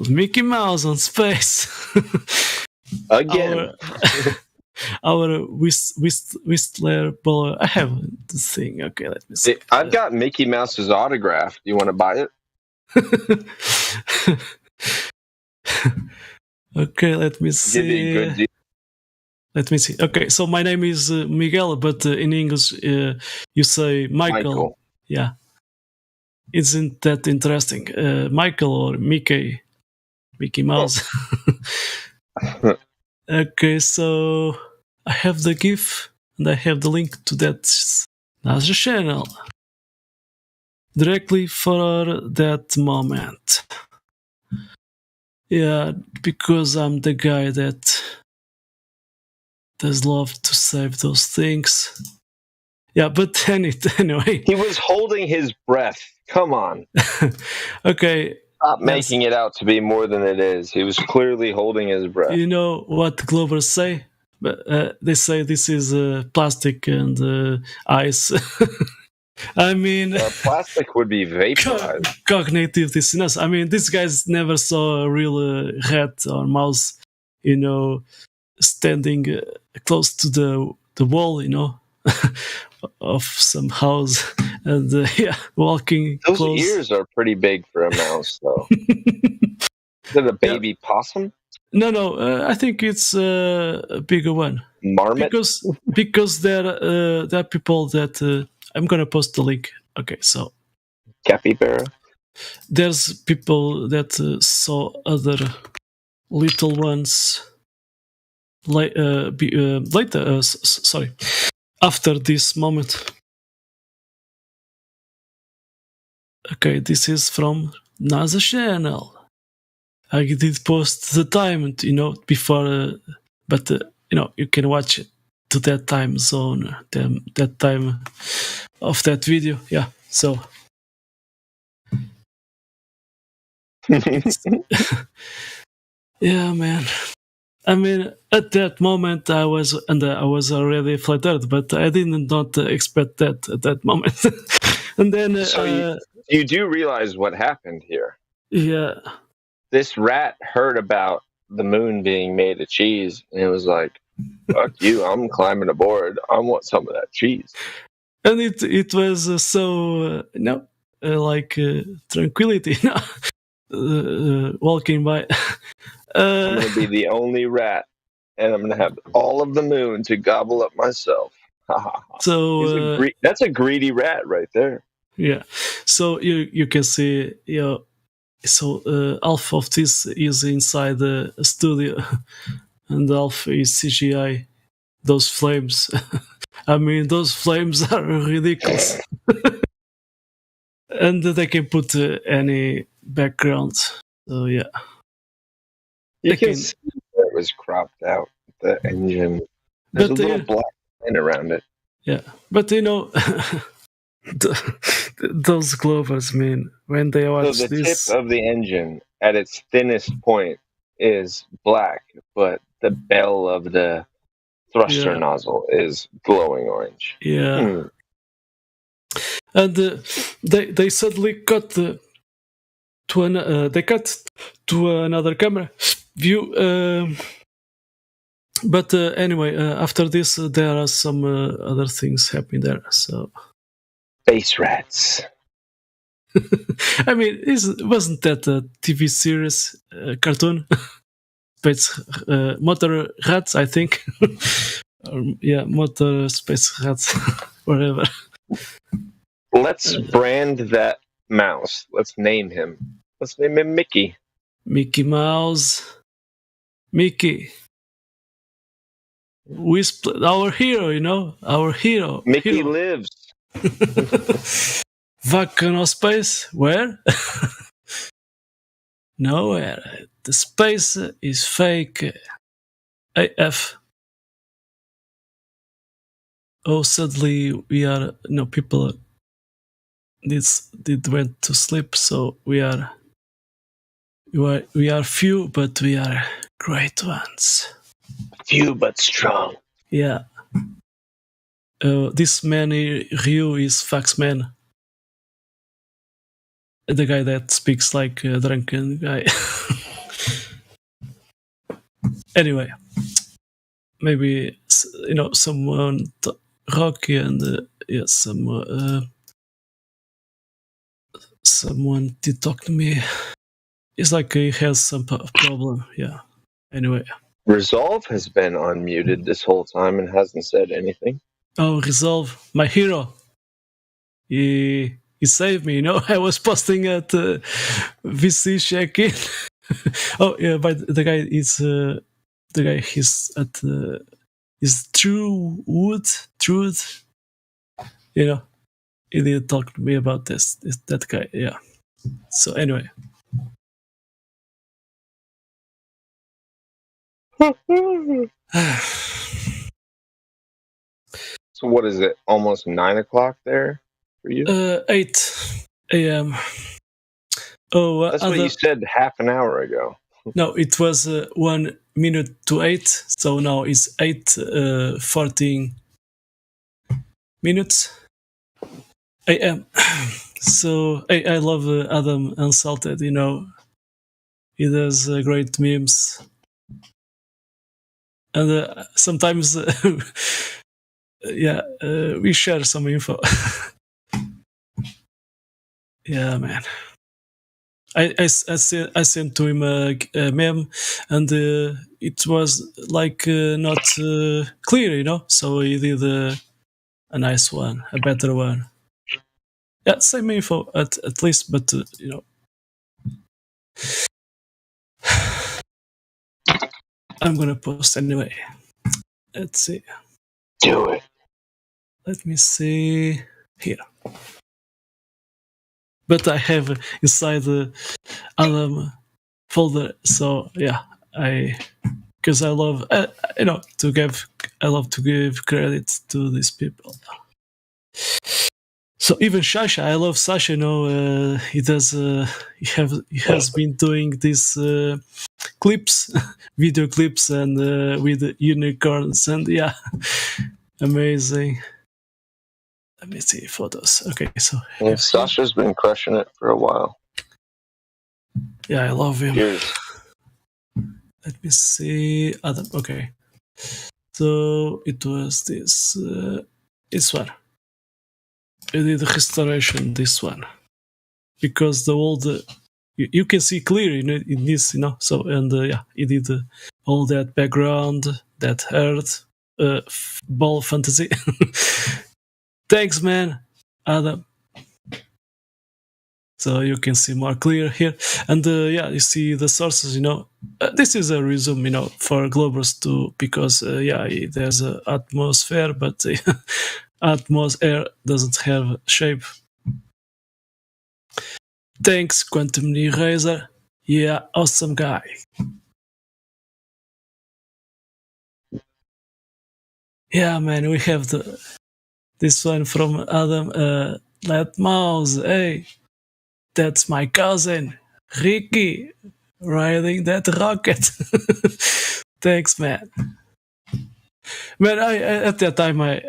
Mickey Mouse on space. Again. Our Whistler Bowler. I have the thing. Okay, let me see. I've got Mickey Mouse's autograph. Do you want to buy it? Okay, let me Give you a see. good deal. Let me see. Okay, so my name is Miguel, but in English you say Michael. Yeah. Isn't that interesting? Michael or Mickey Mouse. Okay, so I have the GIF and I have the link to that NASA channel directly for that moment. Yeah, because I'm the guy that does love to save those things. Yeah, but anyway. He was holding his breath. Come on. Okay. Stop making it out to be more than it is. He was clearly holding his breath. You know what Glovers say? But they say this is plastic and ice. I mean, plastic would be vaporized. Cognitive dissonance. I mean, these guys never saw a real rat or mouse, standing close to the wall, of some house and walking. Those close. ears are pretty big for a mouse, though. Is it a baby possum? No. I think it's a bigger one. Marmot? Because there are people that I'm gonna post the link. Okay, so capybara. There's people that saw other little ones later. Sorry, after this moment. Okay, this is from NASA channel. I did post the time, before, but you can watch it to that time zone, that time of that video. Yeah, so. Yeah, man. I mean, at that moment, I was already flattered, but I did not expect that at that moment. And then, so you do realize what happened here? Yeah. This rat heard about the moon being made of cheese, and it was like, "Fuck you! I'm climbing aboard. I want some of that cheese." And it was tranquility, walking by. I'm going to be the only rat, and I'm going to have all of the moon to gobble up myself. So that's a greedy rat right there. Yeah. So you can see, so half of this is inside the studio, and half is CGI. Those flames. I mean, those flames are ridiculous. And they can put any background. So yeah. You can see it was cropped out, the engine. There's a little black line around it. Yeah, but those Glovers, man, when they watch so the this... tip of the engine at its thinnest point is black, but the bell of the thruster nozzle is glowing orange. Yeah. And they suddenly cut to another camera view. But anyway, after this, there are some other things happening there. So space rats. I mean, wasn't that a TV series cartoon? Space Motor Rats, I think. Motor Space Rats, whatever. Let's brand that mouse. Let's name him. Let's name him Mickey. Mickey Mouse. Mickey. Our hero, our hero. Mickey lives. Volcano space? Where? Nowhere. The space is fake. AF. Oh, suddenly people did went to sleep, so we are few, but we are great ones. Few but strong. Yeah. This man Ryu is Faxman. The guy that speaks like a drunken guy. Anyway, maybe someone Rocky and someone did talk to me. It's like he has some problem. Yeah. Anyway. Resolve has been unmuted this whole time and hasn't said anything. Oh, Resolve, my hero. He saved me. I was posting at VC check-in. Oh yeah, but the guy is he's at is Truth. He did talk to me about that guy. Yeah. So anyway. So what is it? Almost 9 o'clock there for you? 8 a.m. Oh, that's what you said half an hour ago. No, it was 1 minute to 8. So now it's 8:14 minutes a.m. So I love Adam Unsalted. He does great memes. And sometimes, we share some info. Yeah, man. I sent to him a meme, and it was like not clear, So he did a nice one, a better one. Yeah, same info at least, but I'm gonna post anyway. Let's see. Do it. Let me see here. But I have inside the Adam folder, so yeah, because I love I love to give credit to these people. So even Sasha, I love Sasha. He does. He has been doing these clips, video clips, and with unicorns, and yeah, amazing. Let me see photos. Okay, so yeah, Sasha's been crushing it for a while. Yeah, I love him. Cheers. Let me see. Adam. Okay, so it was this one. I did restoration this one because the old you can see clear in this, So and he did all that background, that earth, ball fantasy. Thanks, man, Adam. So you can see more clear here, and you see the sources. This is a resume, for Globers too, because there's an atmosphere, but atmosphere doesn't have shape. Thanks, Quantum Eraser. Yeah, awesome guy. Yeah, man, we have this one from Adam. Let Mouse. Hey, that's my cousin, Ricky, riding that rocket. Thanks, man. Man, at that time, I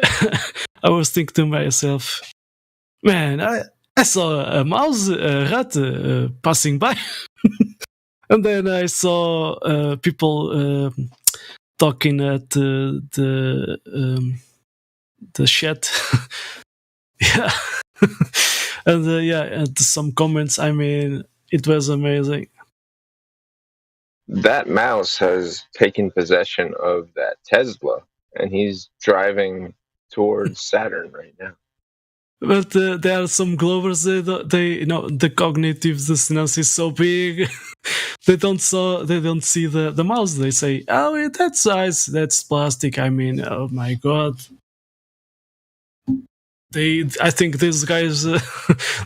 was thinking to myself, man, I saw a mouse rat passing by. And then I saw people talking at the chat. Yeah. And and some comments. I mean, it was amazing. That mouse has taken possession of that Tesla, and he's driving towards Saturn right now. But there are some Glovers. They the cognitive dissonance is so big. They don't see the mouse. They say, "Oh, that's ice. That's plastic." I mean, oh my god. I think these guys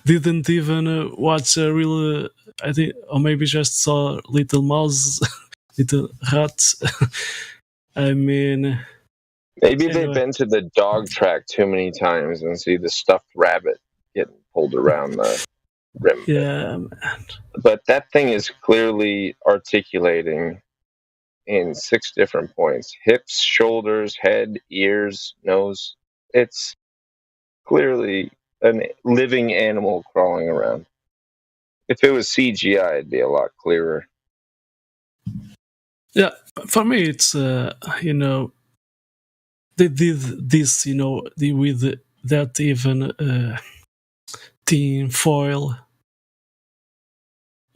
didn't even watch a real. I think, or maybe just saw little mouse, little rats. I mean, maybe they've been to the dog track too many times and see the stuffed rabbit getting pulled around the rim. Yeah, man. But that thing is clearly articulating in 6 different points: hips, shoulders, head, ears, nose. It's clearly a living animal crawling around. If it was CGI, it'd be a lot clearer. Yeah, for me, it's they did this, with that even tin foil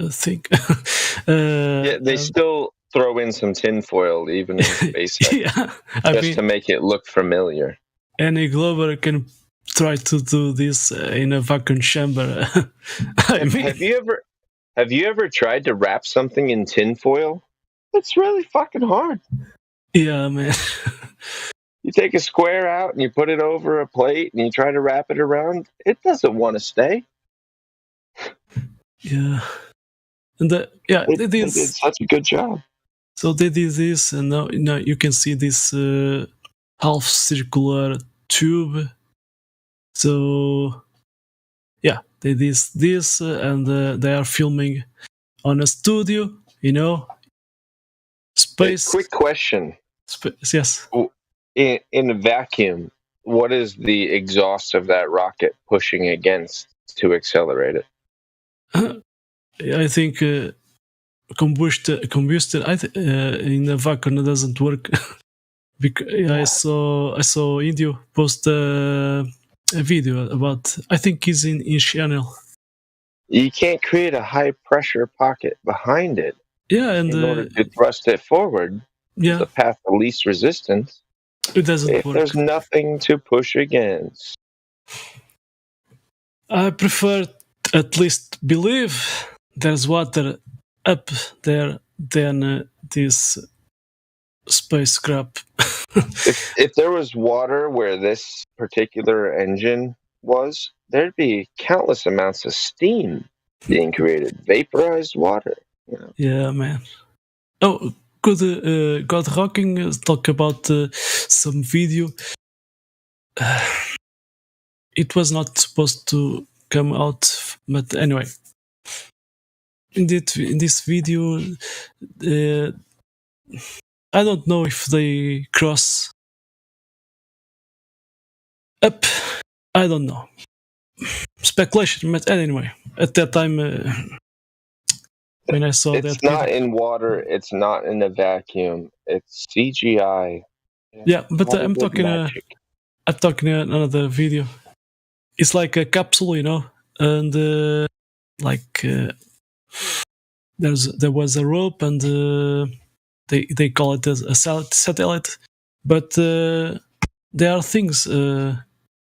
thing. Yeah, they still throw in some tinfoil even in space, just to make it look familiar. Any Glover can try to do this in a vacuum chamber. Have you ever tried to wrap something in tinfoil? It's really fucking hard. Yeah, man. You take a square out and you put it over a plate and you try to wrap it around. It doesn't want to stay. Yeah. And they did such a good job. So they did this, and now you can see this half circular tube. So yeah, they did this, and they are filming on a studio. Space. Quick question. Yes. In a vacuum, what is the exhaust of that rocket pushing against to accelerate it? I think combustion in a vacuum doesn't work. Because I saw Indio post a video about. I think he's in his channel. You can't create a high pressure pocket behind it. Yeah, and in order to thrust it forward, yeah, the path of least resistance. It doesn't if work. There's nothing to push against. I prefer at least believe there's water up there than this spacecraft. if there was water where this particular engine was, there'd be countless amounts of steam being created, vaporized water. Yeah, man. Oh, could God Rocking talk about some video? It was not supposed to come out, but anyway. In this video, I don't know if they cross up. I don't know. Speculation, but anyway, at that time, when I saw it's not in water, it's not in a vacuum, it's CGI. Yeah, but I'm talking another video. It's like a capsule, and there was a rope, and they call it a satellite, but there are things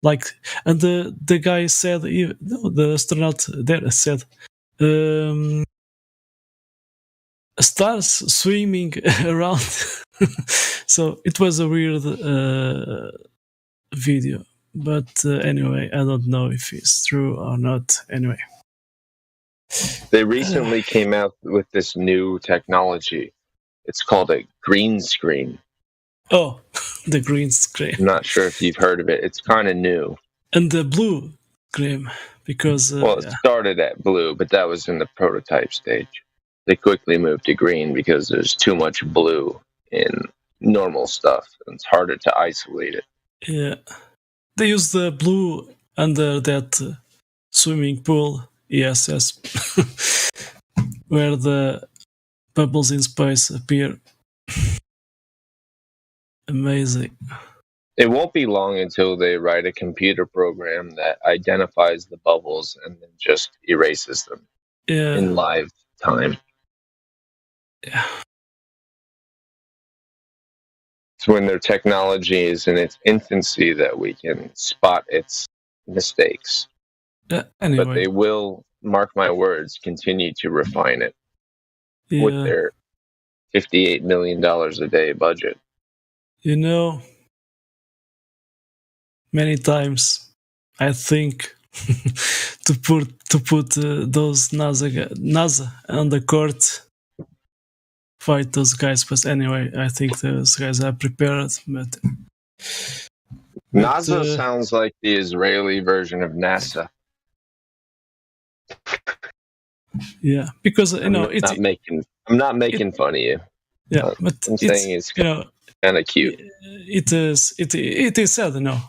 like, and the guy said, the astronaut there said, stars swimming around. So it was a weird video, but anyway, I don't know if it's true or not. Anyway, they recently came out with this new technology. It's called a green screen. Oh, the green screen. I'm not sure if you've heard of it. It's kind of new. And the blue screen, because it started at blue, but that was in the prototype stage. They quickly moved to green because there's too much blue in normal stuff, and it's harder to isolate it. Yeah, they use the blue under that swimming pool, ESS, where the bubbles in space appear. Amazing. It won't be long until they write a computer program that identifies the bubbles and then just erases them in live time. Yeah. It's when their technology is in its infancy that we can spot its mistakes. Anyway. But they will, mark my words, continue to refine it with their $58 million a day budget. You know, many times I think to put those NASA on the court, fight those guys. But anyway, I think those guys are prepared. But NASA sounds like the Israeli version of NASA. Yeah, because you know I'm not making fun of you. Yeah, but I'm saying it's kind of cute. It is sad, you know.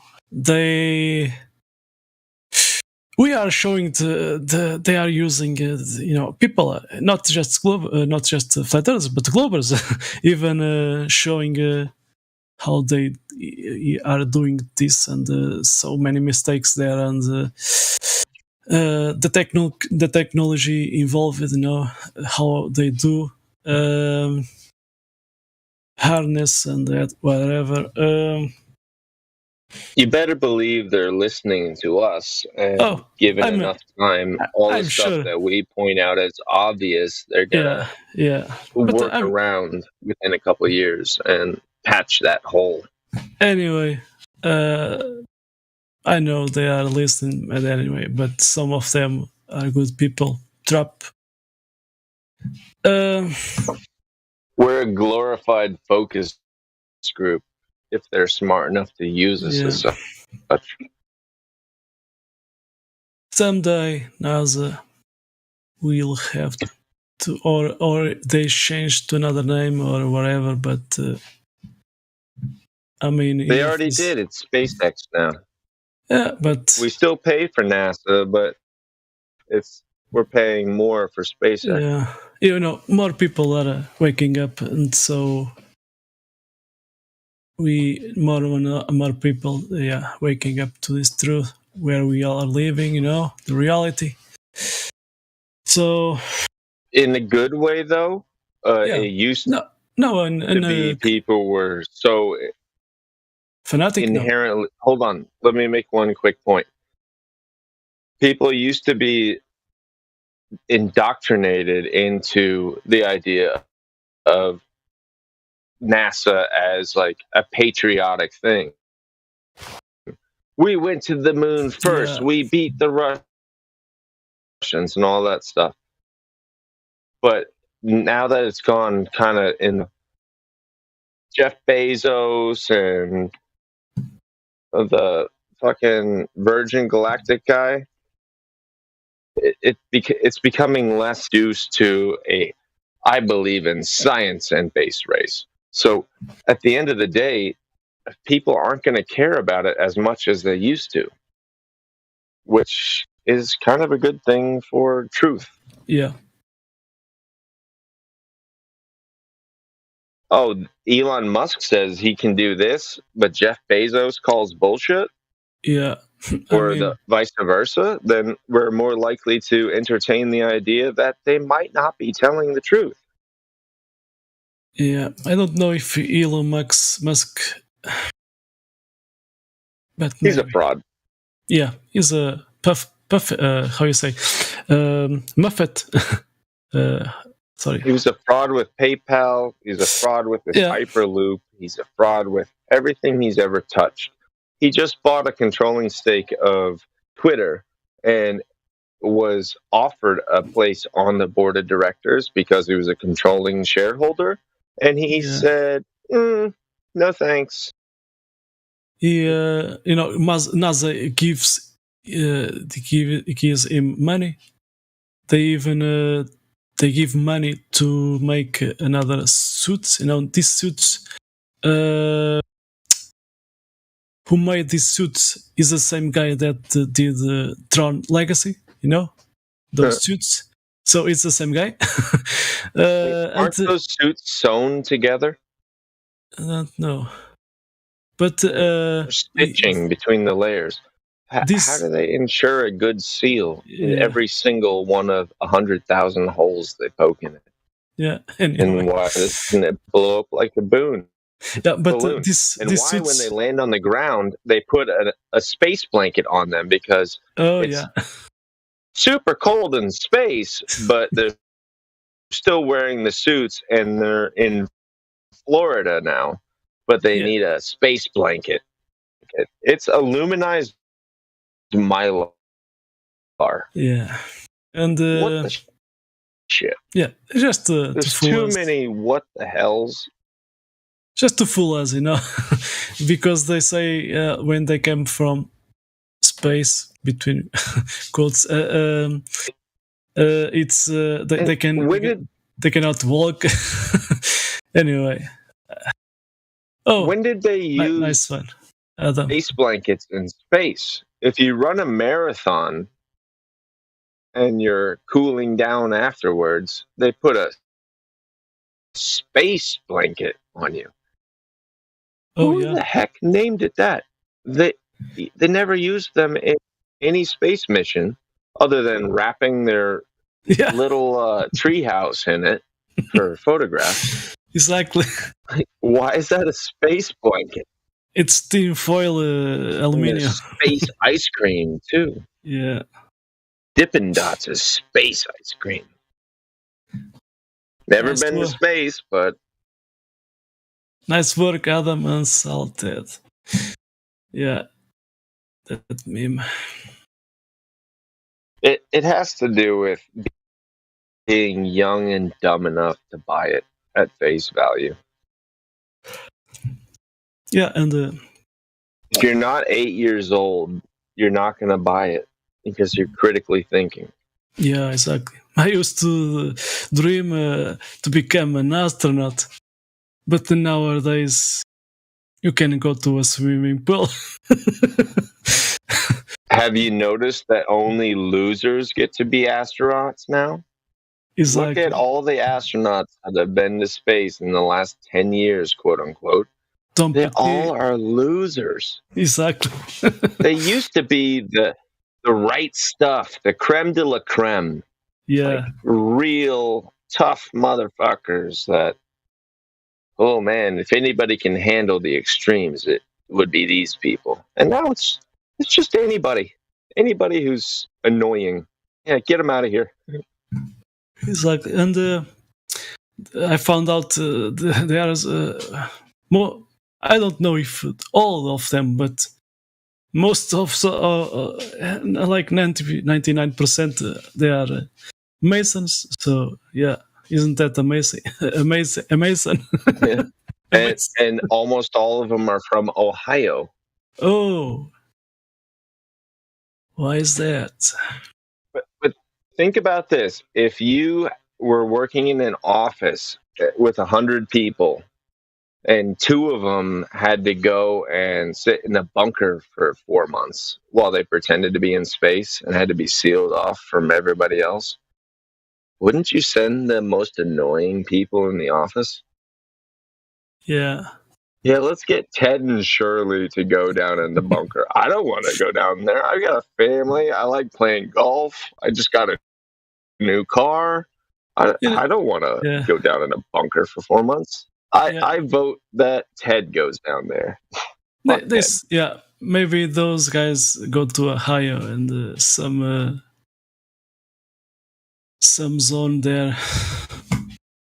We are showing they are using people, not just flat earthers, but globers, even showing how they are doing this and so many mistakes there and the technology involved, you know, how they do harness and that whatever. You better believe they're listening to us, and given enough time, all the stuff that we point out as obvious, they're gonna work around within a couple of years and patch that hole. Anyway, I know they are listening, but anyway, but some of them are good people. Trump. We're a glorified focus group. If they're smart enough to use us as such. Someday NASA will have to, or they change to another name or whatever. But I mean, they already did. It's SpaceX now. Yeah, but we still pay for NASA, but we're paying more for SpaceX. Yeah, you know, more people are waking up, and so. More people, waking up to this truth where we all are living, you know, the reality. So, in a good way, though, it used to be people were so fanatic. Inherently, hold on. Let me make one quick point. People used to be indoctrinated into the idea of NASA as like a patriotic thing. We went to the moon first. We beat the Russians and all that stuff. But now that it's gone kind of in Jeff Bezos and the fucking Virgin Galactic guy, it's becoming less used to I believe in science and based race. So at the end of the day, people aren't going to care about it as much as they used to, which is kind of a good thing for truth. Yeah. Oh, Elon Musk says he can do this, but Jeff Bezos calls bullshit? Yeah. Or the vice versa, then we're more likely to entertain the idea that they might not be telling the truth. Yeah, I don't know if Elon Musk, but he's a fraud. Yeah, he's a how you say, Muppet. Sorry. He was a fraud with PayPal. He's a fraud with this Hyperloop. He's a fraud with everything he's ever touched. He just bought a controlling stake of Twitter and was offered a place on the board of directors because he was a controlling shareholder. And he said, no thanks. NASA gives him money. They even they give money to make another suits. You know, these suits. Who made these suits is the same guy that did Tron Legacy. You know, those suits. So it's the same guy. Aren't those suits sewn together? I don't know. But Stitching between the layers. How do they ensure a good seal in every single one of 100,000 holes they poke in it? Yeah, and why doesn't it blow up like a balloon? Yeah, but balloon? this And this why, when suits. they land on the ground, they put a space blanket on them because it's super cold in space, but they're still wearing the suits and they're in Florida now, but they need a space blanket. It's aluminized mylar. Yeah, and What the shit? yeah, just There's to fool too us. many what the hells. Just to fool us, because they say when they came from space between quotes, it's they can they cannot walk. Anyway, when did they use nice one, Adam. space blankets in space? If you run a marathon and you're cooling down afterwards, they put a space blanket on you. Who the heck named it that? They never used them in any space mission other than wrapping their little treehouse in it for photographs. Exactly. Why is that a space blanket? It's tinfoil aluminium. Space ice cream too. Yeah. Dippin' Dots is space ice cream. Never Nice been to work. space, but Nice work, Adam Unsalted. Yeah, that meme. it has to do with being young and dumb enough to buy it at face value. Yeah, and If you're not 8 years old, you're not going to buy it because you're critically thinking. yeah, exactly. I used to dream to become an astronaut, but nowadays you can go to a swimming pool. Have you noticed that only losers get to be astronauts now? Exactly. Look at all the astronauts that have been to space in the last 10 years, quote unquote. They all are losers. Exactly. They used to be the right stuff, the creme de la creme. Yeah. Real tough motherfuckers that, oh man, if anybody can handle the extremes, it would be these people. And now it's just anybody who's annoying. Yeah, get them out of here. Exactly. And I found out there's more. I don't know if all of them, but most of like 99% they are Masons. So yeah, isn't that amazing? Amazing. Yeah. And almost all of them are from Ohio. Oh, why is that? But think about this. If you were working in an office with 100 people and 2 of them had to go and sit in a bunker for 4 months while they pretended to be in space and had to be sealed off from everybody else, wouldn't you send the most annoying people in the office? Yeah. Yeah, let's get Ted and Shirley to go down in the bunker. I don't want to go down there. I got a family. I like playing golf. I just got a new car. I don't want to go down in a bunker for 4 months. I vote that Ted goes down there. Yeah, maybe those guys go to Ohio and some zone there.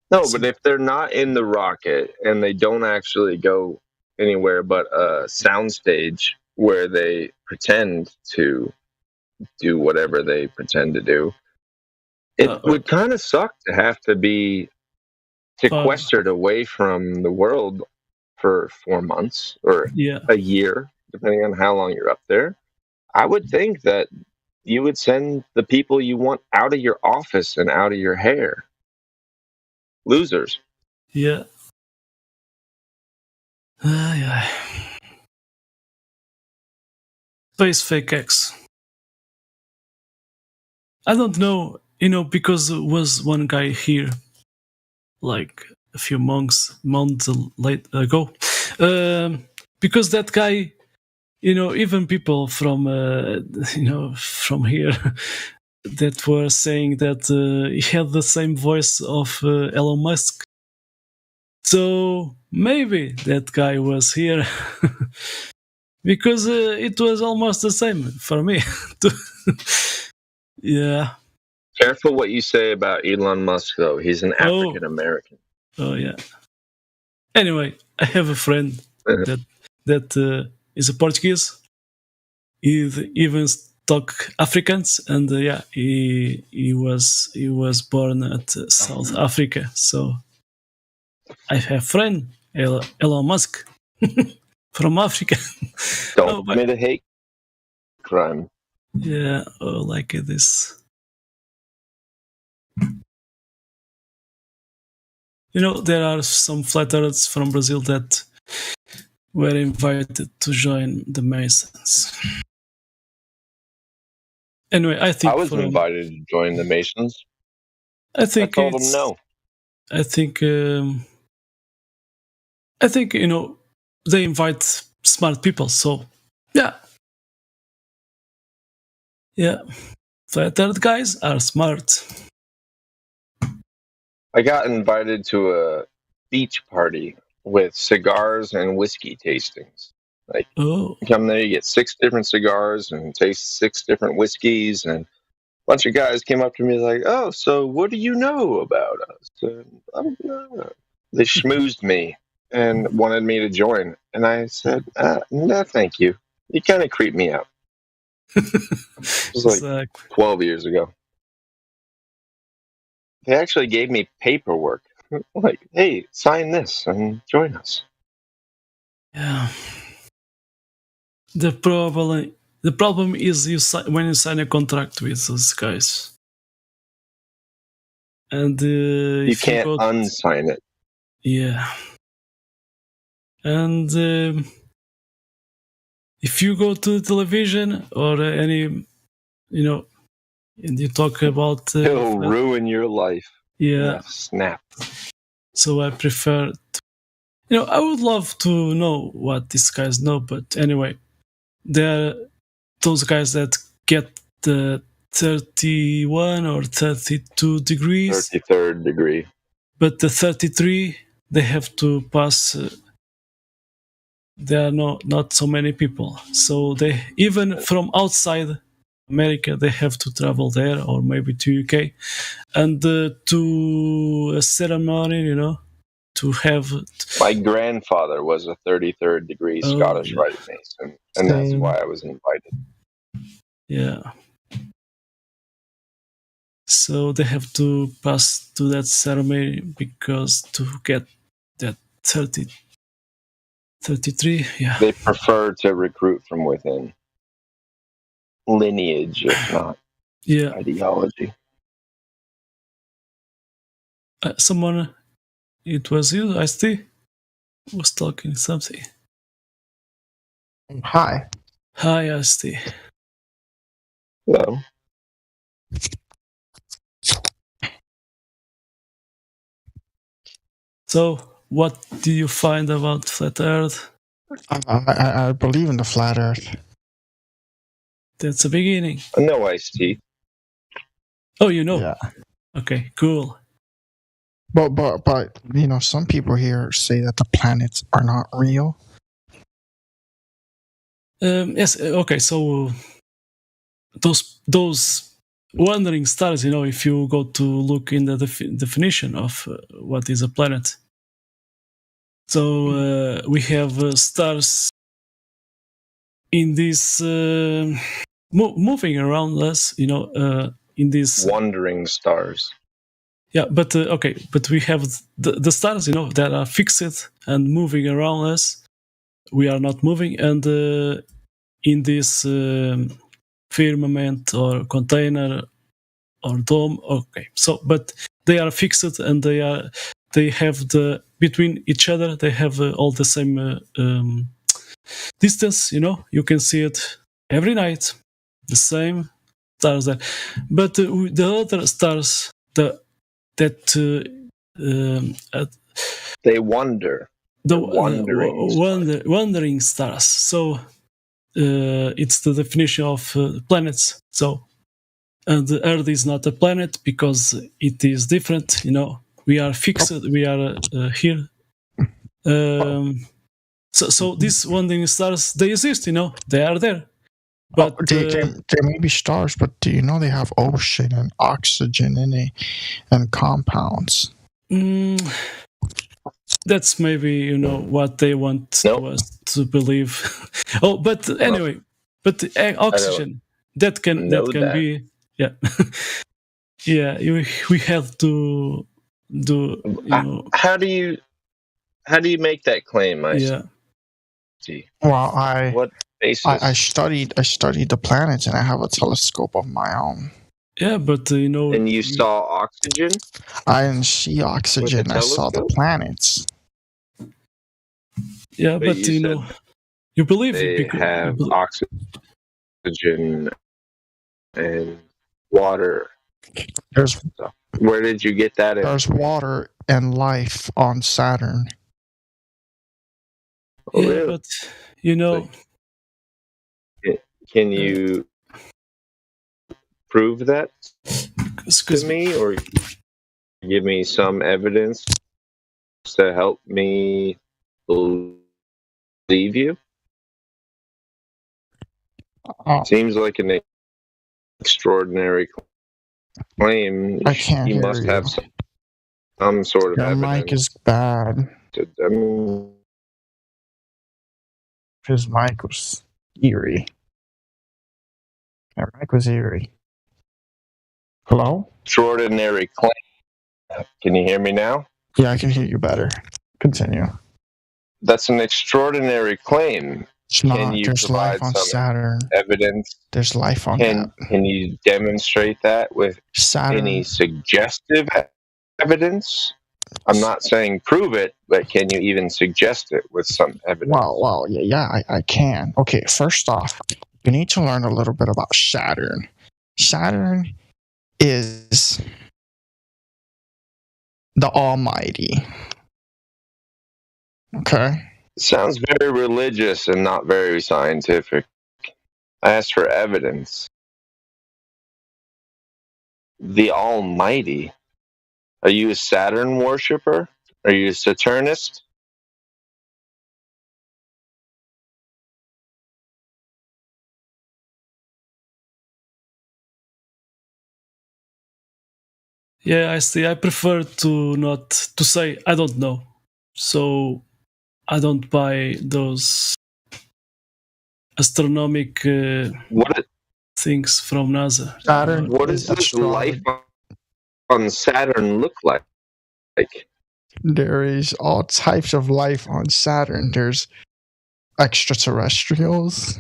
No, but if they're not in the rocket and they don't actually go anywhere but a soundstage where they pretend to do whatever they pretend to do, it would kind of suck to have to be sequestered away from the world for 4 months or a year, depending on how long you're up there. I would think that you would send the people you want out of your office and out of your hair. Losers. Yeah. Yeah. Space Fake X. I don't know, because there was one guy here, like a few months ago, because that guy, even people from from here that were saying that he had the same voice of Elon Musk. So maybe that guy was here because it was almost the same for me. Yeah. Careful what you say about Elon Musk, though. He's an African American. Oh yeah. Anyway, I have a friend that is a Portuguese. He even talk Afrikaans, and he was born at South Africa. So I have friend Elon Musk from Africa. Don't commit a hate crime. Yeah, like this. There are some flat earthers from Brazil that were invited to join the Masons. Anyway, I think I was invited to join the Masons. I think I told them no. I think they invite smart people. So yeah, flat earth guys are smart. I got invited to a beach party with cigars and whiskey tastings. Like, you come there, you get 6 different cigars and taste 6 different whiskeys, and a bunch of guys came up to me like, "Oh, so what do you know about us?" They schmoozed me and wanted me to join, and I said, "No, thank you. You kind of creep me out." It was like 12 years ago. They actually gave me paperwork, like, "Hey, sign this and join us." Yeah. The problem is when you sign a contract with those guys, and you can't unsign it. Yeah. And if you go to television or any, and you talk about... it'll ruin your life. Yeah. Snap. So I prefer... I would love to know what these guys know, but anyway, there are those guys that get the 31 or 32 degrees. 33rd degree. But the 33, they have to pass... there are not so many people. So they, even from outside America, they have to travel there or maybe to UK and to a ceremony, to have... My grandfather was a 33rd degree Scottish Rite Mason, and that's why I was invited. Yeah. So they have to pass to that ceremony because to get that 33, yeah. They prefer to recruit from within. Lineage, if not ideology. Someone, it was you, Ice-T, was talking something. Hi. Hi, Ice-T. Hello. So, what do you find about Flat Earth? I believe in the Flat Earth. That's the beginning. No Ice-T. Oh, you know? Yeah. Okay, cool. But some people here say that the planets are not real. Yes. Okay. So those wandering stars. If you go to look in the definition of what is a planet. So we have stars in this moving around us. In this wandering stars. Yeah, but okay, but we have the stars, that are fixed and moving around us. We are not moving, and in this firmament or container or dome. Okay, so but they are fixed, and they have between each other. They have all the same distance. You can see it every night, the same stars there. But the other stars, they wander. The Wandering wandering stars. So it's the definition of planets. So, and the Earth is not a planet because it is different. You know, we are fixed. We are here. So these wandering stars, they exist. You know, they are there. But there may be stars, but do you know they have ocean and oxygen in it and compounds? That's maybe what they want us to believe. Oh, but anyway, but oxygen that can be yeah. We have to do. How do you make that claim? Well, what basis? I studied the planets, and I have a telescope of my own. Yeah, but And you saw oxygen? I didn't see oxygen. I saw the planets. Yeah, but you believe they it have oxygen and water. Where did you get that? There's water and life on Saturn. Oh, yeah, really? but can you prove that to me, or give me some evidence to help me believe you? Seems like an extraordinary claim. I can't you hear must you. have some sort of Your evidence. mic is bad. His mic was eerie. Your mic was eerie. Hello? Extraordinary claim. Can you hear me now? Yeah, I can hear you better. Continue. That's an extraordinary claim. It's not. Can you There's provide life on some Saturn. evidence? There's life on Can you demonstrate that with Saturn. any suggestive evidence? I'm not saying prove it, but can you even suggest it with some evidence? Well, yeah, I can. Okay, first off, you need to learn a little bit about Saturn. Saturn is the Almighty. Okay? Sounds very religious and not very scientific. I asked for evidence. The Almighty. Are you a Saturn worshiper? Are you a Saturnist? yeah, I see. I prefer to not to say I don't know. So I don't buy those astronomical things from NASA. Saturn. What does this life on Saturn look like? There is all types of life on Saturn. There's extraterrestrials.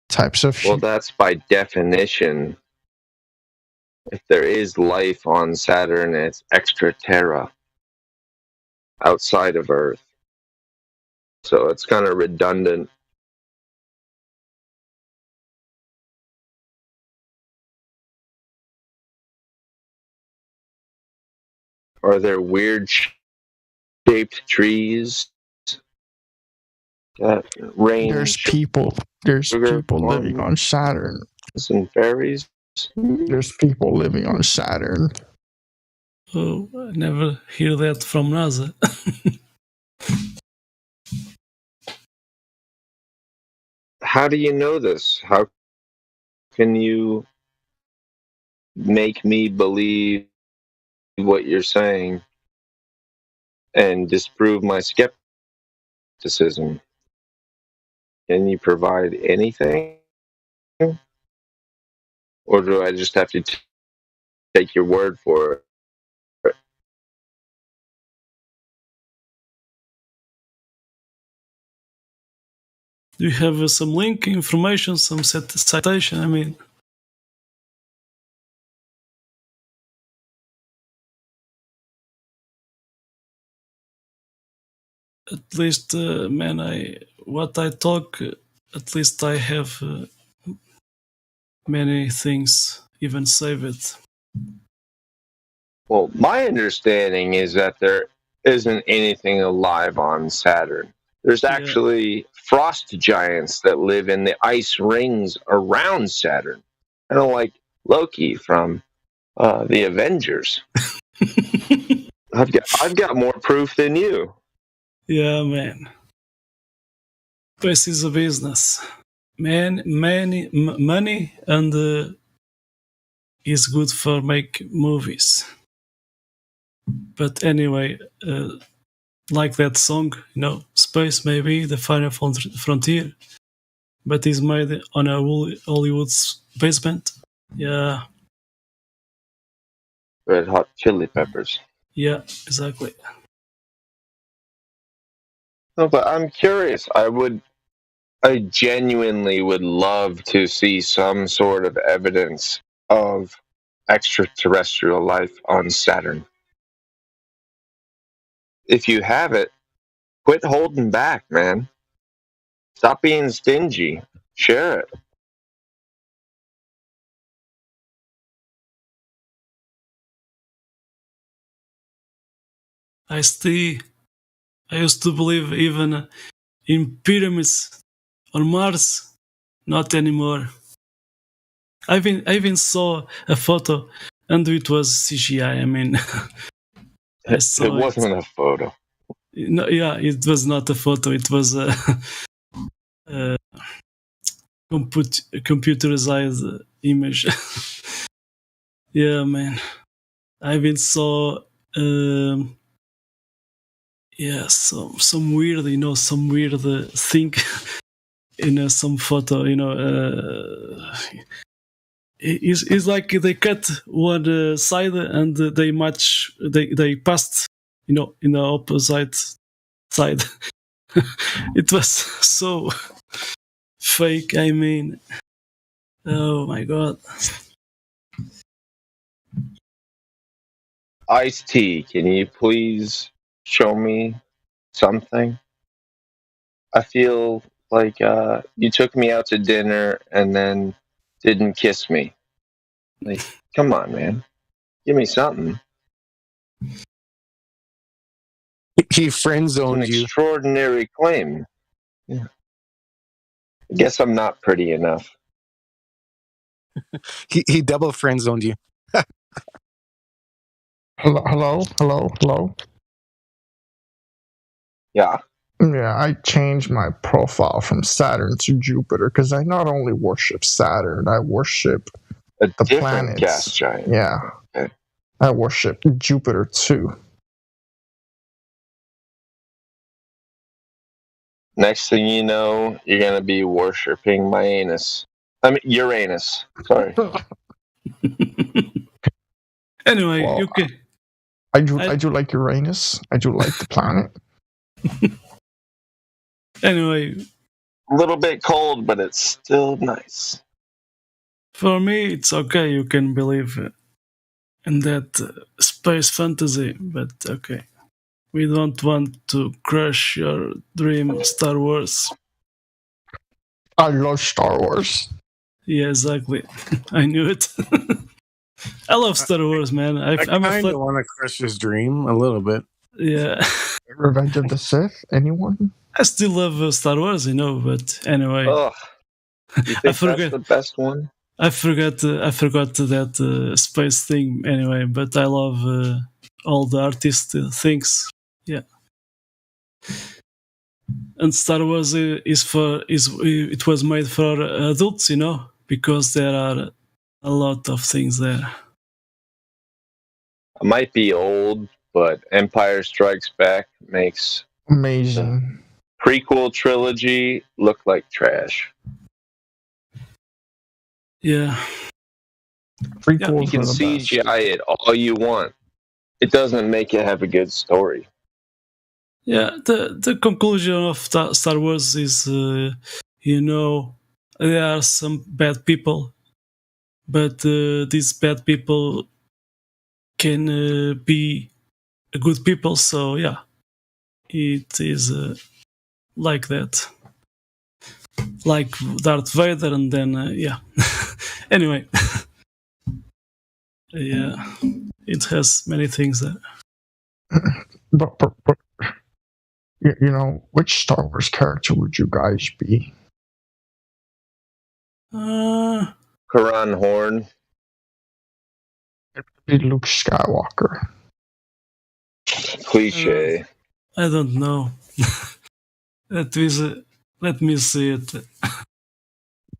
Types of. Well, that's by definition. If there is life on Saturn, it's extraterra, outside of Earth. So it's kind of redundant. Are there weird shaped trees that range? There's people. There's people living on Saturn. And fairies. There's people living on Saturn. Oh, I never hear that from NASA. How do you know this? How can you make me believe what you're saying and disprove my skepticism? Can you provide anything? Or do I just have to take your word for it? Do you have some link, information, some citation? I mean, at least, man, what I talk, at least I have many things even saved. Well, my understanding is that there isn't anything alive on Saturn. There's actually frost giants that live in the ice rings around Saturn. Kind of like Loki from the Avengers. I've got more proof than you. Yeah, man. Space is a business. Man, money and is good for make movies. But anyway, like that song, space may be the final frontier, but is made on a Hollywood's basement. Yeah. Red Hot Chili Peppers. Yeah, exactly. No, but I'm curious. I genuinely would love to see some sort of evidence of extraterrestrial life on Saturn. If you have it, quit holding back, man. Stop being stingy. Share it. I used to believe even in pyramids on Mars. Not anymore. I even saw a photo, and it was CGI. I mean, I saw it wasn't a photo. No, yeah, it was not a photo. It was a computerized image. Yeah, man. I even saw some weird, some weird thing in some photo. It's like they cut one side and they match. They passed, in the opposite side. It was so fake. I mean, oh my god. Ice-T, can you please show me something? I feel like you took me out to dinner and then didn't kiss me. Like, come on, man. Give me something. He friend zoned you. Extraordinary claim. Yeah. I guess I'm not pretty enough. He double friend zoned you. Hello. Yeah. Yeah, I changed my profile from Saturn to Jupiter because I not only worship Saturn, I worship the different planets. Gas giant. Yeah. Okay. I worship Jupiter too. Next thing you know, you're gonna be worshiping my anus. I mean Uranus. Sorry. Anyway, Well, you can. I do like Uranus. I do like the planet. Anyway, a little bit cold, but it's still nice. For me, it's okay. You can believe in that space fantasy, but okay. We don't want to crush your dream, Star Wars. I love Star Wars. Yeah, exactly. I knew it. I love Star Wars, man. I kind of want to crush his dream a little bit. Yeah. Revenge of the Sith? Anyone? I still love Star Wars, but anyway. Oh, you think that's the best one? I forgot that space thing anyway, but I love all the artist things. Yeah. And Star Wars it was made for adults, because there are a lot of things there. I might be old, but Empire Strikes Back makes amazing prequel trilogy look like trash. Yeah. You can CGI it all you want. It doesn't make it have a good story. Yeah, the conclusion of Star Wars is, there are some bad people, but these bad people can be good people. So yeah, it is like that, like Darth Vader, and then yeah. Anyway, yeah, it has many things there. But you know, which Star Wars character would you guys be? Karan Horn. Be Luke Skywalker. Cliche. I don't know. That is. Let me see it. Do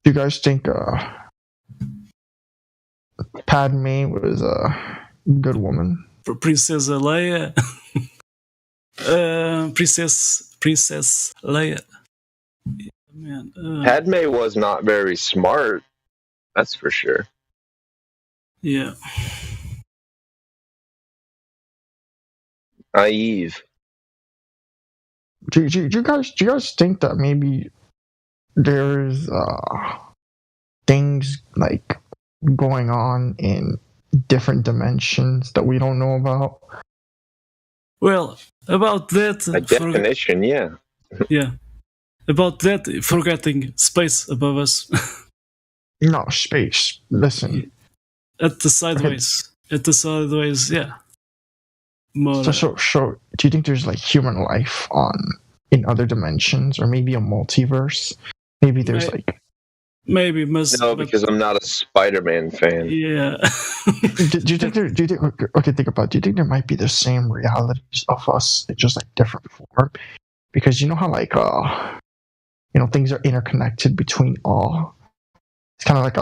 you guys think Padme was a good woman? Princess Leia. Princess Leia. Man, Padme was not very smart. That's for sure. Yeah. Naive. Do you guys think that maybe there's things like going on in different dimensions that we don't know about? Well, about that. By definition, yeah. Yeah. About that, forgetting space above us. No, space. Listen. At the sideways. Yeah. More. So, do you think there's like human life in other dimensions, or maybe a multiverse? Maybe there's maybe must. No, because I'm not a Spider-Man fan. Yeah. do you think okay, think about it. Do you think there might be the same realities of us, it's just like different form? Because you know how things are interconnected between all. It's kind of like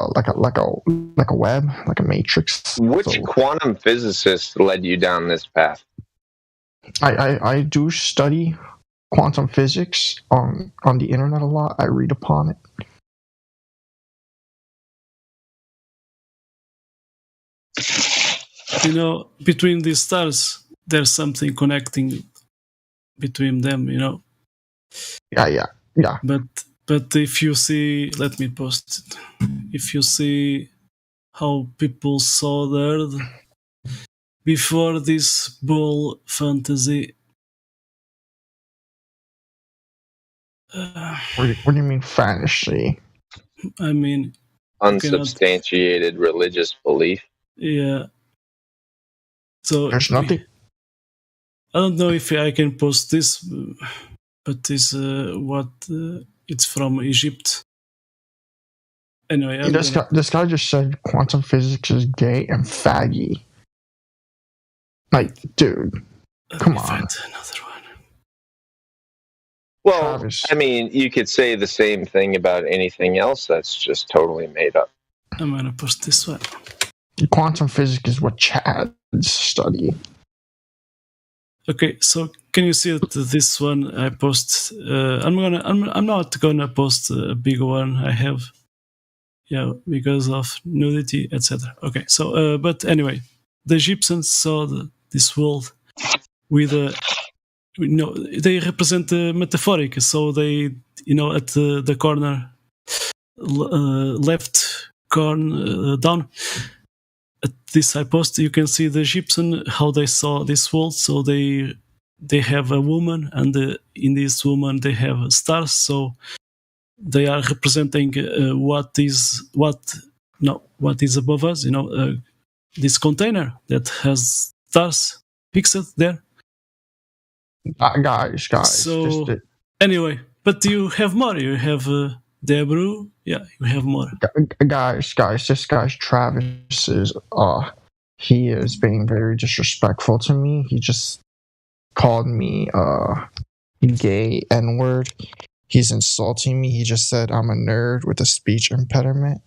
a web, like a matrix. Which quantum physicist led you down this path? I do study quantum physics on the internet a lot. I read upon it. You know, between these stars, there's something connecting between them. You know. Yeah. But if you see, let me post it. If you see how people saw the Earth before this bull fantasy. What do you mean fantasy? I mean unsubstantiated religious belief. Yeah. So there's nothing. I don't know if I can post this, but this what it's from Egypt. Anyway, This guy just said quantum physics is gay and faggy. Like, dude, come on. Another one. Well, Travis. I mean, you could say the same thing about anything else that's just totally made up. I'm gonna post this one. Quantum physics is what Chads study. Okay, so can you see that this one I post? I'm not gonna post a big one I have, because of nudity, etc. Okay, so but anyway, the Egyptians saw this world with they represent metaphoric. So they, at the corner, left corner down. At this I post, you can see the Egyptian how they saw this world. So they have a woman, and in this woman they have stars. So they are representing what is above us. This container that has stars fixed there. Guys. So anyway, but you have more. You have Debru. Yeah, you have more. Guys. This guy's Travis is he is being very disrespectful to me. He just called me gay N-word. He's insulting me. He just said I'm a nerd with a speech impediment.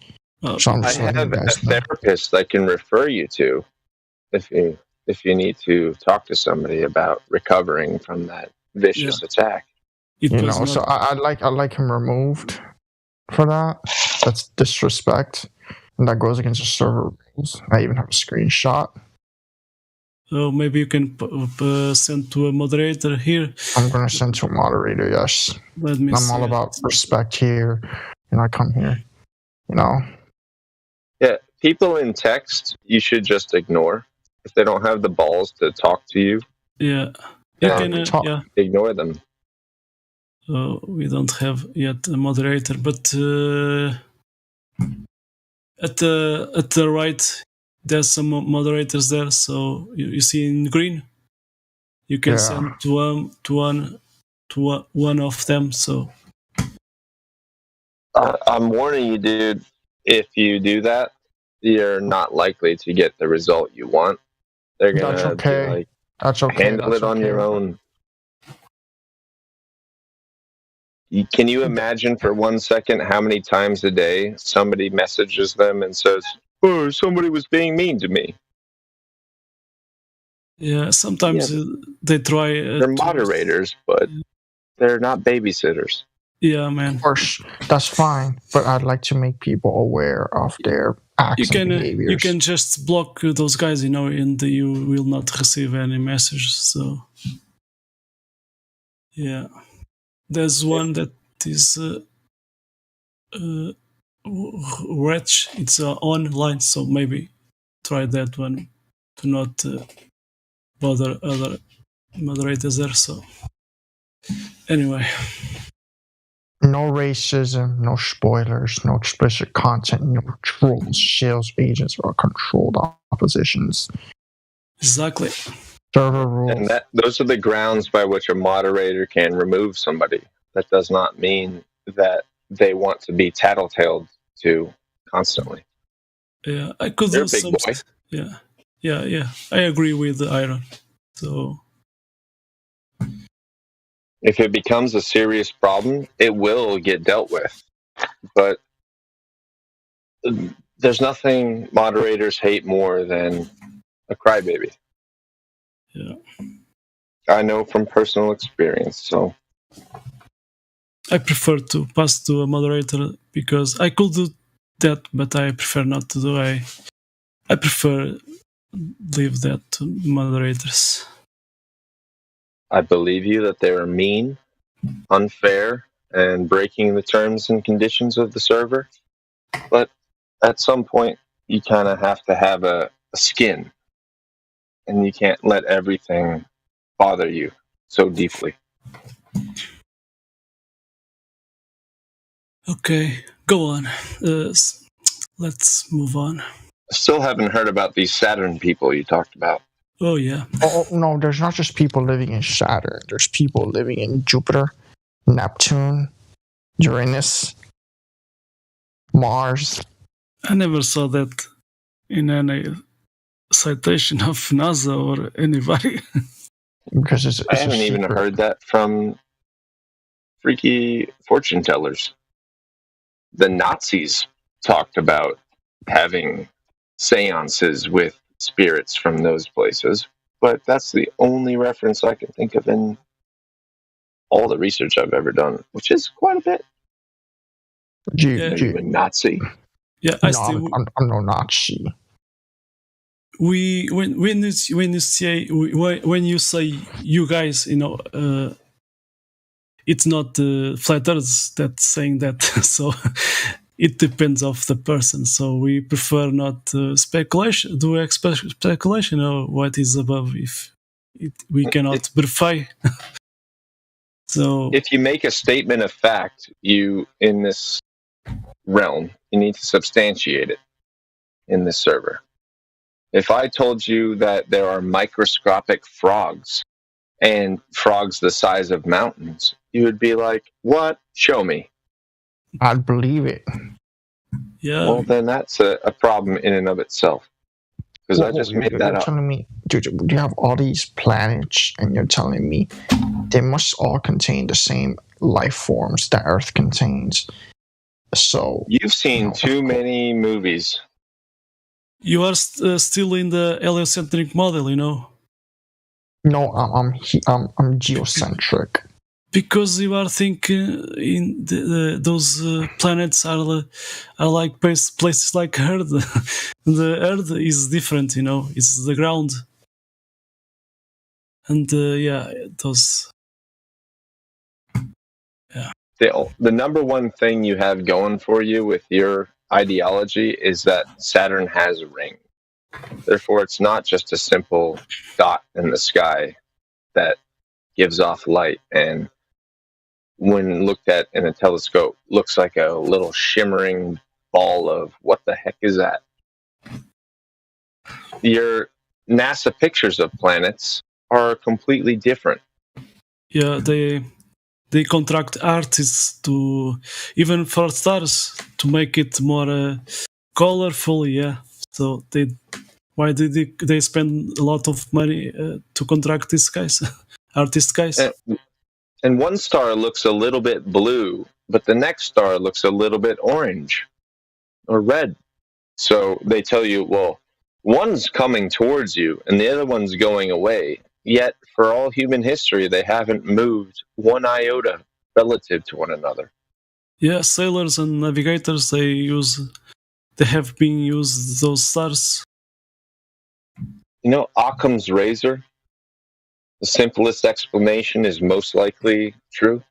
So I'm just I have a therapist I can refer you to if you need to talk to somebody about recovering from that vicious attack. So I'd like him removed for that. That's disrespect, and that goes against the server rules. I even have a screenshot. Oh, maybe you can send to a moderator here. I'm going to send to a moderator, yes. I'm all about respect here, and I come here, Yeah, people in text, you should just ignore. If they don't have the balls to talk to you, ignore them. We don't have yet a moderator, but at the right, there's some moderators there. So you see in green, You can Yeah. send to one of them. So I'm warning you, dude. If you do that, you're not likely to get the result you want. They're That's gonna okay. be like, That's okay. handle That's it on your okay. own. Can you imagine for 1 second how many times a day somebody messages them and says, "Oh, somebody was being mean to me"? yeah, sometimes they try. They're moderators, but they're not babysitters. Yeah, man. Of course, that's fine, but I'd like to make people aware of their acts You can and behaviors. you can just block those guys, and you will not receive any messages. So yeah, there's one that is Wretch. It's online, so maybe try that one to not bother other moderators there. So anyway, No racism, no spoilers, no explicit content, no trolls, sales agents, or controlled oppositions. exactly. Server rules. And those are the grounds by which a moderator can remove somebody. That does not mean that they want to be tattletaled to constantly. Yeah, I could They're do a big some. boy. Yeah. I agree with Iron. So If it becomes a serious problem, it will get dealt with. But there's nothing moderators hate more than a crybaby. Yeah. I know from personal experience, so I prefer to pass to a moderator because I could do that, but I prefer not to do. I prefer leave that to moderators. I believe you that they are mean, unfair, and breaking the terms and conditions of the server. But at some point, you kind of have to have a skin, and you can't let everything bother you so deeply. Okay, go on. Let's move on. Still haven't heard about these Saturn people you talked about. Oh yeah. Oh no, there's not just people living in Saturn. There's people living in Jupiter, Neptune, Uranus, Mars. I never saw that in any citation of NASA or anybody. Because I haven't even heard that from freaky fortune tellers. The Nazis talked about having seances with spirits from those places, but that's the only reference I can think of in all the research I've ever done, which is quite a bit. Are you a Nazi? Yeah, I'm no Nazi. When you say you guys, it's not flat earthers that's saying that. So it depends of the person. So we prefer not speculation. Do we speculation or what is above if we cannot verify? So if you make a statement of fact, you in this realm, you need to substantiate it in this server. If I told you that there are microscopic frogs and frogs the size of mountains, you would be like, what? Show me. I'd believe it. Yeah. Well, then that's a problem in and of itself. Because I just made that you're up. telling me, dude, you have all these planets, and you're telling me they must all contain the same life forms that Earth contains. So You've seen too many movies. you are still in the heliocentric model, No, I'm geocentric. Because you are thinking in those planets are like places like Earth. The Earth is different, it's the ground. And those. Yeah. The number one thing you have going for you with your ideology is that Saturn has a ring. Therefore, it's not just a simple dot in the sky that gives off light and when looked at in a telescope, looks like a little shimmering ball of what the heck is that? Your NASA pictures of planets are completely different. Yeah, they contract artists to, even for stars, to make it more colorful. Yeah, so why did they spend a lot of money to contract these guys, artist guys? And one star looks a little bit blue, but the next star looks a little bit orange or red. So they tell you, well, one's coming towards you and the other one's going away. Yet, for all human history, they haven't moved one iota relative to one another. Yeah, sailors and navigators, they have been used those stars. You know, Occam's razor? The simplest explanation is most likely true.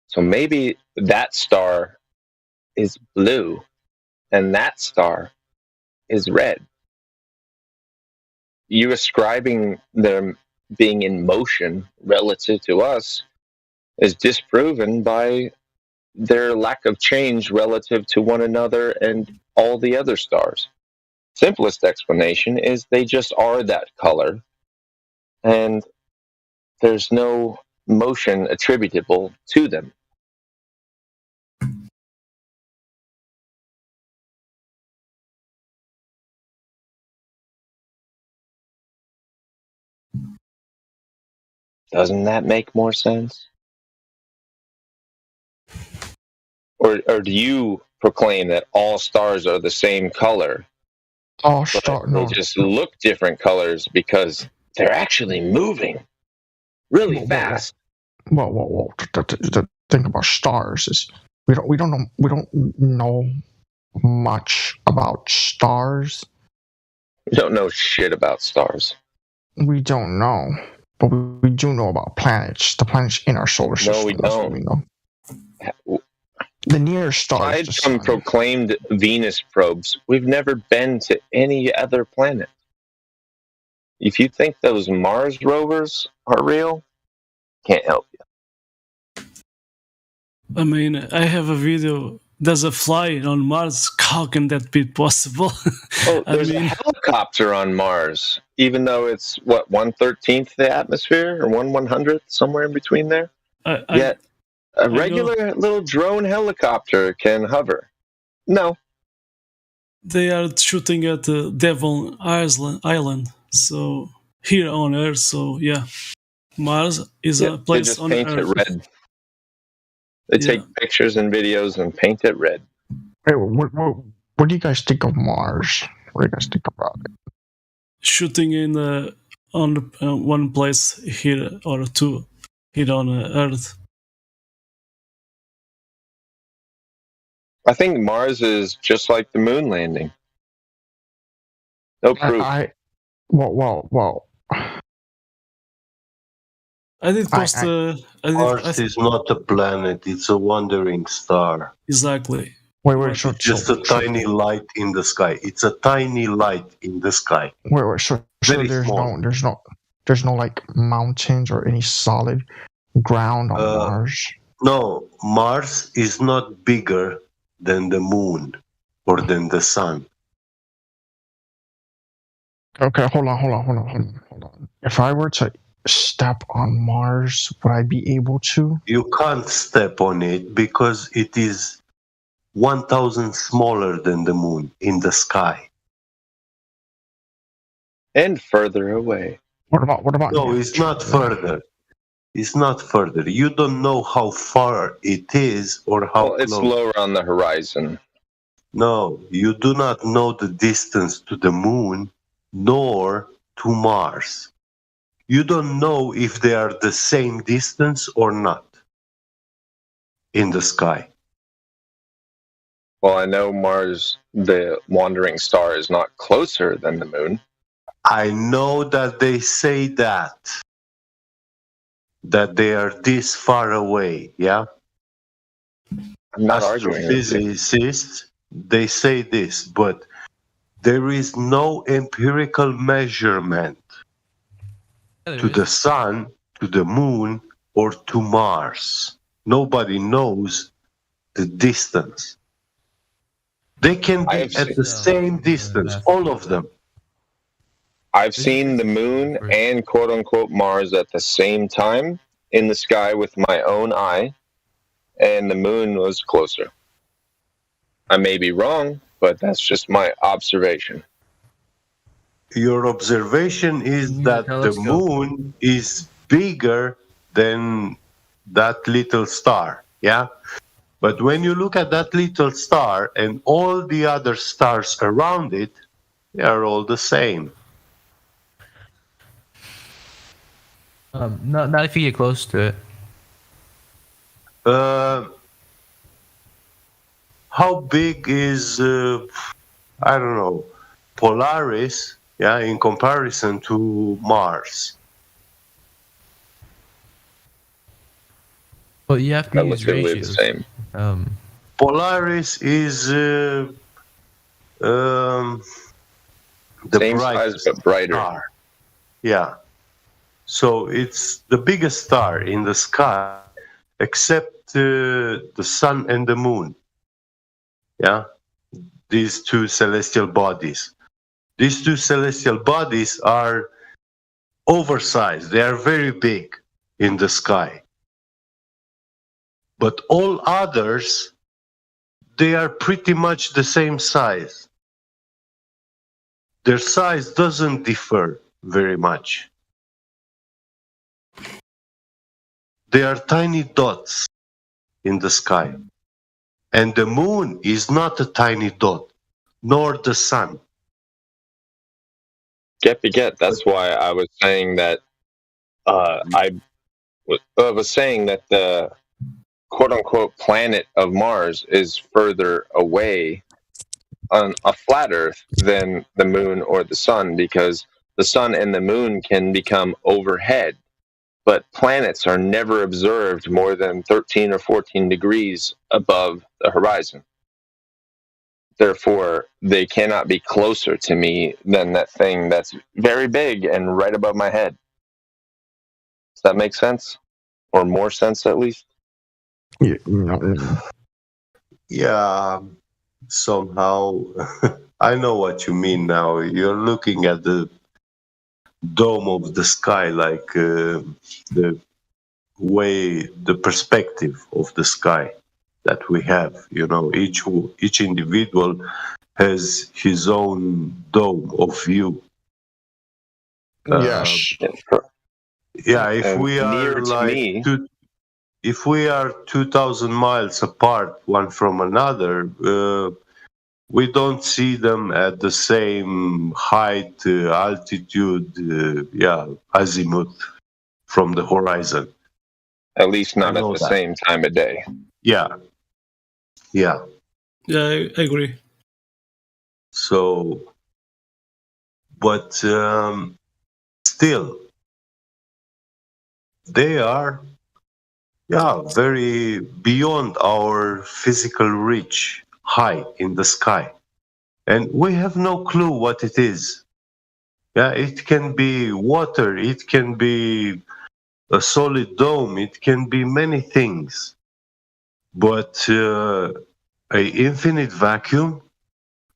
So maybe that star is blue and that star is red. You ascribing them being in motion relative to us is disproven by their lack of change relative to one another and all the other stars. Simplest explanation is they just are that color, and there's no motion attributable to them. Doesn't that make more sense? Or do you proclaim that all stars are the same color? All stars, they just look different colors because they're actually moving really fast. Well. The thing about stars is we don't know much about stars. We don't know shit about stars. We don't know, but we do know about planets. The planets in our solar system. No, we That's what don't. we know. The nearest stars. Aside from proclaimed Venus probes, we've never been to any other planet. If you think those Mars rovers are real, can't help you. I mean, I have a video. There's a fly on Mars. How can that be possible? Oh, there's a helicopter on Mars, even though it's, 1/13th the atmosphere, or 1/100th, somewhere in between there? Yet, a regular little drone helicopter can hover. No. They are shooting at Devon Island, so here on Earth. So yeah, Mars is a place they just on paint Earth. it red. They take pictures and videos and paint it red. Hey, what do you guys think of Mars? What do you guys think about it? Shooting in on one place here or two here on Earth. I think Mars is just like the moon landing. No proof. Well. I did post. Mars is not a planet; it's a wandering star. Exactly. Wait. Just a tiny light in the sky. It's a tiny light in the sky. Wait. So Very there's small. no like mountains or any solid ground on Mars. No, Mars is not bigger than the moon or than the sun. Okay, hold on. If I were to step on Mars, would I be able to? You can't step on it because it is 1,000 smaller than the moon in the sky. And further away. What about? No, it's not further. It's not further. You don't know how far it is or how it's close. lower on the horizon. No, you do not know the distance to the moon nor to Mars. You don't know if they are the same distance or not in the sky. Well, I know Mars, the wandering star, is not closer than the moon. I know that they say that they are this far away, yeah? I'm not arguing with you. Astrophysicists, they say this, but there is no empirical measurement to the sun, to the moon, or to Mars. Nobody knows the distance. They can be at the same distance, all of them. I've seen the moon and quote unquote Mars at the same time in the sky with my own eye, and the moon was closer. I may be wrong, but that's just my observation. Your observation is that the moon is bigger than that little star, yeah? But when you look at that little star and all the other stars around it, they are all the same. Not if you get close to it. How big is, I don't know, Polaris, yeah, in comparison to Mars? Well, you have to use Relatively ratios. the same. Polaris is the Same size but brighter. Star. Yeah. So it's the biggest star in the sky, except the sun and the moon. Yeah, these two celestial bodies. These two celestial bodies are oversized. They are very big in the sky. But all others, they are pretty much the same size. Their size doesn't differ very much. They are tiny dots in the sky. And the moon is not a tiny dot, nor the sun. Get. That's why I was saying that I was saying that the quote-unquote planet of Mars is further away on a flat Earth than the moon or the sun, because the sun and the moon can become overhead, but planets are never observed more than 13 or 14 degrees above the horizon. Therefore, they cannot be closer to me than that thing that's very big and right above my head. Does that make sense? Or more sense, at least? Yeah, somehow. I know what you mean now. You're looking at the dome of the sky, like the perspective of the sky that we have. You know, each individual has his own dome of view. Yes. Yeah, if And we near are to like me- if we are 2,000 miles apart one from another, we don't see them at the same height, altitude, azimuth from the horizon. At least not I at know the that. same time of day. Yeah. Yeah, I agree. So, but still, they are, very beyond our physical reach, high in the sky. And we have no clue what it is. Yeah, it can be water, it can be a solid dome, it can be many things. But a infinite vacuum,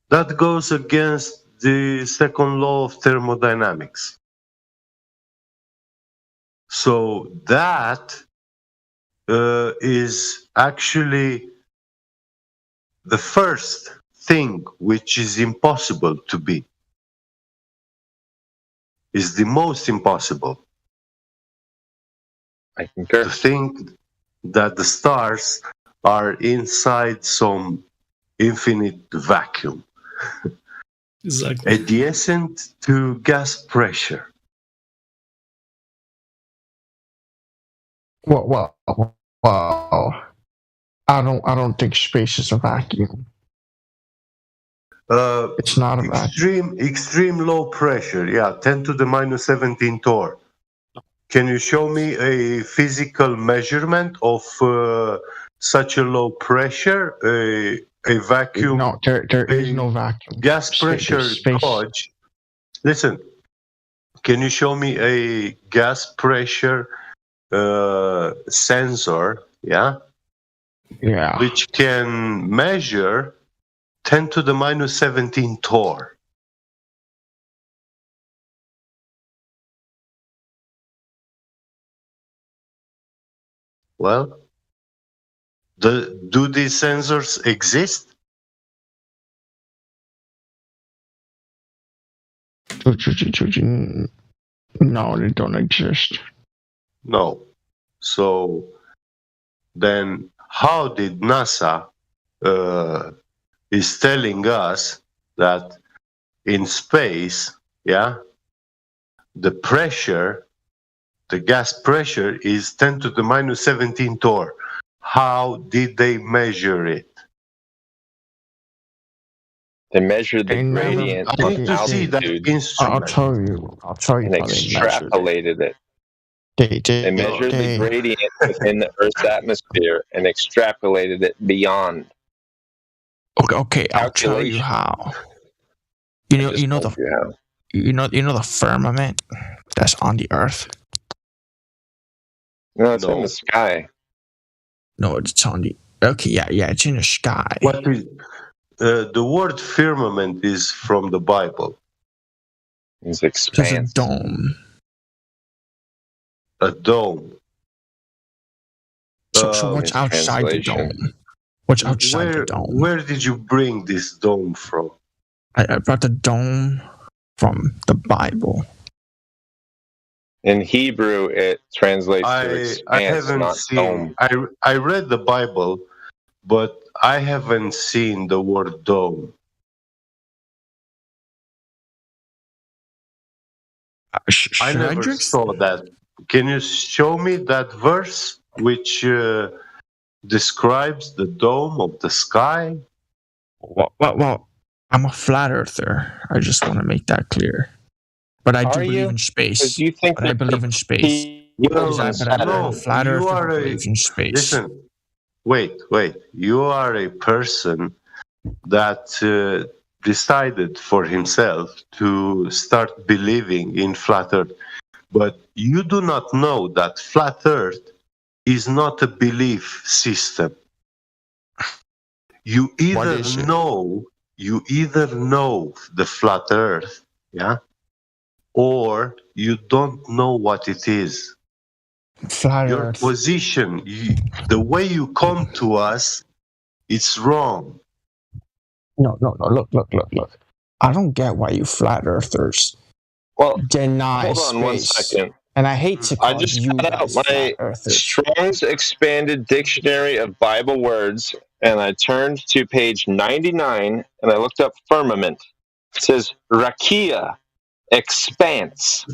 that goes against the second law of thermodynamics. So that is actually the first thing which is impossible to be. Is the most impossible. I concur. To think that the stars are inside some infinite vacuum. Exactly. Adjacent to gas pressure. Well, I don't think space is a vacuum. It's not a vacuum. Extreme low pressure. Yeah, 10 to the minus 17 torr. Can you show me a physical measurement of such a low pressure? A vacuum? No, there is no vacuum. Gas pressure Space. gauge. Listen, can you show me a gas pressure sensor? Yeah. Yeah. Which can measure 10 to the minus 17 torr. Well, do these sensors exist? No, they don't exist. No. So then how did NASA is telling us that in space, the pressure, the gas pressure is 10 to the minus 17 torr? How did they measure it? They measured the gradient I need of to see that altitude instrument. I'll tell you and how they measured it. extrapolated it. They measured the gradient within the Earth's atmosphere and extrapolated it beyond. Okay, I'll tell you how. You know the firmament that's on the Earth. No, it's in the sky. No, it's on the. Okay, yeah, it's in the sky. What is the word firmament is from the Bible. It's It's a dome. A dome. So what's outside the dome? What's outside the dome? Where did you bring this dome from? I brought the dome from the Bible. In Hebrew, it translates to expanse, I haven't not seen. dome. I read the Bible, but I haven't seen the word dome. I never saw that. Can you show me that verse which describes the dome of the sky? Well, I'm a flat earther. I just want to make that clear. But I do believe in space. You think but I believe in space. I'm a flat earther who believes in space. Listen, wait. You are a person that decided for himself to start believing in flat earth. But you do not know that flat earth is not a belief system. You either know the flat earth, or you don't know what it is. Flat Your earth. position, the way you come to us, it's wrong. No. Look. I don't get why you flat earthers deny hold space. on 1 second. And I hate to call I just you got out guys my flat earthers. Strong's Expanded Dictionary of Bible Words, and I turned to page 99, and I looked up firmament. It says rakia, expanse.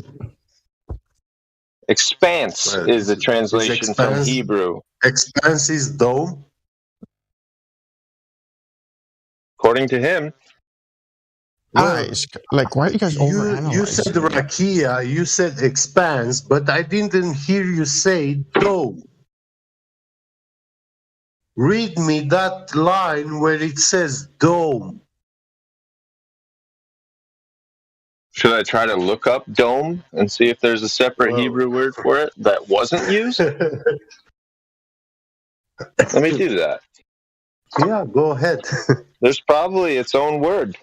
Expanse is the translation from Hebrew. Expanse is dome? According to him. Guys, like, why are you guys overanalyzing? You said rakia, you said expanse, but I didn't hear you say dome. Read me that line where it says dome. Should I try to look up dome and see if there's a separate Hebrew word for it that wasn't used? Let me do that. Yeah, go ahead. There's probably its own word.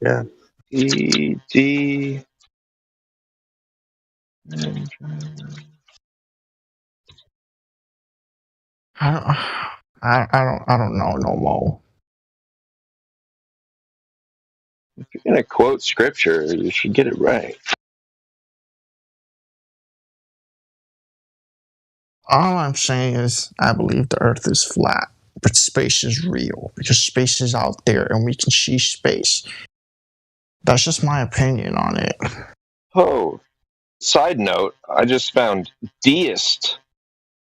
Yeah. E-D. I don't know no more. If you're going to quote scripture, you should get it right. All I'm saying is I believe the earth is flat, but space is real because space is out there and we can see space. That's just my opinion on it. Oh, side note, I just found deist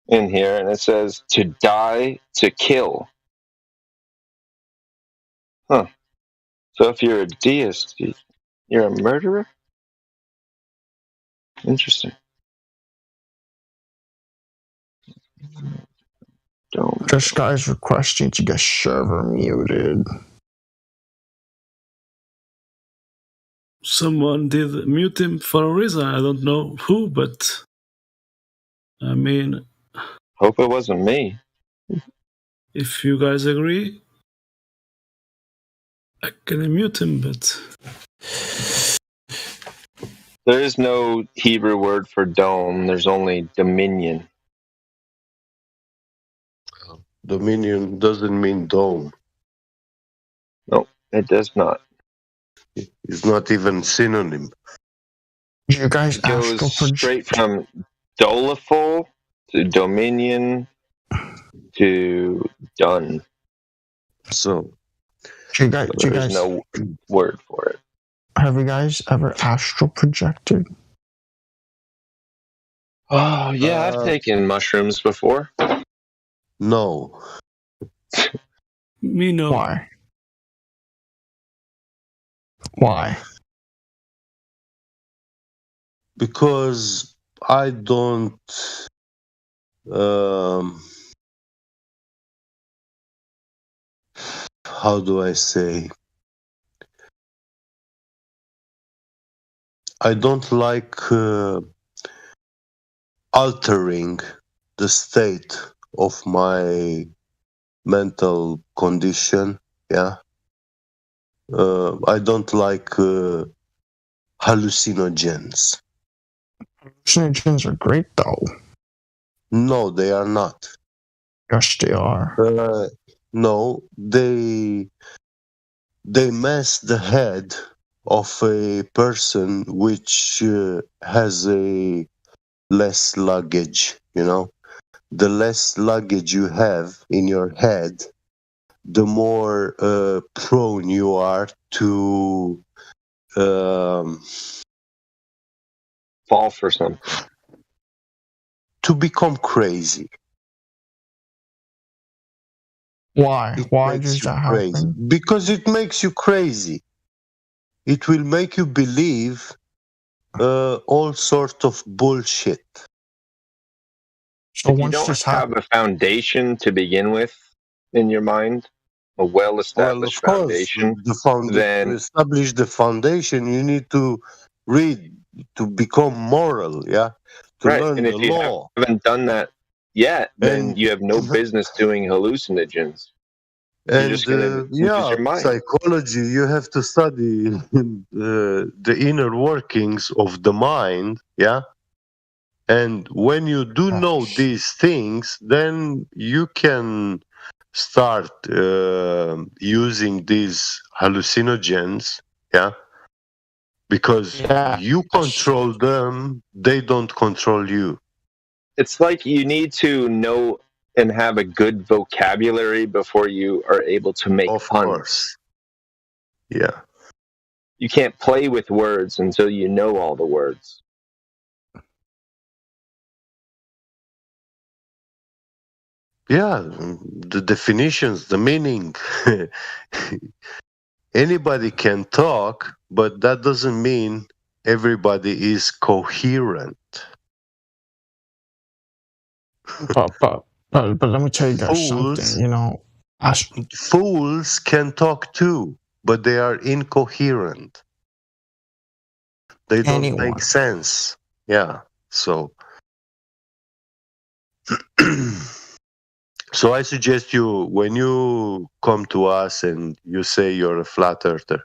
in here, and it says to die, to kill. Huh. So if you're a deist, you're a murderer? Interesting. This guy's requesting to get server muted. Someone did mute him for a reason. I don't know who, but I mean, hope it wasn't me. If you guys agree, I can mute him, but there is no Hebrew word for dome. There's only dominion. Dominion doesn't mean dome. No, it does not. It's not even synonym. You guys It goes astral straight from Doleful to Dominion to Done. So there's no word for it. Have you guys ever astral projected? Oh yeah, I've taken mushrooms before. No. Me no. Why? Why? Because I don't how do I say? I don't like altering the state of my mental condition. Yeah. I don't like hallucinogens. Hallucinogens are great, though. No, they are not. Yes, they are. No, they mess the head of a person which has a less luggage, you know. The less luggage you have in your head, the more prone you are to fall for something. To become crazy. Why? Why does that happen? Because it makes you crazy. It will make you believe all sorts of bullshit. So if you don't have a foundation to begin with in your mind, a well-established foundation, then to establish the foundation, you need to read, to become moral, yeah, to right. learn And the if you law. haven't done that yet, then And- you have no business doing hallucinogens. You're And just going to lose your mind. psychology, you have to study the inner workings of the mind, yeah. And when you do know these things, then you can start using these hallucinogens, yeah, because you control them, they don't control you. It's like you need to know and have a good vocabulary before you are able to make puns. Course. Yeah. You can't play with words until you know all the words. Yeah, the definitions, the meaning. Anybody can talk, but that doesn't mean everybody is coherent. But let me tell you guys something. You know, fools can talk too, but they are incoherent. They don't make sense. Yeah. So so I suggest you, when you come to us and you say you're a flat earther,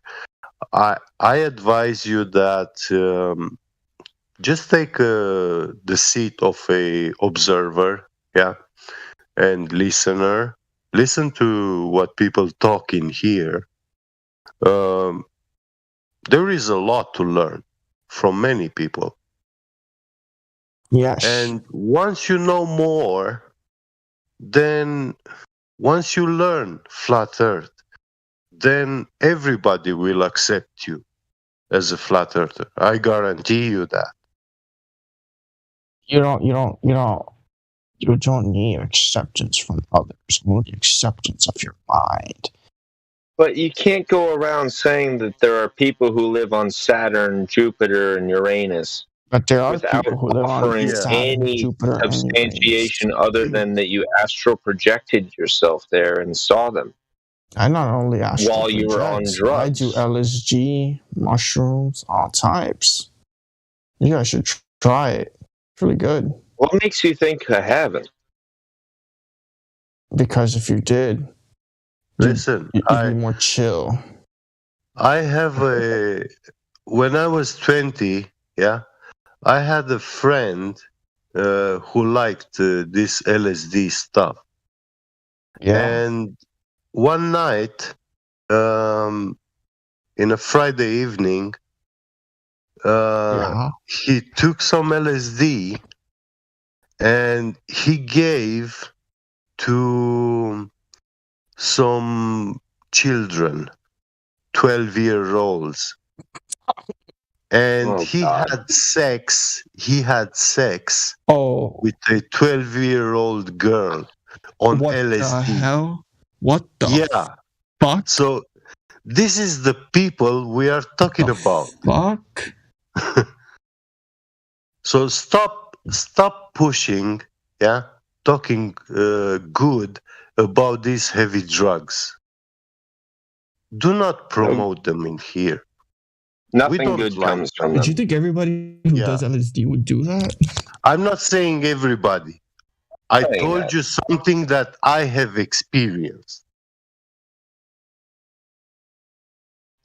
I advise you that just take the seat of a observer, yeah, and listener. Listen to what people talk in here. There is a lot to learn from many people. Yes. And once you know more, then once you learn flat earth, then everybody will accept you as a flat earther. I guarantee you that. You don't need acceptance from others. You need acceptance of your mind. But you can't go around saying that there are people who live on Saturn, Jupiter, and Uranus. But there are without people who live on offering Saturn, any Jupiter, and substantiation other than that you astral projected yourself there and saw them. I not only astral while you were on project, drugs. I do LSG, mushrooms, all types. You guys should try it. It's really good. What makes you think I haven't? Because if you did, listen, you'd be more chill. I have when I was 20, yeah, I had a friend who liked this LSD stuff. And one night, in a Friday evening, he took some LSD and he gave to some children, 12-year-olds. And he had sex with a 12-year-old girl on LSD. What the hell? What the fuck? So this is the people we are talking about. Fuck. So stop pushing, talking good about these heavy drugs. Do not promote them in here. Nothing good comes from them. Did you think everybody who does LSD would do that? I'm not saying everybody. I Saying told that. you something that I have experienced.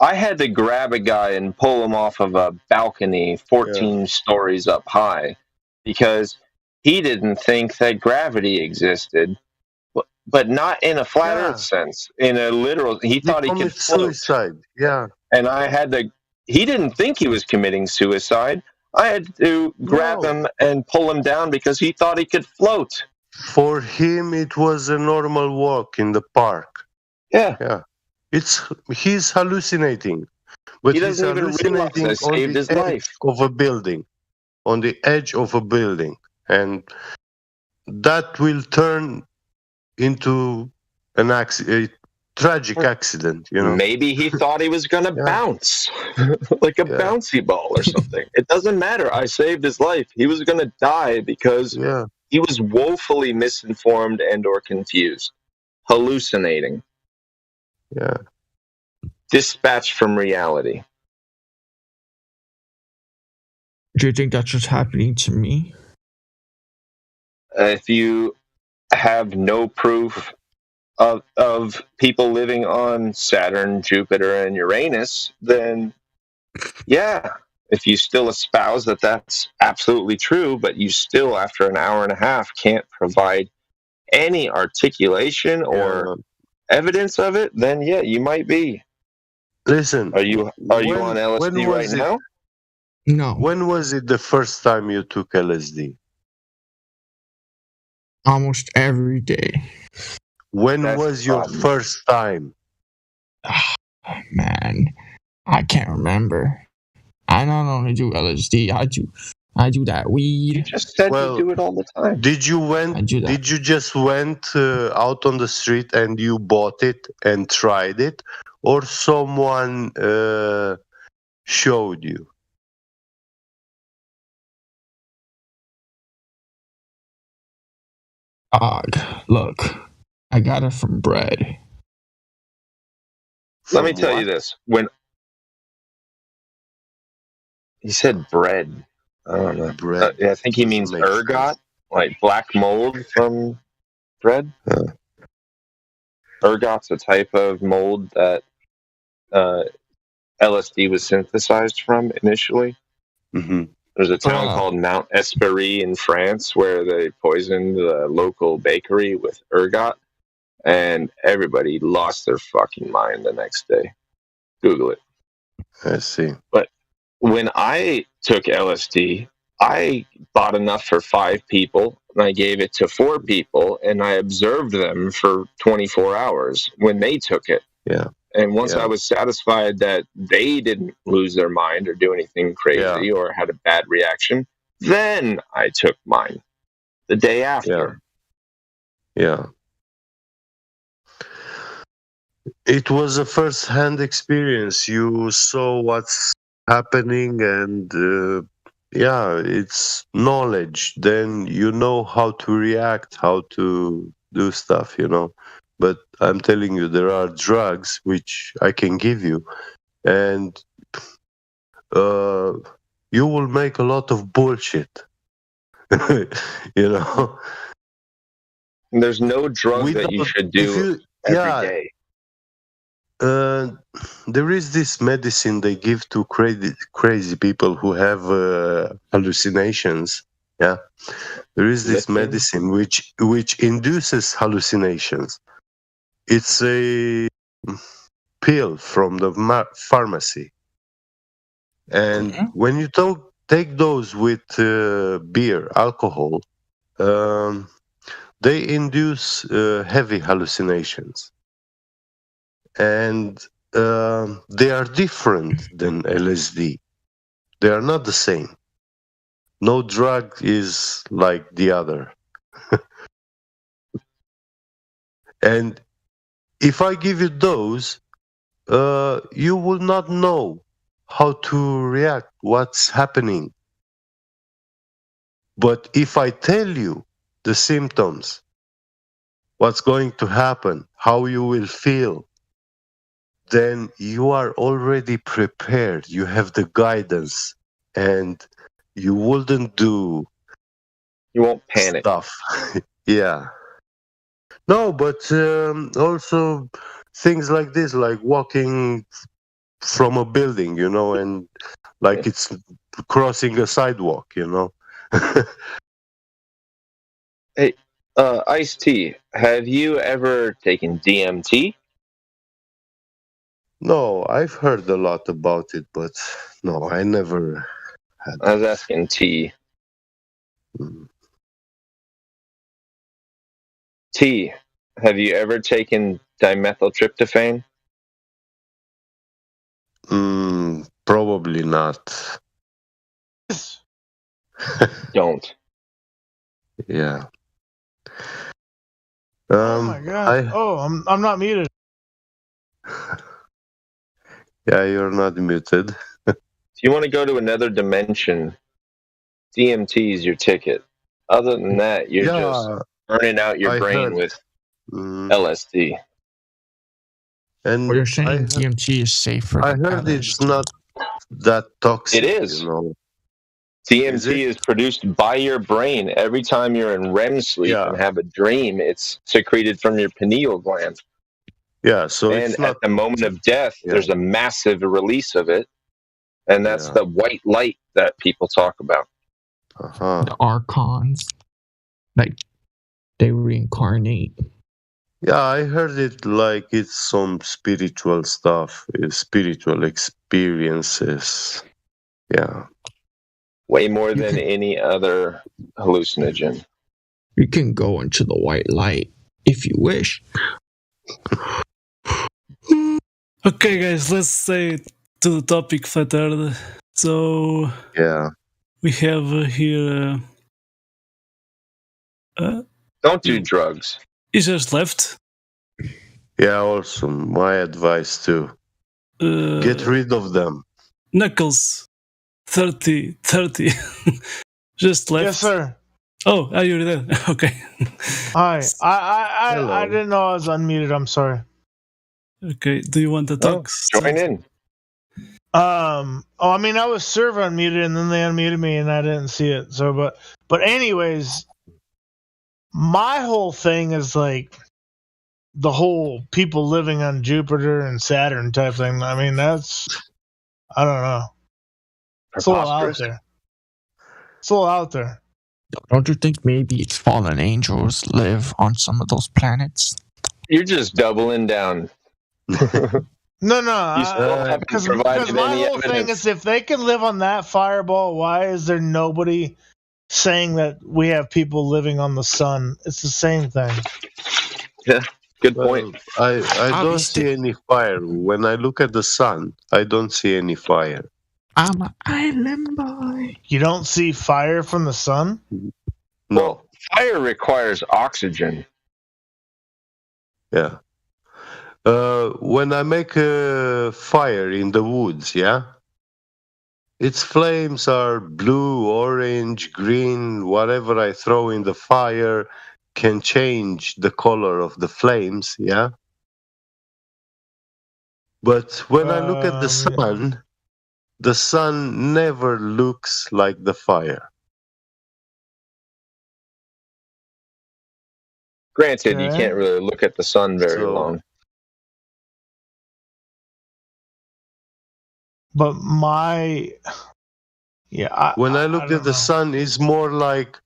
I had to grab a guy and pull him off of a balcony 14 stories up high because he didn't think that gravity existed, but not in a flat earth sense, in a literal. He thought he could float. Suicide. Yeah. And I had to. He didn't think he was committing suicide. I had to grab him and pull him down because he thought he could float. For him, it was a normal walk in the park. Yeah. He's hallucinating, but He he's doesn't even realize hallucinating I on saved the his edge life. of a building, on the edge of a building, and that will turn into a tragic accident. You know, Maybe he thought he was going to bounce like a bouncy ball or something. It doesn't matter. I saved his life. He was going to die because he was woefully misinformed and or confused, hallucinating. Yeah. Dispatched from reality. Do you think that's just happening to me? If you have no proof of people living on Saturn, Jupiter, and Uranus, then if you still espouse that that's absolutely true, but you still, after an hour and a half, can't provide any articulation or evidence of it, then you might be. Listen, are you on LSD right now? No. When was it the first time you took LSD? Almost every day. When was your first time? Man, I can't remember. I don't only do LSD. I do that weed. You just said you do it all the time. Did you just went out on the street and you bought it and tried it, or someone showed you? Look, I got it from bread. Let me tell you this. When he said bread, I don't know. Bread. I think he means ergot, like black mold from bread. Ergot's a type of mold that LSD was synthesized from initially. Mm-hmm. There's a town called Mount Espery in France where they poisoned the local bakery with ergot, and everybody lost their fucking mind the next day. Google it. I see. But when I took LSD, I bought enough for 5 people, and I gave it to 4 people, and I observed them for 24 hours when they took it. Yeah. And once I was satisfied that they didn't lose their mind or do anything crazy or had a bad reaction, then I took mine the day after. Yeah. It was a first-hand experience. You saw what's happening, and it's knowledge. Then you know how to react, how to do stuff, But I'm telling you, there are drugs which I can give you, and you will make a lot of bullshit. There's no drug that you should do every day. There is this medicine they give to crazy people who have hallucinations. Yeah, there is this medicine which induces hallucinations. it's a pill from the pharmacy. And when you take those with beer, alcohol, they induce heavy hallucinations. And they are different than LSD. They are not the same. No drug is like the other. And if I give you those, you will not know how to react, what's happening. But if I tell you the symptoms, what's going to happen, how you will feel, then you are already prepared. You have the guidance, and you wouldn't do. You won't panic. Stuff. Yeah. No, but also things like this, like walking from a building, and like it's crossing a sidewalk, Hey, Ice-T, have you ever taken DMT? No, I've heard a lot about it, but no, I never had. I was asking T. T, have you ever taken dimethyltryptophan? Probably not. Don't. Yeah. Oh my god! I'm not muted. Yeah, you're not muted. If you want to go to another dimension, DMT is your ticket. Other than that, you're just burning out your brain with LSD. And you're saying DMT is safer. I heard it's not that toxic. It is. DMT is produced by your brain every time you're in REM sleep and have a dream. It's secreted from your pineal gland. Yeah, so and it's not, at the moment of death, there's a massive release of it, and that's the white light that people talk about. The archons, like they reincarnate. Yeah, I heard it like it's some spiritual stuff, spiritual experiences. Yeah. Way more than any other hallucinogen. You can go into the white light if you wish. Okay, guys, let's say to the topic, Flat Earth. So, we have here. Don't do drugs. He just left. Yeah, also my advice too. Get rid of them. Knuckles, 30. Just left. Yes, sir. Oh, are you there? Okay. Hi. I didn't know I was unmuted. I'm sorry. Okay. Do you want to talk? Join in. I mean, I was server unmuted, and then they unmuted me, and I didn't see it. So, but anyways, my whole thing is like the whole people living on Jupiter and Saturn type thing. I mean, I don't know. It's a little out there. It's a little out there. Don't you think maybe fallen angels live on some of those planets? You're just doubling down. No. Because my whole thing is, if they can live on that fireball, why is there nobody saying that we have people living on the sun? It's the same thing. Yeah, good point. I don't see any fire. When I look at the sun, I don't see any fire. I'm an island boy. You don't see fire from the sun? No. Well, fire requires oxygen. Yeah. When I make a fire in the woods, its flames are blue, orange, green, whatever I throw in the fire can change the color of the flames, But when I look at the sun never looks like the fire. Granted, you can't really look at the sun very long. But when I look at the sun, it's more like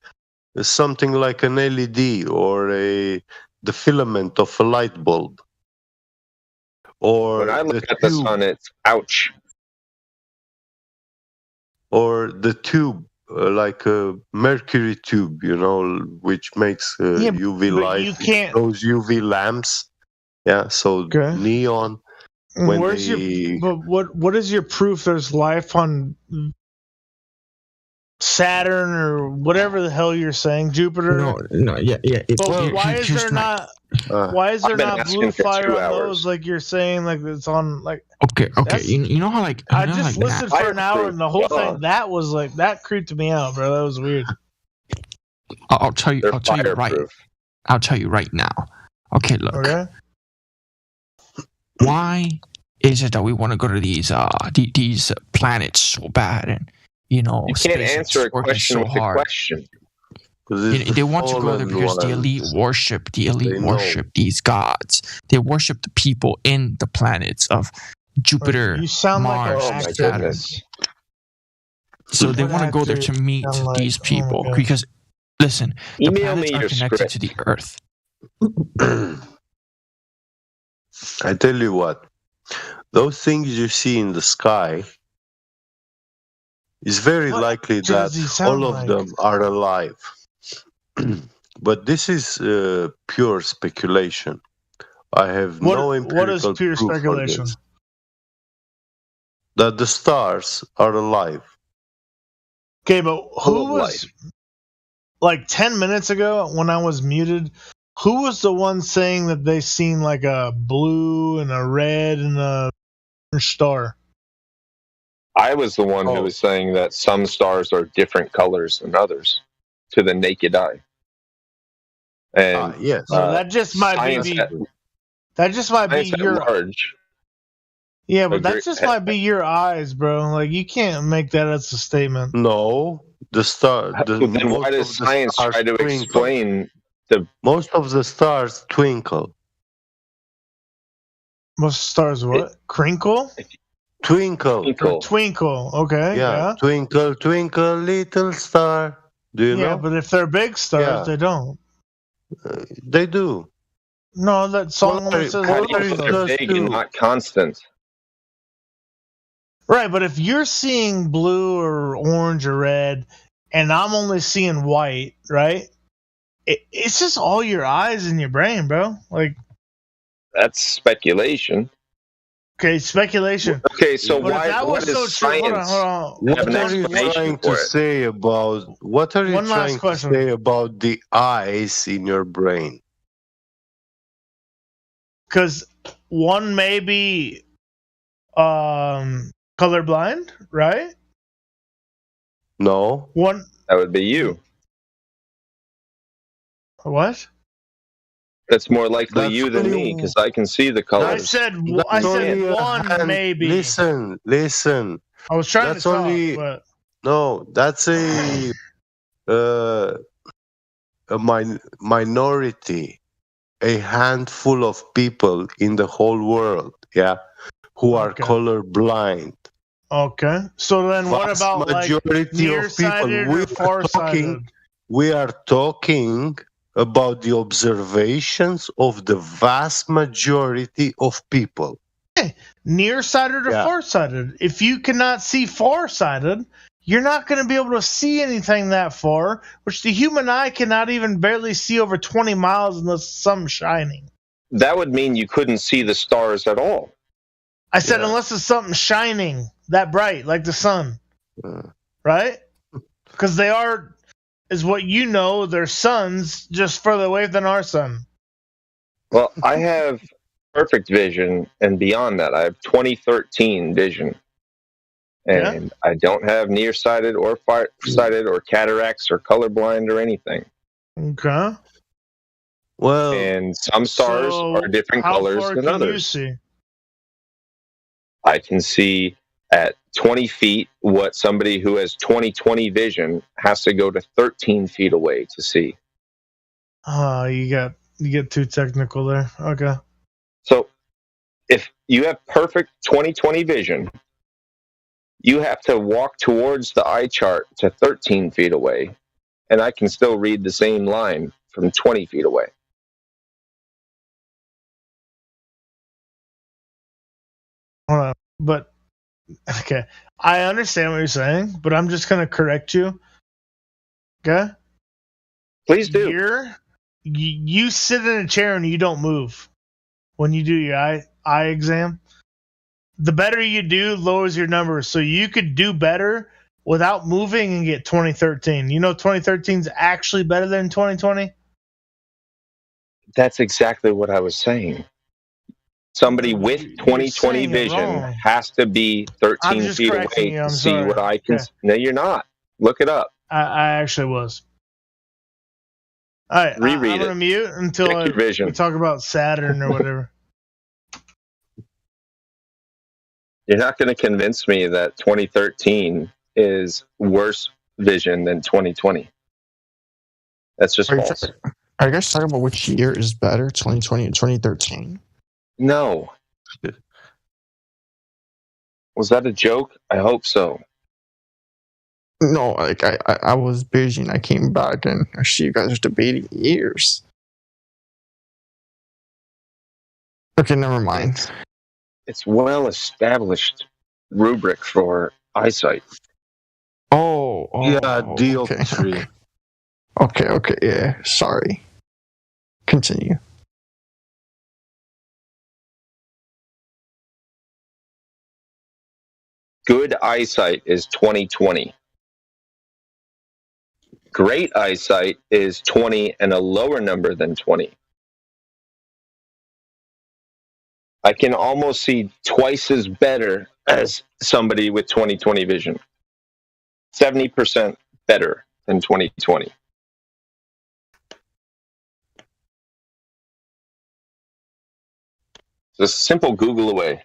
something like an LED or the filament of a light bulb. Or when I look at the sun, it's ouch. Or the tube, like a mercury tube, which makes UV but light. you can't- Those UV lamps. Yeah, so neon. When Where's they- but what is your proof there's life on Saturn or whatever the hell you're saying, Jupiter? No, yeah. But why is there not? Why is there I've been not asking blue for fire 2 on hours. those? Like you're saying, like it's on like. Okay. That's- You know how like I just listened for an hour, and the whole Fire thing that creeped me out, bro. That was weird. I'll tell you. They're I'll tell you right. fireproof. I'll tell you right now. Okay, look. Okay. Why is it that we want to go to these planets so bad, and You can't SpaceX answer a working question so with a hard? question. They want to go there because the elite worship these gods. They worship the people in the planets of Jupiter, You sound like Mars, an Oh my actor. Saturn. goodness. So they What want to go there to actor meet sound like- these oh my people God. because, listen, the Email me planets are your connected script. to the Earth. I tell you what, those things you see in the sky, it's very What likely does he that sound all of like? them are alive. But this is pure speculation. I have no empirical What is pure proof for speculation? this. That the stars are alive. Okay, but Full who of was like 10 minutes ago when I was muted? Who was the one saying that they seen like a blue and a red and a orange star? I was the one who was saying that some stars are different colors than others to the naked eye. And yes. So that just might science be at- that just might be science at your large. yeah, but agree- that just might be your eyes, bro. Like you can't make that as a statement. No, the star. Then why does science try to explain the Most of the stars twinkle. Most stars what? Crinkle? Twinkle. Or twinkle. Okay. Yeah. Twinkle, twinkle, little star. Do you Yeah, know? but if they're big stars, Yeah. they don't. They do. No, that song only says how do you little know they're stars. big and not constant? Right, but if you're seeing blue or orange or red, and I'm only seeing white, right? It's just all your eyes and your brain, bro. Like, That's speculation. okay, speculation. Okay, so But if why that what was does so true, hold on, science hold on. What have an are you explanation trying for to it? say about what are you One last trying to question. say about the eyes in your brain? Because one may be colorblind, right? No. One That would be you. what? That's more likely That's you than only- me because I can see the I colors. said That's only a one hand- maybe. Listen. I was trying That's to talk, only but no. That's a minority, a handful of people in the whole world. Yeah, who are Okay. colorblind. okay. So then, what Vast about like majority of people. nearsighted or farsighted? We are talking about the observations of the vast majority of people. Nearsighted or Yeah. farsighted? If you cannot see farsighted, you're not going to be able to see anything that far, which the human eye cannot even barely see over 20 miles unless the sun's shining. That would mean you couldn't see the stars at all. I said unless it's something shining that bright, like the sun, right? Because they are, is what you know, they're suns just further away than our sun. Well, I have perfect vision, and beyond that, I have 2013 vision. And I don't have nearsighted or farsighted or cataracts or colorblind or anything. Okay. Well, And some stars So are different how colors far than can you others. see? I can see at 20 feet what somebody who has 20/20 vision has to go to 13 feet away to see. Oh, you get too technical there. Okay. So if you have perfect 20/20 vision, you have to walk towards the eye chart to 13 feet away, and I can still read the same line from 20 feet away. Hold on. But okay, I understand what you're saying, but I'm just gonna correct you. Okay. Please do. You sit in a chair and you don't move when you do your eye exam. The better you do, lowers your numbers. So you could do better without moving and get 2013. You know 2013 is actually better than 2020? That's exactly what I was saying. Somebody with 2020 vision has to be 13 feet away to see what I can. Okay. No, you're not. Look it up. I actually was. All right, reread I'm going to mute until we talk about Saturn or whatever. You're not going to convince me that 2013 is worse vision than 2020. That's just false. Are you guys talking about which year is better, 2020 or 2013? No. Was that a joke? I hope so. No, like I was busy and I came back and I see you guys are debating years. Okay, never mind. It's well-established rubric for eyesight. Oh yeah, dioptry. Okay, yeah, sorry. Continue. Good eyesight is 20/20. Great eyesight is 20 and a lower number than 20. I can almost see twice as better as somebody with 20/20 vision. 70% better than 20/20. Just a simple Google away.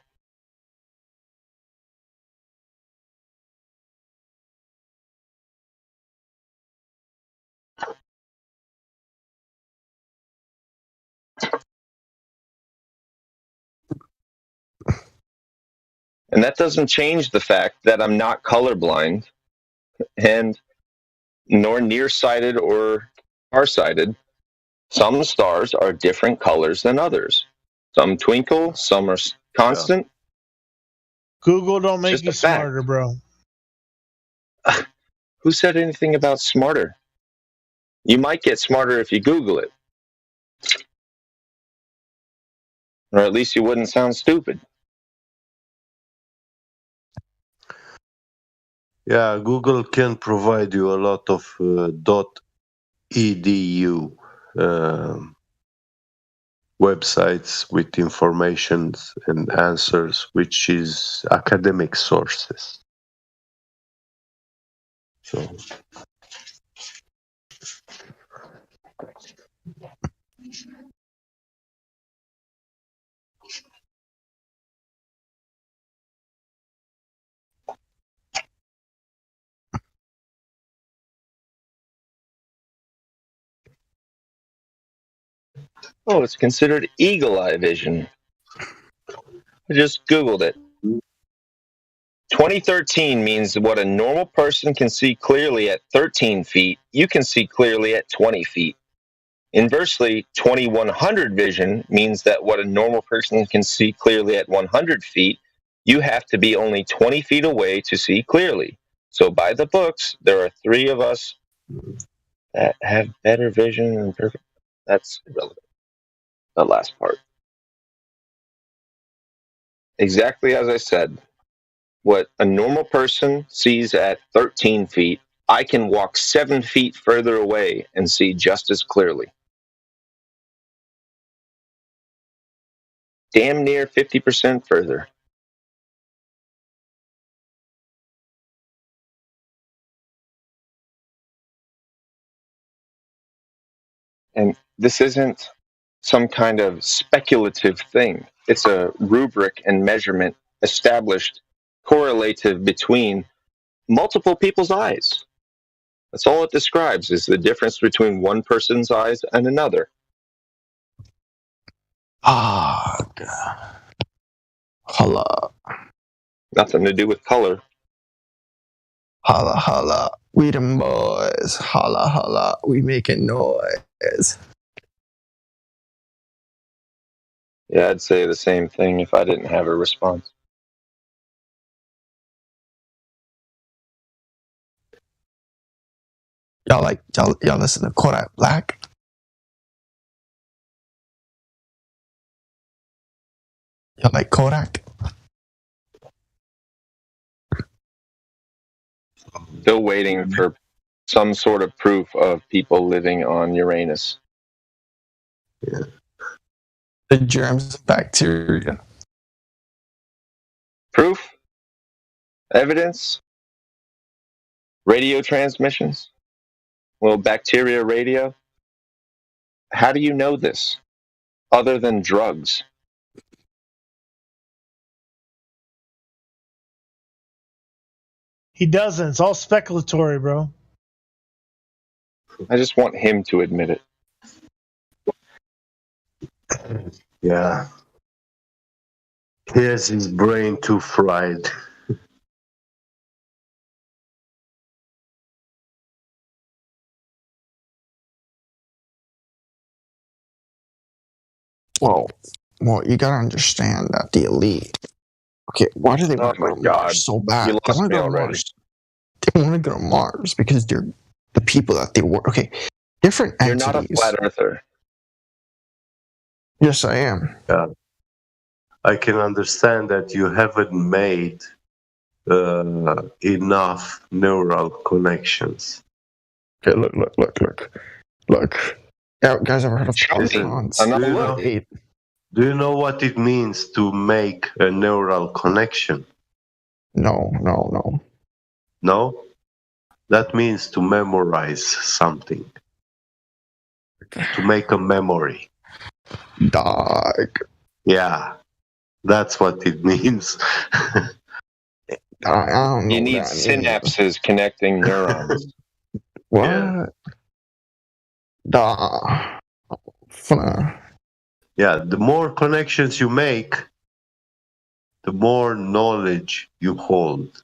And that doesn't change the fact that I'm not colorblind and nor nearsighted or farsighted. Some stars are different colors than others. Some twinkle, some are constant. Google don't make you smarter, bro. Who said anything about smarter? You might get smarter if you Google it. Or at least you wouldn't sound stupid. Yeah, Google can provide you a lot of .edu websites with information and answers, which is academic sources. So. Oh, it's considered eagle eye vision. I just Googled it. 2013 means what a normal person can see clearly at 13 feet, you can see clearly at 20 feet. Inversely, 2100 vision means that what a normal person can see clearly at 100 feet, you have to be only 20 feet away to see clearly. So by the books, there are 3 of us that have better vision than perfect. That's irrelevant. The last part. Exactly as I said. What a normal person sees at 13 feet, I can walk 7 feet further away and see just as clearly. Damn near 50% further. And this isn't some kind of speculative thing. It's a rubric and measurement established correlative between multiple people's eyes. That's all it describes, is the difference between one person's eyes and another. Ah, God. Holla. Nothing to do with color. Holla, holla. We them boys. Holla, holla. We making noise. Yeah, I'd say the same thing if I didn't have a response. y'all listen to Kodak Black? Y'all like Kodak? Still waiting for some sort of proof of people living on Uranus. Yeah. The germs and bacteria. Proof? Evidence? Radio transmissions? Well, bacteria radio? How do you know this? Other than drugs? He doesn't. It's all speculatory, bro. I just want him to admit it. Yeah. He has his brain too fried. Well, you gotta understand that the elite. Okay, why do they want to go to Mars so bad? You They lost want me to go to already. Mars. They want to go to Mars because they're the people that they work. Okay, different You're entities. not a flat earther. Yes, I am. Yeah. I can understand that you haven't made enough neural connections. Okay, look. Yeah, guys, ever heard of polygons? Do you know what it means to make a neural connection? No. No? That means to memorize something. To make a memory. Dog. Yeah. That's what it means. I don't know. You need synapses connecting neurons. What? Yeah. Dog. Yeah, the more connections you make, the more knowledge you hold.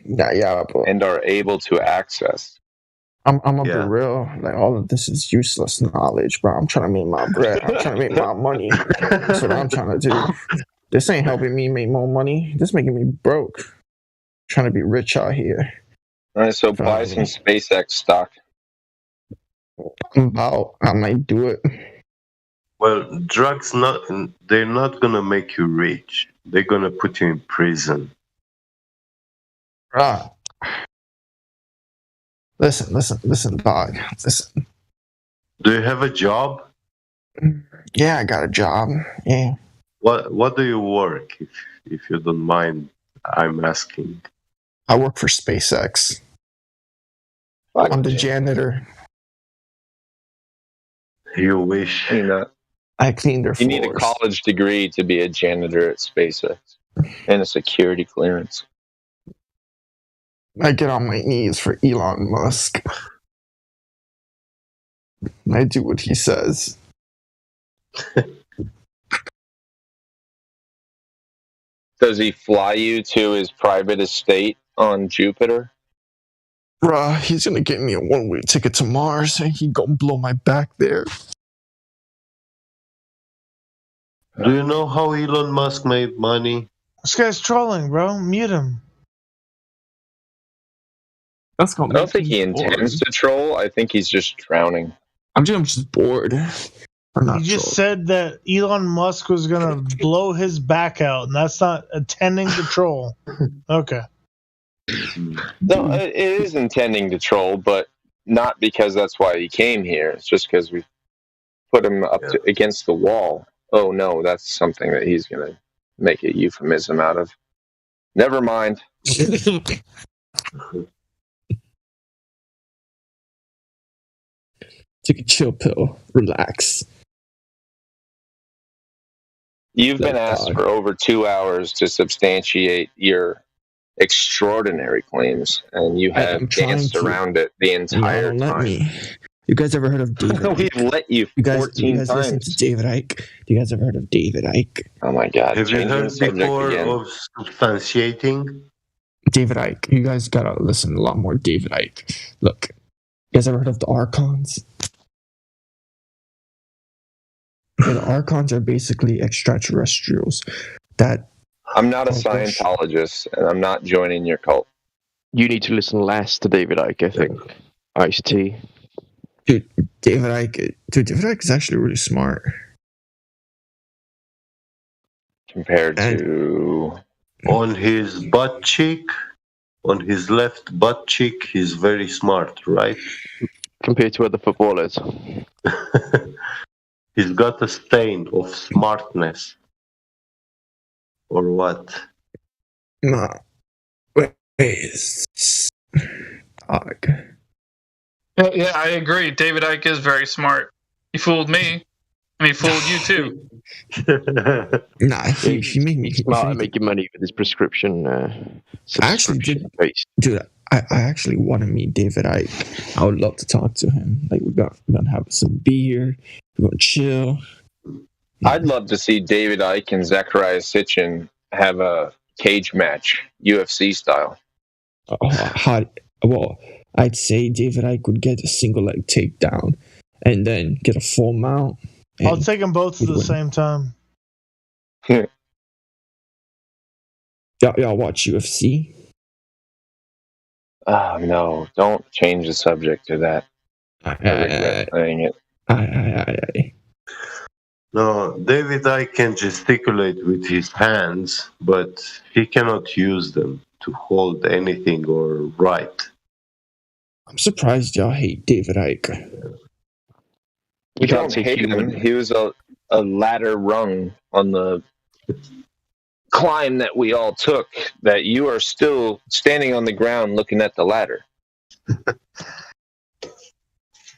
Yeah, bro. And are able to access. I'm gonna be real. Like, all of this is useless knowledge, bro. I'm trying to make my bread. I'm trying to make my money. That's what I'm trying to do. This ain't helping me make more money. This making me broke. Trying to be rich out here. All right, so buy some SpaceX stock. I might do it. Well, drugs they're not gonna make you rich. They're gonna put you in prison. Right. Listen, dog. Listen. Do you have a job? Yeah, I got a job. Yeah. What do you work, if you don't mind I'm asking? I work for SpaceX. I'm the janitor. You wish. I clean their floors. You need a college degree to be a janitor at SpaceX and a security clearance. I get on my knees for Elon Musk. I do what he says. Does he fly you to his private estate on Jupiter? Bruh, he's gonna get me a one-way ticket to Mars and he gonna blow my back there. Do you know how Elon Musk made money? This guy's trolling, bro. Mute him. I don't think he intends to troll. I think he's just drowning. I'm just bored. He just said that Elon Musk was gonna blow his back out, and that's not intending to troll. Okay. No, it is intending to troll, but not because that's why he came here. It's just because we put him up against the wall. Oh no, that's something that he's gonna make a euphemism out of. Never mind. Take a chill pill. Relax. You've been asked for over 2 hours to substantiate your extraordinary claims, and you have danced around it the entire time. You guys ever heard of David Icke? We've let you 14 you guys listen times. to David Icke? Do you guys ever heard of David Icke? Oh my God. Have you changing heard the subject before again. of substantiating? David Icke. You guys gotta listen a lot more David Icke. Look, you guys ever heard of the Archons? The Archons are basically extraterrestrials that... I'm not a Scientologist, and I'm not joining your cult. You need to listen less to David Icke, I think. Ice-T. Dude, David Icke is actually really smart. Compared to on his butt cheek, on his left butt cheek, he's very smart, right? Compared to other footballers. He's got a stain of smartness. Or what? Nah. Wait. Dog. Yeah, I agree. David Icke is very smart. He fooled me, and he fooled you too. Nah, he made me smart at making money with his prescription. I actually did, dude. I actually want to meet David Icke. I would love to talk to him. Like we're gonna have some beer. We're gonna chill. I'd love to see David Icke and Zechariah Sitchin have a cage match, UFC style. Well, I'd say David Icke would get a single leg takedown and then get a full mount. I'll take them both at the same time. Y'all watch UFC? No, don't change the subject to that. I regret saying it. No, David Icke can gesticulate with his hands, but he cannot use them to hold anything or write. I'm surprised y'all hate David Icke. We don't hate him. He was a ladder rung on the climb that we all took, that you are still standing on the ground looking at the ladder.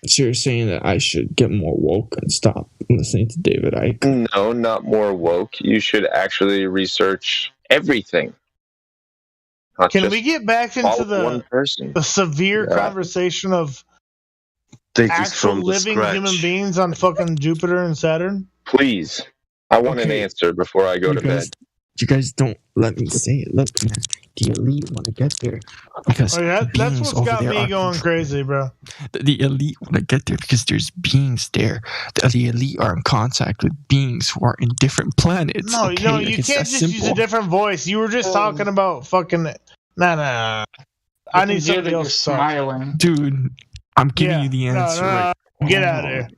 So you're saying that I should get more woke and stop listening to David Icke? No, not more woke. You should actually research everything. Can we get back into the severe conversation of actual living human beings on fucking Jupiter and Saturn? Please. I want an answer before I go to bed. You guys don't let me say it. Look, man, the elite want to get there because that's what's got me going crazy, bro. The elite want to get there because there's beings there. The elite are in contact with beings who are in different planets. No, you can't just use a different voice. You were just talking about fucking. Nah. I need somebody else smiling, dude. I'm giving you the answer. No. Get out of here.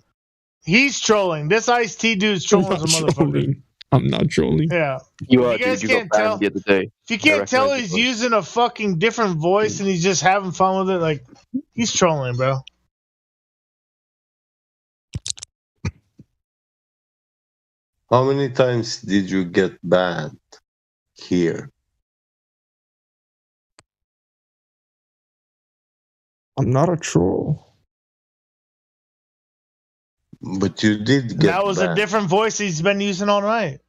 He's trolling. This Ice-T dude's trolling as a motherfucker. I'm not trolling. Yeah. You are, guys dude. Can't tell. The other day. If you can't tell he's using a fucking different voice and he's just having fun with it, like, he's trolling, bro. How many times did you get banned here? I'm not a troll. But you did get That was banned. a different voice he's been using all night.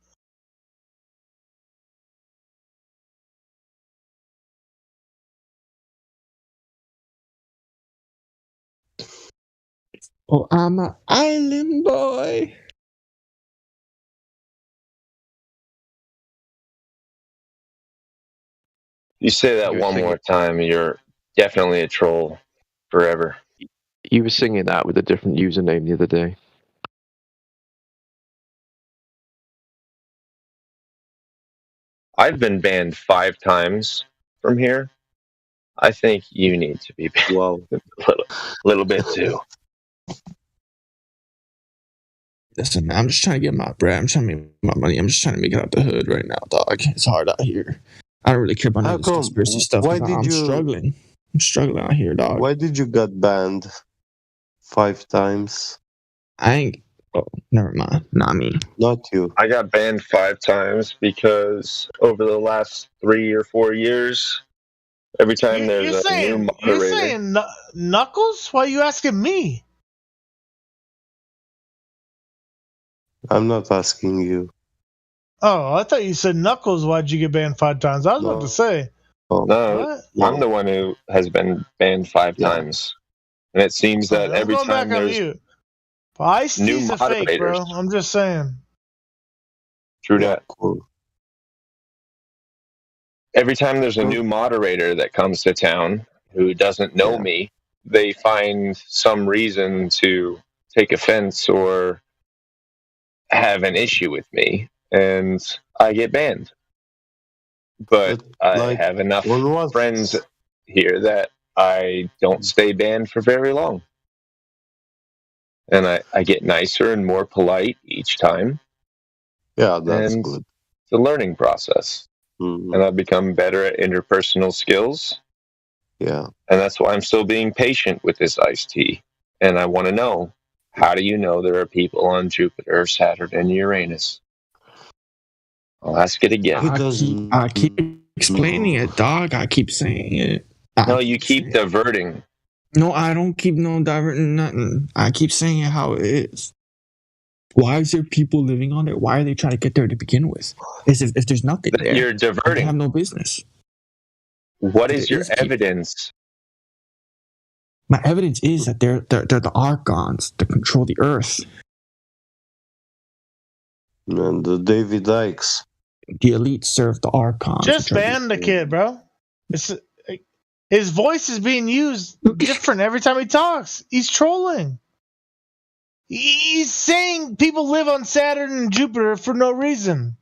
Oh, I'm an island boy. You say that one more time, you're definitely a troll forever. You were singing that with a different username the other day. I've been banned 5 times from here. I think you need to be banned a little bit too. Listen, man, I'm just trying to get my bread. I'm trying to make my money. I'm just trying to make it out the hood right now, dog. It's hard out here. I don't really care about this conspiracy stuff. I'm struggling. I'm struggling out here, dog. Why did you get banned 5 times? I ain't. Oh, never mind. Not me. Not you. I got banned 5 times because over the last 3 or 4 years, every time there's a new moderator. You're saying Knuckles? Why are you asking me? I'm not asking you. Oh, I thought you said Knuckles. Why'd you get banned 5 times? I was about to say. No, what? I'm the one who has been banned 5 times. And it seems that every time there's Ice-T's a fake, bro. I'm just saying. True that. Every time there's a new moderator that comes to town who doesn't know me, they find some reason to take offense or have an issue with me, and I get banned. But I have enough friends here that I don't stay banned for very long. And I get nicer and more polite each time. Yeah, that's and good. It's a learning process. Mhm. And I've become better at interpersonal skills. Yeah. And that's why I'm still being patient with this iced tea. And I want to know, how do you know there are people on Jupiter, Saturn, and Uranus? I'll ask it again. I keep explaining it, dog. I keep saying it. No, you keep diverting. No, I don't keep diverting nothing. I keep saying it how it is. Why is there people living on there? Why are they trying to get there to begin with? As if there's nothing there. You're They diverting. have no business. What is There your is people. evidence? My evidence is that they're the Archons that control the Earth. And the David Ikes. The elite serve the Archons. Just which are ban the kid, bro. His voice is being used different every time he talks. He's trolling. He's saying people live on Saturn and Jupiter for no reason.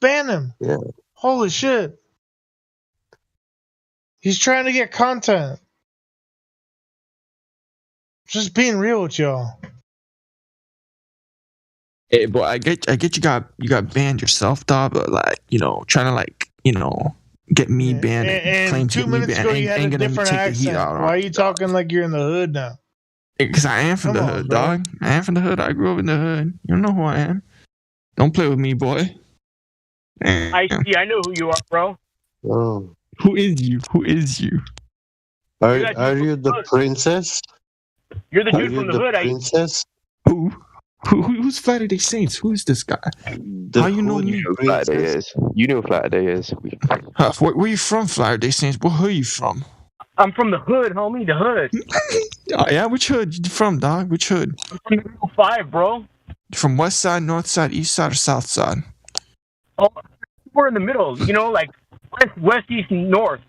Ban him. Yeah. Holy shit. He's trying to get content. Just being real with y'all. Hey, boy, I get you got banned yourself, dog. But trying to get me banned. And claim to 2 get me minutes banned, ago, you had ain't a gonna different take the heat accent. out on Why are me, you talking like you're in the hood now? Because I am from the Come on, hood, bro. dog. I am from the hood. I grew up in the hood. You don't know who I am. Don't play with me, boy. I know who you are, bro. Oh. Who is you? Who is you? Are you the princess? You're the Are dude you from the the hood. princess? Who's Flatter Day Saints? Who is this guy? How you know me? Flat Day is. You know Flat Day is. Huh, where you from, Flatter Day Saints? What hood you from? I'm from the hood, homie. The hood. Oh, yeah, which hood you from, dog? Which hood? I'm from the 5, bro. You from west side, north side, east side, or south side? Oh, we're in the middle. You know, like west, east, and north.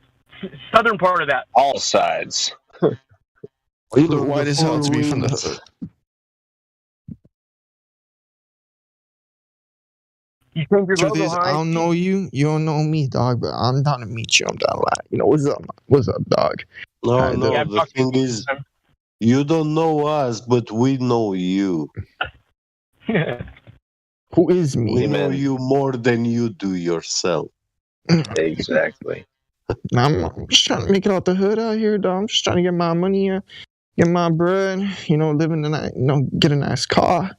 Southern part of that. All sides. You look white as hell to be from the hood. You change your Truth logo, is, huh? I don't know you. You don't know me, dog. But I'm down to meet you. I'm down to what's up? What's up, dog? No, the thing is, you don't know us, but we know you. Who is me? We know you more than you do yourself. Exactly. I'm just trying to make it out the hood out here, dog. I'm just trying to get my money, get my bread, live in the night, get a nice car.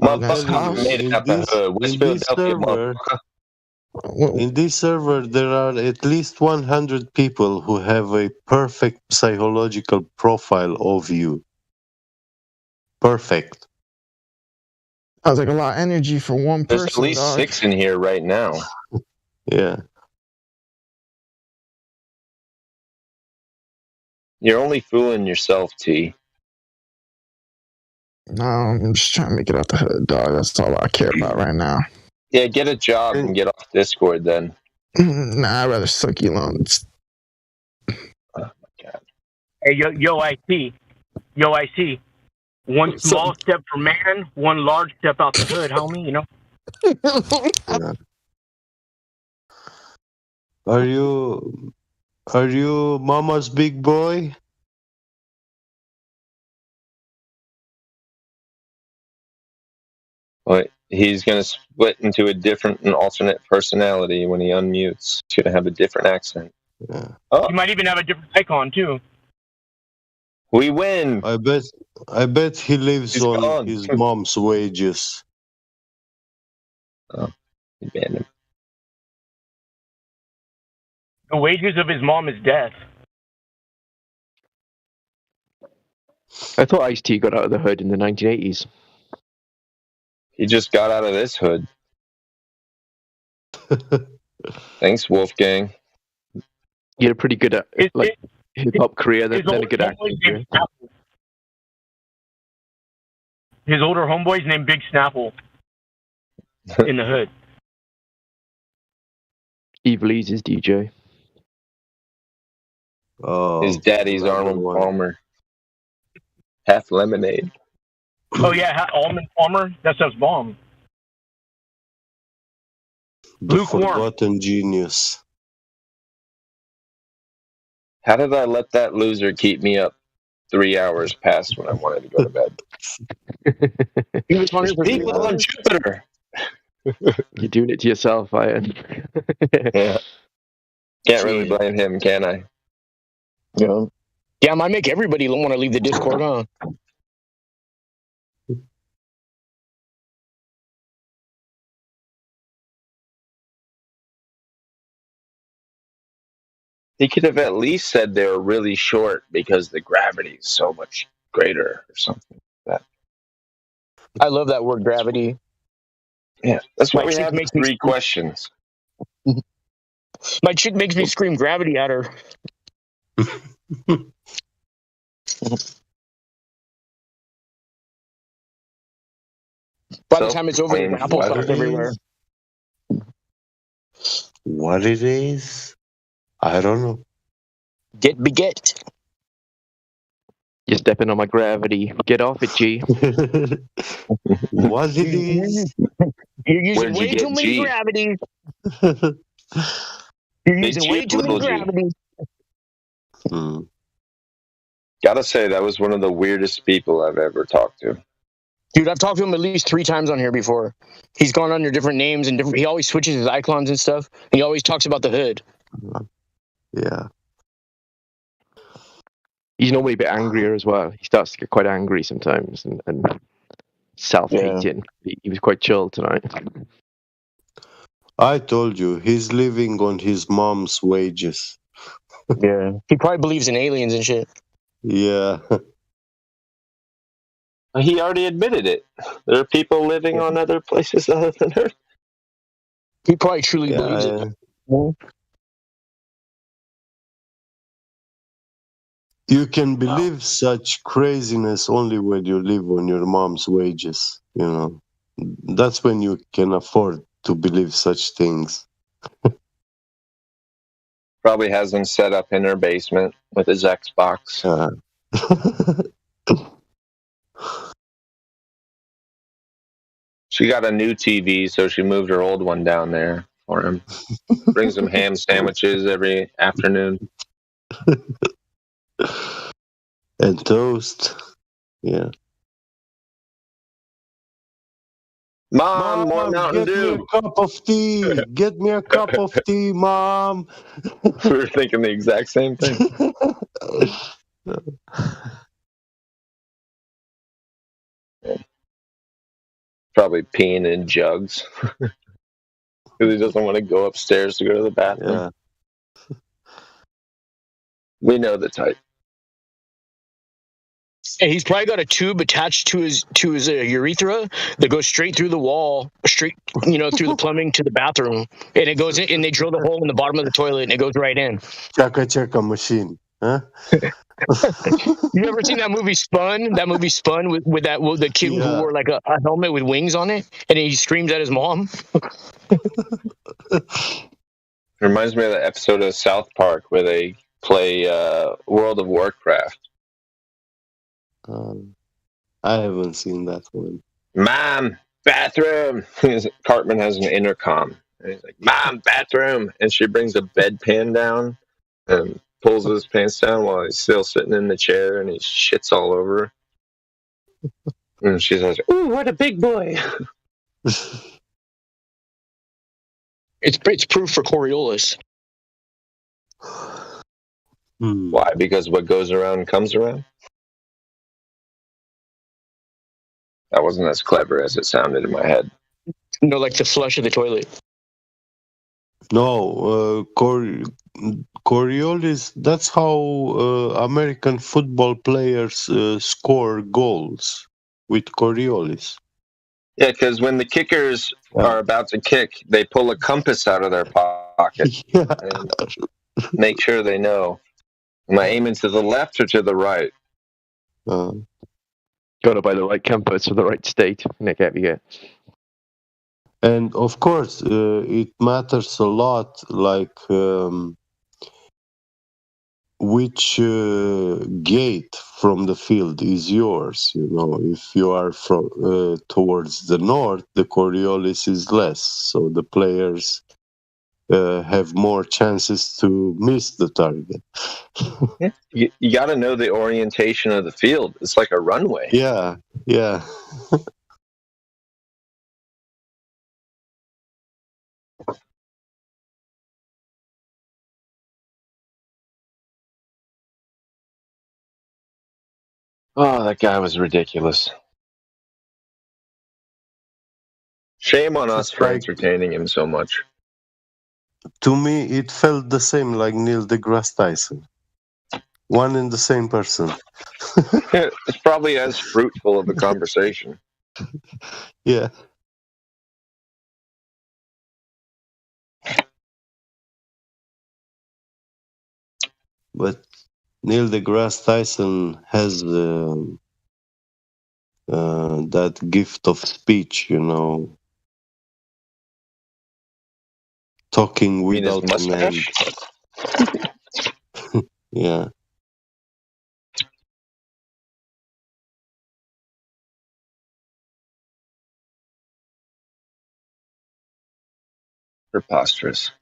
Motherfucker made it out the hood. West Philadelphia, motherfucker. In this server, there are at least 100 people who have a perfect psychological profile of you. Perfect. Sounds like a lot of energy for one person. There's at least dog. 6 in here right now. Yeah. You're only fooling yourself, T. No, I'm just trying to make it out the hood, dog. That's all I care about right now. Yeah, get a job and get off Discord then. Nah, I'd rather suck you loans. Hey, yo, IC. Yo, IC. One small step for man, one large step out the hood, homie, you know? Yeah. Are you mama's big boy? Well, he's going to split into a different and alternate personality when he unmutes. He's going to have a different accent. Yeah. Oh, You might even have a different icon, too. we win. I bet he lives He's on gone. his mom's wages. Oh, he banned him. The wages of his mom is death. I thought Ice-T got out of the hood in the 1980s. He just got out of this hood. Thanks, Wolfgang. You had a pretty good hip-hop career, then a good acting career. His older homeboy's named Big Snapple in the hood. Evil Easy's DJ. Oh, His daddy's Arnold Palmer. Half lemonade. Oh, yeah, Almond Palmer? That stuff's bomb. The Lukewarm. forgotten genius. How did I let that loser keep me up 3 hours past when I wanted to go to bed? He was on here for 3 People on hours. Jupiter. You're doing it to yourself, Ian. Yeah. Can't really blame him, can I? Yeah. Yeah, it might make everybody want to leave the Discord, huh? He could have at least said they were really short because the gravity is so much greater or something like that. I love that word, gravity. Yeah, that's why My we chick have makes me 3 questions. My chick makes me scream gravity at her. By the time it's over, there's applesauce everywhere. What it is? I don't know. Get beget. You're stepping on my gravity. Get off it, G. What it is? You're using Where'd you way get too many G? gravities. You're Big using G way or too many little G? gravities. Gotta say, that was one of the weirdest people I've ever talked to. Dude, I've talked to him at least 3 times on here before. He's gone under different names and he always switches his icons and stuff. He always talks about the hood. Yeah. He's normally a bit angrier as well. He starts to get quite angry sometimes and self-hating. He was quite chill tonight. I told you, he's living on his mom's wages. Yeah. He probably believes in aliens and shit. Yeah. He already admitted it. There are people living on other places other than Earth. He probably truly believes it. You can believe such craziness only when you live on your mom's wages. You know, that's when you can afford to believe such things. Probably has them set up in her basement with his Xbox. She got a new TV, so she moved her old one down there for him. Brings him ham sandwiches every afternoon. And toast. Yeah. Mom, more Mountain get Dew. me a cup of tea. Get me a cup of tea, Mom. We were thinking the exact same thing. Probably peeing in jugs. Because he doesn't want to go upstairs to go to the bathroom. Yeah. We know the type. And he's probably got a tube attached to his urethra that goes straight through the wall, straight through the plumbing to the bathroom, and it goes in. And they drill the hole in the bottom of the toilet, and it goes right in. Chaka machine, huh? You ever seen that movie Spun? That movie Spun with the kid who wore like a helmet with wings on it, and he screams at his mom. Reminds me of the episode of South Park where they play World of Warcraft. I haven't seen that one. Mom, bathroom. Cartman has an intercom. And he's like, Mom, bathroom. And she brings a bedpan down and pulls his pants down while he's still sitting in the chair and he shits all over her. And she says, ooh, what a big boy. It's proof for Coriolis. Why? Because what goes around comes around? That wasn't as clever as it sounded in my head. No, like the flush of the toilet. No, Coriolis, that's how American football players score goals, with Coriolis. Yeah, because when the kickers are about to kick, they pull a compass out of their pocket and make sure they know. Am I aiming to the left or to the right? Got to buy the right compass for the right state. And of course, it matters a lot, like which gate from the field is yours. You know, if you are from towards the north, the Coriolis is less, so the players have more chances to miss the target. You got to know the orientation of the field. It's like a runway. Yeah, yeah. Oh, that guy was ridiculous. Shame on us for entertaining him so much. To me, it felt the same like Neil deGrasse Tyson. One and the same person. It's probably as fruitful of a conversation. Yeah. But Neil deGrasse Tyson has that gift of speech, you know, talking without an end. Yeah. Preposterous.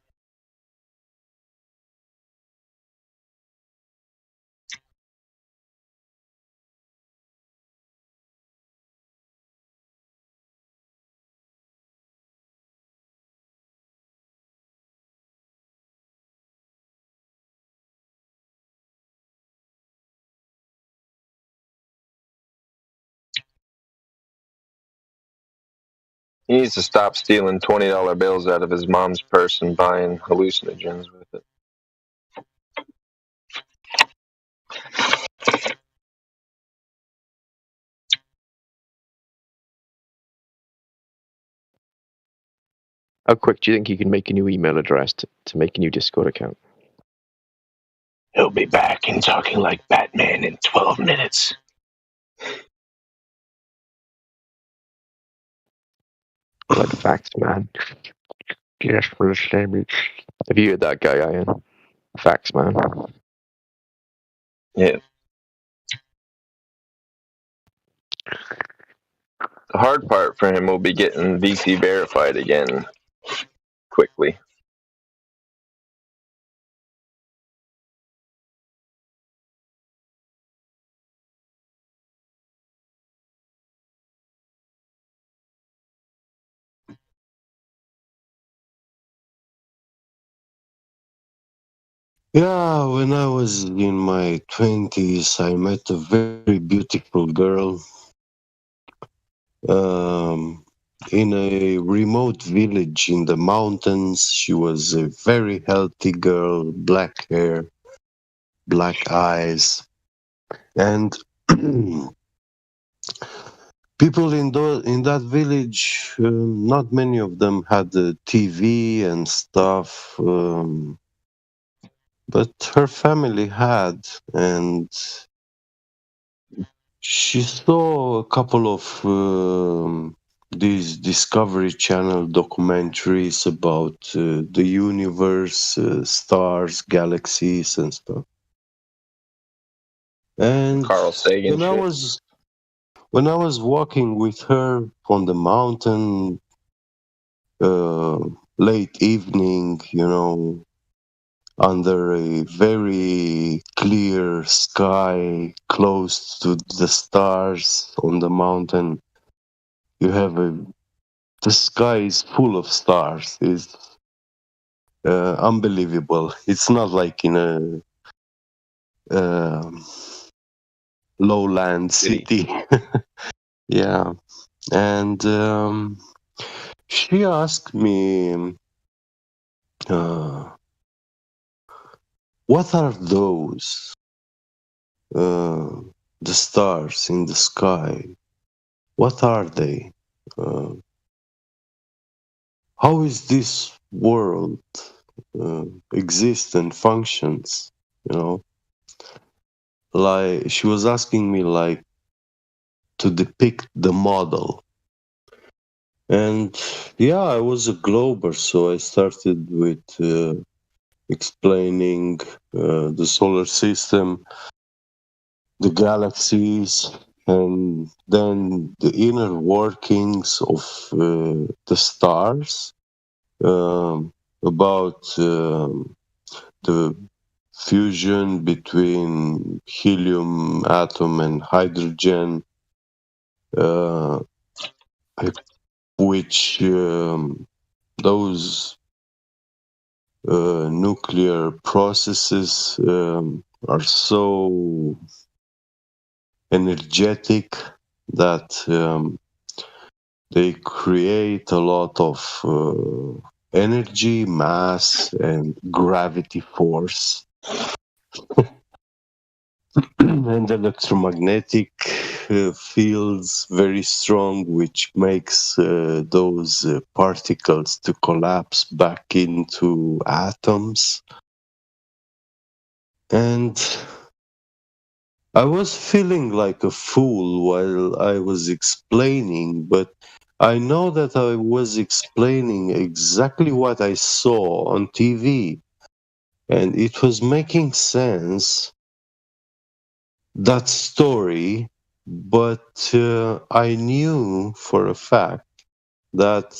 He needs to stop stealing $20 bills out of his mom's purse and buying hallucinogens with it. How quick do you think you can make a new email address to make a new Discord account? He'll be back and talking like Batman in 12 minutes. Like facts, man. Yes, for the same. Have you heard that guy, Ian? Facts, man. Yeah. The hard part for him will be getting VC verified again quickly. Yeah, when I was in my 20s, I met a very beautiful girl in a remote village in the mountains. She was a very healthy girl, black hair, black eyes. And people in that village, not many of them had the TV and stuff. But her family had, and she saw a couple of these Discovery Channel documentaries about the universe, stars, galaxies, and stuff. And Carl Sagan when I was walking with her on the mountain, late evening, you know, under a very clear sky, close to the stars on the mountain, you have the sky is full of stars. It's unbelievable. It's not like in a lowland city. Yeah. And she asked me, what are those? The stars in the sky. What are they? How is this world exists and functions? You know, like she was asking me, like, to depict the model. And yeah, I was a glober, so I started with explaining the solar system, the galaxies, and then the inner workings of the stars. about the fusion between helium atom and hydrogen, which those nuclear processes are so energetic that they create a lot of energy, mass, and gravity force. And electromagnetic fields very strong, which makes those particles to collapse back into atoms. And I was feeling like a fool while I was explaining, but I know that I was explaining exactly what I saw on TV, and it was making sense, that story, but I knew for a fact that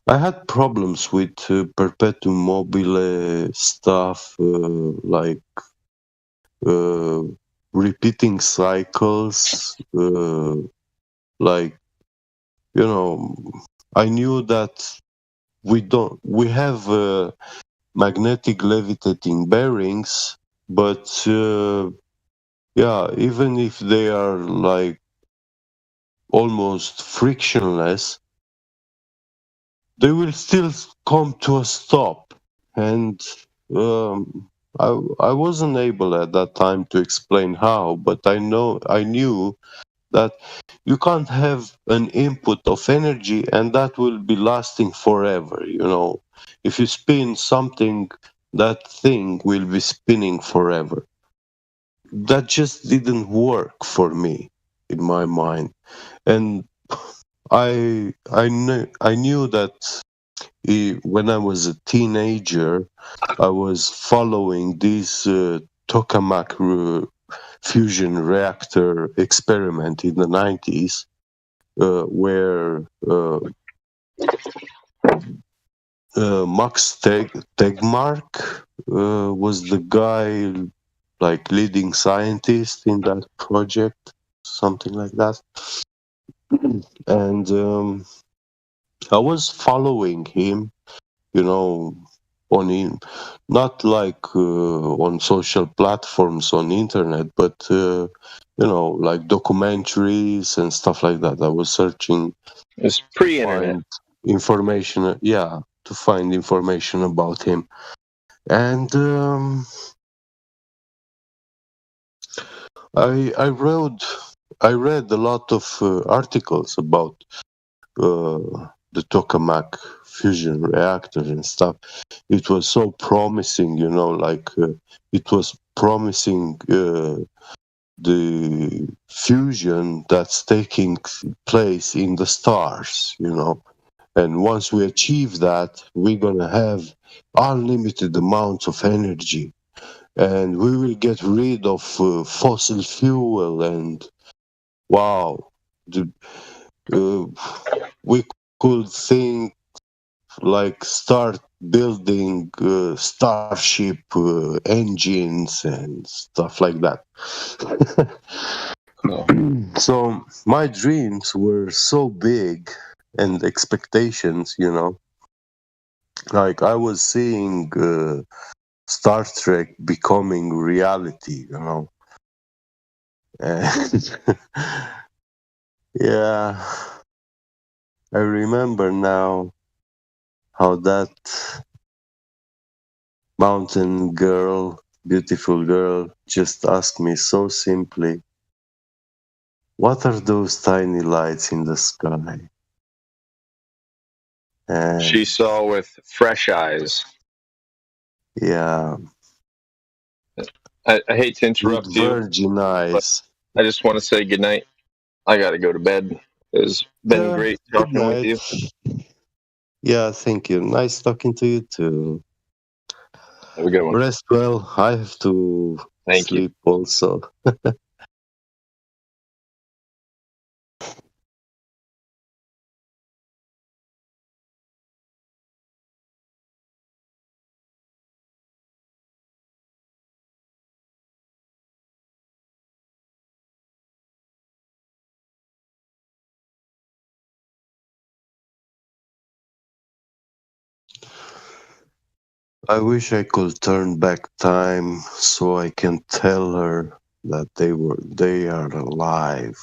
I had problems with perpetuum mobile stuff, like repeating cycles, like, you know, I knew that we have magnetic levitating bearings, but yeah, even if they are like almost frictionless, they will still come to a stop. And I wasn't able at that time to explain how, but I knew that you can't have an input of energy and that will be lasting forever. You know, if you spin something, that thing will be spinning forever. That just didn't work for me in my mind. And I knew that when I was a teenager, I was following this tokamak fusion reactor experiment in the 90s, where Max Tegmark was the guy, like leading scientist in that project, something like that. And I was following him, you know, not like on social platforms on internet, but you know, like documentaries and stuff like that. I was searching. It's pre-internet information, yeah, to find information about him, and I read a lot of articles about the tokamak fusion reactor and stuff. It was so promising, you know, like it was promising the fusion that's taking place in the stars, you know. And once we achieve that, we're gonna have unlimited amounts of energy, and we will get rid of fossil fuel. And wow, we could think like start building starship engines and stuff like that. So my dreams were so big, and expectations, you know, like I was seeing Star Trek becoming reality, you know. And yeah, I remember now how that mountain girl, beautiful girl, just asked me so simply, what are those tiny lights in the sky? And she saw with fresh eyes. Yeah. I hate to interrupt with you. Virgin eyes. I just want to say goodnight. I got to go to bed. It's been great talking with you. Yeah, thank you. Nice talking to you too. Have a good one. Rest well. I have to sleep also. I wish I could turn back time so I can tell her that they are alive.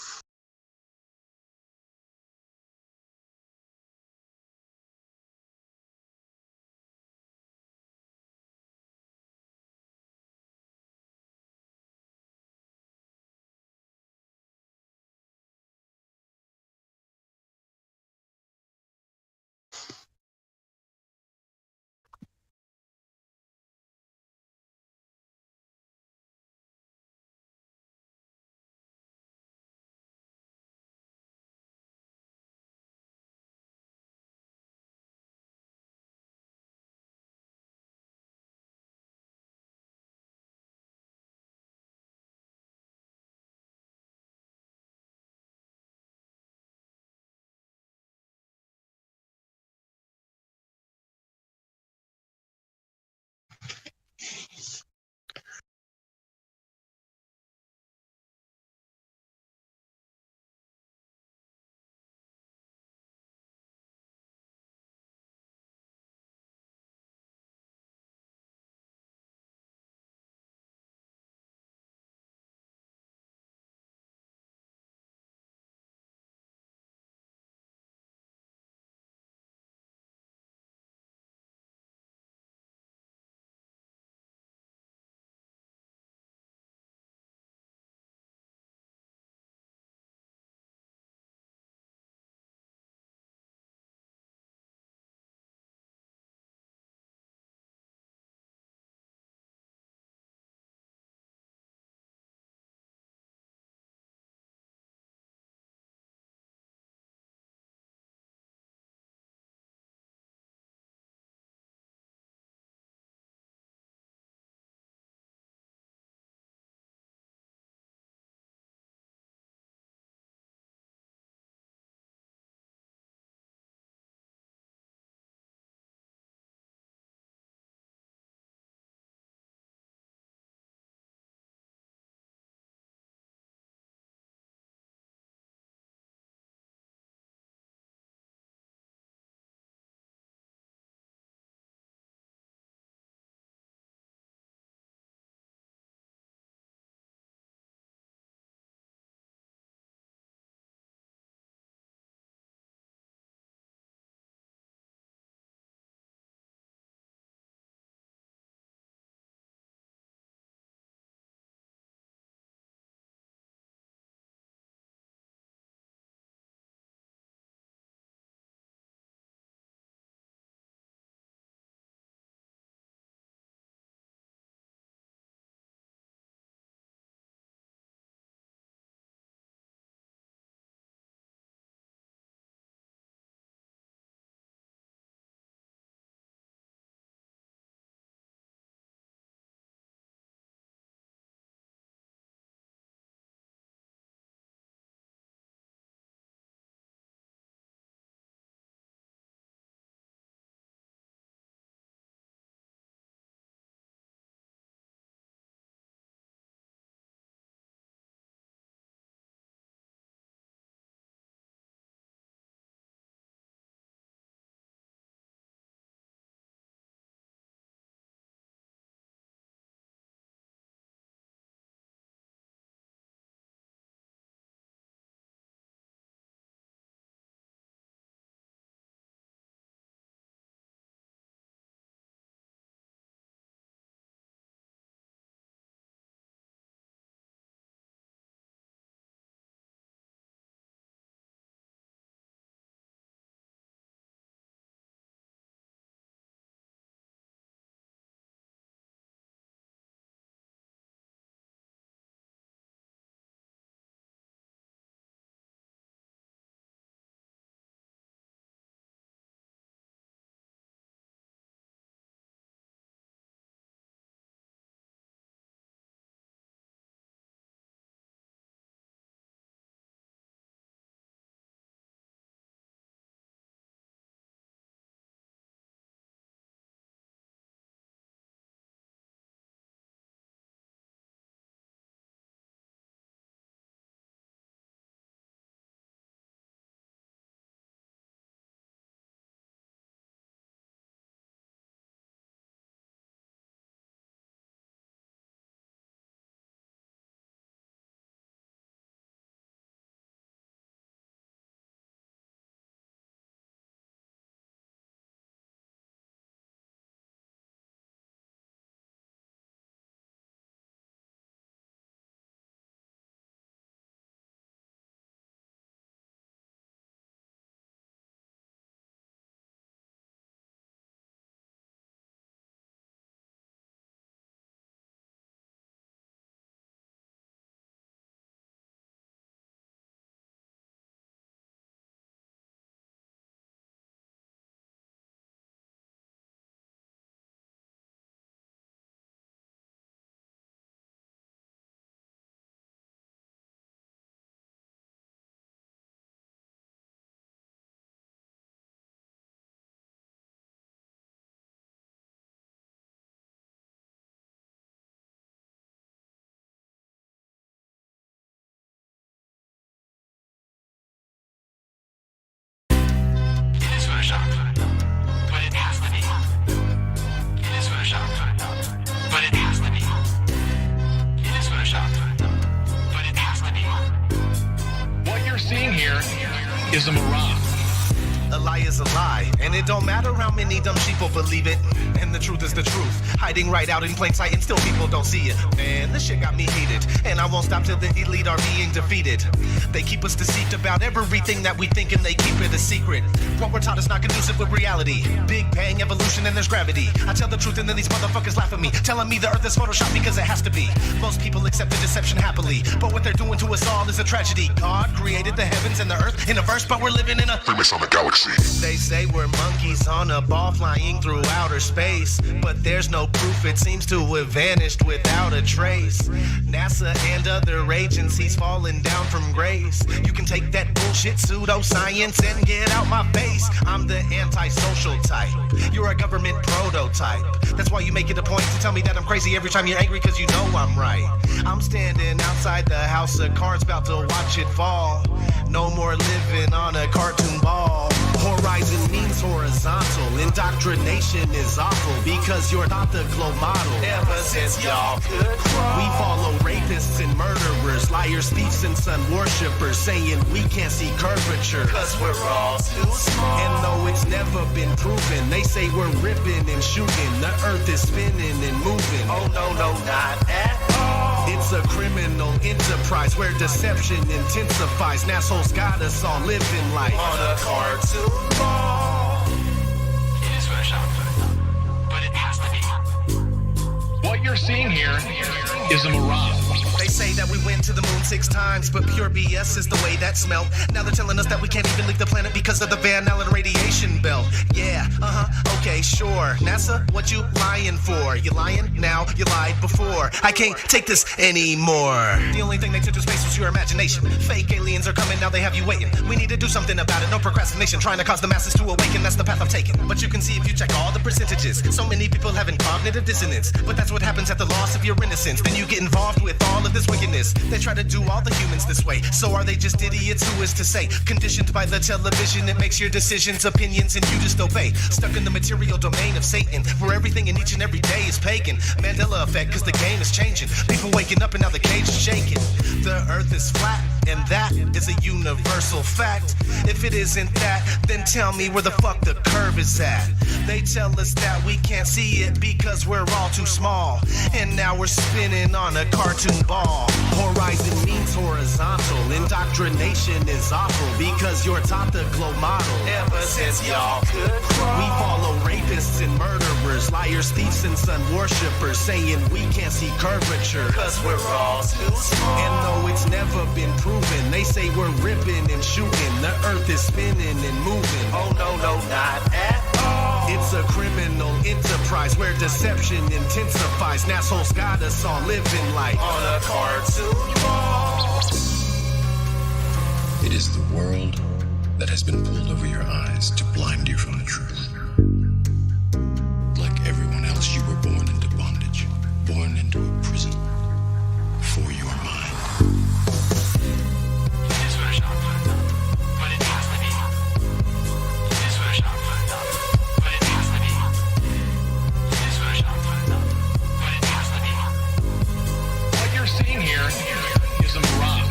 is a mirage. A lie is a lie, and it don't matter how many dumb sheeple believe it. And the truth is the truth, hiding right out in plain sight, and still people don't see it. Man, this shit got me heated, and I won't stop till the elite are being defeated. They keep us deceived about everything that we think, and they keep it a secret. What we're taught is not conducive with reality. Big bang, evolution, and there's gravity. I tell the truth, and then these motherfuckers laugh at me, telling me the earth is photoshopped because it has to be. Most people accept the deception happily, but what they're doing to us all is a tragedy. God created the heavens and the earth in a verse, but we're living in a famous on the galaxy. They say we're monkeys on a ball flying through outer space, but there's no proof, it seems to have vanished without a trace. NASA and other agencies falling down from grace. You can take that bullshit pseudoscience and get out my face. I'm the antisocial type, you're a government prototype. That's why you make it a point to tell me that I'm crazy every time you're angry, cause you know I'm right. I'm standing outside the house of cards about to watch it fall. No more living on a cartoon ball. Horizon means horizontal. Indoctrination is awful because you're not the glow model. Ever since y'all could crawl, we follow rapists and murderers, liars, thieves, and sun worshippers, saying we can't see curvature cause we're all too small. And though it's never been proven, they say we're ripping and shooting. The earth is spinning and moving. Oh no, no, not at all. It's a criminal enterprise where deception intensifies. Assholes got us all living life on a cartoon ball. It is photoshopped, but it has to be. What you're seeing here is a mirage. They say that we went to the moon 6 times, but pure BS is the way that smelled. Now they're telling us that we can't even leave the planet because of the Van Allen radiation belt. Yeah, okay, sure. NASA, what you lying for? You lying now, you lied before. I can't take this anymore. The only thing they took to space was your imagination. Fake aliens are coming, now they have you waiting. We need to do something about it, no procrastination. Trying to cause the masses to awaken, that's the path I've taken. But you can see if you check all the percentages, so many people having cognitive dissonance. But that's what happens at the loss of your innocence. Then you get involved with all of this wickedness. They try to do all the humans this way. So are they just idiots? Who is to say? Conditioned by the television, it makes your decisions, opinions, and you just obey. Stuck in the material domain of Satan, where everything in each and every day is pagan. Mandela effect, cause the game is changing. People waking up and now the cage is shaking. The earth is flat, and that is a universal fact. If it isn't that, then tell me where the fuck the curve is at. They tell us that we can't see it because we're all too small. And now we're spinning on a cartoon ball. Horizon means horizontal. Indoctrination is awful because you're taught the glow model. Ever since y'all could crawl, we follow rapists and murderers, liars, thieves, and sun worshippers, saying we can't see curvature cause we're all too small. And though it's never been proven, they say we're ripping and shooting. The earth is spinning and moving. Oh no, no, not at all. It's a criminal enterprise where deception intensifies. Assholes got us all living life on a cartoon ball. It is the world that has been pulled over your eyes to blind you from the truth. Like everyone else, you were born into bondage, born into a prison for your mind. It is photoshopped, but it has to be. It is photoshopped, but it has to be. It is photoshopped, but it has to be. What you're seeing here is a mirage.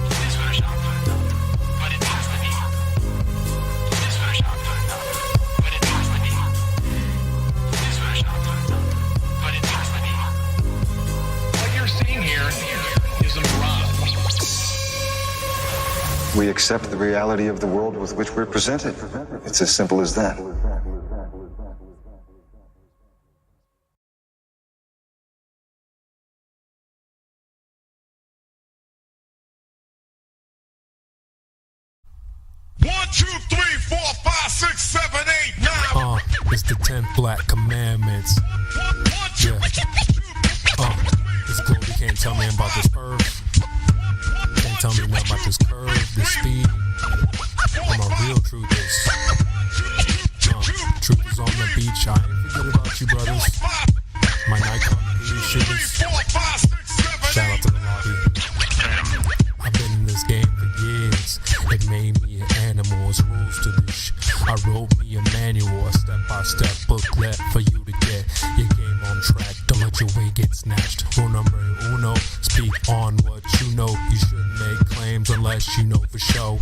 It is photoshopped, but it has to be. It is photoshopped, but it has to be. It is photoshopped, but it has to be. What you're seeing here is a mirage. We accept the reality of the world with which we're presented. It's as simple as that. It's the 10 black commandments. Yeah. This glory can't tell me about this earth. Can't tell me nothing about this curve, this speed. I'm a real truthist. Truth is on the beach. I ain't forget about you, brothers. My Nikon shooters. Shout out to the lobby. I've been in this game for years. It made me an animal. It's rules to this. I wrote me a manual, a step-by-step booklet for you to get your game on track. Don't let your way get snatched. Rule number uno, speak on what you know. You shouldn't make claims unless you know for sure.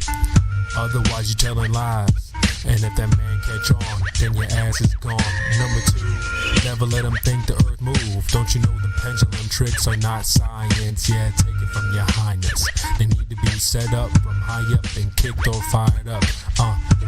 Otherwise, you're telling lies. And if that man catch on, then your ass is gone. Number 2, never let them think the earth move. Don't you know the pendulum tricks are not science? Yeah, take it from your highness. They need to be set up from high up and kicked or fired up. 3,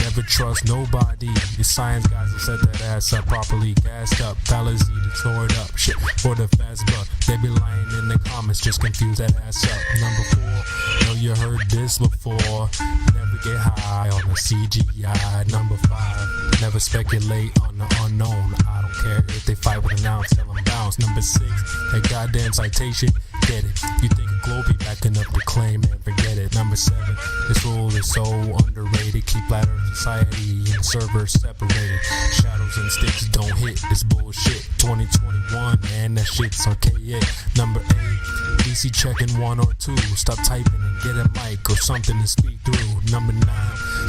never trust nobody. The science guys will set that ass up properly, gassed up. Fallacy to tore it up. Shit for the fast buck. They be lying in the comments, just confuse that ass up. Number 4, know you heard this before. Never get high on the CGI. Number 5, never speculate on the unknown. I don't care if they fight with an ounce, tell them bounce. Number 6, that goddamn citation, get it. You think a globe be backing up the claim and forget it. Number 7, this rule is so underrated. Keep ladder society and servers separated. Shadows and sticks don't hit this bullshit. 2021, man, that shit's archaic. Number 8, DC checking 1 or 2. Stop typing and get a mic or something to speak through. Number 9,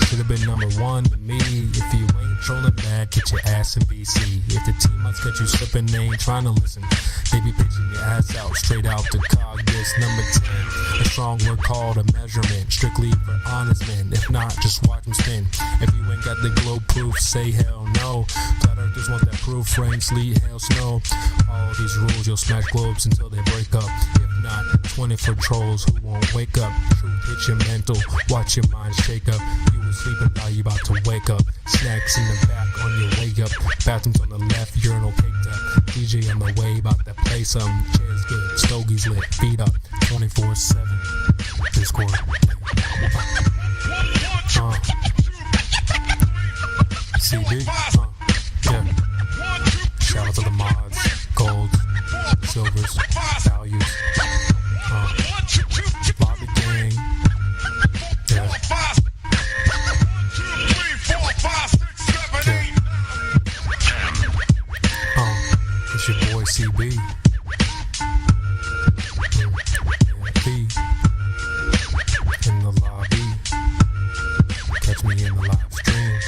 should have been number 1 to me. If you ain't trolling back, get your ass in BC. If the team must get you slipping, they ain't trying to listen. They be pitching your ass out straight out to cog this. Number 10, a strong word called a measurement, strictly for honest men. If not, just watch them spin. If you ain't got the globe proof, say hell no. Flat earthers want that proof, rain, sleet, hail, snow. All these rules, you'll smash globes until they break up. If not, 24 trolls who won't wake up. Truth hits your mental, watch your mind shake up. You were sleeping, now you about to wake up. Snacks in the back on your way up. Bathrooms on the left, urinal caked up. DJ on the way, about to play some. Chairs good, stogies lit, feet up. 24/7. Discord. CB. Yeah. Shout out to the mods, golds, silvers, values. Lobby gang. Yeah. It's your boy CB. In the lobby. Catch me in the live stream.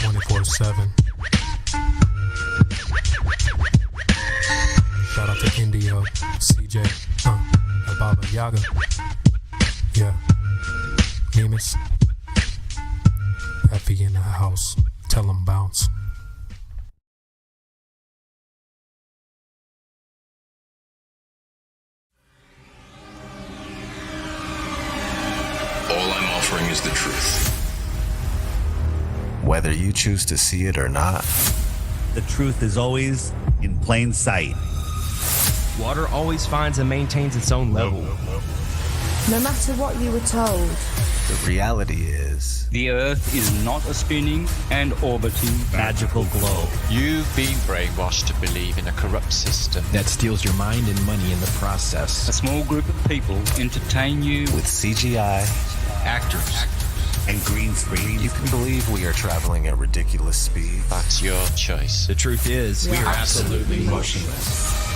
24/7. Shout out to India, CJ, Baba Yaga. Yeah. Nemus. Effie in the house. Tell him bounce. All I'm offering is the truth. Whether you choose to see it or not, the truth is always in plain sight. Water always finds and maintains its own level. No matter what you were told, the reality is the Earth is not a spinning and orbiting magical globe. You've been brainwashed to believe in a corrupt system that steals your mind and money in the process. A small group of people entertain you with CGI, actors, and green screen. You can believe we are traveling at ridiculous speed. That's your choice. The truth is, we are absolutely motionless.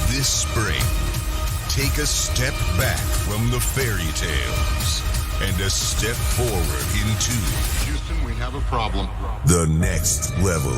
This spring, take a step back from the fairy tales and a step forward into Houston, we have a problem. The next level.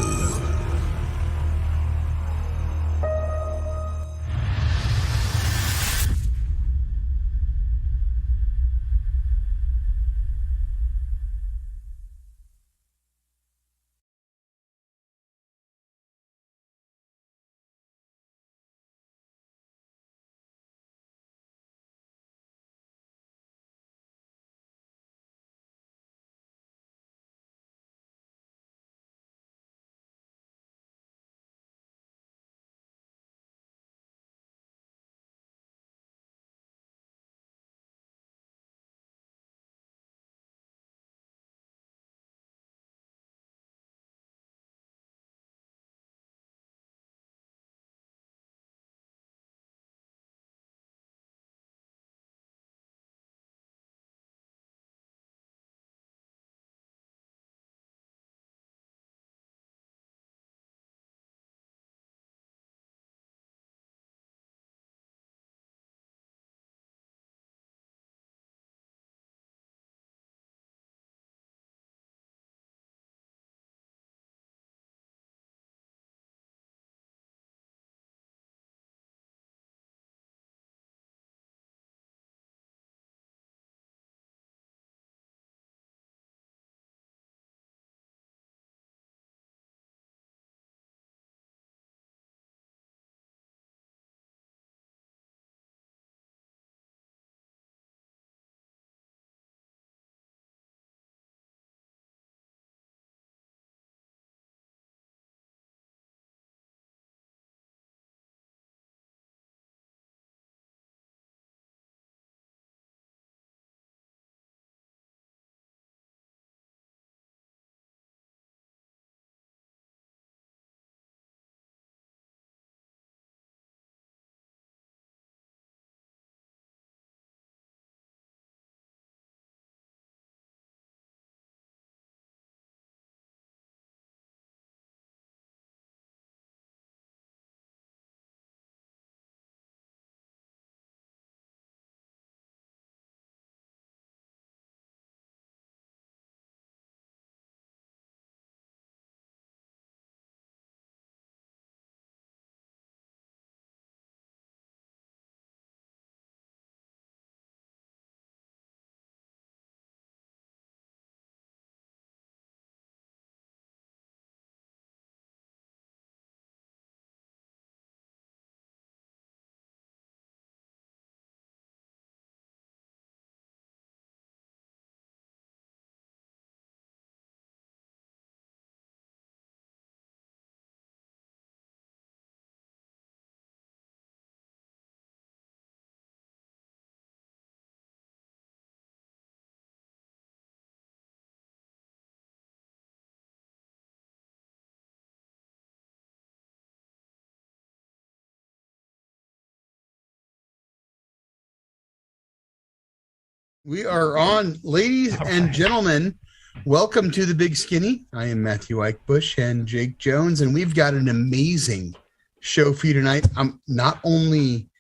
We are on, ladies and gentlemen. Welcome to the Big Skinny. I am Matthew Eichbush and Jake Jones, and we've got an amazing show for you tonight. Not only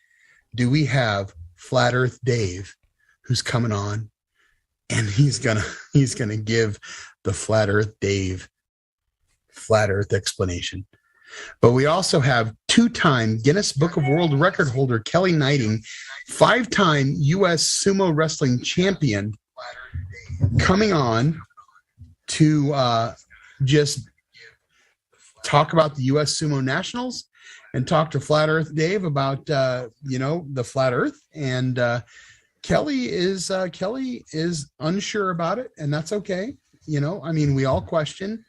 do we have Flat Earth Dave, who's coming on, and he's gonna give the Flat Earth Dave Flat Earth explanation. But we also have two-time Guinness Book of World Record holder Kelly Knighting, 5-time U.S. Sumo Wrestling Champion, coming on to just talk about the U.S. Sumo Nationals and talk to Flat Earth Dave about the Flat Earth. And Kelly is unsure about it, and that's okay. We all question.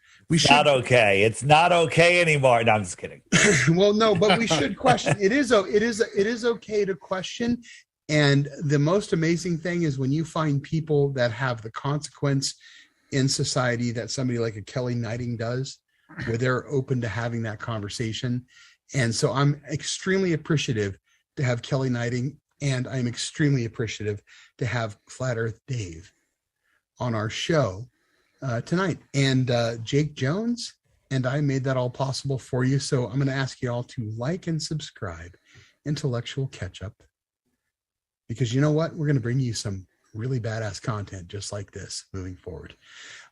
Not okay. It's not okay anymore. No, I'm just kidding. Well, no, but we should question. It is okay to question. And the most amazing thing is when you find people that have the consequence in society that somebody like a Kelly Knighting does, where they're open to having that conversation. And so I'm extremely appreciative to have Kelly Knighting, and I'm extremely appreciative to have Flat Earth Dave on our show tonight. And Jake Jones and I made that all possible for you. So I'm going to ask you all to like and subscribe Intellectual Catch Up, because you know what? We're going to bring you some really badass content just like this moving forward.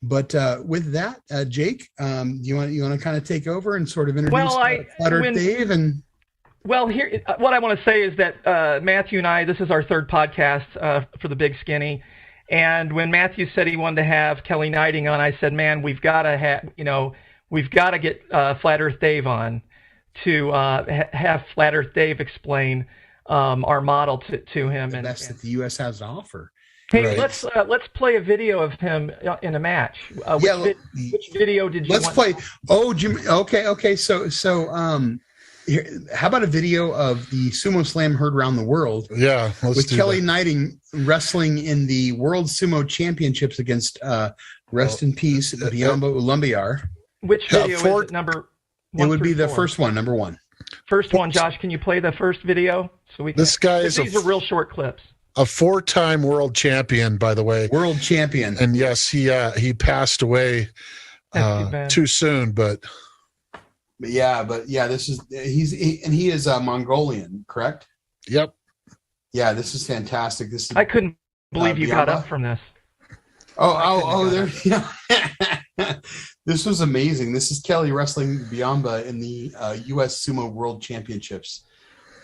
But with that, Jake, you want to kind of take over and sort of introduce Flat Earth Dave? And here, what I want to say is that Matthew and I, this is our third podcast for the Big Skinny. And when Matthew said he wanted to have Kelly Knighting on, I said, man, we've got to get Flat Earth Dave on to have Flat Earth Dave explain our model to him. The best that the U.S. has to offer. Hey, right. Let's play a video of him in a match. Which video did you want? Let's play. Oh, Jim. Okay. So here, how about a video of the Sumo Slam heard around the world? Yeah, with Kelly Knighting wrestling in the World Sumo Championships against rest in peace Biamba Ulumbiar. Which video is it? Number? It would be the first one, number one. First one, Josh. Can you play the first video so we can? This guy is these are real short clips. A 4-time world champion, by the way. World champion. And yes, he passed away too soon, but. Yeah, he is Mongolian, correct? Yep. Yeah, this is fantastic. I couldn't believe you got up from this. There. Yeah. This was amazing. This is Kelly wrestling Biamba in the U.S. Sumo World Championships.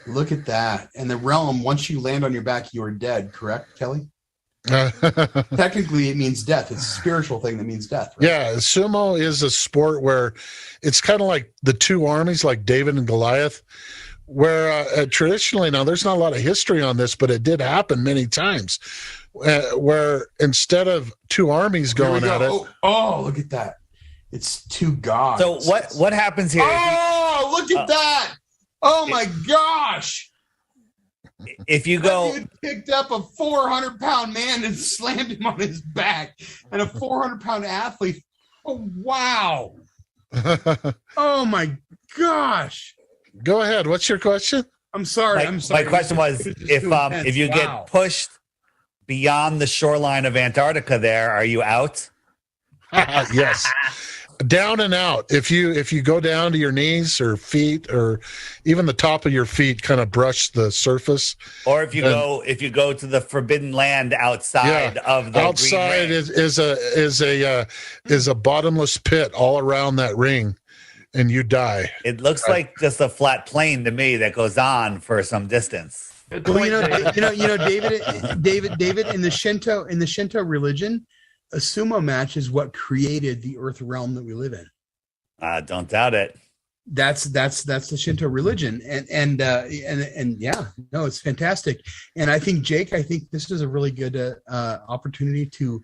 Look at that. And the realm, once you land on your back, you are dead, correct, Kelly? Technically, it means death. It's a spiritual thing that means death. Right? Yeah, sumo is a sport where it's kind of like the two armies, like David and Goliath, where traditionally, now there's not a lot of history on this, but it did happen many times, where instead of two armies going at it. Oh, look at that. It's two gods. So what happens here? Oh, look at that. Oh, my gosh. If you go, dude picked up a 400-pound man and slammed him on his back, and a 400-pound athlete. Oh wow! Oh my gosh! Go ahead. What's your question? I'm sorry. My question was if you get pushed beyond the shoreline of Antarctica, are you out? Yes. Down and out. If you go down to your knees or feet or even the top of your feet, kind of brush the surface. Or if you go to the forbidden land outside of the outside is a bottomless pit all around that ring, and you die. It looks like just a flat plane to me that goes on for some distance. Well, David, in the Shinto religion, a sumo match is what created the earth realm that we live in. Don't doubt it. That's the Shinto religion, and yeah, no, it's fantastic. And I think Jake, this is a really good opportunity to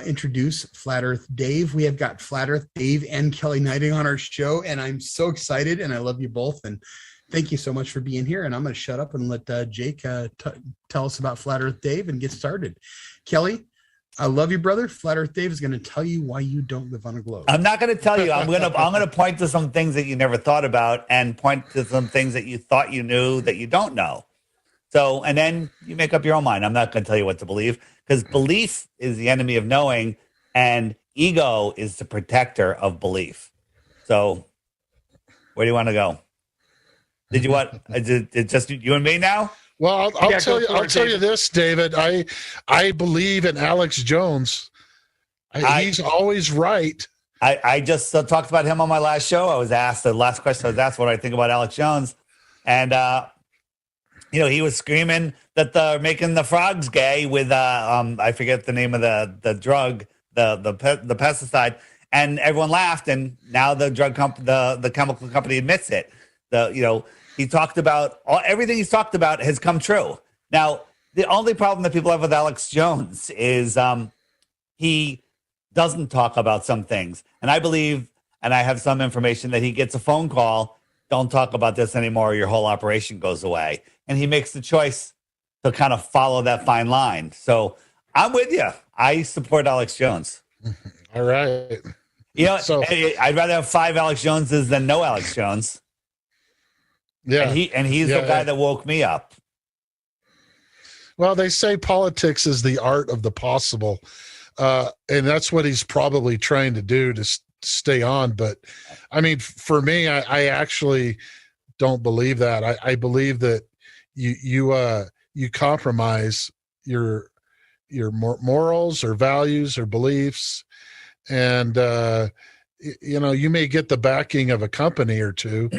introduce Flat Earth Dave. We have got Flat Earth Dave and Kelly Knighting on our show, and I'm so excited, and I love you both, and thank you so much for being here. And I'm going to shut up and let Jake tell us about Flat Earth Dave and get started. Kelly, I love you, brother. Flat Earth Dave is going to tell you why you don't live on a globe. I'm not going to tell you. I'm going to point to some things that you never thought about and point to some things that you thought you knew that you don't know. So, and then you make up your own mind. I'm not going to tell you what to believe because belief is the enemy of knowing, and ego is the protector of belief. So, where do you want to go? Did you want? Is it just you and me now? Well, I'll tell you. I'll tell you this, David. I believe in Alex Jones. He's always right. I just talked about him on my last show. I was asked the last question. I was asked what I think about Alex Jones, and he was screaming that they're making the frogs gay with I forget the name of the drug, the pesticide, and everyone laughed. And now the the chemical company admits it. He talked about everything he's talked about has come true. Now, the only problem that people have with Alex Jones is he doesn't talk about some things. And I believe, and I have some information that he gets a phone call, don't talk about this anymore, your whole operation goes away. And he makes the choice to kind of follow that fine line. So I'm with you. I support Alex Jones. All right. I'd rather have 5 Alex Joneses than no Alex Jones. Yeah. And he's the guy that woke me up. Well, they say politics is the art of the possible. And that's what he's probably trying to do to stay on. But I mean, for me, I actually don't believe that. I believe that you compromise your morals or values or beliefs. And, you may get the backing of a company or two,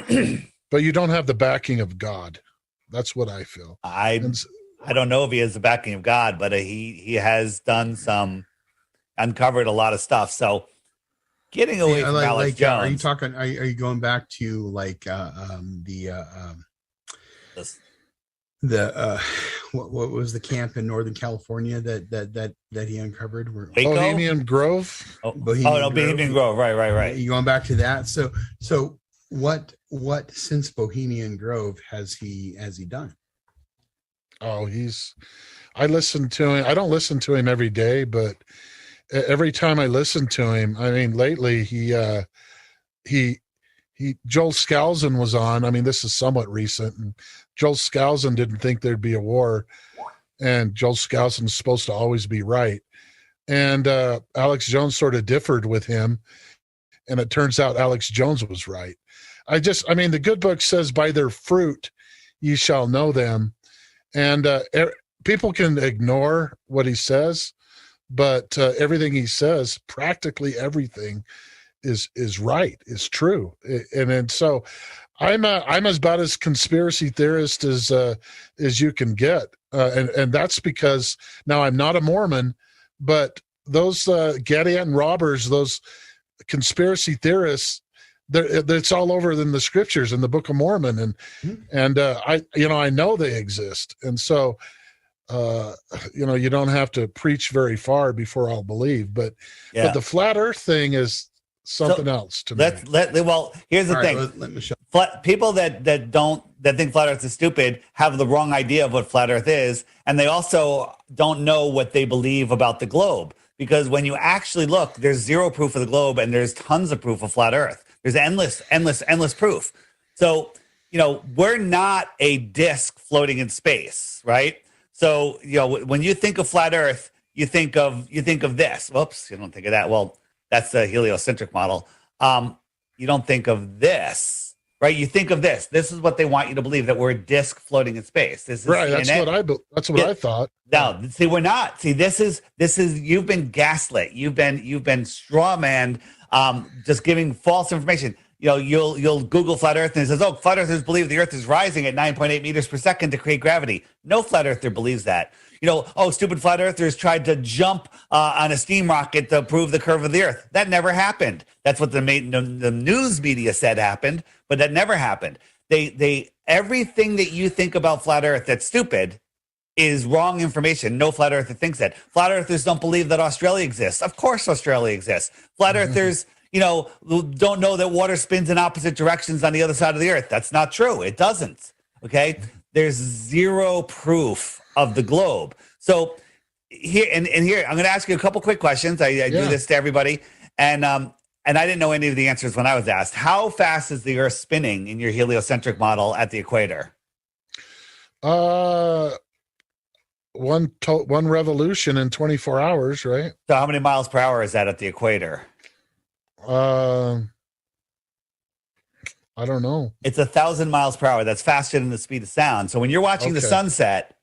but you don't have the backing of God. That's what I feel. I don't know if he has the backing of God, but he has done uncovered a lot of stuff. So getting away from Alex Jones. Are you talking? Are you going back to what was the camp in Northern California that he uncovered? Bohemian Grove. Bohemian Grove. Right. You going back to that? So what since Bohemian Grove has he done? Oh, I listen to him. I don't listen to him every day, but every time I listen to him, I mean, lately Joel Skousen was on. I mean, this is somewhat recent, and Joel Skousen didn't think there'd be a war, and Joel Skousen is supposed to always be right. And Alex Jones sort of differed with him, and it turns out Alex Jones was right. The good book says, by their fruit ye shall know them. And people can ignore what he says, but everything he says, practically everything is right, is true. And so I'm about as conspiracy theorist as you can get. And that's because now I'm not a Mormon, but those Gadianton robbers, those conspiracy theorists, it's all over in the scriptures in the Book of Mormon, and I know they exist, and so you don't have to preach very far before I'll believe. But the flat Earth thing is something else to me. Well, here's the thing: people that think flat Earth is stupid have the wrong idea of what flat Earth is, and they also don't know what they believe about the globe. Because when you actually look, there's zero proof of the globe, and there's tons of proof of flat Earth. There's endless proof. So, we're not a disk floating in space, right? So, when you think of flat Earth, you think of this. Whoops, you don't think of that. Well, that's the heliocentric model. You don't think of this, right? You think of this. This is what they want you to believe, that we're a disk floating in space. This is right. CNN. That's what I thought. No, see, we're not. See, this is you've been gaslit. You've been strawmanned. Just giving false information. You'll Google flat Earth and it says, "Oh, flat earthers believe the Earth is rising at 9.8 meters per second to create gravity." No flat earther believes that. Stupid flat earthers tried to jump on a steam rocket to prove the curve of the Earth. That never happened. That's what the news media said happened, but that never happened. They everything that you think about flat Earth that's stupid is wrong information. No flat earther thinks that. Flat earthers don't believe that Australia exists. Of course Australia exists. Flat earthers, don't know that water spins in opposite directions on the other side of the Earth. That's not true. It doesn't. Okay? There's zero proof of the globe. So here, I'm going to ask you a couple quick questions. I do this to everybody. And I didn't know any of the answers when I was asked. How fast is the Earth spinning in your heliocentric model at the equator? One revolution in 24 hours, right? So how many miles per hour is that at the equator? I don't know. It's 1,000 miles per hour. That's faster than the speed of sound. So when you're watching the sunset,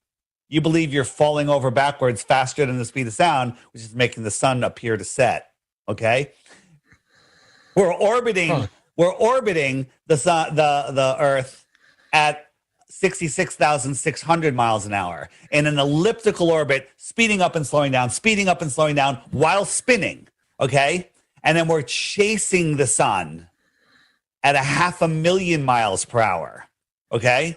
you believe you're falling over backwards faster than the speed of sound, which is making the sun appear to set. Okay, we're orbiting the sun, the Earth at 66,600 miles an hour in an elliptical orbit, speeding up and slowing down while spinning. Okay, and then we're chasing the sun at 500,000 miles per hour. Okay.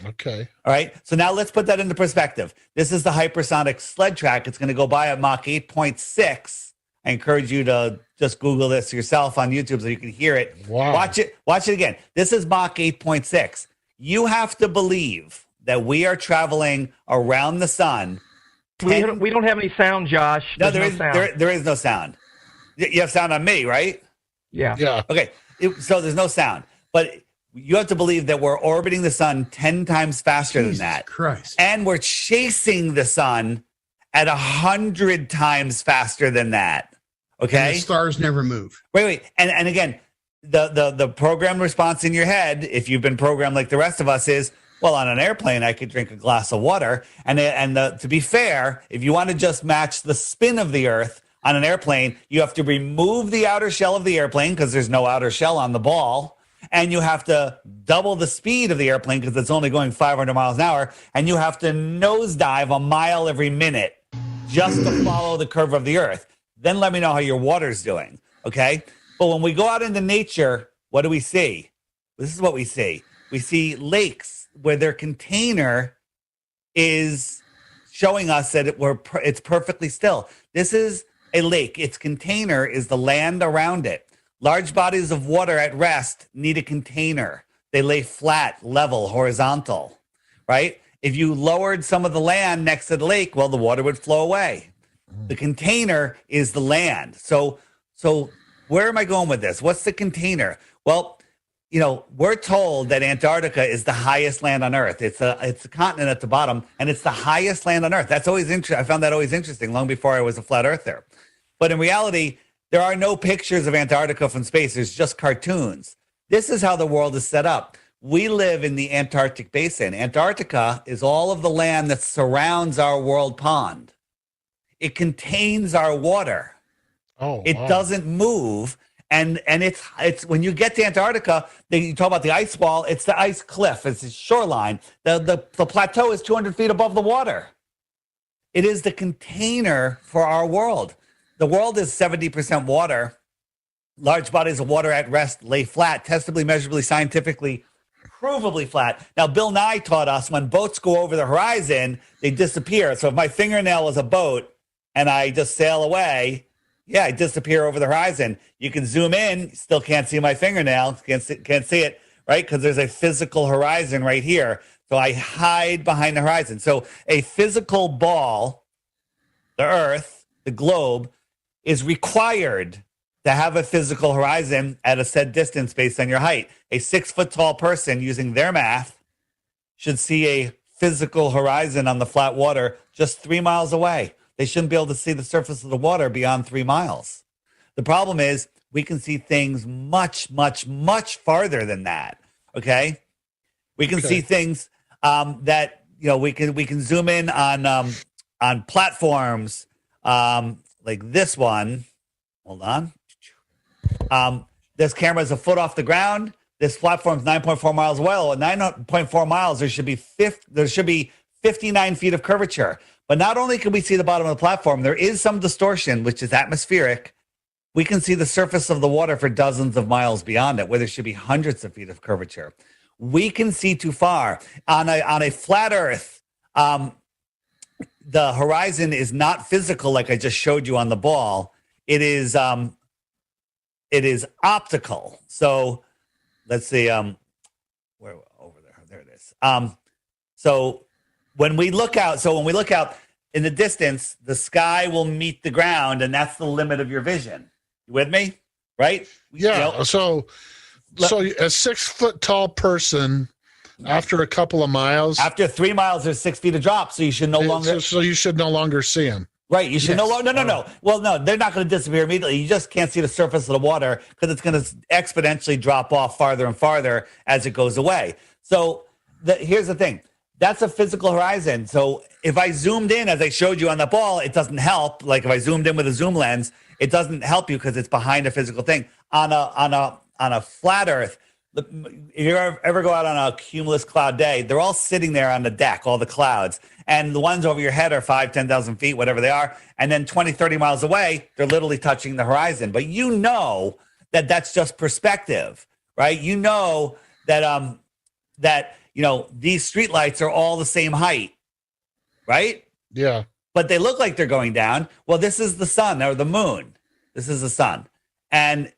Okay. All right. So now let's put that into perspective. This is the hypersonic sled track. It's going to go by at Mach 8.6. I encourage you to just Google this yourself on YouTube so you can hear it. Wow. Watch it again. This is Mach 8.6. You have to believe that we are traveling around the sun. We don't have any sound, Josh. No, there is no sound. You have sound on me, right? Yeah. Yeah. Okay. So there's no sound. But you have to believe that we're orbiting the sun 10 times faster than that. Christ. And we're chasing the sun at 100 times faster than that. Okay. And the stars never move. Wait. And again, the program response in your head, if you've been programmed like the rest of us, is, well, on an airplane, I could drink a glass of water. And to be fair, if you want to just match the spin of the Earth on an airplane, you have to remove the outer shell of the airplane because there's no outer shell on the ball. And you have to double the speed of the airplane because it's only going 500 miles an hour. And you have to nosedive a mile every minute just to follow the curve of the Earth. Then let me know how your water's doing, okay? But when we go out into nature, what do we see? This is what we see. We see lakes where their container is showing us that it's perfectly still. This is a lake. Its container is the land around it. Large bodies of water at rest need a container. They lay flat, level, horizontal, right? If you lowered some of the land next to the lake, well, the water would flow away. The container is the land. So where am I going with this? What's the container? Well, we're told that Antarctica is the highest land on Earth. It's a continent at the bottom, and it's the highest land on Earth. That's always interesting. I found that always interesting long before I was a flat earther. But in reality, there are no pictures of Antarctica from space. There's just cartoons. This is how the world is set up. We live in the Antarctic basin. Antarctica is all of the land that surrounds our world pond. It contains our water. It doesn't move. And it's when you get to Antarctica, you talk about the ice wall, it's the ice cliff, it's the shoreline. The plateau is 200 feet above the water. It is the container for our world. The world is 70% water. Large bodies of water at rest lay flat, testably, measurably, scientifically, provably flat. Now, Bill Nye taught us when boats go over the horizon, they disappear. So if my fingernail was a boat and I just sail away, I disappear over the horizon. You can zoom in, still can't see my fingernail, can't see it, right? Because there's a physical horizon right here. So I hide behind the horizon. So a physical ball, the Earth, the globe, is required to have a physical horizon at a set distance based on your height. A 6 foot tall person using their math should see a physical horizon on the flat water just 3 miles away. They shouldn't be able to see the surface of the water beyond 3 miles. The problem is we can see things much, much, much farther than that. Okay. We can see things that, we can zoom in on platforms like this one. Hold on. This camera is a foot off the ground. This platform is 9.4 miles away. At 9.4 miles, there should be 59 feet of curvature. But not only can we see the bottom of the platform, there is some distortion, which is atmospheric. We can see the surface of the water for dozens of miles beyond it, where there should be hundreds of feet of curvature. We can see too far. On a flat Earth, the horizon is not physical like I just showed you on the ball. It is optical. So let's see. Where over there? There it is. So when we look out in the distance, the sky will meet the ground, and that's the limit of your vision. You with me? Right? Yeah. So a 6 foot tall person After a couple of miles. After 3 miles, there's 6 feet of drop, so you should no longer. So you should no longer see them. Right, you should no longer. No. Well, no, they're not going to disappear immediately. You just can't see the surface of the water because it's going to exponentially drop off farther and farther as it goes away. So here's the thing. That's a physical horizon. So if I zoomed in, as I showed you on the ball, it doesn't help. Like if I zoomed in with a zoom lens, it doesn't help you because it's behind a physical thing. On a flat Earth, if you ever go out on a cumulus cloud day, they're all sitting there on the deck, all the clouds. And the ones over your head are 5,000, 10,000 feet, whatever they are. And then 20, 30 miles away, they're literally touching the horizon. But you know that that's just perspective, right? You know that these streetlights are all the same height, right? Yeah. But they look like they're going down. Well, this is the sun or the moon. This is the sun. And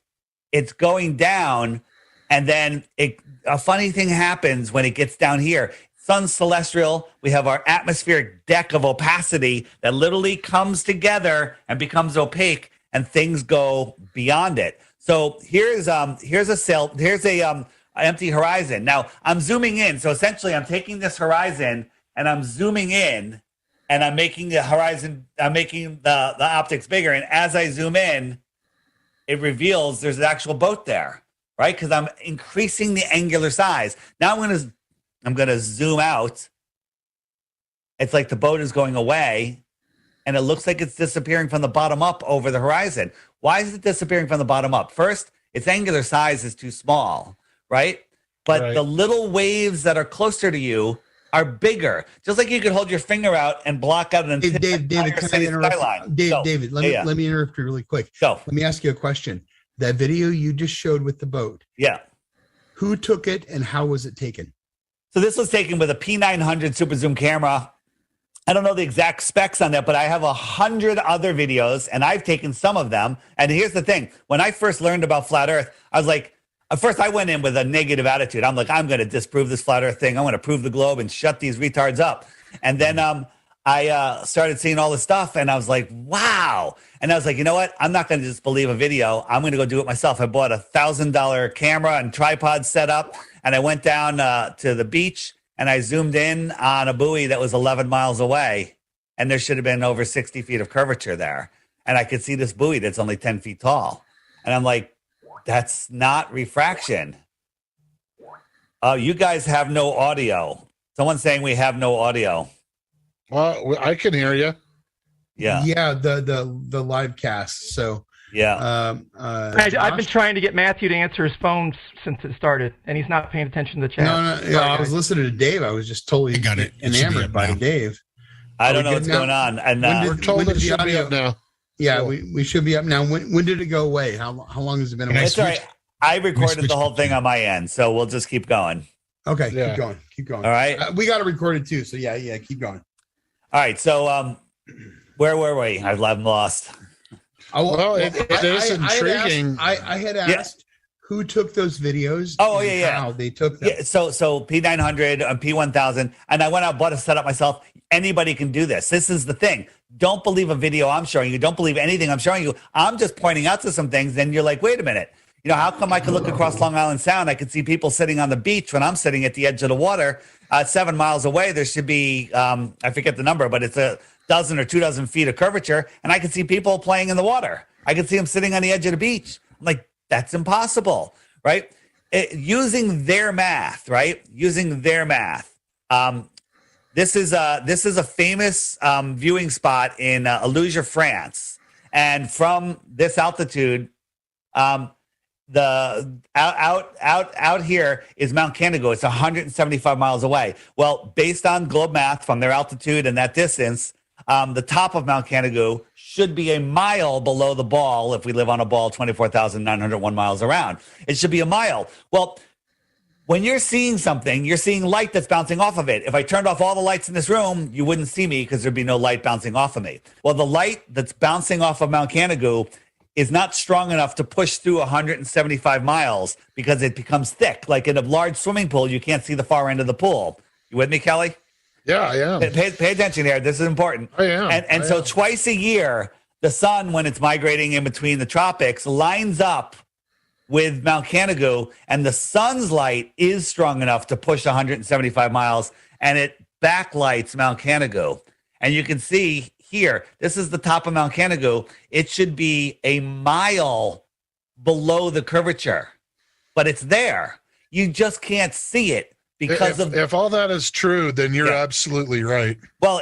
it's going down. And then a funny thing happens when it gets down here. Sun's celestial. We have our atmospheric deck of opacity that literally comes together and becomes opaque, and things go beyond it. So here's an empty horizon. Now I'm zooming in. So essentially, I'm taking this horizon and I'm zooming in, and I'm making the horizon. I'm making the optics bigger. And as I zoom in, it reveals there's an actual boat there, right? Because I'm increasing the angular size. Now I'm gonna zoom out. It's like the boat is going away, and it looks like it's disappearing from the bottom up over the horizon. Why is it disappearing from the bottom up? First, its angular size is too small, right? But the little waves that are closer to you are bigger. Just like you could hold your finger out and block out an David, can I interrupt? David, let me interrupt you really quick. Go. Let me ask you a question. That video you just showed with the boat. Yeah. Who took it and how was it taken? So this was taken with a P900 super zoom camera. I don't know the exact specs on that, but I have 100 other videos, and I've taken some of them. And here's the thing. When I first learned about flat Earth, I was like, at first I went in with a negative attitude. I'm like, I'm going to disprove this flat Earth thing. I'm going to prove the globe and shut these retards up. And then I started seeing all this stuff, and I was like, wow. And I was like, you know what? I'm not going to just believe a video. I'm going to go do it myself. I bought a $1,000 camera and tripod set up, and I went down to the beach, and I zoomed in on a buoy that was 11 miles away, and there should have been over 60 feet of curvature there. And I could see this buoy that's only 10 feet tall. And I'm like, that's not refraction. You guys have no audio. Someone's saying we have no audio. Well, I can hear you. Yeah. Yeah, the live cast. So yeah. I've been trying to get Matthew to answer his phone since it started, and he's not paying attention to the chat. No, I was listening to Dave. I was just totally enamored by Dave. I don't know what's going on. And we're told it should be up now. Yeah, we should be up now. When did it go away? How long has it been away? It's all right. I recorded the whole thing on my end, so we'll just keep going. Okay, keep going. All right. We got to record it too, so yeah, keep going. All right, so where were we? I'm lost. Well, it is intriguing. I had asked who took those videos. Oh, and how they took them. Yeah, so P900 and P1000, and I went out and bought a setup myself. Anybody can do this. This is the thing. Don't believe a video I'm showing you. Don't believe anything I'm showing you. I'm just pointing out to some things. Then you're like, wait a minute. You know, how come I could look across Long Island Sound? I could see people sitting on the beach when I'm sitting at the edge of the water. 7 miles away, there should be, I forget the number, but it's a dozen or 24 feet of curvature. And I could see people playing in the water. I could see them sitting on the edge of the beach. I'm like, that's impossible, right? Using their math, right? Using their math. This is a famous viewing spot in Alouge, France. And from this altitude, the out here is Mount Candigo. It's 175 miles away. Well, based on globe math from their altitude and that distance, the top of Mount Candigo should be a mile below the ball. If we live on a ball 24,901 miles around, it should be a mile. Well, when you're seeing something, you're seeing light that's bouncing off of it. If I turned off all the lights in this room, you wouldn't see me because there'd be no light bouncing off of me. Well, the light that's bouncing off of Mount Candigo is not strong enough to push through 175 miles because it becomes thick. Like in a large swimming pool, you can't see the far end of the pool. You with me, Kelly? Yeah, I am. Pay attention here. This is important. I am. And so twice a year, the sun, when it's migrating in between the tropics, lines up with Mount Canigou, and the sun's light is strong enough to push 175 miles, and it backlights Mount Canigou. And you can see here, this is the top of Mount Canigou. It should be a mile below the curvature, but it's there. You just can't see it because if all that is true, then you're absolutely right. Well,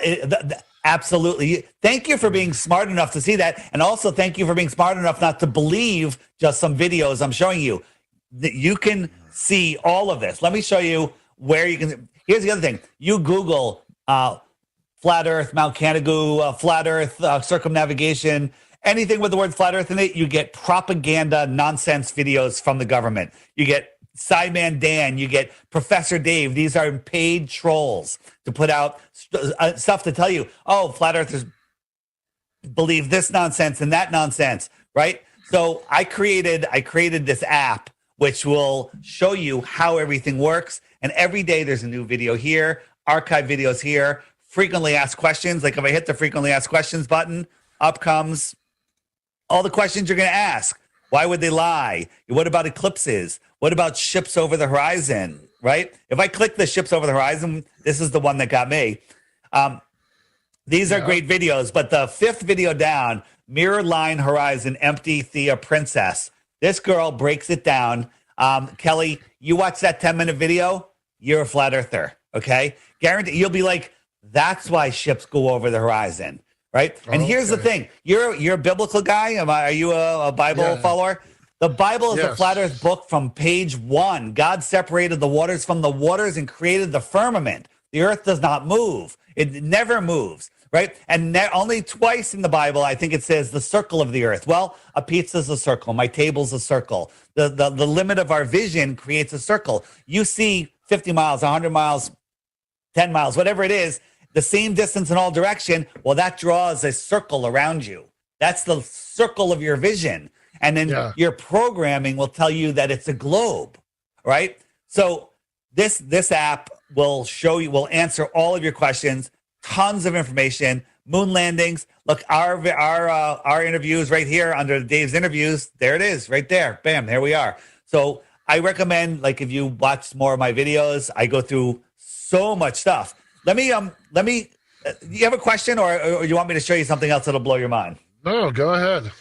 absolutely. Thank you for being smart enough to see that. And also thank you for being smart enough not to believe just some videos I'm showing you. You can see all of this. Let me show you where you can. Here's the other thing. You Google flat earth, Mount Canigou, flat earth, circumnavigation, anything with the word flat earth in it, you get propaganda nonsense videos from the government. You get Sideman Dan, you get Professor Dave. These are paid trolls to put out stuff to tell you, oh, flat earthers believe this nonsense and that nonsense, right? So I created this app which will show you how everything works. And every day there's a new video here, archive videos here, frequently asked questions. Like if I hit the frequently asked questions button, up comes all the questions you're going to ask. Why would they lie? What about eclipses? What about ships over the horizon, right? If I click the ships over the horizon, this is the one that got me. These are great videos, but the fifth video down, Mirror Line Horizon, Empty Thea Princess. This girl breaks it down. Kelly, you watch that 10-minute video, you're a flat earther, okay? Guarantee you'll be like, that's why ships go over the horizon. Right. And here's the thing. You're a biblical guy. Are you a Bible follower? The Bible is a flat earth book from page 1. God separated the waters from the waters and created the firmament. The earth does not move. It never moves. Right. And only twice in the Bible, I think it says the circle of the earth. Well, a pizza's a circle. My table's a circle. The limit of our vision creates a circle. You see 50 miles, 100 miles, 10 miles, whatever it is, the same distance in all direction, well, that draws a circle around you. That's the circle of your vision. And then your programming will tell you that it's a globe, right? So this app will answer all of your questions, tons of information, moon landings. Look, our interviews right here under Dave's interviews, there it is, right there. Bam, there we are. So I recommend, like, if you watch more of my videos, I go through so much stuff. Let me, you have a question or you want me to show you something else that'll blow your mind? No, go ahead.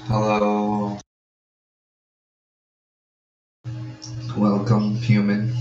Hello. Welcome, human.